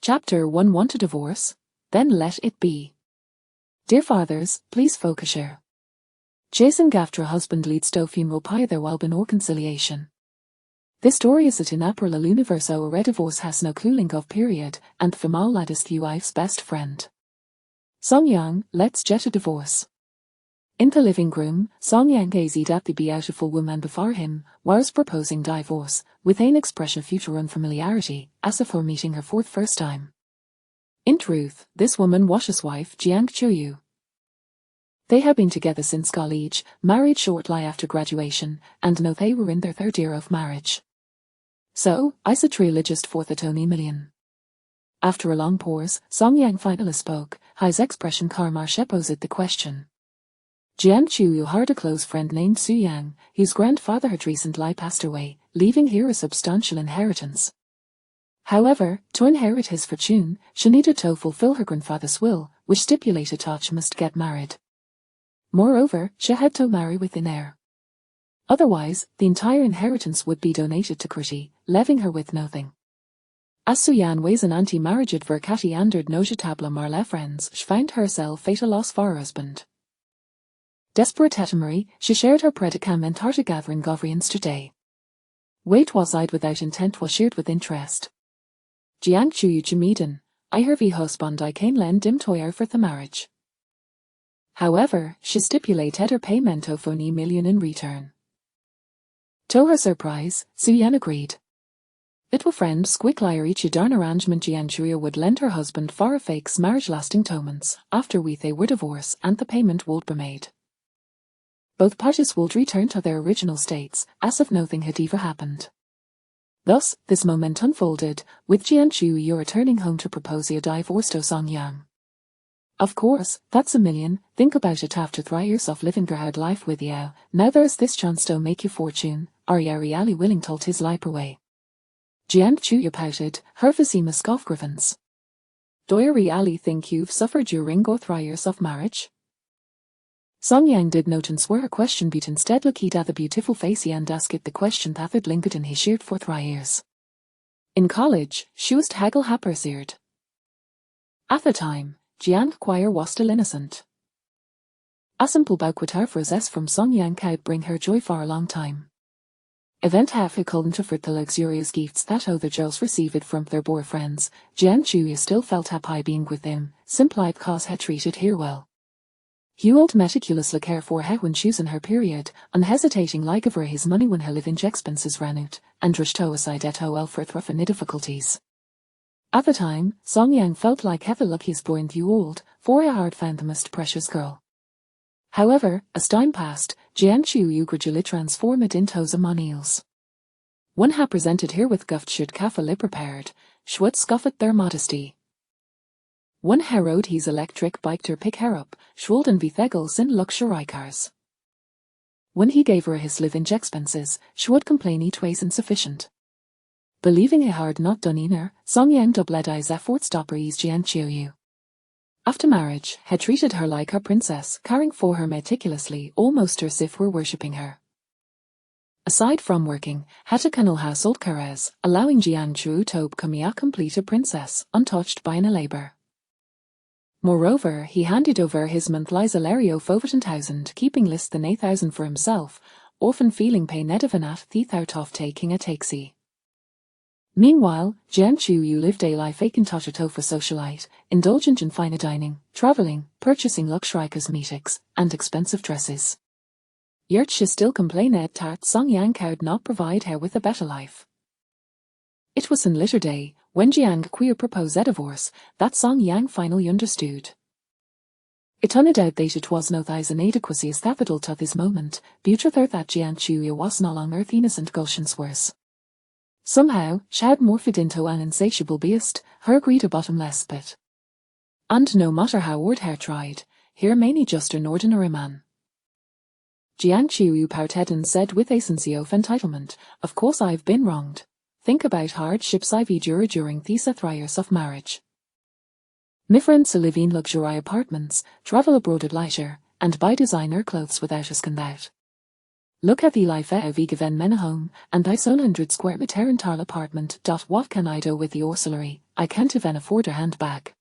Chapter 1 Want a divorce? Then let it be. Dear fathers, please focus here. Jason Gaftra husband leads do funeral pie their welbin or conciliation. This story is it in April l'universo a divorce has no cooling of period, and femal ladist wife's best friend. Song Yang, let's get a divorce. In the living room, Song Yang gazed at the beautiful woman before him, whilst proposing divorce, with an expression of future unfamiliarity, as if for meeting her for the first time. In truth, this woman was his wife, Jiang Chuyu. They had been together since college, married shortly after graduation, and now they were in their third year of marriage. So, is it really just for the Tony million? After a long pause, Song Yang finally spoke, his expression karma posed the question. Jiang Chuyu had a close friend named Su Yang, whose grandfather had recently passed away, leaving her a substantial inheritance. However, to inherit his fortune, she needed to fulfill her grandfather's will, which stipulated that she must get married. Moreover, she had to marry with an heir. Otherwise, the entire inheritance would be donated to Kriti, leaving her with nothing. As Su Yan was an anti-marriage advocate and notable Marla friends, she found herself fatal loss for her husband. Desperate at Marie, she shared her predicament at a gathering governance today. Wait was eyed without intent was shared with interest. Jiang Chuyu Jimiden, I her vi husband I can lend dim toyer for the marriage. However, she stipulated her payment of 1 million in return. To her surprise, Su Yan agreed. It will friend quickly reach a darn arrangement Jiang Chuyu would lend her husband for a fake's marriage lasting 2 months, after they were divorced and the payment would be made. Both parties would return to their original states, as if nothing had ever happened. Thus, this moment unfolded, with Jiang Chuyu returning home to propose a divorce to Song Yang. Of course, that's 1 million, think about it after 3 years of living your hard life with you, now there's this chance to make your fortune, are you really willing to hold his life away? Jiang Chuyu pouted, her visima scoff grievance. Do you really think you've suffered during all 3 years of marriage? Song Yang did not answer her question but instead looked at the beautiful face and asked it the question that had lingered in his shirt for 3 years. In college, she was haggle pursued. At the time, Jiang Choir was still innocent. A simple bouquet phrases from Song Yang could bring her joy for a long time. Event half a couldn't afford the luxurious gifts that other girls received from their boyfriends, Jiang Chuyu still felt happy being with them, simply because he treated her well. He would meticulously care for her when she was in her period, unhesitatingly give her his money when her living expenses ran out, and rushed to aside at well for through any difficulties. At the time, Song Yang felt like the luckiest boy in the world, for he had found the most precious girl. However, as time passed, Jiang Chuyu gradually transformed into a Maniels. One had presented her with gift should carefully prepared, she would scoff at their modesty. One rode his electric bike to pick her up, schwolden wie Thegels in luxury cars. When he gave her his living expenses, she would complain it was insufficient. Believing he had not done either, Song Yang doubled his efforts to please Jiang Chuyu. After marriage, he treated her like a princess, caring for her meticulously, almost as if were worshipping her. Aside from working, Hatakanal household cares, allowing Jiang Chuyu to become a complete princess, untouched by any labor. Moreover, he handed over his monthly salary of 15,000, keeping less than 8,000 for himself, often feeling pain even at the thought of taking a taxi. Meanwhile, Jiang Chuyu lived a life vacant for socialite, indulgent in fine dining, traveling, purchasing luxury cosmetics, and expensive dresses. Yet she still complained that Song Yang could not provide her with a better life. It was in later day, when Jiang Chuyu proposed a divorce, that Song Yang finally understood. It turned out that it was no thise inadequacy as capital to this moment, but rather that Jiang Chuyu was no longer the innocent Gulshan's worse. Somehow, she had morphed into an insatiable beast, her greed a bottomless pit. And no matter how hard her tried, he remained just an ordinary man. Jiang Chuyu pouted and said with a sense of entitlement, of course I've been wronged. Think about hardships I've endured during these 3 years of marriage. My friends live in luxury apartments, travel abroad at leisure, and buy designer clothes without a scandal. Look at the life av given men home, and thy 100 square meter entire apartment. What can I do with the auxiliary? I can't even afford a handbag.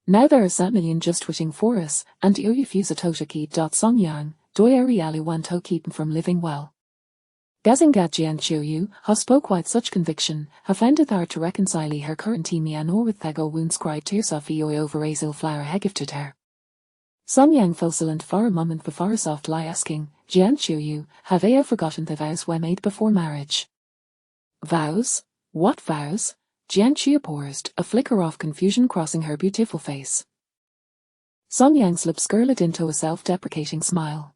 Now there is that million just waiting for us, and you refuse a totaki. Song Yang, do I really want to keep him from living well? Gazingat Jian Chiu, who spoke with such conviction, have found it hard to reconcile her current mian or with Thego wounds cried to Sophie over Azil flower hegifted her. Song Yang fell silent for a moment before softly asking, Jian Chiu, have I forgotten the vows we made before marriage? Vows? What vows? Jian Chiu paused, a flicker of confusion crossing her beautiful face. Song Yang's lips curled into a self-deprecating smile.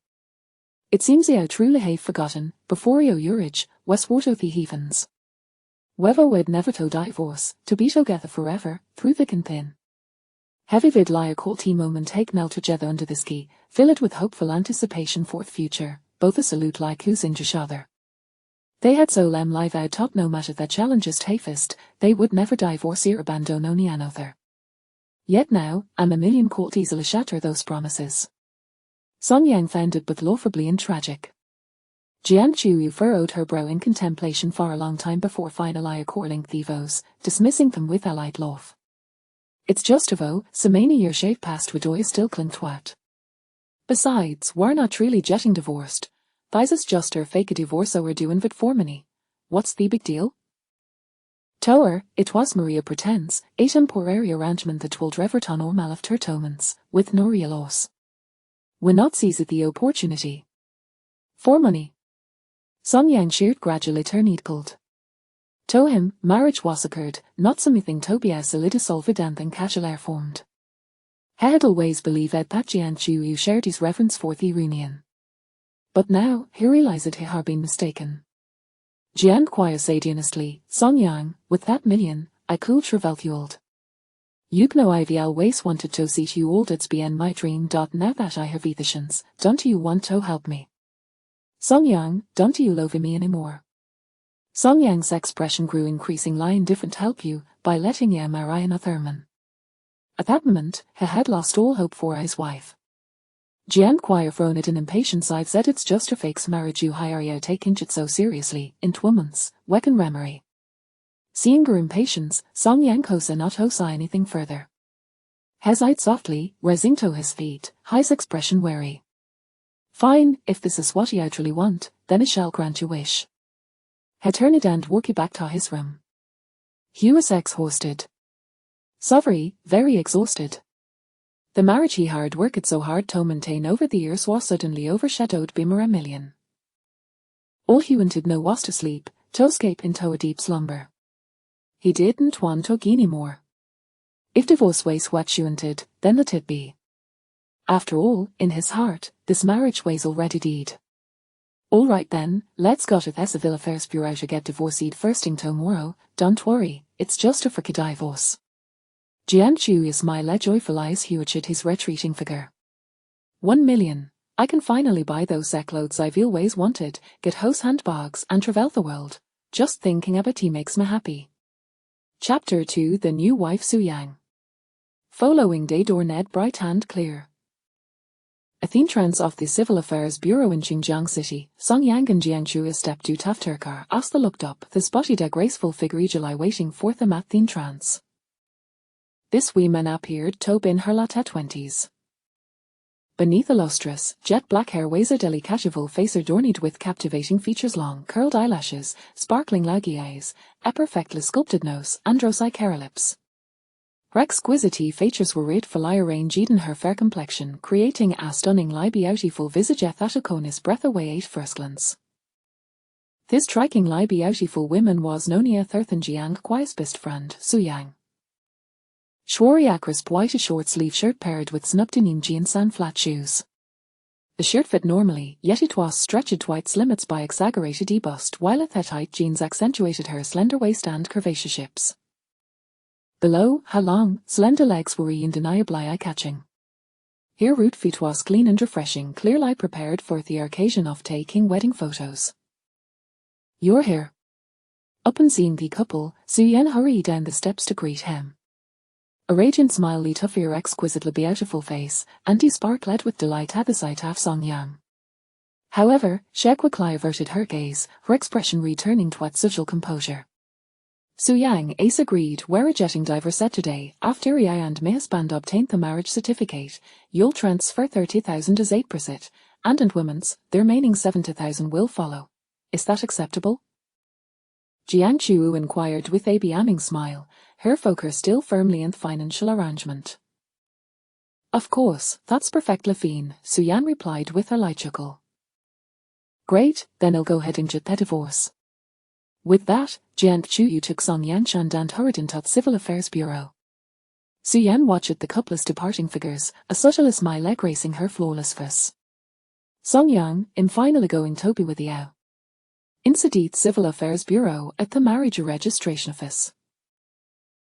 It seems I truly have forgotten, before yo urage, westward of the heathens. Whether we'd never to divorce, to be together forever, through thick and thin. Heavy vid lie a cold moment take knelt together under the ski, fill it with hopeful anticipation for the future, both a salute like who's in each other. They had so lem live out top no matter the challenges tafest, they would never divorce or abandon any another. Yet now, I'm a million cold easily shatter those promises. Song Yang found it both laughably and tragic. Jian Chiu furrowed her brow in contemplation for a long time before finally according the vows, dismissing them with a light laugh. It's just a vow, so many years shave past with I still cling twat. Besides, we're not really getting divorced. This is just her fake a divorce so we're doing it for money. What's the big deal? Tower, it was Maria pretends, a temporary arrangement that will reverton or malaf tertomans, with no real loss. Will not seize the opportunity. For money. Song Yang sheared gradually turned cold. To him, marriage was occurred, not something to be as solid and casual formed. He had always believed that Jian Chiu shared his reverence for the union. But now, he realized he had been mistaken. Jian Kuai said honestly, Song Yang, with that million, I could travel fueled. You know I've always wanted to see you old it's been my dream. Now that I have the chance, don't you want to help me? Song Yang, don't you love me anymore? Song Yang's expression grew increasingly indifferent. Help you, by letting you marry another man. At that moment, he had lost all hope for his wife. Jian Kuai frowned in impatience. I've said it's just a fake marriage you hire you taking it so seriously, in 2 months, wecken remery. Seeing her impatience, Song Yang Kosa not say anything further. He sighed softly, rising to his feet, his expression wary. Fine, if this is what you actually want, then I shall grant your wish. He turned and walked back to his room. He was exhausted. Sorry, very exhausted. The marriage he had worked so hard to maintain over the years was suddenly overshadowed by a million. All he wanted now was to sleep, to escape into a deep slumber. He didn't want to any more. If divorce was what she wanted, then let it be. After all, in his heart, this marriage was already dead. All right then, let's go to the Civil Affairs Bureau to get divorced first thing tomorrow. Don't worry, it's just a freaky divorce. Jian Chiu smiled joyfully as he watched his retreating figure. 1 million. I can finally buy those clothes I've always wanted, get house handbags and travel the world. Just thinking about it makes me happy. Chapter 2 The New Wife Su Yang. Following day door Ned bright and clear. At the entrance of the Civil Affairs Bureau in Xinjiang City, Song Yang and Jiang Chu stepped out of their car as they looked up, they spotted a graceful figure eagerly waiting for them at the entrance. This woman appeared to be in her latter 20s. Beneath the lustrous, jet-black hair was a delicate face adorned with captivating features, long, curled eyelashes, sparkling laggy eyes, a perfectly sculpted nose, and rosy cara lips. Her exquisite features were rightfully arranged in her fair complexion, creating a stunningly beautiful visage that took his breath away at first glance. This strikingly beautiful woman was none other than Jiang Kuai's best friend, Su Yang. She wore a crisp white short-sleeve shirt paired with snub-denim jeans and flat shoes. The shirt fit normally, yet it was stretched to its limits by exaggerated bust, while its tight jeans accentuated her slender waist and curvaceous hips. Below, her long, slender legs were undeniably eye-catching. Her root feet was clean and refreshing, clearly prepared for the occasion of taking wedding photos. You're here. Up on seeing the couple, Su Yan hurried down the steps to greet him. A radiant smile lit up her exquisitely beautiful face, and he sparkled with delight at the sight of Song Yang. However, she quickly averted her gaze, her expression returning to its usual composure. Su Yang Ace agreed we're jetting diver said today, after I and my husband obtained the marriage certificate, you'll transfer 30,000 as 8%, and women's, the remaining 70,000 will follow. Is that acceptable? Jiang Chu inquired with a beaming smile, her focus still firmly in the financial arrangement. Of course, that's perfectly fine, Su Yan replied with a light chuckle. Great, then I'll go ahead and get the divorce. With that, Jiang Chu took Song Yanshan and hurried into the Civil Affairs Bureau. Su Yan watched the couple's departing figures, a subtle smile gracing her flawless face. Song Yang, in finally going to be with you. Inside the Civil Affairs Bureau at the Marriage Registration Office.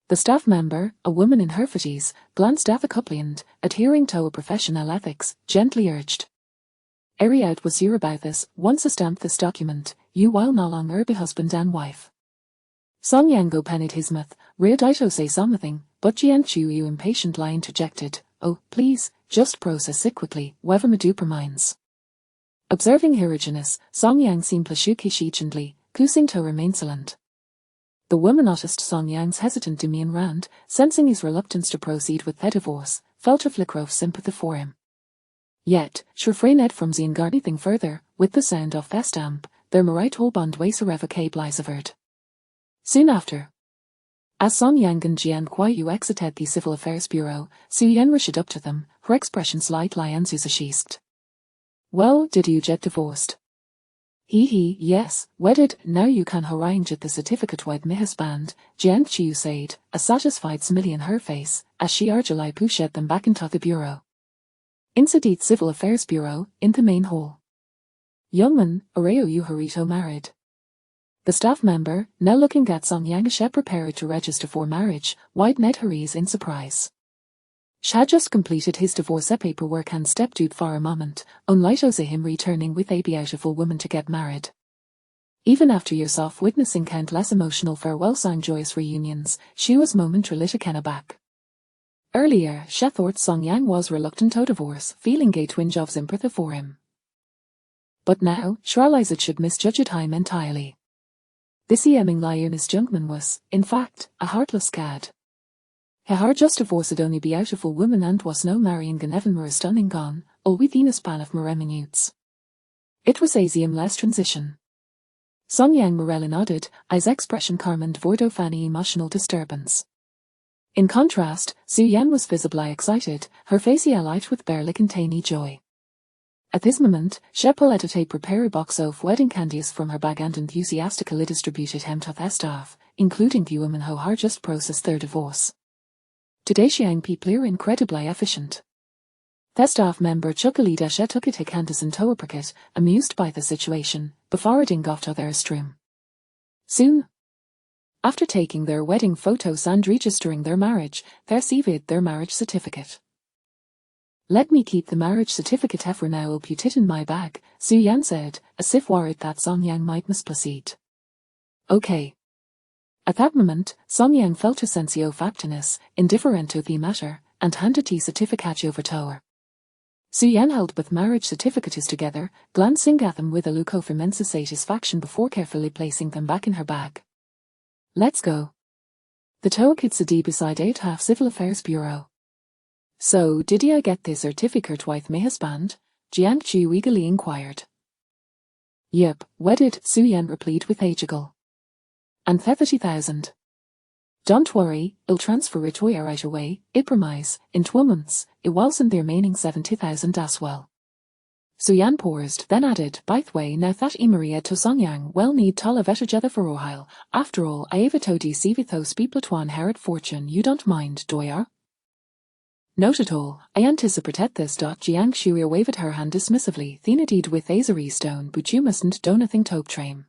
The staff member, a woman in her 40s, glanced at the couple and, adhering to a professional ethics, gently urged. Out was here about this, once I stamp this document, you will no longer be husband and wife. Song Yang go penned his mouth, reared out to say something, but Jiang Chu impatiently interjected, oh, please, just process it quickly, whatever me do minds. Observing her urgeness, Song Yang seemed patiently, choosing to remain silent. The woman noticed Song Yang's hesitant demeanor and, sensing his reluctance to proceed with the divorce, felt a flicker of sympathy for him. Yet, she refrained from saying anything further, with the sound of the stamp, their marital bond was irrevocably severed. Soon after, as Song Yang and Jian Kuai exited the Civil Affairs Bureau, Su Yan rushed up to them, her expression slightly enthusiastic. Well, did you get divorced? He, yes, wedded, now you can arrange the certificate with my husband, Jiang Chu said, a satisfied smile in her face, as she urgently pushed them back into the bureau. Inside the Civil Affairs Bureau, in the main hall. Young man, Areo Yuharito married. The staff member, now looking at Song Yang prepared to register for marriage, wide-eyed her ease in surprise. She had just completed his divorce paperwork and stepped out for a moment, unlike to see him returning with a beautiful woman to get married. Even after years of witnessing countless emotional farewells and joyous reunions, she was momentarily taken aback. Earlier, she thought Song Yang was reluctant to divorce, feeling a twinge of sympathy for him. But now, she realized it should misjudge him entirely. This young gentleman was, in fact, a heartless cad. He had just divorced only beautiful woman and was now marrying an even more stunning gone, all within a span of more minutes. It was a seamless transition. Song Yang morally nodded, his expression calm and void of any emotional disturbance. In contrast, Su Yan was visibly excited, her face alight with barely containing joy. At this moment, she pulled out a prepared box of wedding candies from her bag and enthusiastically distributed them to the staff, including the women who had just processed their divorce. Today's young people are incredibly efficient. The staff member chuckled as she took a candies into a pocket, amused by the situation, before heading off to their room. Soon after taking their wedding photos and registering their marriage, they received their marriage certificate. Let me keep the marriage certificate for now, I'll put it in my bag, Su Yan said, as if worried that Song Yang might misplace it. Okay. At that moment, Song Yang felt a sense of factiness, indifferent to the matter, and handed the certificate over to her. Su Yan held both marriage certificates together, glancing at them with a look of immense satisfaction before carefully placing them back in her bag. Let's go. The tow kids a beside 8 Civil Affairs Bureau. So, did you get the certificate with my husband? Jiang Chu eagerly inquired. Yep, wedded, Su Yan replied with a jiggle. And 30,000. Don't worry, I'll transfer it to you right away, I promise, in 2 months, it wasn't the remaining 70,000 as well. Su Yan paused, then added, by the way, now that Maria to Song Yang well need to live at each other for a while. After all, I have told you see with those people to inherit fortune, you don't mind, do ya? Not at all, I anticipate this. Jiang Shu waved her hand dismissively, then indeed with Azari stone, but you mustn't do nothing to train.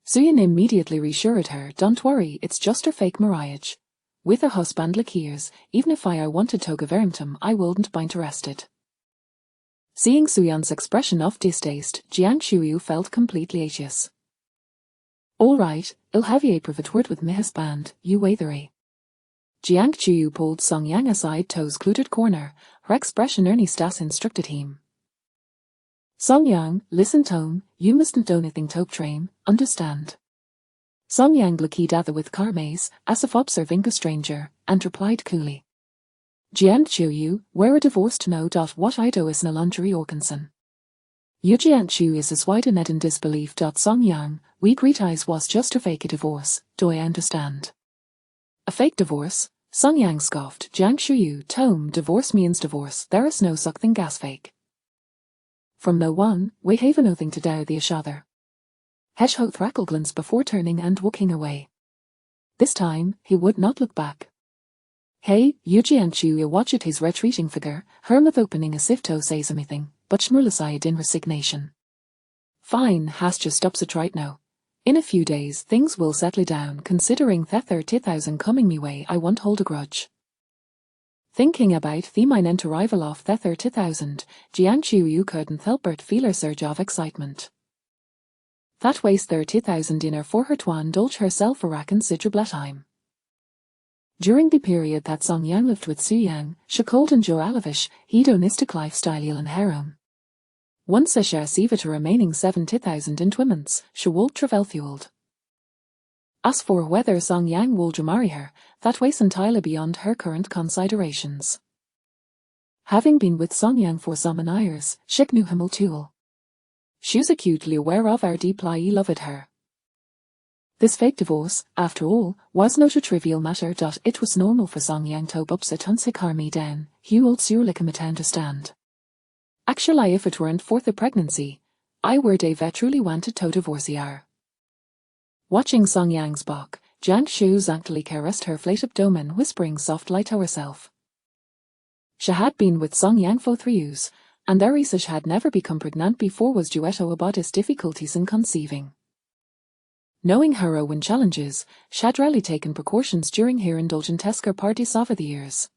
Su Yan immediately reassured her, don't worry, it's just a fake marriage. With a husband like yours, even if I wanted to give him, I wouldn't be interested. Seeing Su Yan's expression of distaste, Jiang Shuyu felt completely anxious. All right, I'll have you a private word with my husband, you wathery. Jiang Shuyu pulled Song Yang aside to his secluded corner, her expression earnest as instructed him. Song Yang, listen tone, you mustn't do anything to train, understand? Song Yang looked at with Carmaze, as if observing a stranger, and replied coolly. Jian Chu Yu, we're a divorced no. What I do is no laundry Orkinson. Yu Jian Chu is as wide in disbelief. Song Yang, we greet eyes was just a fake divorce, do I understand? A fake divorce? Song Yang scoffed. Jiang Shu Yu, tome, divorce means divorce, there is no such thing as fake. From no one, we have nothing to do the other. Hesh ho thrackle glance before turning and walking away. This time, he would not look back. Hey, Yu Jian Chu watched his retreating figure, her mouth opening as if to say something, but Shmurla in resignation. Fine, has just stops it right now. In a few days things will settle down, considering that 30,000 coming me way I won't hold a grudge. Thinking about the imminent arrival of that 30,000, Jian Chu Yu couldn't help but feel a surge of excitement. That weighs 30,000 in her for her to indulge herself a considerable time. During the period that Song Yang lived with Su Yang, she called and Joe Alavish, hedonistic lifestyle and harem. Once a share see to remaining 70,000 in twiments, she will travel fueled. As for whether Song Yang will marry her, that weighs entirely beyond her current considerations. Having been with Song Yang for some years, she knew him too. She was acutely aware of how deeply he loved her. This fake divorce, after all, was not a trivial matter. It was normal for Song Yang to upset Hansikar down, he would surely come to understand. Actually, if it weren't for the pregnancy, I would have truly wanted to divorce her. Watching Song Yang's back, Jiang Shu zankily caressed her flat abdomen, whispering softly to herself. She had been with Song Yang for 3 years, and Arisa had never become pregnant before was duetto about his difficulties in conceiving. Knowing her own challenges, she had rarely taken precautions during her indulgent escort parties over the years.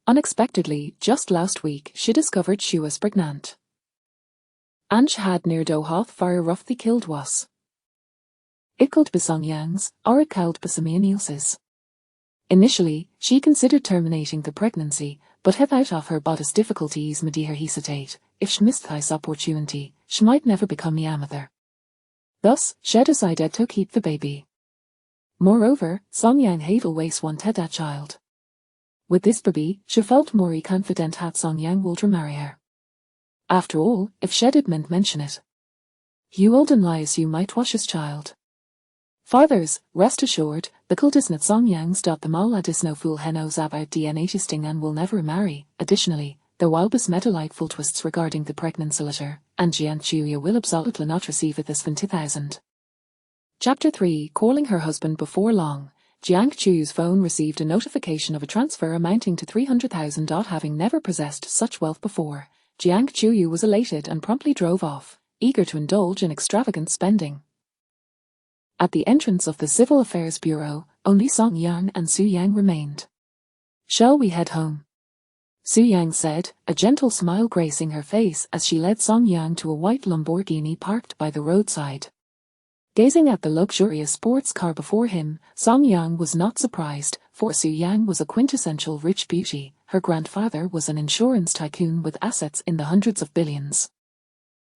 Unexpectedly, just last week, she discovered she was pregnant. And she had near half fire roughly killed was. It could be Song Yang's, or it could be someone else's. Initially, she considered terminating the pregnancy, but have out of her body's difficulties made her hesitate. If she missed this opportunity, she might never become a mother. Thus, she decided to keep the baby. Moreover, Song Yang had always wanted a child. With this baby, she felt more confident that Song Yang would marry her. After all, if she didn't mention it, you old and lies you might wash his child. Fathers, rest assured, the cult isn't Song Yang's. The mala is no fool who knows about DNA testing and will never marry. Additionally, there will be some delightful twists regarding the pregnancy letter, and Jian Chuya will absolutely not receive it this 20,000. Chapter 3. Calling her husband before long, Jiang Chu's phone received a notification of a transfer amounting to 300,000. Having never possessed such wealth before, Jiang Chuyu was elated and promptly drove off, eager to indulge in extravagant spending. At the entrance of the Civil Affairs Bureau, only Song Yang and Su Yang remained. Shall we head home? Su Yang said, a gentle smile gracing her face as she led Song Yang to a white Lamborghini parked by the roadside. Gazing at the luxurious sports car before him, Song Yang was not surprised, for Su Yang was a quintessential rich beauty. Her grandfather was an insurance tycoon with assets in the hundreds of billions.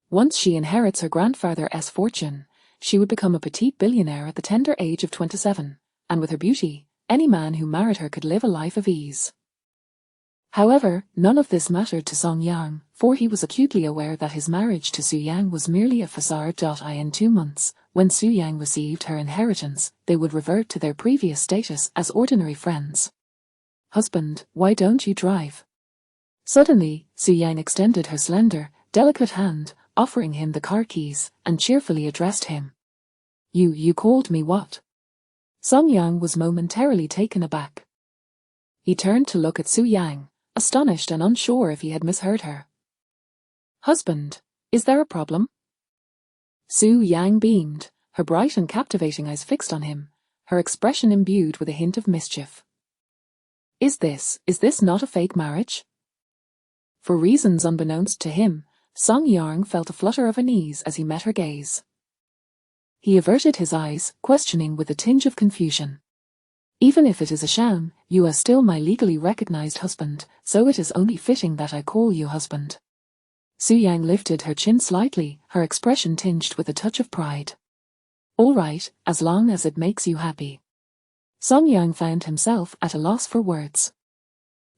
Once she inherits her grandfather's fortune, she would become a petite billionaire at the tender age of 27, and with her beauty, any man who married her could live a life of ease. However, none of this mattered to Song Yang, for he was acutely aware that his marriage to Su Yang was merely a facade. In 2 months, when Su Yang received her inheritance, they would revert to their previous status as ordinary friends. Husband, why don't you drive? Suddenly, Su Yang extended her slender, delicate hand, offering him the car keys, and cheerfully addressed him. You called me what? Song Yang was momentarily taken aback. He turned to look at Su Yang, astonished and unsure if he had misheard her. Husband, is there a problem? Su Yang beamed, her bright and captivating eyes fixed on him, her expression imbued with a hint of mischief. Is this not a fake marriage? For reasons unbeknownst to him, Song Yang felt a flutter of unease as he met her gaze. He averted his eyes, questioning with a tinge of confusion. Even if it is a sham, you are still my legally recognized husband, so it is only fitting that I call you husband. Su Yang lifted her chin slightly, her expression tinged with a touch of pride. All right, as long as it makes you happy. Song Yang found himself at a loss for words.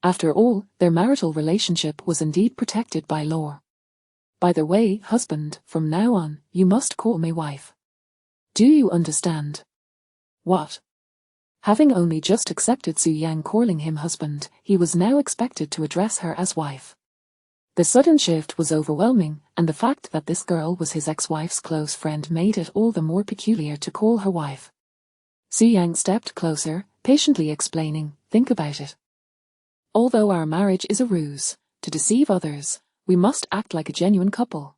After all, their marital relationship was indeed protected by law. By the way, husband, from now on, you must call me wife. Do you understand? What? Having only just accepted Su Yang calling him husband, he was now expected to address her as wife. The sudden shift was overwhelming, and the fact that this girl was his ex-wife's close friend made it all the more peculiar to call her wife. Su Yang stepped closer, patiently explaining, think about it. Although our marriage is a ruse, to deceive others, we must act like a genuine couple.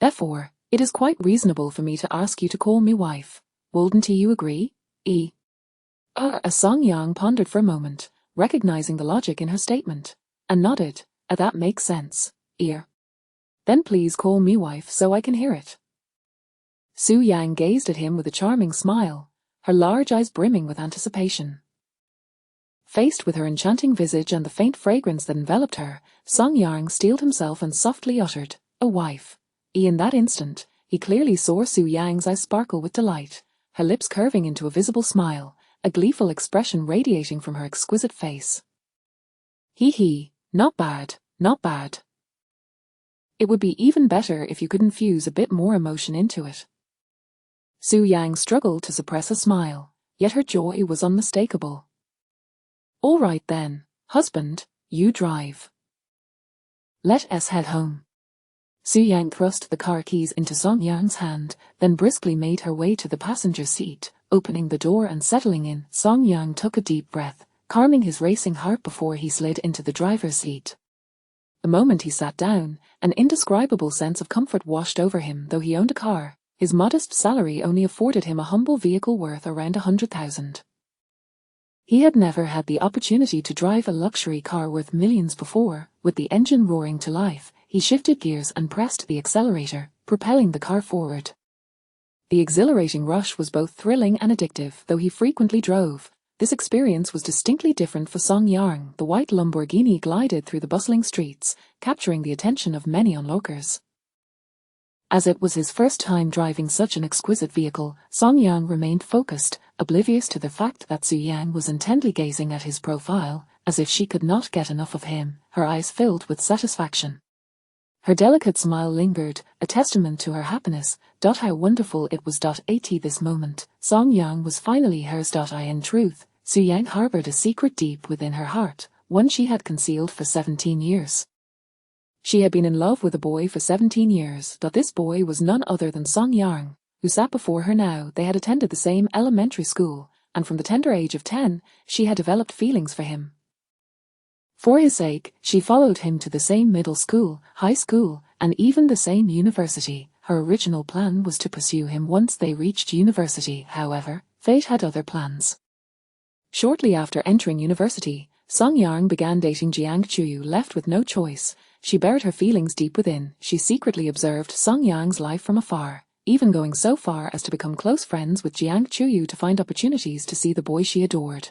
Therefore, it is quite reasonable for me to ask you to call me wife. Wouldn't you agree? As Song Yang pondered for a moment, recognizing the logic in her statement, and nodded, that makes sense. Then please call me wife so I can hear it. Su Yang gazed at him with a charming smile, her large eyes brimming with anticipation. Faced with her enchanting visage and the faint fragrance that enveloped her, Song Yang steeled himself and softly uttered, a wife. In that instant, he clearly saw Su Yang's eyes sparkle with delight, her lips curving into a visible smile, a gleeful expression radiating from her exquisite face. Not bad, not bad. It would be even better if you could infuse a bit more emotion into it. Su Yang struggled to suppress a smile, yet her joy was unmistakable. All right then, husband, you drive. Let us head home. Su Yang thrust the car keys into Song Yang's hand, then briskly made her way to the passenger seat. Opening the door and settling in, Song Yang took a deep breath, calming his racing heart before he slid into the driver's seat. The moment he sat down, an indescribable sense of comfort washed over him. Though he owned a car, his modest salary only afforded him a humble vehicle worth around 100,000. He had never had the opportunity to drive a luxury car worth millions before. With the engine roaring to life, he shifted gears and pressed the accelerator, propelling the car forward. The exhilarating rush was both thrilling and addictive. Though he frequently drove, this experience was distinctly different for Song Yang. The white Lamborghini glided through the bustling streets, capturing the attention of many onlookers. As it was his first time driving such an exquisite vehicle, Song Yang remained focused, oblivious to the fact that Su Yang was intently gazing at his profile, as if she could not get enough of him, her eyes filled with satisfaction. Her delicate smile lingered, a testament to her happiness. How wonderful it was. At this moment, Song Yang was finally hers. In truth, Su Yang harbored a secret deep within her heart, one she had concealed for 17 years. She had been in love with a boy for 17 years. This boy was none other than Song Yang, who sat before her now. They had attended the same elementary school, and from the tender age of 10, she had developed feelings for him. For his sake, she followed him to the same middle school, high school, and even the same university. Her original plan was to pursue him once they reached university. However, fate had other plans. Shortly after entering university, Song Yang began dating Jiang Chuyu. Left with no choice, she buried her feelings deep within. She secretly observed Song Yang's life from afar, even going so far as to become close friends with Jiang Chuyu to find opportunities to see the boy she adored.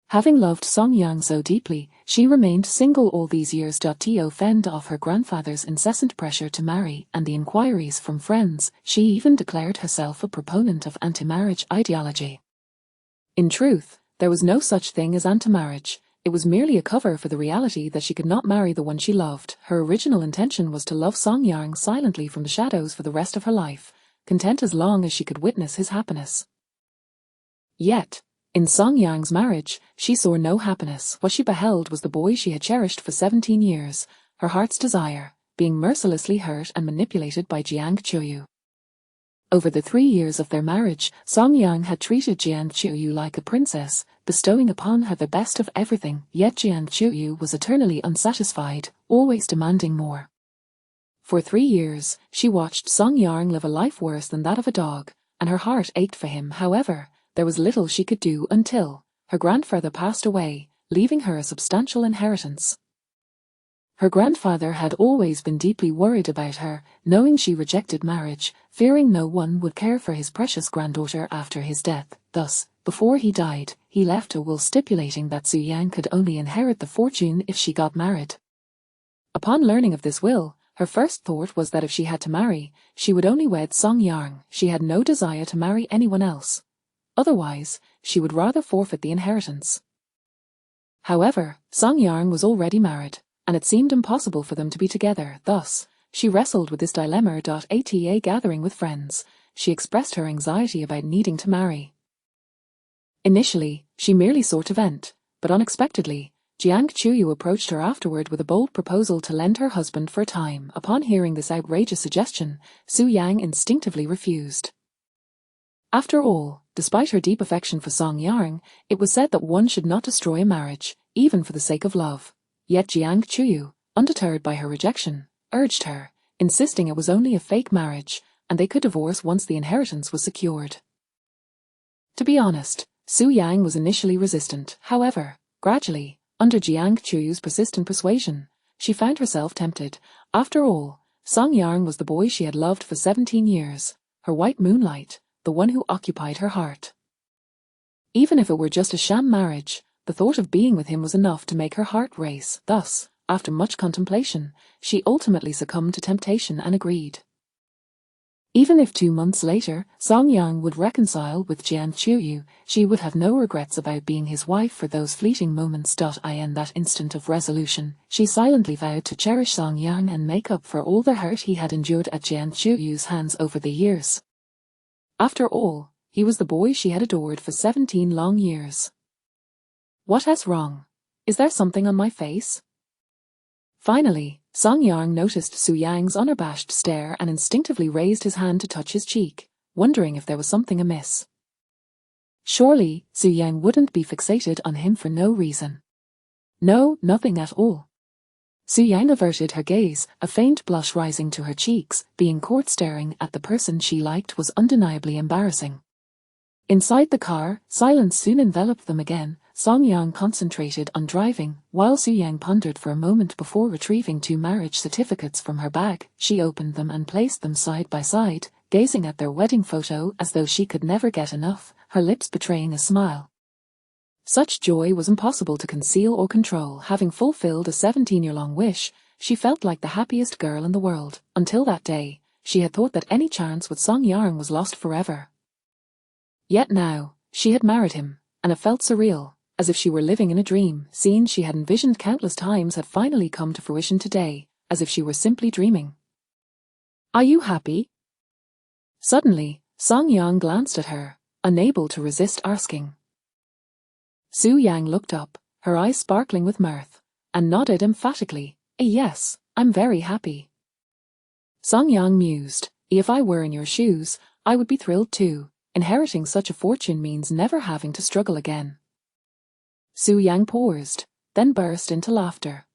Having loved Song Yang so deeply, she remained single all these years. To fend off her grandfather's incessant pressure to marry and the inquiries from friends, she even declared herself a proponent of anti-marriage ideology. In truth, there was no such thing as anti-marriage. It was merely a cover for the reality that she could not marry the one she loved. Her original intention was to love Song Yang silently from the shadows for the rest of her life, content as long as she could witness his happiness. Yet, in Song Yang's marriage, she saw no happiness. What she beheld was the boy she had cherished for 17 years, her heart's desire, being mercilessly hurt and manipulated by Jiang Chuyu. Over the 3 years of their marriage, Song Yang had treated Jiang Chuyu like a princess, bestowing upon her the best of everything. Yet Jiang Chuyu was eternally unsatisfied, always demanding more. For 3 years, she watched Song Yang live a life worse than that of a dog, and her heart ached for him. However, there was little she could do until her grandfather passed away, leaving her a substantial inheritance. Her grandfather had always been deeply worried about her, knowing she rejected marriage, fearing no one would care for his precious granddaughter after his death. Thus, before he died, he left a will stipulating that Su Yang could only inherit the fortune if she got married. Upon learning of this will, her first thought was that if she had to marry, she would only wed Song Yang. She had no desire to marry anyone else. Otherwise, she would rather forfeit the inheritance. However, Song Yang was already married, and it seemed impossible for them to be together. Thus, she wrestled with this dilemma. At a gathering with friends, she expressed her anxiety about needing to marry. Initially, she merely sought to vent, but unexpectedly, Jiang Chuyu approached her afterward with a bold proposal to lend her husband for a time. Upon hearing this outrageous suggestion, Su Yang instinctively refused. After all, despite her deep affection for Song Yang, it was said that one should not destroy a marriage, even for the sake of love. Yet Jiang Chuyu, undeterred by her rejection, urged her, insisting it was only a fake marriage, and they could divorce once the inheritance was secured. To be honest, Su Yang was initially resistant. However, gradually, under Jiang Chuyu's persistent persuasion, she found herself tempted. After all, Song Yang was the boy she had loved for 17 years, her white moonlight, the one who occupied her heart. Even if it were just a sham marriage, the thought of being with him was enough to make her heart race. Thus, after much contemplation, she ultimately succumbed to temptation and agreed. Even if 2 months later, Song Yang would reconcile with Jiang Chuyu, she would have no regrets about being his wife for those fleeting moments. In that instant of resolution, she silently vowed to cherish Song Yang and make up for all the hurt he had endured at Jiang Chuyu's hands over the years. After all, he was the boy she had adored for 17 long years. What's wrong? Is there something on my face? Finally, Song Yang noticed Su Yang's unabashed stare and instinctively raised his hand to touch his cheek, wondering if there was something amiss. Surely, Su Yang wouldn't be fixated on him for no reason. No, nothing at all. Su Yang averted her gaze, a faint blush rising to her cheeks. Being caught staring at the person she liked was undeniably embarrassing. Inside the car, silence soon enveloped them again. Song Yang concentrated on driving, while Su Yang pondered for a moment before retrieving 2 marriage certificates from her bag. She opened them and placed them side by side, gazing at their wedding photo as though she could never get enough, her lips betraying a smile. Such joy was impossible to conceal or control. Having fulfilled a 17-year-long wish, she felt like the happiest girl in the world. Until that day, she had thought that any chance with Song Yang was lost forever. Yet now, she had married him, and it felt surreal, as if she were living in a dream. Scenes she had envisioned countless times had finally come to fruition today, as if she were simply dreaming. Are you happy? Suddenly, Song Yang glanced at her, unable to resist asking. Su Yang looked up, her eyes sparkling with mirth, and nodded emphatically, yes, I'm very happy. Song Yang mused, if I were in your shoes, I would be thrilled too. Inheriting such a fortune means never having to struggle again. Su Yang paused, then burst into laughter.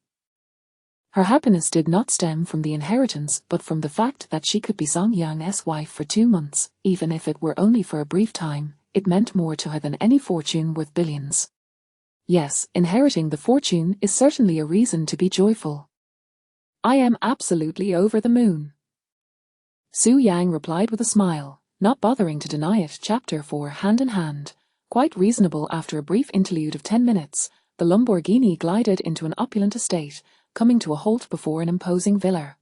Her happiness did not stem from the inheritance but from the fact that she could be Song Yang's wife for 2 months. Even if it were only for a brief time, it meant more to her than any fortune worth billions. Yes, inheriting the fortune is certainly a reason to be joyful. I am absolutely over the moon. Su Yang replied with a smile, not bothering to deny it. Chapter 4. Hand in Hand. Quite reasonable. After a brief interlude of 10 minutes, the Lamborghini glided into an opulent estate, coming to a halt before an imposing villa.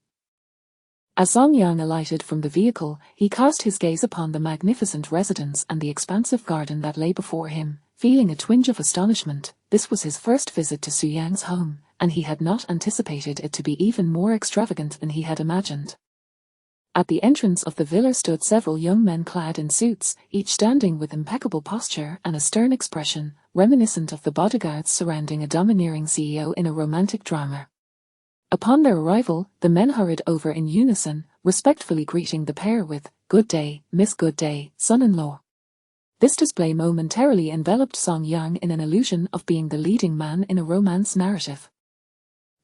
As Song Yang alighted from the vehicle, he cast his gaze upon the magnificent residence and the expansive garden that lay before him, feeling a twinge of astonishment. This was his first visit to Su Yang's home, and he had not anticipated it to be even more extravagant than he had imagined. At the entrance of the villa stood several young men clad in suits, each standing with impeccable posture and a stern expression, reminiscent of the bodyguards surrounding a domineering CEO in a romantic drama. Upon their arrival, the men hurried over in unison, respectfully greeting the pair with, "Good day, Miss Good Day, son-in-law." This display momentarily enveloped Song Yang in an illusion of being the leading man in a romance narrative.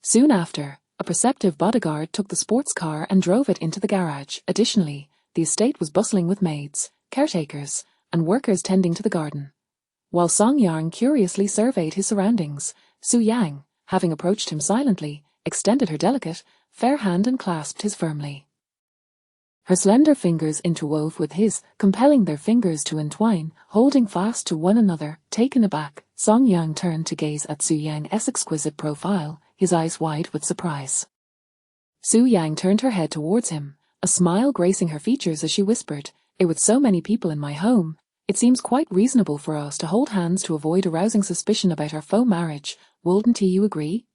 Soon after, a perceptive bodyguard took the sports car and drove it into the garage. Additionally, the estate was bustling with maids, caretakers, and workers tending to the garden. While Song Yang curiously surveyed his surroundings, Su Yang, having approached him silently, extended her delicate, fair hand and clasped his firmly. Her slender fingers interwove with his, compelling their fingers to entwine, holding fast to one another. Taken aback, Song Yang turned to gaze at Su Yang's exquisite profile, his eyes wide with surprise. Su Yang turned her head towards him, a smile gracing her features as she whispered, With so many people in my home, it seems quite reasonable for us to hold hands to avoid arousing suspicion about our faux marriage. Wouldn't you agree?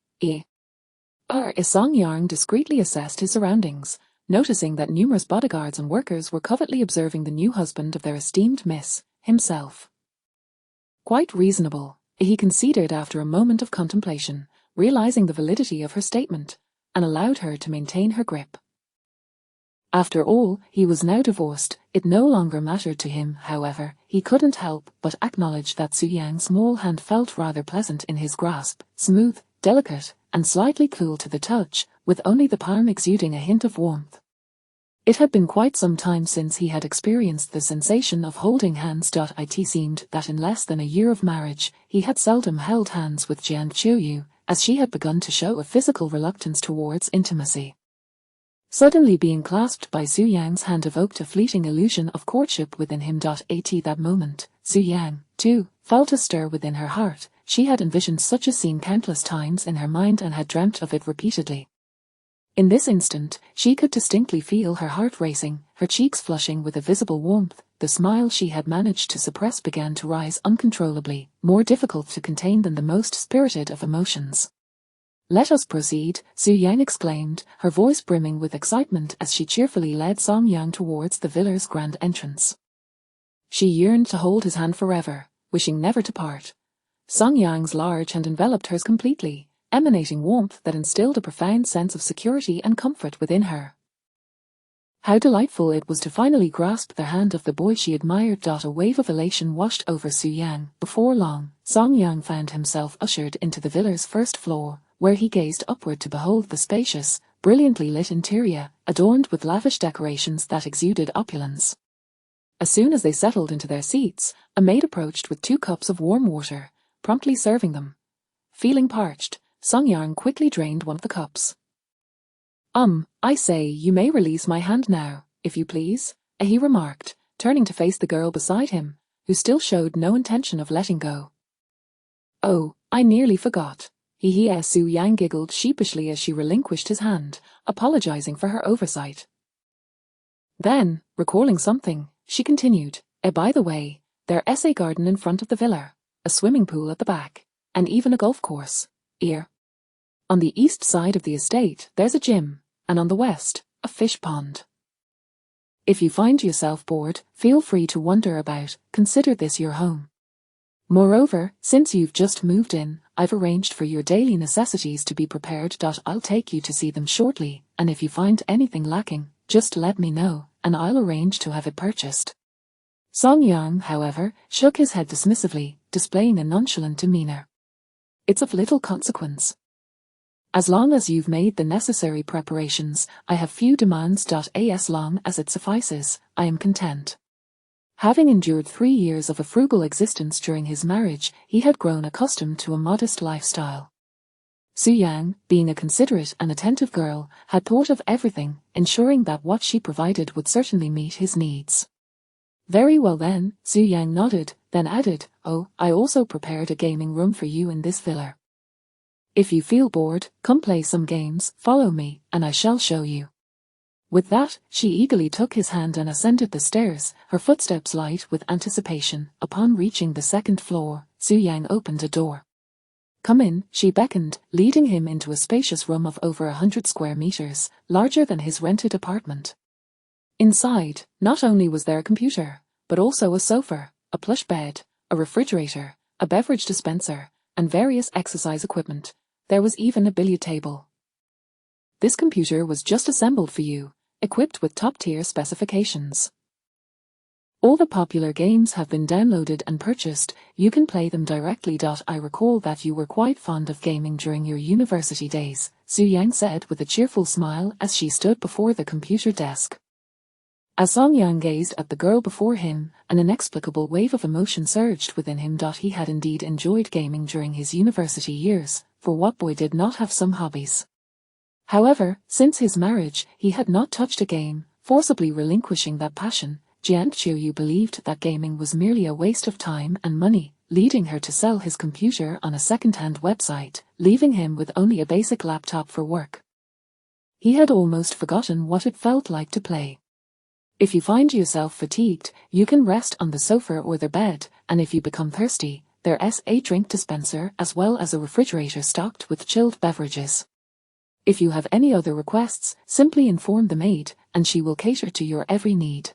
Song Yang discreetly assessed his surroundings, noticing that numerous bodyguards and workers were covertly observing the new husband of their esteemed miss, himself. Quite reasonable, he conceded after a moment of contemplation, realizing the validity of her statement, and allowed her to maintain her grip. After all, he was now divorced. It no longer mattered to him, however. He couldn't help but acknowledge that Su Yang's small hand felt rather pleasant in his grasp, smooth, delicate, and slightly cool to the touch, with only the palm exuding a hint of warmth. It had been quite some time since he had experienced the sensation of holding hands. It seemed that in less than a year of marriage, he had seldom held hands with Jian Qiuyu, as she had begun to show a physical reluctance towards intimacy. Suddenly being clasped by Su Yang's hand evoked a fleeting illusion of courtship within him. At that moment, Su Yang, too, felt a stir within her heart. She had envisioned such a scene countless times in her mind and had dreamt of it repeatedly. In this instant, she could distinctly feel her heart racing, her cheeks flushing with a visible warmth. The smile she had managed to suppress began to rise uncontrollably, more difficult to contain than the most spirited of emotions. Let us proceed, Su Yang exclaimed, her voice brimming with excitement as she cheerfully led Song Yang towards the villa's grand entrance. She yearned to hold his hand forever, wishing never to part. Song Yang's large hand enveloped hers completely, emanating warmth that instilled a profound sense of security and comfort within her. How delightful it was to finally grasp the hand of the boy she admired. A wave of elation washed over Su Yang. Before long, Song Yang found himself ushered into the villa's first floor, where he gazed upward to behold the spacious, brilliantly lit interior, adorned with lavish decorations that exuded opulence. As soon as they settled into their seats, a maid approached with 2 cups of warm water, promptly serving them. Feeling parched, Song Yang quickly drained one of the cups. I say, you may release my hand now, if you please, he remarked, turning to face the girl beside him, who still showed no intention of letting go. Oh, I nearly forgot. Su Yang giggled sheepishly as she relinquished his hand, apologizing for her oversight. Then, recalling something, she continued, by the way, there's a garden in front of the villa, a swimming pool at the back, and even a golf course. On the east side of the estate, there's a gym, and on the west, a fish pond. If you find yourself bored, feel free to wander about. Consider this your home. Moreover, since you've just moved in, I've arranged for your daily necessities to be prepared. I'll take you to see them shortly, and if you find anything lacking, just let me know, and I'll arrange to have it purchased. Song Yang, however, shook his head dismissively, displaying a nonchalant demeanor. It's of little consequence. As long as you've made the necessary preparations, I have few demands. As long as it suffices, I am content. Having endured 3 years of a frugal existence during his marriage, he had grown accustomed to a modest lifestyle. Su Yang, being a considerate and attentive girl, had thought of everything, ensuring that what she provided would certainly meet his needs. Very well then, Su Yang nodded, then added, I also prepared a gaming room for you in this villa. If you feel bored, come play some games, follow me, and I shall show you. With that, she eagerly took his hand and ascended the stairs, her footsteps light with anticipation. Upon reaching the 2nd floor, Su Yang opened a door. Come in, she beckoned, leading him into a spacious room of over 100 square meters, larger than his rented apartment. Inside, not only was there a computer, but also a sofa, a plush bed, a refrigerator, a beverage dispenser, and various exercise equipment. There was even a billiard table. This computer was just assembled for you, equipped with top-tier specifications. All the popular games have been downloaded and purchased. You can play them directly. I recall that you were quite fond of gaming during your university days, Su Yang said with a cheerful smile as she stood before the computer desk. As Song Yang gazed at the girl before him, an inexplicable wave of emotion surged within him. He had indeed enjoyed gaming during his university years, for what boy did not have some hobbies? However, since his marriage, he had not touched a game, forcibly relinquishing that passion. Jian Qiuyu believed that gaming was merely a waste of time and money, leading her to sell his computer on a second-hand website, leaving him with only a basic laptop for work. He had almost forgotten what it felt like to play. If you find yourself fatigued, you can rest on the sofa or the bed, and if you become thirsty, there's a drink dispenser as well as a refrigerator stocked with chilled beverages. If you have any other requests, simply inform the maid, and she will cater to your every need.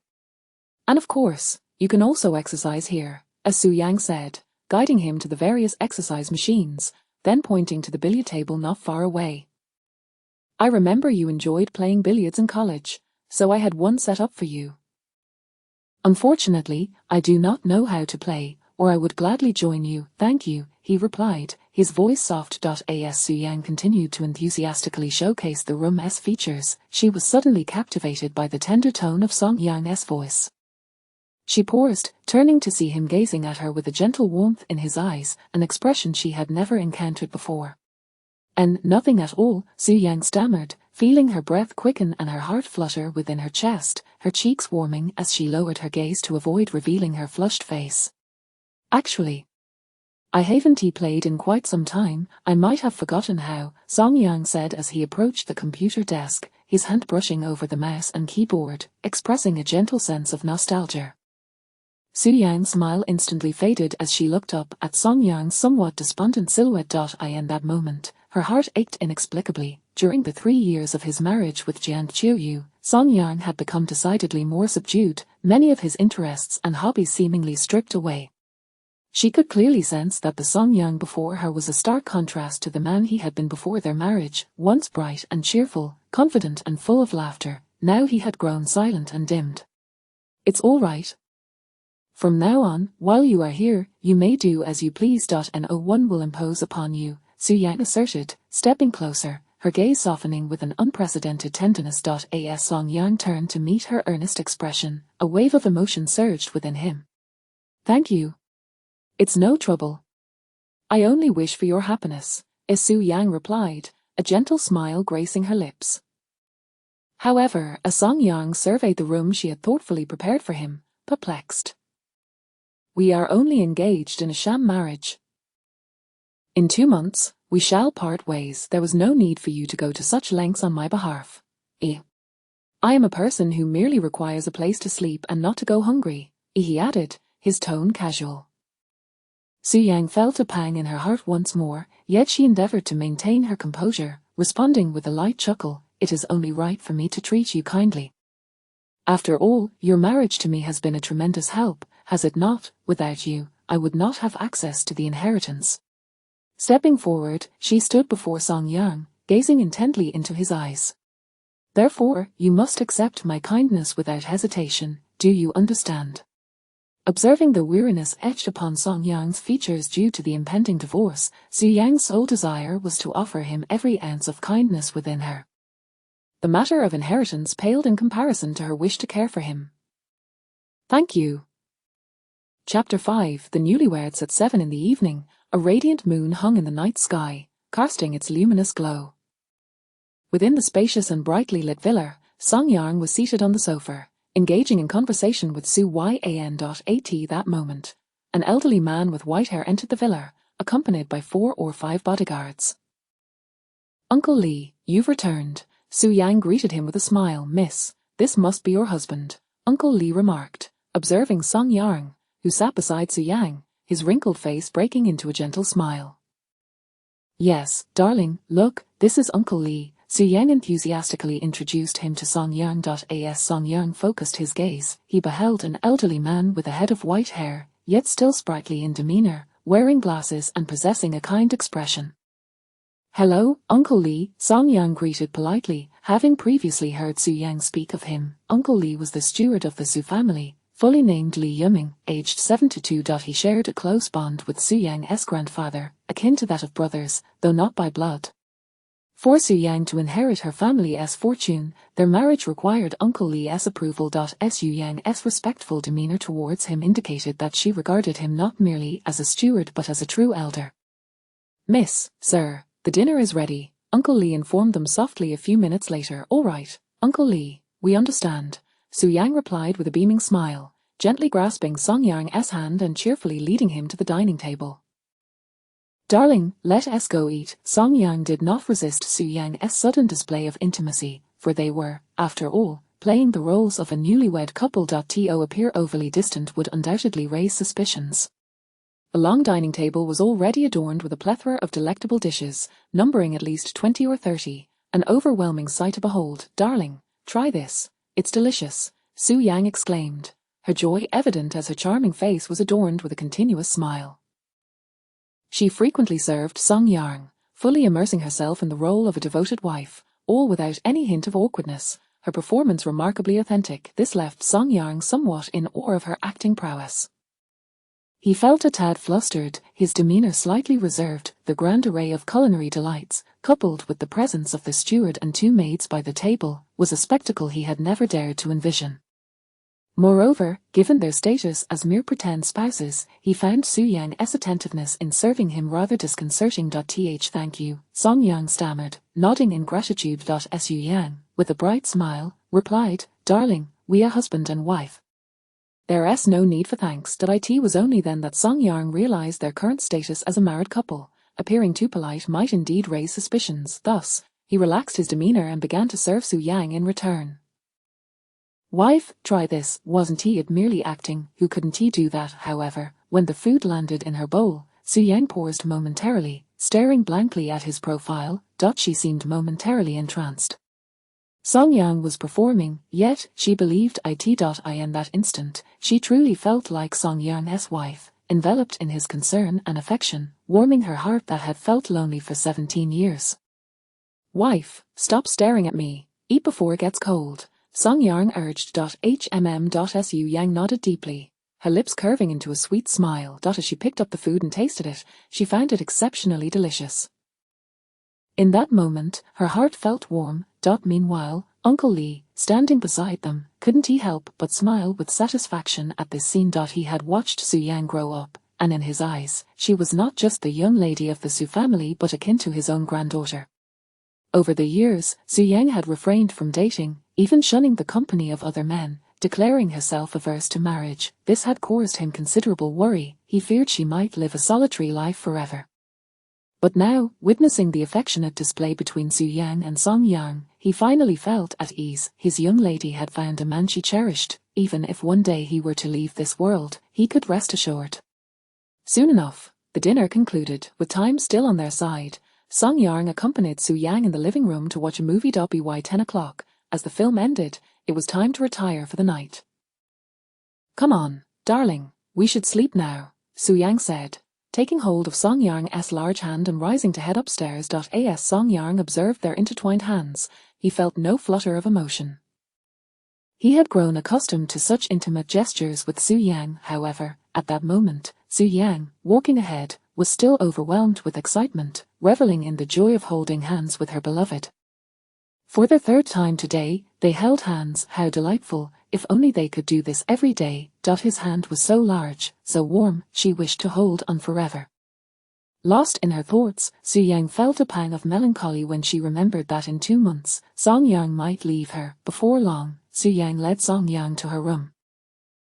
And of course, you can also exercise here, as Su Yang said, guiding him to the various exercise machines, then pointing to the billiard table not far away. I remember you enjoyed playing billiards in college, so I had one set up for you. Unfortunately, I do not know how to play, or I would gladly join you, thank you, he replied, his voice soft. As Su Yang continued to enthusiastically showcase the room's features, she was suddenly captivated by the tender tone of Song Yang's voice. She paused, turning to see him gazing at her with a gentle warmth in his eyes, an expression she had never encountered before. And nothing at all, Su Yang stammered, feeling her breath quicken and her heart flutter within her chest, her cheeks warming as she lowered her gaze to avoid revealing her flushed face. Actually, I haven't played in quite some time, I might have forgotten how, Song Yang said as he approached the computer desk, his hand brushing over the mouse and keyboard, expressing a gentle sense of nostalgia. Su Yang's smile instantly faded as she looked up at Song Yang's somewhat despondent silhouette. In that moment, her heart ached inexplicably. During the 3 years of his marriage with Jiang Qiuyu, Song Yang had become decidedly more subdued, many of his interests and hobbies seemingly stripped away. She could clearly sense that the Song Yang before her was a stark contrast to the man he had been before their marriage, once bright and cheerful, confident and full of laughter. Now he had grown silent and dimmed. It's all right. From now on, while you are here, you may do as you please. No one will impose upon you, Su Yang asserted, stepping closer, her gaze softening with an unprecedented tenderness. As Song Yang turned to meet her earnest expression, a wave of emotion surged within him. Thank you. It's no trouble. I only wish for your happiness, Su Yang replied, a gentle smile gracing her lips. However, as Song Yang surveyed the room she had thoughtfully prepared for him, perplexed. We are only engaged in a sham marriage. In 2 months, we shall part ways. There was no need for you to go to such lengths on my behalf. I am a person who merely requires a place to sleep and not to go hungry, he added, his tone casual. Su Yang felt a pang in her heart once more, yet she endeavored to maintain her composure, responding with a light chuckle, it is only right for me to treat you kindly. After all, your marriage to me has been a tremendous help, has it not? Without you, I would not have access to the inheritance. Stepping forward, she stood before Song Yang, gazing intently into his eyes. Therefore, you must accept my kindness without hesitation, do you understand? Observing the weariness etched upon Song Yang's features due to the impending divorce, Su Yang's sole desire was to offer him every ounce of kindness within her. The matter of inheritance paled in comparison to her wish to care for him. Thank you. Chapter 5. The newlyweds. At 7 in the evening, a radiant moon hung in the night sky, casting its luminous glow. Within the spacious and brightly lit villa, Song Yang was seated on the sofa, engaging in conversation with Su Yan. At that moment, an elderly man with white hair entered the villa, accompanied by 4 or 5 bodyguards. Uncle Lee, you've returned, Su Yang greeted him with a smile. Miss, this must be your husband, Uncle Lee remarked, observing Song Yang, who sat beside Su Yang, his wrinkled face breaking into a gentle smile. Yes, darling, look, this is Uncle Lee, Su Yang enthusiastically introduced him to Song Yang. As Song Yang focused his gaze, he beheld an elderly man with a head of white hair, yet still sprightly in demeanor, wearing glasses and possessing a kind expression. Hello, Uncle Lee, Song Yang greeted politely, having previously heard Su Yang speak of him. Uncle Lee was the steward of the Su family, fully named Li Yuming, aged 72. He shared a close bond with Su Yang's grandfather, akin to that of brothers, though not by blood. For Su Yang to inherit her family's fortune, their marriage required Uncle Lee's approval. Su Yang's respectful demeanor towards him indicated that she regarded him not merely as a steward but as a true elder. Miss, sir, the dinner is ready, Uncle Lee informed them softly a few minutes later. All right, Uncle Lee, we understand, Su Yang replied with a beaming smile, gently grasping Song Yang's hand and cheerfully leading him to the dining table. Darling, let us go eat. Song Yang did not resist Su Yang's sudden display of intimacy, for they were, after all, playing the roles of a newlywed couple. To appear overly distant would undoubtedly raise suspicions. The long dining table was already adorned with a plethora of delectable dishes, numbering at least 20 or 30, an overwhelming sight to behold. Darling, try this. It's delicious, Su Yang exclaimed, her joy evident as her charming face was adorned with a continuous smile. She frequently served Song Yang, fully immersing herself in the role of a devoted wife, all without any hint of awkwardness, her performance remarkably authentic. This left Song Yang somewhat in awe of her acting prowess. He felt a tad flustered, his demeanor slightly reserved. The grand array of culinary delights, coupled with the presence of the steward and 2 maids by the table, was a spectacle he had never dared to envision. Moreover, given their status as mere pretend spouses, he found Su Yang's attentiveness in serving him rather disconcerting. Thank you, Song Yang stammered, nodding in gratitude. Su Yang, with a bright smile, replied, Darling, we are husband and wife. There's no need for thanks. It was only then that Song Yang realized their current status as a married couple. Appearing too polite might indeed raise suspicions. Thus, he relaxed his demeanor and began to serve Su Yang in return. Wife, try this. Wasn't it merely acting? Who couldn't he do that? However, when the food landed in her bowl, Su Yang paused momentarily, staring blankly at his profile. She seemed momentarily entranced. Song Yang was performing, yet she believed it. In that instant, she truly felt like Song Yang's wife, enveloped in his concern and affection, warming her heart that had felt lonely for 17 years. Wife, stop staring at me. Eat before it gets cold, Song Yang urged. Su Yang nodded deeply, her lips curving into a sweet smile. As she picked up the food and tasted it, she found it exceptionally delicious. In that moment, her heart felt warm. Meanwhile, Uncle Lee, standing beside them, couldn't he help but smile with satisfaction at this scene. He had watched Su Yang grow up, and in his eyes, she was not just the young lady of the Su family but akin to his own granddaughter. Over the years, Su Yang had refrained from dating, even shunning the company of other men, declaring herself averse to marriage. This had caused him considerable worry. He feared she might live a solitary life forever. But now, witnessing the affectionate display between Su Yang and Song Yang, he finally felt at ease. His young lady had found a man she cherished. Even if one day he were to leave this world, he could rest assured. Soon enough, the dinner concluded. With time still on their side, Song Yang accompanied Su Yang in the living room to watch a movie. By 10 o'clock, as the film ended, it was time to retire for the night. Come on, darling, we should sleep now, Su Yang said, taking hold of Song Yang's large hand and rising to head upstairs. As Song Yang observed their intertwined hands, he felt no flutter of emotion. He had grown accustomed to such intimate gestures with Su Yang. However, at that moment, Su Yang, walking ahead, was still overwhelmed with excitement, reveling in the joy of holding hands with her beloved. For the 3rd time today, they held hands. How delightful, if only they could do this every day. His hand was so large, so warm, she wished to hold on forever. Lost in her thoughts, Su Yang felt a pang of melancholy when she remembered that in 2 months, Song Yang might leave her. Before long, Su Yang led Song Yang to her room.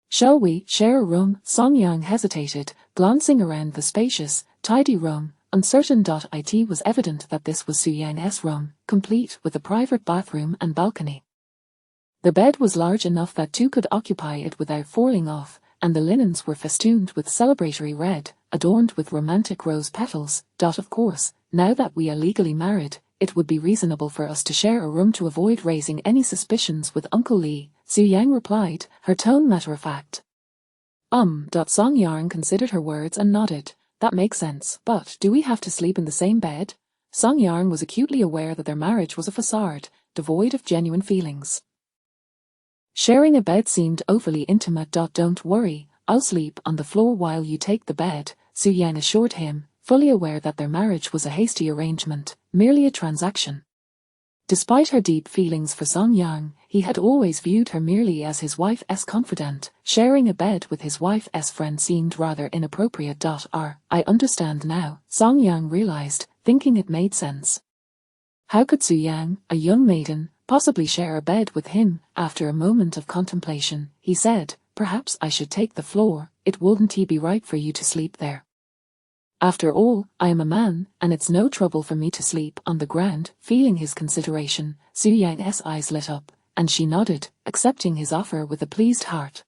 Shall we share a room? Song Yang hesitated, glancing around the spacious, tidy room, uncertain. It was evident that this was Su Yang's room, complete with a private bathroom and balcony. The bed was large enough that 2 could occupy it without falling off, and the linens were festooned with celebratory red, adorned with romantic rose petals. Of course, now that we are legally married, it would be reasonable for us to share a room to avoid raising any suspicions with Uncle Lee, Su Yang replied, her tone matter-of-fact. Song Yang considered her words and nodded. That makes sense. But do we have to sleep in the same bed? Song Yang was acutely aware that their marriage was a facade, devoid of genuine feelings. Sharing a bed seemed overly intimate. Don't worry, I'll sleep on the floor while you take the bed, Su Yang assured him, fully aware that their marriage was a hasty arrangement, merely a transaction. Despite her deep feelings for Song Yang, he had always viewed her merely as his wife's confidant. Sharing a bed with his wife's friend seemed rather inappropriate. I understand now, Song Yang realized, thinking it made sense. How could Su Yang, a young maiden, possibly share a bed with him? After a moment of contemplation, he said, perhaps I should take the floor. It wouldn't be right for you to sleep there. After all, I am a man, and it's no trouble for me to sleep on the ground. Feeling his consideration, Su Yang's eyes lit up, and she nodded, accepting his offer with a pleased heart.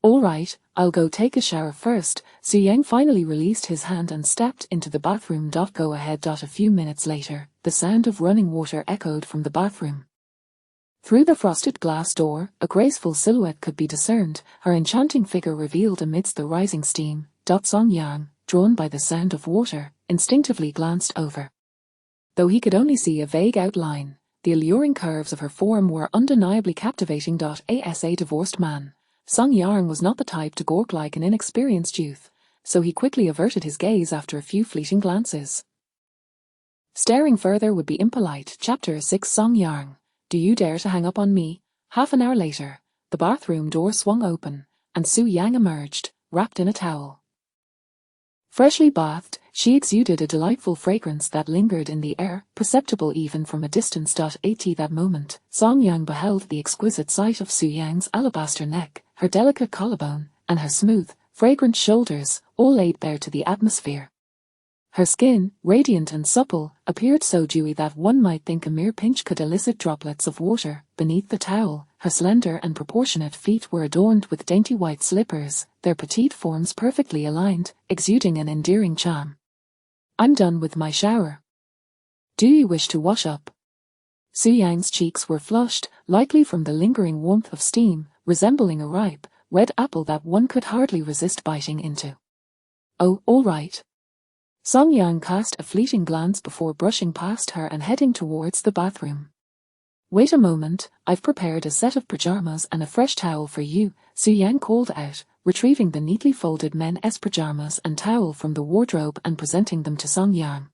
All right, I'll go take a shower first. Su Yang finally released his hand and stepped into the bathroom. Go ahead. A few minutes later, the sound of running water echoed from the bathroom. Through the frosted glass door, a graceful silhouette could be discerned, her enchanting figure revealed amidst the rising steam. Song Yang, drawn by the sound of water, instinctively glanced over. Though he could only see a vague outline, the alluring curves of her form were undeniably captivating. As a divorced man, Song Yang was not the type to gawk like an inexperienced youth, so he quickly averted his gaze after a few fleeting glances. Staring further would be impolite. Chapter 6 Song Yang, do you dare to hang up on me? Half an hour later, the bathroom door swung open, and Su Yang emerged, wrapped in a towel. Freshly bathed, she exuded a delightful fragrance that lingered in the air, perceptible even from a distance. At that moment, Song Yang beheld the exquisite sight of Su Yang's alabaster neck, her delicate collarbone, and her smooth, fragrant shoulders, all laid bare to the atmosphere. Her skin, radiant and supple, appeared so dewy that one might think a mere pinch could elicit droplets of water. Beneath the towel, her slender and proportionate feet were adorned with dainty white slippers, their petite forms perfectly aligned, exuding an endearing charm. I'm done with my shower. Do you wish to wash up? Su Yang's cheeks were flushed, likely from the lingering warmth of steam, resembling a ripe, red apple that one could hardly resist biting into. Oh, all right. Song Yang cast a fleeting glance before brushing past her and heading towards the bathroom. Wait a moment, I've prepared a set of pajamas and a fresh towel for you, Su Yang called out, retrieving the neatly folded men's pajamas and towel from the wardrobe and presenting them to Song Yang.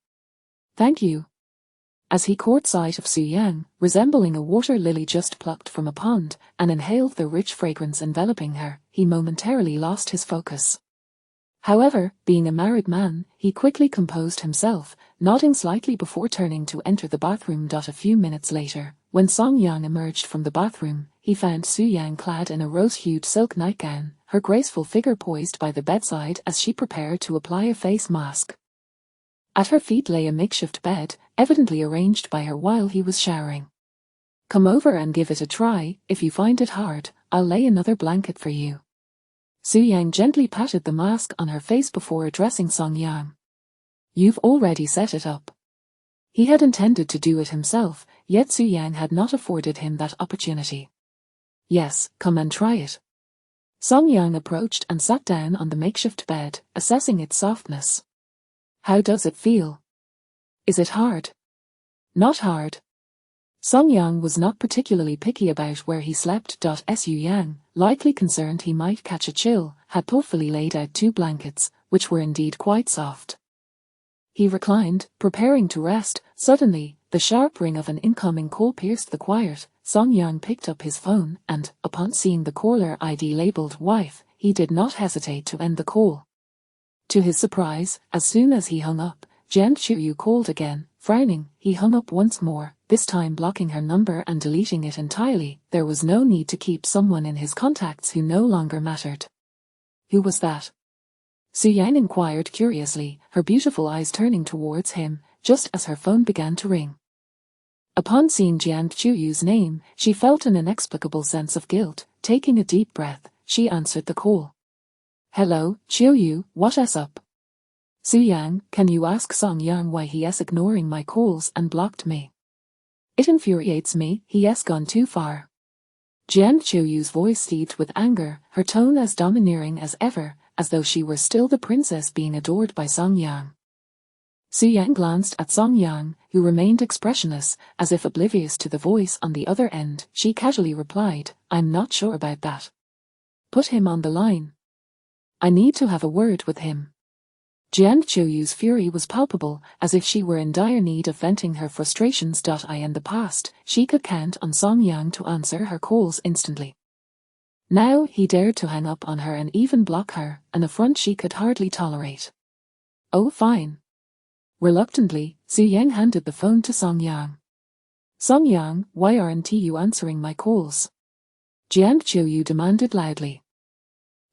Thank you. As he caught sight of Su Yang, resembling a water lily just plucked from a pond, and inhaled the rich fragrance enveloping her, he momentarily lost his focus. However, being a married man, he quickly composed himself, nodding slightly before turning to enter the bathroom. A few minutes later, when Song Yang emerged from the bathroom, he found Su Yang clad in a rose-hued silk nightgown, her graceful figure poised by the bedside as she prepared to apply a face mask. At her feet lay a makeshift bed, evidently arranged by her while he was showering. Come over and give it a try. If you find it hard, I'll lay another blanket for you. Su Yang gently patted the mask on her face before addressing Song Yang. You've already set it up. He had intended to do it himself, yet Su Yang had not afforded him that opportunity. Yes, come and try it. Song Yang approached and sat down on the makeshift bed, assessing its softness. How does it feel? Is it hard? Not hard. Song Yang was not particularly picky about where he slept. Su Yang, likely concerned he might catch a chill, had thoughtfully laid out 2 blankets, which were indeed quite soft. He reclined, preparing to rest. Suddenly, the sharp ring of an incoming call pierced the quiet. Song Yang picked up his phone and, upon seeing the caller ID labeled wife, he did not hesitate to end the call. To his surprise, as soon as he hung up, Jian Chuyu called again. Frowning, he hung up once more, this time blocking her number and deleting it entirely. There was no need to keep someone in his contacts who no longer mattered. Who was that? Su Yang inquired curiously, her beautiful eyes turning towards him, just as her phone began to ring. Upon seeing Jian Chuyu's name, she felt an inexplicable sense of guilt. Taking a deep breath, she answered the call. Hello, Chuyu, what's up? Su Yang, can you ask Song Yang why he's ignoring my calls and blocked me? It infuriates me, he's gone too far. Jian Chuyu's voice seethed with anger, her tone as domineering as ever, as though she were still the princess being adored by Song Yang. Su Yang glanced at Song Yang, who remained expressionless, as if oblivious to the voice on the other end. She casually replied, I'm not sure about that. Put him on the line. I need to have a word with him. Jian Chuyu's fury was palpable, as if she were in dire need of venting her frustrations. In the past, she could count on Song Yang to answer her calls instantly. Now he dared to hang up on her and even block her, an affront she could hardly tolerate. Oh, fine. Reluctantly, Su Yang handed the phone to Song Yang. Song Yang, why aren't you answering my calls? Jian Chuyu demanded loudly.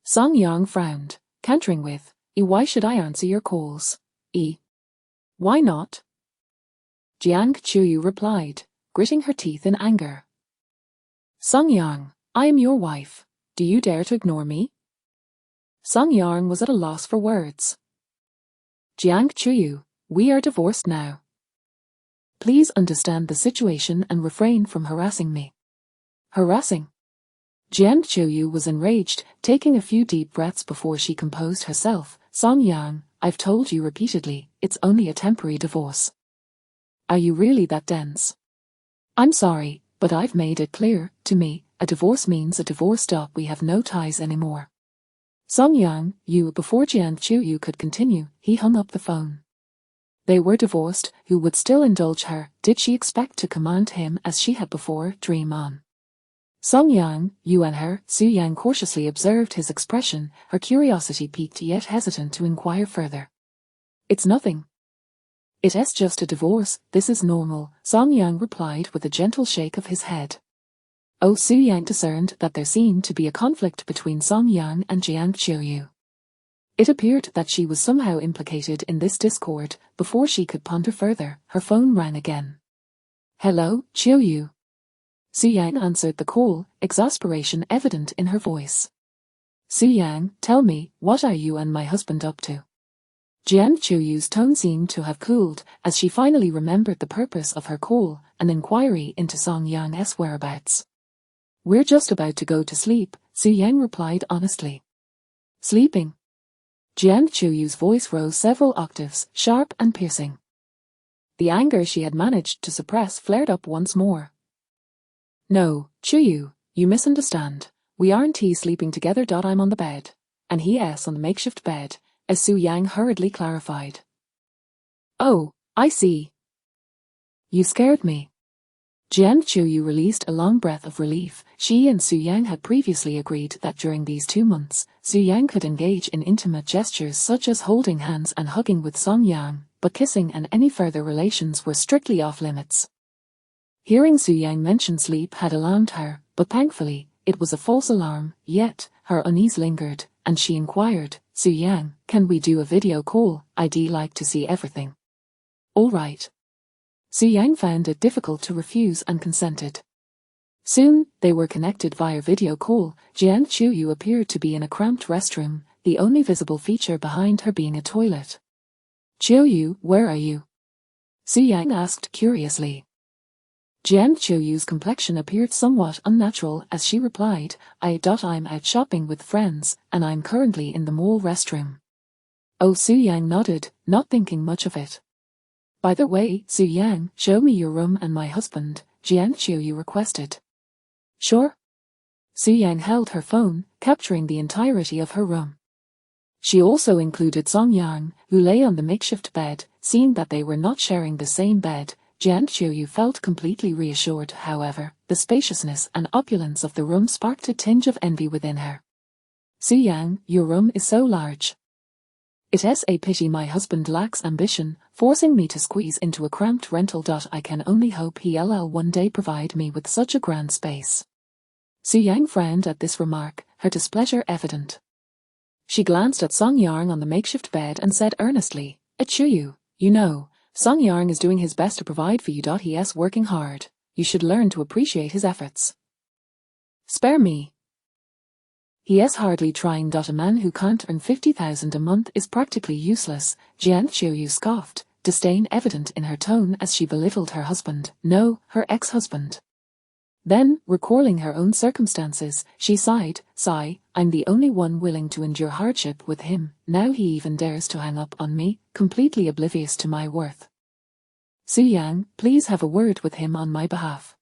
Song Yang frowned, countering with, why should I answer your calls? Why not? Jiang Qiuyu replied, gritting her teeth in anger. Song Yang, I am your wife. Do you dare to ignore me? Song Yang was at a loss for words. Jiang Qiuyu, we are divorced now. Please understand the situation and refrain from harassing me. Harassing? Jiang Qiuyu was enraged, taking a few deep breaths before she composed herself. Song Yang, I've told you repeatedly, it's only a temporary divorce. Are you really that dense? I'm sorry, but I've made it clear, to me, a divorce means a divorce. We have no ties anymore. Song Yang, before Jiang Qiuyu could continue, he hung up the phone. They were divorced, who would still indulge her? Did she expect to command him as she had before? Dream on. Song Yang, you and her, Su Yang cautiously observed his expression, her curiosity piqued yet hesitant to inquire further. It's nothing. It's just a divorce, this is normal, Song Yang replied with a gentle shake of his head. Oh, Su Yang discerned that there seemed to be a conflict between Song Yang and Jiang Qiuyu. It appeared that she was somehow implicated in this discord. Before she could ponder further, her phone rang again. Hello, Qiuyu. Su Yang answered the call, exasperation evident in her voice. Su Yang, tell me, what are you and my husband up to? Jiang Qiuyu's tone seemed to have cooled as she finally remembered the purpose of her call, an inquiry into Song Yang's whereabouts. We're just about to go to sleep, Su Yang replied honestly. Sleeping? Jiang Qiuyu's voice rose several octaves, sharp and piercing. The anger she had managed to suppress flared up once more. No, Qiuyu, you misunderstand. We aren't sleeping together. I'm on the bed, and he's on the makeshift bed, as Su Yang hurriedly clarified. Oh, I see. You scared me. Jiang Qiuyu released a long breath of relief. She and Su Yang had previously agreed that during these 2 months, Su Yang could engage in intimate gestures such as holding hands and hugging with Song Yang, but kissing and any further relations were strictly off limits. Hearing Su Yang mention sleep had alarmed her, but thankfully, it was a false alarm. Yet, her unease lingered, and she inquired, Su Yang, can we do a video call? I'd like to see everything. All right. Su Yang found it difficult to refuse and consented. Soon, they were connected via video call. Jiang Qiuyu appeared to be in a cramped restroom, the only visible feature behind her being a toilet. Qiuyu, where are you? Su Yang asked curiously. Jiang Qiuyu's complexion appeared somewhat unnatural as she replied, I'm out shopping with friends, and I'm currently in the mall restroom. Oh, Su Yang nodded, not thinking much of it. By the way, Su Yang, show me your room and my husband, Jiang Qiuyu requested. Sure. Su Yang held her phone, capturing the entirety of her room. She also included Song Yang, who lay on the makeshift bed. Seeing that they were not sharing the same bed, Jiang Qiuyu felt completely reassured. However, the spaciousness and opulence of the room sparked a tinge of envy within her. Su Yang, your room is so large. It's a pity my husband lacks ambition, forcing me to squeeze into a cramped rental. I can only hope he'll one day provide me with such a grand space. Su Yang frowned at this remark, her displeasure evident. She glanced at Song Yang on the makeshift bed and said earnestly, Qiuyu, you know, Song Yang is doing his best to provide for you. He's working hard. You should learn to appreciate his efforts. Spare me. He's hardly trying. A man who can't earn 50,000 a month is practically useless, Jiang Qiuyu scoffed, disdain evident in her tone as she belittled her husband, no, her ex-husband. Then, recalling her own circumstances, she sighed, I'm the only one willing to endure hardship with him, now he even dares to hang up on me, completely oblivious to my worth. Su Yang, please have a word with him on my behalf.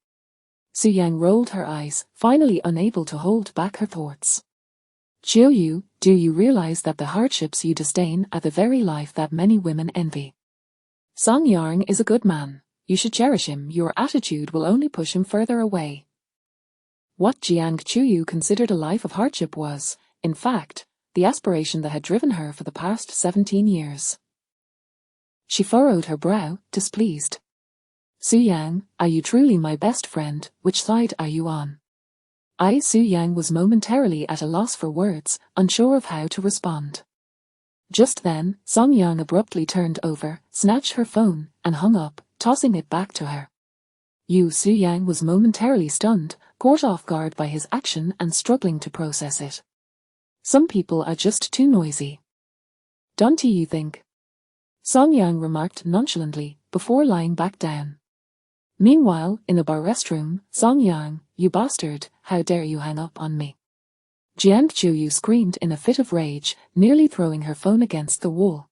Su Yang rolled her eyes, finally unable to hold back her thoughts. Qiuyu, do you realize that the hardships you disdain are the very life that many women envy? Song Yang is a good man. You should cherish him. Your attitude will only push him further away. What Jiang Qiuyu considered a life of hardship was, in fact, the aspiration that had driven her for the past 17 years. She furrowed her brow, displeased. Su Yang, are you truly my best friend? Which side are you on? Su Yang was momentarily at a loss for words, unsure of how to respond. Just then, Song Yang abruptly turned over, snatched her phone, and hung up, tossing it back to her. Su Yang was momentarily stunned, caught off guard by his action and struggling to process it. Some people are just too noisy. Don't you think? Song Yang remarked nonchalantly, before lying back down. Meanwhile, in a bar restroom, Song Yang, you bastard, how dare you hang up on me? Jiang Chuyu screamed in a fit of rage, nearly throwing her phone against the wall.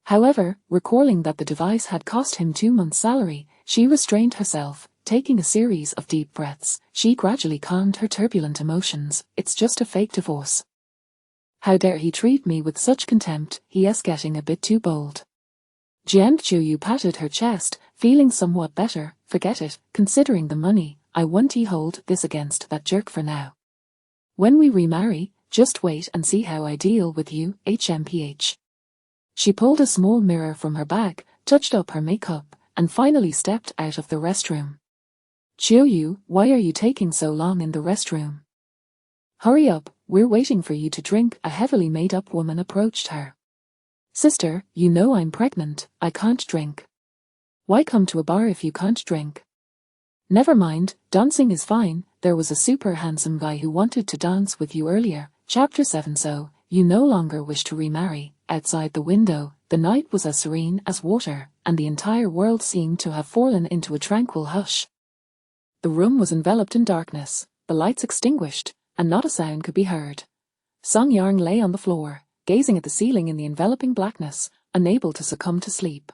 However, recalling that the device had cost him 2 months' salary, she restrained herself. Taking a series of deep breaths, she gradually calmed her turbulent emotions. It's just a fake divorce. How dare he treat me with such contempt, he's getting a bit too bold. Jiang Chuyu patted her chest, feeling somewhat better. Forget it, considering the money, I won't hold this against that jerk for now. When we remarry, just wait and see how I deal with you, HMPH. She pulled a small mirror from her bag, touched up her makeup, and finally stepped out of the restroom. Chuyu, why are you taking so long in the restroom? Hurry up, we're waiting for you to drink, a heavily made-up woman approached her. Sister, you know I'm pregnant, I can't drink. Why come to a bar if you can't drink? Never mind, dancing is fine, there was a super handsome guy who wanted to dance with you earlier. Chapter 7. So, you no longer wish to remarry. Outside the window, the night was as serene as water, and the entire world seemed to have fallen into a tranquil hush. The room was enveloped in darkness, the lights extinguished, and not a sound could be heard. Song Yang lay on the floor, gazing at the ceiling in the enveloping blackness, unable to succumb to sleep.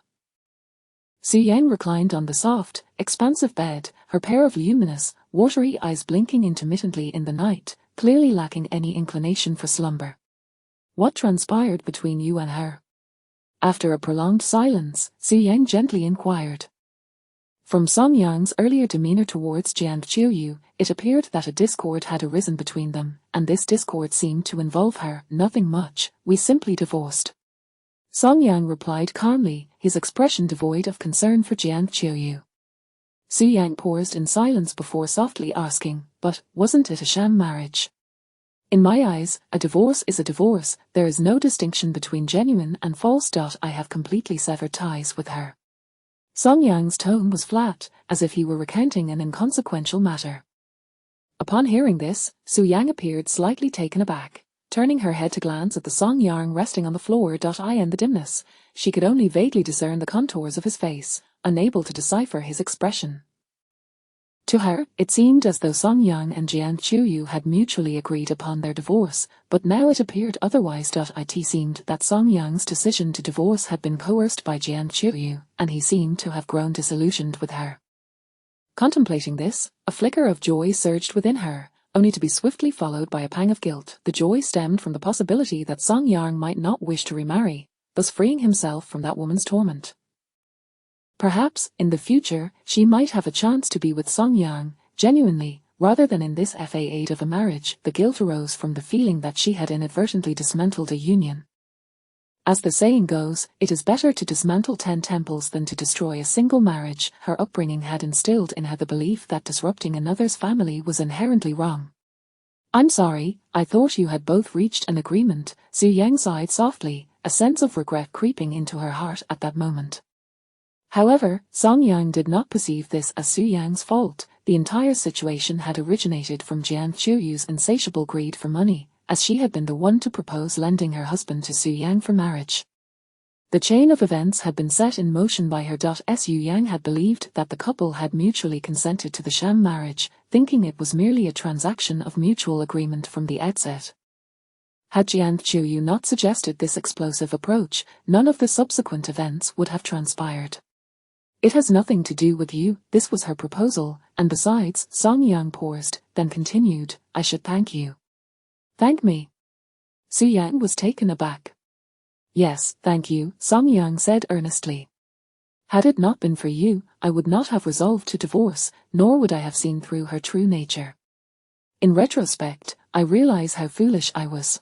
Su Yang reclined on the soft, expansive bed, her pair of luminous, watery eyes blinking intermittently in the night, clearly lacking any inclination for slumber. What transpired between you and her? After a prolonged silence, Su Yang gently inquired. From Song Yang's earlier demeanor towards Jiang Chuyu, it appeared that a discord had arisen between them, and this discord seemed to involve her. Nothing much, we simply divorced. Song Yang replied calmly, his expression devoid of concern for Jiang Chuyu. Su Yang paused in silence before softly asking, but wasn't it a sham marriage? In my eyes, a divorce is a divorce, there is no distinction between genuine and false. I have completely severed ties with her. Song Yang's tone was flat, as if he were recounting an inconsequential matter. Upon hearing this, Su Yang appeared slightly taken aback. Turning her head to glance at the Song Yang resting on the floor. In the dimness, she could only vaguely discern the contours of his face, unable to decipher his expression. To her, it seemed as though Song Yang and Jiang Chuyu had mutually agreed upon their divorce, but now it appeared otherwise. It seemed that Song Yang's decision to divorce had been coerced by Jiang Chuyu, and he seemed to have grown disillusioned with her. Contemplating this, a flicker of joy surged within her, only to be swiftly followed by a pang of guilt. The joy stemmed from the possibility that Song Yang might not wish to remarry, thus freeing himself from that woman's torment. Perhaps, in the future, she might have a chance to be with Song Yang, genuinely, rather than in this facade of a marriage. The guilt arose from the feeling that she had inadvertently dismantled a union. As the saying goes, it is better to dismantle 10 temples than to destroy a single marriage. Her upbringing had instilled in her the belief that disrupting another's family was inherently wrong. I'm sorry, I thought you had both reached an agreement. Su Yang sighed softly, a sense of regret creeping into her heart at that moment. However, Song Yang did not perceive this as Su Yang's fault. The entire situation had originated from Jiang Chuyu's insatiable greed for money, as she had been the one to propose lending her husband to Su Yang for marriage. The chain of events had been set in motion by her. Su Yang had believed that the couple had mutually consented to the sham marriage, thinking it was merely a transaction of mutual agreement from the outset. Had Jiang Chuyu not suggested this explosive approach, none of the subsequent events would have transpired. It has nothing to do with you, this was her proposal, and besides, Song Yang paused, then continued, I should thank you. Thank me? Su Yang was taken aback. Yes, thank you, Song Yang said earnestly. Had it not been for you, I would not have resolved to divorce, nor would I have seen through her true nature. In retrospect, I realize how foolish I was.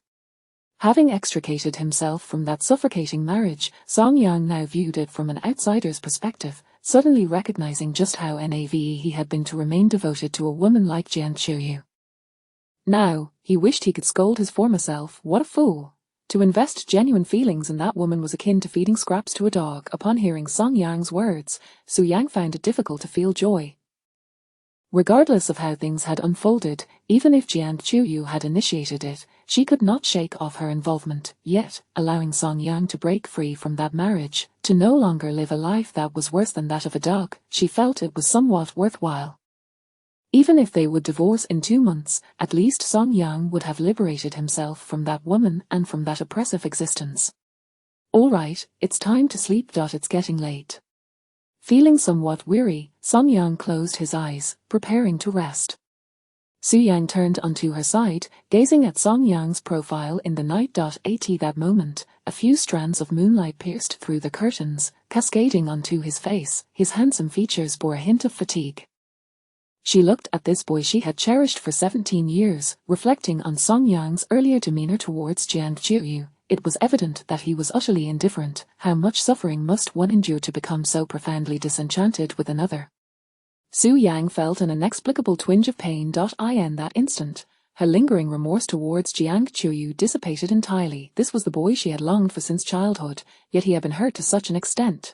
Having extricated himself from that suffocating marriage, Song Yang now viewed it from an outsider's perspective, suddenly recognizing just how naive he had been to remain devoted to a woman like Jiang Chuyu. Now, he wished he could scold his former self. What a fool! To invest genuine feelings in that woman was akin to feeding scraps to a dog. Upon hearing Song Yang's words, Su Yang found it difficult to feel joy. Regardless of how things had unfolded, even if Jiang Chuyu had initiated it, she could not shake off her involvement, yet, allowing Song Yang to break free from that marriage, to no longer live a life that was worse than that of a dog, she felt it was somewhat worthwhile. Even if they would divorce in 2 months, at least Song Yang would have liberated himself from that woman and from that oppressive existence. All right, it's time to sleep. It's getting late. Feeling somewhat weary, Song Yang closed his eyes, preparing to rest. Su Yang turned onto her side, gazing at Song Yang's profile in the night. At that moment, a few strands of moonlight pierced through the curtains, cascading onto his face. His handsome features bore a hint of fatigue. She looked at this boy she had cherished for 17 years, reflecting on Song Yang's earlier demeanor towards Jiang Chuyu. It was evident that he was utterly indifferent. How much suffering must one endure to become so profoundly disenchanted with another? Su Yang felt an inexplicable twinge of pain. In that instant, her lingering remorse towards Jiang Chuyu dissipated entirely. This was the boy she had longed for since childhood, yet he had been hurt to such an extent.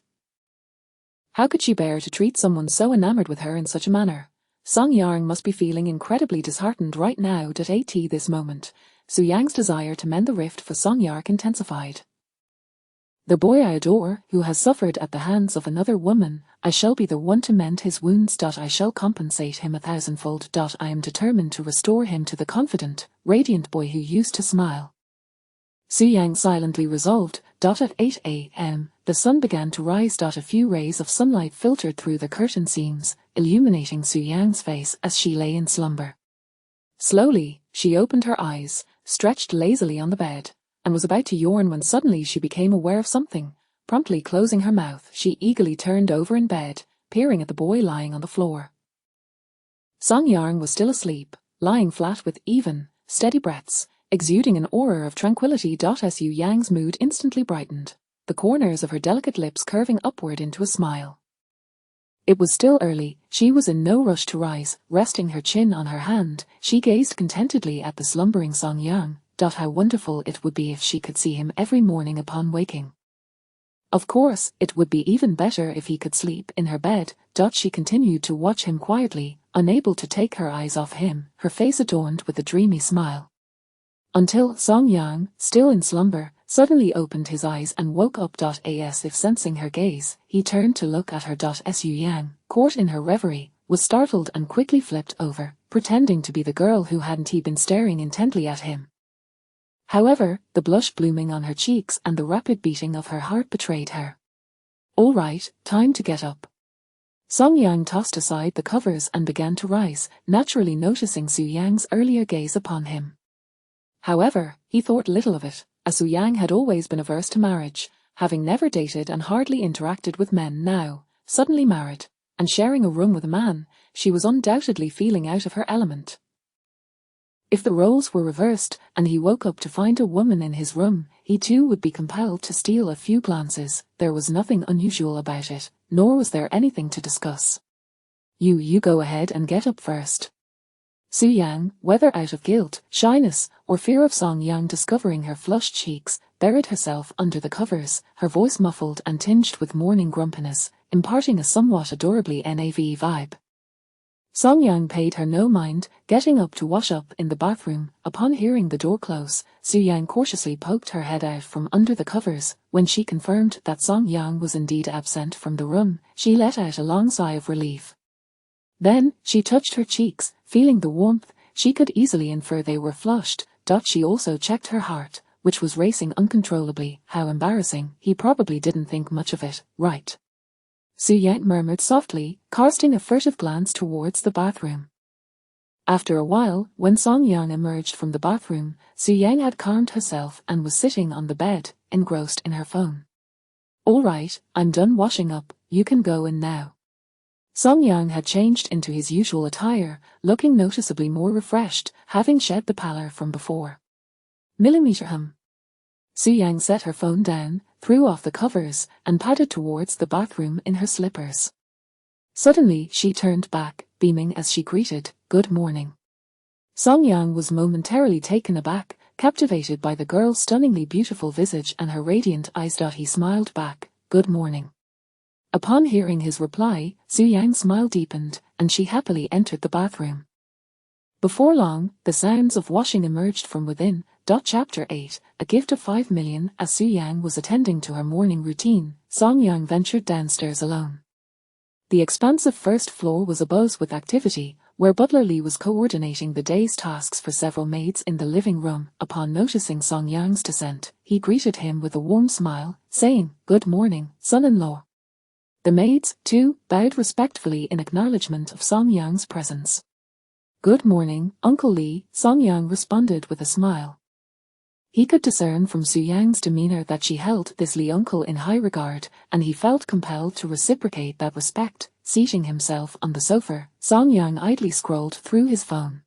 How could she bear to treat someone so enamored with her in such a manner? Song Yang must be feeling incredibly disheartened right now. At this moment, Su Yang's desire to mend the rift for Song Yang intensified. The boy I adore, who has suffered at the hands of another woman, I shall be the one to mend his wounds. I shall compensate him 1,000-fold. I am determined to restore him to the confident, radiant boy who used to smile. Su Yang silently resolved. At 8 a.m., the sun began to rise. A few rays of sunlight filtered through the curtain seams, illuminating Su Yang's face as she lay in slumber. Slowly, she opened her eyes, stretched lazily on the bed, and was about to yawn when suddenly she became aware of something. Promptly closing her mouth, she eagerly turned over in bed, peering at the boy lying on the floor. Song Yang was still asleep, lying flat with even, steady breaths, exuding an aura of tranquility. Su Yang's mood instantly brightened, the corners of her delicate lips curving upward into a smile. It was still early, she was in no rush to rise. Resting her chin on her hand, she gazed contentedly at the slumbering Song Yang. How wonderful it would be if she could see him every morning upon waking. Of course, it would be even better if he could sleep in her bed. She continued to watch him quietly, unable to take her eyes off him, her face adorned with a dreamy smile. Until Song Yang, still in slumber, suddenly opened his eyes and woke up. As if sensing her gaze, he turned to look at her. Su Yang, caught in her reverie, was startled and quickly flipped over, pretending to be the girl who hadn't he been staring intently at him. However, the blush blooming on her cheeks and the rapid beating of her heart betrayed her. All right, time to get up. Song Yang tossed aside the covers and began to rise, naturally noticing Su Yang's earlier gaze upon him. However, he thought little of it, as Su Yang had always been averse to marriage, having never dated and hardly interacted with men. Now, suddenly married, and sharing a room with a man, she was undoubtedly feeling out of her element. If the roles were reversed, and he woke up to find a woman in his room, he too would be compelled to steal a few glances. There was nothing unusual about it, nor was there anything to discuss. You go ahead and get up first. Su Yang, whether out of guilt, shyness, or fear of Song Yang discovering her flushed cheeks, buried herself under the covers, her voice muffled and tinged with morning grumpiness, imparting a somewhat adorably NAV vibe. Song Yang paid her no mind, getting up to wash up in the bathroom. Upon hearing the door close, Su Yang cautiously poked her head out from under the covers. When she confirmed that Song Yang was indeed absent from the room, she let out a long sigh of relief. Then, she touched her cheeks, feeling the warmth. She could easily infer they were flushed. She also checked her heart, which was racing uncontrollably. How embarrassing. He probably didn't think much of it, right? Su Yang murmured softly, casting a furtive glance towards the bathroom. After a while, when Song Yang emerged from the bathroom, Su Yang had calmed herself and was sitting on the bed, engrossed in her phone. All right, I'm done washing up, you can go in now. Song Yang had changed into his usual attire, looking noticeably more refreshed, having shed the pallor from before. Su Yang set her phone down, threw off the covers, and padded towards the bathroom in her slippers. Suddenly she turned back, beaming as she greeted, "Good morning." Song Yang was momentarily taken aback, Captivated by the girl's stunningly beautiful visage and her radiant eyes, he smiled back, "Good morning." Upon hearing his reply, Su Yang's smile deepened, and she happily entered the bathroom. Before long, the sounds of washing emerged from within. Chapter 8, A Gift of 5 million. As Su Yang was attending to her morning routine, Song Yang ventured downstairs alone. The expansive first floor was abuzz with activity, where Butler Lee was coordinating the day's tasks for several maids in the living room. Upon noticing Song Yang's descent, he greeted him with a warm smile, saying, "Good morning, son-in-law." The maids, too, bowed respectfully in acknowledgement of Song Yang's presence. "Good morning, Uncle Lee," Song Yang responded with a smile. He could discern from Su Yang's demeanor that she held this Lee uncle in high regard, and he felt compelled to reciprocate that respect. Seating himself on the sofa, Song Yang idly scrolled through his phone.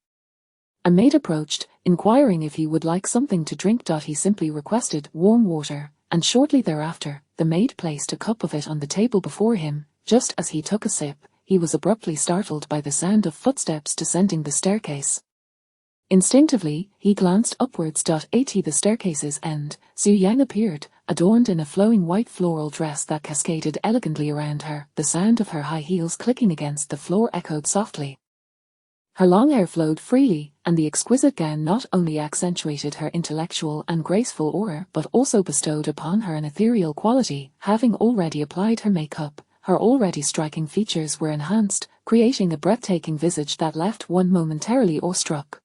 A maid approached, inquiring if he would like something to drink. He simply requested warm water, and shortly thereafter, the maid placed a cup of it on the table before him. Just as he took a sip, he was abruptly startled by the sound of footsteps descending the staircase. Instinctively, he glanced upwards. At the staircase's end, Su Yang appeared, adorned in a flowing white floral dress that cascaded elegantly around her. The sound of her high heels clicking against the floor echoed softly. Her long hair flowed freely, and the exquisite gown not only accentuated her intellectual and graceful aura but also bestowed upon her an ethereal quality. Having already applied her makeup, her already striking features were enhanced, creating a breathtaking visage that left one momentarily awestruck.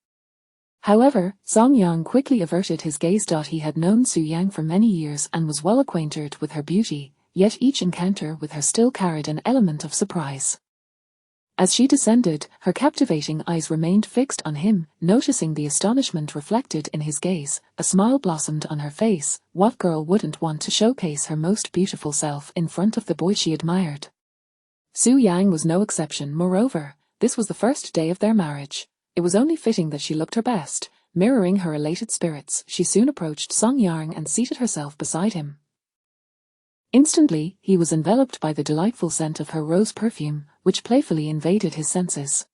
However, Song Yang quickly averted his gaze. He had known Su Yang for many years and was well acquainted with her beauty, yet each encounter with her still carried an element of surprise. As she descended, her captivating eyes remained fixed on him. Noticing the astonishment reflected in his gaze, a smile blossomed on her face. What girl wouldn't want to showcase her most beautiful self in front of the boy she admired? Su Yang was no exception. Moreover, this was the first day of their marriage. It was only fitting that she looked her best. Mirroring her elated spirits, she soon approached Song Yang and seated herself beside him. Instantly, he was enveloped by the delightful scent of her rose perfume, which playfully invaded his senses.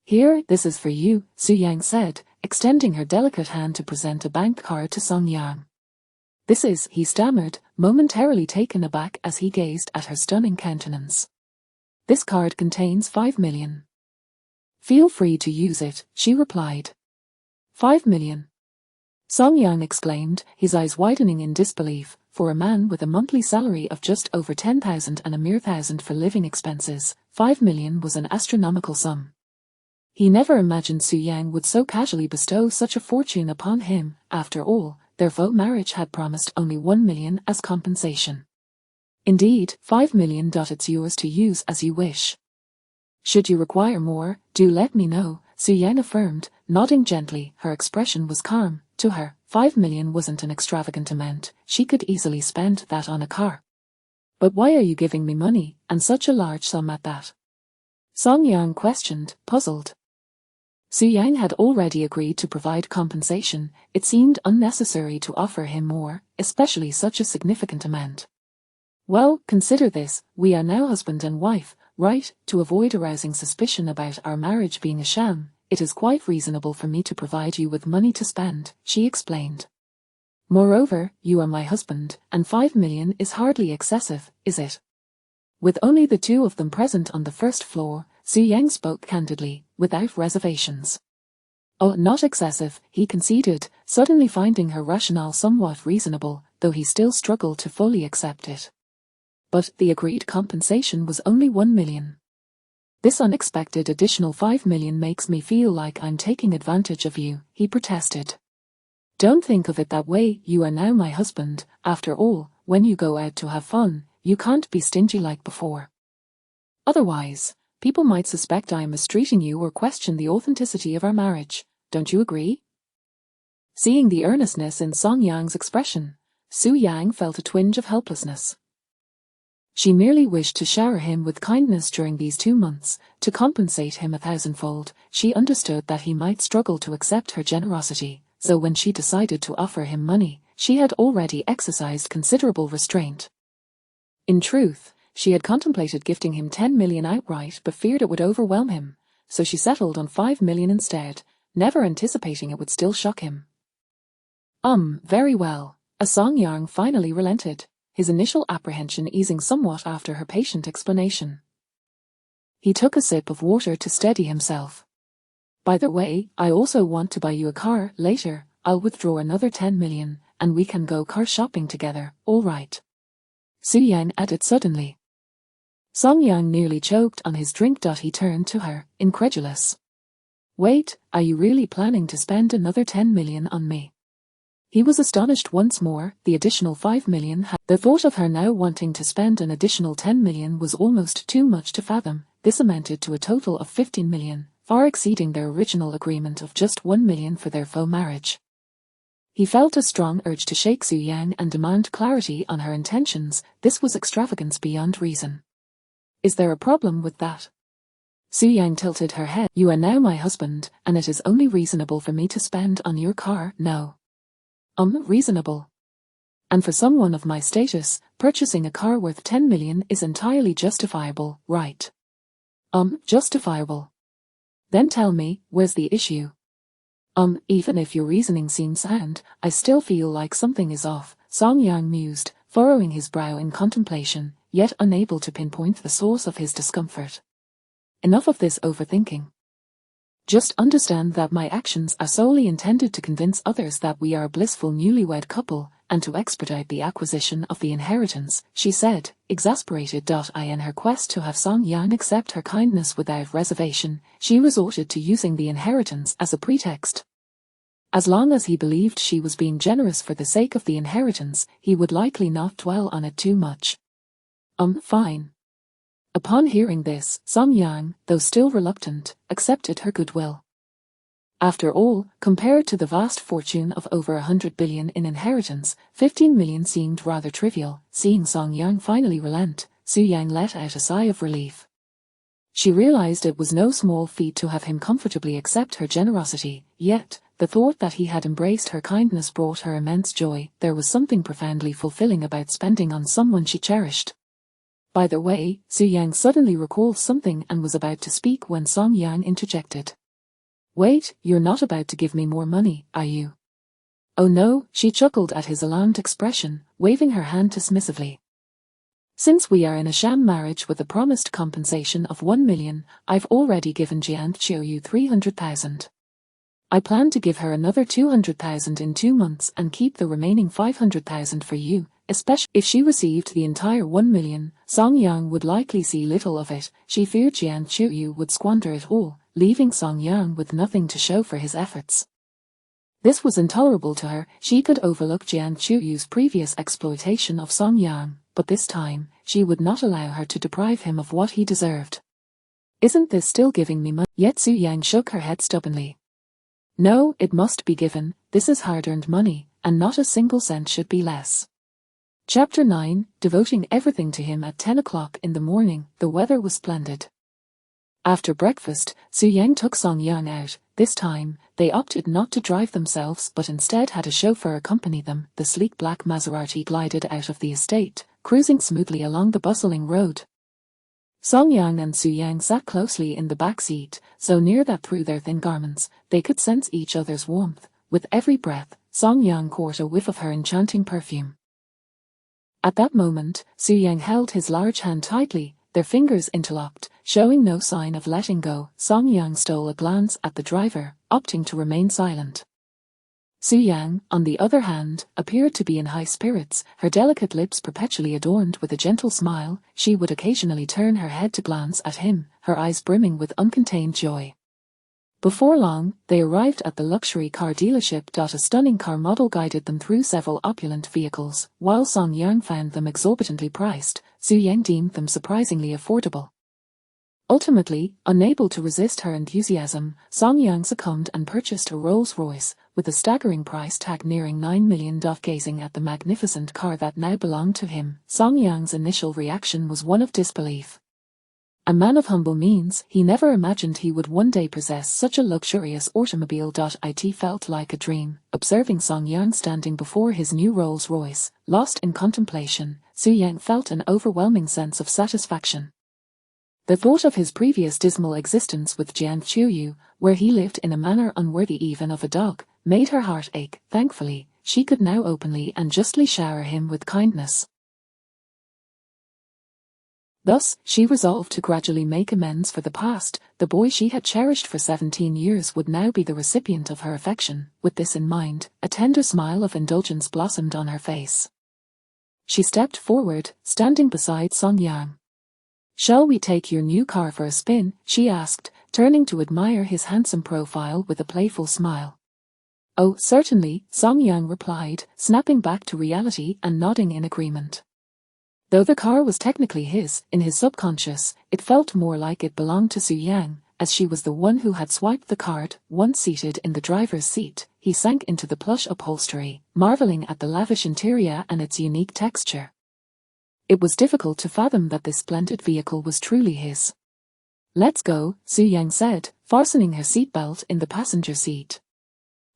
"Here, this is for you," Su Yang said, extending her delicate hand to present a bank card to Song Yang. "This is," he stammered, momentarily taken aback as he gazed at her stunning countenance. "This card contains 5 million. Feel free to use it," she replied. 5 million. Song Yang exclaimed, his eyes widening in disbelief. For a man with a monthly salary of just over 10,000 and a mere 1,000 for living expenses, 5 million was an astronomical sum. He never imagined Su Yang would so casually bestow such a fortune upon him. After all, their faux marriage had promised only 1 million as compensation. "Indeed, 5 million. It's yours to use as you wish. Should you require more, do let me know," Su Yang affirmed, nodding gently. Her expression was calm. To her, 5 million wasn't an extravagant amount. She could easily spend that on a car. "But why are you giving me money, and such a large sum at that?" Song Yang questioned, puzzled. Su Yang had already agreed to provide compensation. It seemed unnecessary to offer him more, especially such a significant amount. "Well, consider this, we are now husband and wife, right? To avoid arousing suspicion about our marriage being a sham, it is quite reasonable for me to provide you with money to spend," she explained. "Moreover, you are my husband, and 5 million is hardly excessive, is it?" With only the two of them present on the first floor, Su Yang spoke candidly, without reservations. "Oh, not excessive," he conceded, suddenly finding her rationale somewhat reasonable, though he still struggled to fully accept it. But the agreed compensation was only 1 million. "This unexpected additional 5 million makes me feel like I'm taking advantage of you," he protested. "Don't think of it that way, you are now my husband. After all, when you go out to have fun, you can't be stingy like before. Otherwise, people might suspect I am mistreating you or question the authenticity of our marriage. Don't you agree?" Seeing the earnestness in Song Yang's expression, Su Yang felt a twinge of helplessness. She merely wished to shower him with kindness during these 2 months, to compensate him 1,000-fold. She understood that he might struggle to accept her generosity, so when she decided to offer him money, she had already exercised considerable restraint. In truth, she had contemplated gifting him 10 million outright but feared it would overwhelm him, so she settled on 5 million instead, never anticipating it would still shock him. Very well. Song Yang finally relented, his initial apprehension easing somewhat after her patient explanation. He took a sip of water to steady himself. By the way, I also want to buy you a car later. I'll withdraw another 10 million, and we can go car shopping together, all right? Su Yang added suddenly. Song Yang nearly choked on his drink. He turned to her, incredulous. Wait, are you really planning to spend another 10 million on me? He was astonished once more. The additional 5 million the thought of her now wanting to spend an additional 10 million was almost too much to fathom. This amounted to a total of 15 million, far exceeding their original agreement of just 1 million for their faux marriage. He felt a strong urge to shake Su Yang and demand clarity on her intentions. This was extravagance beyond reason. Is there a problem with that? Su Yang tilted her head. You are now my husband, and it is only reasonable for me to spend on your car. No. Reasonable. And for someone of my status, purchasing a car worth 10 million is entirely justifiable, right? Justifiable. Then tell me, where's the issue? Even if your reasoning seems sound, I still feel like something is off, Song Yang mused, furrowing his brow in contemplation, yet unable to pinpoint the source of his discomfort. Enough of this overthinking. Just understand that my actions are solely intended to convince others that we are a blissful newlywed couple, and to expedite the acquisition of the inheritance, she said, exasperated. In her quest to have Song Yang accept her kindness without reservation, she resorted to using the inheritance as a pretext. As long as he believed she was being generous for the sake of the inheritance, he would likely not dwell on it too much. Fine. Upon hearing this, Song Yang, though still reluctant, accepted her goodwill. After all, compared to the vast fortune of over 100 billion in inheritance, 15 million seemed rather trivial. Seeing Song Yang finally relent, Su Yang let out a sigh of relief. She realized it was no small feat to have him comfortably accept her generosity, yet, the thought that he had embraced her kindness brought her immense joy. There was something profoundly fulfilling about spending on someone she cherished. By the way, Su Yang suddenly recalled something and was about to speak when Song Yang interjected. Wait, you're not about to give me more money, are you? Oh no, she chuckled at his alarmed expression, waving her hand dismissively. Since we are in a sham marriage with a promised compensation of 1 million, I've already given Jian Qiuyu 300,000. I plan to give her another 200,000 in 2 months and keep the remaining 500,000 for you. Especially if she received the entire 1 million, Song Yang would likely see little of it. She feared Jian Qiuyu would squander it all, leaving Song Yang with nothing to show for his efforts. This was intolerable to her. She could overlook Jian Qiuyu's previous exploitation of Song Yang, but this time, she would not allow her to deprive him of what he deserved. Isn't this still giving me money? Yet Su Yang shook her head stubbornly. No, it must be given. This is hard-earned money, and not a single cent should be less. Chapter 9, devoting everything to him. At 10 o'clock in the morning, the weather was splendid. After breakfast, Su Yang took Song Yang out. This time, they opted not to drive themselves but instead had a chauffeur accompany them. The sleek black Maserati glided out of the estate, cruising smoothly along the bustling road. Song Yang and Su Yang sat closely in the back seat, so near that through their thin garments, they could sense each other's warmth. With every breath, Song Yang caught a whiff of her enchanting perfume. At that moment, Su Yang held his large hand tightly, their fingers interlocked, showing no sign of letting go. Song Yang stole a glance at the driver, opting to remain silent. Su Yang, on the other hand, appeared to be in high spirits, her delicate lips perpetually adorned with a gentle smile. She would occasionally turn her head to glance at him, her eyes brimming with uncontained joy. Before long, they arrived at the luxury car dealership. A stunning car model guided them through several opulent vehicles. While Song Yang found them exorbitantly priced, Su Yang deemed them surprisingly affordable. Ultimately, unable to resist her enthusiasm, Song Yang succumbed and purchased a Rolls-Royce, with a staggering price tag nearing 9 million. Gazing at the magnificent car that now belonged to him, Song Yang's initial reaction was one of disbelief. A man of humble means, he never imagined he would one day possess such a luxurious automobile. It felt like a dream, observing Song Yang standing before his new Rolls-Royce. Lost in contemplation, Su Yang felt an overwhelming sense of satisfaction. The thought of his previous dismal existence with Jian Qiuyu, where he lived in a manner unworthy even of a dog, made her heart ache. Thankfully, she could now openly and justly shower him with kindness. Thus, she resolved to gradually make amends for the past. The boy she had cherished for 17 years would now be the recipient of her affection. With this in mind, a tender smile of indulgence blossomed on her face. She stepped forward, standing beside Song Yang. "Shall we take your new car for a spin?" she asked, turning to admire his handsome profile with a playful smile. "Oh, certainly," Song Yang replied, snapping back to reality and nodding in agreement. Though the car was technically his, in his subconscious, it felt more like it belonged to Su Yang, as she was the one who had swiped the card. Once seated in the driver's seat, he sank into the plush upholstery, marveling at the lavish interior and its unique texture. It was difficult to fathom that this splendid vehicle was truly his. "Let's go," Su Yang said, fastening her seatbelt in the passenger seat.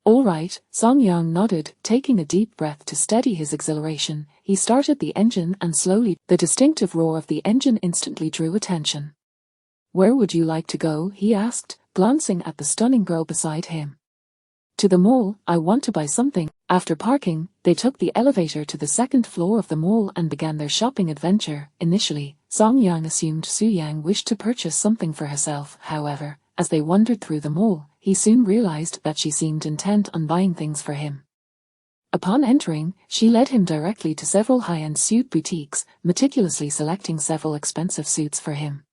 "All right," Song Yang nodded, taking a deep breath to steady his exhilaration. He started the engine and slowly, the distinctive roar of the engine instantly drew attention. "Where would you like to go?" he asked, glancing at the stunning girl beside him. "To the mall, I want to buy something." After parking, they took the elevator to the second floor of the mall and began their shopping adventure. Initially, Song Yang assumed Su Yang wished to purchase something for herself. However, as they wandered through the mall, he soon realized that she seemed intent on buying things for him. Upon entering, she led him directly to several high-end suit boutiques, meticulously selecting several expensive suits for him.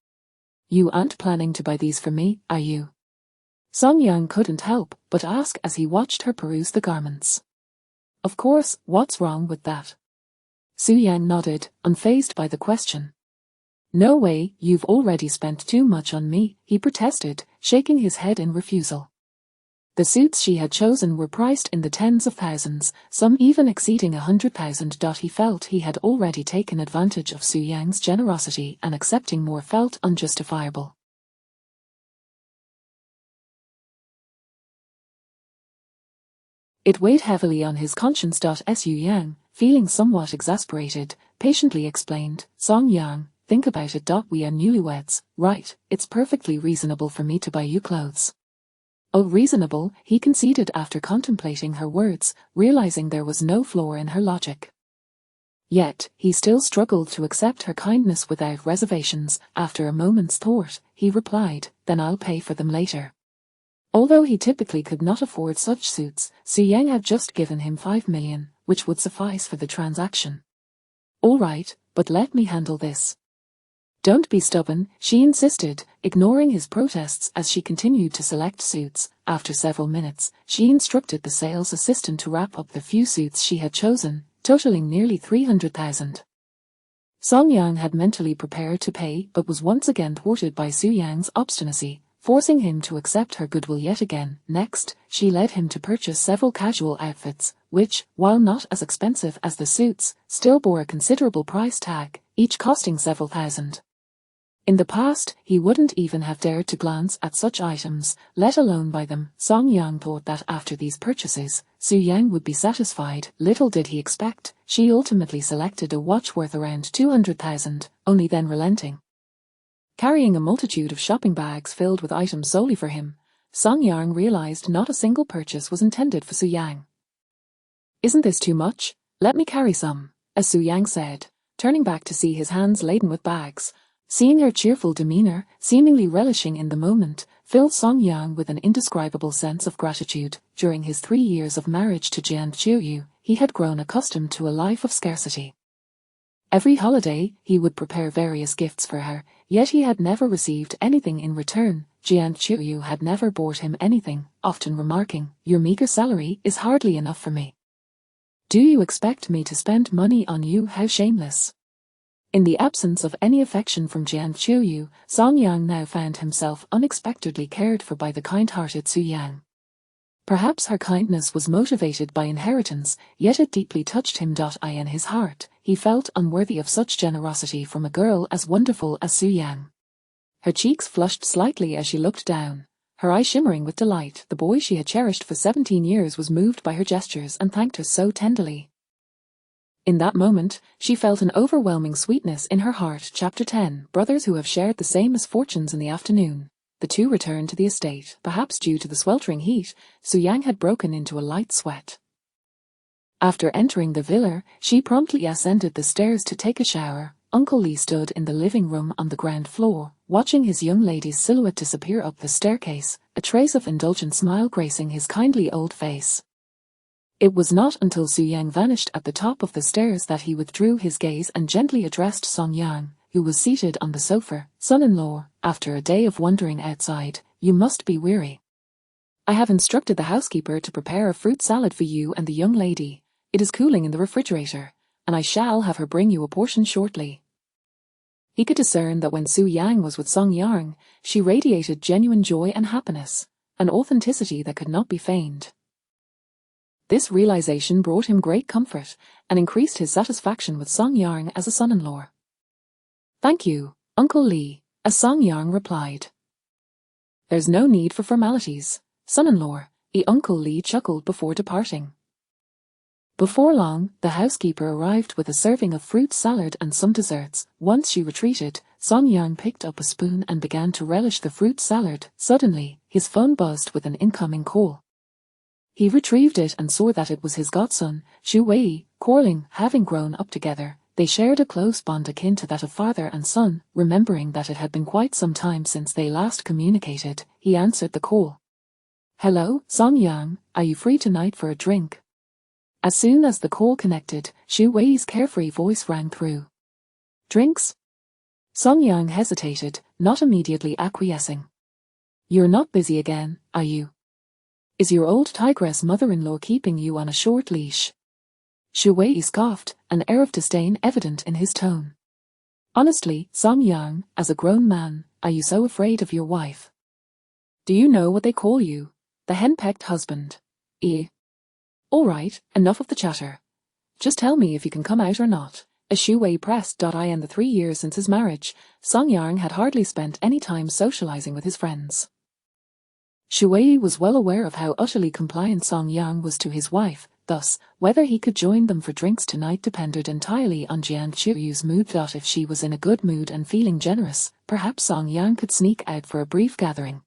"You aren't planning to buy these for me, are you?" Song Yang couldn't help but ask as he watched her peruse the garments. "Of course, what's wrong with that?" Su Yang nodded, unfazed by the question. "No way, you've already spent too much on me," he protested, shaking his head in refusal. The suits she had chosen were priced in the tens of thousands, some even exceeding 100,000. He felt he had already taken advantage of Su Yang's generosity, and accepting more felt unjustifiable. It weighed heavily on his conscience. Su Yang, feeling somewhat exasperated, patiently explained, "Song Yang, think about it. We are newlyweds, right? It's perfectly reasonable for me to buy you clothes." "Oh, reasonable," he conceded after contemplating her words, realizing there was no flaw in her logic. Yet, he still struggled to accept her kindness without reservations. After a moment's thought, he replied, "Then I'll pay for them later." Although he typically could not afford such suits, Su Yang had just given him 5 million, which would suffice for the transaction. "All right, but let me handle this." "Don't be stubborn," she insisted, ignoring his protests as she continued to select suits. After several minutes, she instructed the sales assistant to wrap up the few suits she had chosen, totaling nearly 300,000. Song Yang had mentally prepared to pay but was once again thwarted by Su Yang's obstinacy, forcing him to accept her goodwill yet again. Next, she led him to purchase several casual outfits, which, while not as expensive as the suits, still bore a considerable price tag, each costing several thousand. In the past, he wouldn't even have dared to glance at such items, let alone buy them. Song Yang thought that after these purchases, Su Yang would be satisfied. Little did he expect, she ultimately selected a watch worth around 200,000, only then relenting. Carrying a multitude of shopping bags filled with items solely for him, Song Yang realized not a single purchase was intended for Su Yang. "Isn't this too much? Let me carry some," as Su Yang said, turning back to see his hands laden with bags. Seeing her cheerful demeanor, seemingly relishing in the moment, filled Song Yang with an indescribable sense of gratitude. During his 3 years of marriage to Jian Qiuyu, he had grown accustomed to a life of scarcity. Every holiday, he would prepare various gifts for her, yet he had never received anything in return. Jian Qiuyu had never bought him anything, often remarking, "Your meager salary is hardly enough for me. Do you expect me to spend money on you? How shameless." In the absence of any affection from Jian Qiuyu, Song Yang now found himself unexpectedly cared for by the kind-hearted Su Yang. Perhaps her kindness was motivated by inheritance, yet it deeply touched him. In his heart, he felt unworthy of such generosity from a girl as wonderful as Su Yang. Her cheeks flushed slightly as she looked down, her eyes shimmering with delight. The boy she had cherished for 17 years was moved by her gestures and thanked her so tenderly. In that moment, she felt an overwhelming sweetness in her heart. Chapter 10. Brothers who have shared the same misfortunes. In the afternoon, the two returned to the estate. Perhaps due to the sweltering heat, Su Yang had broken into a light sweat. After entering the villa, she promptly ascended the stairs to take a shower. Uncle Lee stood in the living room on the ground floor, watching his young lady's silhouette disappear up the staircase, a trace of indulgent smile gracing his kindly old face. It was not until Su Yang vanished at the top of the stairs that he withdrew his gaze and gently addressed Song Yang, who was seated on the sofa. Son-in-law, after a day of wandering outside, you must be weary. I have instructed the housekeeper to prepare a fruit salad for you and the young lady. It is cooling in the refrigerator, and I shall have her bring you a portion shortly. He could discern that when Su Yang was with Song Yang, she radiated genuine joy and happiness, an authenticity that could not be feigned. This realization brought him great comfort and increased his satisfaction with Song Yang as a son-in-law. Thank you, Uncle Lee, as Song Yang replied. There's no need for formalities, son-in-law, Uncle Lee chuckled before departing. Before long, the housekeeper arrived with a serving of fruit salad and some desserts. Once she retreated, Song Yang picked up a spoon and began to relish the fruit salad. Suddenly, his phone buzzed with an incoming call. He retrieved it and saw that it was his godson, Xu Wei, calling. Having grown up together, they shared a close bond akin to that of father and son. Remembering that it had been quite some time since they last communicated, he answered the call. Hello, Song Yang, are you free tonight for a drink? As soon as the call connected, Xu Wei's carefree voice rang through. Drinks? Song Yang hesitated, not immediately acquiescing. You're not busy again, are you? Is your old tigress mother-in-law keeping you on a short leash? Xu Wei scoffed, an air of disdain evident in his tone. Honestly, Song Yang, as a grown man, are you so afraid of your wife? Do you know what they call you? The henpecked husband. All right, enough of the chatter. Just tell me if you can come out or not. As Xu Wei pressed. In the 3 years since his marriage, Song Yang had hardly spent any time socializing with his friends. Xu Wei was well aware of how utterly compliant Song Yang was to his wife, thus, whether he could join them for drinks tonight depended entirely on Jiang Qiuyu's mood. If she was in a good mood and feeling generous, perhaps Song Yang could sneak out for a brief gathering.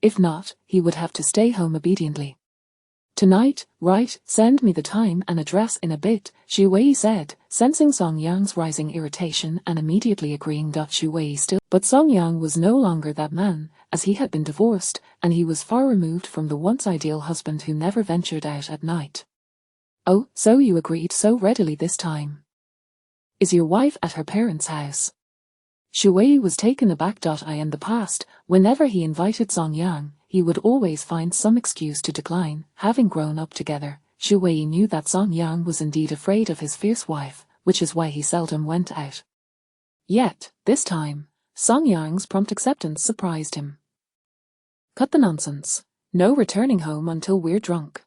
If not, he would have to stay home obediently. Tonight, right, send me the time and address in a bit, Xu Wei said, sensing Song Yang's rising irritation and immediately agreeing. Xu Wei still. But Song Yang was no longer that man, as he had been divorced, and he was far removed from the once ideal husband who never ventured out at night. Oh, so you agreed so readily this time. Is your wife at her parents' house? Xu Wei was taken aback. In the past, whenever he invited Song Yang, he would always find some excuse to decline. Having grown up together, Xu Wei knew that Song Yang was indeed afraid of his fierce wife, which is why he seldom went out. Yet, this time, Song Yang's prompt acceptance surprised him. Cut the nonsense. No returning home until we're drunk.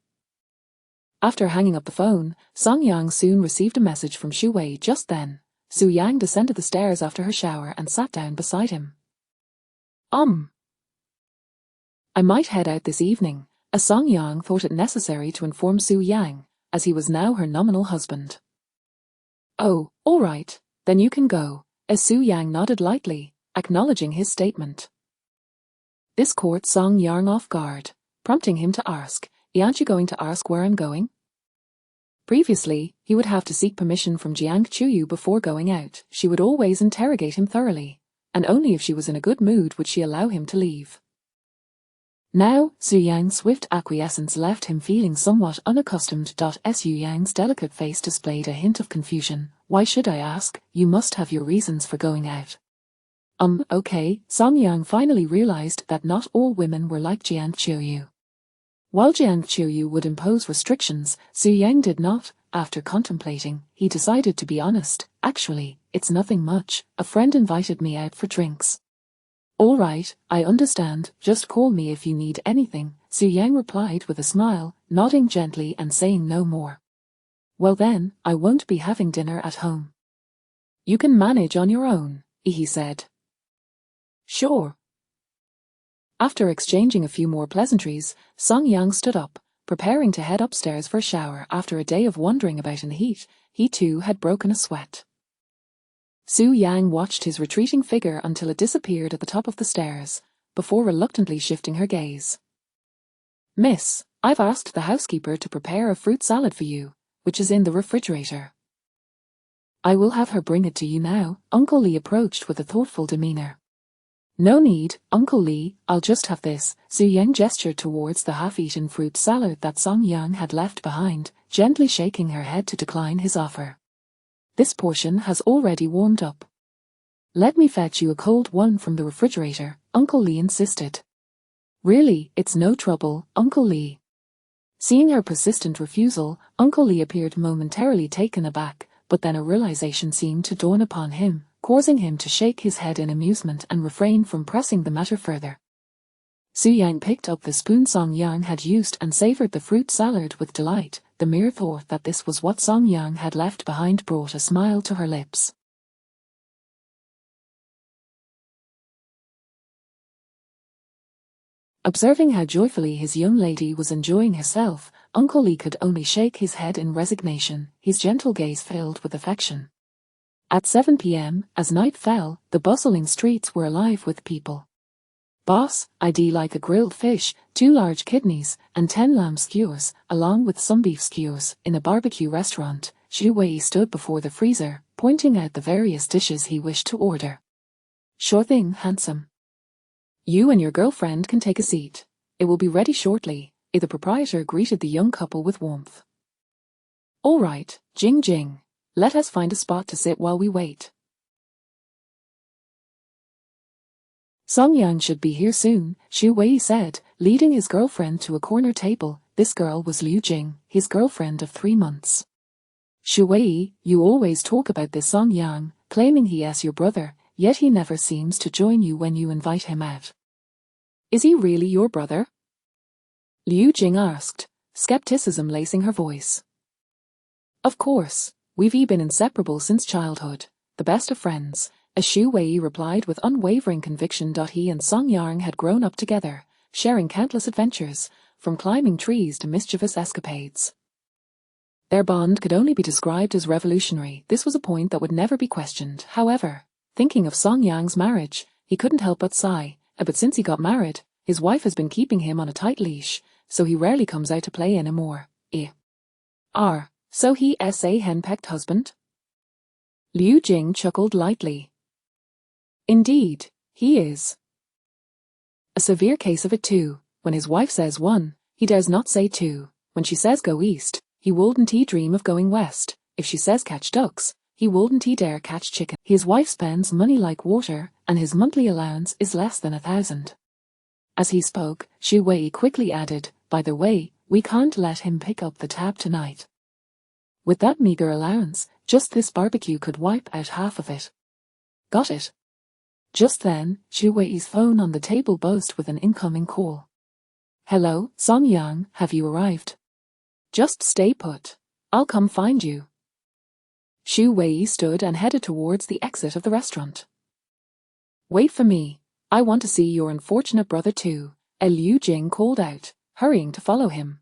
After hanging up the phone, Song Yang soon received a message from Xu Wei. Just then, Su Yang descended the stairs after her shower and sat down beside him. I might head out this evening, as Song Yang thought it necessary to inform Su Yang, as he was now her nominal husband. Oh, all right, then you can go, as Su Yang nodded lightly, acknowledging his statement. This caught Song Yang off guard, prompting him to ask, aren't you going to ask where I'm going? Previously, he would have to seek permission from Jiang Qiuyu before going out. She would always interrogate him thoroughly, and only if she was in a good mood would she allow him to leave. Now, Su Yang's swift acquiescence left him feeling somewhat unaccustomed. Su Yang's delicate face displayed a hint of confusion. Why should I ask? You must have your reasons for going out. Okay, Song Yang finally realized that not all women were like Jiang Qiuyu. While Jiang Qiuyu would impose restrictions, Su Yang did not. After contemplating, he decided to be honest. Actually, it's nothing much. A friend invited me out for drinks. All right, I understand. Just call me if you need anything, Su Yang replied with a smile, nodding gently and saying no more. Well then, I won't be having dinner at home. You can manage on your own, he said. Sure. After exchanging a few more pleasantries, Song Yang stood up, preparing to head upstairs for a shower. After a day of wandering about in the heat, he too had broken a sweat. Su Yang watched his retreating figure until it disappeared at the top of the stairs, before reluctantly shifting her gaze. Miss, I've asked the housekeeper to prepare a fruit salad for you, which is in the refrigerator. I will have her bring it to you now, Uncle Lee approached with a thoughtful demeanor. No need, Uncle Lee, I'll just have this. Su Yang gestured towards the half-eaten fruit salad that Song Yang had left behind, gently shaking her head to decline his offer. This portion has already warmed up. Let me fetch you a cold one from the refrigerator, Uncle Lee insisted. Really, it's no trouble, Uncle Lee. Seeing her persistent refusal, Uncle Lee appeared momentarily taken aback, but then a realization seemed to dawn upon him, causing him to shake his head in amusement and refrain from pressing the matter further. Su Yang picked up the spoon Song Yang had used and savored the fruit salad with delight. The mere thought that this was what Song Yang had left behind brought a smile to her lips. Observing how joyfully his young lady was enjoying herself, Uncle Lee could only shake his head in resignation, his gentle gaze filled with affection. At 7 p.m., as night fell, the bustling streets were alive with people. Boss, I'd like a grilled fish, 2 large kidneys, and 10 lamb skewers, along with some beef skewers. In a barbecue restaurant, Xu Wei stood before the freezer, pointing out the various dishes he wished to order. Sure thing, handsome. You and your girlfriend can take a seat. It will be ready shortly. The proprietor greeted the young couple with warmth. All right, Jing Jing. Let us find a spot to sit while we wait. Song Yang should be here soon, Xu Wei said, leading his girlfriend to a corner table. This girl was Liu Jing, his girlfriend of 3 months. Xu Wei, you always talk about this Song Yang, claiming he is your brother, yet he never seems to join you when you invite him out. Is he really your brother? Liu Jing asked, skepticism lacing her voice. Of course, we've been inseparable since childhood, the best of friends, as Xu Wei replied with unwavering conviction. He and Song Yang had grown up together, sharing countless adventures, from climbing trees to mischievous escapades. Their bond could only be described as revolutionary. This was a point that would never be questioned. However, thinking of Song Yang's marriage, he couldn't help but sigh. But since he got married, his wife has been keeping him on a tight leash, so he rarely comes out to play anymore. So he is a henpecked husband? Liu Jing chuckled lightly. Indeed, he is. A severe case of it too. When his wife says 1, he dares not say 2. When she says go east, he wouldn't dream of going west. If she says catch ducks, he wouldn't dare catch chicken. His wife spends money like water, and his monthly allowance is less than 1,000. As he spoke, Xu Wei quickly added, by the way, we can't let him pick up the tab tonight. With that meager allowance, just this barbecue could wipe out half of it. Got it? Just then, Xu Wei's phone on the table buzzed with an incoming call. Hello, Song Yang, have you arrived? Just stay put. I'll come find you. Xu Wei stood and headed towards the exit of the restaurant. Wait for me. I want to see your unfortunate brother too, Liu Jing called out, hurrying to follow him.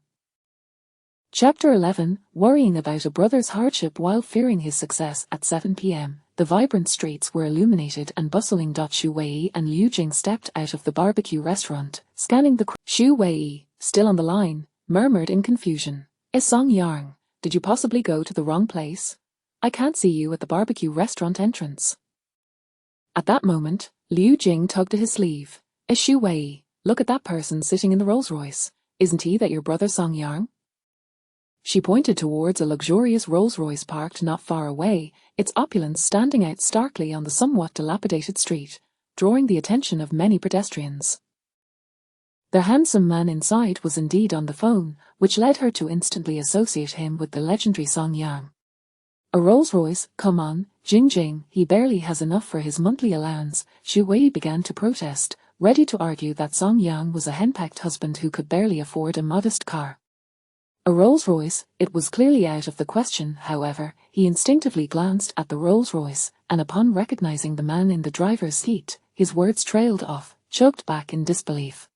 Chapter 11, worrying about a brother's hardship while fearing his success. At 7 p.m., the vibrant streets were illuminated and bustling. Xu Wei and Liu Jing stepped out of the barbecue restaurant, scanning the crowd. Xu Wei, still on the line, murmured in confusion. Song Yang, did you possibly go to the wrong place? I can't see you at the barbecue restaurant entrance. At that moment, Liu Jing tugged at his sleeve. Xu Wei, look at that person sitting in the Rolls-Royce. Isn't he that your brother Song Yang? She pointed towards a luxurious Rolls-Royce parked not far away, its opulence standing out starkly on the somewhat dilapidated street, drawing the attention of many pedestrians. The handsome man inside was indeed on the phone, which led her to instantly associate him with the legendary Song Yang. A Rolls-Royce, come on, Jing Jing, he barely has enough for his monthly allowance. Xu Wei began to protest, ready to argue that Song Yang was a henpecked husband who could barely afford a modest car. A Rolls-Royce, it was clearly out of the question. However, he instinctively glanced at the Rolls-Royce, and upon recognizing the man in the driver's seat, his words trailed off, choked back in disbelief.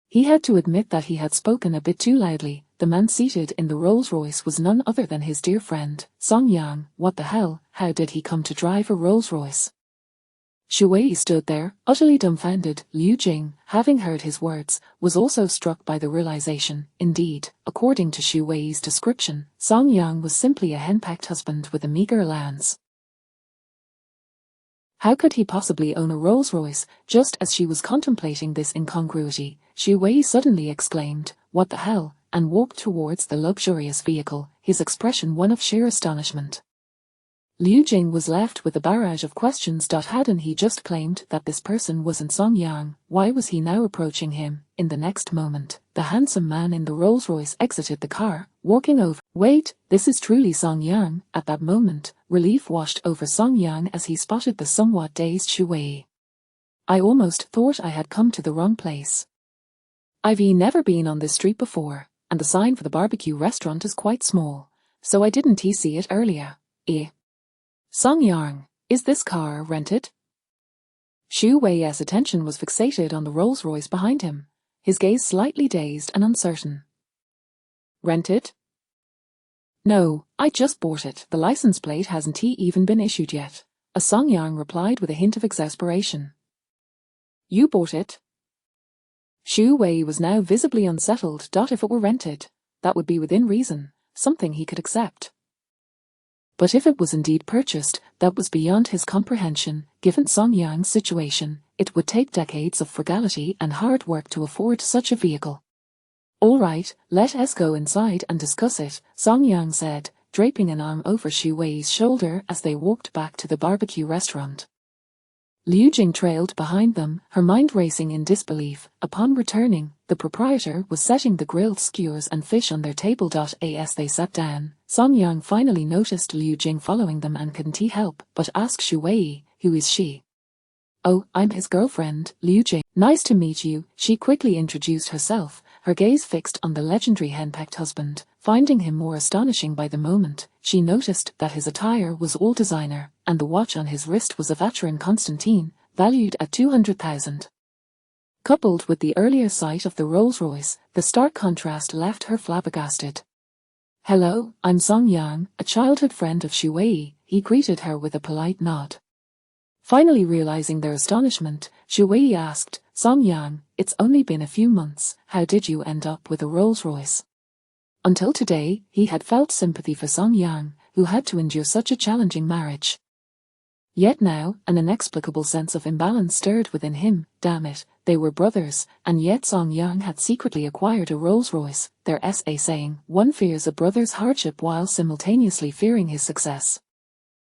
He had to admit that he had spoken a bit too loudly. The man seated in the Rolls-Royce was none other than his dear friend, Song Yang. What the hell, how did he come to drive a Rolls-Royce? Xu Wei stood there, utterly dumbfounded. Liu Jing, having heard his words, was also struck by the realization. Indeed, according to Xu Wei's description, Song Yang was simply a henpecked husband with a meager allowance. How could he possibly own a Rolls-Royce? Just as she was contemplating this incongruity, Xu Wei suddenly exclaimed, "What the hell?" and walked towards the luxurious vehicle, his expression one of sheer astonishment. Liu Jing was left with a barrage of questions. Hadn't he just claimed that this person wasn't Song Yang? Why was he now approaching him? In the next moment, the handsome man in the Rolls-Royce exited the car, walking over. Wait, this is truly Song Yang. At that moment, relief washed over Song Yang as he spotted the somewhat dazed Xu Wei. I almost thought I had come to the wrong place. I've never been on this street before, and the sign for the barbecue restaurant is quite small, so I didn't see it earlier. Song Yang, is this car rented? Xu Wei's attention was fixated on the Rolls-Royce behind him, his gaze slightly dazed and uncertain. Rented? No, I just bought it. The license plate hasn't even been issued yet. Song Yang replied with a hint of exasperation. You bought it? Xu Wei was now visibly unsettled. If it were rented, that would be within reason, something he could accept. But if it was indeed purchased, that was beyond his comprehension. Given Song Yang's situation, it would take decades of frugality and hard work to afford such a vehicle. All right, let us go inside and discuss it, Song Yang said, draping an arm over Xu Wei's shoulder as they walked back to the barbecue restaurant. Liu Jing trailed behind them, her mind racing in disbelief. Upon returning, the proprietor was setting the grilled skewers and fish on their table. As they sat down, Song Yang finally noticed Liu Jing following them and couldn't he help but ask Xu Wei, who is she? Oh, I'm his girlfriend, Liu Jing. Nice to meet you, she quickly introduced herself, her gaze fixed on the legendary henpecked husband. Finding him more astonishing by the moment, she noticed that his attire was all designer, and the watch on his wrist was a Vacheron Constantine, valued at 200,000. Coupled with the earlier sight of the Rolls-Royce, the stark contrast left her flabbergasted. Hello, I'm Song Yang, a childhood friend of Xu Wei, he greeted her with a polite nod. Finally realizing their astonishment, Xu Wei asked, Song Yang, it's only been a few months, how did you end up with a Rolls-Royce? Until today, he had felt sympathy for Song Yang, who had to endure such a challenging marriage. Yet now, an inexplicable sense of imbalance stirred within him. Damn it, they were brothers, and yet Song Yang had secretly acquired a Rolls-Royce. There's a saying, one fears a brother's hardship while simultaneously fearing his success.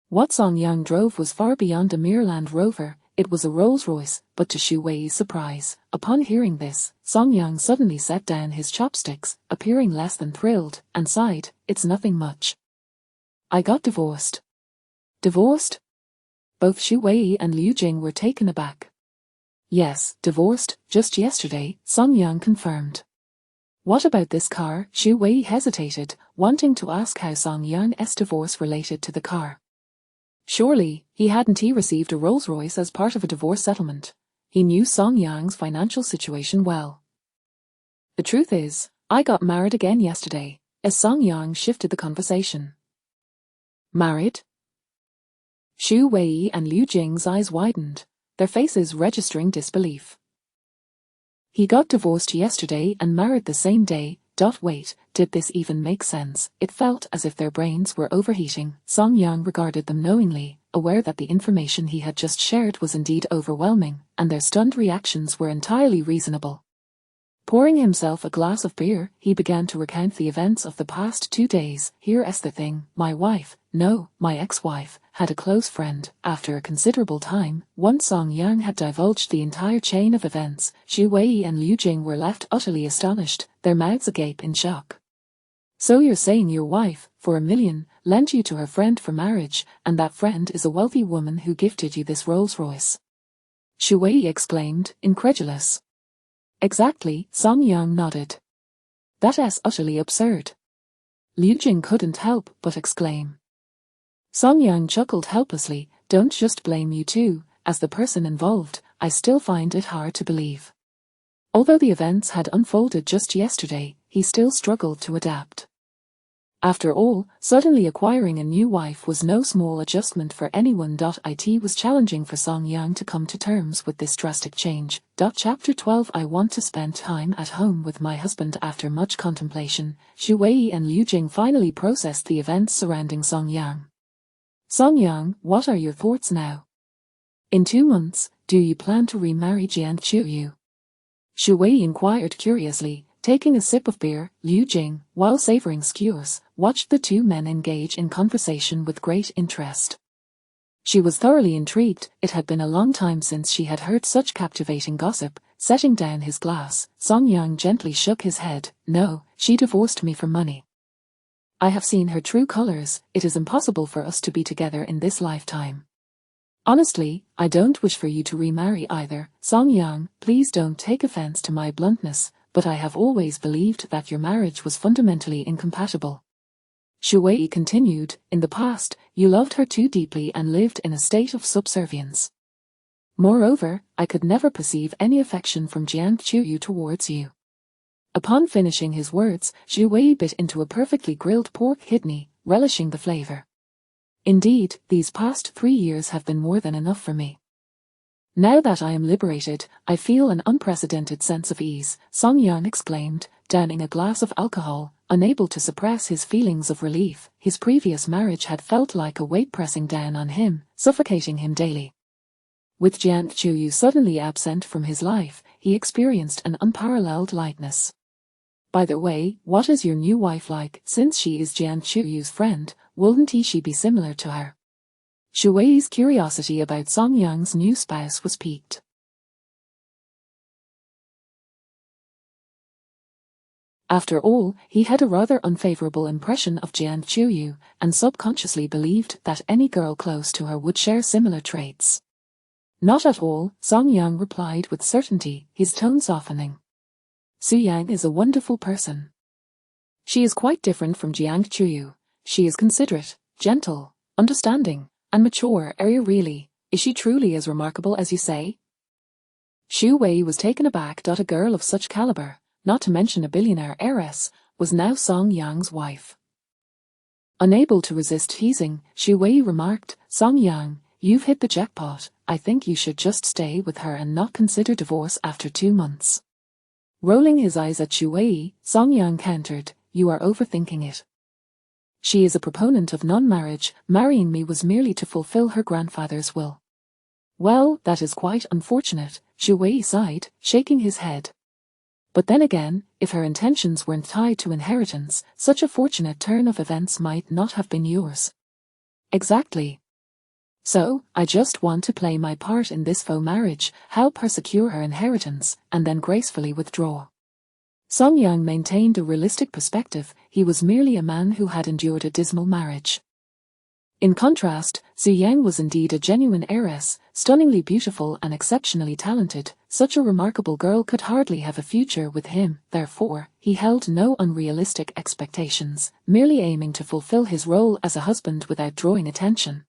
What Song Yang drove was far beyond a mere Land Rover. It was a Rolls-Royce, but to Xu Wei's surprise, upon hearing this, Song Yang suddenly set down his chopsticks, appearing less than thrilled, and sighed, it's nothing much. I got divorced. Divorced? Both Xu Wei and Liu Jing were taken aback. Yes, divorced, just yesterday, Song Yang confirmed. What about this car? Xu Wei hesitated, wanting to ask how Song Yang's divorce related to the car. Surely, he hadn't received a Rolls-Royce as part of a divorce settlement. He knew Song Yang's financial situation well. The truth is, I got married again yesterday, as Song Yang shifted the conversation. Married? Xu Wei and Liu Jing's eyes widened, their faces registering disbelief. He got divorced yesterday and married the same day. Wait, did this even make sense? It felt as if their brains were overheating. Song Yang regarded them knowingly, aware that the information he had just shared was indeed overwhelming, and their stunned reactions were entirely reasonable. Pouring himself a glass of beer, he began to recount the events of the past 2 days. Here's the thing, my ex-wife, had a close friend. After a considerable time, once Song Yang had divulged the entire chain of events, Xu Wei and Liu Jing were left utterly astonished, their mouths agape in shock. So you're saying your wife, for $1 million, lent you to her friend for marriage, and that friend is a wealthy woman who gifted you this Rolls-Royce? Xu Wei exclaimed, incredulous. Exactly, Song Yang nodded. That's utterly absurd. Liu Jing couldn't help but exclaim. Song Yang chuckled helplessly, don't just blame you two, as the person involved, I still find it hard to believe. Although the events had unfolded just yesterday, he still struggled to adapt. After all, suddenly acquiring a new wife was no small adjustment for anyone. It was challenging for Song Yang to come to terms with this drastic change. Chapter 12 I want to spend time at home with my husband. After much contemplation, Xu Wei and Liu Jing finally processed the events surrounding Song Yang. Song Yang, what are your thoughts now? In 2 months, do you plan to remarry Jiang Qiuyu? Xu Wei inquired curiously. Taking a sip of beer, Liu Jing, while savoring skewers, watched the two men engage in conversation with great interest. She was thoroughly intrigued. It had been a long time since she had heard such captivating gossip. Setting down his glass, Song Yang gently shook his head. No, she divorced me for money. I have seen her true colors. It is impossible for us to be together in this lifetime. Honestly, I don't wish for you to remarry either. Song Yang, please don't take offense to my bluntness, but I have always believed that your marriage was fundamentally incompatible. Xu Wei continued, in the past, you loved her too deeply and lived in a state of subservience. Moreover, I could never perceive any affection from Jiang Qiuyu towards you. Upon finishing his words, Xu Wei bit into a perfectly grilled pork kidney, relishing the flavor. Indeed, these past 3 years have been more than enough for me. Now that I am liberated, I feel an unprecedented sense of ease, Song Yang exclaimed, downing a glass of alcohol, unable to suppress his feelings of relief. His previous marriage had felt like a weight pressing down on him, suffocating him daily. With Jiang Qiuyu suddenly absent from his life, he experienced an unparalleled lightness. By the way, what is your new wife like? Since she is Jiang Qiuyu's friend, wouldn't she be similar to her? Xu Wei's curiosity about Song Yang's new spouse was piqued. After all, he had a rather unfavorable impression of Jiang Qiuyu, and subconsciously believed that any girl close to her would share similar traits. Not at all, Song Yang replied with certainty, his tone softening. Su Yang is a wonderful person. She is quite different from Jiang Qiuyu. She is considerate, gentle, understanding, and mature. Really, is she truly as remarkable as you say? Xu Wei was taken aback. A girl of such caliber, not to mention a billionaire heiress, was now Song Yang's wife. Unable to resist teasing, Xu Wei remarked, Song Yang, you've hit the jackpot. I think you should just stay with her and not consider divorce after 2 months. Rolling his eyes at Xu Wei, Song Yang countered, you are overthinking it. She is a proponent of non-marriage. Marrying me was merely to fulfill her grandfather's will. Well, that is quite unfortunate, Xu Wei sighed, shaking his head. But then again, if her intentions weren't tied to inheritance, such a fortunate turn of events might not have been yours. Exactly. So, I just want to play my part in this faux marriage, help her secure her inheritance, and then gracefully withdraw. Song Yang maintained a realistic perspective. He was merely a man who had endured a dismal marriage. In contrast, Su Yang was indeed a genuine heiress, stunningly beautiful and exceptionally talented. Such a remarkable girl could hardly have a future with him. Therefore, he held no unrealistic expectations, merely aiming to fulfill his role as a husband without drawing attention.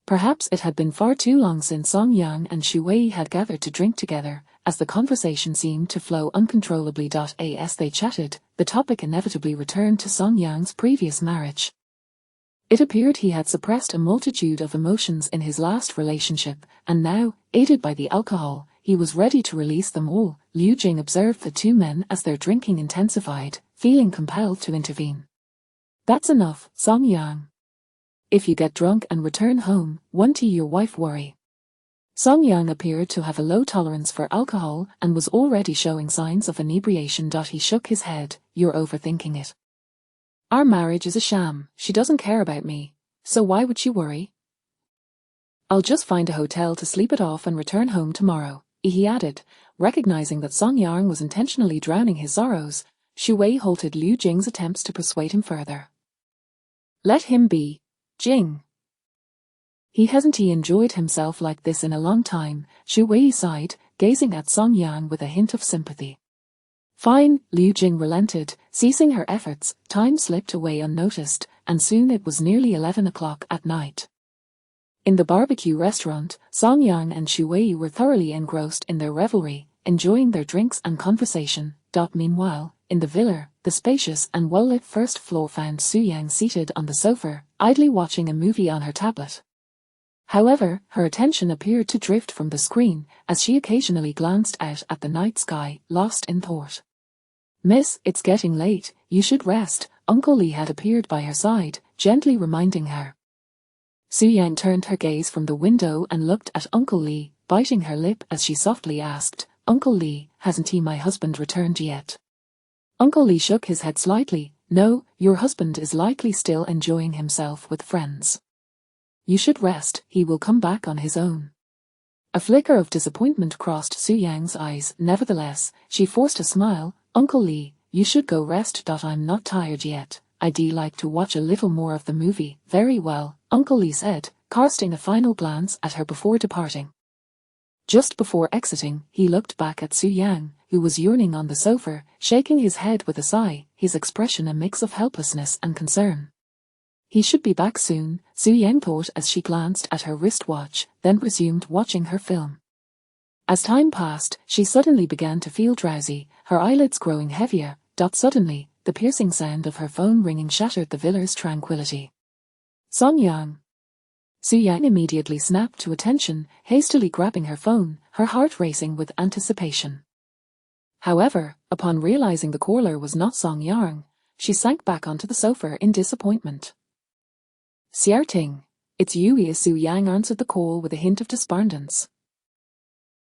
Perhaps it had been far too long since Song Yang and Xu Wei had gathered to drink together, as the conversation seemed to flow uncontrollably. As they chatted, the topic inevitably returned to Song Yang's previous marriage. It appeared he had suppressed a multitude of emotions in his last relationship, and now, aided by the alcohol, he was ready to release them all. Liu Jing observed the two men as their drinking intensified, feeling compelled to intervene. That's enough, Song Yang. If you get drunk and return home, won't your wife worry? Song Yang appeared to have a low tolerance for alcohol and was already showing signs of inebriation. He shook his head, you're overthinking it. Our marriage is a sham. She doesn't care about me, so why would she worry? I'll just find a hotel to sleep it off and return home tomorrow, he added, recognizing that Song Yang was intentionally drowning his sorrows. Xu Wei halted Liu Jing's attempts to persuade him further. Let him be, Jing. He hasn't enjoyed himself like this in a long time, Xu Wei sighed, gazing at Song Yang with a hint of sympathy. Fine, Liu Jing relented, ceasing her efforts. Time slipped away unnoticed, and soon it was nearly 11 o'clock at night. In the barbecue restaurant, Song Yang and Xu Wei were thoroughly engrossed in their revelry, enjoying their drinks and conversation. Meanwhile, in the villa, The spacious and well-lit first floor found Su Yang seated on the sofa, idly watching a movie on her tablet. However, her attention appeared to drift from the screen as she occasionally glanced out at the night sky, lost in thought. "Miss, it's getting late, you should rest," Uncle Lee had appeared by her side, gently reminding her. Su Yang turned her gaze from the window and looked at Uncle Lee, biting her lip as she softly asked, "Uncle Lee, hasn't my husband returned yet?" Uncle Lee shook his head slightly. "No, your husband is likely still enjoying himself with friends. You should rest, he will come back on his own." A flicker of disappointment crossed Su Yang's eyes. Nevertheless, she forced a smile. "Uncle Lee, you should go rest. I'm not tired yet. I'd like to watch a little more of the movie." "Very well," Uncle Lee said, casting a final glance at her before departing. Just before exiting, he looked back at Su Yang, who was yearning on the sofa, shaking his head with a sigh, his expression a mix of helplessness and concern. He should be back soon, Su Yang thought as she glanced at her wristwatch, then resumed watching her film. As time passed, she suddenly began to feel drowsy, her eyelids growing heavier. Suddenly, the piercing sound of her phone ringing shattered the villa's tranquility. Song Yang. Su Yang immediately snapped to attention, hastily grabbing her phone, her heart racing with anticipation. However, upon realizing the caller was not Song Yang, she sank back onto the sofa in disappointment. "Xiao Ting, it's you." Su Yang answered the call with a hint of despondence.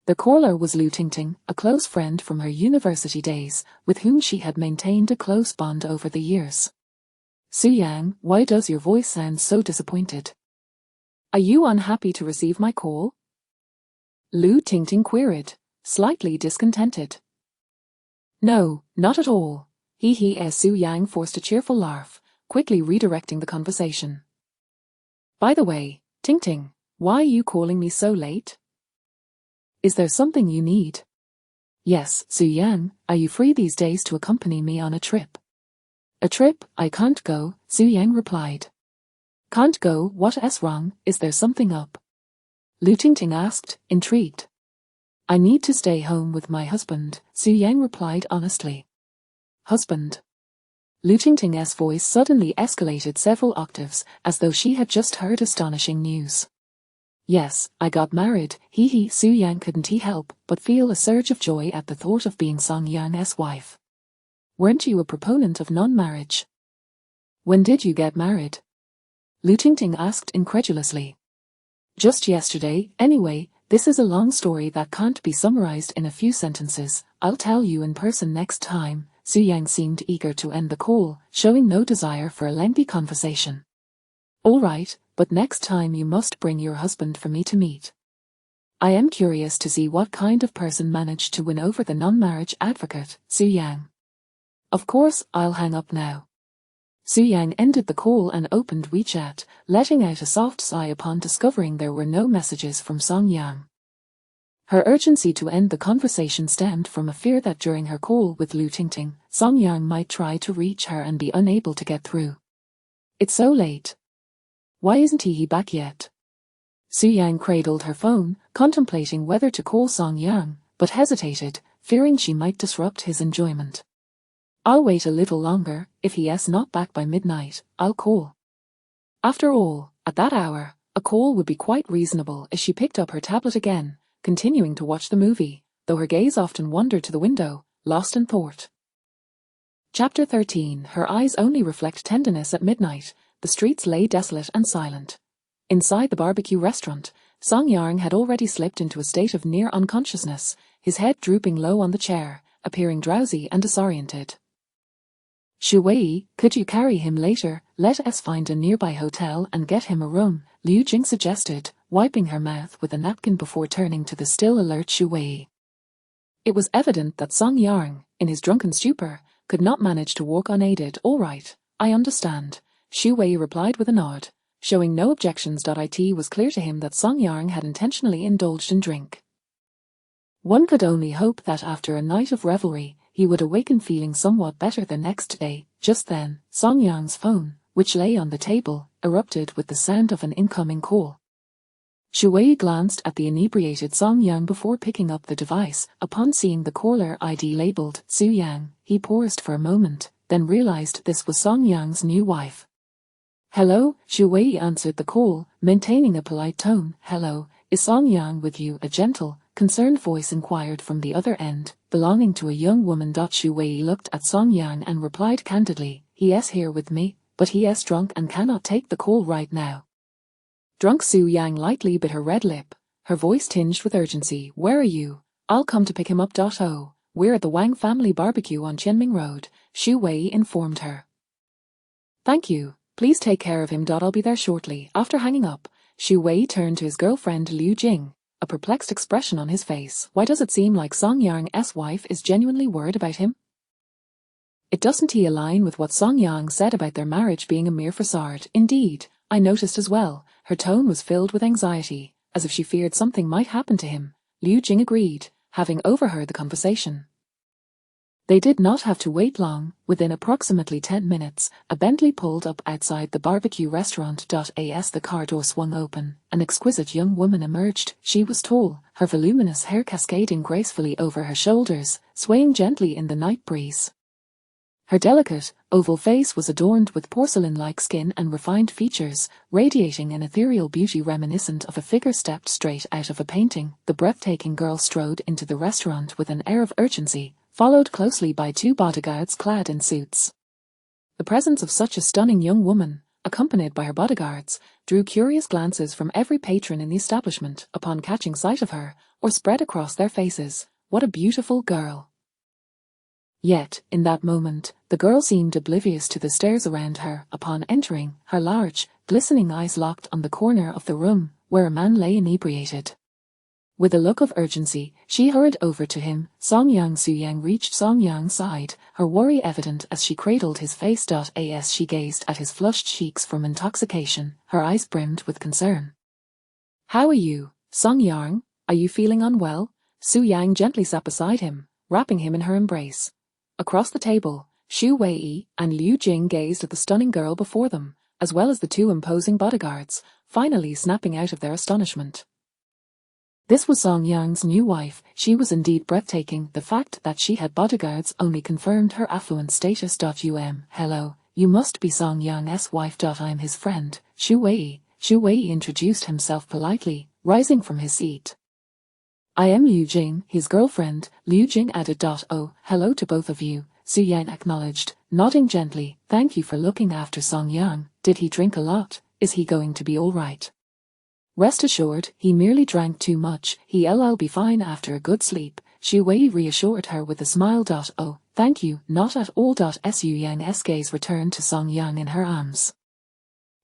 The caller was Lu Tingting, a close friend from her university days, with whom she had maintained a close bond over the years. "Su Yang, why does your voice sound so disappointed? Are you unhappy to receive my call?" Lu Tingting queried, slightly discontented. "No, not at all. He. Su Yang forced a cheerful laugh, quickly redirecting the conversation. "By the way, Tingting, why are you calling me so late? Is there something you need?" "Yes, Su Yang, are you free these days to accompany me on a trip?" "A trip? I can't go," Su Yang replied. "Can't go? What's wrong? Is there something up?" Lu Tingting asked, intrigued. "I need to stay home with my husband," Su Yang replied honestly. "Husband?" Lu Tingting's voice suddenly escalated several octaves, as though she had just heard astonishing news. "Yes, I got married." Su Yang couldn't help but feel a surge of joy at the thought of being Song Yang's wife. "Weren't you a proponent of non-marriage? When did you get married?" Lu Tingting asked incredulously. "Just yesterday. Anyway, this is a long story that can't be summarized in a few sentences. I'll tell you in person next time." Su Yang seemed eager to end the call, showing no desire for a lengthy conversation. "All right, but next time you must bring your husband for me to meet. I am curious to see what kind of person managed to win over the non-marriage advocate." Su Yang. "Of course, I'll hang up now." Su Yang ended the call and opened WeChat, letting out a soft sigh upon discovering there were no messages from Song Yang. Her urgency to end the conversation stemmed from a fear that during her call with Lu Tingting, Song Yang might try to reach her and be unable to get through. "It's so late. Why isn't he back yet?" Su Yang cradled her phone, contemplating whether to call Song Yang, but hesitated, fearing she might disrupt his enjoyment. "I'll wait a little longer. If he's not back by midnight, I'll call." After all, at that hour, a call would be quite reasonable. As she picked up her tablet again, continuing to watch the movie, though her gaze often wandered to the window, lost in thought. Chapter 13. Her eyes only reflect tenderness at midnight. The streets lay desolate and silent. Inside the barbecue restaurant, Song Yang had already slipped into a state of near unconsciousness, his head drooping low on the chair, appearing drowsy and disoriented. "Shu Wei, could you carry him later? Let us find a nearby hotel and get him a room," Liu Jing suggested, wiping her mouth with a napkin before turning to the still alert Shu Wei. It was evident that Song Yang, in his drunken stupor, could not manage to walk unaided. "All right, I understand," Shu Wei replied with a nod, showing no objections. It was clear to him that Song Yang had intentionally indulged in drink. One could only hope that after a night of revelry, he would awaken feeling somewhat better the next day. Just then, Song Yang's phone, which lay on the table, erupted with the sound of an incoming call. Shu Wei glanced at the inebriated Song Yang before picking up the device. Upon seeing the caller ID labeled Su Yang, he paused for a moment, then realized this was Song Yang's new wife. "Hello," Xu Wei answered the call, maintaining a polite tone. "Hello, is Song Yang with you?" A gentle, concerned voice inquired from the other end, belonging to a young woman. Xu Wei looked at Song Yang and replied candidly, "He is here with me, but he is drunk and cannot take the call right now." Drunk? Su Yang lightly bit her red lip, her voice tinged with urgency. "Where are you? I'll come to pick him up. Oh, we're at the Wang family barbecue on Qianming Road," Xu Wei informed her. "Thank you. Please take care of him. I'll be there shortly." After hanging up, Xu Wei turned to his girlfriend Liu Jing, a perplexed expression on his face. Why does it seem like Song Yang's wife is genuinely worried about him? It doesn't align with what Song Yang said about their marriage being a mere facade. Indeed, I noticed as well, her tone was filled with anxiety, as if she feared something might happen to him. Liu Jing agreed, having overheard the conversation. They did not have to wait long. Within approximately 10 minutes, a Bentley pulled up outside the barbecue restaurant. As the car door swung open, an exquisite young woman emerged. She was tall, her voluminous hair cascading gracefully over her shoulders, swaying gently in the night breeze. Her delicate, oval face was adorned with porcelain-like skin and refined features, radiating an ethereal beauty reminiscent of a figure stepped straight out of a painting. The breathtaking girl strode into the restaurant with an air of urgency, followed closely by 2 bodyguards clad in suits. The presence of such a stunning young woman, accompanied by her bodyguards, drew curious glances from every patron in the establishment upon catching sight of her, or spread across their faces. What a beautiful girl! Yet, in that moment, the girl seemed oblivious to the stares around her. Upon entering, her large, glistening eyes locked on the corner of the room, where a man lay inebriated. With a look of urgency, she hurried over to him. Song Yang. Su Yang reached Song Yang's side, her worry evident as she cradled his face. As she gazed at his flushed cheeks from intoxication, her eyes brimmed with concern. "How are you, Song Yang? Are you feeling unwell?" Su Yang gently sat beside him, wrapping him in her embrace. Across the table, Xu Wei and Liu Jing gazed at the stunning girl before them, as well as the 2 imposing bodyguards, finally snapping out of their astonishment. This was Song Yang's new wife. She was indeed breathtaking. The fact that she had bodyguards only confirmed her affluent status. "Hello, you must be Song Yang's wife. I'm his friend, Xu Wei." Xu Wei introduced himself politely, rising from his seat. "I am Liu Jing, his girlfriend," Liu Jing added. "Oh, hello to both of you," Su Yang acknowledged, nodding gently. "Thank you for looking after Song Yang. Did he drink a lot? Is he going to be all right?" "Rest assured, he merely drank too much. He'll be fine after a good sleep," Xu Wei reassured her with a smile. "Oh, thank you, not at all." Su Yang's gaze returned to Song Yang in her arms.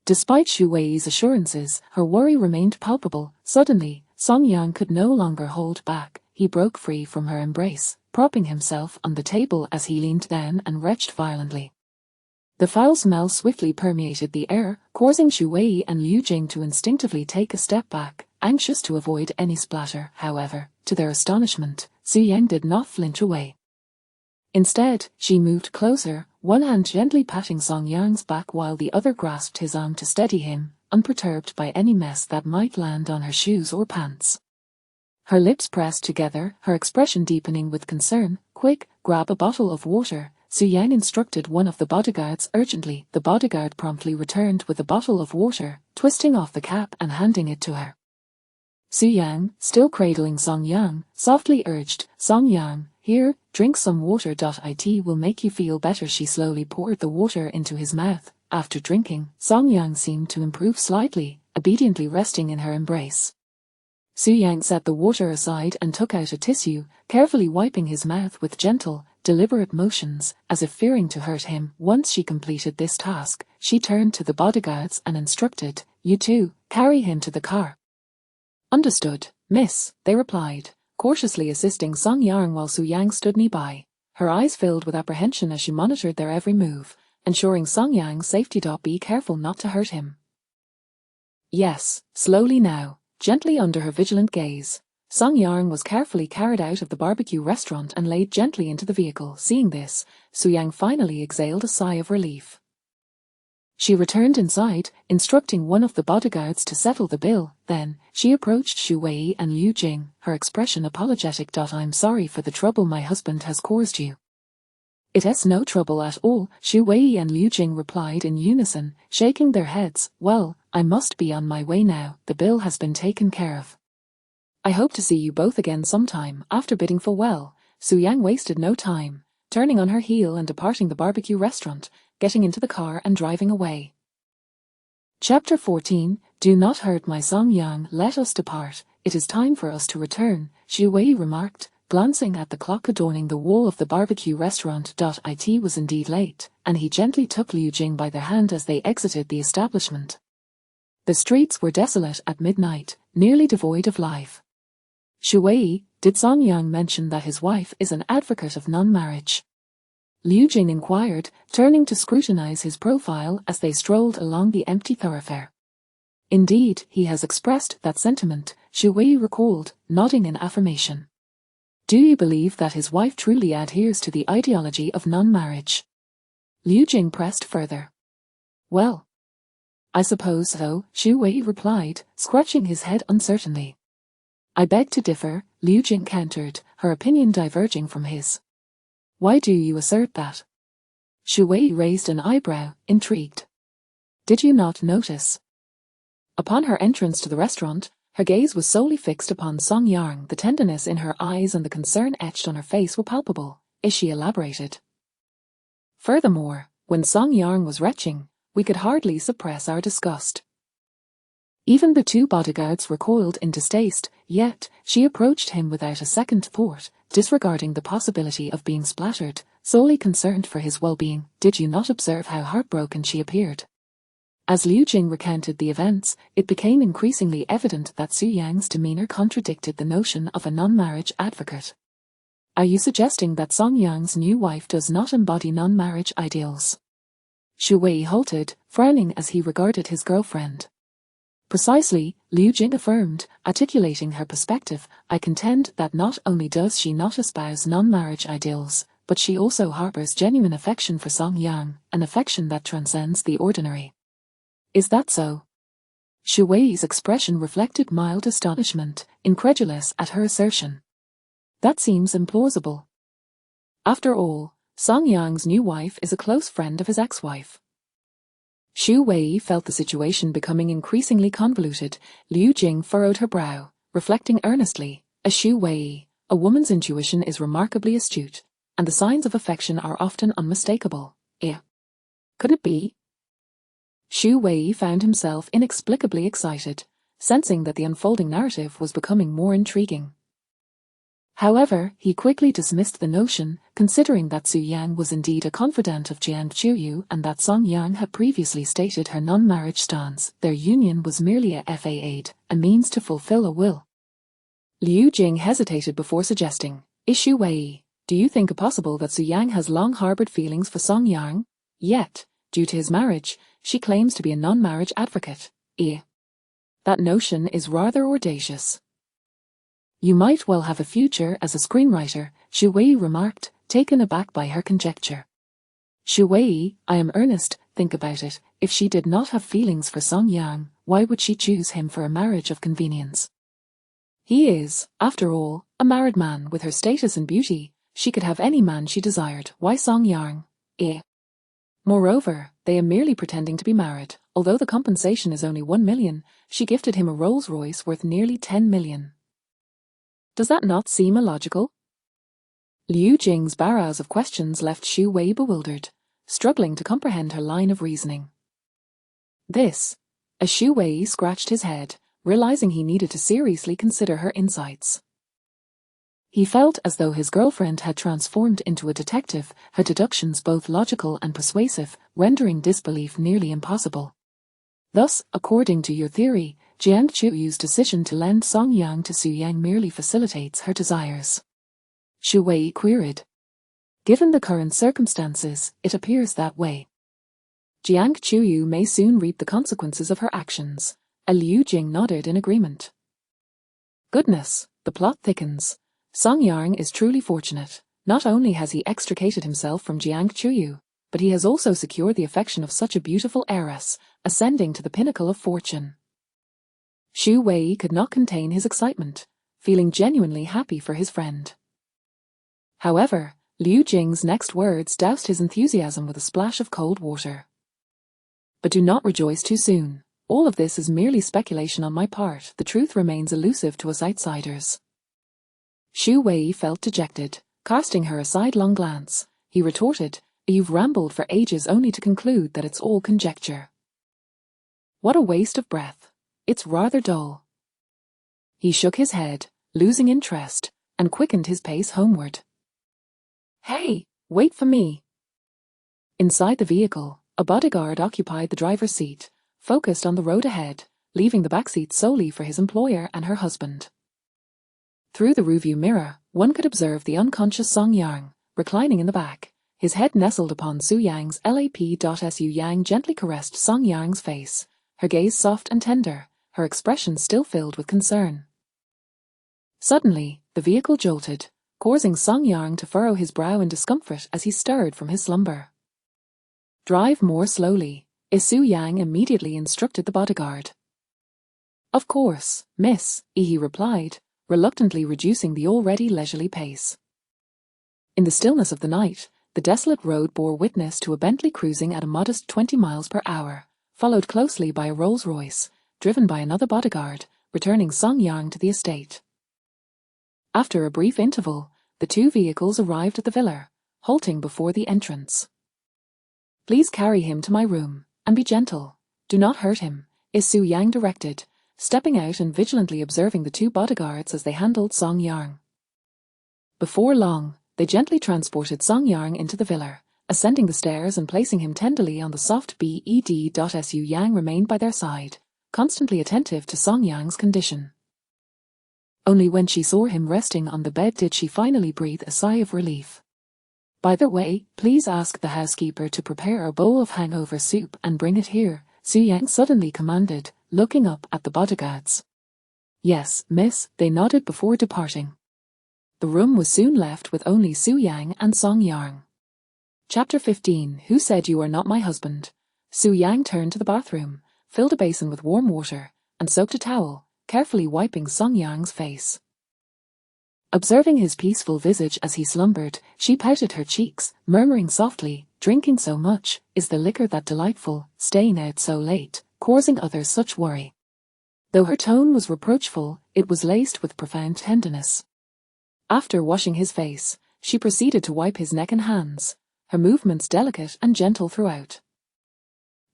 Despite Xu Wei's assurances, her worry remained palpable. Suddenly, Song Yang could no longer hold back. He broke free from her embrace, propping himself on the table as he leaned down and retched violently. The foul smell swiftly permeated the air, causing Xu Wei and Liu Jing to instinctively take a step back, anxious to avoid any splatter. However, to their astonishment, Su Yang did not flinch away. Instead, she moved closer, one hand gently patting Song Yang's back while the other grasped his arm to steady him, unperturbed by any mess that might land on her shoes or pants. Her lips pressed together, her expression deepening with concern. "Quick, grab a bottle of water," Su Yang instructed one of the bodyguards urgently. The bodyguard promptly returned with a bottle of water, twisting off the cap and handing it to her. Su Yang, still cradling Song Yang, softly urged, "Song Yang, here, drink some water. It will make you feel better." She slowly poured the water into his mouth. After drinking, Song Yang seemed to improve slightly, obediently resting in her embrace. Su Yang set the water aside and took out a tissue, carefully wiping his mouth with gentle, deliberate motions, as if fearing to hurt him. Once she completed this task, she turned to the bodyguards and instructed, "You two, carry him to the car." "Understood, miss," they replied, cautiously assisting Song Yang while Su Yang stood nearby, her eyes filled with apprehension as she monitored their every move, ensuring Song Yang's safety. "Be careful not to hurt him." "Yes, slowly now," gently under her vigilant gaze. Song Yang was carefully carried out of the barbecue restaurant and laid gently into the vehicle. Seeing this, Su Yang finally exhaled a sigh of relief. She returned inside, instructing one of the bodyguards to settle the bill. Then, she approached Xu Wei and Liu Jing, her expression apologetic. "I'm sorry for the trouble my husband has caused you." "It's no trouble at all," Xu Wei and Liu Jing replied in unison, shaking their heads. "Well, I must be on my way now, the bill has been taken care of. I hope to see you both again sometime." After bidding farewell, Su Yang wasted no time, turning on her heel and departing the barbecue restaurant, getting into the car and driving away. Chapter 14. Do not hurt my Song Yang, let us depart, it is time for us to return, Xu Wei remarked, glancing at the clock adorning the wall of the barbecue restaurant. It was indeed late, and he gently took Liu Jing by the hand as they exited the establishment. The streets were desolate at midnight, nearly devoid of life. "Xu Wei, did Song Yang mention that his wife is an advocate of non-marriage?" Liu Jing inquired, turning to scrutinize his profile as they strolled along the empty thoroughfare. "Indeed, he has expressed that sentiment," Xu Wei recalled, nodding in affirmation. "Do you believe that his wife truly adheres to the ideology of non-marriage?" Liu Jing pressed further. "Well, I suppose so," Xu Wei replied, scratching his head uncertainly. "I beg to differ," Liu Jing countered, her opinion diverging from his. "Why do you assert that?" Xu Wei raised an eyebrow, intrigued. "Did you not notice?" Upon her entrance to the restaurant, her gaze was solely fixed upon Song Yang. The tenderness in her eyes and the concern etched on her face were palpable, as she elaborated. "Furthermore, when Song Yang was retching, we could hardly suppress our disgust." Even the two bodyguards recoiled in distaste, yet she approached him without a second thought, disregarding the possibility of being splattered, solely concerned for his well-being. "Did you not observe how heartbroken she appeared?" As Liu Jing recounted the events, it became increasingly evident that Su Yang's demeanor contradicted the notion of a non-marriage advocate. "Are you suggesting that Song Yang's new wife does not embody non-marriage ideals?" Xu Wei halted, frowning as he regarded his girlfriend. "Precisely," Liu Jing affirmed, articulating her perspective. "I contend that not only does she not espouse non-marriage ideals, but she also harbors genuine affection for Song Yang, an affection that transcends the ordinary." "Is that so?" Xu Wei's expression reflected mild astonishment, incredulous at her assertion. "That seems implausible. After all, Song Yang's new wife is a close friend of his ex-wife." Xu Wei felt the situation becoming increasingly convoluted. Liu Jing furrowed her brow, reflecting earnestly. As Xu Wei, a woman's intuition is remarkably astute, and the signs of affection are often unmistakable. Could it be? Xu Wei found himself inexplicably excited, sensing that the unfolding narrative was becoming more intriguing. However, he quickly dismissed the notion, considering that Su Yang was indeed a confidant of Jiang Chuyu and that Song Yang had previously stated her non-marriage stance. Their union was merely a fa'ad, a means to fulfill a will. Liu Jing hesitated before suggesting, "Xu Wei, do you think it possible that Su Yang has long harbored feelings for Song Yang? Yet, due to his marriage, she claims to be a non-marriage advocate. That notion is rather audacious." "You might well have a future as a screenwriter," Xu Wei remarked, taken aback by her conjecture. "Xu Wei, I am earnest, think about it, if she did not have feelings for Song Yang, why would she choose him for a marriage of convenience? He is, after all, a married man with her status and beauty, she could have any man she desired, why Song Yang? Moreover, they are merely pretending to be married, although the compensation is only 1 million, she gifted him a Rolls-Royce worth nearly 10 million. Does that not seem illogical?" Liu Jing's barrage of questions left Xu Wei bewildered, struggling to comprehend her line of reasoning. As Xu Wei scratched his head, realizing he needed to seriously consider her insights. He felt as though his girlfriend had transformed into a detective, her deductions both logical and persuasive, rendering disbelief nearly impossible. "Thus, according to your theory, Jiang Chuyu's decision to lend Song Yang to Su Yang merely facilitates her desires?" Xu Wei queried. "Given the current circumstances, it appears that way. Jiang Chuyu may soon reap the consequences of her actions." Liu Jing nodded in agreement. "Goodness, the plot thickens. Song Yang is truly fortunate. Not only has he extricated himself from Jiang Chuyu, but he has also secured the affection of such a beautiful heiress, ascending to the pinnacle of fortune." Xu Wei could not contain his excitement, feeling genuinely happy for his friend. However, Liu Jing's next words doused his enthusiasm with a splash of cold water. But do not rejoice too soon. All of this is merely speculation on my part. The truth remains elusive to us outsiders. Xu Wei felt dejected. Casting her a sidelong glance, he retorted, "You've rambled for ages only to conclude that it's all conjecture. What a waste of breath. It's rather dull." He shook his head, losing interest, and quickened his pace homeward. "Hey, wait for me." Inside the vehicle, a bodyguard occupied the driver's seat, focused on the road ahead, leaving the backseat solely for his employer and her husband. Through the rearview mirror, one could observe the unconscious Song Yang, reclining in the back, his head nestled upon Su Yang's lap. Su Yang gently caressed Song Yang's face, her gaze soft and tender, her expression still filled with concern. Suddenly, the vehicle jolted, causing Song Yang to furrow his brow in discomfort as he stirred from his slumber. "Drive more slowly," Su Yang immediately instructed the bodyguard. "Of course, miss," he replied, reluctantly reducing the already leisurely pace. In the stillness of the night, the desolate road bore witness to a Bentley cruising at a modest 20 miles per hour, followed closely by a Rolls-Royce, driven by another bodyguard, returning Song Yang to the estate. After a brief interval, the two vehicles arrived at the villa, halting before the entrance. "Please carry him to my room, and be gentle. Do not hurt him," Su Yang directed, stepping out and vigilantly observing the two bodyguards as they handled Song Yang. Before long, they gently transported Song Yang into the villa, ascending the stairs and placing him tenderly on the soft bed. Su Yang remained by their side, constantly attentive to Song Yang's condition. Only when she saw him resting on the bed did she finally breathe a sigh of relief. "By the way, please ask the housekeeper to prepare a bowl of hangover soup and bring it here," Su Yang suddenly commanded, looking up at the bodyguards. "Yes, miss," they nodded before departing. The room was soon left with only Su Yang and Song Yang. Chapter 15. Who said you are not my husband? Su Yang turned to the bathroom, filled a basin with warm water, and soaked a towel, carefully wiping Song Yang's face. Observing his peaceful visage as he slumbered, she pouted her cheeks, murmuring softly, "Drinking so much, is the liquor that delightful, staying out so late, causing others such worry." Though her tone was reproachful, it was laced with profound tenderness. After washing his face, she proceeded to wipe his neck and hands, her movements delicate and gentle throughout.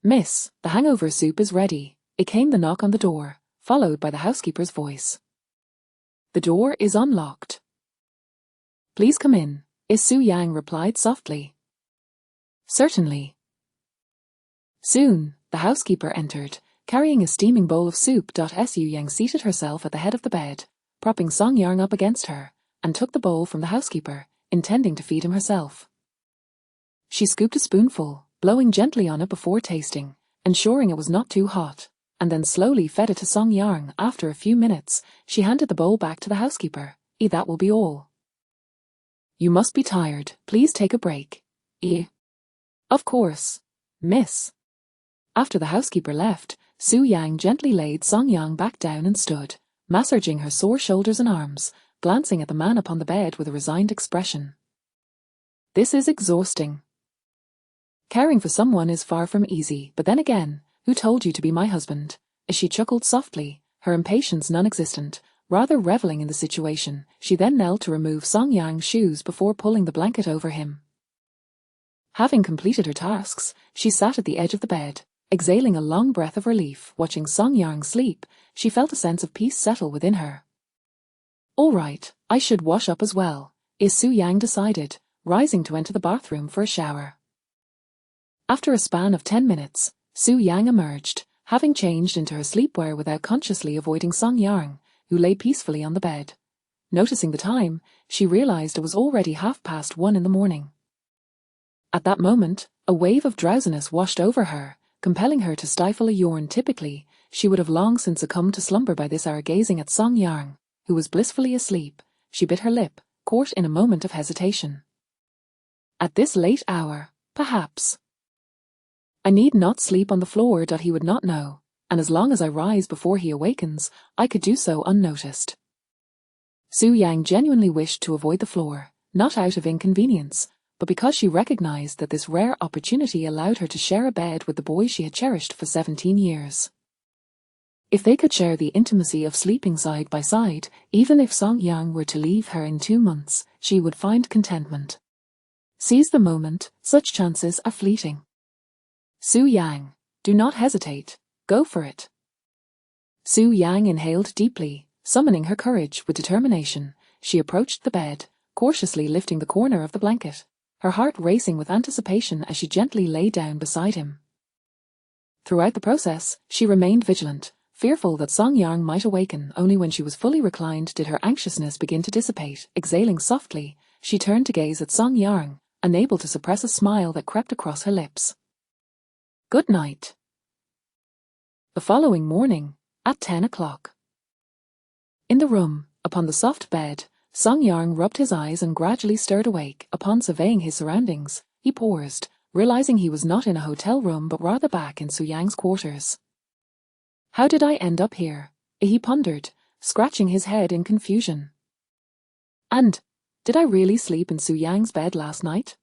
"Miss, the hangover soup is ready." It came the knock on the door, followed by the housekeeper's voice. "The door is unlocked." "Please come in," Su Yang replied softly. "Certainly." Soon, the housekeeper entered, carrying a steaming bowl of soup. Su Yang seated herself at the head of the bed, propping Song Yang up against her, and took the bowl from the housekeeper, intending to feed him herself. She scooped a spoonful, blowing gently on it before tasting, ensuring it was not too hot, and then slowly fed it to Song Yang. After a few minutes, she handed the bowl back to the housekeeper. "That will be all. You must be tired. Please take a break." "Of course, miss." After the housekeeper left, Su Yang gently laid Song Yang back down and stood, massaging her sore shoulders and arms, glancing at the man upon the bed with a resigned expression. "This is exhausting. Caring for someone is far from easy, but then again, who told you to be my husband?" She chuckled softly, her impatience non-existent, rather reveling in the situation. She then knelt to remove Song Yang's shoes before pulling the blanket over him. Having completed her tasks, she sat at the edge of the bed, exhaling a long breath of relief. Watching Song Yang sleep, she felt a sense of peace settle within her. "All right, I should wash up as well," Su Yang decided, rising to enter the bathroom for a shower. After a span of 10 minutes, Su Yang emerged, having changed into her sleepwear without consciously avoiding Song Yang, who lay peacefully on the bed. Noticing the time, she realized it was already 1:30 in the morning. At that moment, a wave of drowsiness washed over her, compelling her to stifle a yawn. Typically, she would have long since succumbed to slumber by this hour. Gazing at Song Yang, who was blissfully asleep, she bit her lip, caught in a moment of hesitation. At this late hour, perhaps. "I need not sleep on the floor." He would not know, and as long as I rise before he awakens, I could do so unnoticed. Su Yang genuinely wished to avoid the floor, not out of inconvenience, but because she recognized that this rare opportunity allowed her to share a bed with the boy she had cherished for 17 years. If they could share the intimacy of sleeping side by side, even if Song Yang were to leave her in 2 months, she would find contentment. Seize the moment, such chances are fleeting. Su Yang, do not hesitate, go for it. Su Yang inhaled deeply, summoning her courage with determination. She approached the bed, cautiously lifting the corner of the blanket, her heart racing with anticipation as she gently lay down beside him. Throughout the process, she remained vigilant, fearful that Song Yang might awaken. Only when she was fully reclined did her anxiousness begin to dissipate. Exhaling softly, she turned to gaze at Song Yang, unable to suppress a smile that crept across her lips. Good night. The following morning, at 10 o'clock. In the room, upon the soft bed, Song Yang rubbed his eyes and gradually stirred awake. Upon surveying his surroundings, he paused, realizing he was not in a hotel room but rather back in Su Yang's quarters. How did I end up here? He pondered, scratching his head in confusion. And, did I really sleep in Su Yang's bed last night?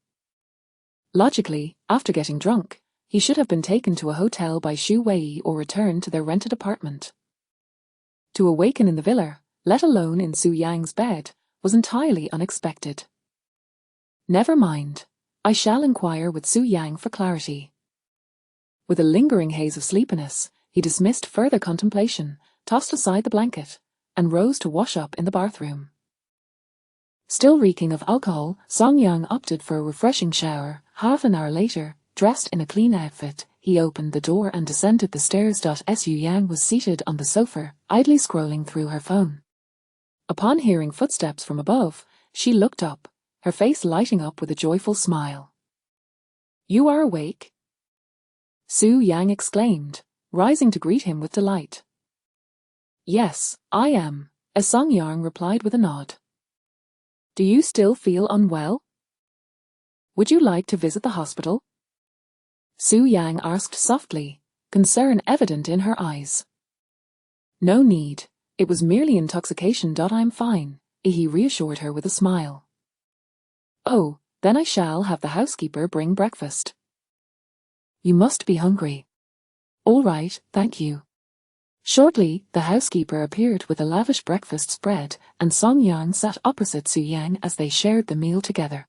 Logically, after getting drunk, he should have been taken to a hotel by Xu Wei or returned to their rented apartment. To awaken in the villa, let alone in Su Yang's bed, was entirely unexpected. Never mind, I shall inquire with Su Yang for clarity. With a lingering haze of sleepiness, he dismissed further contemplation, tossed aside the blanket, and rose to wash up in the bathroom. Still reeking of alcohol, Song Yang opted for a refreshing shower. Half an hour later, dressed in a clean outfit, he opened the door and descended the stairs. Su Yang was seated on the sofa, idly scrolling through her phone. Upon hearing footsteps from above, she looked up, her face lighting up with a joyful smile. You are awake? Su Yang exclaimed, rising to greet him with delight. Yes, I am, as Song Yang replied with a nod. Do you still feel unwell? Would you like to visit the hospital? Su Yang asked softly, concern evident in her eyes. No need, it was merely intoxication. I'm fine, he reassured her with a smile. Oh, then I shall have the housekeeper bring breakfast. You must be hungry. All right, thank you. Shortly, the housekeeper appeared with a lavish breakfast spread, and Song Yang sat opposite Su Yang as they shared the meal together.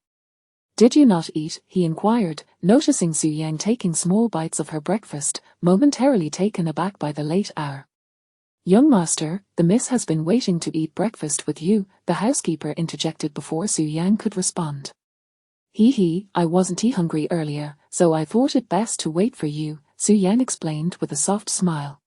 Did you not eat? He inquired, noticing Su Yang taking small bites of her breakfast, momentarily taken aback by the late hour. Young master, the miss has been waiting to eat breakfast with you, the housekeeper interjected before Su Yang could respond. I wasn't hungry earlier, so I thought it best to wait for you, Su Yang explained with a soft smile.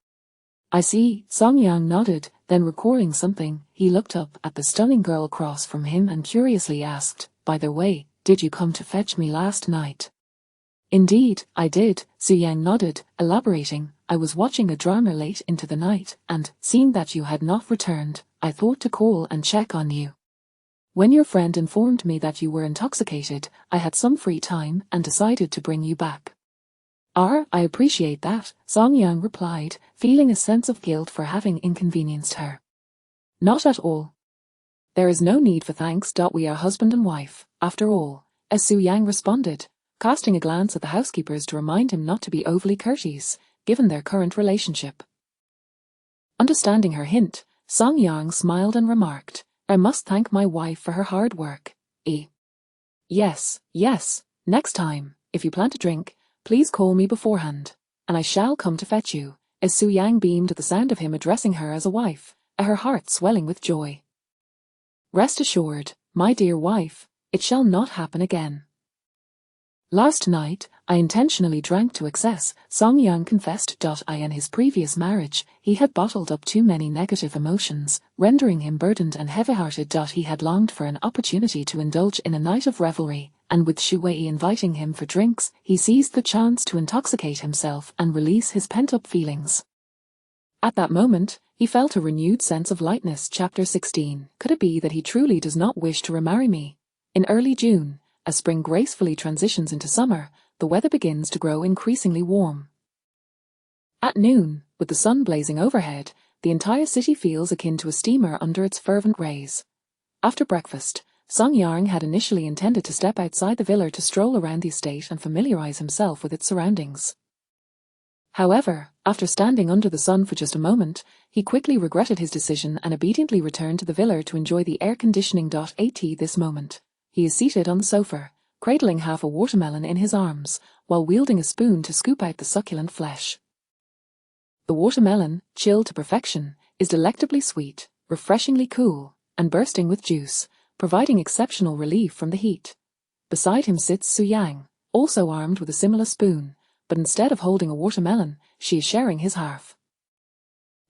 I see, Song Yang nodded, then recalling something, he looked up at the stunning girl across from him and curiously asked, by the way, did you come to fetch me last night? Indeed, I did, Su Yang nodded, elaborating, I was watching a drama late into the night, and, seeing that you had not returned, I thought to call and check on you. When your friend informed me that you were intoxicated, I had some free time and decided to bring you back. I appreciate that, Song Yang replied, feeling a sense of guilt for having inconvenienced her. Not at all. There is no need for thanks. We are husband and wife, after all, as Su Yang responded, casting a glance at the housekeepers to remind him not to be overly courteous, given their current relationship. Understanding her hint, Song Yang smiled and remarked, I must thank my wife for her hard work. Yes, next time, if you plan to drink, please call me beforehand, and I shall come to fetch you, as Su Yang beamed at the sound of him addressing her as a wife, her heart swelling with joy. Rest assured, my dear wife, it shall not happen again. Last night, I intentionally drank to excess, Song Yang confessed. In his previous marriage, he had bottled up too many negative emotions, rendering him burdened and heavy-hearted. He had longed for an opportunity to indulge in a night of revelry, and with Xu Wei inviting him for drinks, he seized the chance to intoxicate himself and release his pent-up feelings. At that moment, he felt a renewed sense of lightness. Chapter 16. Could it be that he truly does not wish to remarry me? In early June, as spring gracefully transitions into summer, the weather begins to grow increasingly warm. At noon, with the sun blazing overhead, the entire city feels akin to a steamer under its fervent rays. After breakfast, Song Yang had initially intended to step outside the villa to stroll around the estate and familiarize himself with its surroundings. However, after standing under the sun for just a moment, he quickly regretted his decision and obediently returned to the villa to enjoy the air conditioning. At this moment, he is seated on the sofa, cradling half a watermelon in his arms, while wielding a spoon to scoop out the succulent flesh. The watermelon, chilled to perfection, is delectably sweet, refreshingly cool, and bursting with juice, providing exceptional relief from the heat. Beside him sits Su Yang, also armed with a similar spoon, but instead of holding a watermelon, she is sharing his half.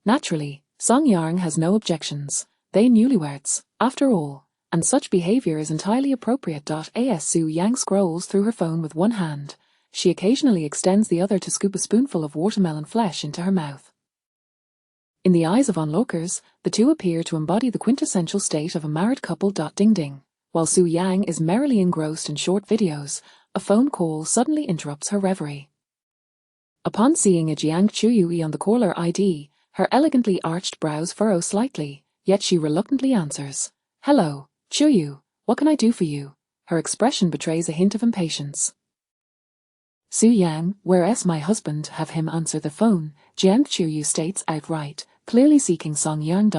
Naturally, Song Yang has no objections. They newlyweds, after all, and such behavior is entirely appropriate. As Su Yang scrolls through her phone with one hand, she occasionally extends the other to scoop a spoonful of watermelon flesh into her mouth. In the eyes of onlookers, the two appear to embody the quintessential state of a married couple. Ding ding. While Su Yang is merrily engrossed in short videos, a phone call suddenly interrupts her reverie. Upon seeing a Jiang Chuyui on the caller ID, her elegantly arched brows furrow slightly, yet she reluctantly answers. "Hello, Chuyu, what can I do for you?" Her expression betrays a hint of impatience. "Su Yang, where's my husband? Have him answer the phone," Jiang Chuyu states outright, clearly seeking Song Yang.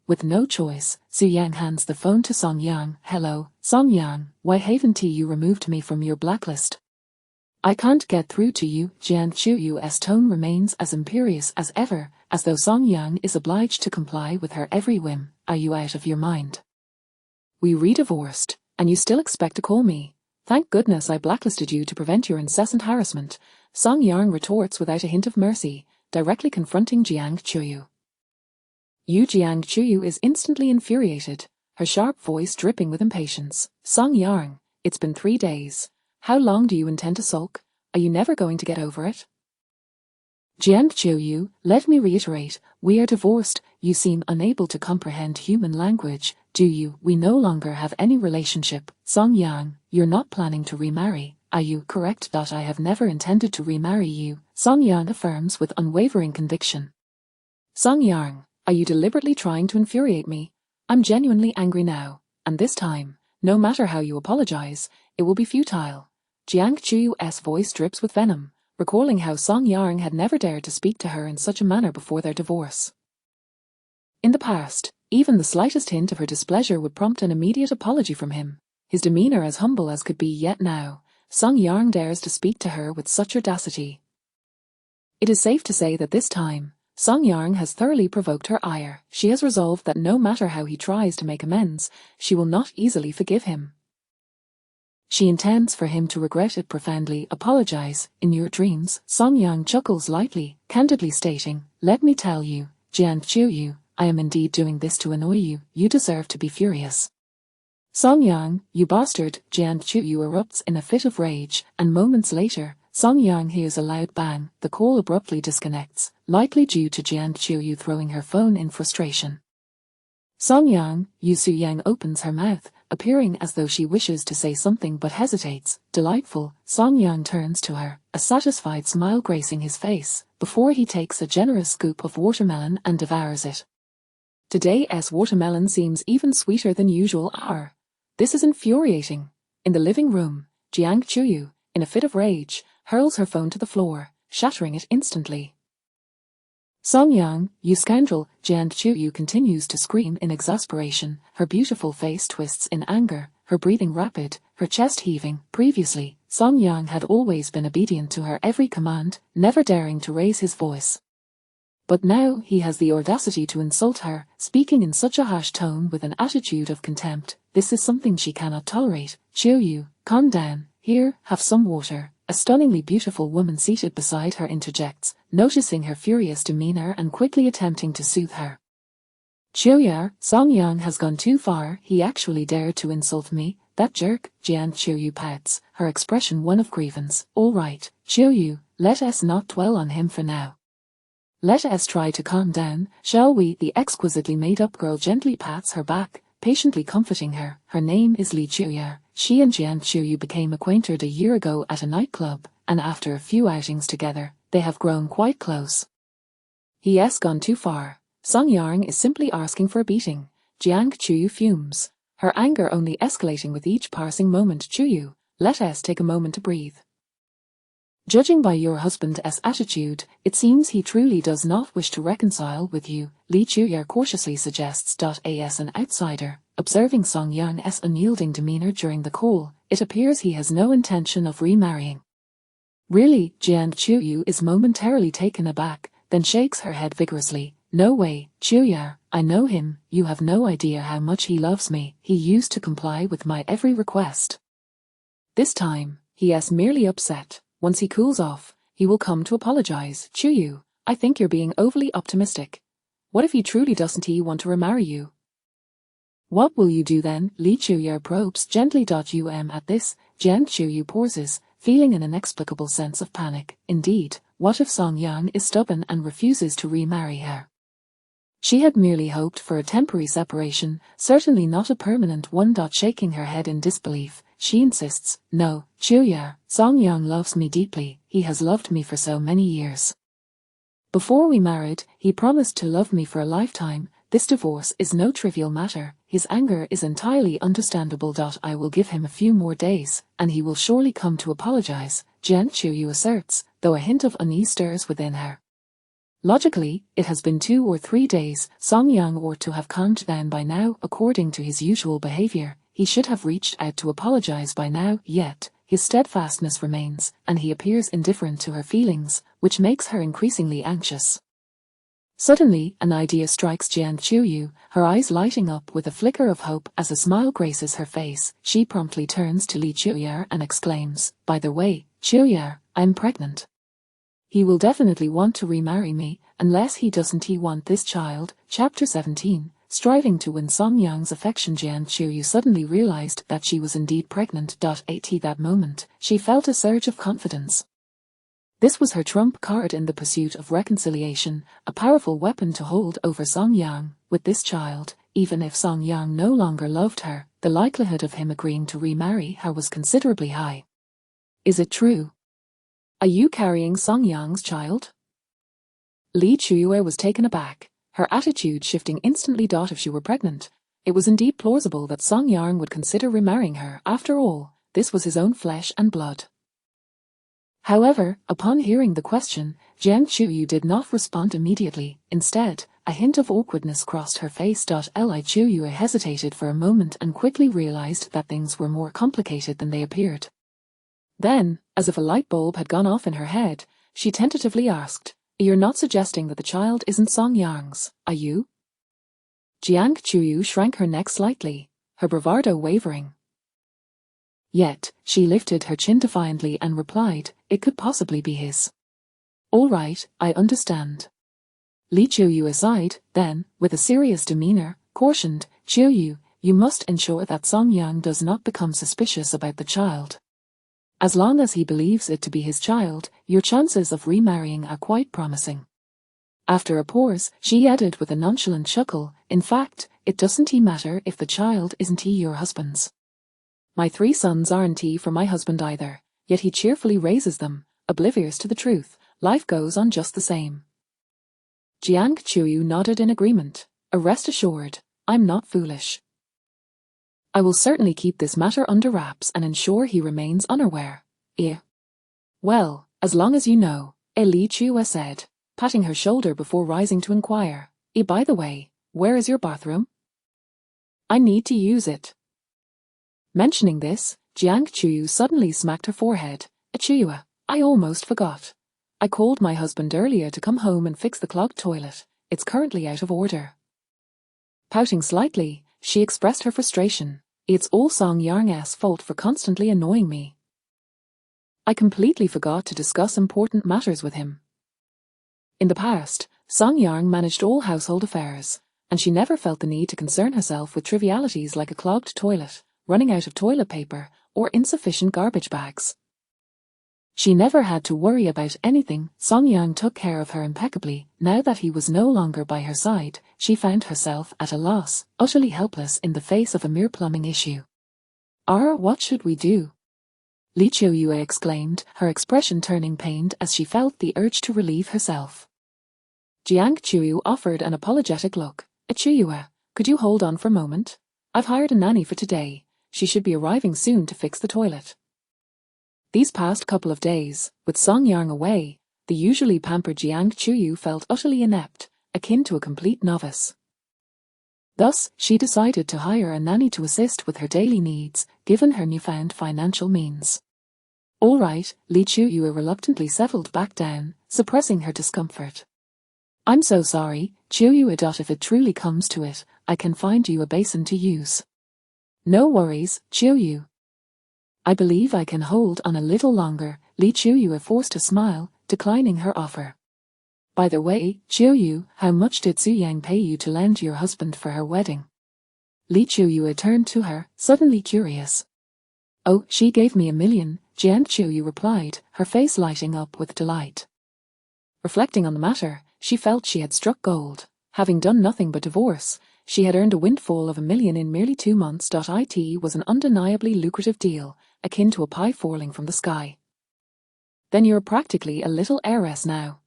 With no choice, Su Yang hands the phone to Song Yang. "Hello, Song Yang, why haven't you removed me from your blacklist? I can't get through to you." Jiang Chuyu's tone remains as imperious as ever, as though Song Yang is obliged to comply with her every whim. "Are you out of your mind? We re-divorced, and you still expect to call me? Thank goodness I blacklisted you to prevent your incessant harassment," Song Yang retorts without a hint of mercy, directly confronting Jiang Chuyu. Jiang Chuyu is instantly infuriated, her sharp voice dripping with impatience. "Song Yang, it's been 3 days. How long do you intend to sulk? Are you never going to get over it?" "Jiang Chuyu, let me reiterate, we are divorced. You seem unable to comprehend human language, do you? We no longer have any relationship." "Song Yang, you're not planning to remarry, are you?" "Correct. I have never intended to remarry you," Song Yang affirms with unwavering conviction. "Song Yang, are you deliberately trying to infuriate me? I'm genuinely angry now, and this time, no matter how you apologize, it will be futile." Jiang Chuyu's voice drips with venom, recalling how Song Yang had never dared to speak to her in such a manner before their divorce. In the past, even the slightest hint of her displeasure would prompt an immediate apology from him, his demeanor as humble as could be. Yet now, Song Yang dares to speak to her with such audacity. It is safe to say that this time, Song Yang has thoroughly provoked her ire. She has resolved that no matter how he tries to make amends, she will not easily forgive him. She intends for him to regret it profoundly. "Apologize, in your dreams." Song Yang chuckles lightly, candidly stating, "Let me tell you, Jiang Chuyu, I am indeed doing this to annoy you. You deserve to be furious." "Song Yang, you bastard!" Jiang Chuyu erupts in a fit of rage, and moments later, Song Yang hears a loud bang. The call abruptly disconnects, likely due to Jiang Chuyu throwing her phone in frustration. "Song Yang, Su Yang opens her mouth, appearing as though she wishes to say something but hesitates. "Delightful." Song Yang turns to her, a satisfied smile gracing his face, before he takes a generous scoop of watermelon and devours it. Today's watermelon seems even sweeter than usual. This is infuriating. In the living room, Jiang Chuyu, in a fit of rage, hurls her phone to the floor, shattering it instantly. "Song Yang, you scoundrel!" Jiang Chuyu continues to scream in exasperation, her beautiful face twists in anger, her breathing rapid, her chest heaving. Previously, Song Yang had always been obedient to her every command, never daring to raise his voice. But now he has the audacity to insult her, speaking in such a harsh tone with an attitude of contempt. This is something she cannot tolerate. "Chuyu, calm down. Here, have some water." A stunningly beautiful woman seated beside her interjects, noticing her furious demeanor and quickly attempting to soothe her. "Chuya, Song Yang has gone too far. He actually dared to insult me. That jerk." Jiang Chuyu pouts, her expression one of grievance. "All right, Chuyu, let us not dwell on him for now. Let us try to calm down, shall we?" The exquisitely made-up girl gently pats her back, patiently comforting her. Her name is Li Chuya. She and Jiang Chuyu became acquainted a year ago at a nightclub, and after a few outings together, they have grown quite close. "He's gone too far. Song Yang is simply asking for a beating." Jiang Chuyu fumes. her anger only escalating with each passing moment. Chuyu, let us take a moment to breathe. Judging by your husband's attitude, it seems he truly does not wish to reconcile with you, Lee Chuya cautiously suggests. As an outsider, observing Song Yang's unyielding demeanor during the call, it appears he has no intention of remarrying. Really? Jiang Chuyu is momentarily taken aback, then shakes her head vigorously. No way, Chuya, I know him, you have no idea how much he loves me, he used to comply with my every request. This time, he is merely upset. Once he cools off, he will come to apologize. Chuyu, I think you're being overly optimistic. What if he truly doesn't want to remarry you? What will you do then? Li Chuya probes gently. At this, Jiang Chuyu pauses, feeling an inexplicable sense of panic. Indeed, what if Song Yang is stubborn and refuses to remarry her? She had merely hoped for a temporary separation, certainly not a permanent one. Shaking her head in disbelief, she insists, no, Chuya, Song Yang loves me deeply, he has loved me for so many years. Before we married, he promised to love me for a lifetime. This divorce is no trivial matter, his anger is entirely understandable. I will give him a few more days, and he will surely come to apologize, Jiang Chuyu asserts, though a hint of unease stirs within her. Logically, it has been 2 or 3 days, Song Yang ought to have calmed down by now. According to his usual behavior, he should have reached out to apologize by now, yet his steadfastness remains, and he appears indifferent to her feelings, which makes her increasingly anxious. Suddenly, an idea strikes Jiang Chuyu, her eyes lighting up with a flicker of hope as a smile graces her face. She promptly turns to Li Chuya and exclaims, by the way, Chuya, I'm pregnant. He will definitely want to remarry me, unless he doesn't want this child. Chapter 17. Striving to win Song Yang's affection. Jiang Chuyu suddenly realized that she was indeed pregnant. At that moment, she felt a surge of confidence. This was her trump card in the pursuit of reconciliation, a powerful weapon to hold over Song Yang. With this child, even if Song Yang no longer loved her, the likelihood of him agreeing to remarry her was considerably high. Is it true? Are you carrying Song Yang's child? Li Chuya was taken aback, her attitude shifting instantly. If she were pregnant, it was indeed plausible that Song Yang would consider remarrying her. After all, this was his own flesh and blood. However, upon hearing the question, Jiang Chuyu did not respond immediately. Instead, a hint of awkwardness crossed her face. Li Chuyu hesitated for a moment and quickly realized that things were more complicated than they appeared. Then, as if a light bulb had gone off in her head, she tentatively asked, you're not suggesting that the child isn't Song Yang's, are you? Jiang Chuyu shrank her neck slightly, her bravado wavering. Yet, she lifted her chin defiantly and replied, it could possibly be his. All right, I understand. Li Chuyu aside, then, with a serious demeanor, cautioned, Chuyu, you must ensure that Song Yang does not become suspicious about the child. As long as he believes it to be his child, your chances of remarrying are quite promising. After a pause, she added with a nonchalant chuckle, in fact, it doesn't matter if the child isn't your husband's. My 3 sons aren't for my husband either, yet he cheerfully raises them, oblivious to the truth. Life goes on just the same. Jiang Chuyu nodded in agreement. Rest assured, I'm not foolish. I will certainly keep this matter under wraps and ensure he remains unaware. Well, as long as you know, Li Chuya said, patting her shoulder before rising to inquire, by the way, where is your bathroom? I need to use it. Mentioning this, Jiang Chuyu suddenly smacked her forehead. Chuya, I almost forgot. I called my husband earlier to come home and fix the clogged toilet. It's currently out of order. Pouting slightly, she expressed her frustration. It's all Song Yang's fault for constantly annoying me. I completely forgot to discuss important matters with him. In the past, Song Yang managed all household affairs, and she never felt the need to concern herself with trivialities like a clogged toilet, running out of toilet paper, or insufficient garbage bags. She never had to worry about anything. Song Yang took care of her impeccably. Now that he was no longer by her side, she found herself at a loss, utterly helpless in the face of a mere plumbing issue. What should we do? Li Chuya exclaimed, her expression turning pained as she felt the urge to relieve herself. Jiang Chuyu offered an apologetic look. Chuya, could you hold on for a moment? I've hired a nanny for today. She should be arriving soon to fix the toilet. These past couple of days, with Song Yang away, the usually pampered Jiang Chuyu felt utterly inept, akin to a complete novice. Thus, she decided to hire a nanny to assist with her daily needs, given her newfound financial means. All right, Li Chuyu reluctantly settled back down, suppressing her discomfort. I'm so sorry, Chuyu. If it truly comes to it, I can find you a basin to use. No worries, Chuyu. I believe I can hold on a little longer, Li Chuyu forced a smile, declining her offer. By the way, Chuyu, how much did Su Yang pay you to lend your husband for her wedding? Li Chuyu turned to her, suddenly curious. Oh, she gave me $1 million, Jiang Chuyu replied, her face lighting up with delight. Reflecting on the matter, she felt she had struck gold. Having done nothing but divorce, she had earned a windfall of $1 million in merely 2 months. It was an undeniably lucrative deal, akin to a pie falling from the sky. Then you're practically a little heiress now.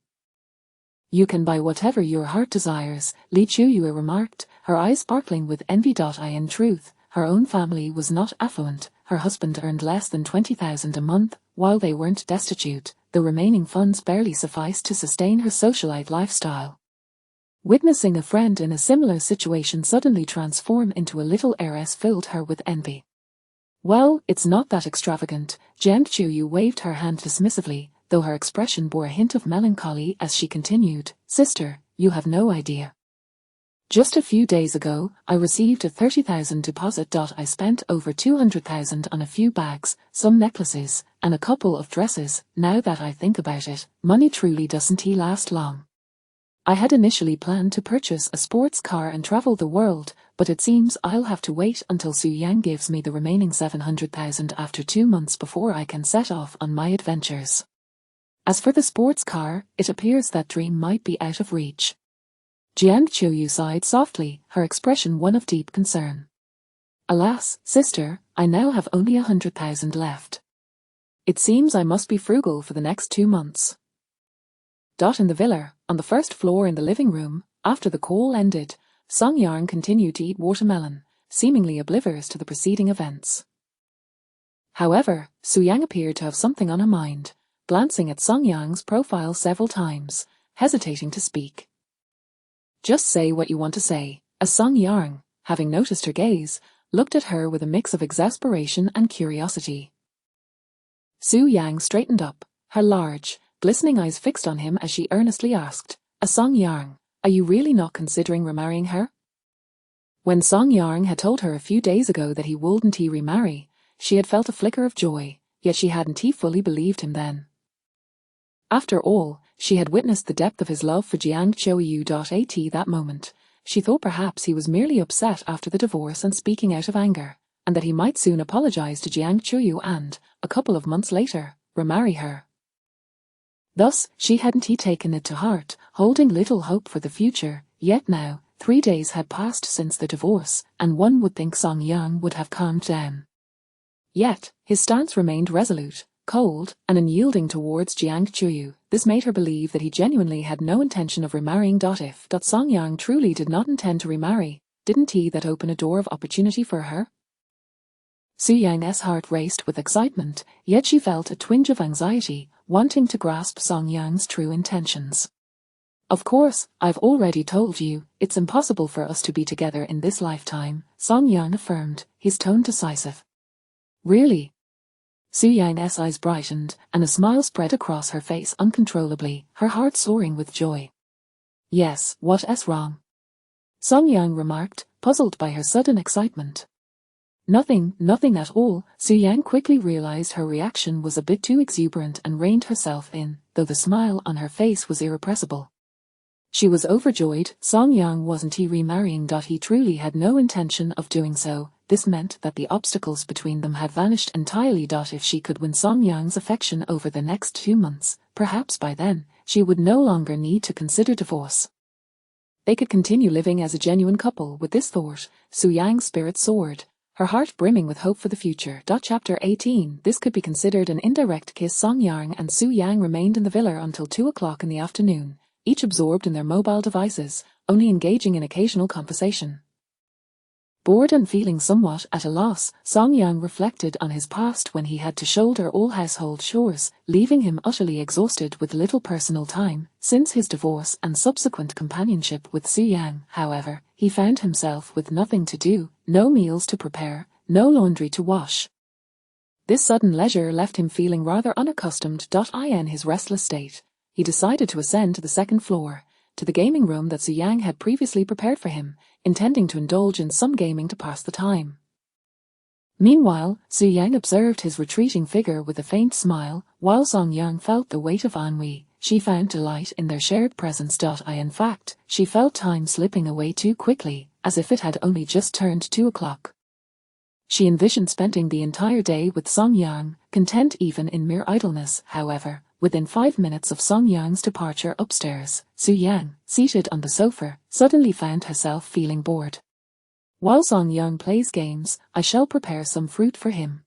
You can buy whatever your heart desires, Li Chuyu remarked, her eyes sparkling with envy. In truth, her own family was not affluent. Her husband earned less than $20,000 a month, while they weren't destitute. The remaining funds barely sufficed to sustain her socialite lifestyle. Witnessing a friend in a similar situation suddenly transform into a little heiress filled her with envy. Well, it's not that extravagant, Jiang Chuyu waved her hand dismissively, though her expression bore a hint of melancholy as she continued, Sister, you have no idea. Just a few days ago, I received a $30,000 deposit. I spent over $200,000 on a few bags, some necklaces, and a couple of dresses. Now that I think about it, money truly doesn't last long. I had initially planned to purchase a sports car and travel the world, but it seems I'll have to wait until Su Yang gives me the remaining $700,000 after 2 months before I can set off on my adventures. As for the sports car, it appears that dream might be out of reach. Jiang Chuyu sighed softly, her expression one of deep concern. Alas, sister, I now have only $100,000 left. It seems I must be frugal for the next 2 months. In the villa, on the first floor in the living room, after the call ended, Song Yang continued to eat watermelon, seemingly oblivious to the preceding events. However, Su Yang appeared to have something on her mind, glancing at Song Yang's profile several times, hesitating to speak. Just say what you want to say, as Song Yang, having noticed her gaze, looked at her with a mix of exasperation and curiosity. Su Yang straightened up, her large, glistening eyes fixed on him as she earnestly asked, Song Yang, are you really not considering remarrying her? When Song Yang had told her a few days ago that he wouldn't remarry, she had felt a flicker of joy, yet she hadn't fully believed him then. After all, she had witnessed the depth of his love for Jiang Chuyu. At that moment, she thought perhaps he was merely upset after the divorce and speaking out of anger, and that he might soon apologize to Jiang Chuyu and, a couple of months later, remarry her. Thus, she hadn't taken it to heart, holding little hope for the future, yet now, 3 days had passed since the divorce, and one would think Song Yang would have calmed down. Yet, his stance remained resolute, cold, and unyielding towards Jiang Chuyu. This made her believe that he genuinely had no intention of remarrying. If Song Yang truly did not intend to remarry, didn't that open a door of opportunity for her? Su Yang's heart raced with excitement, yet she felt a twinge of anxiety, wanting to grasp Song Yang's true intentions. Of course, I've already told you, it's impossible for us to be together in this lifetime, Song Yang affirmed, his tone decisive. Really? Su Yang's eyes brightened, and a smile spread across her face uncontrollably, her heart soaring with joy. Yes, what's wrong? Song Yang remarked, puzzled by her sudden excitement. Nothing at all. Su Yang quickly realized her reaction was a bit too exuberant and reined herself in, though the smile on her face was irrepressible. She was overjoyed. Song Yang wasn't remarrying. He truly had no intention of doing so. This meant that the obstacles between them had vanished entirely. If she could win Song Yang's affection over the next 2 months, perhaps by then, she would no longer need to consider divorce. They could continue living as a genuine couple. With this thought, Su Yang's spirit soared, her heart brimming with hope for the future. Chapter 18. This could be considered an indirect kiss. Song Yang and Su Yang remained in the villa until 2 o'clock in the afternoon, each absorbed in their mobile devices, only engaging in occasional conversation. Bored and feeling somewhat at a loss, Song Yang reflected on his past when he had to shoulder all household chores, leaving him utterly exhausted with little personal time. Since his divorce and subsequent companionship with Su Yang, however, he found himself with nothing to do, no meals to prepare, no laundry to wash. This sudden leisure left him feeling rather unaccustomed. In his restless state, he decided to ascend to the second floor, to the gaming room that Su Yang had previously prepared for him, intending to indulge in some gaming to pass the time. Meanwhile, Su Yang observed his retreating figure with a faint smile, while Song Yang felt the weight of ennui. She found delight in their shared presence. In fact, she felt time slipping away too quickly, as if it had only just turned 2 o'clock. She envisioned spending the entire day with Song Yang, content even in mere idleness. However, within 5 minutes of Song Yang's departure upstairs, Su Yang, seated on the sofa, suddenly found herself feeling bored. While Song Yang plays games, I shall prepare some fruit for him.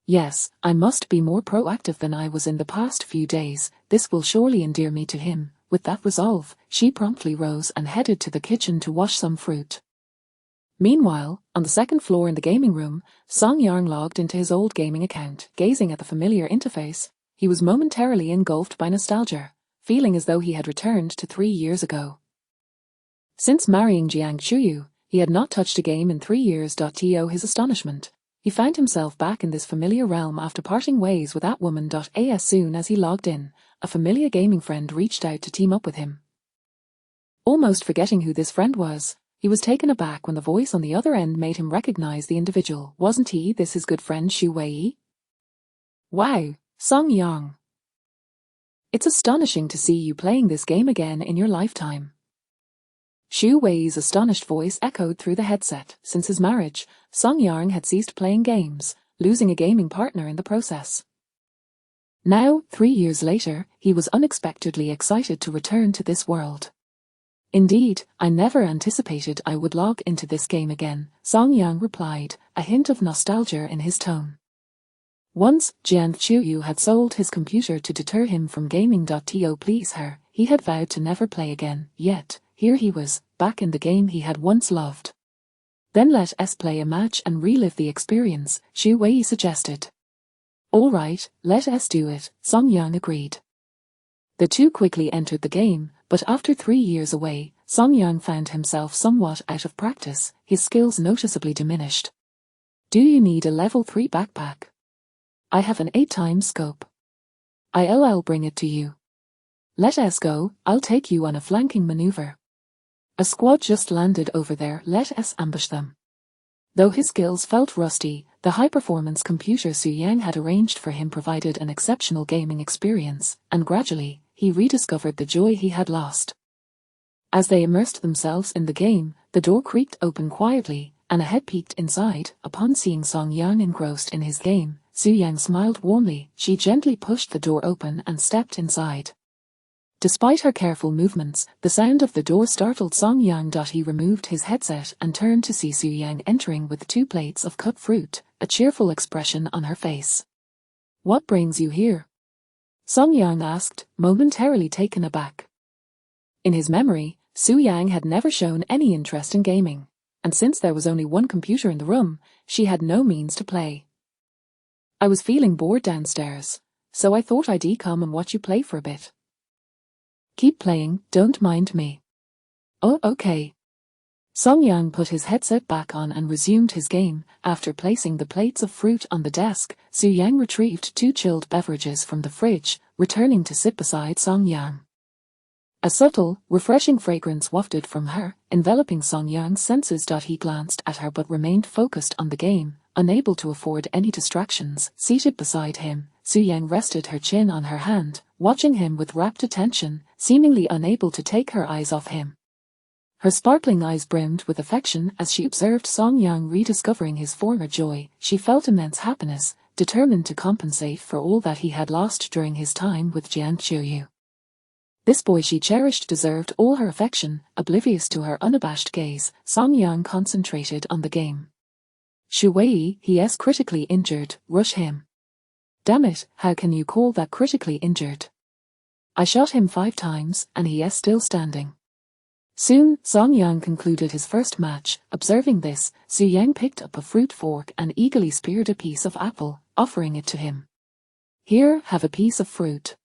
Yes, I must be more proactive than I was in the past few days. This will surely endear me to him. With that resolve, she promptly rose and headed to the kitchen to wash some fruit. Meanwhile, on the second floor in the gaming room, Song Yang logged into his old gaming account. Gazing at the familiar interface, he was momentarily engulfed by nostalgia, feeling as though he had returned to 3 years ago. Since marrying Jiang Chuyu, he had not touched a game in 3 years. To his astonishment, he found himself back in this familiar realm after parting ways with that woman. As soon as he logged in, a familiar gaming friend reached out to team up with him. Almost forgetting who this friend was, he was taken aback when the voice on the other end made him recognize the individual. Wasn't this his good friend Xu Wei? Wow, Song Yang. It's astonishing to see you playing this game again in your lifetime. Xu Wei's astonished voice echoed through the headset. Since his marriage, Song Yang had ceased playing games, losing a gaming partner in the process. Now, 3 years later, he was unexpectedly excited to return to this world. Indeed, I never anticipated I would log into this game again, Song Yang replied, a hint of nostalgia in his tone. Once, Jiang Chuyu had sold his computer to deter him from gaming. To please her, he had vowed to never play again, yet, here he was, back in the game he had once loved. Then let us play a match and relive the experience, Xu Wei suggested. All right, let us do it, Song Yang agreed. The two quickly entered the game, but after 3 years away, Song Yang found himself somewhat out of practice, his skills noticeably diminished. Do you need a level 3 backpack? I have an 8x scope. I'll bring it to you. Let us go, I'll take you on a flanking maneuver. A squad just landed over there, let us ambush them. Though his skills felt rusty, the high-performance computer Su Yang had arranged for him provided an exceptional gaming experience, and gradually, he rediscovered the joy he had lost. As they immersed themselves in the game, the door creaked open quietly, and a head peeked inside. Upon seeing Song Yang engrossed in his game, Su Yang smiled warmly. She gently pushed the door open and stepped inside. Despite her careful movements, the sound of the door startled Song Yang. He removed his headset and turned to see Su Yang entering with 2 plates of cut fruit, a cheerful expression on her face. What brings you here? Song Yang asked, momentarily taken aback. In his memory, Su Yang had never shown any interest in gaming, and since there was only one computer in the room, she had no means to play. I was feeling bored downstairs, so I thought I'd come and watch you play for a bit. Keep playing, don't mind me. Oh, okay. Song Yang put his headset back on and resumed his game. After placing the plates of fruit on the desk, Su Yang retrieved 2 chilled beverages from the fridge, returning to sit beside Song Yang. A subtle, refreshing fragrance wafted from her, enveloping Song Yang's senses. He glanced at her but remained focused on the game, unable to afford any distractions. Seated beside him, Su Yang rested her chin on her hand, watching him with rapt attention, seemingly unable to take her eyes off him. Her sparkling eyes brimmed with affection as she observed Song Yang rediscovering his former joy. She felt immense happiness, determined to compensate for all that he had lost during his time with Jiang Chuyu. This boy she cherished deserved all her affection. Oblivious to her unabashed gaze, Song Yang concentrated on the game. Xu Wei, he's critically injured, rush him. Damn it, how can you call that critically injured? I shot him 5 times, and he is still standing. Soon, Song Yang concluded his first match. Observing this, Su Yang picked up a fruit fork and eagerly speared a piece of apple, offering it to him. Here, have a piece of fruit.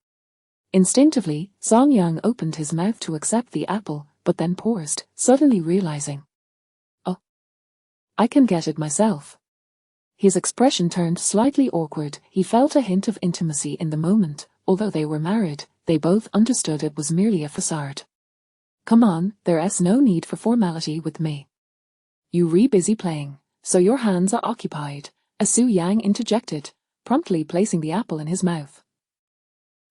Instinctively, Song Yang opened his mouth to accept the apple, but then paused, suddenly realizing, "Oh, I can get it myself." His expression turned slightly awkward. He felt a hint of intimacy in the moment. Although they were married, they both understood it was merely a facade. "Come on, there's no need for formality with me. You busy playing, so your hands are occupied," as Su Yang interjected, promptly placing the apple in his mouth.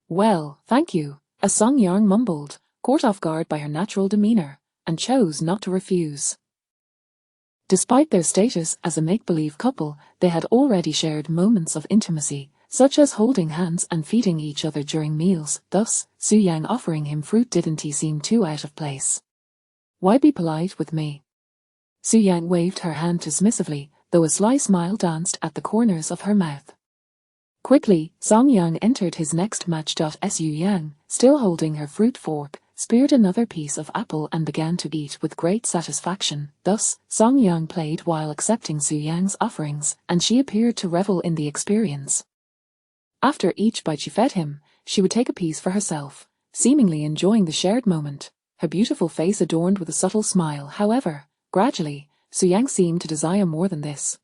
"Well, thank you," as Song Yang mumbled, caught off guard by her natural demeanor, and chose not to refuse. Despite their status as a make-believe couple, they had already shared moments of intimacy, such as holding hands and feeding each other during meals. Thus, Su Yang offering him fruit didn't seem too out of place. "Why be polite with me?" Su Yang waved her hand dismissively, though a sly smile danced at the corners of her mouth. Quickly, Song Yang entered his next match. Su Yang, still holding her fruit fork, speared another piece of apple and began to eat with great satisfaction. Thus, Song Yang played while accepting Su Yang's offerings, and she appeared to revel in the experience. After each bite she fed him, she would take a piece for herself, seemingly enjoying the shared moment, her beautiful face adorned with a subtle smile. However, gradually, Su Yang seemed to desire more than this.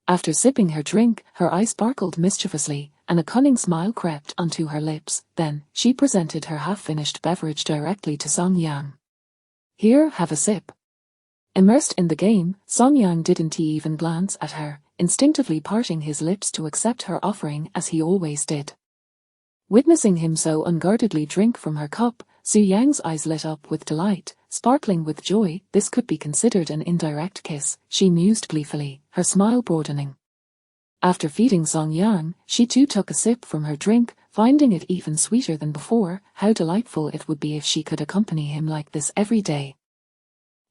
After sipping her drink, her eyes sparkled mischievously, and a cunning smile crept onto her lips. Then, she presented her half-finished beverage directly to Song Yang. "Here, have a sip." Immersed in the game, Song Yang didn't even glance at her, instinctively parting his lips to accept her offering as he always did. Witnessing him so unguardedly drink from her cup, Su Yang's eyes lit up with delight, sparkling with joy. This could be considered an indirect kiss, she mused gleefully, her smile broadening. After feeding Song Yang, she too took a sip from her drink, finding it even sweeter than before. How delightful it would be if she could accompany him like this every day.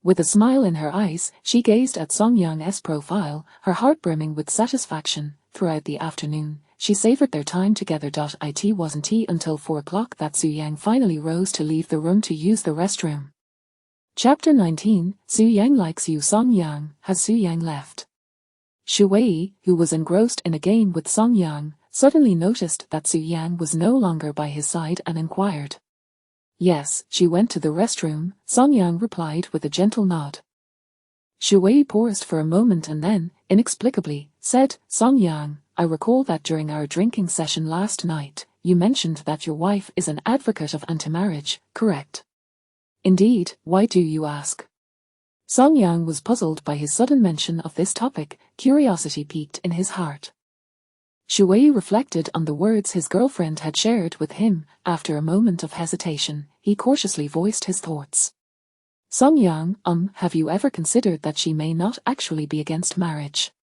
With a smile in her eyes, she gazed at Song Yang's profile, her heart brimming with satisfaction. Throughout the afternoon, she savored their time together. It wasn't until 4 o'clock that Su Yang finally rose to leave the room to use the restroom. Chapter 19, Su Yang likes you. Song Yang, has Su Yang left? Shu Wei, who was engrossed in a game with Song Yang, suddenly noticed that Su Yang was no longer by his side and inquired. "Yes, she went to the restroom," Song Yang replied with a gentle nod. Shu Wei paused for a moment and then, inexplicably, said, "Song Yang, I recall that during our drinking session last night, you mentioned that your wife is an advocate of anti-marriage, correct?" "Indeed, why do you ask?" Song Yang was puzzled by his sudden mention of this topic. Curiosity piqued in his heart. Shu Wei reflected on the words his girlfriend had shared with him. After a moment of hesitation, he cautiously voiced his thoughts. "Song Yang, have you ever considered that she may not actually be against marriage?"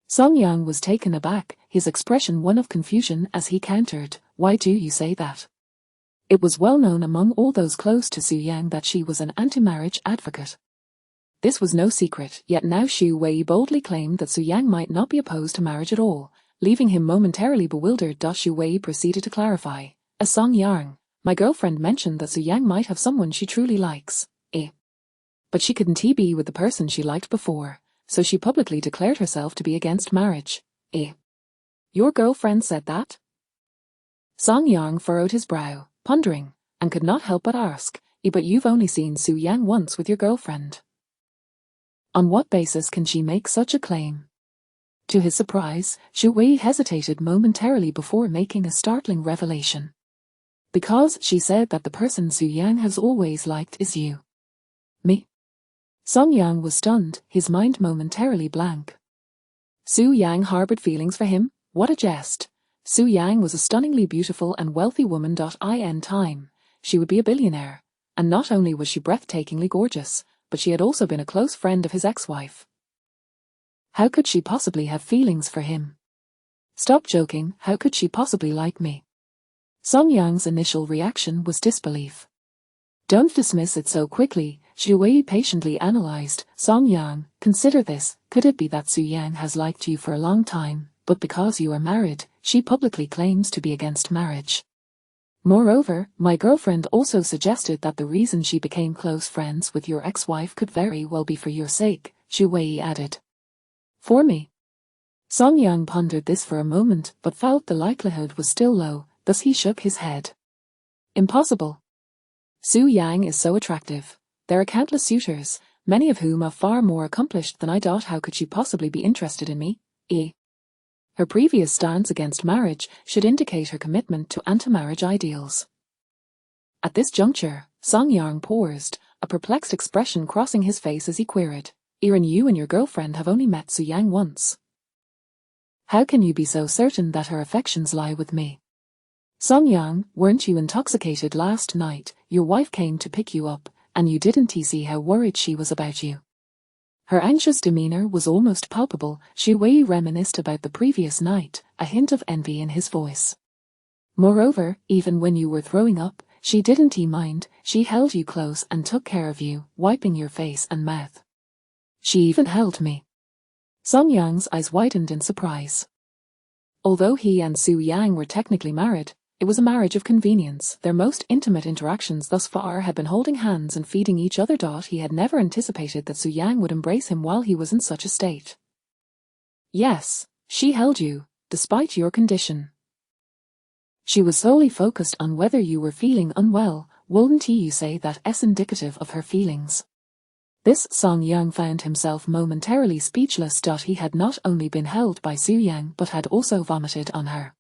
Song Yang was taken aback, his expression one of confusion as he countered, "Why do you say that?" It was well known among all those close to Su Yang that she was an anti-marriage advocate. This was no secret, yet now Shu Wei boldly claimed that Su Yang might not be opposed to marriage at all, leaving him momentarily bewildered. Shu Wei proceeded to clarify, "As Song Yang, my girlfriend mentioned that Su Yang might have someone she truly likes, but she couldn't be with the person she liked before, so she publicly declared herself to be against marriage." Your girlfriend said that?" Song Yang furrowed his brow, pondering, and could not help but ask, "But you've only seen Su Yang once with your girlfriend. On what basis can she make such a claim?" To his surprise, Shu Wei hesitated momentarily before making a startling revelation. "Because she said that the person Su Yang has always liked is you." "Me?" Song Yang was stunned, his mind momentarily blank. Su Yang harbored feelings for him? What a jest. Su Yang was a stunningly beautiful and wealthy woman. In time, she would be a billionaire, and not only was she breathtakingly gorgeous, but she had also been a close friend of his ex-wife. How could she possibly have feelings for him? Stop joking, how could she possibly like me? Song Yang's initial reaction was disbelief. Don't dismiss it so quickly, Shu Wei patiently analyzed. Song Yang, consider this, could it be that Su Yang has liked you for a long time, but because you are married, she publicly claims to be against marriage? Moreover, my girlfriend also suggested that the reason she became close friends with your ex-wife could very well be for your sake, Xu Wei added. For me? Song Yang pondered this for a moment but felt the likelihood was still low, thus he shook his head. Impossible. Su Yang is so attractive. There are countless suitors, many of whom are far more accomplished than I. How could she possibly be interested in me? Her previous stance against marriage should indicate her commitment to anti-marriage ideals. At this juncture, Song Yang paused, a perplexed expression crossing his face as he queried, "Even you and your girlfriend have only met Su Yang once. How can you be so certain that her affections lie with me? Song Yang, weren't you intoxicated last night? Your wife came to pick you up, and you didn't see how worried she was about you." Her anxious demeanor was almost palpable. Xu Wei reminisced about the previous night, a hint of envy in his voice. Moreover, even when you were throwing up, she didn't mind. She held you close and took care of you, wiping your face and mouth. She even held me. Song Yang's eyes widened in surprise. Although he and Su Yang were technically married, it was a marriage of convenience. Their most intimate interactions thus far had been holding hands and feeding each other. He had never anticipated that Su Yang would embrace him while he was in such a state. Yes, she held you, despite your condition. She was solely focused on whether you were feeling unwell. Wouldn't you say that's indicative of her feelings? This Song Yang found himself momentarily speechless. He had not only been held by Su Yang but had also vomited on her.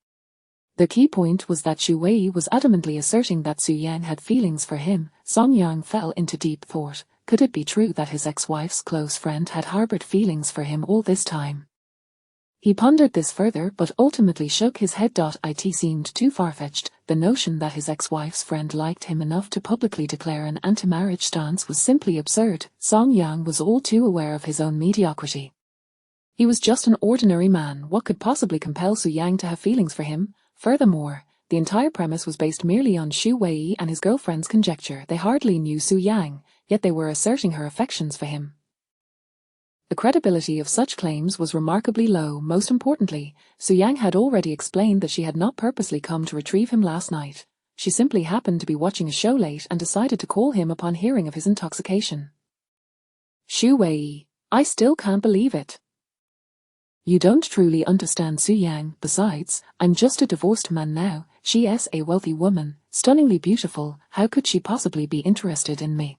The key point was that Xu Wei was adamantly asserting that Su Yang had feelings for him. Song Yang fell into deep thought. Could it be true that his ex-wife's close friend had harbored feelings for him all this time? He pondered this further but ultimately shook his head. It seemed too far-fetched. The notion that his ex-wife's friend liked him enough to publicly declare an anti-marriage stance was simply absurd. Song Yang was all too aware of his own mediocrity. He was just an ordinary man. What could possibly compel Su Yang to have feelings for him? Furthermore, the entire premise was based merely on Xu Wei and his girlfriend's conjecture. They hardly knew Su Yang, yet they were asserting her affections for him. The credibility of such claims was remarkably low. Most importantly, Su Yang had already explained that she had not purposely come to retrieve him last night. She simply happened to be watching a show late and decided to call him upon hearing of his intoxication. Xu Wei, I still can't believe it. You don't truly understand Su Yang. Besides, I'm just a divorced man now. She's a wealthy woman, stunningly beautiful. How could she possibly be interested in me?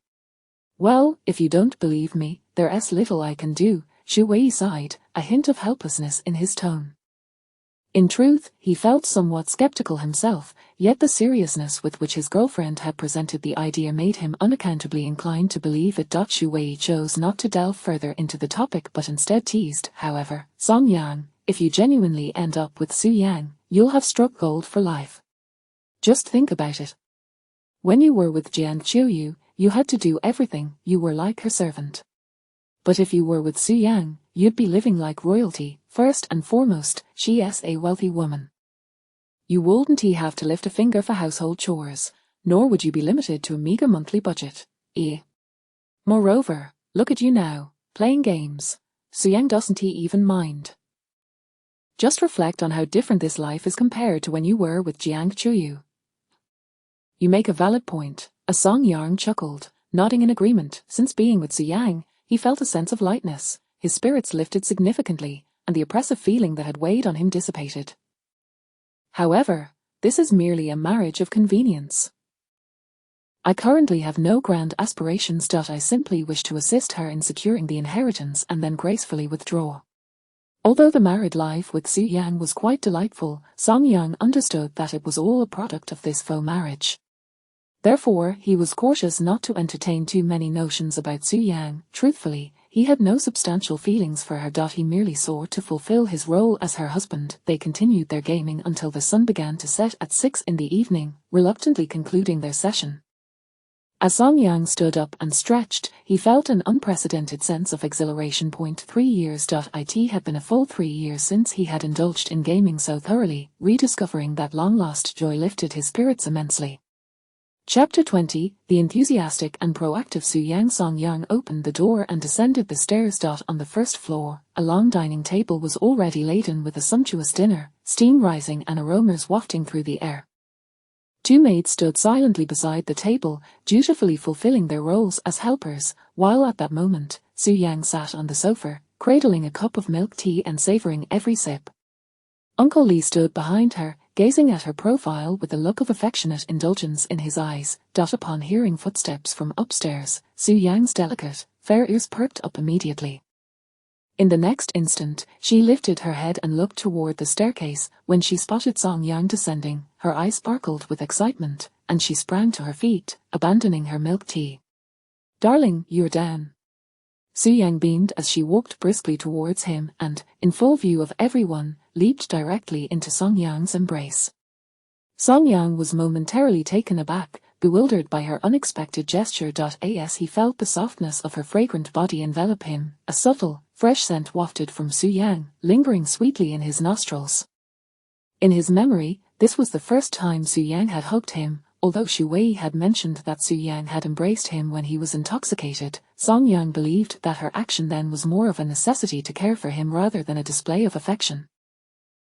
Well, if you don't believe me, there's little I can do. Xu Wei sighed, a hint of helplessness in his tone. In truth, he felt somewhat skeptical himself, yet the seriousness with which his girlfriend had presented the idea made him unaccountably inclined to believe it. Xu Wei chose not to delve further into the topic but instead teased, however, Song Yang, if you genuinely end up with Su Yang, you'll have struck gold for life. Just think about it. When you were with Jiang Qiuyu, you had to do everything. You were like her servant. But if you were with Su Yang, you'd be living like royalty. First and foremost, she's a wealthy woman. You wouldn't have to lift a finger for household chores, nor would you be limited to a meager monthly budget. Moreover, look at you now, playing games. Su Yang doesn't even mind. Just reflect on how different this life is compared to when you were with Jiang Qiuyu. You make a valid point. A Song Yang chuckled, nodding in agreement. Since being with Su Yang, he felt a sense of lightness. His spirits lifted significantly, and the oppressive feeling that had weighed on him dissipated. However, this is merely a marriage of convenience. I currently have no grand aspirations. I simply wish to assist her in securing the inheritance and then gracefully withdraw. Although the married life with Su Yang was quite delightful, Song Yang understood that it was all a product of this faux marriage. Therefore, he was cautious not to entertain too many notions about Su Yang. Truthfully, he had no substantial feelings for her. He merely sought to fulfill his role as her husband. They continued their gaming until the sun began to set at 6 in the evening, reluctantly concluding their session. As Song Yang stood up and stretched, he felt an unprecedented sense of exhilaration. 3 years. It had been a full 3 years since he had indulged in gaming so thoroughly. Rediscovering that long-lost joy lifted his spirits immensely. Chapter 20, The enthusiastic and proactive Su Yang. Song Yang opened the door and descended the stairs. On the first floor, a long dining table was already laden with a sumptuous dinner, steam rising and aromas wafting through the air. Two maids stood silently beside the table, dutifully fulfilling their roles as helpers, while at that moment, Su Yang sat on the sofa, cradling a cup of milk tea and savoring every sip. Uncle Lee stood behind her, gazing at her profile with a look of affectionate indulgence in his eyes. Upon hearing footsteps from upstairs, Su Yang's delicate, fair ears perked up immediately. In the next instant, she lifted her head and looked toward the staircase. When she spotted Song Yang descending, her eyes sparkled with excitement, and she sprang to her feet, abandoning her milk tea. "Darling, you're down." Su Yang beamed as she walked briskly towards him and, in full view of everyone, leaped directly into Song Yang's embrace. Song Yang was momentarily taken aback, bewildered by her unexpected gesture. As he felt the softness of her fragrant body envelop him, a subtle, fresh scent wafted from Su Yang, lingering sweetly in his nostrils. In his memory, this was the first time Su Yang had hugged him. Although Xu Wei had mentioned that Su Yang had embraced him when he was intoxicated, Song Yang believed that her action then was more of a necessity to care for him rather than a display of affection.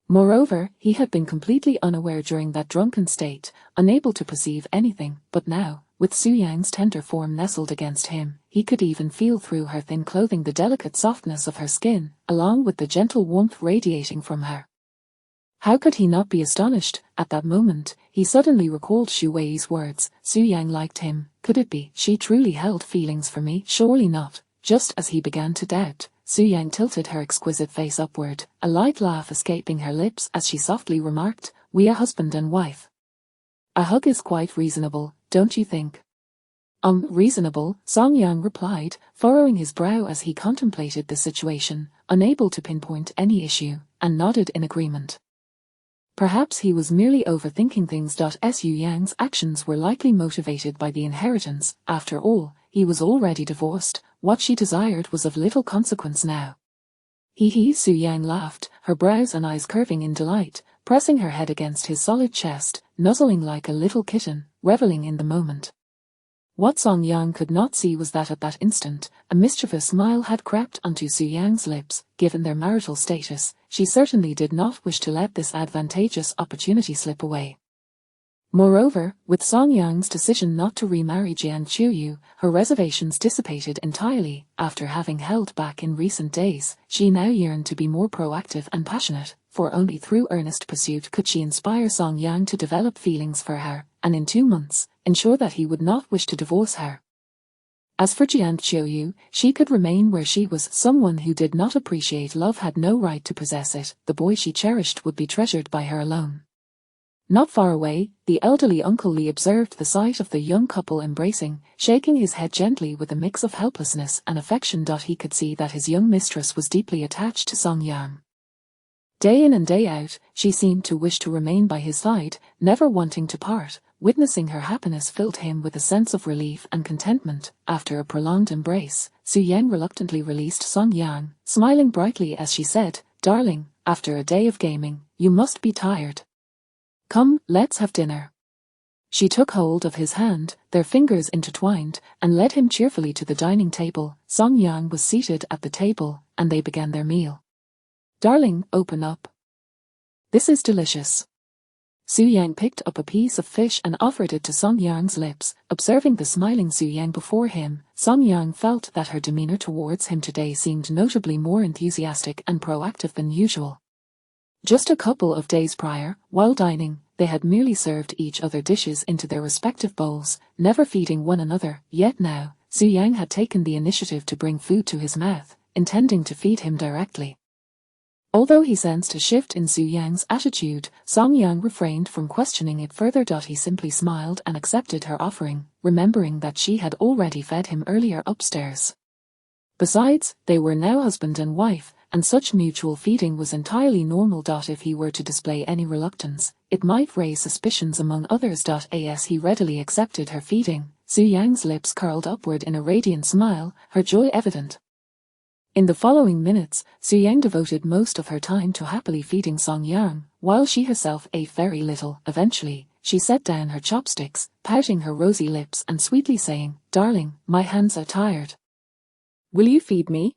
Moreover, he had been completely unaware during that drunken state, unable to perceive anything, but now, with Su Yang's tender form nestled against him, he could even feel through her thin clothing the delicate softness of her skin, along with the gentle warmth radiating from her. How could he not be astonished? At that moment, he suddenly recalled Xu Wei's words. Su Yang liked him. Could it be she truly held feelings for me? Surely not. Just as he began to doubt, Su Yang tilted her exquisite face upward, a light laugh escaping her lips as she softly remarked, "We are husband and wife. A hug is quite reasonable, don't you think?" Reasonable," Song Yang replied, furrowing his brow as he contemplated the situation, unable to pinpoint any issue, and nodded in agreement. Perhaps he was merely overthinking things. Su Yang's actions were likely motivated by the inheritance. After all, he was already divorced. What she desired was of little consequence now. He, Su Yang laughed, her brows and eyes curving in delight, pressing her head against his solid chest, nuzzling like a little kitten, reveling in the moment. What Song Yang could not see was that at that instant, a mischievous smile had crept onto Su Yang's lips. Given their marital status, she certainly did not wish to let this advantageous opportunity slip away. Moreover, with Song Yang's decision not to remarry Jian Qiuyu, her reservations dissipated entirely. After having held back in recent days, she now yearned to be more proactive and passionate, for only through earnest pursuit could she inspire Song Yang to develop feelings for her, and in 2 months, ensure that he would not wish to divorce her. As for Jian Qiuyu, she could remain where she was. Someone who did not appreciate love had no right to possess it. The boy she cherished would be treasured by her alone. Not far away, the elderly Uncle Lee observed the sight of the young couple embracing, shaking his head gently with a mix of helplessness and affection. He could see that his young mistress was deeply attached to Song Yang. Day in and day out, she seemed to wish to remain by his side, never wanting to part. Witnessing her happiness filled him with a sense of relief and contentment. After a prolonged embrace, Su Yang reluctantly released Song Yang, smiling brightly as she said, "Darling, after a day of gaming, you must be tired. Come, let's have dinner." She took hold of his hand, their fingers intertwined, and led him cheerfully to the dining table. Song Yang was seated at the table, and they began their meal. "Darling, open up. This is delicious." Su Yang picked up a piece of fish and offered it to Song Yang's lips. Observing the smiling Su Yang before him, Song Yang felt that her demeanor towards him today seemed notably more enthusiastic and proactive than usual. Just a couple of days prior, while dining, they had merely served each other dishes into their respective bowls, never feeding one another. Yet now, Su Yang had taken the initiative to bring food to his mouth, intending to feed him directly. Although he sensed a shift in Su Yang's attitude, Song Yang refrained from questioning it further. He simply smiled and accepted her offering, remembering that she had already fed him earlier upstairs. Besides, they were now husband and wife, and such mutual feeding was entirely normal. If he were to display any reluctance, it might raise suspicions among others. As he readily accepted her feeding, Su Yang's lips curled upward in a radiant smile, her joy evident. In the following minutes, Su Yang devoted most of her time to happily feeding Song Yang, while she herself ate very little. Eventually, she set down her chopsticks, pouting her rosy lips and sweetly saying, "Darling, my hands are tired. Will you feed me?"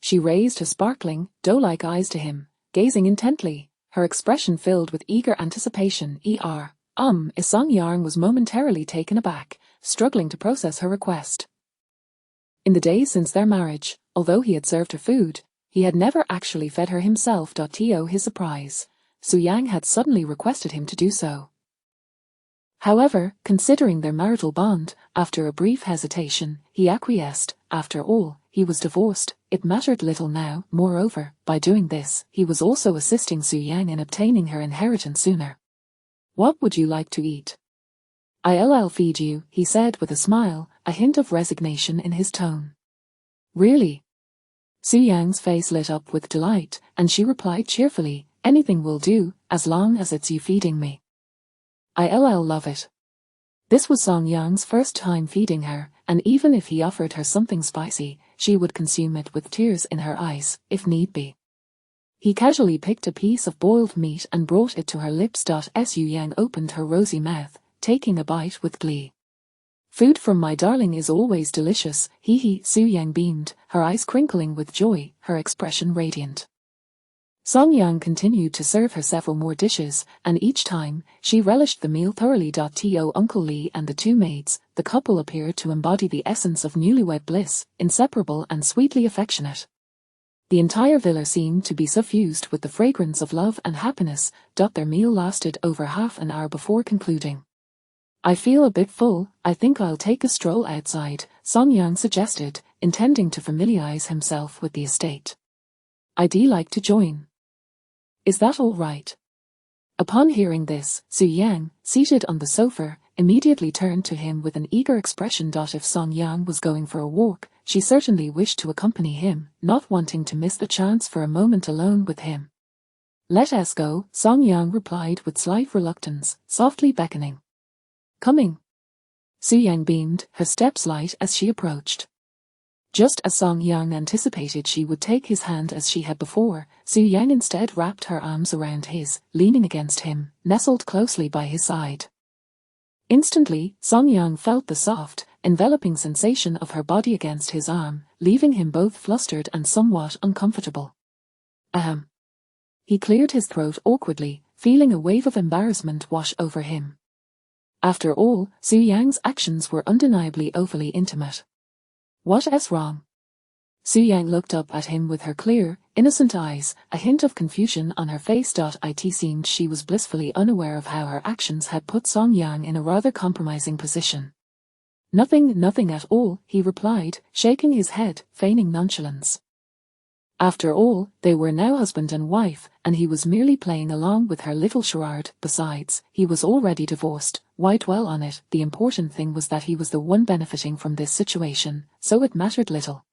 She raised her sparkling, doe-like eyes to him, gazing intently, her expression filled with eager anticipation. Song Yang was momentarily taken aback, struggling to process her request. In the days since their marriage, although he had served her food, he had never actually fed her himself. To his surprise, Su Yang had suddenly requested him to do so. However, considering their marital bond, after a brief hesitation, he acquiesced. After all, he was divorced, it mattered little now. Moreover, by doing this, he was also assisting Su Yang in obtaining her inheritance sooner. "What would you like to eat?" "I'll feed you," he said with a smile, a hint of resignation in his tone. "Really?" Su Yang's face lit up with delight, and she replied cheerfully, "Anything will do, as long as it's you feeding me." "I'll love it." This was Song Yang's first time feeding her, and even if he offered her something spicy, she would consume it with tears in her eyes, if need be. He casually picked a piece of boiled meat and brought it to her lips. Su Yang opened her rosy mouth, taking a bite with glee. "Food from my darling is always delicious," Su Yang beamed, her eyes crinkling with joy, her expression radiant. Song Yang continued to serve her several more dishes, and each time, she relished the meal thoroughly. To Uncle Lee and the two maids, the couple appeared to embody the essence of newlywed bliss, inseparable and sweetly affectionate. The entire villa seemed to be suffused with the fragrance of love and happiness. Their meal lasted over half an hour before concluding. "I feel a bit full, I think I'll take a stroll outside," Song Yang suggested, intending to familiarize himself with the estate. "I'd like to join. Is that all right?" Upon hearing this, Su Yang, seated on the sofa, immediately turned to him with an eager expression. If Song Yang was going for a walk, she certainly wished to accompany him, not wanting to miss the chance for a moment alone with him. "Let us go," Song Yang replied with slight reluctance, softly beckoning. "Coming." Su Yang beamed, her steps light as she approached. Just as Song Yang anticipated she would take his hand as she had before, Su Yang instead wrapped her arms around his, leaning against him, nestled closely by his side. Instantly, Song Yang felt the soft, enveloping sensation of her body against his arm, leaving him both flustered and somewhat uncomfortable. Ahem. He cleared his throat awkwardly, feeling a wave of embarrassment wash over him. After all, Su Yang's actions were undeniably overly intimate. "What's wrong?" Su Yang looked up at him with her clear, innocent eyes, a hint of confusion on her face. It seemed she was blissfully unaware of how her actions had put Song Yang in a rather compromising position. Nothing at all," he replied, shaking his head, feigning nonchalance. After all, they were now husband and wife, and he was merely playing along with her little charade. Besides, he was already divorced. Why dwell on it? The important thing was that he was the one benefiting from this situation, so it mattered little.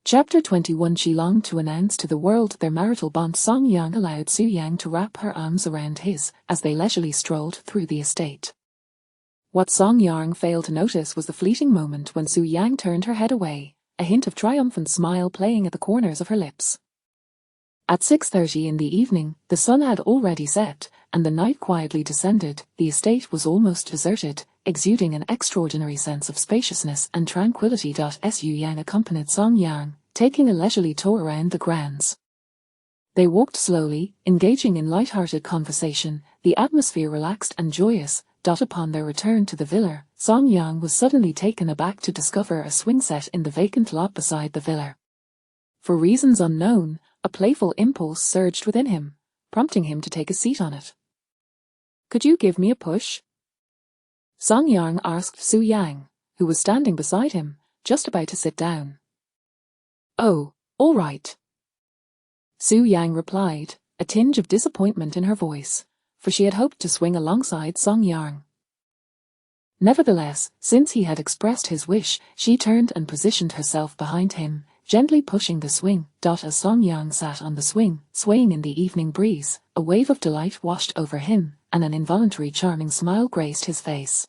Chapter 21. She longed to announce to the world their marital bond. Song Yang allowed Su Yang to wrap her arms around his, as they leisurely strolled through the estate. What Song Yang failed to notice was the fleeting moment when Su Yang turned her head away, a hint of triumphant smile playing at the corners of her lips. At 6:30 in the evening, the sun had already set, and the night quietly descended. The estate was almost deserted, exuding an extraordinary sense of spaciousness and tranquility. Su Yang accompanied Song Yang, taking a leisurely tour around the grounds. They walked slowly, engaging in light-hearted conversation, the atmosphere relaxed and joyous. Upon their return to the villa, Song Yang was suddenly taken aback to discover a swing set in the vacant lot beside the villa. For reasons unknown, a playful impulse surged within him, prompting him to take a seat on it. "Could you give me a push?" Song Yang asked Su Yang, who was standing beside him, just about to sit down. "Oh, all right," Su Yang replied, a tinge of disappointment in her voice, for she had hoped to swing alongside Song Yang. Nevertheless, since he had expressed his wish, she turned and positioned herself behind him, gently pushing the swing. As Song Yang sat on the swing, swaying in the evening breeze, a wave of delight washed over him, and an involuntary charming smile graced his face.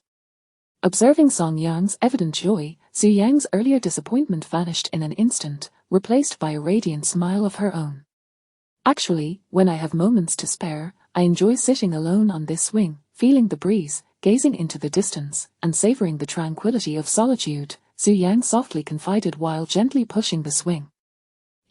Observing Song Yang's evident joy, Su Yang's earlier disappointment vanished in an instant, replaced by a radiant smile of her own. "Actually, when I have moments to spare, I enjoy sitting alone on this swing, feeling the breeze, gazing into the distance, and savoring the tranquility of solitude," Su Yang softly confided while gently pushing the swing.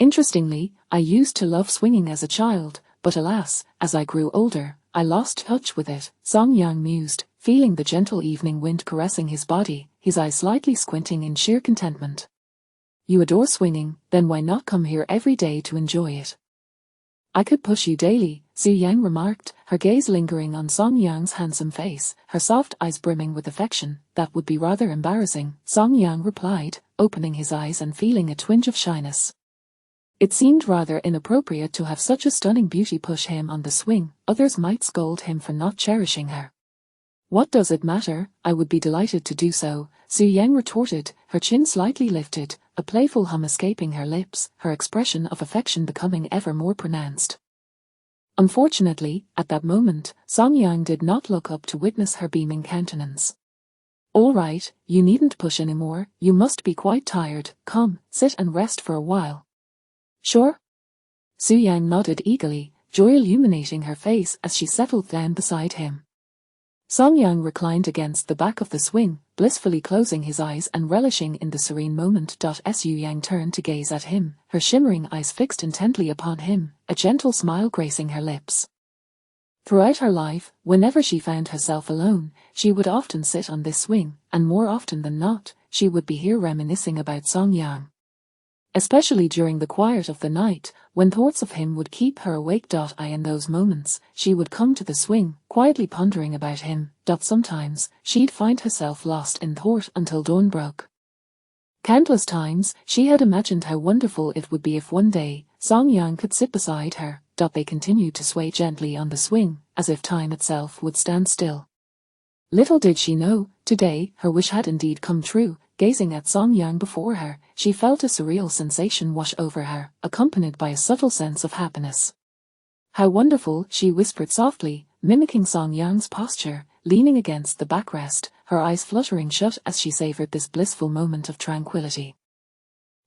"Interestingly, I used to love swinging as a child, but alas, as I grew older, I lost touch with it, Song Yang mused, feeling the gentle evening wind caressing his body, his eyes slightly squinting in sheer contentment. You adore swinging, then why not come here every day to enjoy it? I could push you daily, Su Yang remarked, her gaze lingering on Song Yang's handsome face, her soft eyes brimming with affection. That would be rather embarrassing, Song Yang replied, opening his eyes and feeling a twinge of shyness. It seemed rather inappropriate to have such a stunning beauty push him on the swing. Others might scold him for not cherishing her. What does it matter? I would be delighted to do so, Su Yang retorted, her chin slightly lifted, a playful hum escaping her lips, her expression of affection becoming ever more pronounced. Unfortunately, at that moment, Song Yang did not look up to witness her beaming countenance. All right, you needn't push anymore, you must be quite tired, come, sit and rest for a while. Sure? Su Yang nodded eagerly, joy illuminating her face as she settled down beside him. Song Yang reclined against the back of the swing, blissfully closing his eyes and relishing in the serene moment. Su Yang turned to gaze at him, her shimmering eyes fixed intently upon him, a gentle smile gracing her lips. Throughout her life, whenever she found herself alone, she would often sit on this swing, and more often than not, she would be here reminiscing about Song Yang. Especially during the quiet of the night, when thoughts of him would keep her awake. In those moments, she would come to the swing, quietly pondering about him. Sometimes, she'd find herself lost in thought until dawn broke. Countless times, she had imagined how wonderful it would be if one day, Song Yang could sit beside her. They continued to sway gently on the swing, as if time itself would stand still. Little did she know, today, her wish had indeed come true. Gazing at Song Yang before her, she felt a surreal sensation wash over her, accompanied by a subtle sense of happiness. How wonderful, she whispered softly, mimicking Song Yang's posture, leaning against the backrest, her eyes fluttering shut as she savored this blissful moment of tranquility.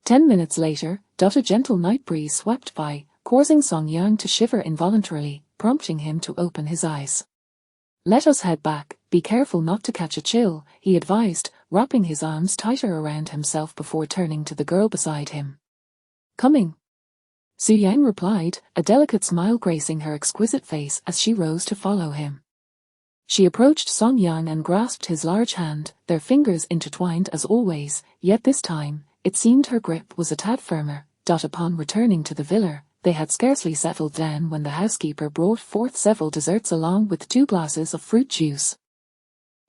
10 minutes later, a gentle night breeze swept by, causing Song Yang to shiver involuntarily, prompting him to open his eyes. Let us head back, be careful not to catch a chill, he advised, wrapping his arms tighter around himself before turning to the girl beside him. Coming. Su Yang replied, a delicate smile gracing her exquisite face as she rose to follow him. She approached Song Yang and grasped his large hand, their fingers intertwined as always, yet this time, it seemed her grip was a tad firmer. Upon returning to the villa, they had scarcely settled down when the housekeeper brought forth several desserts along with 2 glasses of fruit juice.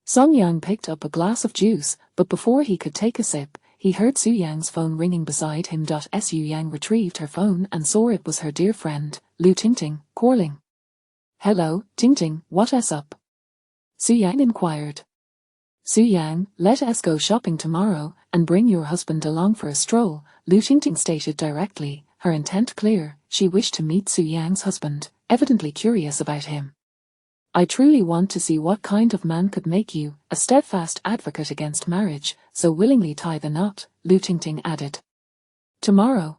Song Yang picked up a glass of juice, but before he could take a sip, he heard Su Yang's phone ringing beside him. Su Yang retrieved her phone and saw it was her dear friend, Lu Tingting, calling. Hello, Tingting, what's up? Su Yang inquired. Su Yang, let us go shopping tomorrow, and bring your husband along for a stroll, Lu Tingting stated directly, her intent clear. She wished to meet Su Yang's husband, evidently curious about him. I truly want to see what kind of man could make you a steadfast advocate against marriage, so willingly tie the knot, Lu Tingting added. Tomorrow.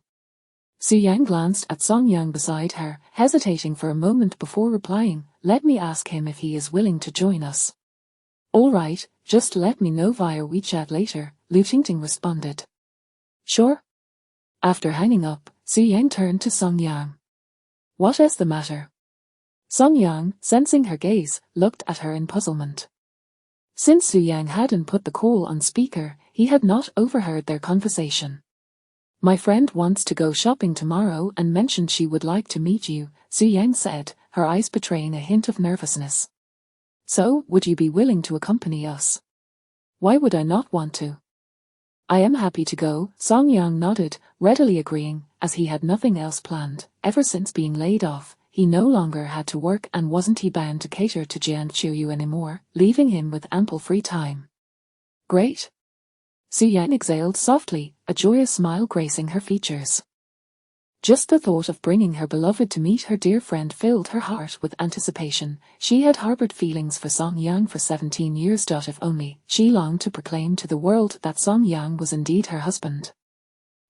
Su Yang glanced at Song Yang beside her, hesitating for a moment before replying, let me ask him if he is willing to join us. All right, just let me know via WeChat later, Lu Tingting responded. Sure. After hanging up, Su Yang turned to Song Yang. What is the matter? Song Yang, sensing her gaze, looked at her in puzzlement. Since Su Yang hadn't put the call on speaker, he had not overheard their conversation. My friend wants to go shopping tomorrow and mentioned she would like to meet you, Su Yang said, her eyes betraying a hint of nervousness. So, would you be willing to accompany us? Why would I not want to? I am happy to go, Song Yang nodded, readily agreeing, as he had nothing else planned. Ever since being laid off, he no longer had to work and wasn't he bound to cater to Jiang Chuyu anymore, leaving him with ample free time. Great. Su Yang exhaled softly, a joyous smile gracing her features. Just the thought of bringing her beloved to meet her dear friend filled her heart with anticipation. She had harbored feelings for Song Yang for 17 years. If only she longed to proclaim to the world that Song Yang was indeed her husband.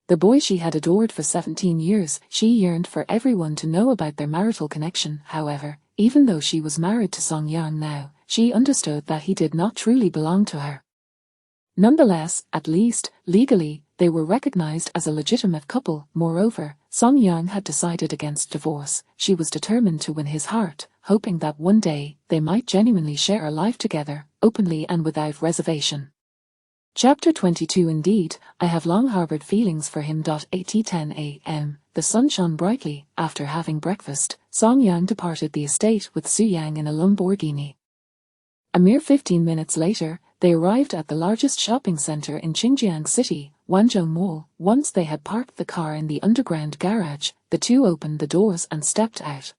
The boy she had adored for 17 years, she yearned for everyone to know about their marital connection. However, even though she was married to Song Yang now, she understood that he did not truly belong to her. Nonetheless, at least, legally, they were recognized as a legitimate couple. Moreover, Song Yang had decided against divorce. She was determined to win his heart, hoping that one day they might genuinely share a life together, openly and without reservation. Chapter 22. Indeed, I have long harbored feelings for him. At 10 a.m., the sun shone brightly. After having breakfast, Song Yang departed the estate with Su Yang in a Lamborghini. A mere 15 minutes later, they arrived at the largest shopping center in Xinjiang City, Wanzhou Mall. Once they had parked the car in the underground garage, the two opened the doors and stepped out.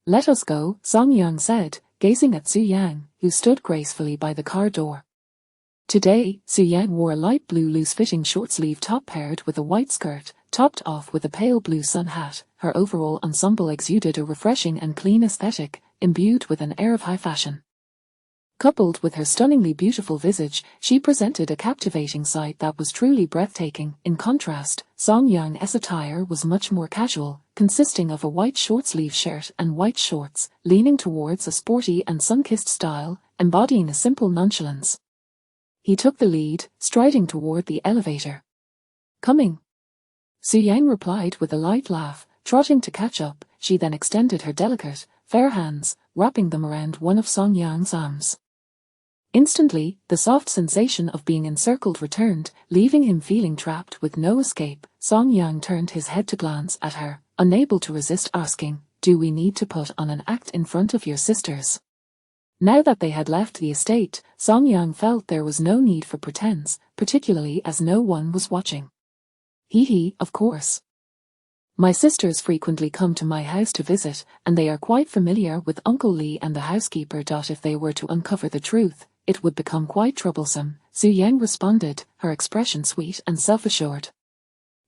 "Let us go," Song Yang said, gazing at Su Yang, who stood gracefully by the car door. Today, Su Yang wore a light blue loose-fitting short-sleeve top paired with a white skirt, topped off with a pale blue sun hat. Her overall ensemble exuded a refreshing and clean aesthetic, imbued with an air of high fashion. Coupled with her stunningly beautiful visage, she presented a captivating sight that was truly breathtaking. In contrast, Song Yang's attire was much more casual, consisting of a white short-sleeve shirt and white shorts, leaning towards a sporty and sun-kissed style, embodying a simple nonchalance. He took the lead, striding toward the elevator. "Coming." Su Yang replied with a light laugh, trotting to catch up. She then extended her delicate, fair hands, wrapping them around one of Song Yang's arms. Instantly, the soft sensation of being encircled returned, leaving him feeling trapped with no escape. Song Yang turned his head to glance at her, unable to resist asking, "Do we need to put on an act in front of your sisters?" Now that they had left the estate, Song Yang felt there was no need for pretense, particularly as no one was watching. Of course. My sisters frequently come to my house to visit, and they are quite familiar with Uncle Lee and the housekeeper. If they were to uncover the truth, it would become quite troublesome, Su Yang responded, her expression sweet and self-assured.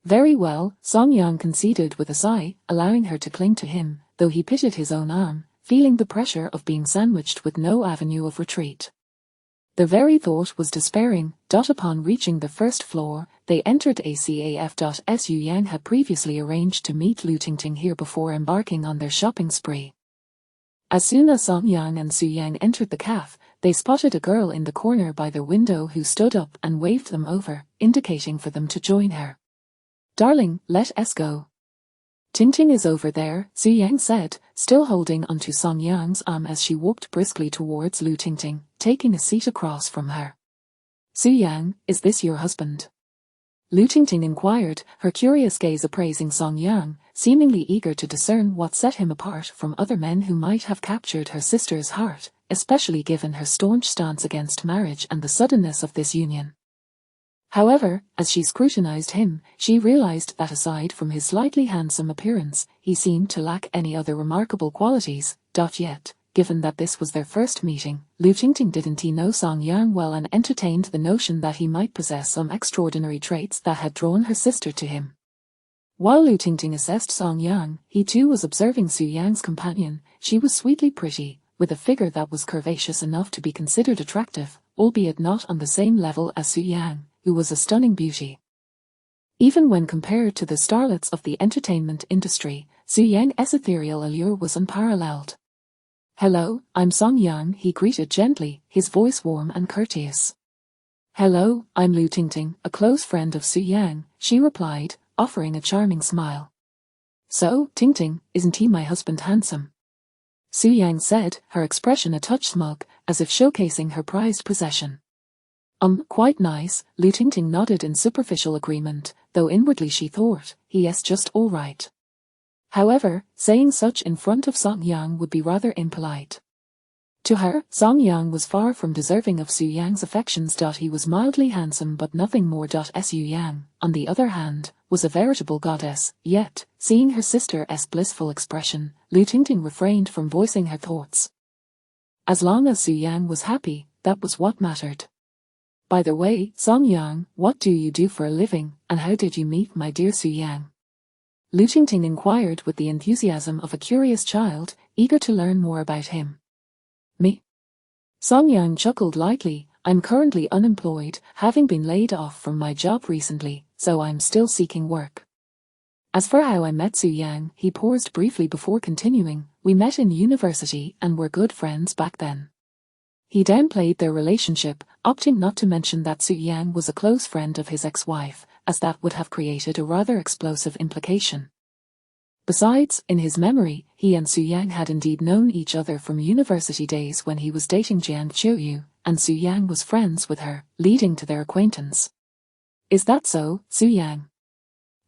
Very well, Song Yang conceded with a sigh, allowing her to cling to him, though he pitied his own arm, feeling the pressure of being sandwiched with no avenue of retreat. The very thought was despairing. Upon reaching the first floor, they entered ACAF. Su Yang had previously arranged to meet Lu Tingting here before embarking on their shopping spree. As soon as Song Yang and Su Yang entered the cafe, they spotted a girl in the corner by their window who stood up and waved them over, indicating for them to join her. "Darling, let us go." "Tingting is over there," Su Yang said, still holding onto Song Yang's arm as she walked briskly towards Lu Tingting, taking a seat across from her. "Su Yang, is this your husband?" Lu Tingting inquired, her curious gaze appraising Song Yang, seemingly eager to discern what set him apart from other men who might have captured her sister's heart, especially given her staunch stance against marriage and the suddenness of this union. However, as she scrutinized him, she realized that aside from his slightly handsome appearance, he seemed to lack any other remarkable qualities. Yet, given that this was their first meeting, Lu Tingting didn't know Song Yang well and entertained the notion that he might possess some extraordinary traits that had drawn her sister to him. While Lu Tingting assessed Song Yang, he too was observing Su Yang's companion. She was sweetly pretty, with a figure that was curvaceous enough to be considered attractive, albeit not on the same level as Su Yang, who was a stunning beauty. Even when compared to the starlets of the entertainment industry, Su Yang's ethereal allure was unparalleled. "Hello, I'm Song Yang," he greeted gently, his voice warm and courteous. "Hello, I'm Lu Tingting, a close friend of Su Yang," she replied, offering a charming smile. "So, Tingting, isn't he my husband handsome?" Su Yang said, her expression a touch smug, as if showcasing her prized possession. Quite nice," Lu Tingting nodded in superficial agreement, though inwardly she thought, "Yes, just all right." However, saying such in front of Song Yang would be impolite. impolite. To her, Song Yang was far from deserving of Su Yang's affections. He was mildly handsome but nothing more. Su Yang, on the other hand, was a veritable goddess, yet, seeing her sister's blissful expression, Lu Tingting refrained from voicing her thoughts. As long as Su Yang was happy, that was what mattered. "By the way, Song Yang, what do you do for a living, and how did you meet my dear Su Yang?" Lu Tingting inquired with the enthusiasm of a curious child, eager to learn more about him. "Me?" Song Yang chuckled lightly. "I'm currently unemployed, having been laid off from my job recently, so I'm still seeking work." As for how I met Su Yang, he paused briefly before continuing, "We met in university and were good friends back then." He downplayed their relationship, opting not to mention that Su Yang was a close friend of his ex-wife, as that would have created a rather explosive implication. Besides, in his memory, he and Su Yang had indeed known each other from university days when he was dating Jian Qiuyu, and Su Yang was friends with her, leading to their acquaintance. Is that so, Su Yang?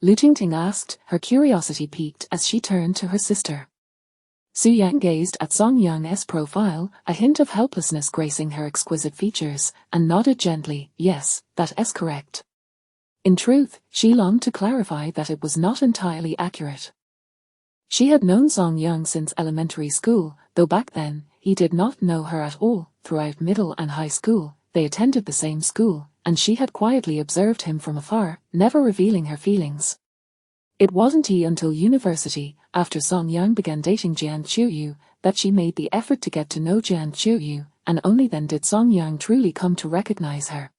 Lu Tingting asked, her curiosity piqued as she turned to her sister. Su Yang gazed at Song Yang's profile, a hint of helplessness gracing her exquisite features, and nodded gently, yes, that is correct. In truth, she longed to clarify that it was not entirely accurate. She had known Song Yang since elementary school, though back then, he did not know her at all. Throughout middle and high school, they attended the same school, and she had quietly observed him from afar, never revealing her feelings. It wasn't until university, after Song Yang began dating Jian Qiuyu, that she made the effort to get to know Jian Qiuyu, and only then did Song Yang truly come to recognize her.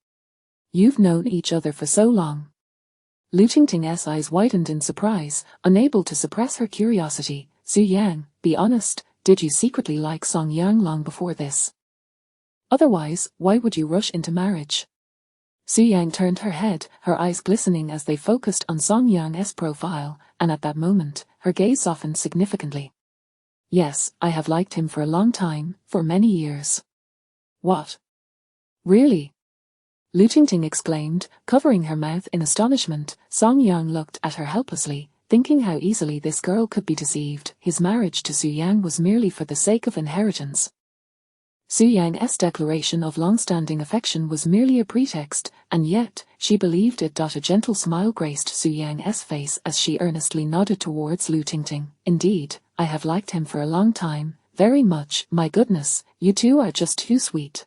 You've known each other for so long. Lu Tingting's eyes widened in surprise, unable to suppress her curiosity. Su Yang, be honest, did you secretly like Song Yang long before this? Otherwise, why would you rush into marriage? Su Yang turned her head, her eyes glistening as they focused on Song Yang's profile, and at that moment, her gaze softened significantly. Yes, I have liked him for a long time, for many years. What? Really? Lu Tingting exclaimed, covering her mouth in astonishment. Song Yang looked at her helplessly, thinking how easily this girl could be deceived. His marriage to Su Yang was merely for the sake of inheritance. Su Yang's declaration of long-standing affection was merely a pretext, and yet, she believed it. A gentle smile graced Su Yang's face as she earnestly nodded towards Lu Tingting. Indeed, I have liked him for a long time, very much. My goodness, you two are just too sweet.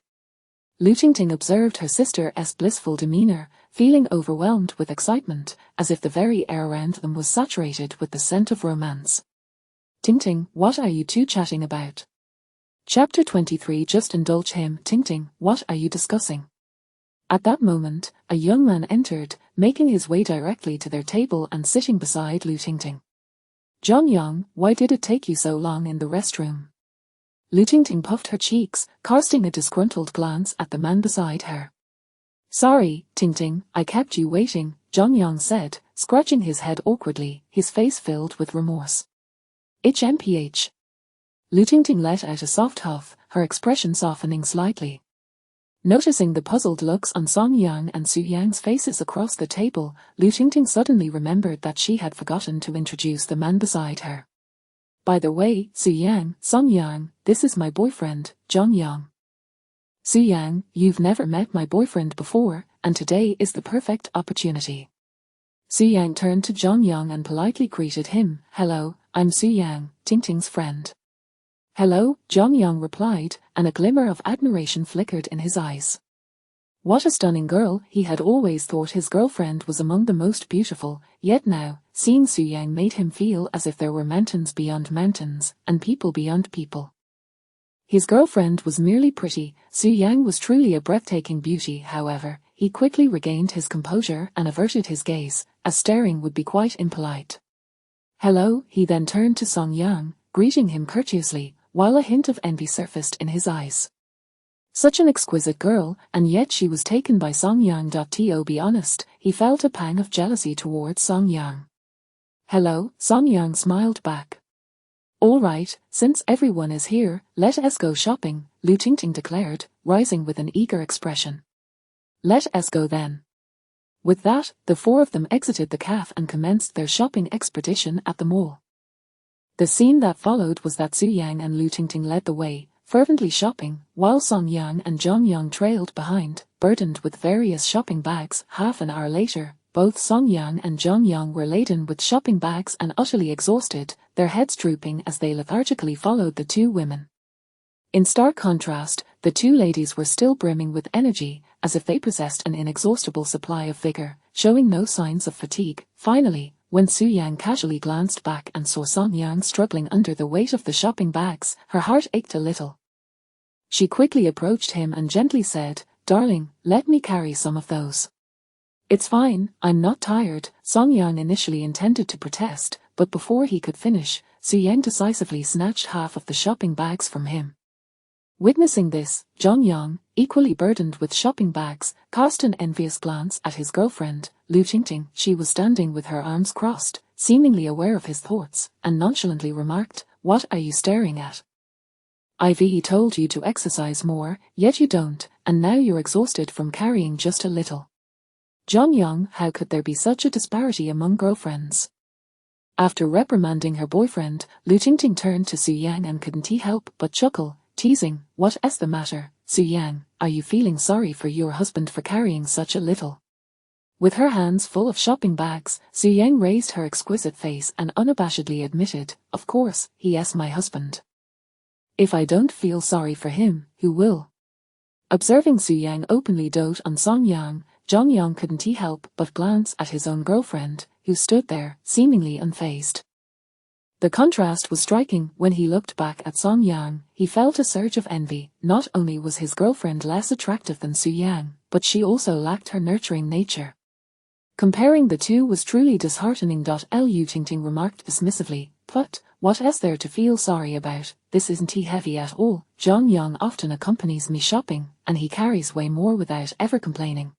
Lu Tingting observed her sister's blissful demeanor, feeling overwhelmed with excitement, as if the very air around them was saturated with the scent of romance. Tingting, what are you two chatting about? Chapter 23. Just indulge him. Tingting, what are you discussing? At that moment, a young man entered, making his way directly to their table and sitting beside Lu Tingting. John Yang, why did it take you so long in the restroom? Lu Tingting puffed her cheeks, casting a disgruntled glance at the man beside her. Sorry, Tingting, I kept you waiting, John Yang said, scratching his head awkwardly, his face filled with remorse. HMPH. Lu Tingting let out a soft huff, her expression softening slightly. Noticing the puzzled looks on Song Yang and Su Yang's faces across the table, Lu Tingting suddenly remembered that she had forgotten to introduce the man beside her. By the way, Su Yang, Song Yang, this is my boyfriend, John Yang. Su Yang, you've never met my boyfriend before, and today is the perfect opportunity. Su Yang turned to John Yang and politely greeted him. Hello, I'm Su Yang, Tingting's friend. Hello, John Yang replied, and a glimmer of admiration flickered in his eyes. What a stunning girl. He had always thought his girlfriend was among the most beautiful, yet now, seeing Su Yang made him feel as if there were mountains beyond mountains, and people beyond people. His girlfriend was merely pretty. Su Yang was truly a breathtaking beauty. However, he quickly regained his composure and averted his gaze, as staring would be quite impolite. Hello, he then turned to Song Yang, greeting him courteously, while a hint of envy surfaced in his eyes. Such an exquisite girl, and yet she was taken by Song Yang. To be honest, he felt a pang of jealousy towards Song Yang. Hello, Song Yang smiled back. All right, since everyone is here, let us go shopping, Lu Tingting declared, rising with an eager expression. Let us go then. With that, the four of them exited the cafe and commenced their shopping expedition at the mall. The scene that followed was that Su Yang and Lu Tingting led the way, fervently shopping, while Song Yang and John Yang trailed behind, burdened with various shopping bags. Half an hour later, both Song Yang and John Yang were laden with shopping bags and utterly exhausted, their heads drooping as they lethargically followed the two women. In stark contrast, the two ladies were still brimming with energy, as if they possessed an inexhaustible supply of vigor, showing no signs of fatigue. Finally, when Su Yang casually glanced back and saw Song Yang struggling under the weight of the shopping bags, her heart ached a little. She quickly approached him and gently said, Darling, let me carry some of those. It's fine, I'm not tired. Song Yang initially intended to protest, but before he could finish, Su Yang decisively snatched half of the shopping bags from him. Witnessing this, John Yang, equally burdened with shopping bags, cast an envious glance at his girlfriend, Lu Tingting. She was standing with her arms crossed, seemingly aware of his thoughts, and nonchalantly remarked, "What are you staring at? I've told you to exercise more, yet you don't, and now you're exhausted from carrying just a little." Jong-young, how could there be such a disparity among girlfriends? After reprimanding her boyfriend, Lu Tingting turned to Su-yang and couldn't he help but chuckle, teasing, "What's the matter, Su-yang, are you feeling sorry for your husband for carrying such a little?" With her hands full of shopping bags, Su-yang raised her exquisite face and unabashedly admitted, "Of course, he's my husband. If I don't feel sorry for him, who will?" Observing Su-yang openly dote on Song-yang, Jong-young couldn't he help but glance at his own girlfriend, who stood there, seemingly unfazed. The contrast was striking. When he looked back at Song-yang, he felt a surge of envy. Not only was his girlfriend less attractive than Su-yang, but she also lacked her nurturing nature. Comparing the two was truly disheartening. Lu Tingting remarked dismissively, "But, what's there to feel sorry about? This isn't heavy at all. Jong-young often accompanies me shopping, and he carries way more without ever complaining."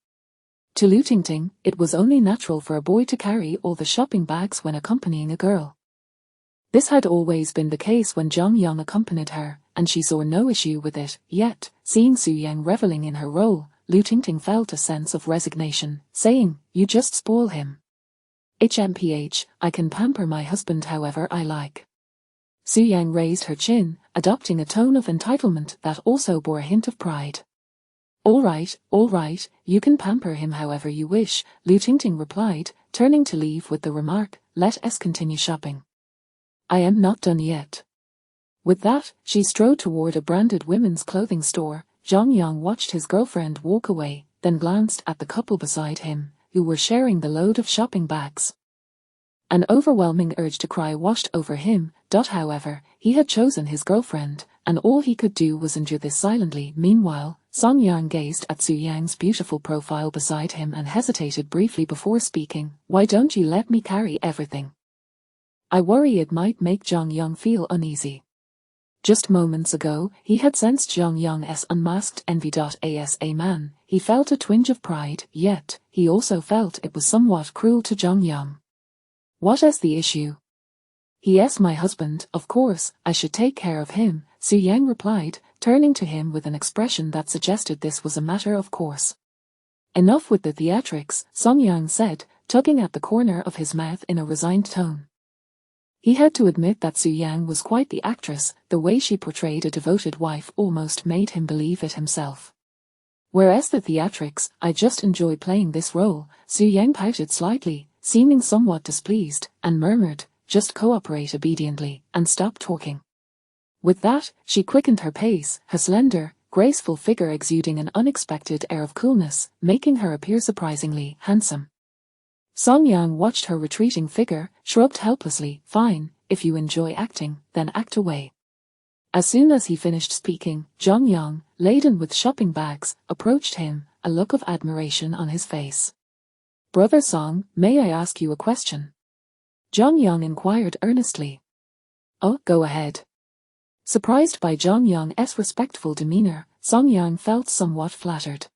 To Lu Tingting, it was only natural for a boy to carry all the shopping bags when accompanying a girl. This had always been the case when Jong-young accompanied her, and she saw no issue with it. Yet, seeing Su-yang reveling in her role, Lu Tingting felt a sense of resignation, saying, "You just spoil him. HMPH, I can pamper my husband however I like." Su-yang raised her chin, adopting a tone of entitlement that also bore a hint of pride. All right, you can pamper him however you wish," Lu Tingting replied, turning to leave with the remark, "Let us continue shopping. I am not done yet." With that, she strode toward a branded women's clothing store. Jong-young watched his girlfriend walk away, then glanced at the couple beside him, who were sharing the load of shopping bags. An overwhelming urge to cry washed over him. However, he had chosen his girlfriend, and all he could do was endure this silently. Meanwhile, Song-yang gazed at Su-yang's beautiful profile beside him and hesitated briefly before speaking, "Why don't you let me carry everything? I worry it might make Jong-young feel uneasy." Just moments ago, he had sensed Jong-young's unmasked envy. As a man, he felt a twinge of pride, yet, he also felt it was somewhat cruel to Jong-young. "What is the issue?" "He's my husband, of course, I should take care of him," Su-yang replied, turning to him with an expression that suggested this was a matter of course. "Enough with the theatrics," Song-yang said, tugging at the corner of his mouth in a resigned tone. He had to admit that Su-yang was quite the actress. The way she portrayed a devoted wife almost made him believe it himself. "Whereas the theatrics, I just enjoy playing this role," Su-yang pouted slightly, seeming somewhat displeased, and murmured, "Just cooperate obediently, and stop talking." With that, she quickened her pace, her slender, graceful figure exuding an unexpected air of coolness, making her appear surprisingly handsome. Song-yang watched her retreating figure, shrugged helplessly, "Fine, if you enjoy acting, then act away." As soon as he finished speaking, Jong-young, laden with shopping bags, approached him, a look of admiration on his face. "Brother Song, may I ask you a question?" Jong-young inquired earnestly. "Oh, go ahead." Surprised by Jong-young's respectful demeanor, Song-yang felt somewhat flattered.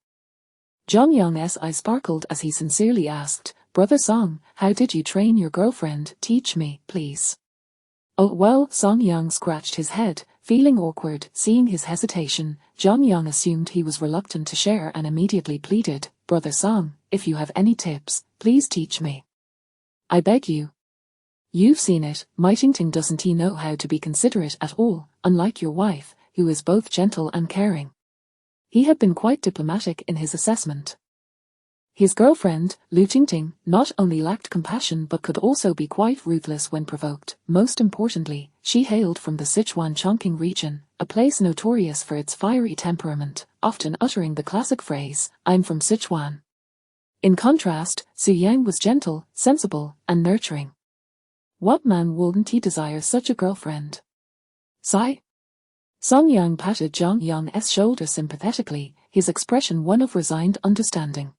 Jong-young's eyes sparkled as he sincerely asked, "Brother Song, how did you train your girlfriend? Teach me, please." "Oh well," Song-yang scratched his head, feeling awkward. Seeing his hesitation, Jong-young assumed he was reluctant to share and immediately pleaded, "Brother Song, if you have any tips, please teach me. I beg you. You've seen it, my Tingting doesn't he know how to be considerate at all, unlike your wife, who is both gentle and caring." He had been quite diplomatic in his assessment. His girlfriend, Lu Tingting, not only lacked compassion but could also be quite ruthless when provoked. Most importantly, she hailed from the Sichuan-Chongqing region, a place notorious for its fiery temperament, often uttering the classic phrase, "I'm from Sichuan." In contrast, Su-yang was gentle, sensible, and nurturing. What man wouldn't he desire such a girlfriend? Sigh. Song-yang patted Jong-young's shoulder sympathetically, his expression one of resigned understanding.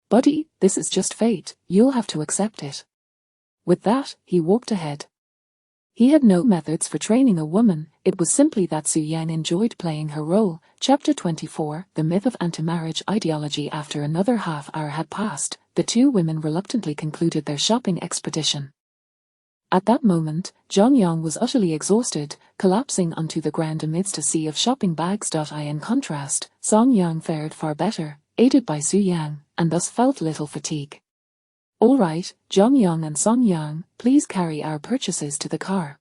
"Buddy, this is just fate, you'll have to accept it." With that, he walked ahead. He had no methods for training a woman, it was simply that Su-yang enjoyed playing her role. Chapter 24, The Myth of Anti-Marriage Ideology. After another half hour had passed, the two women reluctantly concluded their shopping expedition. At that moment, John Young was utterly exhausted, collapsing onto the ground amidst a sea of shopping bags. In contrast, Song Yang fared far better, aided by Su Yang, and thus felt little fatigue. "All right, John Young and Song Yang, please carry our purchases to the car.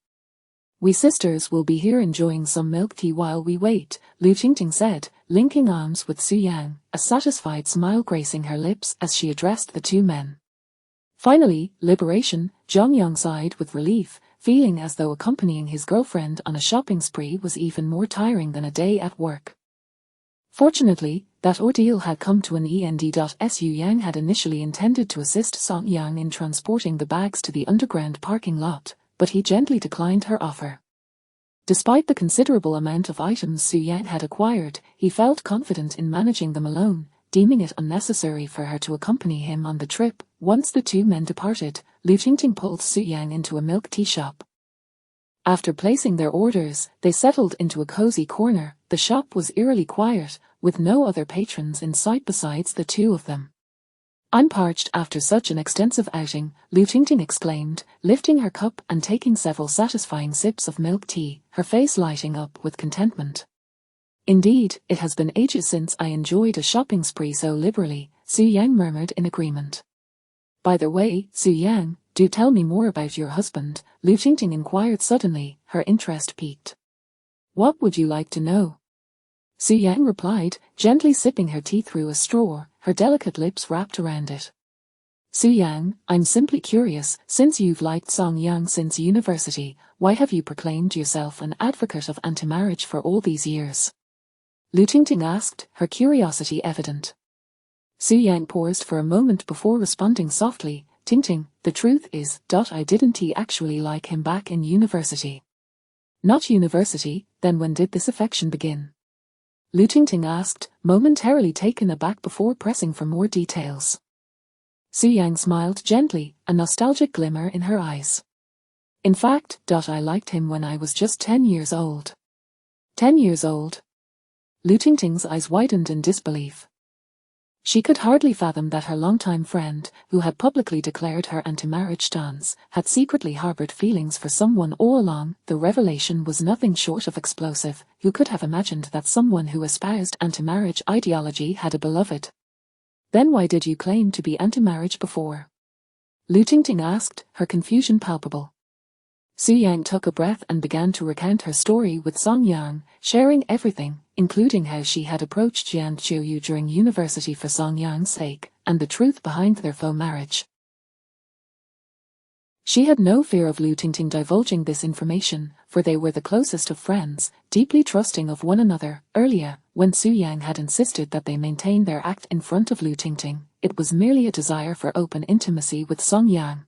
We sisters will be here enjoying some milk tea while we wait," Lu Tingting said, linking arms with Su Yang, a satisfied smile gracing her lips as she addressed the two men. Finally, liberation, John Young sighed with relief, feeling as though accompanying his girlfriend on a shopping spree was even more tiring than a day at work. Fortunately, that ordeal had come to an end. Su Yang had initially intended to assist Song Yang in transporting the bags to the underground parking lot, but he gently declined her offer. Despite the considerable amount of items Su Yang had acquired, he felt confident in managing them alone, deeming it unnecessary for her to accompany him on the trip. Once the two men departed, Lu Tingting pulled Su Yang into a milk tea shop. After placing their orders, they settled into a cozy corner. The shop was eerily quiet, with no other patrons in sight besides the two of them. "I'm parched after such an extensive outing," Lu Tingting exclaimed, lifting her cup and taking several satisfying sips of milk tea, her face lighting up with contentment. "Indeed, it has been ages since I enjoyed a shopping spree so liberally," Su Yang murmured in agreement. "By the way, Su Yang, do tell me more about your husband," Lu Tingting inquired suddenly, her interest piqued. "What would you like to know?" Su Yang replied, gently sipping her tea through a straw, her delicate lips wrapped around it. "Su Yang, I'm simply curious, since you've liked Song Yang since university, why have you proclaimed yourself an advocate of anti-marriage for all these years?" Lu Tingting asked, her curiosity evident. Su Yang paused for a moment before responding softly, "Tingting, the truth is, I didn't actually like him back in university." "Not university, then when did this affection begin?" Lu Tingting asked, momentarily taken aback before pressing for more details. Su Yang smiled gently, a nostalgic glimmer in her eyes. "In fact, I liked him when I was just 10 years old." 10 years old? Lu Tingting's eyes widened in disbelief. She could hardly fathom that her longtime friend, who had publicly declared her anti-marriage stance, had secretly harbored feelings for someone all along. The revelation was nothing short of explosive. Who could have imagined that someone who espoused anti-marriage ideology had a beloved? "Then why did you claim to be anti-marriage before?" Lu Tingting asked, her confusion palpable. Su Yang took a breath and began to recount her story with Song Yang, sharing everything, including how she had approached Jian Qiuyu during university for Song Yang's sake, and the truth behind their faux marriage. She had no fear of Lu Tingting divulging this information, for they were the closest of friends, deeply trusting of one another. Earlier, when Su Yang had insisted that they maintain their act in front of Lu Tingting, it was merely a desire for open intimacy with Song Yang.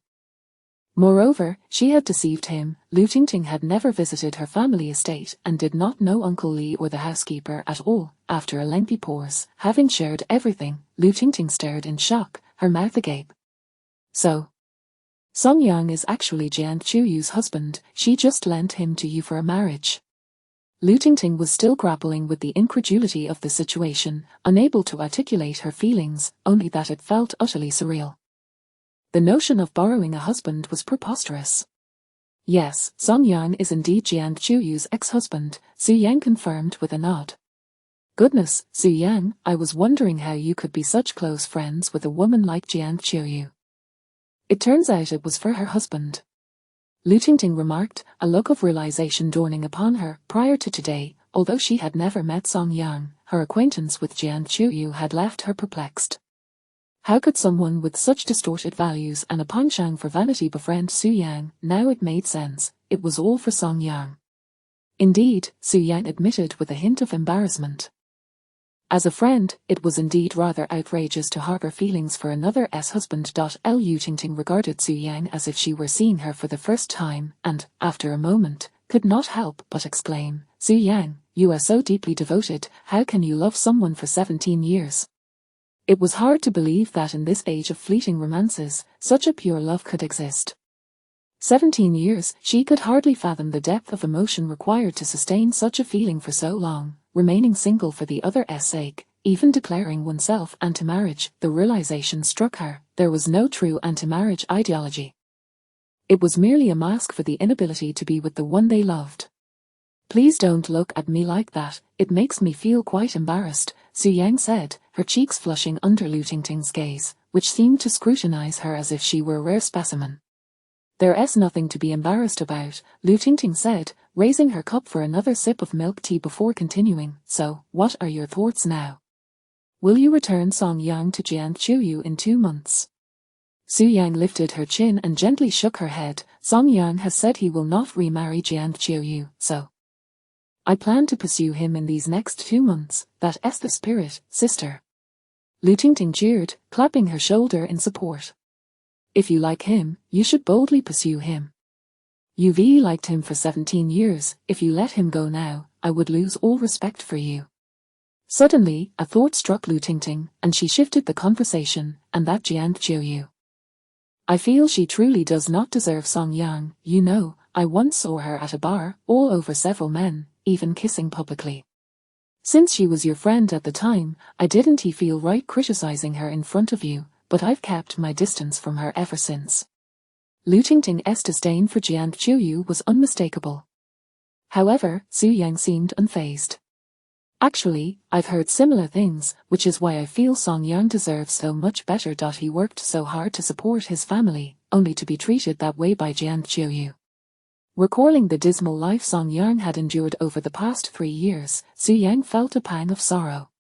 Moreover, she had deceived him. Lu Tingting had never visited her family estate and did not know Uncle Li or the housekeeper at all. After a lengthy pause, having shared everything, Lu Tingting stared in shock, her mouth agape. "So, Song Yang is actually Jian Qiuyu's husband, she just lent him to you for a marriage." Lu Tingting was still grappling with the incredulity of the situation, unable to articulate her feelings, only that it felt utterly surreal. The notion of borrowing a husband was preposterous. "Yes, Song Yang is indeed Jian Qiuyu's ex-husband," Su Yang confirmed with a nod. "Goodness, Su Yang, I was wondering how you could be such close friends with a woman like Jian Qiuyu." "It turns out it was for her husband," Lu Tingting remarked, a look of realization dawning upon her. Prior to today, although she had never met Song Yang, her acquaintance with Jian Qiuyu had left her perplexed. How could someone with such distorted values and a penchant for vanity befriend Su Yang? Now it made sense, it was all for Song Yang. "Indeed," Su Yang admitted with a hint of embarrassment. As a friend, it was indeed rather outrageous to harbor feelings for another husband. Lu Tingting regarded Su Yang as if she were seeing her for the first time, and, after a moment, could not help but exclaim, "Su Yang, you are so deeply devoted, how can you love someone for 17 years? It was hard to believe that in this age of fleeting romances, such a pure love could exist. 17 years, she could hardly fathom the depth of emotion required to sustain such a feeling for so long, remaining single for the other's sake, even declaring oneself anti-marriage. The realization struck her, there was no true anti-marriage ideology. It was merely a mask for the inability to be with the one they loved. Please don't look at me like that, it makes me feel quite embarrassed, Su Yang said, her cheeks flushing under Lu Tingting's gaze, which seemed to scrutinize her as if she were a rare specimen. There's nothing to be embarrassed about, Lu Tingting said, raising her cup for another sip of milk tea before continuing. So, what are your thoughts now? Will you return Song Yang to Jian Chuyu in 2 months? Su Yang lifted her chin and gently shook her head. Song Yang has said he will not remarry Jian Chuyu, so I plan to pursue him in these next 2 months. That's the spirit, sister. Lu Tingting jeered, clapping her shoulder in support. If you like him, you should boldly pursue him. You've liked him for 17 years, if you let him go now, I would lose all respect for you. Suddenly, a thought struck Lu Tingting, and she shifted the conversation, and that Jian Chuyu. I feel she truly does not deserve Song Yang, you know, I once saw her at a bar, all over several men, even kissing publicly. Since she was your friend at the time, I didn't feel right criticizing her in front of you, but I've kept my distance from her ever since. Lu Tingting's disdain for Jian Chuyu was unmistakable. However, Su Yang seemed unfazed. Actually, I've heard similar things, which is why I feel Song Yang deserves so much better. He worked so hard to support his family, only to be treated that way by Jian Chuyu. Recalling the dismal life Song Yang had endured over the past 3 years, Su Yang felt a pang of sorrow.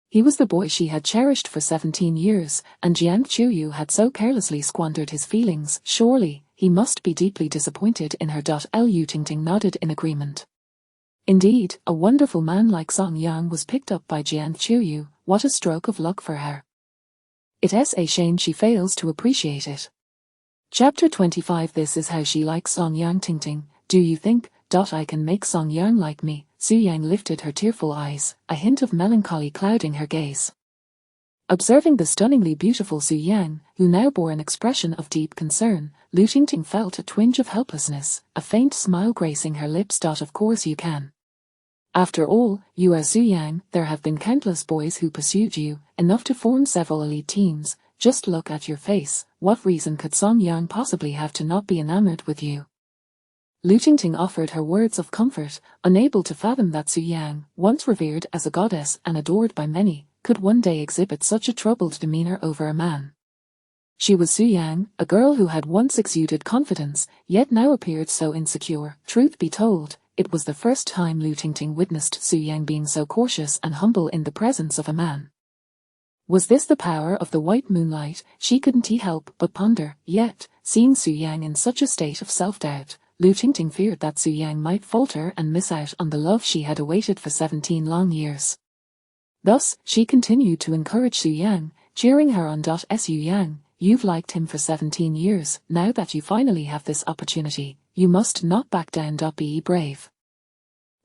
He was the boy she had cherished for 17 years, and Jian Chuyu had so carelessly squandered his feelings. Surely, he must be deeply disappointed in her. Lu Tingting nodded in agreement. Indeed, a wonderful man like Song Yang was picked up by Jian Chuyu. What a stroke of luck for her. It's a shame she fails to appreciate it. Chapter 25. This is how she likes Song Yang. Tingting, do you think I can make Song Yang like me? Su Yang lifted her tearful eyes, a hint of melancholy clouding her gaze. Observing the stunningly beautiful Su Yang, who now bore an expression of deep concern, Lu Tingting felt a twinge of helplessness, a faint smile gracing her lips. Of course you can. After all, you are Su Yang. There have been countless boys who pursued you, enough to form several elite teams. Just look at your face, what reason could Song Yang possibly have to not be enamored with you? Lu Tingting offered her words of comfort, unable to fathom that Su Yang, once revered as a goddess and adored by many, could one day exhibit such a troubled demeanor over a man. She was Su Yang, a girl who had once exuded confidence, yet now appeared so insecure. Truth be told, it was the first time Lu Tingting witnessed Su Yang being so cautious and humble in the presence of a man. Was this the power of the white moonlight? She couldn't help but ponder. Yet, seeing Su Yang in such a state of self-doubt, Lu Tingting feared that Su Yang might falter and miss out on the love she had awaited for 17 long years. Thus, she continued to encourage Su Yang, cheering her on. Su Yang, you've liked him for 17 years, now that you finally have this opportunity, you must not back down. Be brave.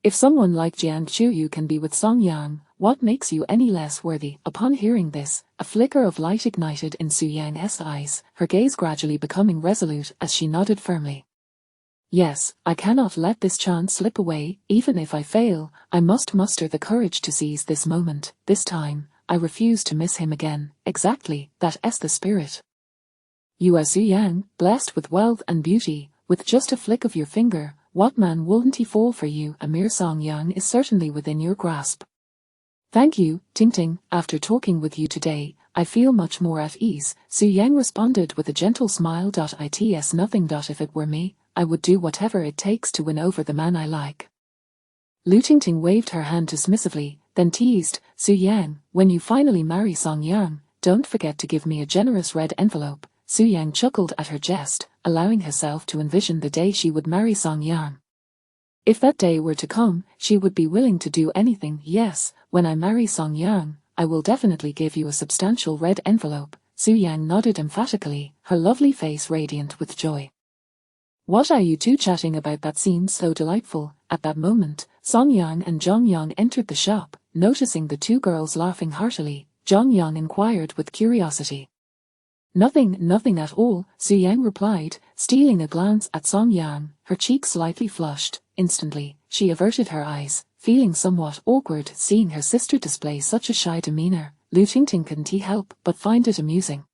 If someone like Jian Chuyu can be with Song Yang, what makes you any less worthy? Upon hearing this, a flicker of light ignited in Su Yang's eyes, her gaze gradually becoming resolute as she nodded firmly. Yes, I cannot let this chance slip away. Even if I fail, I must muster the courage to seize this moment. This time, I refuse to miss him again. Exactly, that's the spirit. You are Su Yang, blessed with wealth and beauty. With just a flick of your finger, what man wouldn't fall for you? A mere Song Yang is certainly within your grasp. Thank you, Tingting. After talking with you today, I feel much more at ease. Su Yang responded with a gentle smile. It's nothing. If it were me, I would do whatever it takes to win over the man I like. Lu Tingting waved her hand dismissively, then teased, Su Yang, when you finally marry Song Yang, don't forget to give me a generous red envelope. Su Yang chuckled at her jest, allowing herself to envision the day she would marry Song Yang. If that day were to come, she would be willing to do anything. Yes, when I marry Song Yang, I will definitely give you a substantial red envelope. Su Yang nodded emphatically, her lovely face radiant with joy. What are you two chatting about? That seems so delightful. At that moment, Song Yang and Zhong Yang entered the shop. Noticing the two girls laughing heartily, Zhong Yang inquired with curiosity. Nothing at all, Su Yang replied, stealing a glance at Song Yang, her cheeks slightly flushed. Instantly, she averted her eyes, feeling somewhat awkward seeing her sister display such a shy demeanor. Lu Tingting couldn't help but find it amusing.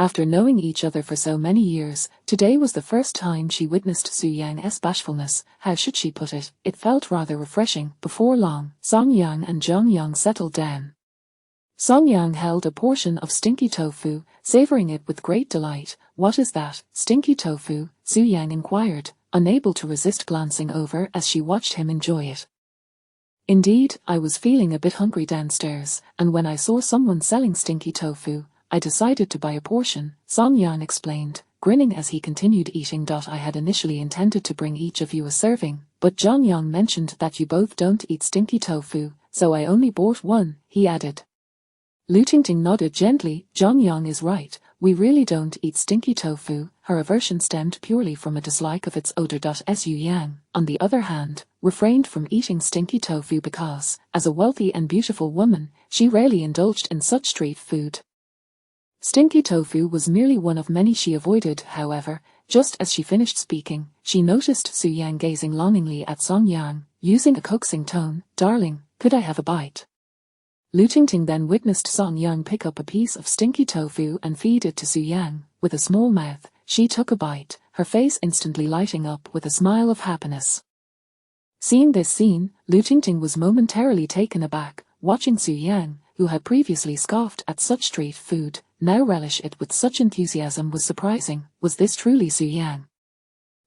After knowing each other for so many years, today was the first time she witnessed Su Yang's bashfulness. How should she put it? It felt rather refreshing. Before long, Song Yang and Zhang Yang settled down. Song Yang held a portion of stinky tofu, savoring it with great delight. What is that, stinky tofu? Su Yang inquired, unable to resist glancing over as she watched him enjoy it. Indeed, I was feeling a bit hungry downstairs, and when I saw someone selling stinky tofu, I decided to buy a portion, Song Yang explained, grinning as he continued eating. I had initially intended to bring each of you a serving, but Zhang Yang mentioned that you both don't eat stinky tofu, so I only bought one, he added. Lu Tingting nodded gently. Zhang Yang is right, we really don't eat stinky tofu. Her aversion stemmed purely from a dislike of its odor. Su Yang, on the other hand, refrained from eating stinky tofu because, as a wealthy and beautiful woman, she rarely indulged in such street food. Stinky tofu was merely one of many she avoided. However, just as she finished speaking, she noticed Su Yang gazing longingly at Song Yang, using a coaxing tone. Darling, could I have a bite? Lu Tingting then witnessed Song Yang pick up a piece of stinky tofu and feed it to Su Yang. With a small mouth, she took a bite, her face instantly lighting up with a smile of happiness. Seeing this scene, Lu Tingting was momentarily taken aback, watching Su Yang, who had previously scoffed at such street food, now relish it with such enthusiasm was surprising. Was this truly Su Yang?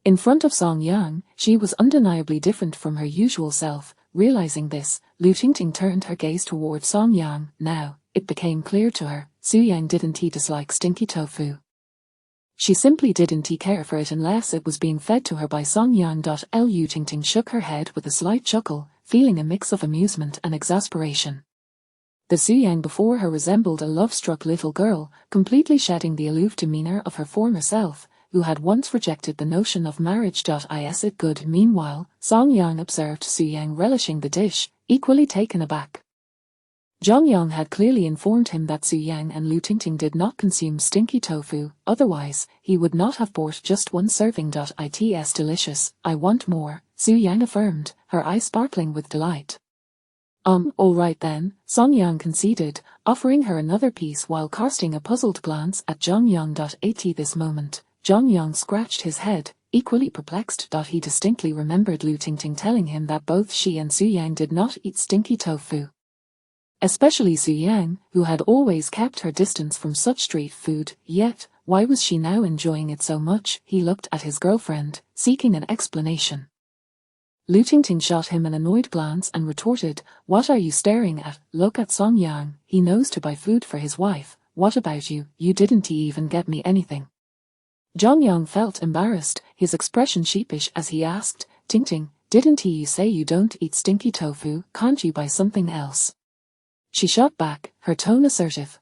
In front of Song Yang, she was undeniably different from her usual self. Realizing this, Lu Tingting turned her gaze toward Song Yang. Now, it became clear to her, Su Yang didn't dislike stinky tofu. She simply didn't care for it unless it was being fed to her by Song Yang. Lu Tingting shook her head with a slight chuckle, feeling a mix of amusement and exasperation. The Su Yang before her resembled a love-struck little girl, completely shedding the aloof demeanor of her former self, who had once rejected the notion of marriage. Is it good? Meanwhile, Song Yang observed Su Yang relishing the dish, equally taken aback. Zhang Yang had clearly informed him that Su Yang and Lu Tingting did not consume stinky tofu, otherwise, he would not have bought just one serving. It's delicious, I want more, Su Yang affirmed, her eyes sparkling with delight. All right then, Song Yang conceded, offering her another piece while casting a puzzled glance at Zhang Yang. At this moment, Zhang Yang scratched his head, equally perplexed. He distinctly remembered Lu Tingting telling him that both she and Su Yang did not eat stinky tofu. Especially Su Yang, who had always kept her distance from such street food, yet, why was she now enjoying it so much? He looked at his girlfriend, seeking an explanation. Lu Tingting shot him an annoyed glance and retorted, what are you staring at? Look at Song Yang, he knows to buy food for his wife. What about you? You didn't even get me anything. Zhang Yang felt embarrassed, his expression sheepish as he asked, Tingting, didn't you say you don't eat stinky tofu? Can't you buy something else? She shot back, her tone assertive.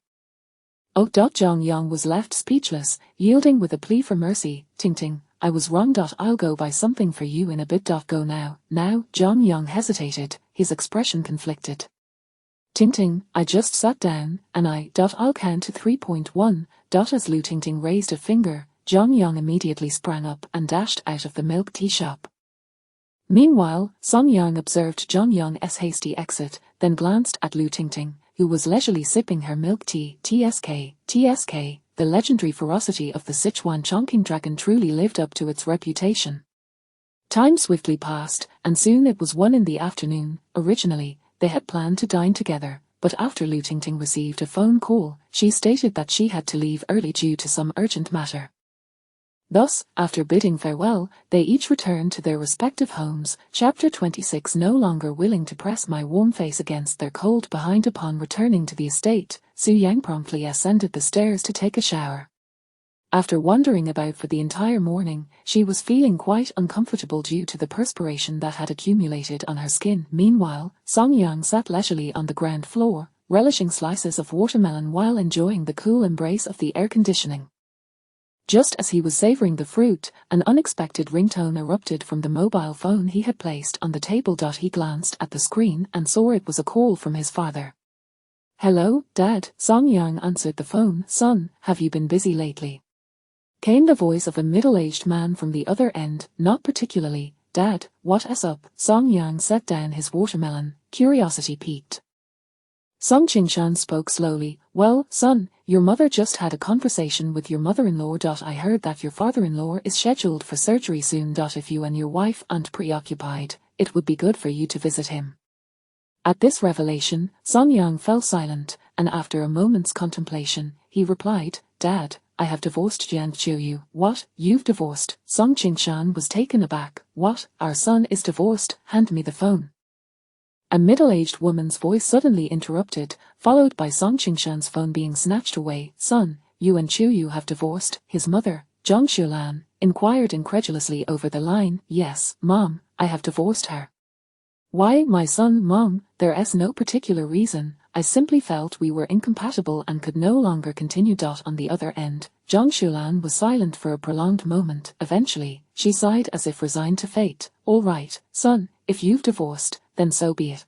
Oh. Zhang Yang was left speechless, yielding with a plea for mercy. Tingting, I was wrong. I'll go buy something for you in a bit. Go now. Now, Zhang Yang hesitated, his expression conflicted. Tingting, I just sat down, and I'll count to 3.1. As Lu Tingting raised a finger, Zhang Yang immediately sprang up and dashed out of the milk tea shop. Meanwhile, Song Yang observed Zhang Yang's hasty exit, then glanced at Lu Tingting, who was leisurely sipping her milk tea. TSK, the legendary ferocity of the Sichuan Chongqing dragon truly lived up to its reputation. Time swiftly passed, and soon it was 1 p.m. Originally, they had planned to dine together, but after Lu Tingting received a phone call, she stated that she had to leave early due to some urgent matter. Thus, after bidding farewell, they each returned to their respective homes. Chapter 26. No longer willing to press my warm face against their cold behind. Upon returning to the estate, Su Yang promptly ascended the stairs to take a shower. After wandering about for the entire morning, she was feeling quite uncomfortable due to the perspiration that had accumulated on her skin. Meanwhile, Song Yang sat leisurely on the ground floor, relishing slices of watermelon while enjoying the cool embrace of the air conditioning. Just as he was savoring the fruit, an unexpected ringtone erupted from the mobile phone he had placed on the table. He glanced at the screen and saw it was a call from his father. Hello, Dad, Song Yang answered the phone. Son, have you been busy lately? Came the voice of a middle-aged man from the other end. Not particularly, Dad, what's up? Song Yang set down his watermelon, curiosity piqued. Song Qingshan spoke slowly. Well, son, your mother just had a conversation with your mother-in-law. I heard that your father-in-law is scheduled for surgery soon. If you and your wife aren't preoccupied, it would be good for you to visit him. At this revelation, Song Yang fell silent, and after a moment's contemplation, he replied, Dad, I have divorced Jiang Qiuyu. What? You've divorced? Song Qingshan was taken aback. What? Our son is divorced? Hand me the phone. A middle-aged woman's voice suddenly interrupted, followed by Song Qingshan's phone being snatched away. Son, you and Qiuyu have divorced? His mother, Zhang Xulan, inquired incredulously over the line. Yes, Mom, I have divorced her. Why, my son? Mom, there's no particular reason. I simply felt we were incompatible and could no longer continue. On the other end, Zhang Xulan was silent for a prolonged moment. Eventually, she sighed as if resigned to fate. All right, son, if you've divorced, then so be it.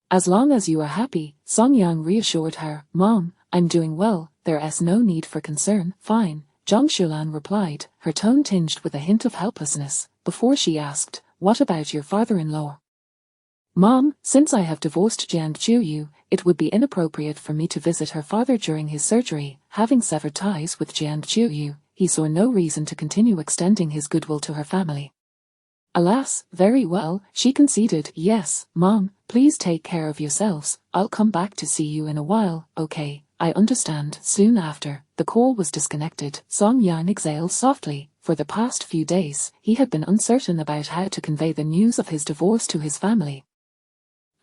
As long as you are happy, Song Yang reassured her. Mom, I'm doing well, there's no need for concern. Fine, Zhang Xulan replied, her tone tinged with a hint of helplessness, before she asked, what about your father-in-law? Mom, since I have divorced Jiang Qiuyu, it would be inappropriate for me to visit her father during his surgery. Having severed ties with Jiang Qiuyu, he saw no reason to continue extending his goodwill to her family. Alas, very well, she conceded. Yes, Mom, please take care of yourselves. I'll come back to see you in a while. Okay, I understand. Soon after, the call was disconnected. Song Yang exhaled softly. For the past few days, he had been uncertain about how to convey the news of his divorce to his family.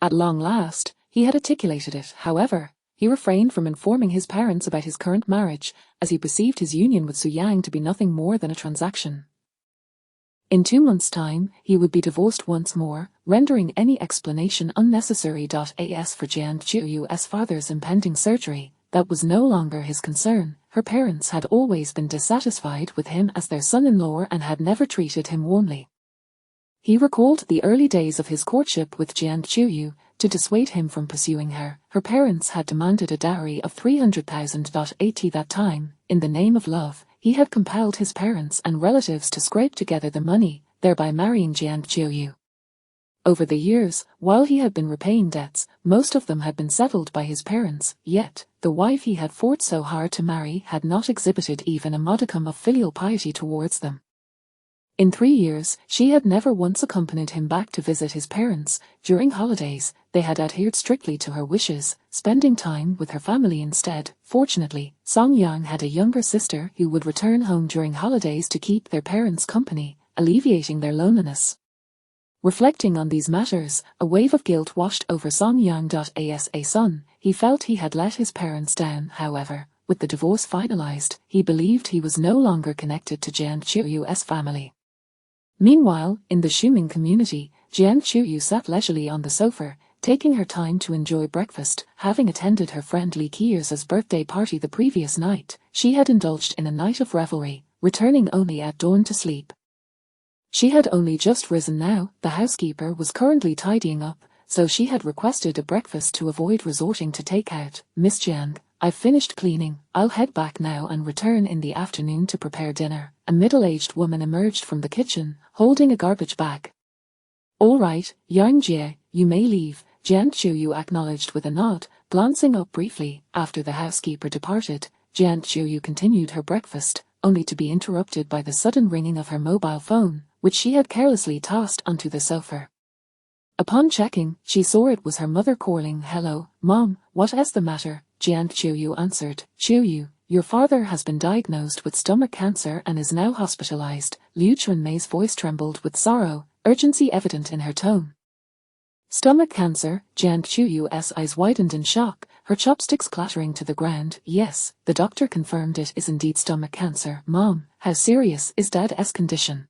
At long last, he had articulated it. However, he refrained from informing his parents about his current marriage, as he perceived his union with Su Yang to be nothing more than a transaction. In 2 months' time, he would be divorced once more, rendering any explanation unnecessary. As for Jiang Qiuyu's father's impending surgery, that was no longer his concern. Her parents had always been dissatisfied with him as their son-in-law and had never treated him warmly. He recalled the early days of his courtship with Jiang Qiuyu. To dissuade him from pursuing her, her parents had demanded a dowry of 300,000. At that time, in the name of love, he had compelled his parents and relatives to scrape together the money, thereby marrying Jiang Qiuyu. Over the years, while he had been repaying debts, most of them had been settled by his parents, yet, the wife he had fought so hard to marry had not exhibited even a modicum of filial piety towards them. In 3 years, she had never once accompanied him back to visit his parents. During holidays, they had adhered strictly to her wishes, spending time with her family instead. Fortunately, Song Yang had a younger sister who would return home during holidays to keep their parents company, alleviating their loneliness. Reflecting on these matters, a wave of guilt washed over Song Yang. As a son, he felt he had let his parents down. However, with the divorce finalized, he believed he was no longer connected to Jiang Qiuyu's family. Meanwhile, in the Shuming community, Jiang Qiuyu sat leisurely on the sofa, taking her time to enjoy breakfast. Having attended her friend Li Qiyer's birthday party the previous night, she had indulged in a night of revelry, returning only at dawn to sleep. She had only just risen now. The housekeeper was currently tidying up, so she had requested a breakfast to avoid resorting to takeout. Miss Jiang, I've finished cleaning. I'll head back now and return in the afternoon to prepare dinner. A middle-aged woman emerged from the kitchen, holding a garbage bag. All right, Yang Jie, you may leave, Jiang Qiuyu acknowledged with a nod, glancing up briefly. After the housekeeper departed, Jiang Qiuyu continued her breakfast, only to be interrupted by the sudden ringing of her mobile phone, which she had carelessly tossed onto the sofa. Upon checking, she saw it was her mother calling. Hello, Mom, what is the matter? Jiang Qiuyu answered. Qiuyu, your father has been diagnosed with stomach cancer and is now hospitalized. Liu Chunmei's voice trembled with sorrow, urgency evident in her tone. Stomach cancer? Jiang Qiuyu's eyes widened in shock, her chopsticks clattering to the ground. Yes, the doctor confirmed it is indeed stomach cancer. Mom, how serious is Dad's condition?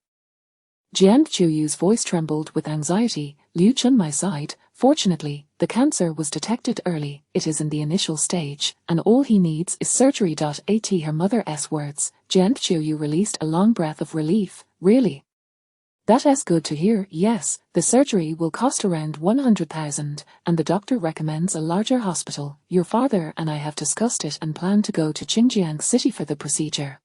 Jiang Qiuyu's voice trembled with anxiety. Liu Chunmei sighed. Fortunately, the cancer was detected early. It is in the initial stage, and all he needs is surgery. At her mother's words, Jiang Qiuyu released a long breath of relief. Really? That is good to hear. Yes, the surgery will cost around 100,000, and the doctor recommends a larger hospital. Your father and I have discussed it and plan to go to Xinjiang City for the procedure.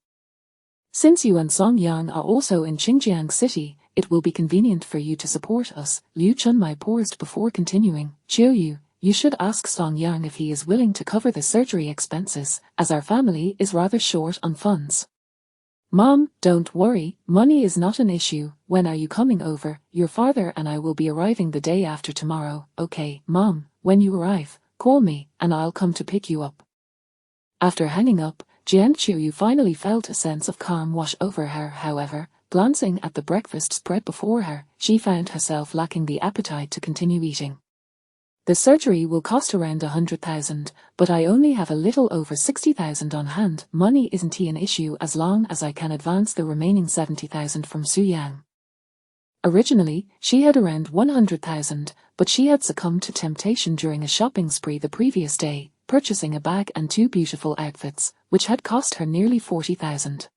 Since you and Song Yang are also in Xinjiang City, it will be convenient for you to support us. Liu Chunmei paused before continuing. Qiuyu, You should ask Song Yang if he is willing to cover the surgery expenses, as our family is rather short on funds. Mom, don't worry, money is not an issue. When are you coming over? Your father and I will be arriving the day after tomorrow. Okay, Mom, when you arrive, call me, and I'll come to pick you up. After hanging up, Jian Qiuyu finally felt a sense of calm wash over her. However, glancing at the breakfast spread before her, she found herself lacking the appetite to continue eating. The surgery will cost around 100,000, but I only have a little over 60,000 on hand. Money isn't an issue as long as I can advance the remaining 70,000 from Su Yang. Originally, she had around 100,000, but she had succumbed to temptation during a shopping spree the previous day, purchasing a bag and 2 beautiful outfits, which had cost her nearly 40,000.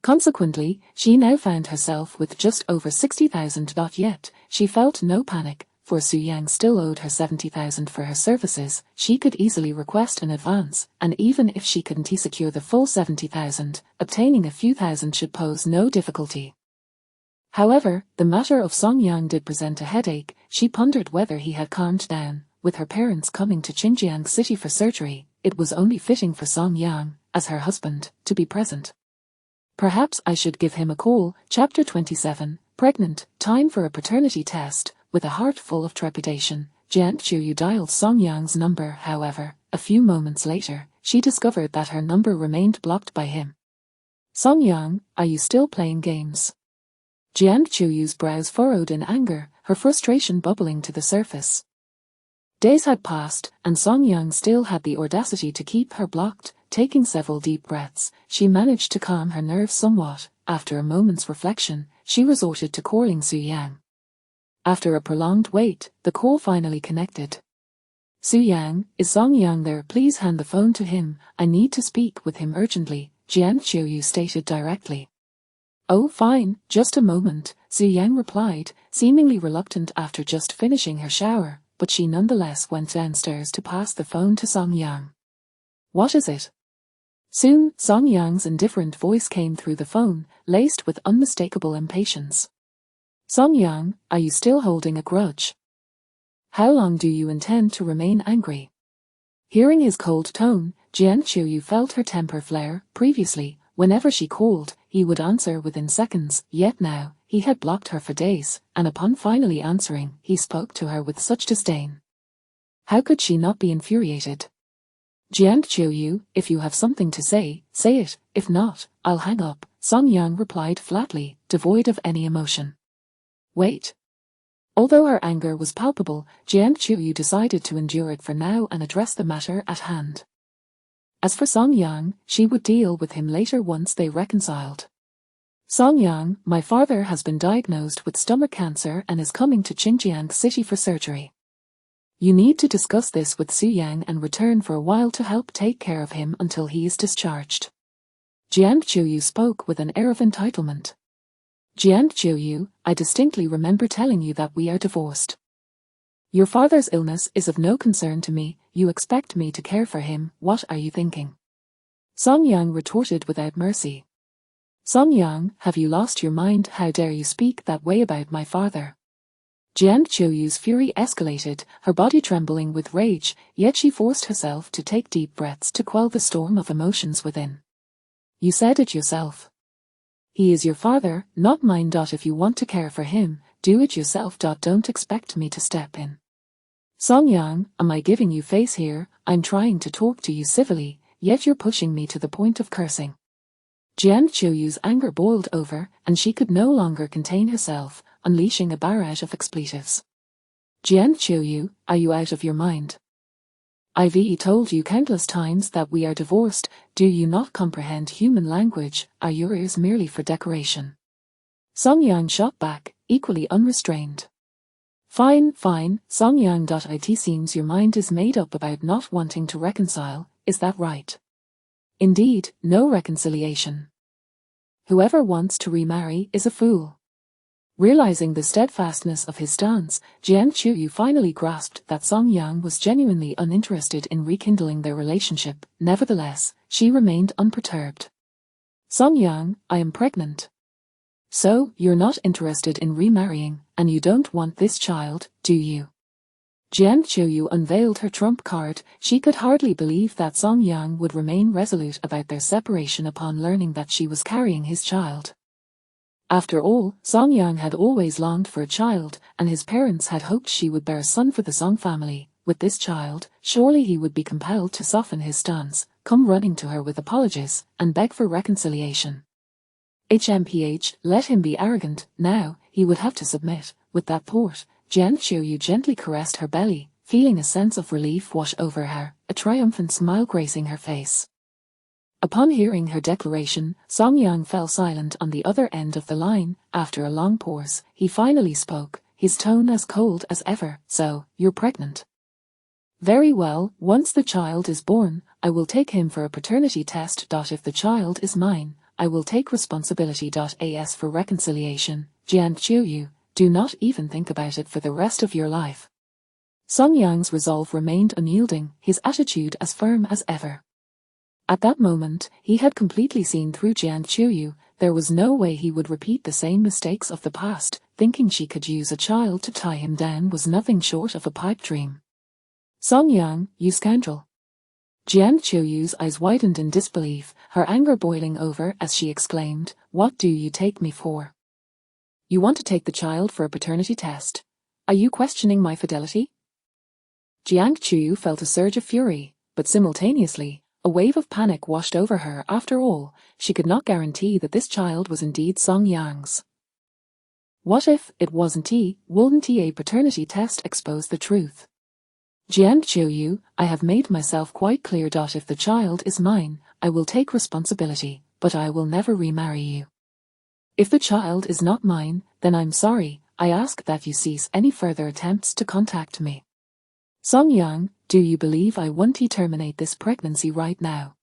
Consequently, she now found herself with just over 60,000. Yet, she felt no panic, for Su Yang still owed her 70,000 for her services. She could easily request an advance, and even if she couldn't secure the full 70,000, obtaining a few thousand should pose no difficulty. However, the matter of Song Yang did present a headache. She pondered whether he had calmed down. With her parents coming to Xinjiang City for surgery, it was only fitting for Song Yang, as her husband, to be present. Perhaps I should give him a call. Chapter 27, Pregnant, Time for a Paternity Test. With a heart full of trepidation, Jian Qiuyu dialed Song Yang's number. However, a few moments later, she discovered that her number remained blocked by him. Song Yang, are you still playing games? Jian Qiuyu's brows furrowed in anger, her frustration bubbling to the surface. Days had passed, and Song Yang still had the audacity to keep her blocked. Taking several deep breaths, she managed to calm her nerves somewhat. After a moment's reflection, she resorted to calling Su Yang. After a prolonged wait, the call finally connected. Su Yang, is Song Yang there? Please hand the phone to him. I need to speak with him urgently, Jian Qiuyu stated directly. Oh, fine, just a moment, Su Yang replied, seemingly reluctant after just finishing her shower, but she nonetheless went downstairs to pass the phone to Song Yang. What is it? Soon, Song Yang's indifferent voice came through the phone, laced with unmistakable impatience. Song Yang, are you still holding a grudge? How long do you intend to remain angry? Hearing his cold tone, Jian Qiuyu felt her temper flare. Previously, whenever she called, he would answer within seconds, yet now, he had blocked her for days, and upon finally answering, he spoke to her with such disdain. How could she not be infuriated? Jian Qiuyu, if you have something to say it, if not, I'll hang up, Song Yang replied flatly, devoid of any emotion. Wait. Although her anger was palpable, Jian Qiuyu decided to endure it for now and address the matter at hand. As for Song Yang, she would deal with him later once they reconciled. Song Yang, my father has been diagnosed with stomach cancer and is coming to Xinjiang City for surgery. You need to discuss this with Su Yang and return for a while to help take care of him until he is discharged. Jian Qiuyu spoke with an air of entitlement. Jian Qiuyu, I distinctly remember telling you that we are divorced. Your father's illness is of no concern to me. You expect me to care for him. What are you thinking? Song Yang retorted without mercy. Song Yang, have you lost your mind? How dare you speak that way about my father? Jian Qiuyu's fury escalated, her body trembling with rage, yet she forced herself to take deep breaths to quell the storm of emotions within. You said it yourself. He is your father, not mine. If you want to care for him, do it yourself. Don't expect me to step in. Song Yang, am I giving you face here? I'm trying to talk to you civilly, yet you're pushing me to the point of cursing. Jian Qiuyu's anger boiled over, and she could no longer contain herself, unleashing a barrage of expletives. Jian Qiuyu, are you out of your mind? I've told you countless times that we are divorced. Do you not comprehend human language? Are your ears merely for decoration? Song Yang shot back, equally unrestrained. Fine, Song Yang. It seems your mind is made up about not wanting to reconcile, is that right? Indeed, no reconciliation. Whoever wants to remarry is a fool. Realizing the steadfastness of his stance, Jian Qiuyu finally grasped that Song Yang was genuinely uninterested in rekindling their relationship. Nevertheless, she remained unperturbed. Song Yang, I am pregnant. So, you're not interested in remarrying, and you don't want this child, do you? Jian Qiuyu unveiled her trump card. She could hardly believe that Song Yang would remain resolute about their separation upon learning that she was carrying his child. After all, Song Yang had always longed for a child, and his parents had hoped she would bear a son for the Song family. With this child, surely he would be compelled to soften his stance, come running to her with apologies, and beg for reconciliation. HMPH, let him be arrogant. Now, he would have to submit. With that thought, Jian Qiuyu gently caressed her belly, feeling a sense of relief wash over her, a triumphant smile gracing her face. Upon hearing her declaration, Song Yang fell silent on the other end of the line. After a long pause, he finally spoke, his tone as cold as ever. So, you're pregnant? Very well, once the child is born, I will take him for a paternity test. If the child is mine, I will take responsibility. As for reconciliation, Jian Qiuyu, do not even think about it for the rest of your life. Song Yang's resolve remained unyielding, his attitude as firm as ever. At that moment, he had completely seen through Jian Qiuyu. There was no way he would repeat the same mistakes of the past. Thinking she could use a child to tie him down was nothing short of a pipe dream. Song Yang, you scoundrel! Jian Qiuyu's eyes widened in disbelief, her anger boiling over as she exclaimed, what do you take me for? You want to take the child for a paternity test? Are you questioning my fidelity? Jiang Qiuyu felt a surge of fury, but simultaneously, a wave of panic washed over her. After all, she could not guarantee that this child was indeed Song Yang's. What if it wasn't he? Wouldn't a paternity test expose the truth? Jian Qiuyu, I have made myself quite clear. If the child is mine, I will take responsibility, but I will never remarry you. If the child is not mine, then I'm sorry. I ask that you cease any further attempts to contact me. Song Yang, do you believe I want to terminate this pregnancy right now?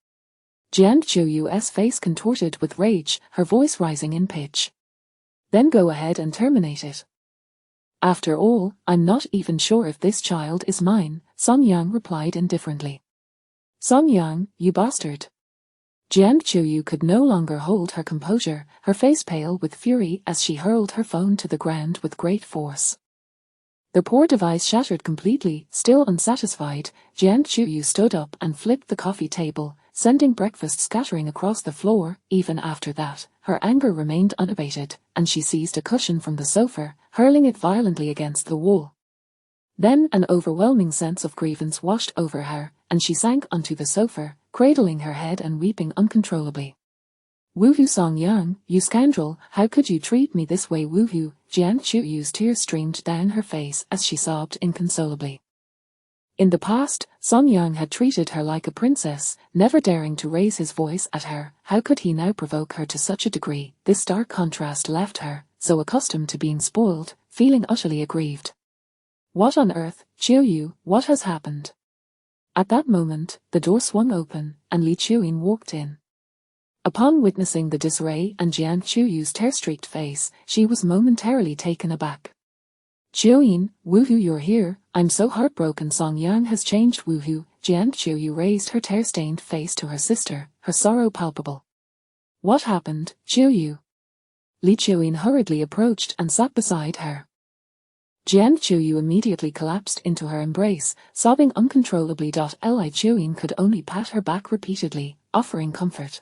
Jian Qiuyu's face contorted with rage, her voice rising in pitch. Then go ahead and terminate it. After all, I'm not even sure if this child is mine, Song Yang replied indifferently. Song Yang, you bastard! Jian Qiuyu could no longer hold her composure, her face pale with fury as she hurled her phone to the ground with great force. The poor device shattered completely. Still unsatisfied, Jian Qiuyu stood up and flipped the coffee table, sending breakfast scattering across the floor. Even after that, her anger remained unabated, and she seized a cushion from the sofa, hurling it violently against the wall. Then an overwhelming sense of grievance washed over her, and she sank onto the sofa, cradling her head and weeping uncontrollably. Woohoo Song Yang, you scoundrel, how could you treat me this way? Woohoo! Jian Qiuyu's tears streamed down her face as she sobbed inconsolably. In the past, Song Yang had treated her like a princess, never daring to raise his voice at her. How could he now provoke her to such a degree? This stark contrast left her, so accustomed to being spoiled, feeling utterly aggrieved. What on earth, Qiuyu, what has happened? At that moment, the door swung open, and Li Qiuyin walked in. Upon witnessing the disarray and Jian Qiuyu's tear-streaked face, she was momentarily taken aback. Qiuyin, woohoo, you're here, I'm so heartbroken. Song Yang has changed. Woohoo! Jian Qiuyu raised her tear-stained face to her sister, her sorrow palpable. What happened, Qiuyu? Li Qiuyin hurriedly approached and sat beside her. Jian Qiuyu immediately collapsed into her embrace, sobbing uncontrollably. Li Qiuyin could only pat her back repeatedly, offering comfort.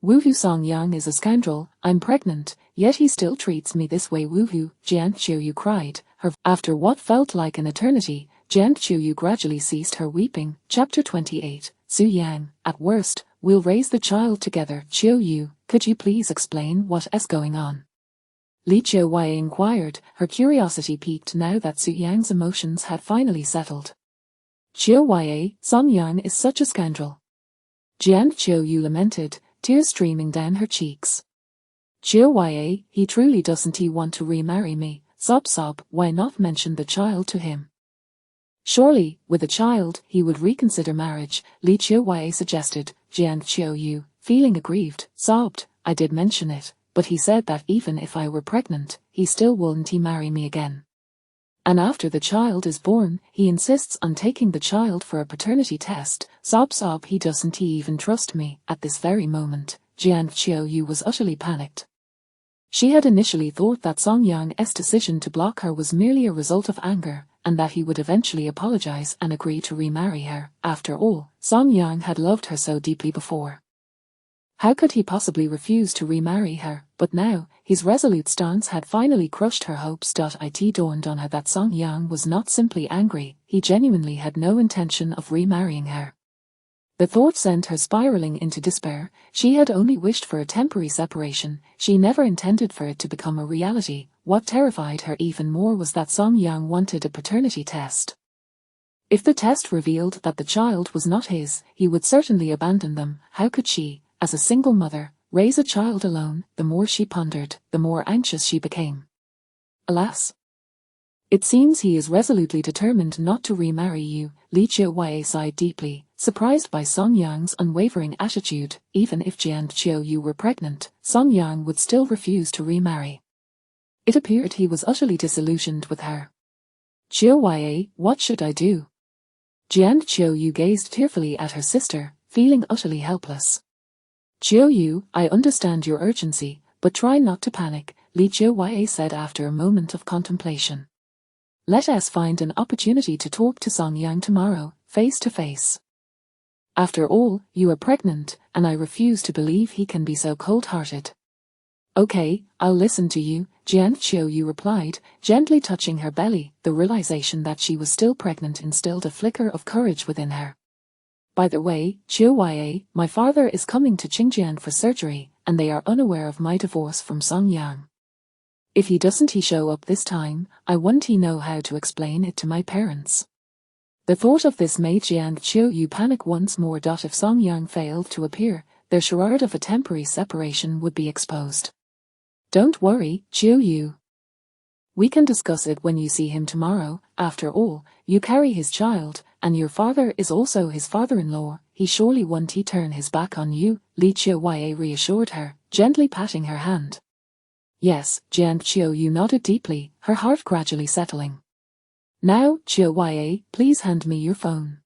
Woohoo Song Yang is a scoundrel, I'm pregnant, yet he still treats me this way. Woohoo, Jian Qiuyu cried. After what felt like an eternity, Jian Qiuyu gradually ceased her weeping. Chapter 28, Su Yang, at worst, we'll raise the child together. Qiuyu, could you please explain what is going on? Li Qiuyi inquired, her curiosity piqued now that Su Yang's emotions had finally settled. Qiuyi, Song Yang is such a scoundrel. Jian Qiuyu lamented, tears streaming down her cheeks. Qiuyi, he truly doesn't want to remarry me. Sob, why not mention the child to him? Surely, with a child, he would reconsider marriage, Li Qiuyi suggested. Jian Qiuyu, feeling aggrieved, sobbed, I did mention it, but he said that even if I were pregnant, he still wouldn't marry me again. And after the child is born, he insists on taking the child for a paternity test. Sob, he doesn't even trust me. At this very moment, Jian Qiuyu was utterly panicked. She had initially thought that Song Yang's decision to block her was merely a result of anger, and that he would eventually apologize and agree to remarry her. After all, Song Yang had loved her so deeply before. How could he possibly refuse to remarry her? But now, his resolute stance had finally crushed her hopes. It dawned on her that Song Yang was not simply angry, he genuinely had no intention of remarrying her. The thought sent her spiraling into despair. She had only wished for a temporary separation, she never intended for it to become a reality. What terrified her even more was that Song Yang wanted a paternity test. If the test revealed that the child was not his, he would certainly abandon them. How could she, as a single mother, raise a child alone? The more she pondered, the more anxious she became. Alas! It seems he is resolutely determined not to remarry you. Li Qiuye sighed deeply, surprised by Song Yang's unwavering attitude. Even if Jian Qiuyu were pregnant, Song Yang would still refuse to remarry. It appeared he was utterly disillusioned with her. Qiuye, what should I do? Jian Qiuyu gazed tearfully at her sister, feeling utterly helpless. Qiuyu, I understand your urgency, but try not to panic, Li Qiuye said after a moment of contemplation. Let us find an opportunity to talk to Song Yang tomorrow, face to face. After all, you are pregnant, and I refuse to believe he can be so cold-hearted. Okay, I'll listen to you, Jian Qiuyu replied, gently touching her belly. The realization that she was still pregnant instilled a flicker of courage within her. By the way, Qiuye, my father is coming to Qingjian for surgery, and they are unaware of my divorce from Song Yang. If he doesn't show up this time, I won't know how to explain it to my parents. The thought of this made Jian Qiuyu panic once more. If Song Yang failed to appear, their charade of a temporary separation would be exposed. Don't worry, Qiuyu. We can discuss it when you see him tomorrow. After all, you carry his child, and your father is also his father-in-law. He surely won't turn his back on you, Li Qiuye reassured her, gently patting her hand. Yes, Jian Qiuyu nodded deeply, her heart gradually settling. Now, Qiuye, please hand me your phone.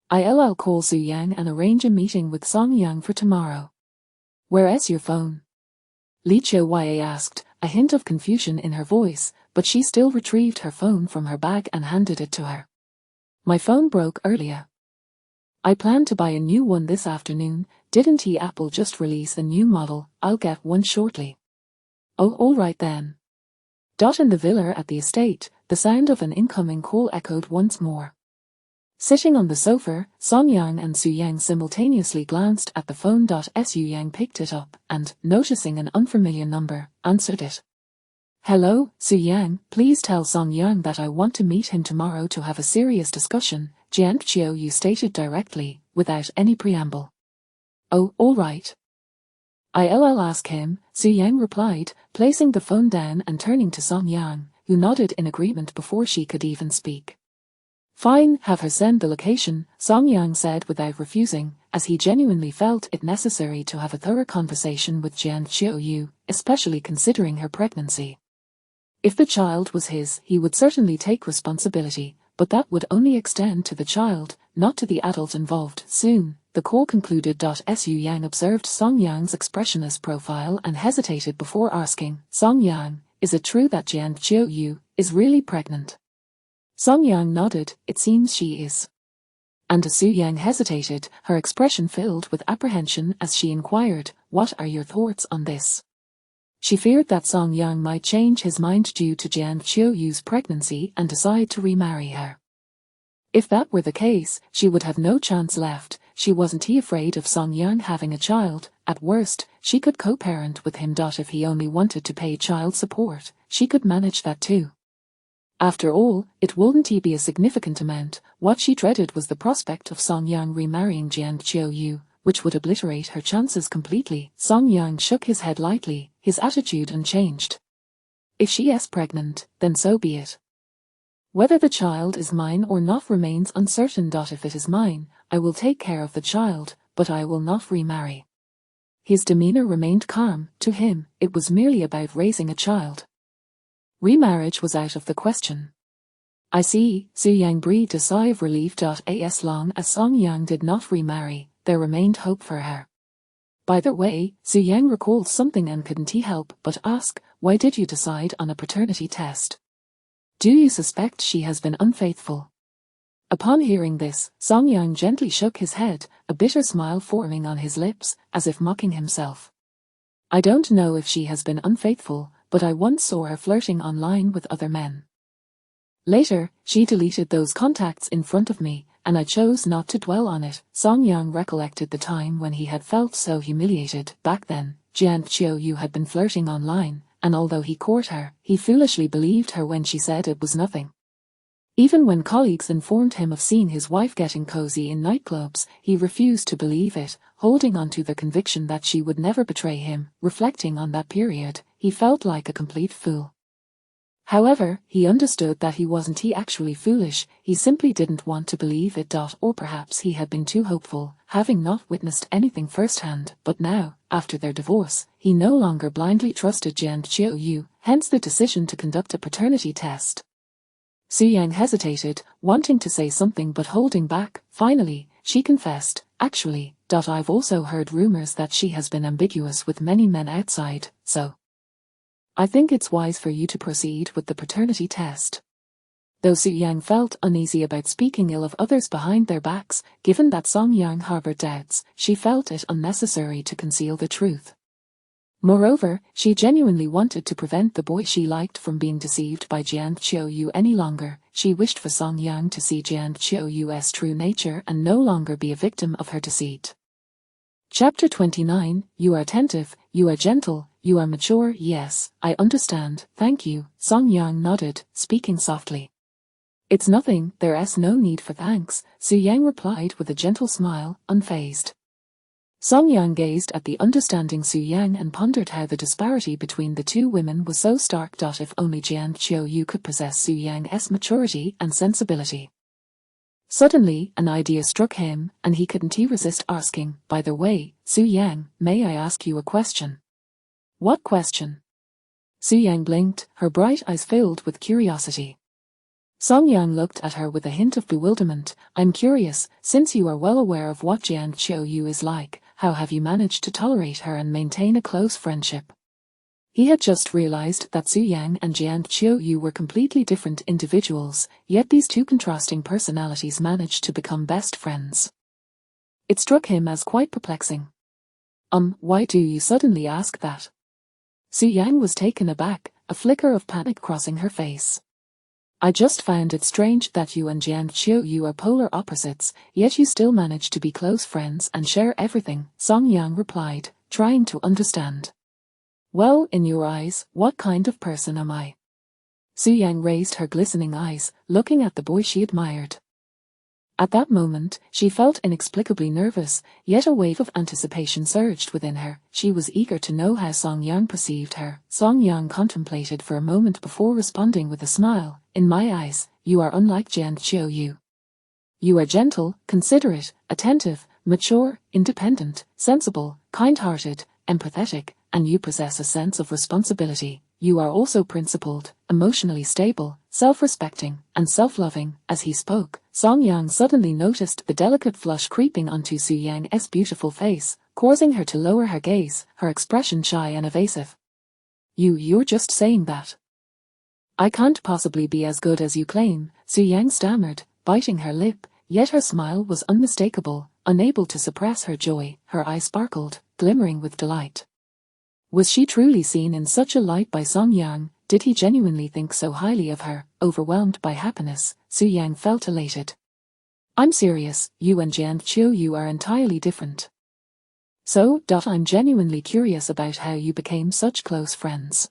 I'll call Su Yang and arrange a meeting with Song Yang for tomorrow. Where is your phone? Li Qiuye asked, a hint of confusion in her voice, but she still retrieved her phone from her bag and handed it to her. My phone broke earlier. I plan to buy a new one this afternoon. Didn't Apple just release a new model? I'll get one shortly. Oh, all right then. In the villa at the estate, the sound of an incoming call echoed once more. Sitting on the sofa, Song Yang and Su Yang simultaneously glanced at the phone. Su Yang picked it up and, noticing an unfamiliar number, answered it. Hello, Su Yang, please tell Song Yang that I want to meet him tomorrow to have a serious discussion, Jian Qiuyu stated directly, without any preamble. Oh, all right. I'll ask him, Su Yang replied, placing the phone down and turning to Song Yang, who nodded in agreement before she could even speak. Fine, have her send the location, Song Yang said without refusing, as he genuinely felt it necessary to have a thorough conversation with Jian Qiuyu, especially considering her pregnancy. If the child was his, he would certainly take responsibility, but that would only extend to the child, not to the adult involved. Soon, the call concluded. Su Yang observed Song Yang's expressionless profile and hesitated before asking, Song Yang, is it true that Jian Qiuyu is really pregnant? Song Yang nodded, it seems she is. And Su Yang hesitated, her expression filled with apprehension as she inquired, what are your thoughts on this? She feared that Song Yang might change his mind due to Jian Qiuyu's pregnancy and decide to remarry her. If that were the case, she would have no chance left. She wasn't afraid of Song Yang having a child. At worst, she could co-parent with him. If he only wanted to pay child support, she could manage that too. After all, it wouldn't be a significant amount. What she dreaded was the prospect of Song Yang remarrying Jian Qiuyu, which would obliterate her chances completely. Song Yang shook his head lightly, his attitude unchanged. If she is pregnant, then so be it. Whether the child is mine or not remains uncertain. If it is mine, I will take care of the child, but I will not remarry. His demeanor remained calm. To him, it was merely about raising a child. Remarriage was out of the question. I see, Su Yang breathed a sigh of relief. As long as Song Yang did not remarry, there remained hope for her. By the way, Su Yang recalled something and couldn't help but ask, why did you decide on a paternity test? Do you suspect she has been unfaithful? Upon hearing this, Song Yang gently shook his head, a bitter smile forming on his lips, as if mocking himself. I don't know if she has been unfaithful, but I once saw her flirting online with other men. Later, she deleted those contacts in front of me, and I chose not to dwell on it. Song Yang recollected the time when he had felt so humiliated. Back then, Jian Qiuyu had been flirting online, and although he courted her, he foolishly believed her when she said it was nothing. Even when colleagues informed him of seeing his wife getting cozy in nightclubs, he refused to believe it, holding on to the conviction that she would never betray him. Reflecting on that period, he felt like a complete fool. However, he understood that he wasn't actually foolish, he simply didn't want to believe it. Or perhaps he had been too hopeful, having not witnessed anything firsthand. But now, after their divorce, he no longer blindly trusted Jian Qiuyu, hence the decision to conduct a paternity test. Su Yang hesitated, wanting to say something but holding back. Finally, she confessed, actually, I've also heard rumors that she has been ambiguous with many men outside, so I think it's wise for you to proceed with the paternity test. Though Su Yang felt uneasy about speaking ill of others behind their backs, given that Song Yang harbored doubts, she felt it unnecessary to conceal the truth. Moreover, she genuinely wanted to prevent the boy she liked from being deceived by Jian Qiuyu any longer. She wished for Song Yang to see Jian Qiuyu's true nature and no longer be a victim of her deceit. Chapter 29. You are attentive, you are gentle, you are mature. Yes, I understand, thank you. Song Yang nodded, speaking softly. It's nothing, there's no need for thanks, Su Yang replied with a gentle smile, unfazed. Song Yang gazed at the understanding Su Yang and pondered how the disparity between the two women was so stark. If only Jian Qiuyu could possess Su Yang's maturity and sensibility. Suddenly, an idea struck him, and he couldn't resist asking, by the way, Su Yang, may I ask you a question? What question? Su Yang blinked, her bright eyes filled with curiosity. Song Yang looked at her with a hint of bewilderment. I'm curious, since you are well aware of what Jian Qiuyu is like, how have you managed to tolerate her and maintain a close friendship? He had just realized that Su Yang and Jian Qiuyu were completely different individuals, yet these two contrasting personalities managed to become best friends. It struck him as quite perplexing. Why do you suddenly ask that? Su Yang was taken aback, a flicker of panic crossing her face. I just found it strange that you and Jian Qiuyu are polar opposites, yet you still manage to be close friends and share everything, Song Yang replied, trying to understand. Well, in your eyes, what kind of person am I? Su Yang raised her glistening eyes, looking at the boy she admired. At that moment, she felt inexplicably nervous, yet a wave of anticipation surged within her. She was eager to know how Song Yang perceived her. Song Yang contemplated for a moment before responding with a smile. In my eyes, you are unlike Jian Qiuyu. You are gentle, considerate, attentive, mature, independent, sensible, kind-hearted, empathetic, and you possess a sense of responsibility. You are also principled, emotionally stable, self-respecting, and self-loving. As he spoke, Song Yang suddenly noticed the delicate flush creeping onto Su Yang's beautiful face, causing her to lower her gaze, her expression shy and evasive. You're just saying that. I can't possibly be as good as you claim, Su Yang stammered, biting her lip, yet her smile was unmistakable, unable to suppress her joy. Her eyes sparkled, glimmering with delight. Was she truly seen in such a light by Song Yang? Did he genuinely think so highly of her? Overwhelmed by happiness, Su Yang felt elated. I'm serious, you and Jian Qiuyu are entirely different. So, I'm genuinely curious about how you became such close friends.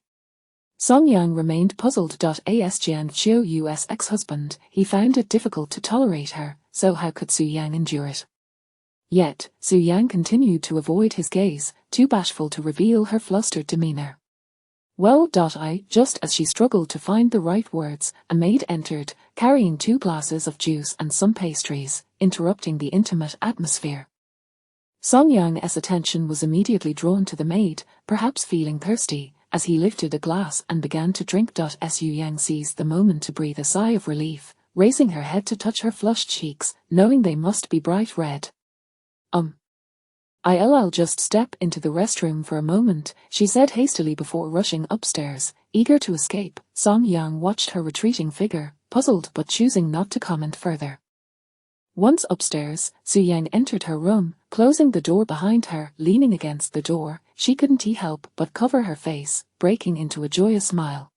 Song Yang remained puzzled. As Jian Qiuyu's ex-husband, he found it difficult to tolerate her, so how could Su Yang endure it? Yet, Su Yang continued to avoid his gaze, too bashful to reveal her flustered demeanor. Well, just as she struggled to find the right words, a maid entered, carrying 2 glasses of juice and some pastries, interrupting the intimate atmosphere. Song Yang's attention was immediately drawn to the maid, perhaps feeling thirsty, as he lifted a glass and began to drink. Su Yang seized the moment to breathe a sigh of relief, raising her head to touch her flushed cheeks, knowing they must be bright red. I'll just step into the restroom for a moment, she said hastily before rushing upstairs, eager to escape. Song Yang watched her retreating figure, puzzled but choosing not to comment further. Once upstairs, Su Yang entered her room, closing the door behind her. Leaning against the door, she couldn't help but cover her face, breaking into a joyous smile.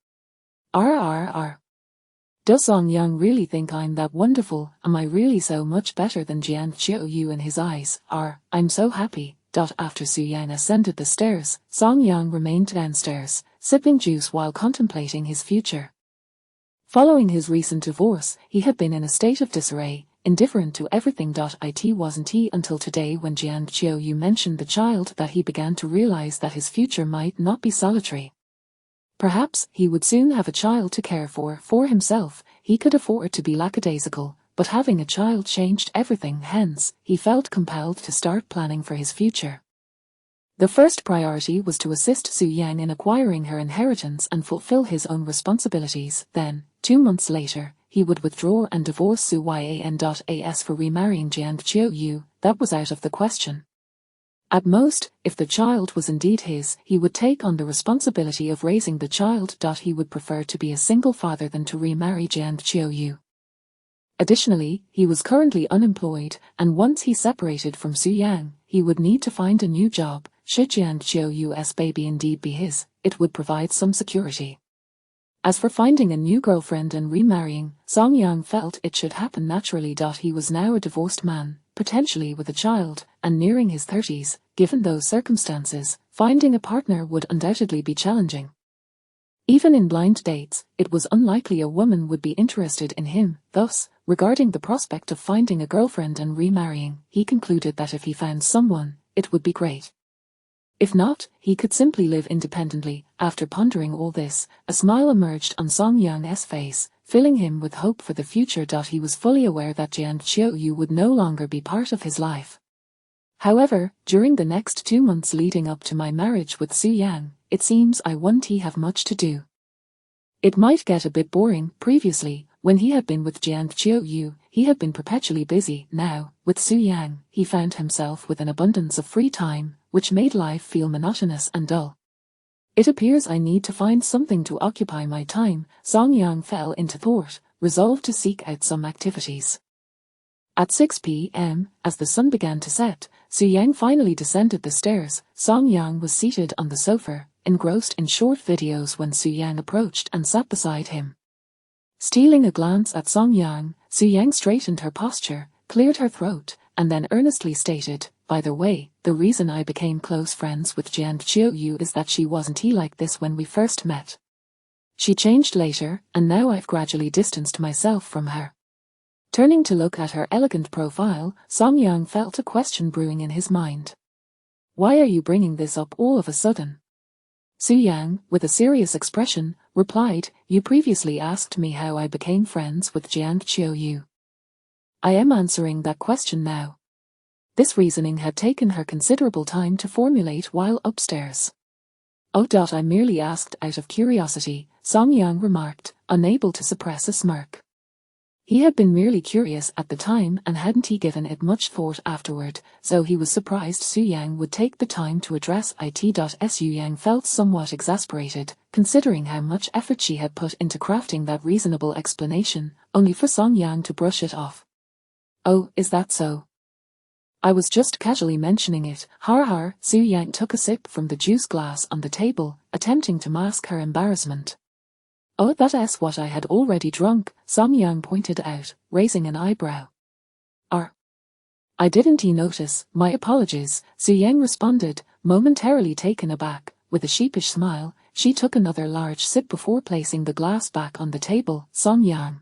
Does Song Yang really think I'm that wonderful? Am I really so much better than Jian Qiuyu in his eyes? I'm so happy. After Su Yang ascended the stairs, Song Yang remained downstairs, sipping juice while contemplating his future. Following his recent divorce, he had been in a state of disarray, indifferent to everything. It wasn't until today when Jian Qiuyu mentioned the child that he began to realize that his future might not be solitary. Perhaps he would soon have a child to care for himself. He could afford to be lackadaisical, but having a child changed everything. Hence, he felt compelled to start planning for his future. The first priority was to assist Su Yang in acquiring her inheritance and fulfill his own responsibilities. Then, 2 months later, he would withdraw and divorce Su Yan. As for remarrying Jian Qiuyu, that was out of the question. At most, if the child was indeed his, he would take on the responsibility of raising the child. He would prefer to be a single father than to remarry Jian Qiuyu. Additionally, he was currently unemployed, and once he separated from Su Yang, he would need to find a new job. Should Jian Qiuyu's baby indeed be his, it would provide some security. As for finding a new girlfriend and remarrying, Song Yang felt it should happen naturally. He was now a divorced man, potentially with a child, and nearing his 30s. Given those circumstances, finding a partner would undoubtedly be challenging. Even in blind dates, it was unlikely a woman would be interested in him. Thus, regarding the prospect of finding a girlfriend and remarrying, he concluded that if he found someone, it would be great. If not, he could simply live independently. After pondering all this, a smile emerged on Song Yang's face, filling him with hope for the future. He was fully aware that Jian Qiuyu would no longer be part of his life. However, during the next 2 months leading up to my marriage with Su Yang, it seems I won't have much to do. It might get a bit boring. Previously, when he had been with Jian Qiuyu, he had been perpetually busy. Now, with Su Yang, he found himself with an abundance of free time, which made life feel monotonous and dull. It appears I need to find something to occupy my time. Song Yang fell into thought, resolved to seek out some activities. At 6 p.m., as the sun began to set, Su Yang finally descended the stairs. Song Yang was seated on the sofa, engrossed in short videos when Su Yang approached and sat beside him. Stealing a glance at Song Yang, Su Yang straightened her posture, cleared her throat, and then earnestly stated, "By the way, the reason I became close friends with Jian Qiuyu is that she wasn't like this when we first met. She changed later, and now I've gradually distanced myself from her." Turning to look at her elegant profile, Song Yang felt a question brewing in his mind. "Why are you bringing this up all of a sudden?" Su Yang, with a serious expression, replied, "You previously asked me how I became friends with Jian Qiuyu. I am answering that question now." This reasoning had taken her considerable time to formulate while upstairs. "Oh, I merely asked out of curiosity," Song Yang remarked, unable to suppress a smirk. He had been merely curious at the time and hadn't given it much thought afterward, so he was surprised Su Yang would take the time to address it. Su Yang felt somewhat exasperated, considering how much effort she had put into crafting that reasonable explanation, only for Song Yang to brush it off. "Oh, is that so? I was just casually mentioning it." Su Yang took a sip from the juice glass on the table, attempting to mask her embarrassment. "Oh, that's what I had already drunk," Song Yang pointed out, raising an eyebrow. I didn't notice, my apologies," Su Yang responded, momentarily taken aback. With a sheepish smile, she took another large sip before placing the glass back on the table. "Song Yang."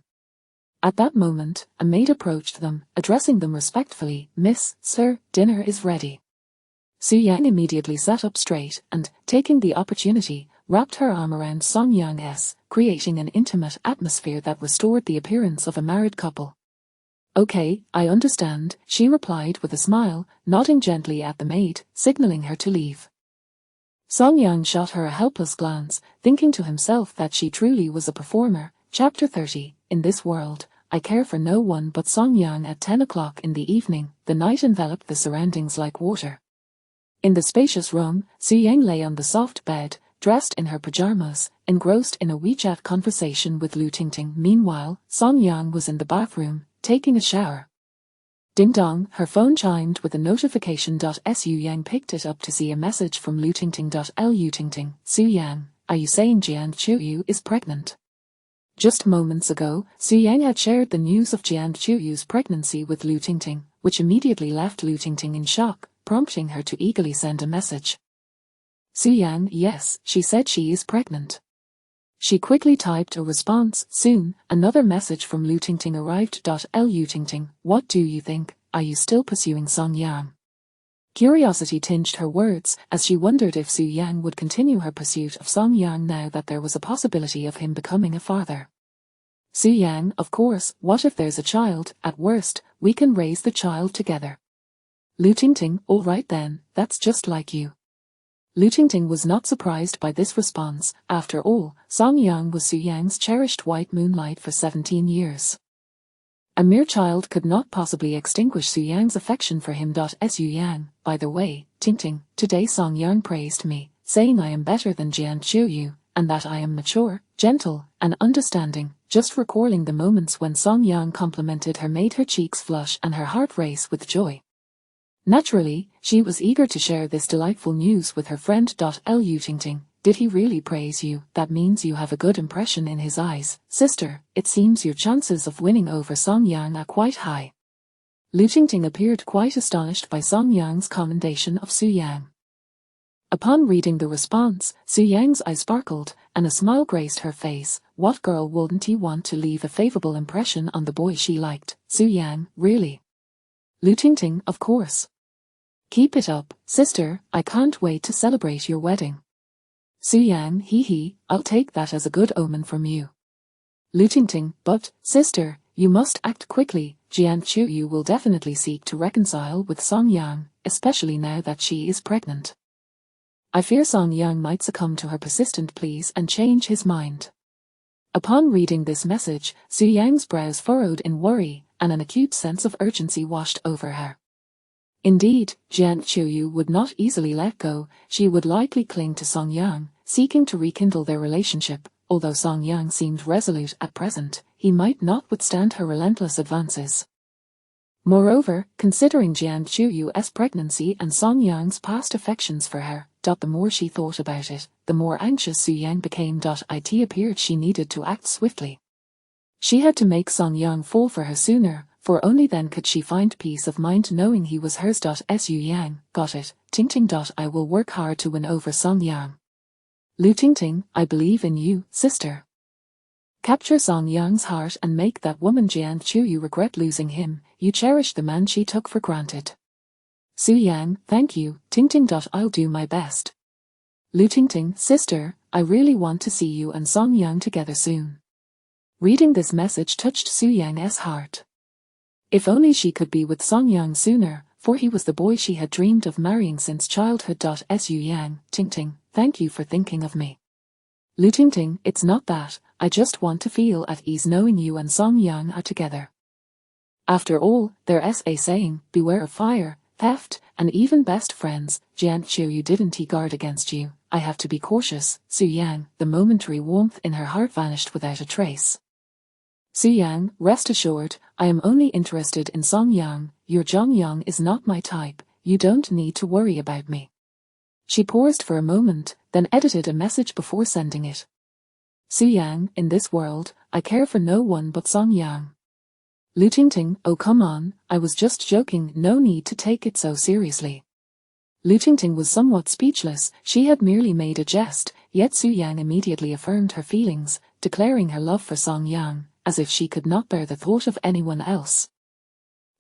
At that moment, a maid approached them, addressing them respectfully, "Miss, sir, dinner is ready." Su Yang immediately sat up straight and, taking the opportunity, wrapped her arm around Song Yang's, creating an intimate atmosphere that restored the appearance of a married couple. "Okay, I understand," she replied with a smile, nodding gently at the maid, signaling her to leave. Song Yang shot her a helpless glance, thinking to himself that she truly was a performer. Chapter 30, In this world, I care for no one but Song Yang. At 10 o'clock in the evening, the night enveloped the surroundings like water. In the spacious room, Su Yang lay on the soft bed, dressed in her pajamas, engrossed in a WeChat conversation with Lu Tingting. Meanwhile, Song Yang was in the bathroom, taking a shower. Ding dong, her phone chimed with a notification. Su Yang picked it up to see a message from Lu Tingting. Lu Tingting, Su Yang, are you saying Jian Chuyu is pregnant? Just moments ago, Su Yang had shared the news of Jian Chuyu's pregnancy with Lu Tingting, which immediately left Lu Tingting in shock, prompting her to eagerly send a message. Su Yang, yes, she said she is pregnant. She quickly typed a response. Soon, another message from Lu Tingting arrived. Lu Tingting, what do you think, are you still pursuing Song Yang? Curiosity tinged her words as she wondered if Su Yang would continue her pursuit of Song Yang now that there was a possibility of him becoming a father. Su Yang, of course, what if there's a child? At worst, we can raise the child together. Lu Tingting, all right then, that's just like you. Lu Tingting was not surprised by this response. After all, Song Yang was Su Yang's cherished white moonlight for 17 years. A mere child could not possibly extinguish Su Yang's affection for him. Su Yang, by the way, Tingting, today Song Yang praised me, saying I am better than Jian Chuyu, and that I am mature, gentle, and understanding. Just recalling the moments when Song Yang complimented her made her cheeks flush and her heart race with joy. Naturally, she was eager to share this delightful news with her friend. Lu Tingting, did he really praise you? That means you have a good impression in his eyes. Sister, it seems your chances of winning over Song Yang are quite high. Lu Tingting appeared quite astonished by Song Yang's commendation of Su Yang. Upon reading the response, Su Yang's eyes sparkled, and a smile graced her face. What girl wouldn't he want to leave a favorable impression on the boy she liked? Su Yang, really? Lu Tingting, of course. Keep it up, sister, I can't wait to celebrate your wedding. Su Yang, hee, I'll take that as a good omen from you. Lu Tingting, but, sister, you must act quickly. Jian Chuyu will definitely seek to reconcile with Song Yang, especially now that she is pregnant. I fear Song Yang might succumb to her persistent pleas and change his mind. Upon reading this message, Su Yang's brows furrowed in worry, and an acute sense of urgency washed over her. Indeed, Jian Chuyu would not easily let go. She would likely cling to Song Yang, seeking to rekindle their relationship. Although Song Yang seemed resolute at present, he might not withstand her relentless advances. Moreover, considering Jian Chuyu's pregnancy and Song Yang's past affections for her, the more she thought about it, the more anxious Su Yang became. It appeared she needed to act swiftly. She had to make Song Yang fall for her sooner, for only then could she find peace of mind knowing he was hers. Su Yang, got it, Tingting. I will work hard to win over Song Yang. Lu Tingting, I believe in you, sister. Capture Song Yang's heart and make that woman Jian Chuyu regret losing him. You cherish the man she took for granted. Su Yang, thank you, Tingting. I'll do my best. Lu Tingting, sister, I really want to see you and Song Yang together soon. Reading this message touched Su Yang's heart. If only she could be with Song Yang sooner, for he was the boy she had dreamed of marrying since childhood. Su Yang, Tingting, thank you for thinking of me. Lu Tingting, it's not that, I just want to feel at ease knowing you and Song Yang are together. After all, there's a saying, beware of fire, theft, and even best friends. Jian Chuyu, didn't he guard against you? I have to be cautious. Su Yang, the momentary warmth in her heart vanished without a trace. Su Yang, rest assured, I am only interested in Song Yang. Your Zhong Yang is not my type, you don't need to worry about me. She paused for a moment, then edited a message before sending it. Su Yang, in this world, I care for no one but Song Yang. Lu Tingting, oh come on, I was just joking, no need to take it so seriously. Lu Tingting was somewhat speechless, she had merely made a jest, yet Su Yang immediately affirmed her feelings, declaring her love for Song Yang, as if she could not bear the thought of anyone else.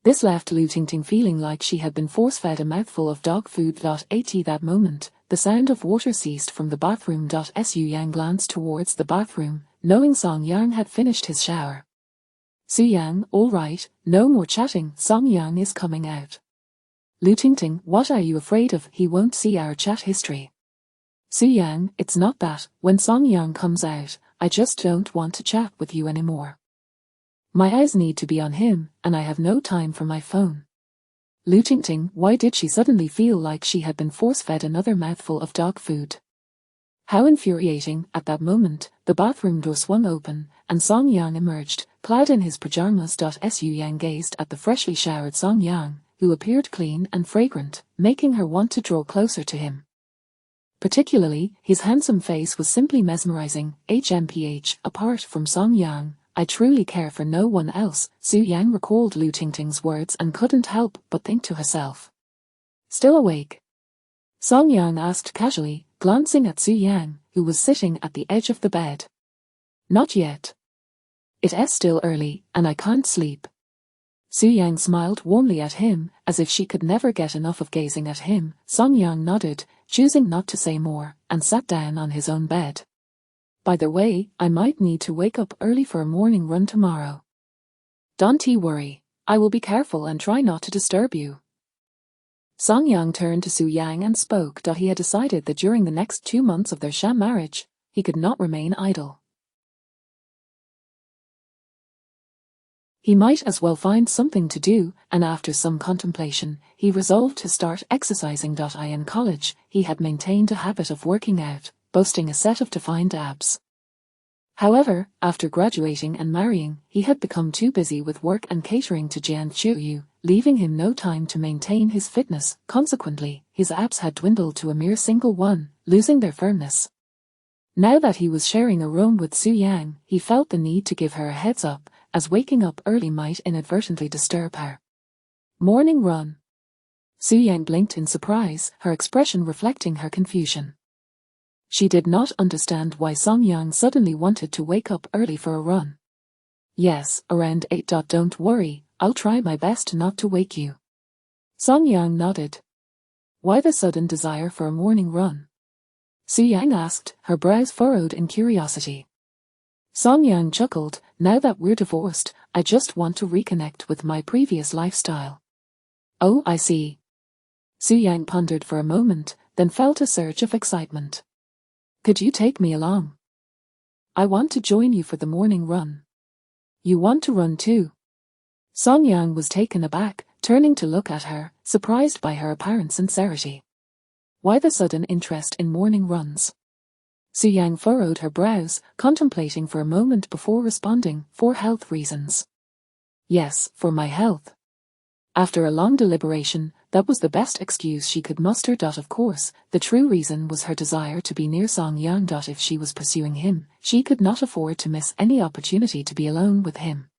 This left Lu Tingting feeling like she had been force-fed a mouthful of dog food. At that moment, the sound of water ceased from the bathroom. Su Yang glanced towards the bathroom, knowing Song Yang had finished his shower. Su Yang, all right, no more chatting, Song Yang is coming out. Lu Tingting, what are you afraid of? He won't see our chat history. Su Yang, it's not that, when Song Yang comes out, I just don't want to chat with you anymore. My eyes need to be on him, and I have no time for my phone. Lu Tingting, why did she suddenly feel like she had been force-fed another mouthful of dog food? How infuriating. At that moment, the bathroom door swung open, and Song Yang emerged, clad in his pajamas. Su Yang gazed at the freshly showered Song Yang, who appeared clean and fragrant, making her want to draw closer to him. Particularly, his handsome face was simply mesmerizing. Apart from Song Yang, I truly care for no one else. Su Yang recalled Lu Tingting's words and couldn't help but think to herself. Still awake? Song Yang asked casually, glancing at Su Yang, who was sitting at the edge of the bed. Not yet. It's still early, and I can't sleep. Su Yang smiled warmly at him, as if she could never get enough of gazing at him. Song Yang nodded, choosing not to say more, and sat down on his own bed. By the way, I might need to wake up early for a morning run tomorrow. Don't worry, I will be careful and try not to disturb you. Song Yang turned to Su Yang and spoke. He had decided that during the next 2 months of their sham marriage, he could not remain idle. He might as well find something to do, and after some contemplation, he resolved to start exercising. In college, he had maintained a habit of working out, boasting a set of defined abs. However, after graduating and marrying, he had become too busy with work and catering to Jian Chuyu, leaving him no time to maintain his fitness. Consequently, his abs had dwindled to a mere single one, losing their firmness. Now that he was sharing a room with Su Yang, he felt the need to give her a heads up, as waking up early might inadvertently disturb her. Morning run. Su Yang blinked in surprise, her expression reflecting her confusion. She did not understand why Song Yang suddenly wanted to wake up early for a run. Yes, around 8. Don't worry, I'll try my best not to wake you. Song Yang nodded. Why the sudden desire for a morning run? Su Yang asked, her brows furrowed in curiosity. Song Yang chuckled, now that we're divorced, I just want to reconnect with my previous lifestyle. Oh, I see. Su Yang pondered for a moment, then felt a surge of excitement. Could you take me along? I want to join you for the morning run. You want to run too? Song Yang was taken aback, turning to look at her, surprised by her apparent sincerity. Why the sudden interest in morning runs? Su Yang furrowed her brows, contemplating for a moment before responding, for health reasons. Yes, for my health. After a long deliberation, that was the best excuse she could muster. Of course, the true reason was her desire to be near Song Yang. If she was pursuing him, she could not afford to miss any opportunity to be alone with him.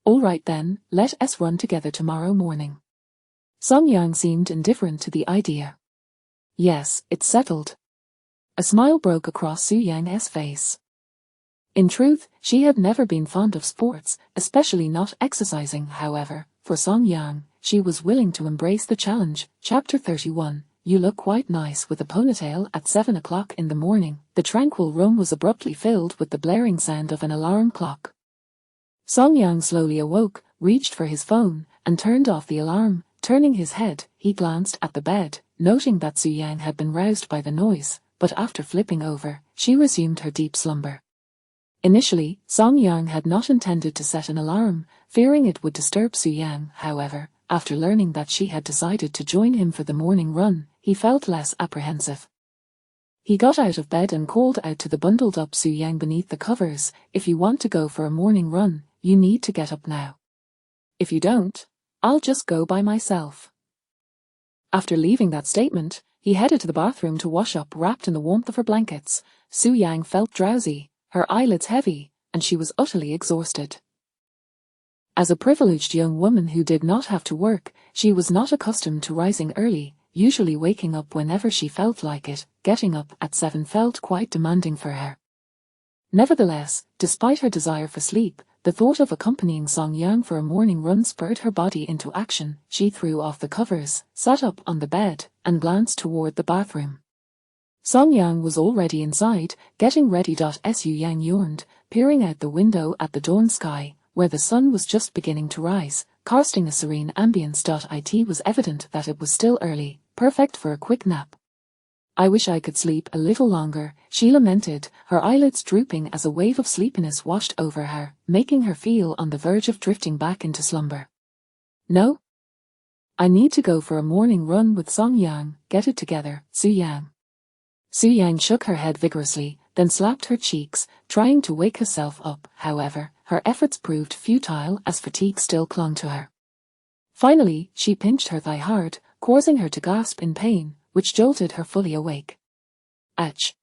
All right then, let us run together tomorrow morning. Song Yang seemed indifferent to the idea. Yes, it's settled. A smile broke across Su Yang's face. In truth, she had never been fond of sports, especially not exercising. However, for Song Yang, she was willing to embrace the challenge. Chapter 31. You look quite nice with a ponytail. At 7 o'clock in the morning, the tranquil room was abruptly filled with the blaring sound of an alarm clock. Song Yang slowly awoke, reached for his phone, and turned off the alarm. Turning his head, he glanced at the bed, noting that Su Yang had been roused by the noise, but after flipping over, she resumed her deep slumber. Initially, Song Yang had not intended to set an alarm, fearing it would disturb Su Yang. However, after learning that she had decided to join him for the morning run, he felt less apprehensive. He got out of bed and called out to the bundled-up Su Yang beneath the covers, if you want to go for a morning run, you need to get up now. If you don't, I'll just go by myself. After leaving that statement, he headed to the bathroom to wash up. Wrapped in the warmth of her blankets, Su Yang felt drowsy, her eyelids heavy, and she was utterly exhausted. As a privileged young woman who did not have to work, she was not accustomed to rising early, usually waking up whenever she felt like it. Getting up at 7 felt quite demanding for her. Nevertheless, despite her desire for sleep, the thought of accompanying Song Yang for a morning run spurred her body into action. She threw off the covers, sat up on the bed, and glanced toward the bathroom. Song Yang was already inside, getting ready. Su Yang yawned, peering out the window at the dawn sky, where the sun was just beginning to rise, casting a serene ambience. It was evident that it was still early, perfect for a quick nap. I wish I could sleep a little longer, she lamented, her eyelids drooping as a wave of sleepiness washed over her, making her feel on the verge of drifting back into slumber. No? I need to go for a morning run with Song Yang, get it together, Su Yang. Su Yang shook her head vigorously, then slapped her cheeks, trying to wake herself up. However, her efforts proved futile as fatigue still clung to her. Finally, she pinched her thigh hard, causing her to gasp in pain, which jolted her fully awake. Ouch!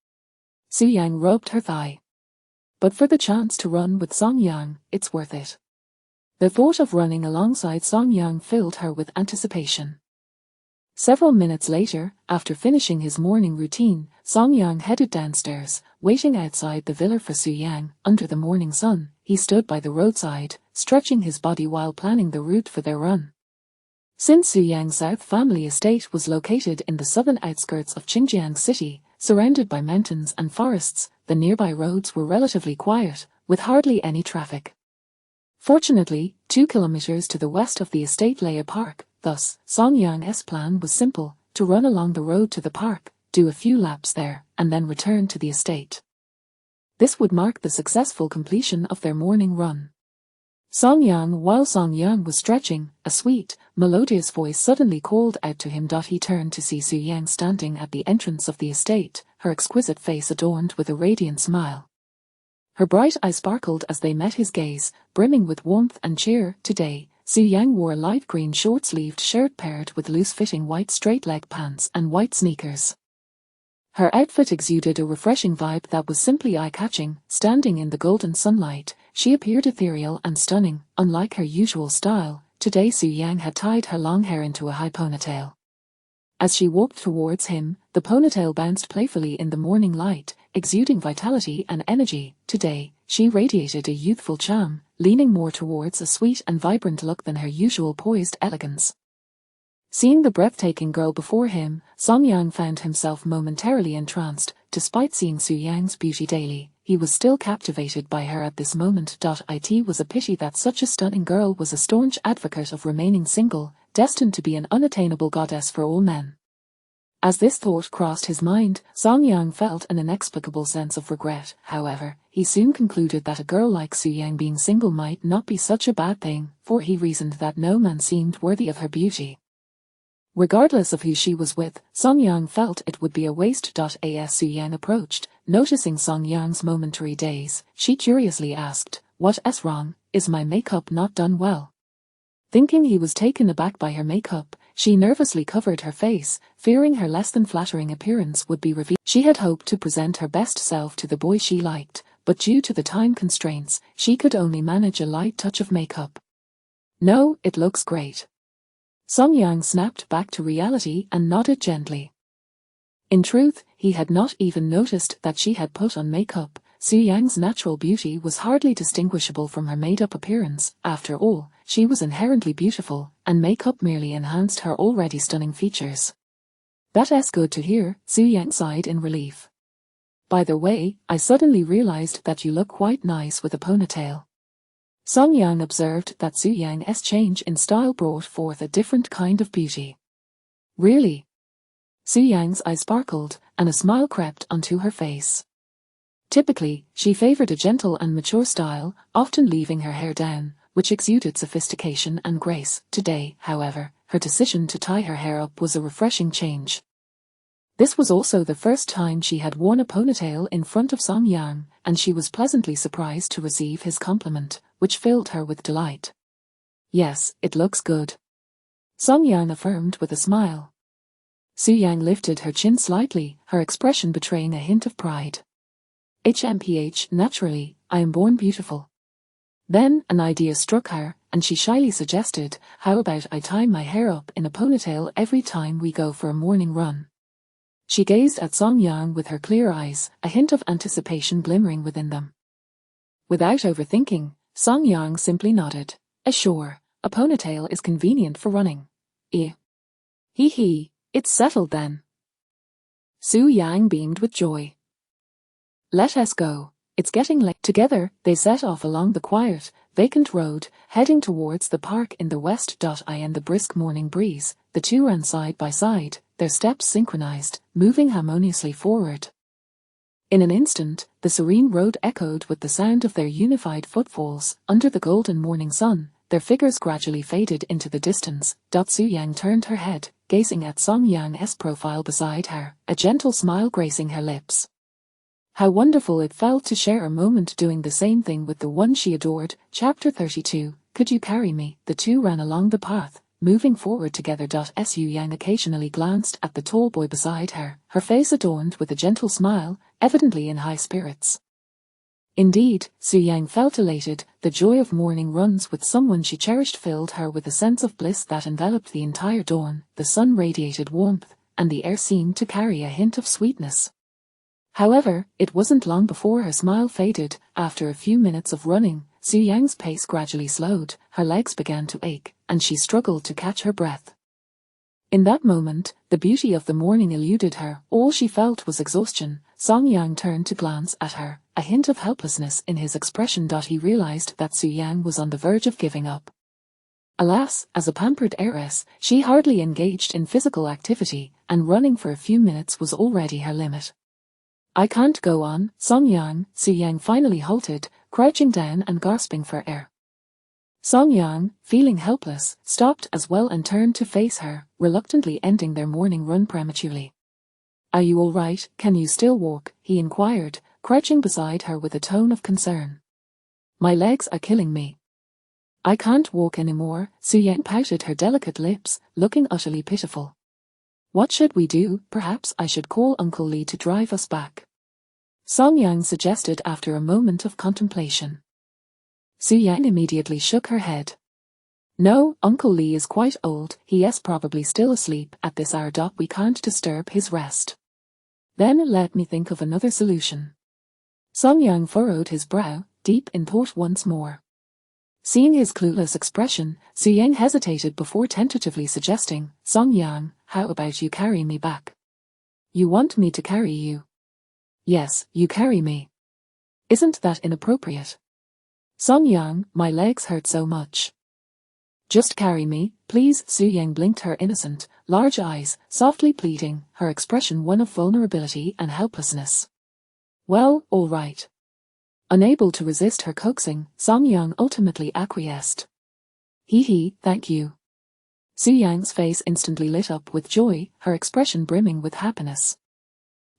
Su Yang rubbed her thigh. But for the chance to run with Song Yang, it's worth it. The thought of running alongside Song Yang filled her with anticipation. Several minutes later, after finishing his morning routine, Song Yang headed downstairs. Waiting outside the villa for Su Yang, under the morning sun, he stood by the roadside, stretching his body while planning the route for their run. Since Su Yang's South family estate was located in the southern outskirts of Qingjiang City, surrounded by mountains and forests, the nearby roads were relatively quiet, with hardly any traffic. Fortunately, 2 kilometers to the west of the estate lay a park. Thus, Song Yang's plan was simple, to run along the road to the park, do a few laps there, and then return to the estate. This would mark the successful completion of their morning run. While Song Yang was stretching, a sweet, melodious voice suddenly called out to him. He turned to see Su Yang standing at the entrance of the estate, her exquisite face adorned with a radiant smile. Her bright eyes sparkled as they met his gaze, brimming with warmth and cheer. Today, Su Yang wore a light green short-sleeved shirt paired with loose-fitting white straight-leg pants and white sneakers. Her outfit exuded a refreshing vibe that was simply eye-catching. Standing in the golden sunlight, she appeared ethereal and stunning. Unlike her usual style, today Su Yang had tied her long hair into a high ponytail. As she walked towards him, the ponytail bounced playfully in the morning light, exuding vitality and energy. Today, she radiated a youthful charm, leaning more towards a sweet and vibrant look than her usual poised elegance. Seeing the breathtaking girl before him, Song Yang found himself momentarily entranced. Despite seeing Su Yang's beauty daily, he was still captivated by her at this moment. It was a pity that such a stunning girl was a staunch advocate of remaining single, destined to be an unattainable goddess for all men. As this thought crossed his mind, Song Yang felt an inexplicable sense of regret. However, he soon concluded that a girl like Su Yang being single might not be such a bad thing, for he reasoned that no man seemed worthy of her beauty. Regardless of who she was with, Song Yang felt it would be a waste. As Su Yang approached, noticing Song Yang's momentary daze, she curiously asked, "What's wrong? Is my makeup not done well?" Thinking he was taken aback by her makeup, she nervously covered her face, fearing her less than flattering appearance would be revealed. She had hoped to present her best self to the boy she liked, but due to the time constraints, she could only manage a light touch of makeup. "No, it looks great." Song Yang snapped back to reality and nodded gently. In truth, he had not even noticed that she had put on makeup. Su Yang's natural beauty was hardly distinguishable from her made-up appearance. After all, she was inherently beautiful, and makeup merely enhanced her already stunning features. "That's good to hear," Su Yang sighed in relief. "By the way, I suddenly realized that you look quite nice with a ponytail." Song Yang observed that Su Yang's change in style brought forth a different kind of beauty. "Really?" Su Yang's eyes sparkled, and a smile crept onto her face. Typically, she favored a gentle and mature style, often leaving her hair down, which exuded sophistication and grace. Today, however, her decision to tie her hair up was a refreshing change. This was also the first time she had worn a ponytail in front of Song Yang, and she was pleasantly surprised to receive his compliment, which filled her with delight. "Yes, it looks good," Song Yang affirmed with a smile. Su Yang lifted her chin slightly, her expression betraying a hint of pride. Naturally, I am born beautiful." Then an idea struck her, and she shyly suggested, "How about I tie my hair up in a ponytail every time we go for a morning run?" She gazed at Song Yang with her clear eyes, a hint of anticipation glimmering within them. Without overthinking, Song Yang simply nodded. "Sure, a ponytail is convenient for running." "Eh. Hee, it's settled then." Su Yang beamed with joy. "Let us go. It's getting late." Together, they set off along the quiet, vacant road, heading towards the park in the west. In the brisk morning breeze, the two ran side by side, their steps synchronized, moving harmoniously forward. In an instant, the serene road echoed with the sound of their unified footfalls. Under the golden morning sun, their figures gradually faded into the distance. Su Yang turned her head, gazing at Song Yang's profile beside her, a gentle smile gracing her lips. How wonderful it felt to share a moment doing the same thing with the one she adored. Chapter 32, Could You Carry Me? The two ran along the path, moving forward together. Su Yang occasionally glanced at the tall boy beside her, her face adorned with a gentle smile, evidently in high spirits. Indeed, Su Yang felt elated. The joy of morning runs with someone she cherished filled her with a sense of bliss that enveloped the entire dawn. The sun radiated warmth, and the air seemed to carry a hint of sweetness. However, it wasn't long before her smile faded. After a few minutes of running, Su Yang's pace gradually slowed, her legs began to ache, and she struggled to catch her breath. In that moment, the beauty of the morning eluded her. All she felt was exhaustion. Song Yang turned to glance at her, a hint of helplessness in his expression. He realized that Su Yang was on the verge of giving up. Alas, as a pampered heiress, she hardly engaged in physical activity, and running for a few minutes was already her limit. I can't go on, Song Yang. Su Yang finally halted, crouching down and gasping for air. Song Yang, feeling helpless, stopped as well and turned to face her, reluctantly ending their morning run prematurely. Are you all right? Can you still walk? He inquired, crouching beside her with a tone of concern. My legs are killing me. I can't walk anymore. Su Yang pouted her delicate lips, looking utterly pitiful. What should we do? Perhaps I should call Uncle Lee to drive us back. Song Yang suggested after a moment of contemplation. Su Yang immediately shook her head. No, Uncle Lee is quite old, he is probably still asleep at this hour. We can't disturb his rest. Then let me think of another solution. Song Yang furrowed his brow, deep in thought once more. Seeing his clueless expression, Su Yang hesitated before tentatively suggesting, Song Yang, how about you carry me back? You want me to carry you? Yes, you carry me. Isn't that inappropriate? Song Yang, my legs hurt so much. Just carry me, please. Su Yang blinked her innocent, large eyes, softly pleading, her expression one of vulnerability and helplessness. Well, all right. Unable to resist her coaxing, Song Yang ultimately acquiesced. Thank you. Su Yang's face instantly lit up with joy, her expression brimming with happiness.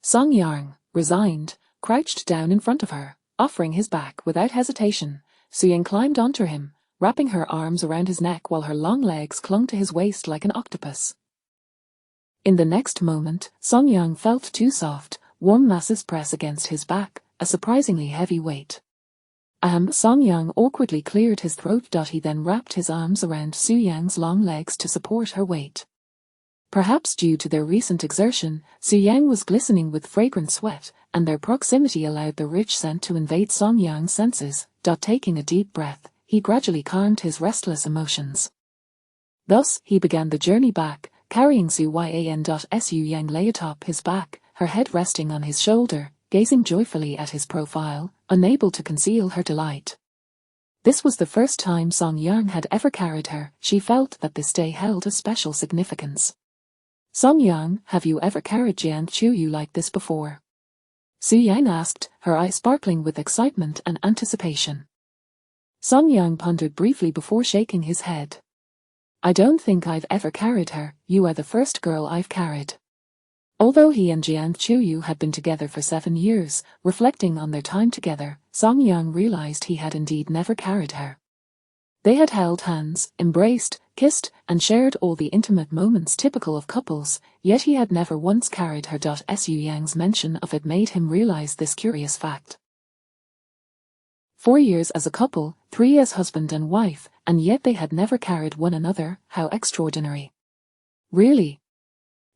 Song Yang, resigned, crouched down in front of her, offering his back without hesitation. Su Yang climbed onto him, wrapping her arms around his neck while her long legs clung to his waist like an octopus. In the next moment, Song Yang felt two soft, warm masses press against his back, a surprisingly heavy weight. Song Yang awkwardly cleared his throat. He then wrapped his arms around Su Yang's long legs to support her weight. Perhaps due to their recent exertion, Su Yang was glistening with fragrant sweat, and their proximity allowed the rich scent to invade Song Yang's senses. Taking a deep breath, he gradually calmed his restless emotions. Thus, he began the journey back, carrying Su Yang. Su Yang lay atop his back, her head resting on his shoulder, gazing joyfully at his profile, unable to conceal her delight. This was the first time Song Yang had ever carried her. She felt that this day held a special significance. Song Yang, have you ever carried Jian Chuyu like this before? Su Yang asked, her eyes sparkling with excitement and anticipation. Song Yang pondered briefly before shaking his head. I don't think I've ever carried her. You are the first girl I've carried. Although he and Jian Chuyu had been together for 7 years, reflecting on their time together, Song Yang realized he had indeed never carried her. They had held hands, embraced, kissed, and shared all the intimate moments typical of couples, yet he had never once carried her. Su Yang's mention of it made him realize this curious fact. 4 years as a couple, 3 as husband and wife, and yet they had never carried one another. How extraordinary. Really?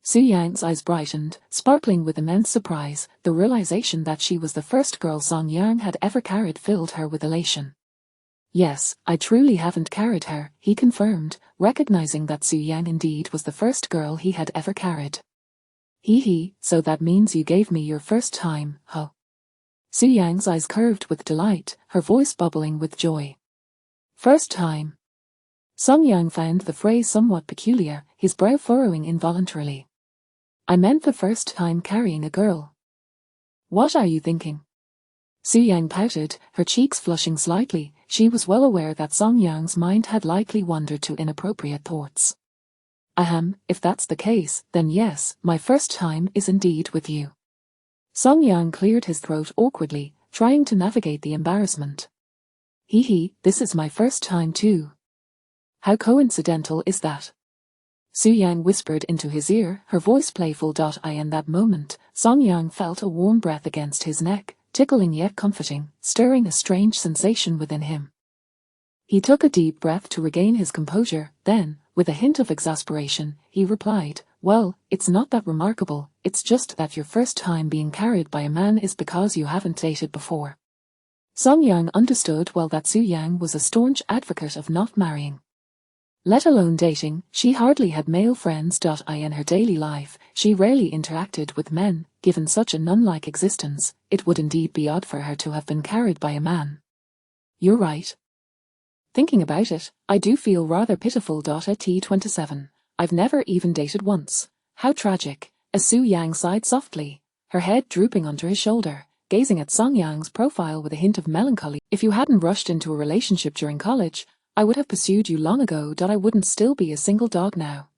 Su Yang's eyes brightened, sparkling with immense surprise. The realization that she was the first girl Song Yang had ever carried filled her with elation. Yes, I truly haven't carried her, he confirmed, recognizing that Su Yang indeed was the first girl he had ever carried. So that means you gave me your first time, huh? Su Yang's eyes curved with delight, her voice bubbling with joy. First time. Song Yang found the phrase somewhat peculiar, his brow furrowing involuntarily. I meant the first time carrying a girl. What are you thinking? Su Yang pouted, her cheeks flushing slightly. she was well aware that Song Yang's mind had likely wandered to inappropriate thoughts. Ahem, if that's the case, then yes, my first time is indeed with you. Song Yang cleared his throat awkwardly, trying to navigate the embarrassment. Hee, this is my first time too. How coincidental is that? Su Yang whispered into his ear, her voice playful. In that moment, Song Yang felt a warm breath against his neck, tickling yet comforting, stirring a strange sensation within him. He took a deep breath to regain his composure, then, with a hint of exasperation, he replied, well, it's not that remarkable, it's just that your first time being carried by a man is because you haven't dated before. Song Yang understood well that Su Yang was a staunch advocate of not marrying. Let alone dating, she hardly had male friends. In her daily life, she rarely interacted with men. Given such a nun-like existence, it would indeed be odd for her to have been carried by a man. You're right. Thinking about it, I do feel rather pitiful. At T27, I've never even dated once. How tragic, as Su Yang sighed softly, her head drooping onto his shoulder, gazing at Song Yang's profile with a hint of melancholy. If you hadn't rushed into a relationship during college, I would have pursued you long ago. I wouldn't still be a single dog now.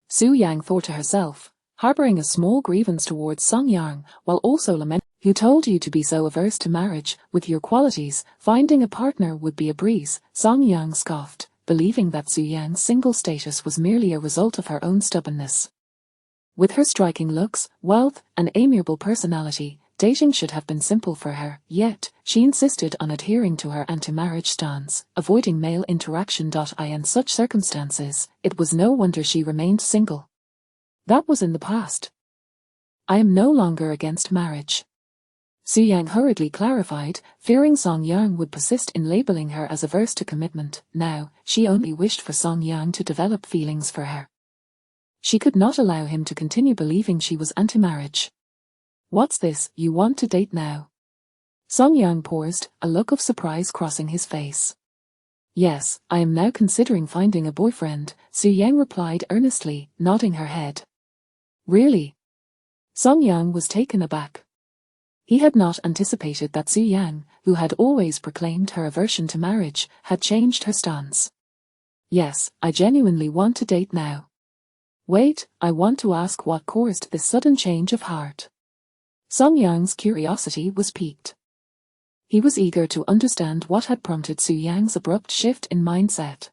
Su Yang thought to herself, harboring a small grievance towards Song Yang, while also lamenting, who told you to be so averse to marriage? With your qualities, finding a partner would be a breeze. Song Yang scoffed, believing that Su Yang's single status was merely a result of her own stubbornness. With her striking looks, wealth, and amiable personality, dating should have been simple for her, yet, she insisted on adhering to her anti-marriage stance, avoiding male interaction. In such circumstances, it was no wonder she remained single. That was in the past. I am no longer against marriage. Su Yang hurriedly clarified, fearing Song Yang would persist in labeling her as averse to commitment. Now, she only wished for Song Yang to develop feelings for her. She could not allow him to continue believing she was anti-marriage. What's this, you want to date now? Song Yang paused, a look of surprise crossing his face. Yes, I am now considering finding a boyfriend, Su Yang replied earnestly, nodding her head. Really? Song Yang was taken aback. He had not anticipated that Su Yang, who had always proclaimed her aversion to marriage, had changed her stance. Yes, I genuinely want to date now. Wait, I want to ask what caused this sudden change of heart. Song Yang's curiosity was piqued. He was eager to understand what had prompted Su Yang's abrupt shift in mindset.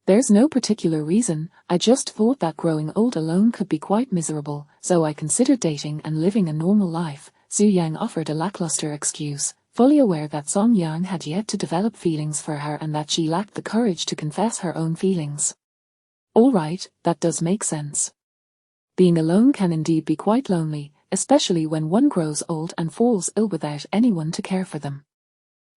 There's no particular reason, I just thought that growing old alone could be quite miserable, so I considered dating and living a normal life. Su Yang offered a lackluster excuse, fully aware that Song Yang had yet to develop feelings for her and that she lacked the courage to confess her own feelings. All right, that does make sense. Being alone can indeed be quite lonely, especially when one grows old and falls ill without anyone to care for them.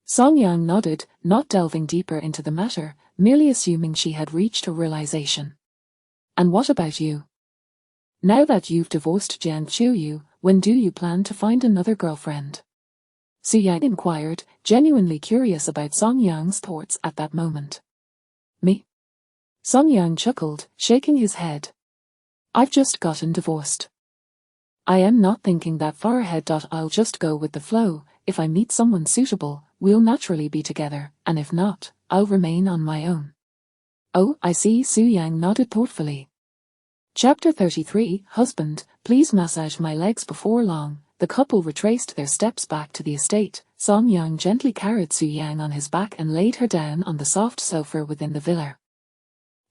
Song Yang nodded, not delving deeper into the matter, merely assuming she had reached a realization. And what about you? Now that you've divorced Jian Chuyu, when do you plan to find another girlfriend? Su Yang inquired, genuinely curious about Song Yang's thoughts at that moment. Me? Song Yang chuckled, shaking his head. I've just gotten divorced. I am not thinking that far ahead. I'll just go with the flow. If I meet someone suitable, we'll naturally be together, and if not, I'll remain on my own. Oh, I see. Su Yang nodded thoughtfully. Chapter 33, Husband, please massage my legs. Before long, the couple retraced their steps back to the estate. Song Yang gently carried Su Yang on his back and laid her down on the soft sofa within the villa.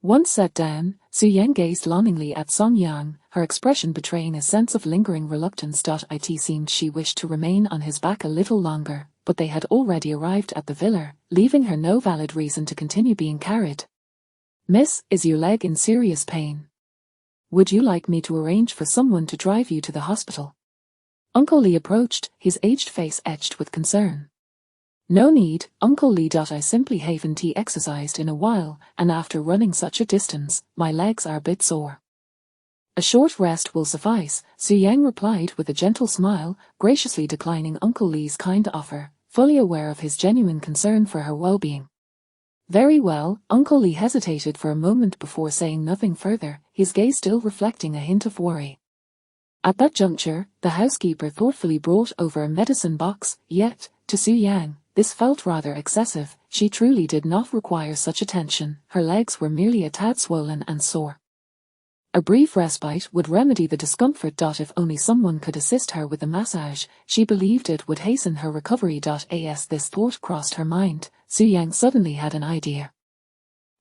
Once sat down, Su Yang gazed longingly at Song Yang, her expression betraying a sense of lingering reluctance. It seemed she wished to remain on his back a little longer, but they had already arrived at the villa, leaving her no valid reason to continue being carried. Miss, is your leg in serious pain? Would you like me to arrange for someone to drive you to the hospital? Uncle Lee approached, his aged face etched with concern. No need, Uncle Lee. I simply haven't exercised in a while, and after running such a distance, my legs are a bit sore. A short rest will suffice, Su Yang replied with a gentle smile, graciously declining Uncle Lee's kind offer, fully aware of his genuine concern for her well-being. Very well, Uncle Lee hesitated for a moment before saying nothing further, his gaze still reflecting a hint of worry. At that juncture, the housekeeper thoughtfully brought over a medicine box, yet, to Su Yang, this felt rather excessive. She truly did not require such attention. Her legs were merely a tad swollen and sore. A brief respite would remedy the discomfort. If only someone could assist her with a massage, she believed it would hasten her recovery. As this thought crossed her mind, Su-yang suddenly had an idea.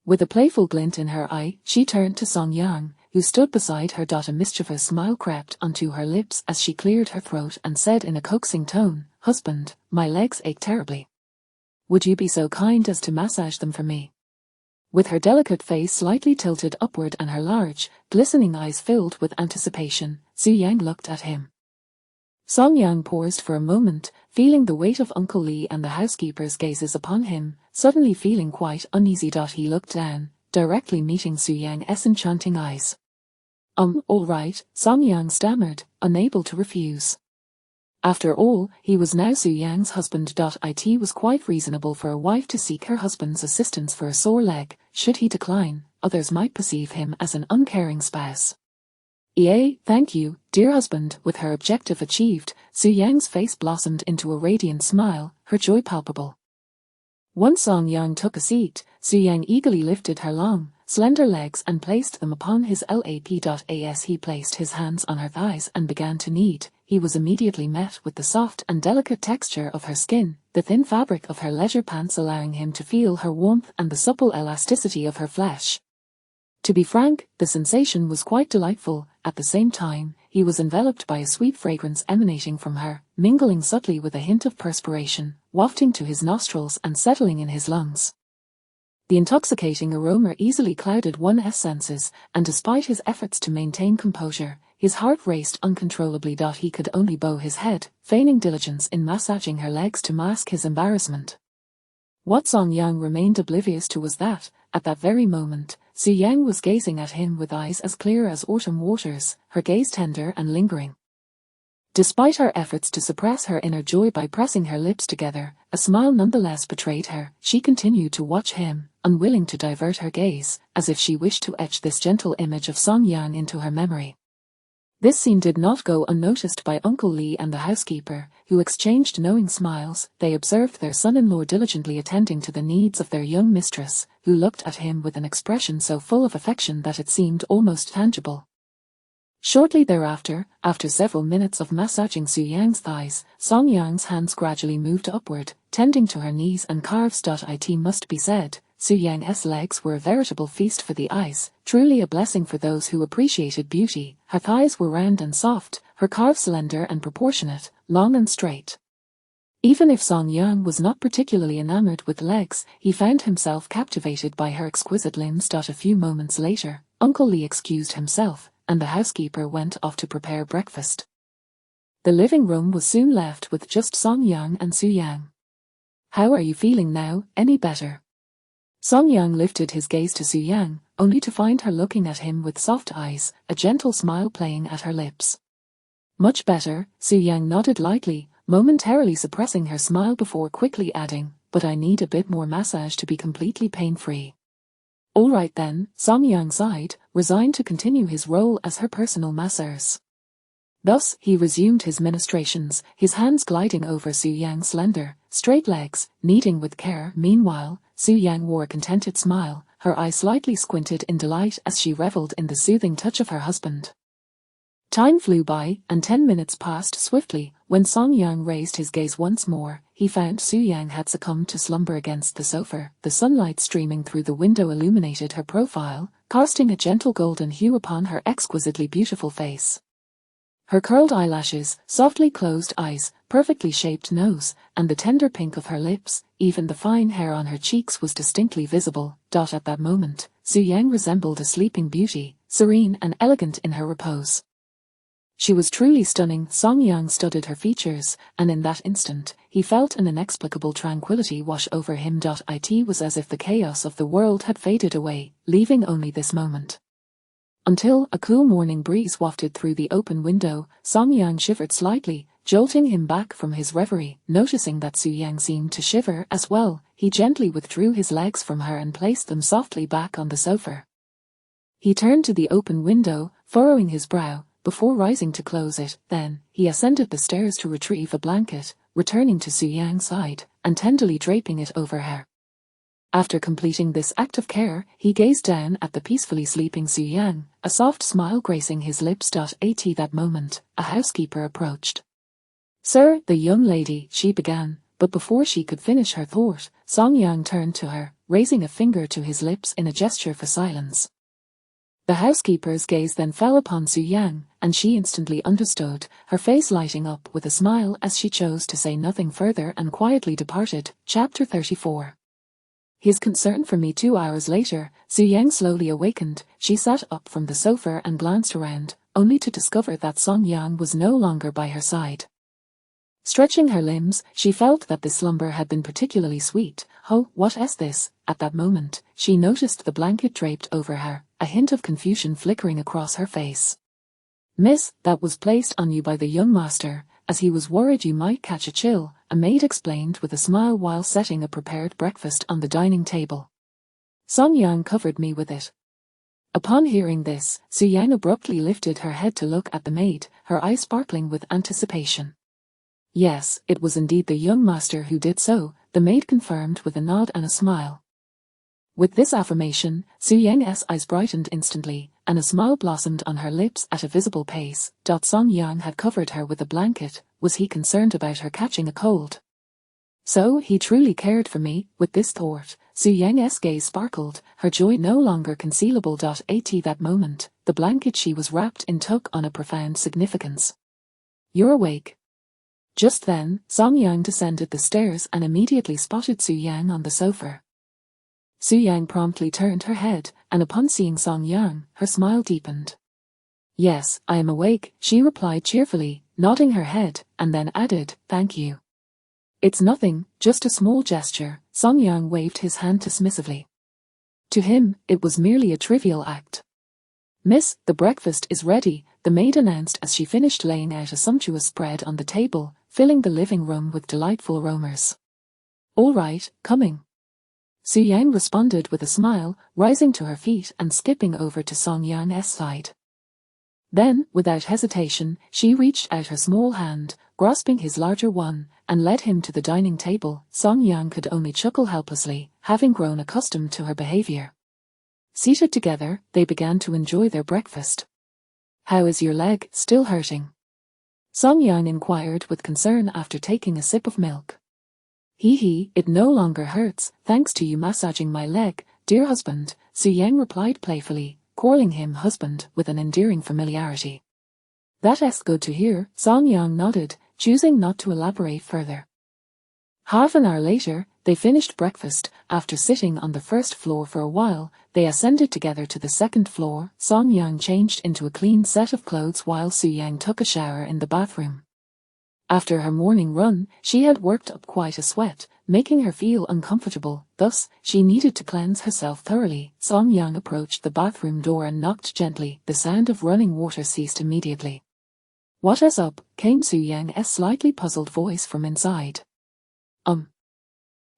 With a playful glint in her eye, she turned to Song-yang, who stood beside her. A mischievous smile crept onto her lips as she cleared her throat and said in a coaxing tone, "Husband, my legs ache terribly. Would you be so kind as to massage them for me?" With her delicate face slightly tilted upward and her large, glistening eyes filled with anticipation, Su-yang looked at him. Song-yang paused for a moment, feeling the weight of Uncle Lee and the housekeeper's gazes upon him, suddenly feeling quite uneasy. He looked down, directly meeting Su-yang's enchanting eyes. All right, Song-yang stammered, unable to refuse. After all, he was now Su-yang's husband. It was quite reasonable for a wife to seek her husband's assistance for a sore leg. Should he decline, others might perceive him as an uncaring spouse. Thank you, dear husband." With her objective achieved, Su-yang's face blossomed into a radiant smile, her joy palpable. Once Song-yang took a seat, Su-yang eagerly lifted her long, slender legs and placed them upon his lap. As he placed his hands on her thighs and began to knead, he was immediately met with the soft and delicate texture of her skin, the thin fabric of her leisure pants allowing him to feel her warmth and the supple elasticity of her flesh. To be frank, the sensation was quite delightful. At the same time, he was enveloped by a sweet fragrance emanating from her, mingling subtly with a hint of perspiration, wafting to his nostrils and settling in his lungs. The intoxicating aroma easily clouded one's senses, and despite his efforts to maintain composure, his heart raced uncontrollably. He could only bow his head, feigning diligence in massaging her legs to mask his embarrassment. What Song-yang remained oblivious to was that, at that very moment, Su-yang was gazing at him with eyes as clear as autumn waters, her gaze tender and lingering. Despite her efforts to suppress her inner joy by pressing her lips together, a smile nonetheless betrayed her. She continued to watch him, unwilling to divert her gaze, as if she wished to etch this gentle image of Song-yang into her memory. This scene did not go unnoticed by Uncle Lee and the housekeeper, who exchanged knowing smiles. They observed their son-in-law diligently attending to the needs of their young mistress, who looked at him with an expression so full of affection that it seemed almost tangible. Shortly thereafter, after several minutes of massaging Su-yang's thighs, Song-yang's hands gradually moved upward, tending to her knees and calves. It must be said, Su-yang's legs were a veritable feast for the eyes, truly a blessing for those who appreciated beauty. Her thighs were round and soft, her calves slender and proportionate, long and straight. Even if Song-yang was not particularly enamored with legs, he found himself captivated by her exquisite limbs. A few moments later, Uncle Lee excused himself, and the housekeeper went off to prepare breakfast. The living room was soon left with just Song-yang and Su-yang. "How are you feeling now, any better?" Song-yang lifted his gaze to Su-yang, only to find her looking at him with soft eyes, a gentle smile playing at her lips. "Much better," Su-yang nodded lightly, momentarily suppressing her smile before quickly adding, "but I need a bit more massage to be completely pain-free." "All right then," Song-yang sighed, resigned to continue his role as her personal masseur. Thus, he resumed his ministrations, his hands gliding over Su-yang's slender, straight legs, kneading with care. Meanwhile, Su-yang wore a contented smile, her eyes slightly squinted in delight as she reveled in the soothing touch of her husband. Time flew by, and 10 minutes passed swiftly. When Song-yang raised his gaze once more, he found Su-yang had succumbed to slumber against the sofa. The sunlight streaming through the window illuminated her profile, casting a gentle golden hue upon her exquisitely beautiful face. Her curled eyelashes, softly closed eyes, perfectly shaped nose, and the tender pink of her lips, even the fine hair on her cheeks was distinctly visible. At that moment, Su-yang resembled a sleeping beauty, serene and elegant in her repose. She was truly stunning. Song-yang studied her features, and in that instant, he felt an inexplicable tranquility wash over him. It was as if the chaos of the world had faded away, leaving only this moment. Until a cool morning breeze wafted through the open window, Song-yang shivered slightly, jolting him back from his reverie. Noticing that Su-yang seemed to shiver as well, he gently withdrew his legs from her and placed them softly back on the sofa. He turned to the open window, furrowing his brow, before rising to close it. Then, he ascended the stairs to retrieve a blanket, returning to Su-yang's side, and tenderly draping it over her. After completing this act of care, he gazed down at the peacefully sleeping Su Yang, a soft smile gracing his lips. At that moment, a housekeeper approached. "Sir," the young lady, she began, but before she could finish her thought, Song Yang turned to her, raising a finger to his lips in a gesture for silence. The housekeeper's gaze then fell upon Su Yang, and she instantly understood, her face lighting up with a smile as she chose to say nothing further and quietly departed. Chapter 34. His concern for me. 2 hours later, Su Yang slowly awakened. She sat up from the sofa and glanced around, only to discover that Song Yang was no longer by her side. Stretching her limbs, she felt that this slumber had been particularly sweet. "Oh, what is this?" At that moment, she noticed the blanket draped over her, a hint of confusion flickering across her face. "Miss, that was placed on you by the young master, as he was worried you might catch a chill," a maid explained with a smile while setting a prepared breakfast on the dining table. "Song Yang covered me with it." Upon hearing this, Su Yang abruptly lifted her head to look at the maid, her eyes sparkling with anticipation. "Yes, it was indeed the young master who did so," the maid confirmed with a nod and a smile. With this affirmation, Su Yang's eyes brightened instantly, and a smile blossomed on her lips at a visible pace. Song Yang had covered her with a blanket. Was he concerned about her catching a cold? So he truly cared for me. With this thought, Su Yang's gaze sparkled, her joy no longer concealable. At that moment, the blanket she was wrapped in took on a profound significance. "You're awake." Just then, Song Yang descended the stairs and immediately spotted Su Yang on the sofa. Su Yang promptly turned her head, and upon seeing Song Yang, her smile deepened. "Yes, I am awake," she replied cheerfully, nodding her head, and then added, "Thank you." "It's nothing, just a small gesture," Song Yang waved his hand dismissively. To him, it was merely a trivial act. "Miss, the breakfast is ready," the maid announced as she finished laying out a sumptuous spread on the table, filling the living room with delightful aromas. "All right, coming." Su Yang responded with a smile, rising to her feet and skipping over to Song Yang's side. Then, without hesitation, she reached out her small hand, grasping his larger one, and led him to the dining table. Song Yang could only chuckle helplessly, having grown accustomed to her behavior. Seated together, they began to enjoy their breakfast. "How is your leg, still hurting?" Song Yang inquired with concern after taking a sip of milk. It no longer hurts, thanks to you massaging my leg, dear husband," Su Yang replied playfully, calling him husband with an endearing familiarity. "That's good to hear," Song Yang nodded, choosing not to elaborate further. Half an hour later, they finished breakfast. After sitting on the first floor for a while, they ascended together to the second floor. Song Yang changed into a clean set of clothes while Su Yang took a shower in the bathroom. After her morning run, she had worked up quite a sweat, making her feel uncomfortable. Thus, she needed to cleanse herself thoroughly. Song Yang approached the bathroom door and knocked gently. The sound of running water ceased immediately. "What is up?" came Su Yang's slightly puzzled voice from inside.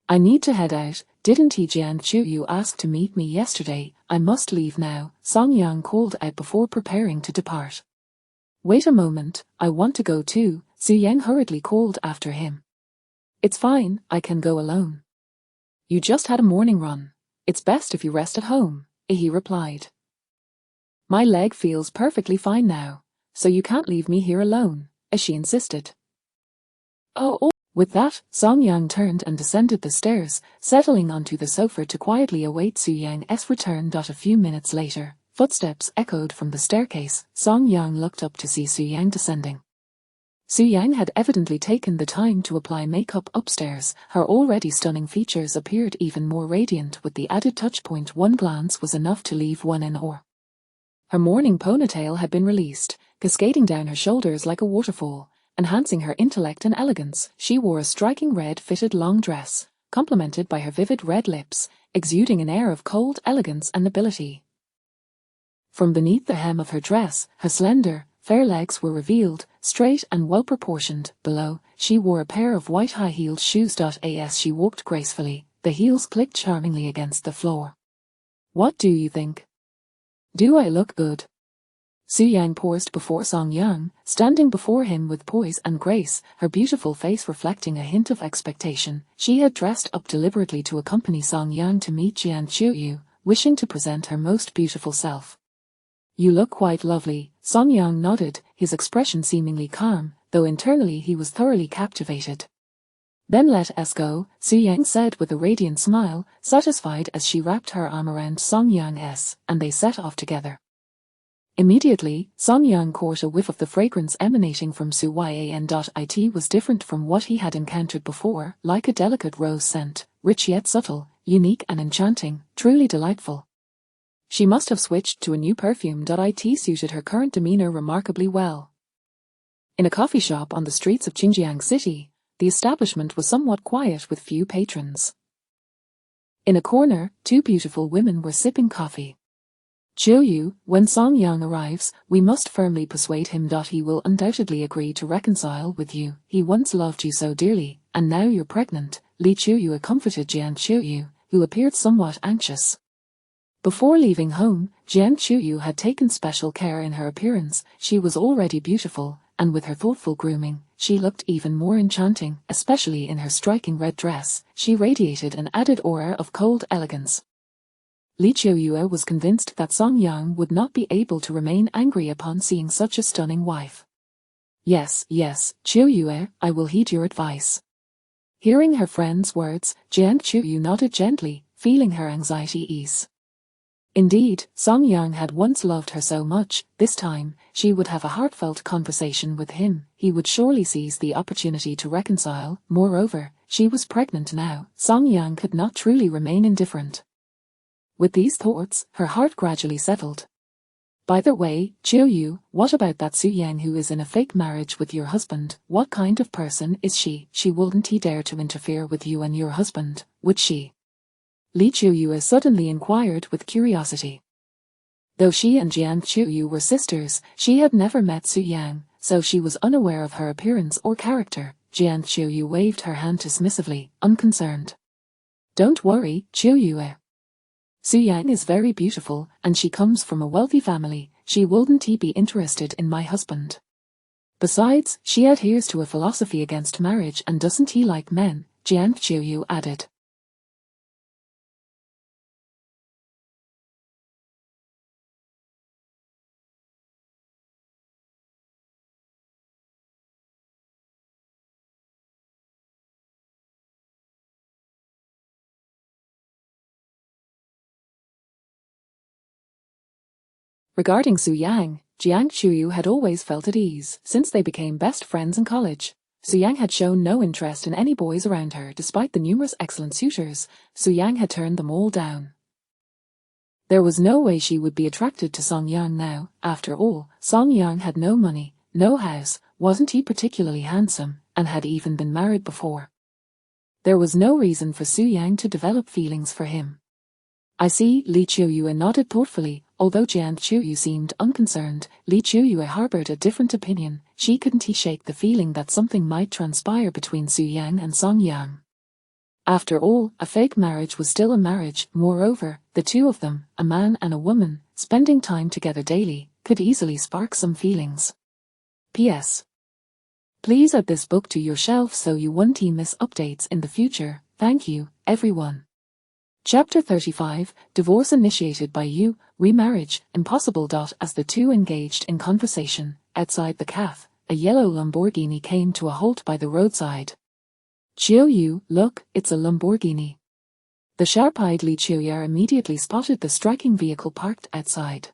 "I need to head out. Didn't Jian Chu you ask to meet me yesterday? I must leave now," Song Yang called out before preparing to depart. "Wait a moment, I want to go too," Su Yang hurriedly called after him. "It's fine, I can go alone." "You just had a morning run. It's best if you rest at home," he replied. "My leg feels perfectly fine now, so you can't leave me here alone," she insisted. Oh. With that, Song Yang turned and descended the stairs, settling onto the sofa to quietly await Su Yang's return. A few minutes later, footsteps echoed from the staircase. Song Yang looked up to see Su Yang descending. Su Yang had evidently taken the time to apply makeup upstairs. Her already stunning features appeared even more radiant with the added touchpoint. One glance was enough to leave one in awe. Her morning ponytail had been released, cascading down her shoulders like a waterfall, enhancing her intellect and elegance. She wore a striking red-fitted long dress, complemented by her vivid red lips, exuding an air of cold elegance and nobility. From beneath the hem of her dress, her slender, fair legs were revealed, straight and well-proportioned. Below, she wore a pair of white high-heeled shoes. As she walked gracefully, the heels clicked charmingly against the floor. "What do you think? Do I look good?" Su Yang paused before Song Yang, standing before him with poise and grace, her beautiful face reflecting a hint of expectation. She had dressed up deliberately to accompany Song Yang to meet Jian Qiuyu, wishing to present her most beautiful self. "You look quite lovely," Song Yang nodded, his expression seemingly calm, though internally he was thoroughly captivated. "Then let us go," Su Yang said with a radiant smile, satisfied as she wrapped her arm around Song Yang's, and they set off together. Immediately, Song Yang caught a whiff of the fragrance emanating from Su Yan. It was different from what he had encountered before, like a delicate rose scent, rich yet subtle, unique and enchanting, truly delightful. She must have switched to a new perfume. It suited her current demeanor remarkably well. In a coffee shop on the streets of Xinjiang City, the establishment was somewhat quiet with few patrons. In a corner, two beautiful women were sipping coffee. "Qiuyu, when Song Yang arrives, we must firmly persuade him. He will undoubtedly agree to reconcile with you. He once loved you so dearly, and now you're pregnant." Li Qiuyu comforted Jian Qiuyu, who appeared somewhat anxious. Before leaving home, Jian Qiuyu had taken special care in her appearance. She was already beautiful, and with her thoughtful grooming, she looked even more enchanting, especially in her striking red dress. She radiated an added aura of cold elegance. Li Qiuyu was convinced that Song Yang would not be able to remain angry upon seeing such a stunning wife. Yes, Qiuyu, I will heed your advice." Hearing her friend's words, Jian Qiuyu nodded gently, feeling her anxiety ease. Indeed, Song Yang had once loved her so much. This time, she would have a heartfelt conversation with him. He would surely seize the opportunity to reconcile. Moreover, she was pregnant now. Song Yang could not truly remain indifferent. With these thoughts, her heart gradually settled. "By the way, Qiuyu, what about that Su Yang who is in a fake marriage with your husband? What kind of person is she? She wouldn't dare to interfere with you and your husband, would she?" Li Qiuyu suddenly inquired with curiosity. Though she and Jian Qiuyu were sisters, she had never met Su Yang, so she was unaware of her appearance or character. Jian Qiuyu waved her hand dismissively, unconcerned. "Don't worry, Qiuyu. Su Yang is very beautiful, and she comes from a wealthy family. She wouldn't be interested in my husband. Besides, she adheres to a philosophy against marriage and doesn't like men," Jian Qiuyu added. Regarding Su Yang, Jiang Qiuyu had always felt at ease since they became best friends in college. Su Yang had shown no interest in any boys around her despite the numerous excellent suitors. Su Yang had turned them all down. There was no way she would be attracted to Song Yang now. After all, Song Yang had no money, no house, wasn't he particularly handsome, and had even been married before. There was no reason for Su Yang to develop feelings for him. "I see," Li Qiuyu nodded thoughtfully. Although Jian Qiuyu seemed unconcerned, Li Qiuyu harbored a different opinion. She couldn't shake the feeling that something might transpire between Su Yang and Song Yang. After all, a fake marriage was still a marriage. Moreover, the two of them, a man and a woman, spending time together daily, could easily spark some feelings. P.S. Please add this book to your shelf so you won't miss updates in the future. Thank you, everyone. Chapter 35, Divorce Initiated by You, Remarriage, Impossible. As the two engaged in conversation, outside the cafe, a yellow Lamborghini came to a halt by the roadside. "Qiuyu, look, it's a Lamborghini." The sharp-eyed Li Qiuyu immediately spotted the striking vehicle parked outside.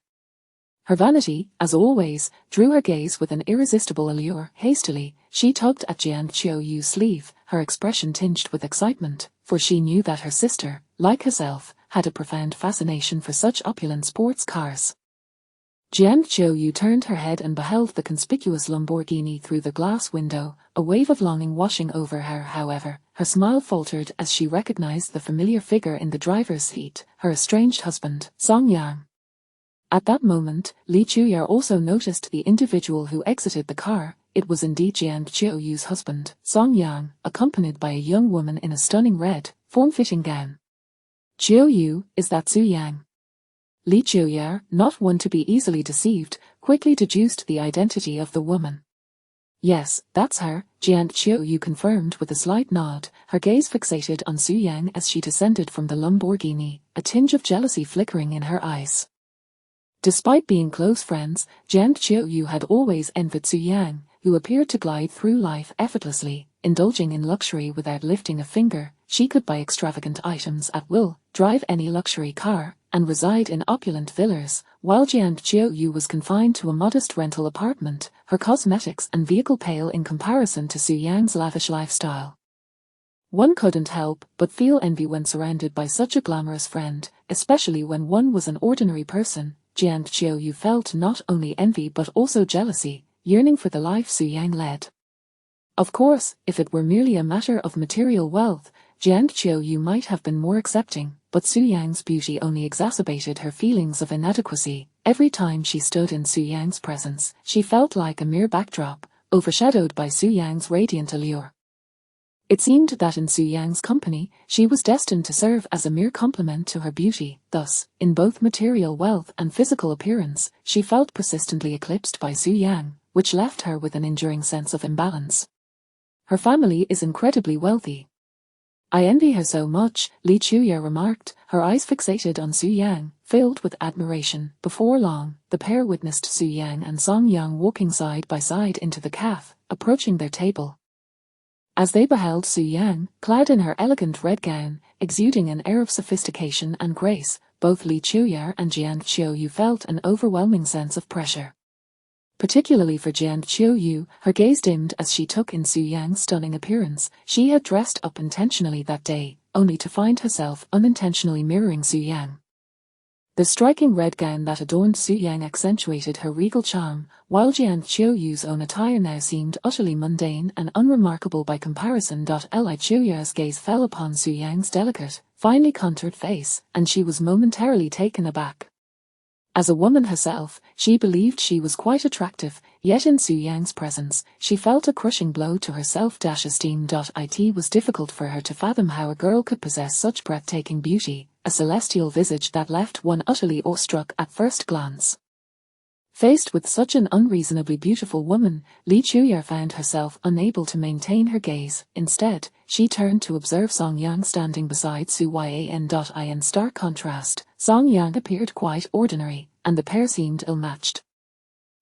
Her vanity, as always, drew her gaze with an irresistible allure. Hastily, she tugged at Jian Qiuyu's sleeve, her expression tinged with excitement, for she knew that her sister, like herself, had a profound fascination for such opulent sports cars. Jian Qiuyu turned her head and beheld the conspicuous Lamborghini through the glass window, a wave of longing washing over her. However, her smile faltered as she recognized the familiar figure in the driver's seat, her estranged husband, Song Yang. At that moment, Li Qiuyu also noticed the individual who exited the car. It was indeed Jian Qiuyu's husband, Song Yang, accompanied by a young woman in a stunning red, form-fitting gown. "Qiuyu, is that Su Yang?" Li Qiuyu, not one to be easily deceived, quickly deduced the identity of the woman. Yes, that's her, Jian Qiuyu confirmed with a slight nod, her gaze fixated on Su Yang as she descended from the Lamborghini, a tinge of jealousy flickering in her eyes. Despite being close friends, Jian Qiuyu had always envied Su Yang, who appeared to glide through life effortlessly, indulging in luxury without lifting a finger. She could buy extravagant items at will, drive any luxury car, and reside in opulent villas, while Jian Qiuyu was confined to a modest rental apartment, her cosmetics and vehicle pale in comparison to Su Yang's lavish lifestyle. One couldn't help but feel envy when surrounded by such a glamorous friend, especially when one was an ordinary person. Jian Qiuyu felt not only envy but also jealousy, yearning for the life Su Yang led. Of course, if it were merely a matter of material wealth, Jian Qiuyu might have been more accepting, but Su Yang's beauty only exacerbated her feelings of inadequacy. Every time she stood in Su Yang's presence, she felt like a mere backdrop, overshadowed by Su Yang's radiant allure. It seemed that in Su Yang's company, she was destined to serve as a mere complement to her beauty. Thus, in both material wealth and physical appearance, she felt persistently eclipsed by Su Yang, which left her with an enduring sense of imbalance. Her family is incredibly wealthy. I envy her so much, Li Chuya remarked, her eyes fixated on Su Yang, filled with admiration. Before long, the pair witnessed Su Yang and Song Yang walking side by side into the cafe, approaching their table. As they beheld Su Yang, clad in her elegant red gown, exuding an air of sophistication and grace, both Li Chuya and Jian Qiuyu felt an overwhelming sense of pressure. Particularly for Jian Qiuyu, her gaze dimmed as she took in Su Yang's stunning appearance. She had dressed up intentionally that day, only to find herself unintentionally mirroring Su Yang. The striking red gown that adorned Su Yang accentuated her regal charm, while Jian Qiuyu's own attire now seemed utterly mundane and unremarkable by comparison. Li Chuya's gaze fell upon Su Yang's delicate, finely contoured face, and she was momentarily taken aback. As a woman herself, she believed she was quite attractive, yet in Su Yang's presence, she felt a crushing blow to her self-esteem. It was difficult for her to fathom how a girl could possess such breathtaking beauty, a celestial visage that left one utterly awestruck at first glance. Faced with such an unreasonably beautiful woman, Li Chuya found herself unable to maintain her gaze. Instead, she turned to observe Song Yang standing beside Su Yan. In stark contrast, Song Yang appeared quite ordinary, and the pair seemed ill-matched.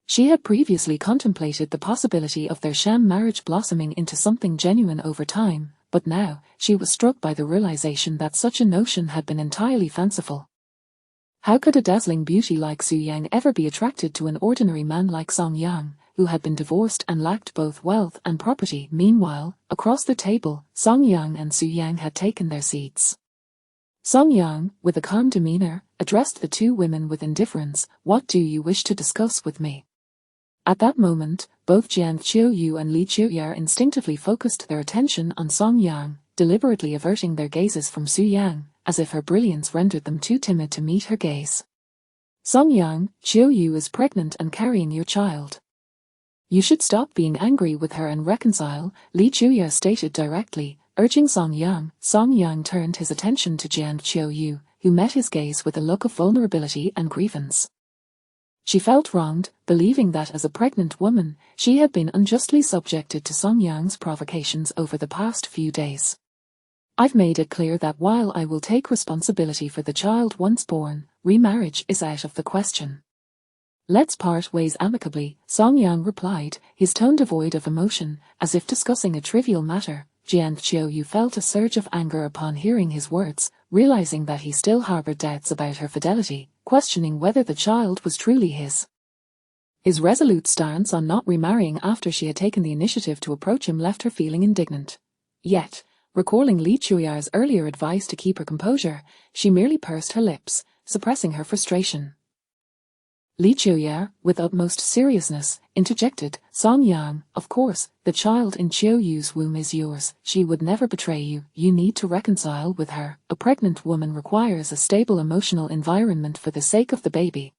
She had previously contemplated the possibility of their sham marriage blossoming into something genuine over time, but now, she was struck by the realization that such a notion had been entirely fanciful. How could a dazzling beauty like Su Yang ever be attracted to an ordinary man like Song Yang, who had been divorced and lacked both wealth and property? Meanwhile, across the table, Song Yang and Su Yang had taken their seats. Song Yang, with a calm demeanor, addressed the two women with indifference. "What do you wish to discuss with me?" At that moment, both Jian Qiuyu and Li Chuya instinctively focused their attention on Song Yang, deliberately averting their gazes from Su Yang, as if her brilliance rendered them too timid to meet her gaze. "Song Yang, Qiuyu is pregnant and carrying your child. You should stop being angry with her and reconcile," Li Chuya stated directly, urging Song Yang. Song Yang turned his attention to Jian Qiuyu, who met his gaze with a look of vulnerability and grievance. She felt wronged, believing that as a pregnant woman, she had been unjustly subjected to Song Yang's provocations over the past few days. "I've made it clear that while I will take responsibility for the child once born, remarriage is out of the question. Let's part ways amicably," Song Yang replied, his tone devoid of emotion, as if discussing a trivial matter. Jian Qiuyu felt a surge of anger upon hearing his words, realizing that he still harbored doubts about her fidelity, questioning whether the child was truly his. His resolute stance on not remarrying after she had taken the initiative to approach him left her feeling indignant. Yet, recalling Li Chuya's earlier advice to keep her composure, she merely pursed her lips, suppressing her frustration. Li Chuya, with utmost seriousness, interjected, "Song Yang, of course, the child in Qiuyu's womb is yours. She would never betray you. You need to reconcile with her. A pregnant woman requires a stable emotional environment for the sake of the baby."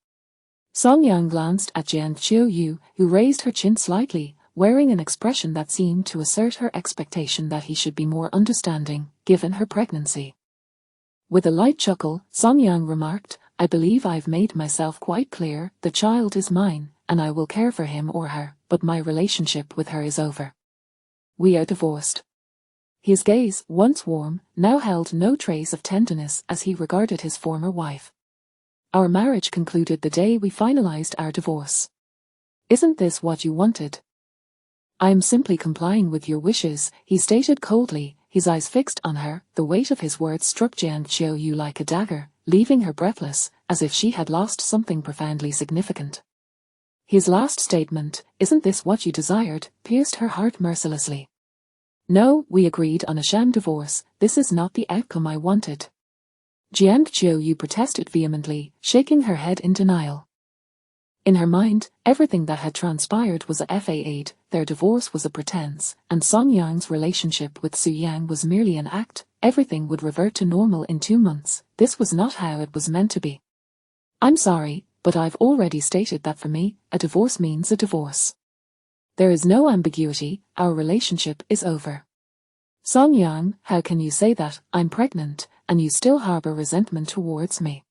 Song Yang glanced at Jian Qiuyu, who raised her chin slightly, wearing an expression that seemed to assert her expectation that he should be more understanding, given her pregnancy. With a light chuckle, Song Yang remarked, "I believe I've made myself quite clear. The child is mine, and I will care for him or her, but my relationship with her is over. We are divorced. His gaze, once warm, now held no trace of tenderness as he regarded his former wife. Our marriage concluded the day we finalized our divorce. Isn't this what you wanted? I am simply complying with your wishes, he stated coldly, his eyes fixed on her. The weight of his words struck Jiang Qiuyu like a dagger, leaving her breathless, as if she had lost something profoundly significant. His last statement, "Isn't this what you desired?" pierced her heart mercilessly. No, we agreed on a sham divorce. This is not the outcome I wanted. Jiang Qiuyu protested vehemently, shaking her head in denial. In her mind, everything that had transpired was a fade, their divorce was a pretense, and Song Yang's relationship with Su Yang was merely an act. Everything would revert to normal in 2 months. This was not how it was meant to be. I'm sorry, but I've already stated that for me, a divorce means a divorce. There is no ambiguity, our relationship is over. Song Yang, how can you say that? I'm pregnant, and you still harbor resentment towards me.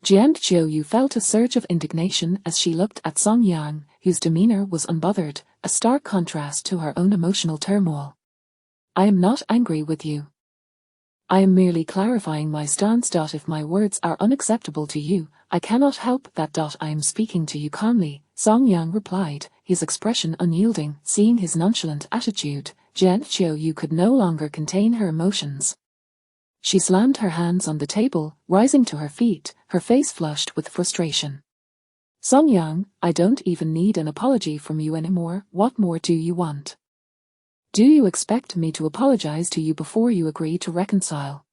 Jiang Qiuyu felt a surge of indignation as she looked at Song Yang, whose demeanor was unbothered, a stark contrast to her own emotional turmoil. I am not angry with you. I am merely clarifying my stance. If my words are unacceptable to you, I cannot help that. I am speaking to you calmly, Song Yang replied, his expression unyielding. Seeing his nonchalant attitude, Jiang Qiuyu could no longer contain her emotions. She slammed her hands on the table, rising to her feet, her face flushed with frustration. Song Yang, I don't even need an apology from you anymore. What more do you want? Do you expect me to apologize to you before you agree to reconcile?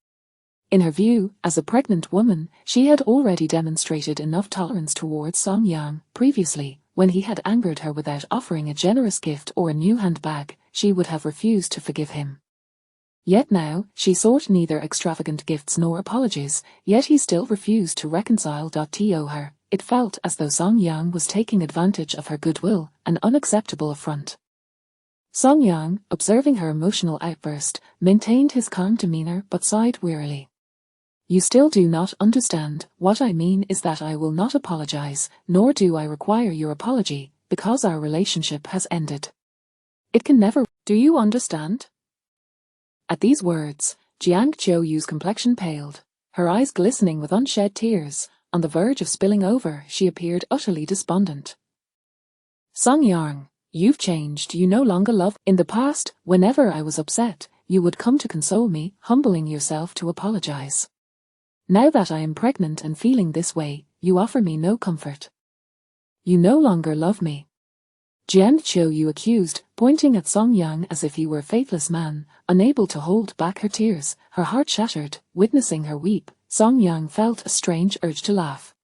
In her view, as a pregnant woman, she had already demonstrated enough tolerance towards Song Yang. Previously, when he had angered her without offering a generous gift or a new handbag, she would have refused to forgive him. Yet now, she sought neither extravagant gifts nor apologies, yet he still refused to reconcile. To her, it felt as though Song Yang was taking advantage of her goodwill, an unacceptable affront. Song Yang, observing her emotional outburst, maintained his calm demeanor but sighed wearily. You still do not understand. What I mean is that I will not apologize, nor do I require your apology, because our relationship has ended. It can never. Do you understand? At these words, Jiang Qiuyu's complexion paled, her eyes glistening with unshed tears. On the verge of spilling over, she appeared utterly despondent. Song Yang, you've changed. You no longer love. In the past, whenever I was upset, you would come to console me, humbling yourself to apologize. Now that I am pregnant and feeling this way, you offer me no comfort. You no longer love me. Jiang Qiuyu accused, pointing at Song Yang as if he were a faithless man, unable to hold back her tears. Her heart shattered, witnessing her weep. Song Yang felt a strange urge to laugh.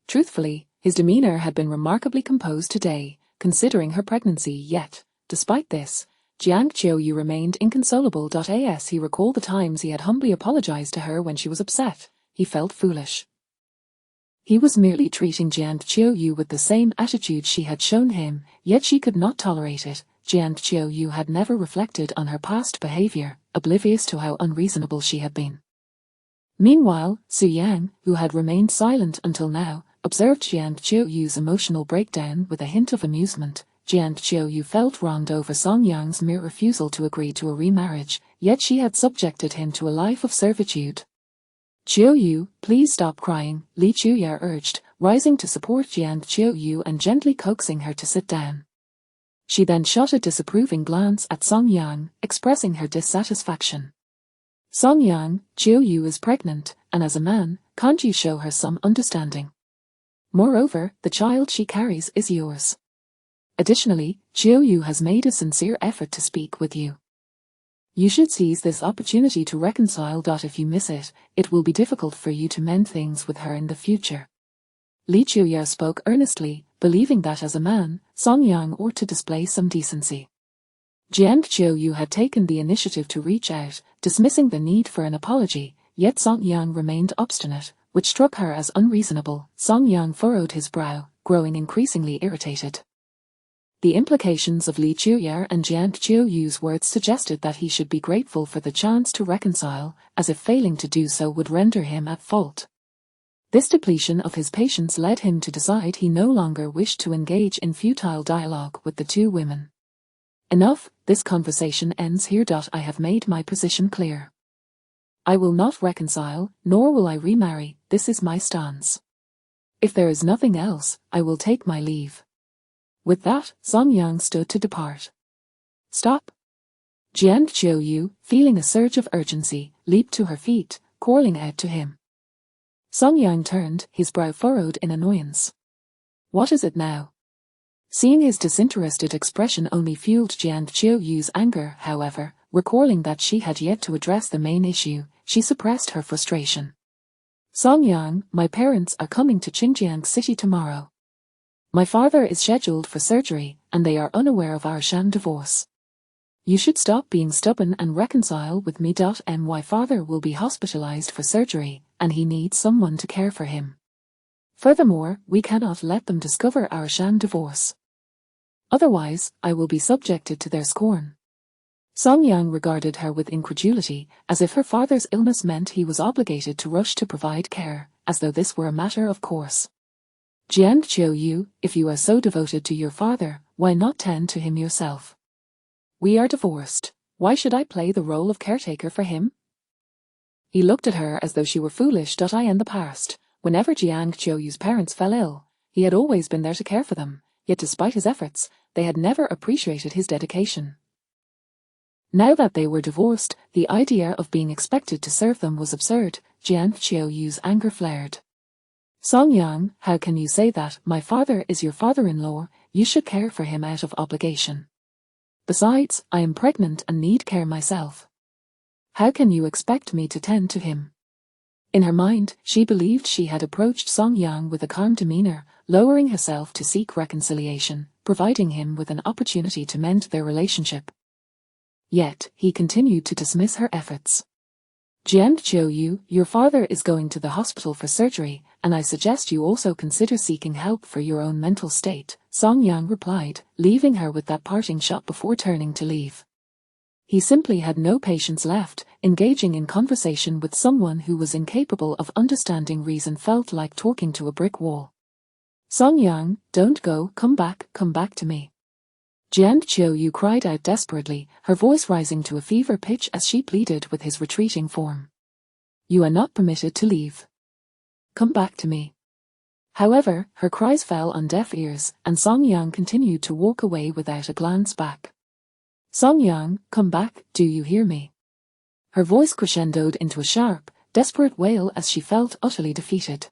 Truthfully, his demeanor had been remarkably composed today, considering her pregnancy. Yet, despite this, Jiang Qiuyu remained inconsolable. As he recalled the times he had humbly apologized to her when she was upset, he felt foolish. He was merely treating Jiang Qiuyu with the same attitude she had shown him, yet she could not tolerate it. Jiang Qiuyu had never reflected on her past behavior, oblivious to how unreasonable she had been. Meanwhile, Su Yang, who had remained silent until now, observed Jiang Qiuyu's emotional breakdown with a hint of amusement. Jiang Qiuyu felt wronged over Song Yang's mere refusal to agree to a remarriage, yet she had subjected him to a life of servitude. Qiuyu, please stop crying, Li Chuya urged, rising to support Jiang Qiuyu and gently coaxing her to sit down. She then shot a disapproving glance at Song Yang, expressing her dissatisfaction. Song Yang, Qiuyu is pregnant, and as a man, can't you show her some understanding? Moreover, the child she carries is yours. Additionally, Qiuyu has made a sincere effort to speak with you. You should seize this opportunity to reconcile. If you miss it, it will be difficult for you to mend things with her in the future. Li Chuya spoke earnestly, believing that as a man, Song Yang ought to display some decency. Jiang Qiuyu had taken the initiative to reach out, dismissing the need for an apology, yet Song Yang remained obstinate, which struck her as unreasonable. Song Yang furrowed his brow, growing increasingly irritated. The implications of Li Chuya and Jiang Qiuyu's words suggested that he should be grateful for the chance to reconcile, as if failing to do so would render him at fault. This depletion of his patience led him to decide he no longer wished to engage in futile dialogue with the two women. Enough, this conversation ends here. I have made my position clear. I will not reconcile, nor will I remarry, this is my stance. If there is nothing else, I will take my leave. With that, Song Yang stood to depart. Stop! Jiang Qiuyu, feeling a surge of urgency, leaped to her feet, calling out to him. Song Yang turned, his brow furrowed in annoyance. What is it now? Seeing his disinterested expression only fueled Jiang Qiuyu's anger, however, recalling that she had yet to address the main issue, she suppressed her frustration. Song Yang, my parents are coming to Xinjiang City tomorrow. My father is scheduled for surgery, and they are unaware of our sham divorce. You should stop being stubborn and reconcile with me. My father will be hospitalized for surgery, and he needs someone to care for him. Furthermore, we cannot let them discover our sham divorce. Otherwise, I will be subjected to their scorn. Song Yang regarded her with incredulity, as if her father's illness meant he was obligated to rush to provide care, as though this were a matter of course. Jiang Qiuyu, if you are so devoted to your father, why not tend to him yourself? We are divorced. Why should I play the role of caretaker for him? He looked at her as though she were foolish. In the past, whenever Jiang Qiuyu's parents fell ill, he had always been there to care for them, yet despite his efforts, they had never appreciated his dedication. Now that they were divorced, the idea of being expected to serve them was absurd. Jiang Qiuyu's anger flared. Song Yang, how can you say that? My father is your father-in-law, you should care for him out of obligation. Besides, I am pregnant and need care myself. How can you expect me to tend to him? In her mind, she believed she had approached Song Yang with a calm demeanor, lowering herself to seek reconciliation, providing him with an opportunity to mend their relationship. Yet, he continued to dismiss her efforts. Jiang Qiuyu, your father is going to the hospital for surgery, and I suggest you also consider seeking help for your own mental state, Song Yang replied, leaving her with that parting shot before turning to leave. He simply had no patience left. Engaging in conversation with someone who was incapable of understanding reason felt like talking to a brick wall. Song Yang, don't go, come back to me. Jiang Qiuyu cried out desperately, her voice rising to a fever pitch as she pleaded with his retreating form. You are not permitted to leave. Come back to me. However, her cries fell on deaf ears, and Song Yang continued to walk away without a glance back. Song Yang, come back, do you hear me? Her voice crescendoed into a sharp, desperate wail as she felt utterly defeated.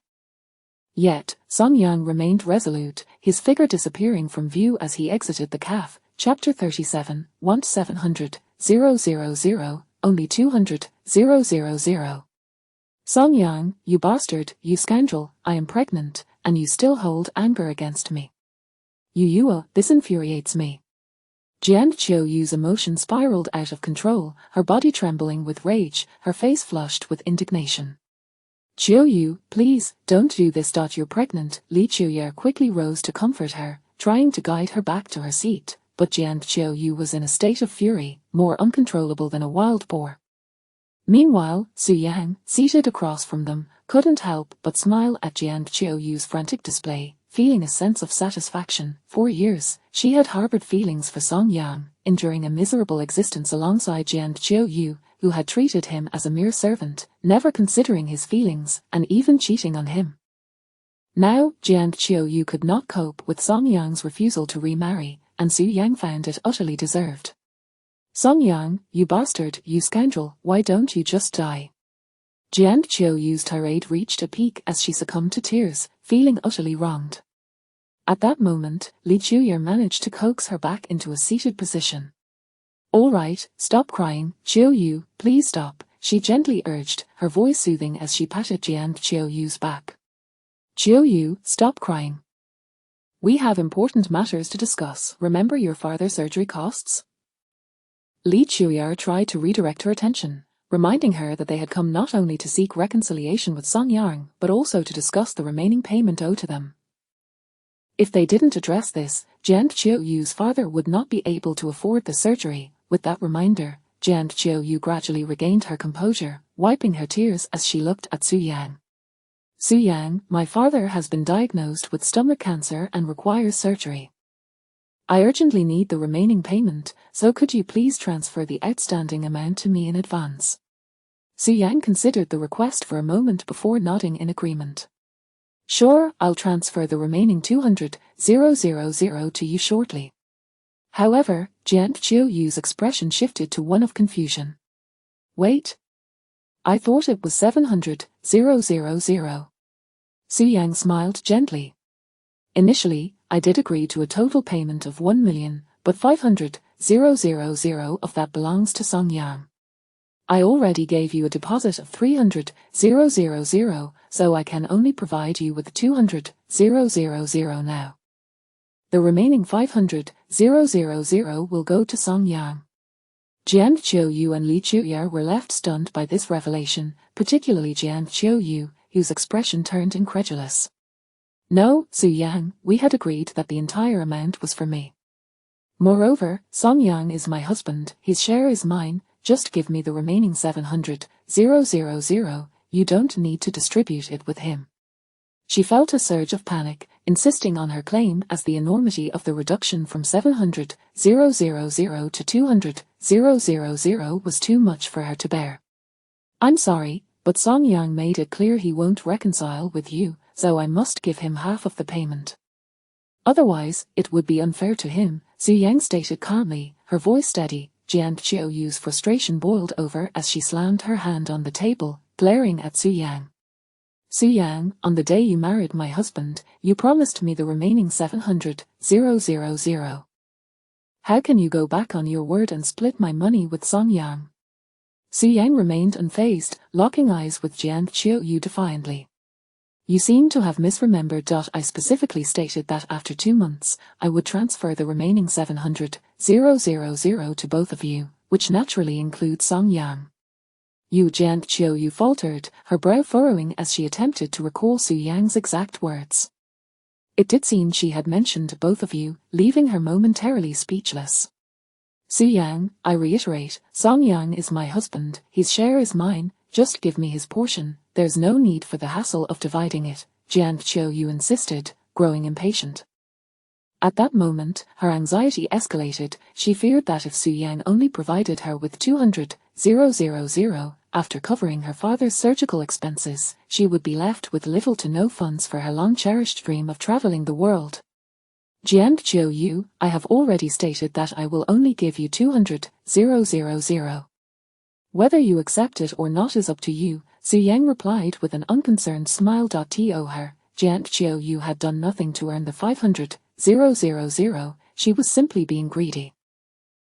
Yet, Song Yang remained resolute, his figure disappearing from view as he exited the cafe. Chapter 37, Want 700, 000, only 200, 000. Song Yang, you bastard, you scoundrel, I am pregnant, and you still hold anger against me. This infuriates me. Jiang Qiuyu's emotion spiraled out of control, her body trembling with rage, her face flushed with indignation. Qiuyu, please, don't do this. You're pregnant. Li Qiuye quickly rose to comfort her, trying to guide her back to her seat, but Jiang Qiuyu was in a state of fury, more uncontrollable than a wild boar. Meanwhile, Su Yang, seated across from them, couldn't help but smile at Jiang Qiuyu's frantic display, feeling a sense of satisfaction. For years, she had harbored feelings for Song Yang, enduring a miserable existence alongside Jiang Qiuyu, who had treated him as a mere servant, never considering his feelings, and even cheating on him. Now, Jiang Qiuyu could not cope with Song Yang's refusal to remarry, and Su Yang found it utterly deserved. Song Yang, you bastard, you scoundrel, why don't you just die? Jiang Qiuyu's tirade reached a peak as she succumbed to tears, feeling utterly wronged. At that moment, Li Qiuye managed to coax her back into a seated position. All right, stop crying, Qiuyu, please stop, she gently urged, her voice soothing as she patted Jiang Qiuyu's back. Qiuyu, stop crying. We have important matters to discuss. Remember your father's surgery costs? Li Qiuye tried to redirect her attention, reminding her that they had come not only to seek reconciliation with Song Yang, but also to discuss the remaining payment owed to them. If they didn't address this, Jiang Qiuyu's father would not be able to afford the surgery. With that reminder, Jiang Qiuyu gradually regained her composure, wiping her tears as she looked at Su Yang. Su Yang, my father has been diagnosed with stomach cancer and requires surgery. I urgently need the remaining payment, so could you please transfer the outstanding amount to me in advance? Su Yang considered the request for a moment before nodding in agreement. Sure, I'll transfer the remaining 200,000 to you shortly. However, Jian Qiuyu's expression shifted to one of confusion. Wait. I thought it was 700,000. Su Yang smiled gently. Initially, I did agree to a total payment of 1 million, but 500,000 of that belongs to Song Yang. I already gave you a deposit of 300,000, so I can only provide you with 200,000 now. The remaining 500,000 will go to Song Yang. Jian Qiuyu and Li Qiuye were left stunned by this revelation, particularly Jian Qiuyu, whose expression turned incredulous. No, Su Yang, we had agreed that the entire amount was for me. Moreover, Song Yang is my husband, his share is mine, just give me the remaining 700,000, you don't need to distribute it with him. She felt a surge of panic, insisting on her claim as the enormity of the reduction from 700,000 to 200,000 was too much for her to bear. I'm sorry, but Song Yang made it clear he won't reconcile with you, so I must give him half of the payment. Otherwise, it would be unfair to him, Su Yang stated calmly, her voice steady. Jian Qiuyu's frustration boiled over as she slammed her hand on the table, glaring at Su Yang. Su Yang, on the day you married my husband, you promised me the remaining 700,000. How can you go back on your word and split my money with Song Yang? Su Yang remained unfazed, locking eyes with Jian Qiuyu defiantly. You seem to have misremembered. I specifically stated that after 2 months, I would transfer the remaining 700,000 to both of you, which naturally includes Song Yang. Jian Qiuyu faltered, her brow furrowing as she attempted to recall Su Yang's exact words. It did seem she had mentioned both of you, leaving her momentarily speechless. Su Yang, I reiterate, Song Yang is my husband, his share is mine, just give me his portion, there's no need for the hassle of dividing it, Jian Qiuyu insisted, growing impatient. At that moment, her anxiety escalated. She feared that if Su Yang only provided her with 200,000, after covering her father's surgical expenses, she would be left with little to no funds for her long-cherished dream of traveling the world. Jian Qiuyu, I have already stated that I will only give you 200,000. Whether you accept it or not is up to you, Su Yang replied with an unconcerned smile. To her, Jian Qiuyu had done nothing to earn the 500,000, she was simply being greedy.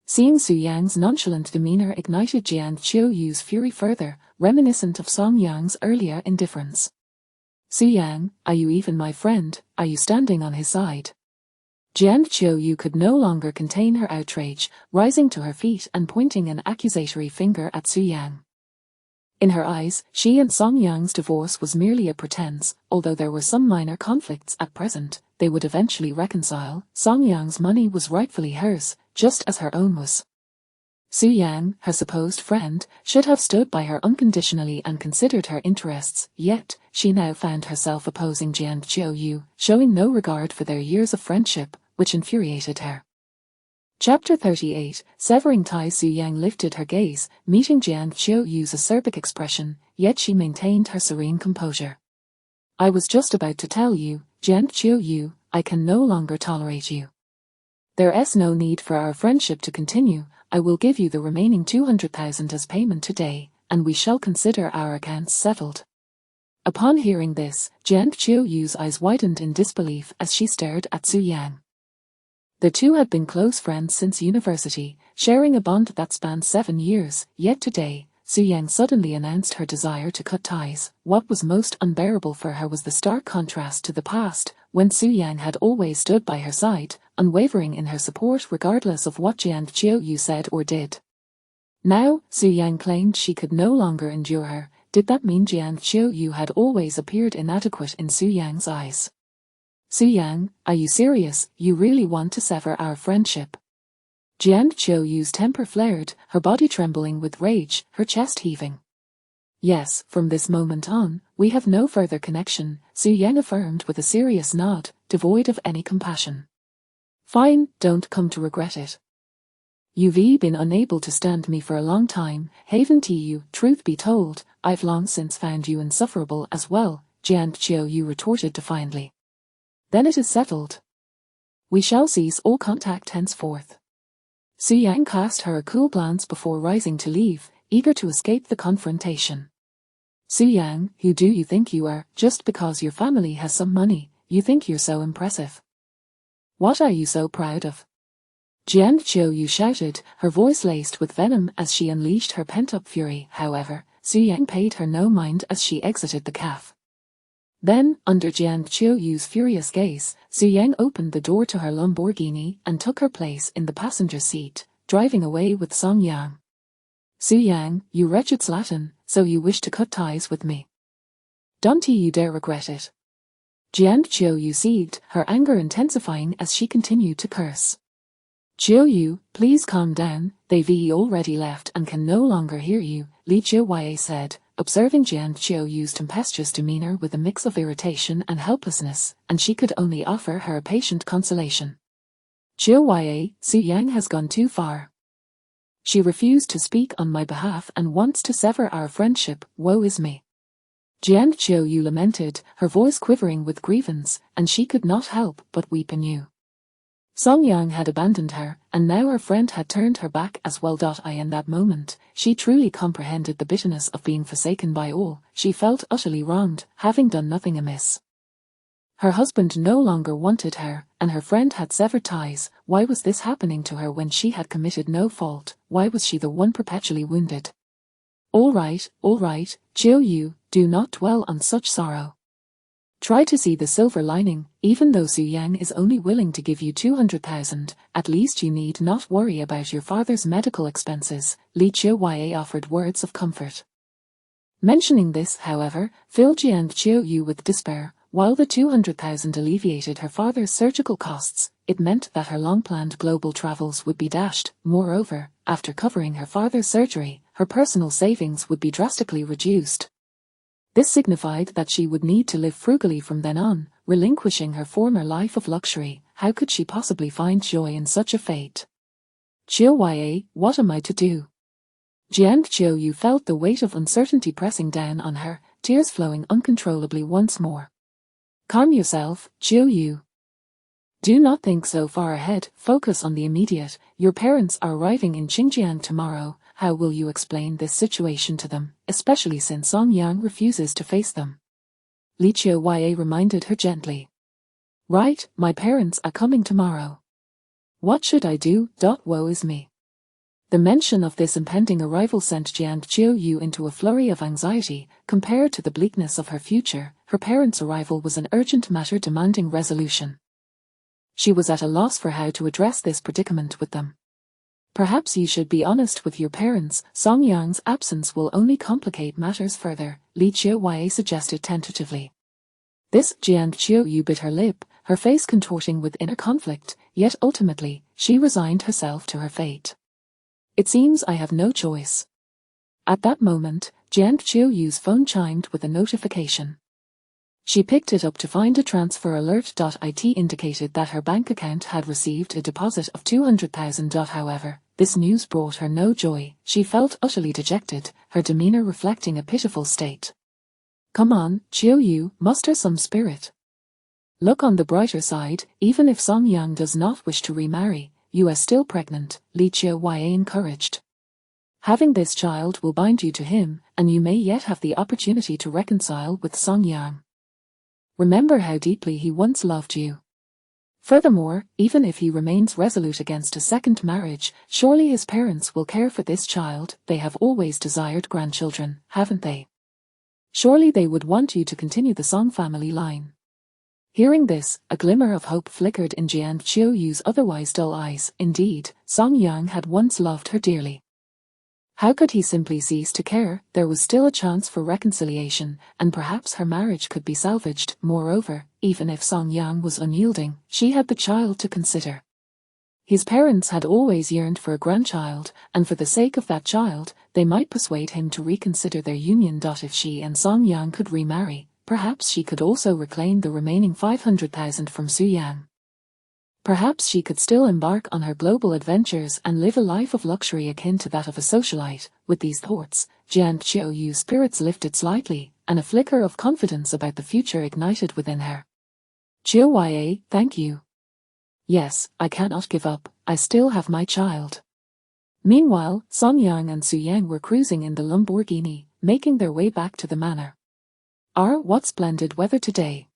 Seeing Su Yang's nonchalant demeanor ignited Jian Qiuyu's fury further, reminiscent of Song Yang's earlier indifference. Su Yang, are you even my friend? Are you standing on his side? Jian Qiuyu could no longer contain her outrage, rising to her feet and pointing an accusatory finger at Su Yang. In her eyes, she and Song Yang's divorce was merely a pretense. Although there were some minor conflicts at present, they would eventually reconcile. Song Yang's money was rightfully hers, just as her own was. Su Yang, her supposed friend, should have stood by her unconditionally and considered her interests, yet, she now found herself opposing Jian Qiuyu, showing no regard for their years of friendship, which infuriated her. Chapter 38, Severing Ties. Su Yang lifted her gaze, meeting Jian Qiuyu's acerbic expression, yet she maintained her serene composure. I was just about to tell you, Jian Qiuyu, I can no longer tolerate you. There's no need for our friendship to continue. I will give you the remaining 200,000 as payment today, and we shall consider our accounts settled. Upon hearing this, Jian Qiuyu's eyes widened in disbelief as she stared at Su Yang. The two had been close friends since university, sharing a bond that spanned 7 years, yet today, Su Yang suddenly announced her desire to cut ties. What was most unbearable for her was the stark contrast to the past, when Su Yang had always stood by her side, unwavering in her support regardless of what Jian Qiuyu said or did. Now, Su Yang claimed she could no longer endure her. Did that mean Jian Qiuyu had always appeared inadequate in Su Yang's eyes? Su Yang, are you serious? You really want to sever our friendship? Jian Qiuyu's temper flared, her body trembling with rage, her chest heaving. Yes, from this moment on, we have no further connection, Su Yang affirmed with a serious nod, devoid of any compassion. Fine, don't come to regret it. You've been unable to stand me for a long time, haven't you? Truth be told, I've long since found you insufferable as well, Jian Qiu Yu retorted defiantly. Then it is settled. We shall cease all contact henceforth. Su Yang cast her a cool glance before rising to leave, eager to escape the confrontation. Su Yang, who do you think you are, just because your family has some money, you think you're so impressive? What are you so proud of? Jian Qiu Yu shouted, her voice laced with venom as she unleashed her pent-up fury. However, Su Yang paid her no mind as she exited the cafe. Then, under Jian Qiu Yu's furious gaze, Su Yang opened the door to her Lamborghini and took her place in the passenger seat, driving away with Song Yang. Su Yang, you wretched slattern, so you wish to cut ties with me? Don't you dare regret it. Jian Qiu Yu seethed, her anger intensifying as she continued to curse. Qiu Yu, please calm down, they've already left and can no longer hear you, Li Qiu said, observing Jian Qiu Yu's tempestuous demeanor with a mix of irritation and helplessness, and she could only offer her a patient consolation. Qiu, Su Yang has gone too far. She refused to speak on my behalf and wants to sever our friendship, woe is me. Jian Qiu Yu lamented, her voice quivering with grievance, and she could not help but weep anew. Song Yang had abandoned her, and now her friend had turned her back as well. In that moment, she truly comprehended the bitterness of being forsaken by all. She felt utterly wronged, having done nothing amiss. Her husband no longer wanted her, and her friend had severed ties. Why was this happening to her when she had committed no fault? Why was she the one perpetually wounded? All right, Qiu Yu, do not dwell on such sorrow. Try to see the silver lining. Even though Su Yang is only willing to give you 200,000, at least you need not worry about your father's medical expenses, Li Qiu offered words of comfort. Mentioning this, however, filled Jian Qiu Yu with despair. While the 200,000 alleviated her father's surgical costs, it meant that her long-planned global travels would be dashed. Moreover, after covering her father's surgery, her personal savings would be drastically reduced. This signified that she would need to live frugally from then on, relinquishing her former life of luxury. How could she possibly find joy in such a fate? Qiu, what am I to do? Jian Qiu Yu felt the weight of uncertainty pressing down on her, tears flowing uncontrollably once more. Calm yourself, Qiu Yu. Do not think so far ahead, focus on the immediate. Your parents are arriving in Xinjiang tomorrow. How will you explain this situation to them, especially since Song Yang refuses to face them? Li Qiu reminded her gently. Right, my parents are coming tomorrow. What should I do? Woe is me. The mention of this impending arrival sent Jian Qiu Yu into a flurry of anxiety. Compared to the bleakness of her future, her parents' arrival was an urgent matter demanding resolution. She was at a loss for how to address this predicament with them. Perhaps you should be honest with your parents. Song Yang's absence will only complicate matters further, Li Qiu suggested tentatively. This Jian Qiu Yu bit her lip, her face contorting with inner conflict, yet ultimately, she resigned herself to her fate. It seems I have no choice. At that moment, Jian Qiu Yu's phone chimed with a notification. She picked it up to find a transfer alert. It indicated that her bank account had received a deposit of 200,000. However, this news brought her no joy. She felt utterly dejected, her demeanor reflecting a pitiful state. Come on, Qiu Yu, muster some spirit. Look on the brighter side. Even if Song Yang does not wish to remarry, you are still pregnant, Li Qiu encouraged. Having this child will bind you to him, and you may yet have the opportunity to reconcile with Song Yang. Remember how deeply he once loved you. Furthermore, even if he remains resolute against a second marriage, surely his parents will care for this child. They have always desired grandchildren, haven't they? Surely they would want you to continue the Song family line. Hearing this, a glimmer of hope flickered in Jian Qiu Yu's otherwise dull eyes. Indeed, Song Yang had once loved her dearly. How could he simply cease to care? There was still a chance for reconciliation, and perhaps her marriage could be salvaged. Moreover, even if Song Yang was unyielding, she had the child to consider. His parents had always yearned for a grandchild, and for the sake of that child, they might persuade him to reconsider their union. If she and Song Yang could remarry, perhaps she could also reclaim the remaining 500,000 from Su Yang. Perhaps she could still embark on her global adventures and live a life of luxury akin to that of a socialite. With these thoughts, Jian Qiuyu's spirits lifted slightly, and a flicker of confidence about the future ignited within her. Qiuya, thank you. Yes, I cannot give up, I still have my child. Meanwhile, Song Yang and Su Yang were cruising in the Lamborghini, making their way back to the manor. What splendid weather today!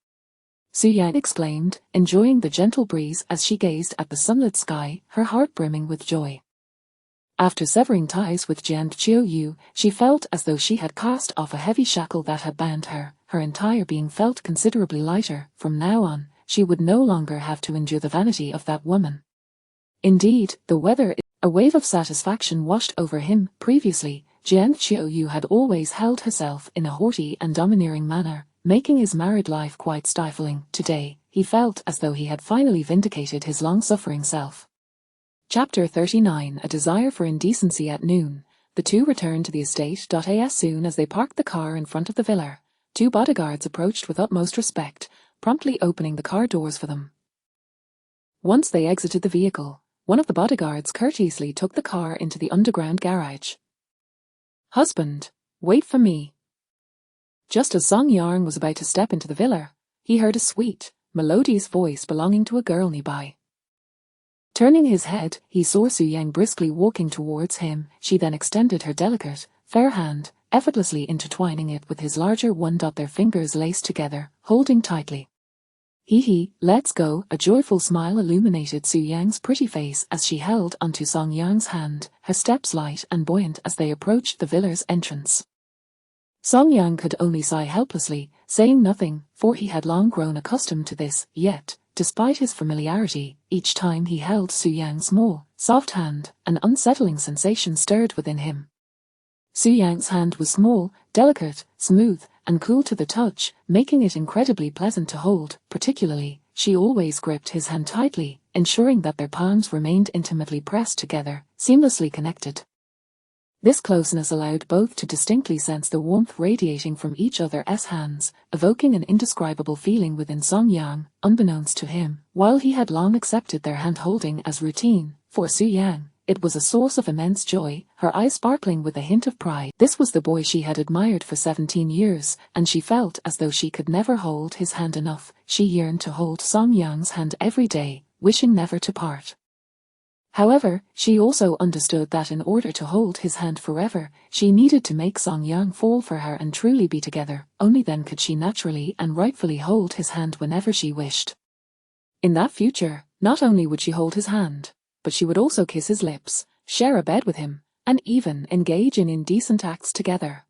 Su Yang exclaimed, enjoying the gentle breeze as she gazed at the sunlit sky, her heart brimming with joy. After severing ties with Jian Qiuyu, she felt as though she had cast off a heavy shackle that had bound her. Her entire being felt considerably lighter. From now on, she would no longer have to endure the vanity of that woman. Indeed, the weather. A wave of satisfaction washed over him. Previously, Jian Qiuyu had always held herself in a haughty and domineering manner, making his married life quite stifling. Today, he felt as though he had finally vindicated his long-suffering self. Chapter 39 A Desire for Indecency. At noon, the two returned to the estate. As soon as they parked the car in front of the villa, two bodyguards approached with utmost respect, promptly opening the car doors for them. Once they exited the vehicle, one of the bodyguards courteously took the car into the underground garage. Husband, wait for me. Just as Song Yang was about to step into the villa, he heard a sweet, melodious voice belonging to a girl nearby. Turning his head, he saw Su Yang briskly walking towards him. She then extended her delicate, fair hand, effortlessly intertwining it with his larger one. Their fingers laced together, holding tightly. Hee, let's go. A joyful smile illuminated Su Yang's pretty face as she held onto Song Yang's hand, her steps light and buoyant as they approached the villa's entrance. Song Yang could only sigh helplessly, saying nothing, for he had long grown accustomed to this. Yet, despite his familiarity, each time he held Su Yang's small, soft hand, an unsettling sensation stirred within him. Su Yang's hand was small, delicate, smooth, and cool to the touch, making it incredibly pleasant to hold. Particularly, she always gripped his hand tightly, ensuring that their palms remained intimately pressed together, seamlessly connected. This closeness allowed both to distinctly sense the warmth radiating from each other's hands, evoking an indescribable feeling within Song Yang, unbeknownst to him. While he had long accepted their hand-holding as routine, for Su Yang, it was a source of immense joy, her eyes sparkling with a hint of pride. This was the boy she had admired for 17 years, and she felt as though she could never hold his hand enough. She yearned to hold Song Yang's hand every day, wishing never to part. However, she also understood that in order to hold his hand forever, she needed to make Song Yang fall for her and truly be together. Only then could she naturally and rightfully hold his hand whenever she wished. In that future, not only would she hold his hand, but she would also kiss his lips, share a bed with him, and even engage in indecent acts together.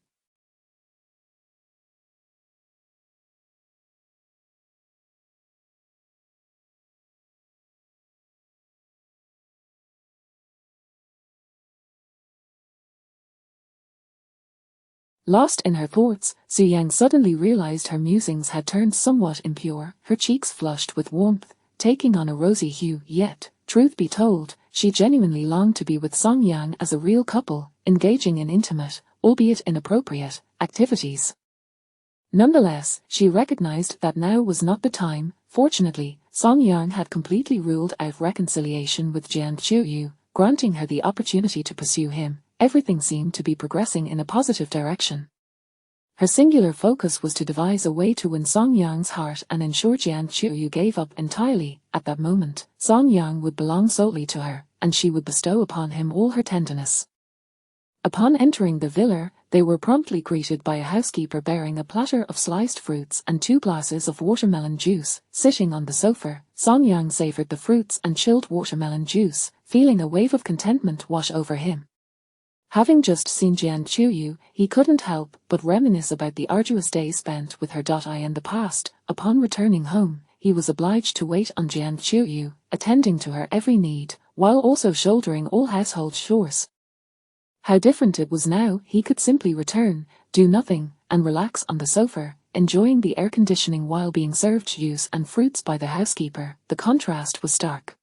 Lost in her thoughts, Su Yang suddenly realized her musings had turned somewhat impure. Her cheeks flushed with warmth, taking on a rosy hue. Yet, truth be told, she genuinely longed to be with Song Yang as a real couple, engaging in intimate, albeit inappropriate, activities. Nonetheless, she recognized that now was not the time. Fortunately, Song Yang had completely ruled out reconciliation with Jian Qiuyu, granting her the opportunity to pursue him. Everything seemed to be progressing in a positive direction. Her singular focus was to devise a way to win Song Yang's heart and ensure Jian Qiuyu gave up entirely. At that moment, Song Yang would belong solely to her, and she would bestow upon him all her tenderness. Upon entering the villa, they were promptly greeted by a housekeeper bearing a platter of sliced fruits and 2 glasses of watermelon juice. Sitting on the sofa, Song Yang savored the fruits and chilled watermelon juice, feeling a wave of contentment wash over him. Having just seen Jian Qiuyu, he couldn't help but reminisce about the arduous days spent with her. In the past, upon returning home, he was obliged to wait on Jian Qiuyu, attending to her every need, while also shouldering all household chores. How different it was now. He could simply return, do nothing, and relax on the sofa, enjoying the air conditioning while being served juice and fruits by the housekeeper. The contrast was stark.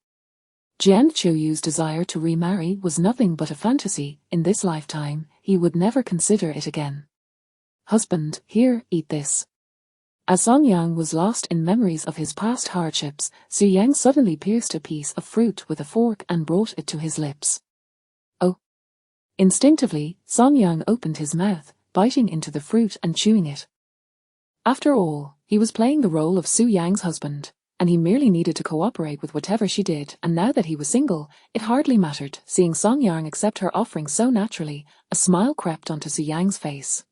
Jian Chouyu's desire to remarry was nothing but a fantasy. In this lifetime, he would never consider it again. Husband, here, eat this. As Song Yang was lost in memories of his past hardships, Su Yang suddenly pierced a piece of fruit with a fork and brought it to his lips. Oh! Instinctively, Song Yang opened his mouth, biting into the fruit and chewing it. After all, he was playing the role of Su Yang's husband, and he merely needed to cooperate with whatever she did, and now that he was single, it hardly mattered. Seeing Song Yang accept her offering so naturally, a smile crept onto Su Yang's face.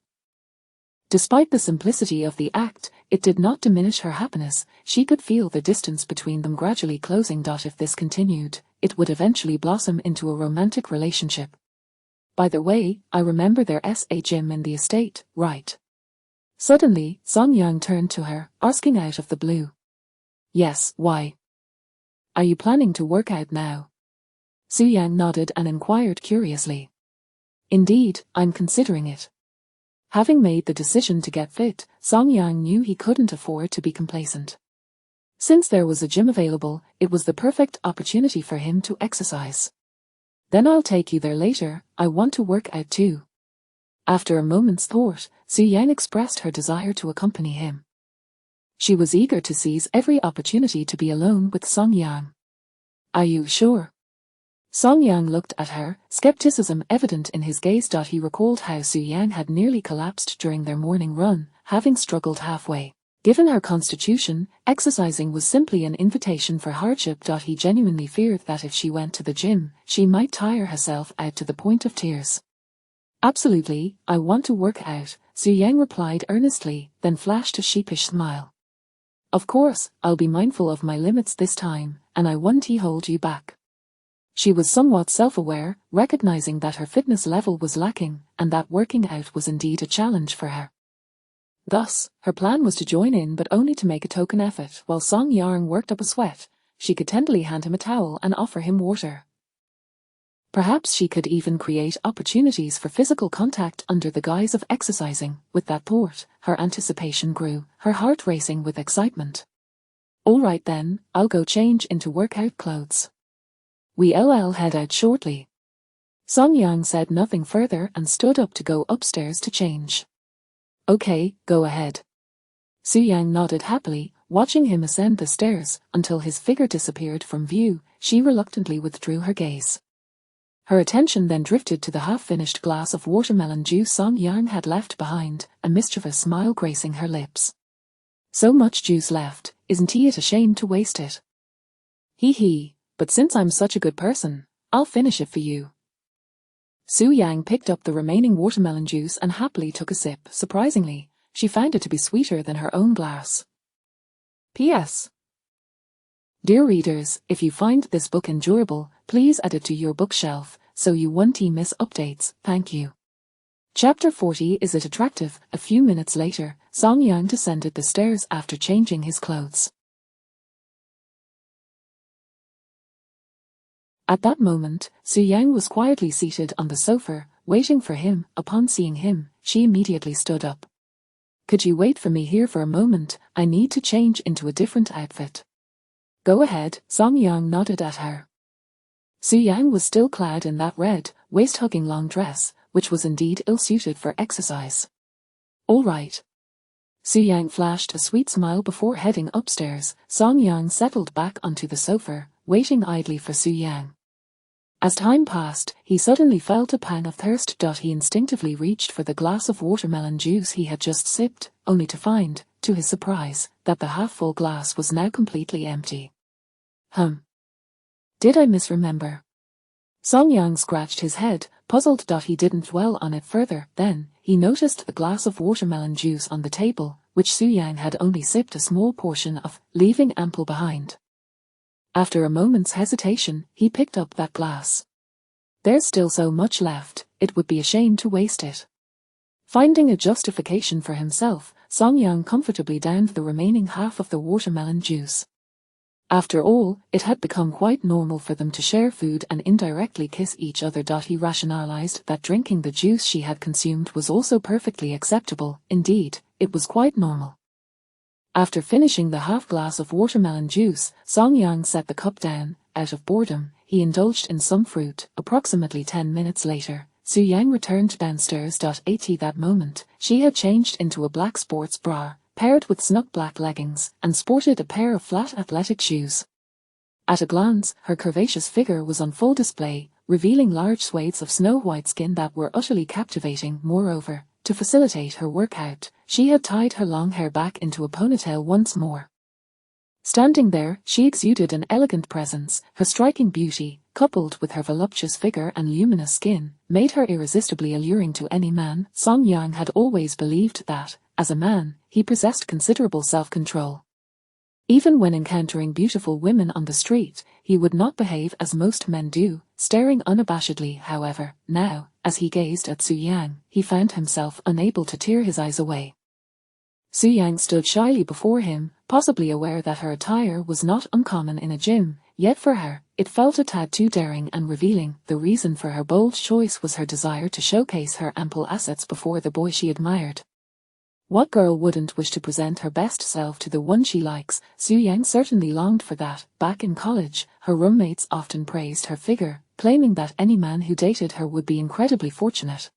Despite the simplicity of the act, it did not diminish her happiness. She could feel the distance between them gradually closing. If this continued, it would eventually blossom into a romantic relationship. By the way, I remember there's a gym in the estate, right? Suddenly, Song Yang turned to her, asking out of the blue. Yes, why? Are you planning to work out now? Su Yang nodded and inquired curiously. Indeed, I'm considering it. Having made the decision to get fit, Song Yang knew he couldn't afford to be complacent. Since there was a gym available, it was the perfect opportunity for him to exercise. Then I'll take you there later, I want to work out too. After a moment's thought, Su Yang expressed her desire to accompany him. She was eager to seize every opportunity to be alone with Song Yang. Are you sure? Song Yang looked at her, skepticism evident in his gaze. He recalled how Su Yang had nearly collapsed during their morning run, having struggled halfway. Given her constitution, exercising was simply an invitation for hardship. He genuinely feared that if she went to the gym, she might tire herself out to the point of tears. Absolutely, I want to work out, Su Yang replied earnestly, then flashed a sheepish smile. Of course, I'll be mindful of my limits this time, and I won't hold you back. She was somewhat self-aware, recognizing that her fitness level was lacking, and that working out was indeed a challenge for her. Thus, her plan was to join in but only to make a token effort. While Song Yang worked up a sweat, she could tenderly hand him a towel and offer him water. Perhaps she could even create opportunities for physical contact under the guise of exercising. With that thought, her anticipation grew, her heart racing with excitement. All right then, I'll go change into workout clothes. We'll head out shortly. Song Yang said nothing further and stood up to go upstairs to change. Okay, go ahead. Su Yang nodded happily, watching him ascend the stairs until his figure disappeared from view. She reluctantly withdrew her gaze. Her attention then drifted to the half-finished glass of watermelon juice Song Yang had left behind, a mischievous smile gracing her lips. So much juice left, isn't he a shame to waste it? Hee. But since I'm such a good person, I'll finish it for you. Su Yang picked up the remaining watermelon juice and happily took a sip. Surprisingly, she found it to be sweeter than her own glass. P.S. Dear readers, if you find this book enjoyable, please add it to your bookshelf, so you won't miss updates. Thank you. Chapter 40. Is it attractive? A few minutes later, Song Yang descended the stairs after changing his clothes. At that moment, Su Yang was quietly seated on the sofa, waiting for him. Upon seeing him, she immediately stood up. Could you wait for me here for a moment? I need to change into a different outfit. Go ahead, Song Yang nodded at her. Su Yang was still clad in that red, waist-hugging long dress, which was indeed ill-suited for exercise. All right. Su Yang flashed a sweet smile before heading upstairs. Song Yang settled back onto the sofa, waiting idly for Su Yang. As time passed, he suddenly felt a pang of thirst. He instinctively reached for the glass of watermelon juice he had just sipped, only to find, to his surprise, that the half-full glass was now completely empty. Did I misremember? Song Yang scratched his head, puzzled. He didn't dwell on it further. Then, he noticed the glass of watermelon juice on the table, which Su Yang had only sipped a small portion of, leaving ample behind. After a moment's hesitation, he picked up that glass. There's still so much left, it would be a shame to waste it. Finding a justification for himself, Song Yang comfortably downed the remaining half of the watermelon juice. After all, it had become quite normal for them to share food and indirectly kiss each other. He rationalized that drinking the juice she had consumed was also perfectly acceptable. Indeed, it was quite normal. After finishing the half glass of watermelon juice, Song Yang set the cup down, out of boredom, he indulged in some fruit. Approximately 10 minutes later, Su Yang returned downstairs. At that moment, she had changed into a black sports bra, paired with snug black leggings, and sported a pair of flat athletic shoes. At a glance, her curvaceous figure was on full display, revealing large swathes of snow-white skin that were utterly captivating. Moreover, to facilitate her workout, she had tied her long hair back into a ponytail once more. Standing there, she exuded an elegant presence. Her striking beauty, coupled with her voluptuous figure and luminous skin, made her irresistibly alluring to any man. Song Yang had always believed that, as a man, he possessed considerable self-control. Even when encountering beautiful women on the street, he would not behave as most men do, staring unabashedly. However, now, as he gazed at Su Yang, he found himself unable to tear his eyes away. Su Yang stood shyly before him, possibly aware that her attire was not uncommon in a gym, yet for her, it felt a tad too daring and revealing. The reason for her bold choice was her desire to showcase her ample assets before the boy she admired. What girl wouldn't wish to present her best self to the one she likes? Su Yang certainly longed for that. Back in college, her roommates often praised her figure, claiming that any man who dated her would be incredibly fortunate.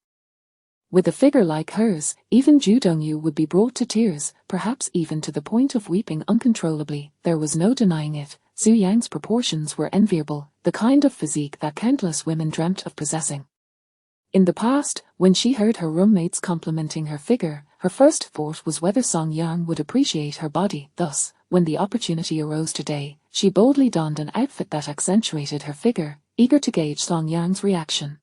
With a figure like hers, even Ju Dongyu would be brought to tears, perhaps even to the point of weeping uncontrollably. There was no denying it. Su Yang's proportions were enviable, the kind of physique that countless women dreamt of possessing. In the past, when she heard her roommates complimenting her figure, her first thought was whether Song Yang would appreciate her body. Thus, when the opportunity arose today, she boldly donned an outfit that accentuated her figure, eager to gauge Song Yang's reaction.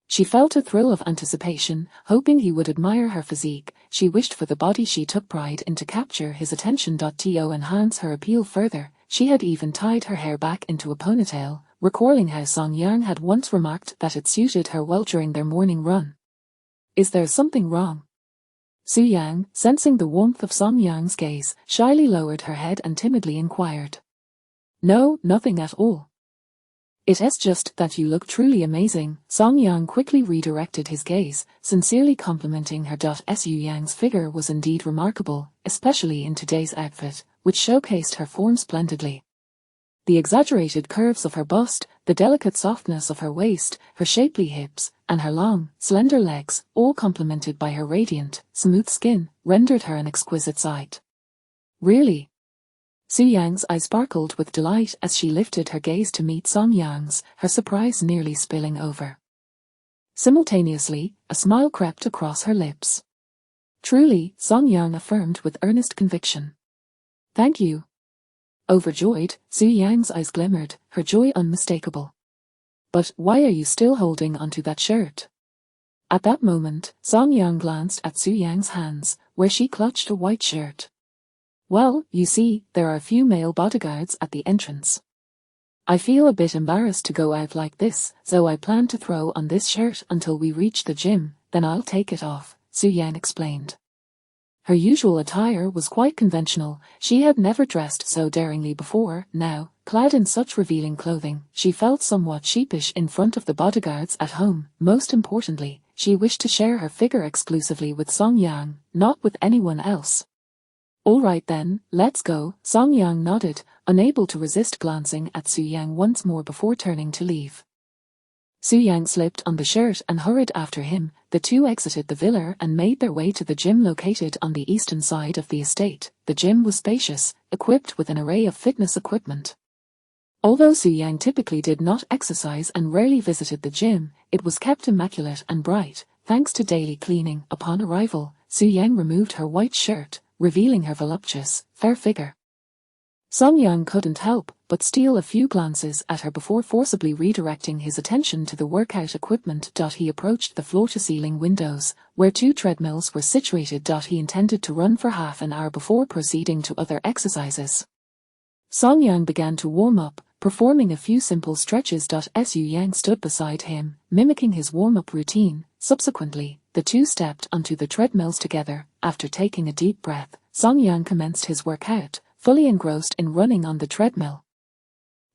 She felt a thrill of anticipation, hoping he would admire her physique. She wished for the body she took pride in to capture his attention. To enhance her appeal further, she had even tied her hair back into a ponytail, recalling how Song Yang had once remarked that it suited her well during their morning run. "Is there something wrong?" Su Yang, sensing the warmth of Song Yang's gaze, shyly lowered her head and timidly inquired. "No, nothing at all. It is just that you look truly amazing." Song Yang quickly redirected his gaze, sincerely complimenting her. Su Yang's figure was indeed remarkable, especially in today's outfit, which showcased her form splendidly. The exaggerated curves of her bust, the delicate softness of her waist, her shapely hips, and her long, slender legs, all complemented by her radiant, smooth skin, rendered her an exquisite sight. "Really?" Su Yang's eyes sparkled with delight as she lifted her gaze to meet Song Yang's, her surprise nearly spilling over. Simultaneously, a smile crept across her lips. "Truly," Song Yang affirmed with earnest conviction. "Thank you." Overjoyed, Su Yang's eyes glimmered, her joy unmistakable. "But why are you still holding onto that shirt?" At that moment, Song Yang glanced at Su Yang's hands, where she clutched a white shirt. "Well, you see, there are a few male bodyguards at the entrance. I feel a bit embarrassed to go out like this, so I plan to throw on this shirt until we reach the gym, then I'll take it off," Su Yang explained. Her usual attire was quite conventional. She had never dressed so daringly before. Now, clad in such revealing clothing, she felt somewhat sheepish in front of the bodyguards at home. Most importantly, she wished to share her figure exclusively with Song Yang, not with anyone else. "All right then, let's go." Song Yang nodded, unable to resist glancing at Su Yang once more before turning to leave. Su Yang slipped on the shirt and hurried after him. The two exited the villa and made their way to the gym located on the eastern side of the estate. The gym was spacious, equipped with an array of fitness equipment. Although Su Yang typically did not exercise and rarely visited the gym, it was kept immaculate and bright, thanks to daily cleaning. Upon arrival, Su Yang removed her white shirt, revealing her voluptuous, fair figure. Song Yang couldn't help but steal a few glances at her before forcibly redirecting his attention to the workout equipment. He approached the floor-to-ceiling windows, where 2 treadmills were situated. He intended to run for half an hour before proceeding to other exercises. Song Yang began to warm up, performing a few simple stretches. Su Yang stood beside him, mimicking his warm-up routine. Subsequently, the two stepped onto the treadmills together. After taking a deep breath, Song Yang commenced his workout, fully engrossed in running on the treadmill.